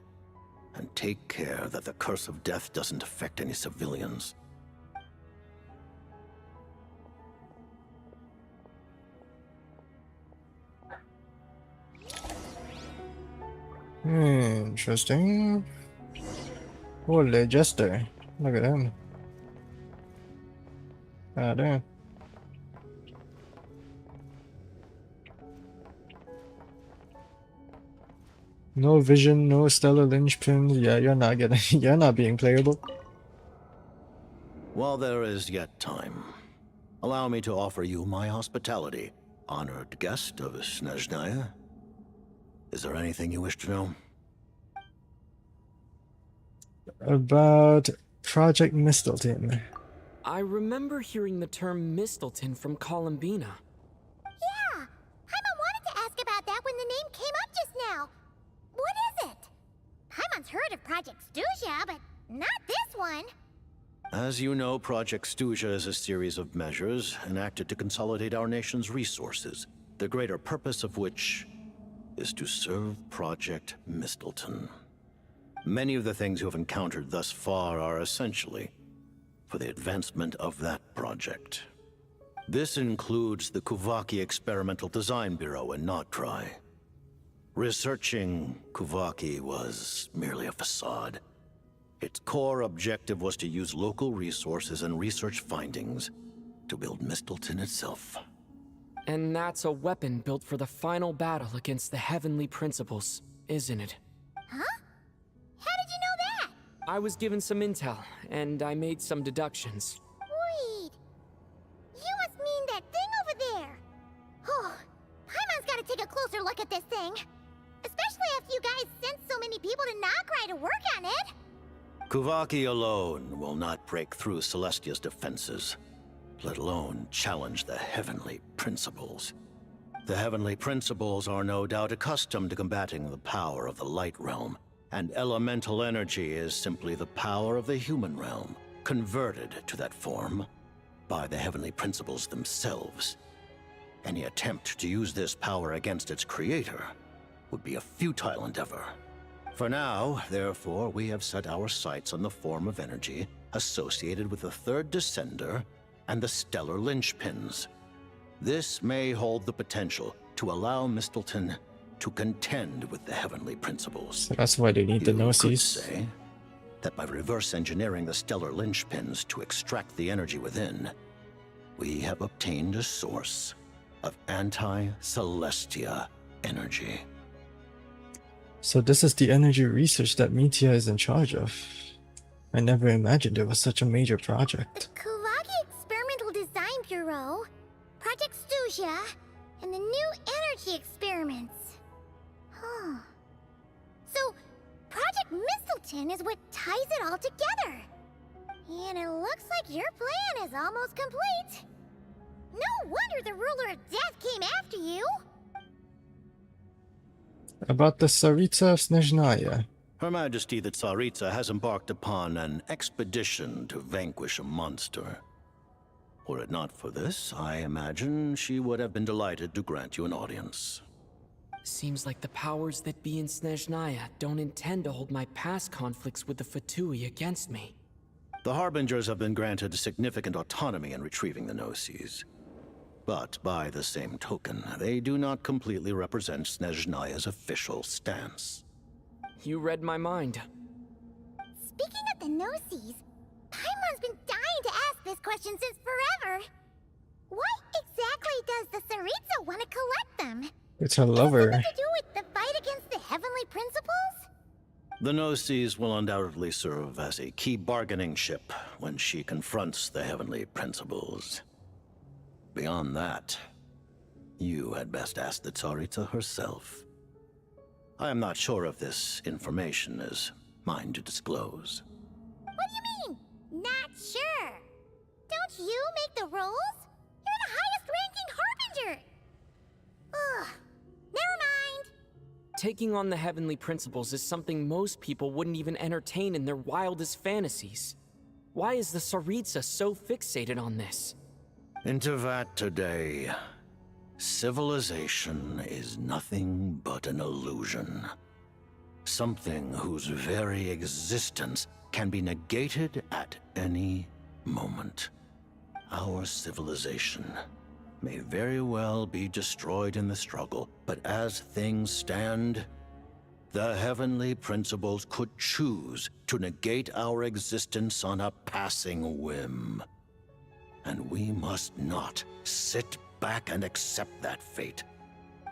and take care that the curse of death doesn't affect any civilians. Interesting. Holy Jester. Look at him. Ah, damn. No vision, no stellar linchpins. Yeah, you're not getting. You're not being playable. While there is yet time, allow me to offer you my hospitality, honored guest of SNEZHNAYA. Is there anything you wish to know? About Project Mistleton. I remember hearing the term Mistleton from Columbina. Yeah! Paimon wanted to ask about that when the name came up just now. What is it? Paimon's heard of Project SNEZHNAYA, but not this one. As you know, Project SNEZHNAYA is a series of measures enacted to consolidate our nation's resources, the greater purpose of which is to serve Project Mistleton. Many of the things you have encountered thus far are essentially for the advancement of that project. This includes the Kuvaki Experimental Design Bureau in Notrai. Researching Kuvaki was merely a facade. Its core objective was to use local resources and research findings to build Mistleton itself. And that's a weapon built for the final battle against the Heavenly Principles, isn't it? Huh? How did you know that? I was given some intel, and I made some deductions. Wait. You must mean that thing over there. Oh, Paimon's gotta take a closer look at this thing. Especially after you guys sent so many people to Notrai to work on it. Kuvaki alone will not break through Celestia's defenses, let alone challenge the Heavenly Principles. The Heavenly Principles are no doubt accustomed to combating the power of the Light Realm, and elemental energy is simply the power of the human realm, converted to that form by the Heavenly Principles themselves. Any attempt to use this power against its creator would be a futile endeavor. For now, therefore, we have set our sights on the form of energy associated with the Third Descender and the stellar linchpins. This may hold the potential to allow Mistleton to contend with the Heavenly Principles. So that's why they need the You could Gnosis. say that by reverse engineering the stellar linchpins to extract the energy within, we have obtained a source of anti-Celestia energy. So this is the energy research that Mitya is in charge of. I never imagined it was such a major project. Kuvaki Experimental Design Bureau, Project Stusia, and the new energy experiments. Huh. So, Project Mistleton is what ties it all together. And it looks like your plan is almost complete. No wonder the Ruler of Death came after you. About the Tsaritsa of SNEZHNAYA. Her Majesty the Tsaritsa has embarked upon an expedition to vanquish a monster. Were it not for this, I imagine she would have been delighted to grant you an audience. Seems like the powers that be in SNEZHNAYA don't intend to hold my past conflicts with the Fatui against me. The Harbingers have been granted significant autonomy in retrieving the Gnosis. But by the same token, they do not completely represent SNEZHNAYA's official stance. You read my mind. Speaking of the Gnosis, Paimon's been dying to ask this question since forever. Why exactly does the Tsaritsa want to collect them? It's her lover. Something to do with the fight against the Heavenly Principles? The Gnosis will undoubtedly serve as a key bargaining chip when she confronts the Heavenly Principles. Beyond that, you had best ask the Tsaritsa herself. I am not sure if this information is mine to disclose. What do you mean, not sure? Don't you make the rules? You're the highest-ranking Harbinger! Ugh, never mind. Taking on the Heavenly Principles is something most people wouldn't even entertain in their wildest fantasies. Why is the Tsaritsa so fixated on this? Intervat today, civilization is nothing but an illusion. Something whose very existence can be negated at any moment. Our civilization may very well be destroyed in the struggle, but as things stand, the Heavenly Principles could choose to negate our existence on a passing whim. And we must not sit back and accept that fate.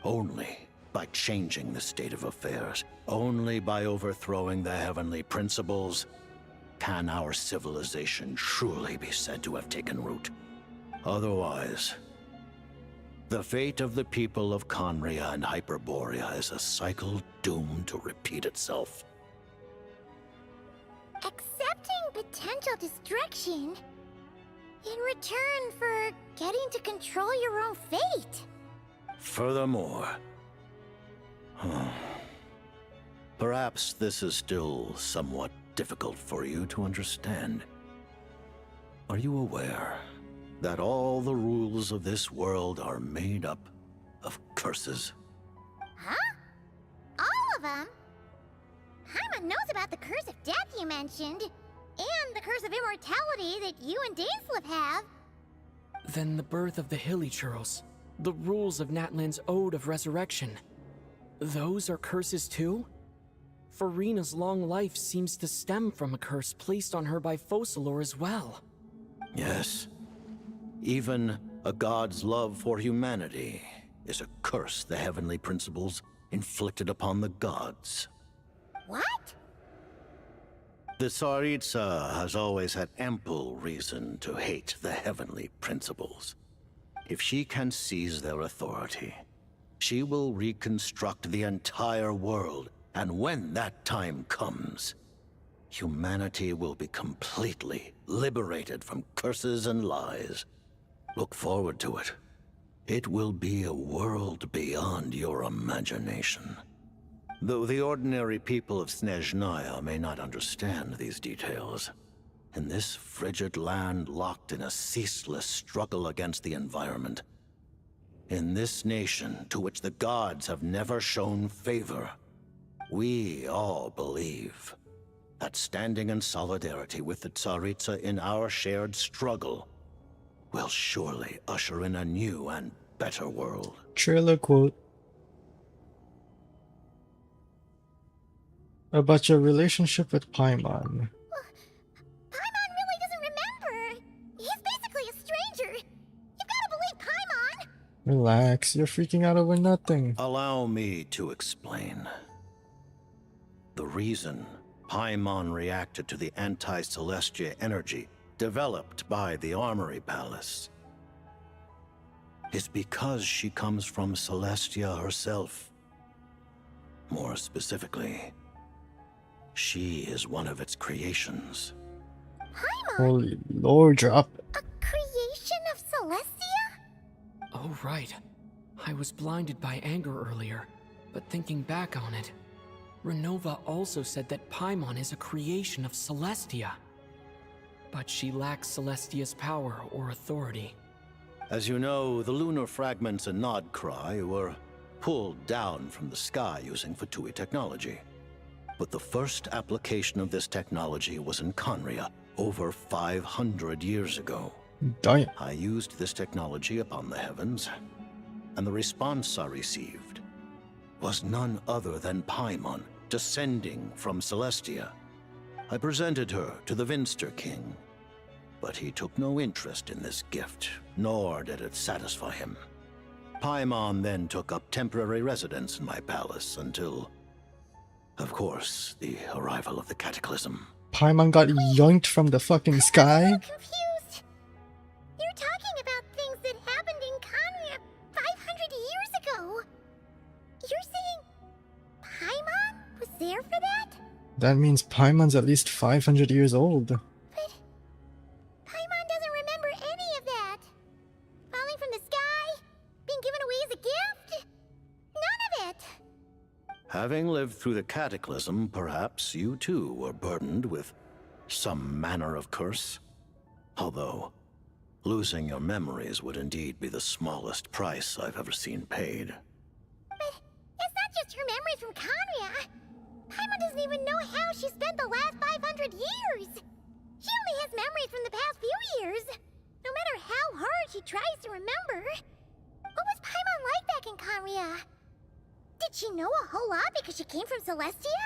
Only by changing the state of affairs, only by overthrowing the Heavenly Principles, can our civilization truly be said to have taken root. Otherwise, the fate of the people of Conria and Hyperborea is a cycle doomed to repeat itself. Accepting potential destruction in return for getting to control your own fate. Furthermore, perhaps this is still somewhat difficult for you to understand. Are you aware that all the rules of this world are made up of curses? Huh? All of them? Paimon knows about the curse of death you mentioned, and the curse of immortality that you and Dainsleif have. Then the birth of the Hilichurls, the rules of Natlan's Ode of Resurrection. Those are curses too? Farina's long life seems to stem from a curse placed on her by Focalor as well. Yes. Even a god's love for humanity is a curse the heavenly principles inflicted upon the gods. What? The Tsaritsa has always had ample reason to hate the heavenly principles. If she can seize their authority, she will reconstruct the entire world, and when that time comes, humanity will be completely liberated from curses and lies. Look forward to it. It will be a world beyond your imagination. Though the ordinary people of SNEZHNAYA may not understand these details, in this frigid land locked in a ceaseless struggle against the environment, in this nation to which the gods have never shown favor, we all believe that standing in solidarity with the Tsaritsa in our shared struggle will surely usher in a new and better world. Trailer quote. About your relationship with Paimon. Paimon really doesn't remember. He's basically a stranger. You've gotta believe Paimon. Relax, you're freaking out over nothing. Allow me to explain. The reason Paimon reacted to the anti-Celestia energy developed by the Armory Palace is because she comes from Celestia herself. More specifically, she is one of its creations. Paimon? Holy lord, drop it. A creation of Celestia? Oh, right. I was blinded by anger earlier, but thinking back on it, Renova also said that Paimon is a creation of Celestia. But she lacks Celestia's power or authority. As you know, the lunar fragments in Nodcry were pulled down from the sky using Fatui technology. But the first application of this technology was in Conria over 500 years ago. Damn. I used this technology upon the heavens, and the response I received was none other than Paimon descending from Celestia. I presented her to the Vinster King, but he took no interest in this gift, nor did it satisfy him. Paimon then took up temporary residence in my palace until, of course, the arrival of the Cataclysm. Paimon got yoinked from the fucking sky? I'm confused. You're talking about things that happened in Conria 500 years ago. You're saying Paimon was there for that? That means Paimon's at least 500 years old. But Paimon doesn't remember any of that. Falling from the sky? Being given away as a gift? None of it. Having lived through the Cataclysm, perhaps you too were burdened with some manner of curse. Although, losing your memories would indeed be the smallest price I've ever seen paid. But it's not just her memories from Conria. Paimon doesn't even know how she spent the last 500 years. She only has memories from the past few years. No matter how hard she tries to remember. What was Paimon like back in Conria? Did she know a whole lot because she came from Celestia?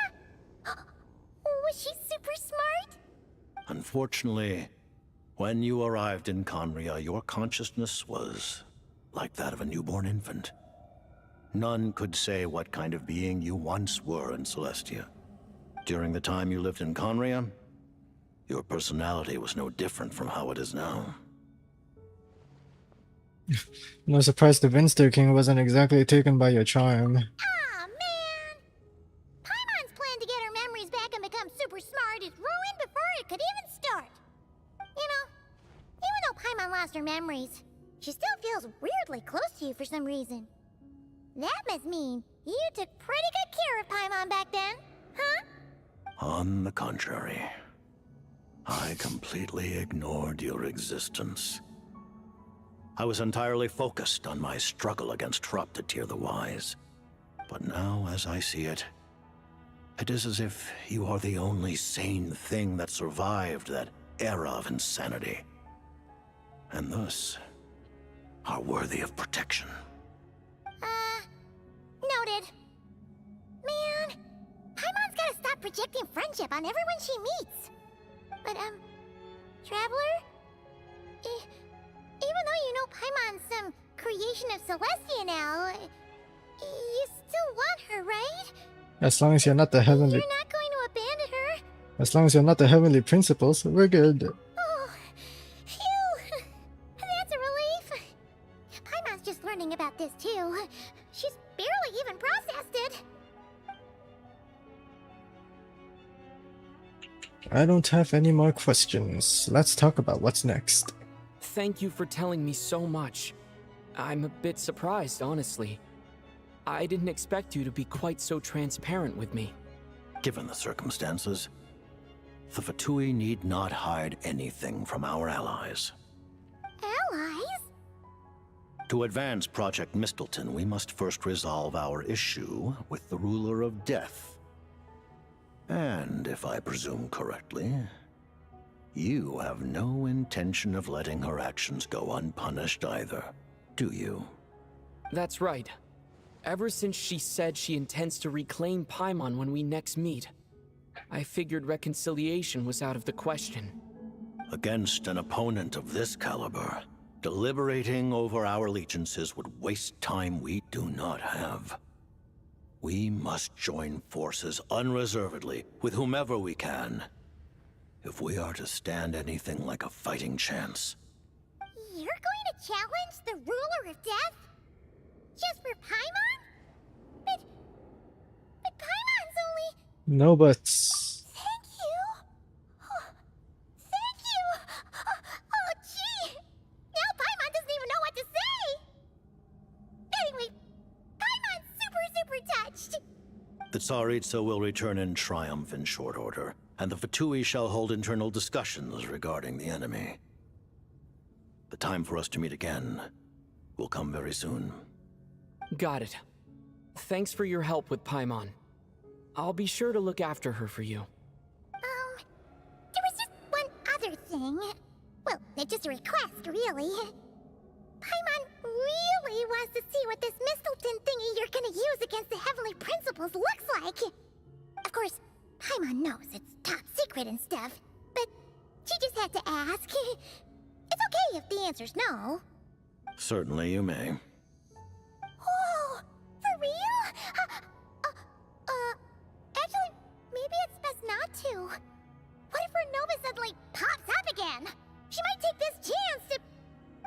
Was she super smart? Unfortunately, when you arrived in Conria, your consciousness was like that of a newborn infant. None could say what kind of being you once were in Celestia. During the time you lived in Conria, your personality was no different from how it is now. No surprise the Vinster King wasn't exactly taken by your charm. Aw, man! Paimon's plan to get her memories back and become super smart is ruined before it could even start. You know, even though Paimon lost her memories, she still feels weirdly close to you for some reason. That must mean you took pretty good care of Paimon back then, huh? On the contrary, I completely ignored your existence. I was entirely focused on my struggle against Troptatir the Wise. But now, as I see it, it is as if you are the only sane thing that survived that era of insanity. And thus, are worthy of protection. Noted. Man, Paimon's gotta stop projecting friendship on everyone she meets. But, Traveler? Even though you know Paimon's some creation of Celestia now, you still want her, right? As long as you're not the heavenly... You're not going to abandon her? As long as you're not the heavenly principles, we're good. Oh, phew! That's a relief. Paimon's just learning about this too. She's barely even processed it. I don't have any more questions. Let's talk about what's next. Thank you for telling me so much. I'm a bit surprised, honestly. I didn't expect you to be quite so transparent with me. Given the circumstances, the Fatui need not hide anything from our allies. Allies? To advance Project Mistleton, we must first resolve our issue with the Ruler of Death. And, if I presume correctly, you have no intention of letting her actions go unpunished either, do you? That's right. Ever since she said she intends to reclaim Paimon when we next meet, I figured reconciliation was out of the question. Against an opponent of this caliber, deliberating over our allegiances would waste time we do not have. We must join forces unreservedly with whomever we can, if we are to stand anything like a fighting chance. You're going to challenge the Ruler of Death? Just for Paimon? But Paimon's only... No buts. Thank you. Oh, thank you. Oh, gee. Now Paimon doesn't even know what to say. Anyway, Paimon's super touched. The Tsaritsa will return in triumph in short order, and the Fatui shall hold internal discussions regarding the enemy. The time for us to meet again will come very soon. Got it. Thanks for your help with Paimon. I'll be sure to look after her for you. There was just one other thing. Well, it's just a request, really. Paimon really wants to see what this Mistleton thingy you're gonna use against the Heavenly Principles looks like. Of course, Paimon knows it's top secret and stuff, but she just had to ask. It's okay if the answer's no. Certainly you may. Oh, for real? Actually, maybe it's best not to. What if her Nova suddenly pops up again? She might take this chance to...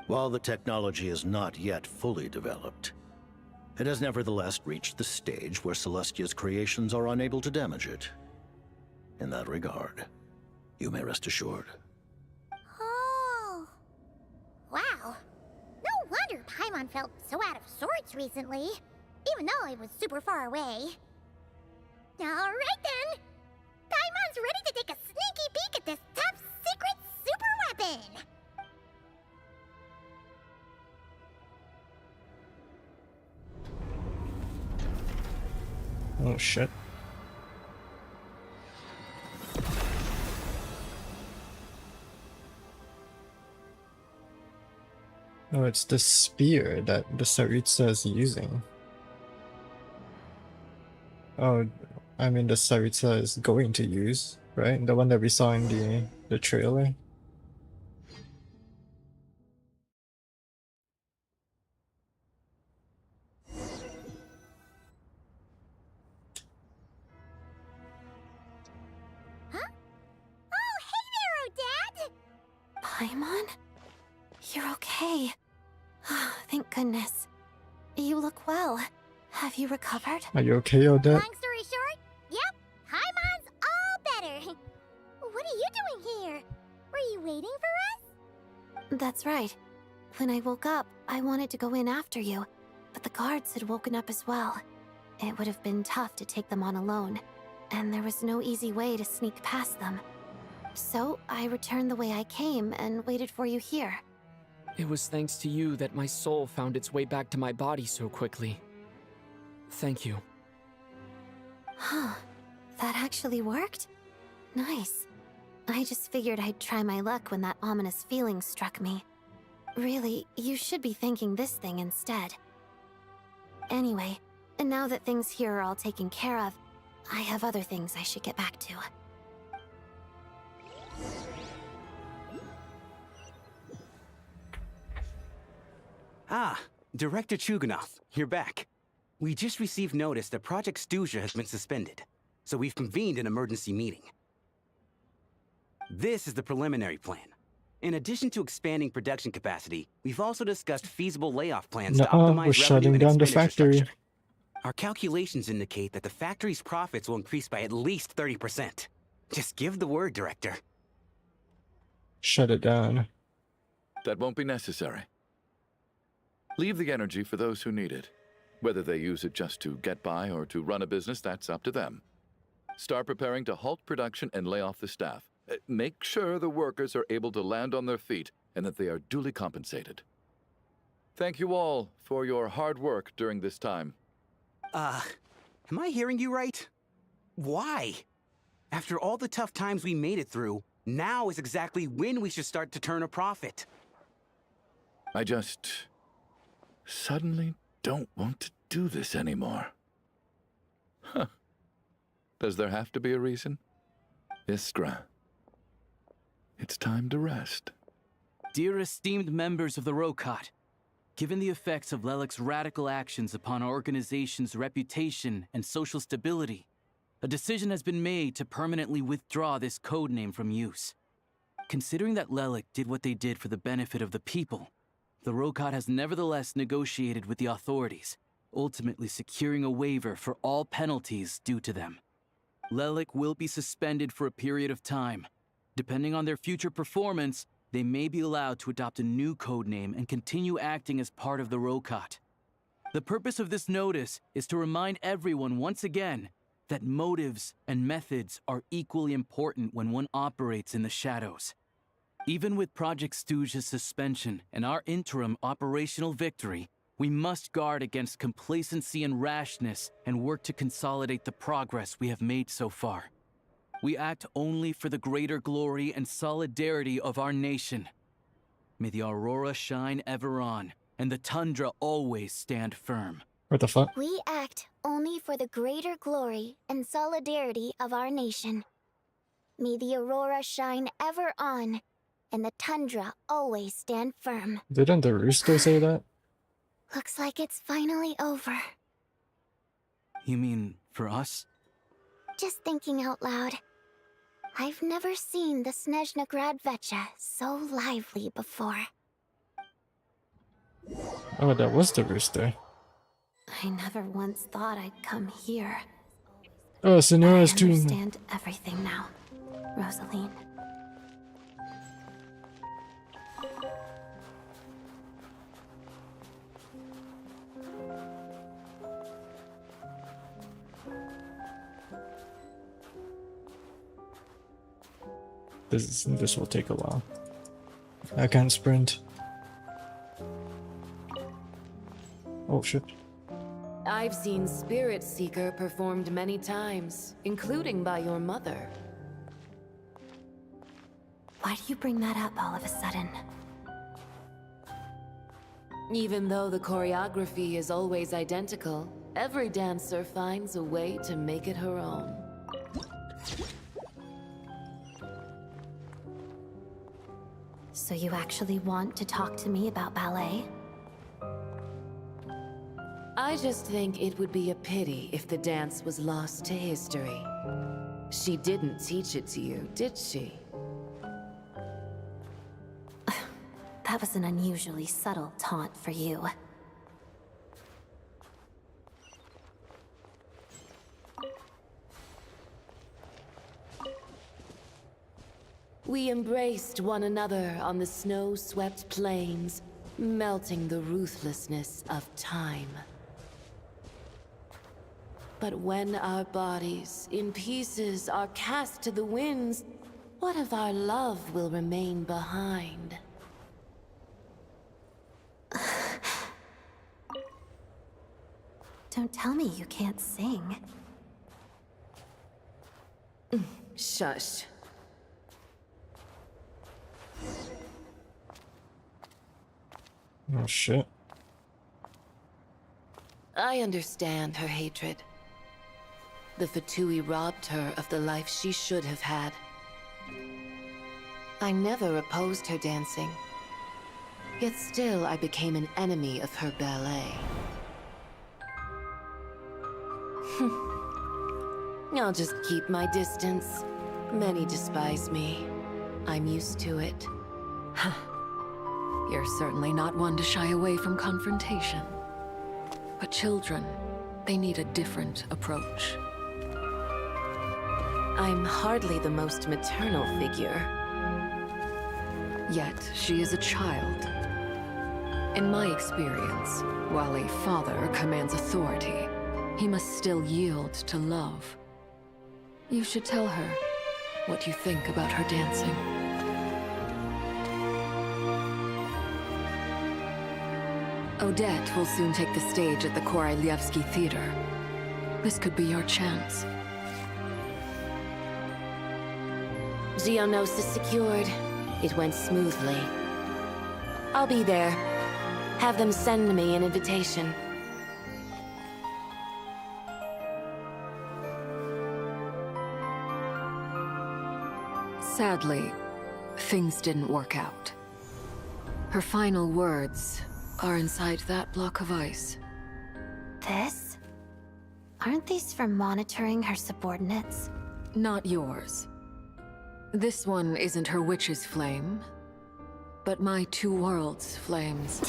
While the technology is not yet fully developed, it has nevertheless reached the stage where Celestia's creations are unable to damage it. In that regard, you may rest assured. Oh. Wow. No wonder Paimon felt so out of sorts recently, even though it was super far away. Alright then! Paimon's ready to take a sneaky peek at this top secret super weapon! Oh shit. Oh, it's the spear that the Tsaritsa is using. Oh, I mean the Tsaritsa is going to use, right? The one that we saw in the trailer. Huh? Oh, hey there, Odette! Paimon? You're okay. Thank goodness. You look well. Have you recovered? Are you okay, Odette? Long story short, yep, Paimon's all better. What are you doing here? Were you waiting for us? That's right. When I woke up, I wanted to go in after you, but the guards had woken up as well. It would have been tough to take them on alone, and there was no easy way to sneak past them. So I returned the way I came and waited for you here. It was thanks to you that my soul found its way back to my body so quickly. Thank you. Huh. That actually worked? Nice. I just figured I'd try my luck when that ominous feeling struck me. Really, you should be thanking this thing instead. Anyway, and now that things here are all taken care of, I have other things I should get back to. Ah, Director Chuganov, you're back. We just received notice that Project SNEZHNAYA has been suspended, so we've convened an emergency meeting. This is the preliminary plan. In addition to expanding production capacity, we've also discussed feasible layoff plans to Nuh-uh, optimize we're revenue shutting and down the expenditure factory. structure. Our calculations indicate that the factory's profits will increase by at least 30%. Just give the word, Director. Shut it down. That won't be necessary. Leave the energy for those who need it. Whether they use it just to get by or to run a business, that's up to them. Start preparing to halt production and lay off the staff. Make sure the workers are able to land on their feet and that they are duly compensated. Thank you all for your hard work during this time. Am I hearing you right? Why? After all the tough times we made it through, now is exactly when we should start to turn a profit. I just suddenly don't want to do this anymore. Huh. Does there have to be a reason? Iskra, it's time to rest. Dear esteemed members of the Rokot, given the effects of Lelic's radical actions upon our organization's reputation and social stability, a decision has been made to permanently withdraw this codename from use. Considering that Lelic did what they did for the benefit of the people, the Rokot has nevertheless negotiated with the authorities, ultimately securing a waiver for all penalties due to them. Lelic will be suspended for a period of time. Depending on their future performance, they may be allowed to adopt a new codename and continue acting as part of the Rokot. The purpose of this notice is to remind everyone once again that motives and methods are equally important when one operates in the shadows. Even with Project SNEZHNAYA's suspension and our interim operational victory, we must guard against complacency and rashness and work to consolidate the progress we have made so far. We act only for the greater glory and solidarity of our nation. May the aurora shine ever on, and the tundra always stand firm. What the fuck? We act only for the greater glory and solidarity of our nation. May the aurora shine ever on, and the tundra always stand firm. Didn't the rooster say that? Looks like it's finally over. You mean for us? Just thinking out loud. I've never seen the SNEZHNA Gradvecha so lively before. Oh, that was the rooster. I never once thought I'd come here. Oh, Señora's I tomb. understand everything now, Rosaline. This will take a while. I can't sprint. Oh shit. I've seen Spirit Seeker performed many times, including by your mother. Why do you bring that up all of a sudden? Even though the choreography is always identical, every dancer finds a way to make it her own. So you actually want to talk to me about ballet? I just think it would be a pity if the dance was lost to history. She didn't teach it to you, did she? That was an unusually subtle taunt for you. We embraced one another on the snow-swept plains, melting the ruthlessness of time. But when our bodies, in pieces, are cast to the winds, what of our love will remain behind? Don't tell me you can't sing. Oh shit. I understand her hatred. The Fatui robbed her of the life she should have had. I never opposed her dancing. Yet still I became an enemy of her ballet. I'll just keep my distance. Many despise me. I'm used to it. You're certainly not one to shy away from confrontation. But children, they need a different approach. I'm hardly the most maternal figure. Yet, she is a child. In my experience, while a father commands authority, he must still yield to love. You should tell her what you think about her dancing. Odette will soon take the stage at the Koralyevsky Theater. This could be your chance. Geonosis secured. It went smoothly. I'll be there. Have them send me an invitation. Sadly, things didn't work out. Her final words are inside that block of ice. This? Aren't these for monitoring her subordinates? Not yours. This one isn't her witch's flame, but my two worlds' flames.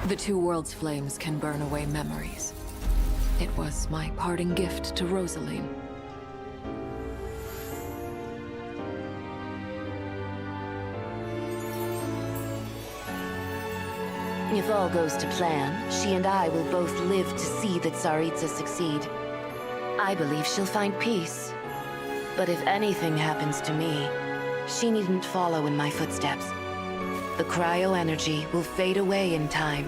The two worlds' flames can burn away memories. It was my parting gift to Rosaline. If all goes to plan, she and I will both live to see the Tsaritsa succeed. I believe she'll find peace. But if anything happens to me, she needn't follow in my footsteps. The cryo-energy will fade away in time.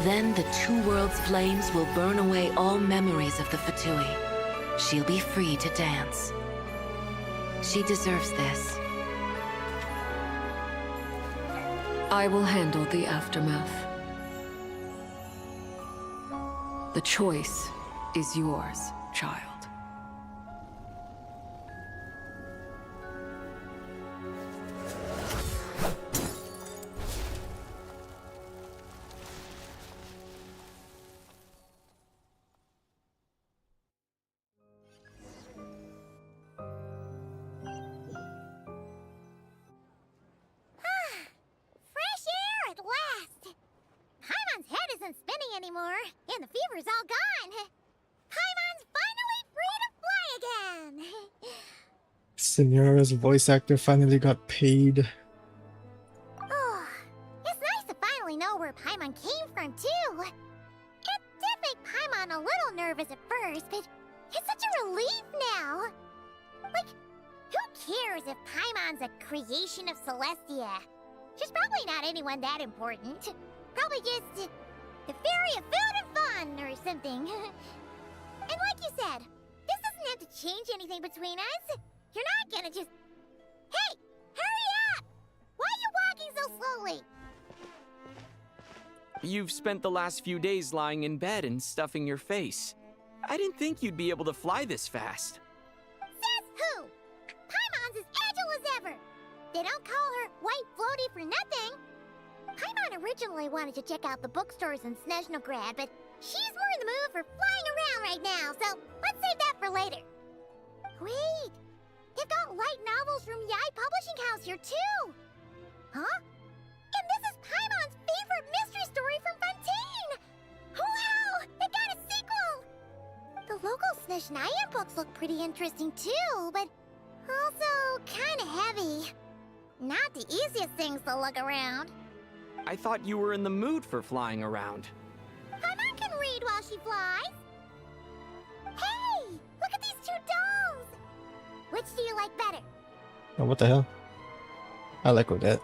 Then the two worlds' flames will burn away all memories of the Fatui. She'll be free to dance. She deserves this. I will handle the aftermath. The choice is yours, child. Fresh air at last! Paimon's head isn't spinning anymore, and the fever's all gone. Paimon's finally free to fly again! Seniora's voice actor finally got paid. Oh, it's nice to finally know where Paimon came from, too. It did make Paimon a little nervous at first, but it's such a relief now. Like, who cares if Paimon's a creation of Celestia? She's probably not anyone that important. Probably just the fairy of food and fun or something. And like you said, this doesn't have to change anything between us. You're not gonna just... Hey! Hurry up! Why are you walking so slowly? You've spent the last few days lying in bed and stuffing your face. I didn't think you'd be able to fly this fast. Says who? Paimon's as agile as ever. They don't call her White Floaty for nothing. Paimon originally wanted to check out the bookstores in Snezhnograd, but she's more in the mood for flying around right now, so let's save that for later. Wait, they've got light novels from Yai Publishing House here too. Huh? And this is Paimon's favorite mystery story from Fontaine! Wow! It got a sequel! The local SNEZHNAYA books look pretty interesting too, but also kinda heavy. Not the easiest things to lug around. I thought you were in the mood for flying around. Paimon can read while she flies. Hey! Look at these two dolls! Which do you like better? Oh, what the hell? I like Odette.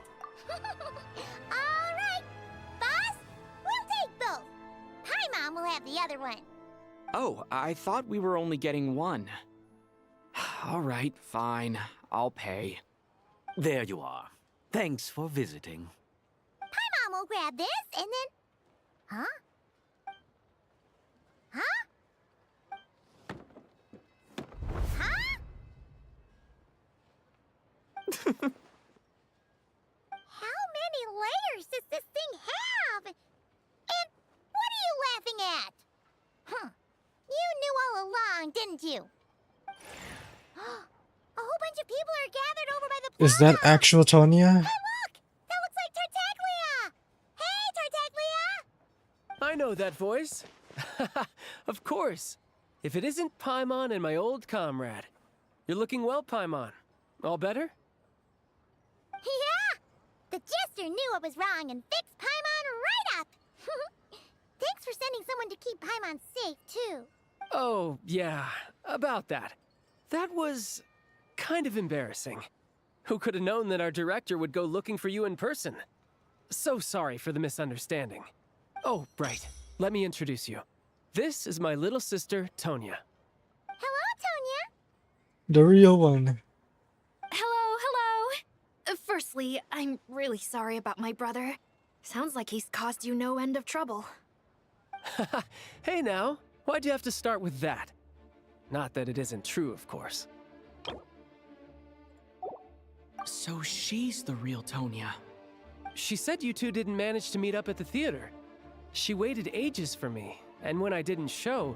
Alright! Boss, we'll take both. Paimon will have the other one. Oh, I thought we were only getting one. All right, fine. I'll pay. There you are. Thanks for visiting. Paimon will grab this and then... Huh? Huh? Huh? How many layers does this thing have? And what are you laughing at? Huh. You knew all along, didn't you? A whole bunch of people are gathered over by the plaza. Is that actual Tonya? Hey, look! That looks like Tartaglia! Hey, Tartaglia! I know that voice. Of course. If it isn't Paimon and my old comrade. You're looking well, Paimon. All better? Yeah! The jester knew I was wrong and fixed Paimon right up! Thanks for sending someone to keep Paimon safe, too. Oh, yeah. About that. That was... kind of embarrassing. Who could have known that our director would go looking for you in person? So sorry for the misunderstanding. Oh, right. Let me introduce you. This is my little sister, Tonya. Hello, Tonya. The real one. Hello, hello. Firstly, I'm really sorry about my brother. Sounds like he's caused you no end of trouble. Hey now, why'd you have to start with that? Not that it isn't true, of course. So she's the real Tonya. She said you two didn't manage to meet up at the theater. She waited ages for me, and when I didn't show,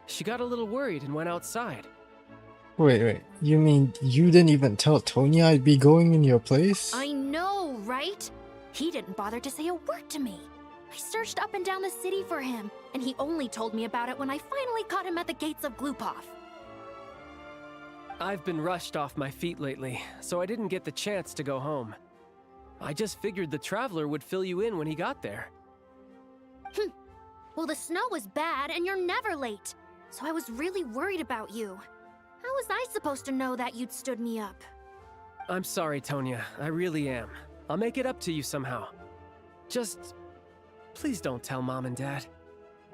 she got a little worried and went outside. Wait. You mean you didn't even tell Tonya I'd be going in your place? I know, right? He didn't bother to say a word to me. I searched up and down the city for him, and he only told me about it when I finally caught him at the gates of Glupov. I've been rushed off my feet lately, so I didn't get the chance to go home. I just figured the Traveler would fill you in when he got there. Well, the snow was bad, and you're never late. So I was really worried about you. How was I supposed to know that you'd stood me up? I'm sorry, Tonya. I really am. I'll make it up to you somehow. Just... please don't tell Mom and Dad.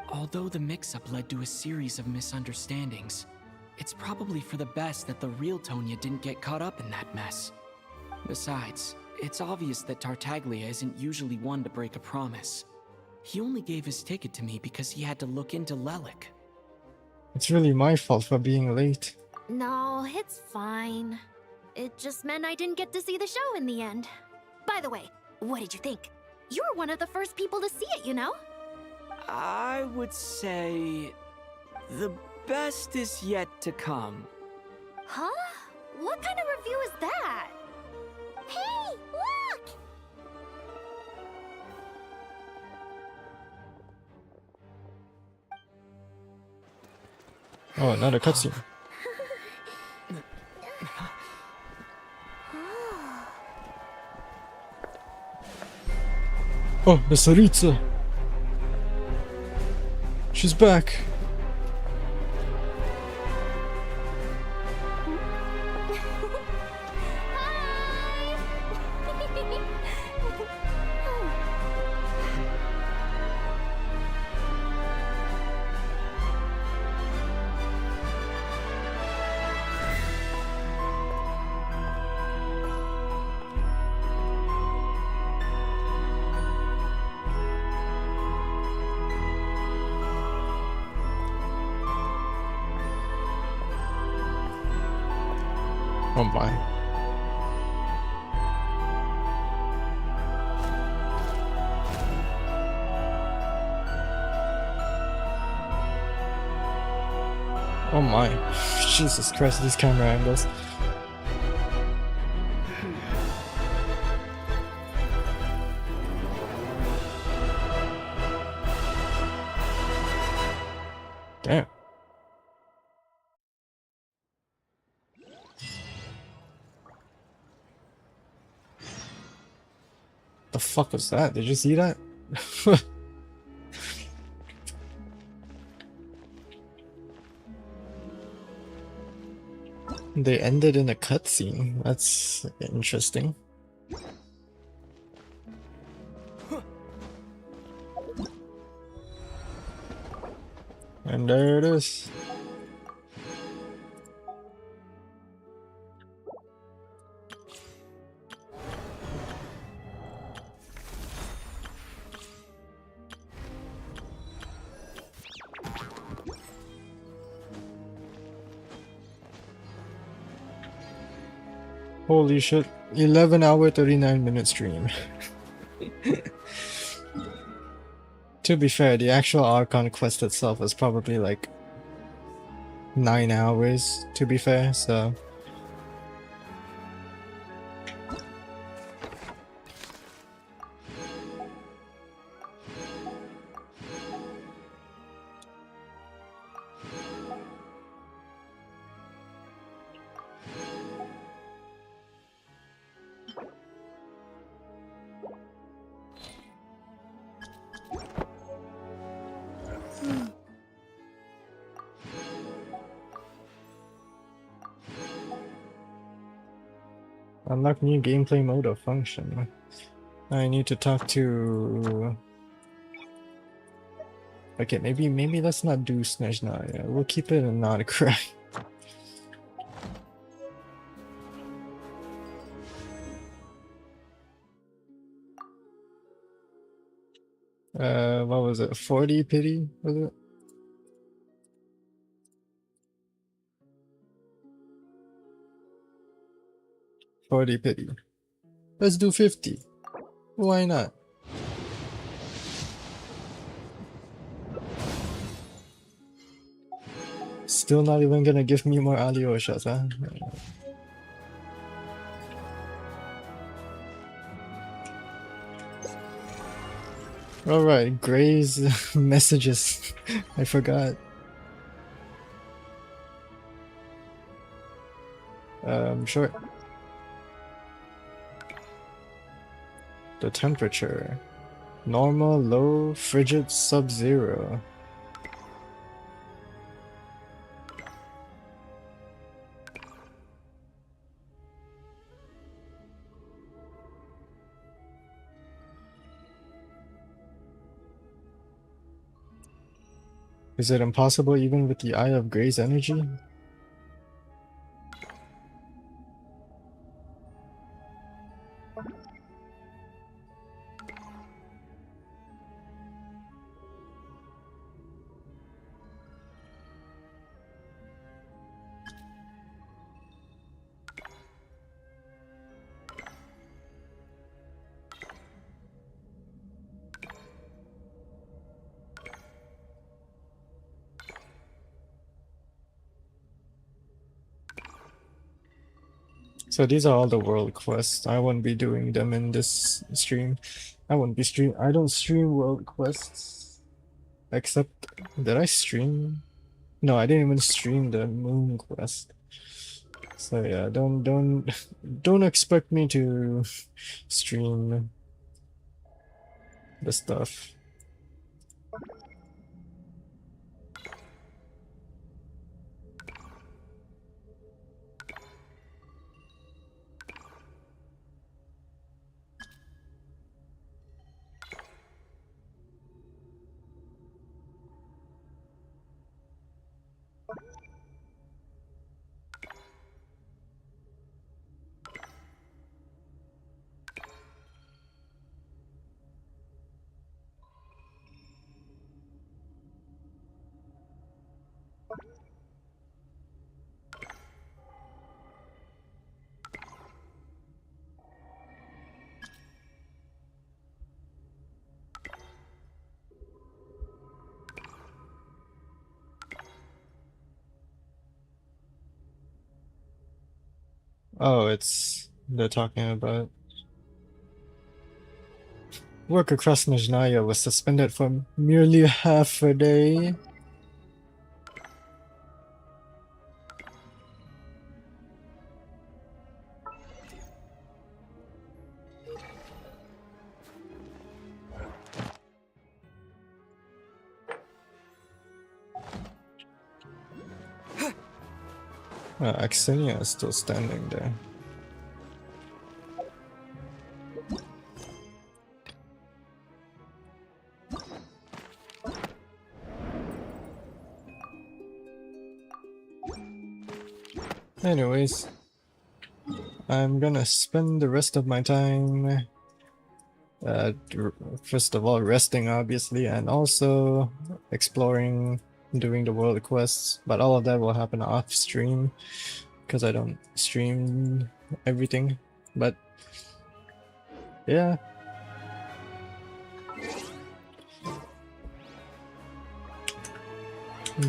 Although the mix-up led to a series of misunderstandings, it's probably for the best that the real Tonya didn't get caught up in that mess. Besides, it's obvious that Tartaglia isn't usually one to break a promise. He only gave his ticket to me because he had to look into Lelik. It's really my fault for being late. No, it's fine. It just meant I didn't get to see the show in the end. By the way, what did you think? You were one of the first people to see it, you know? I would say... the best is yet to come. Huh? What kind of review is that? Hey, look! Oh, another cutscene. Oh, the Tsaritsa. She's back. Oh my. Oh my. Jesus Christ, these camera angles. Damn. The fuck was that? Did you see that? They ended in a cutscene. That's interesting. And there it is. Holy shit. 11-hour 39-minute stream. To be fair, the actual Archon quest itself was probably like 9 hours, to be fair, so... Unlock new gameplay mode or function. I need to talk to... Okay, maybe let's not do SNEZHNAYA. We'll keep it and not cry. What was it? 40 pity? Was it? $40 pity. Let's do 50. Why not? Still not even gonna give me more Alyoshas, huh? Alright, Gray's messages. I forgot. Sure. The temperature. Normal, low, frigid, sub-zero. Is it impossible even with the Eye of Gray's energy? So these are all the world quests. I won't be doing them in this stream. I don't stream world quests. Except, did I stream? No, I didn't even stream the moon quest. So yeah, don't expect me to stream the stuff. Oh, they're talking about work across SNEZHNAYA was suspended for merely half a day. Axinia is still standing there. Anyways, I'm gonna spend the rest of my time first of all resting obviously, and also exploring, doing the world quests, but all of that will happen off stream because I don't stream everything. But yeah.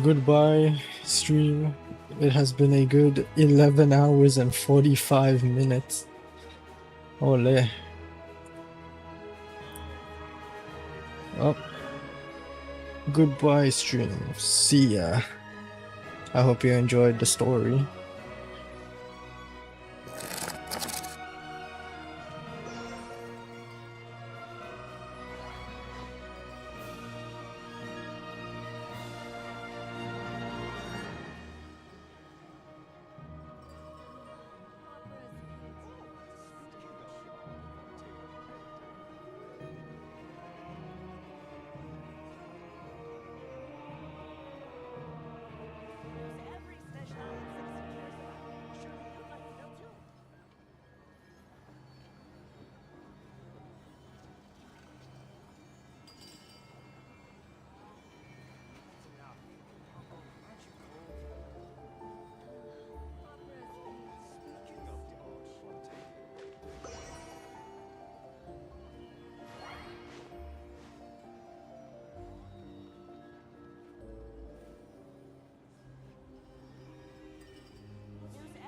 Goodbye, stream. It has been a good 11 hours and 45 minutes. Ole. Oh. Goodbye, stream. See ya. I hope you enjoyed the story.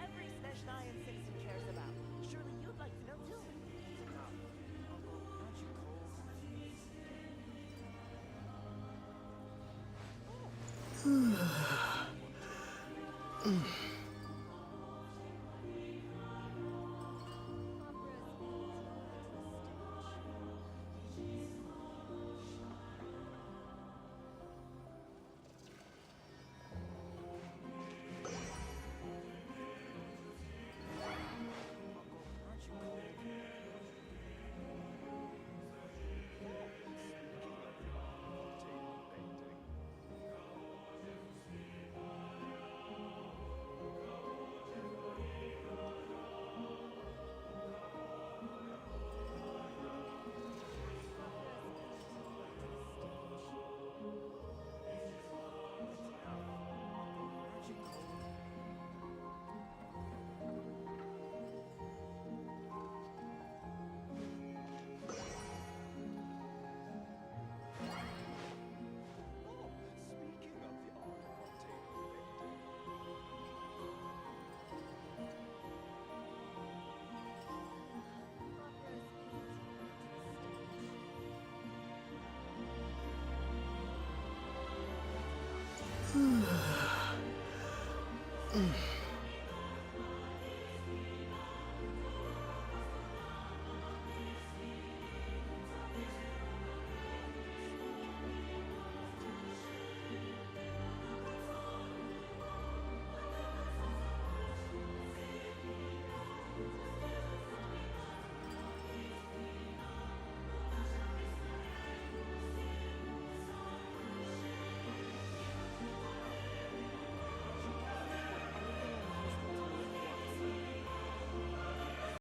Every SNEZHNAYA cares about. Surely you'd like to know too. Mm.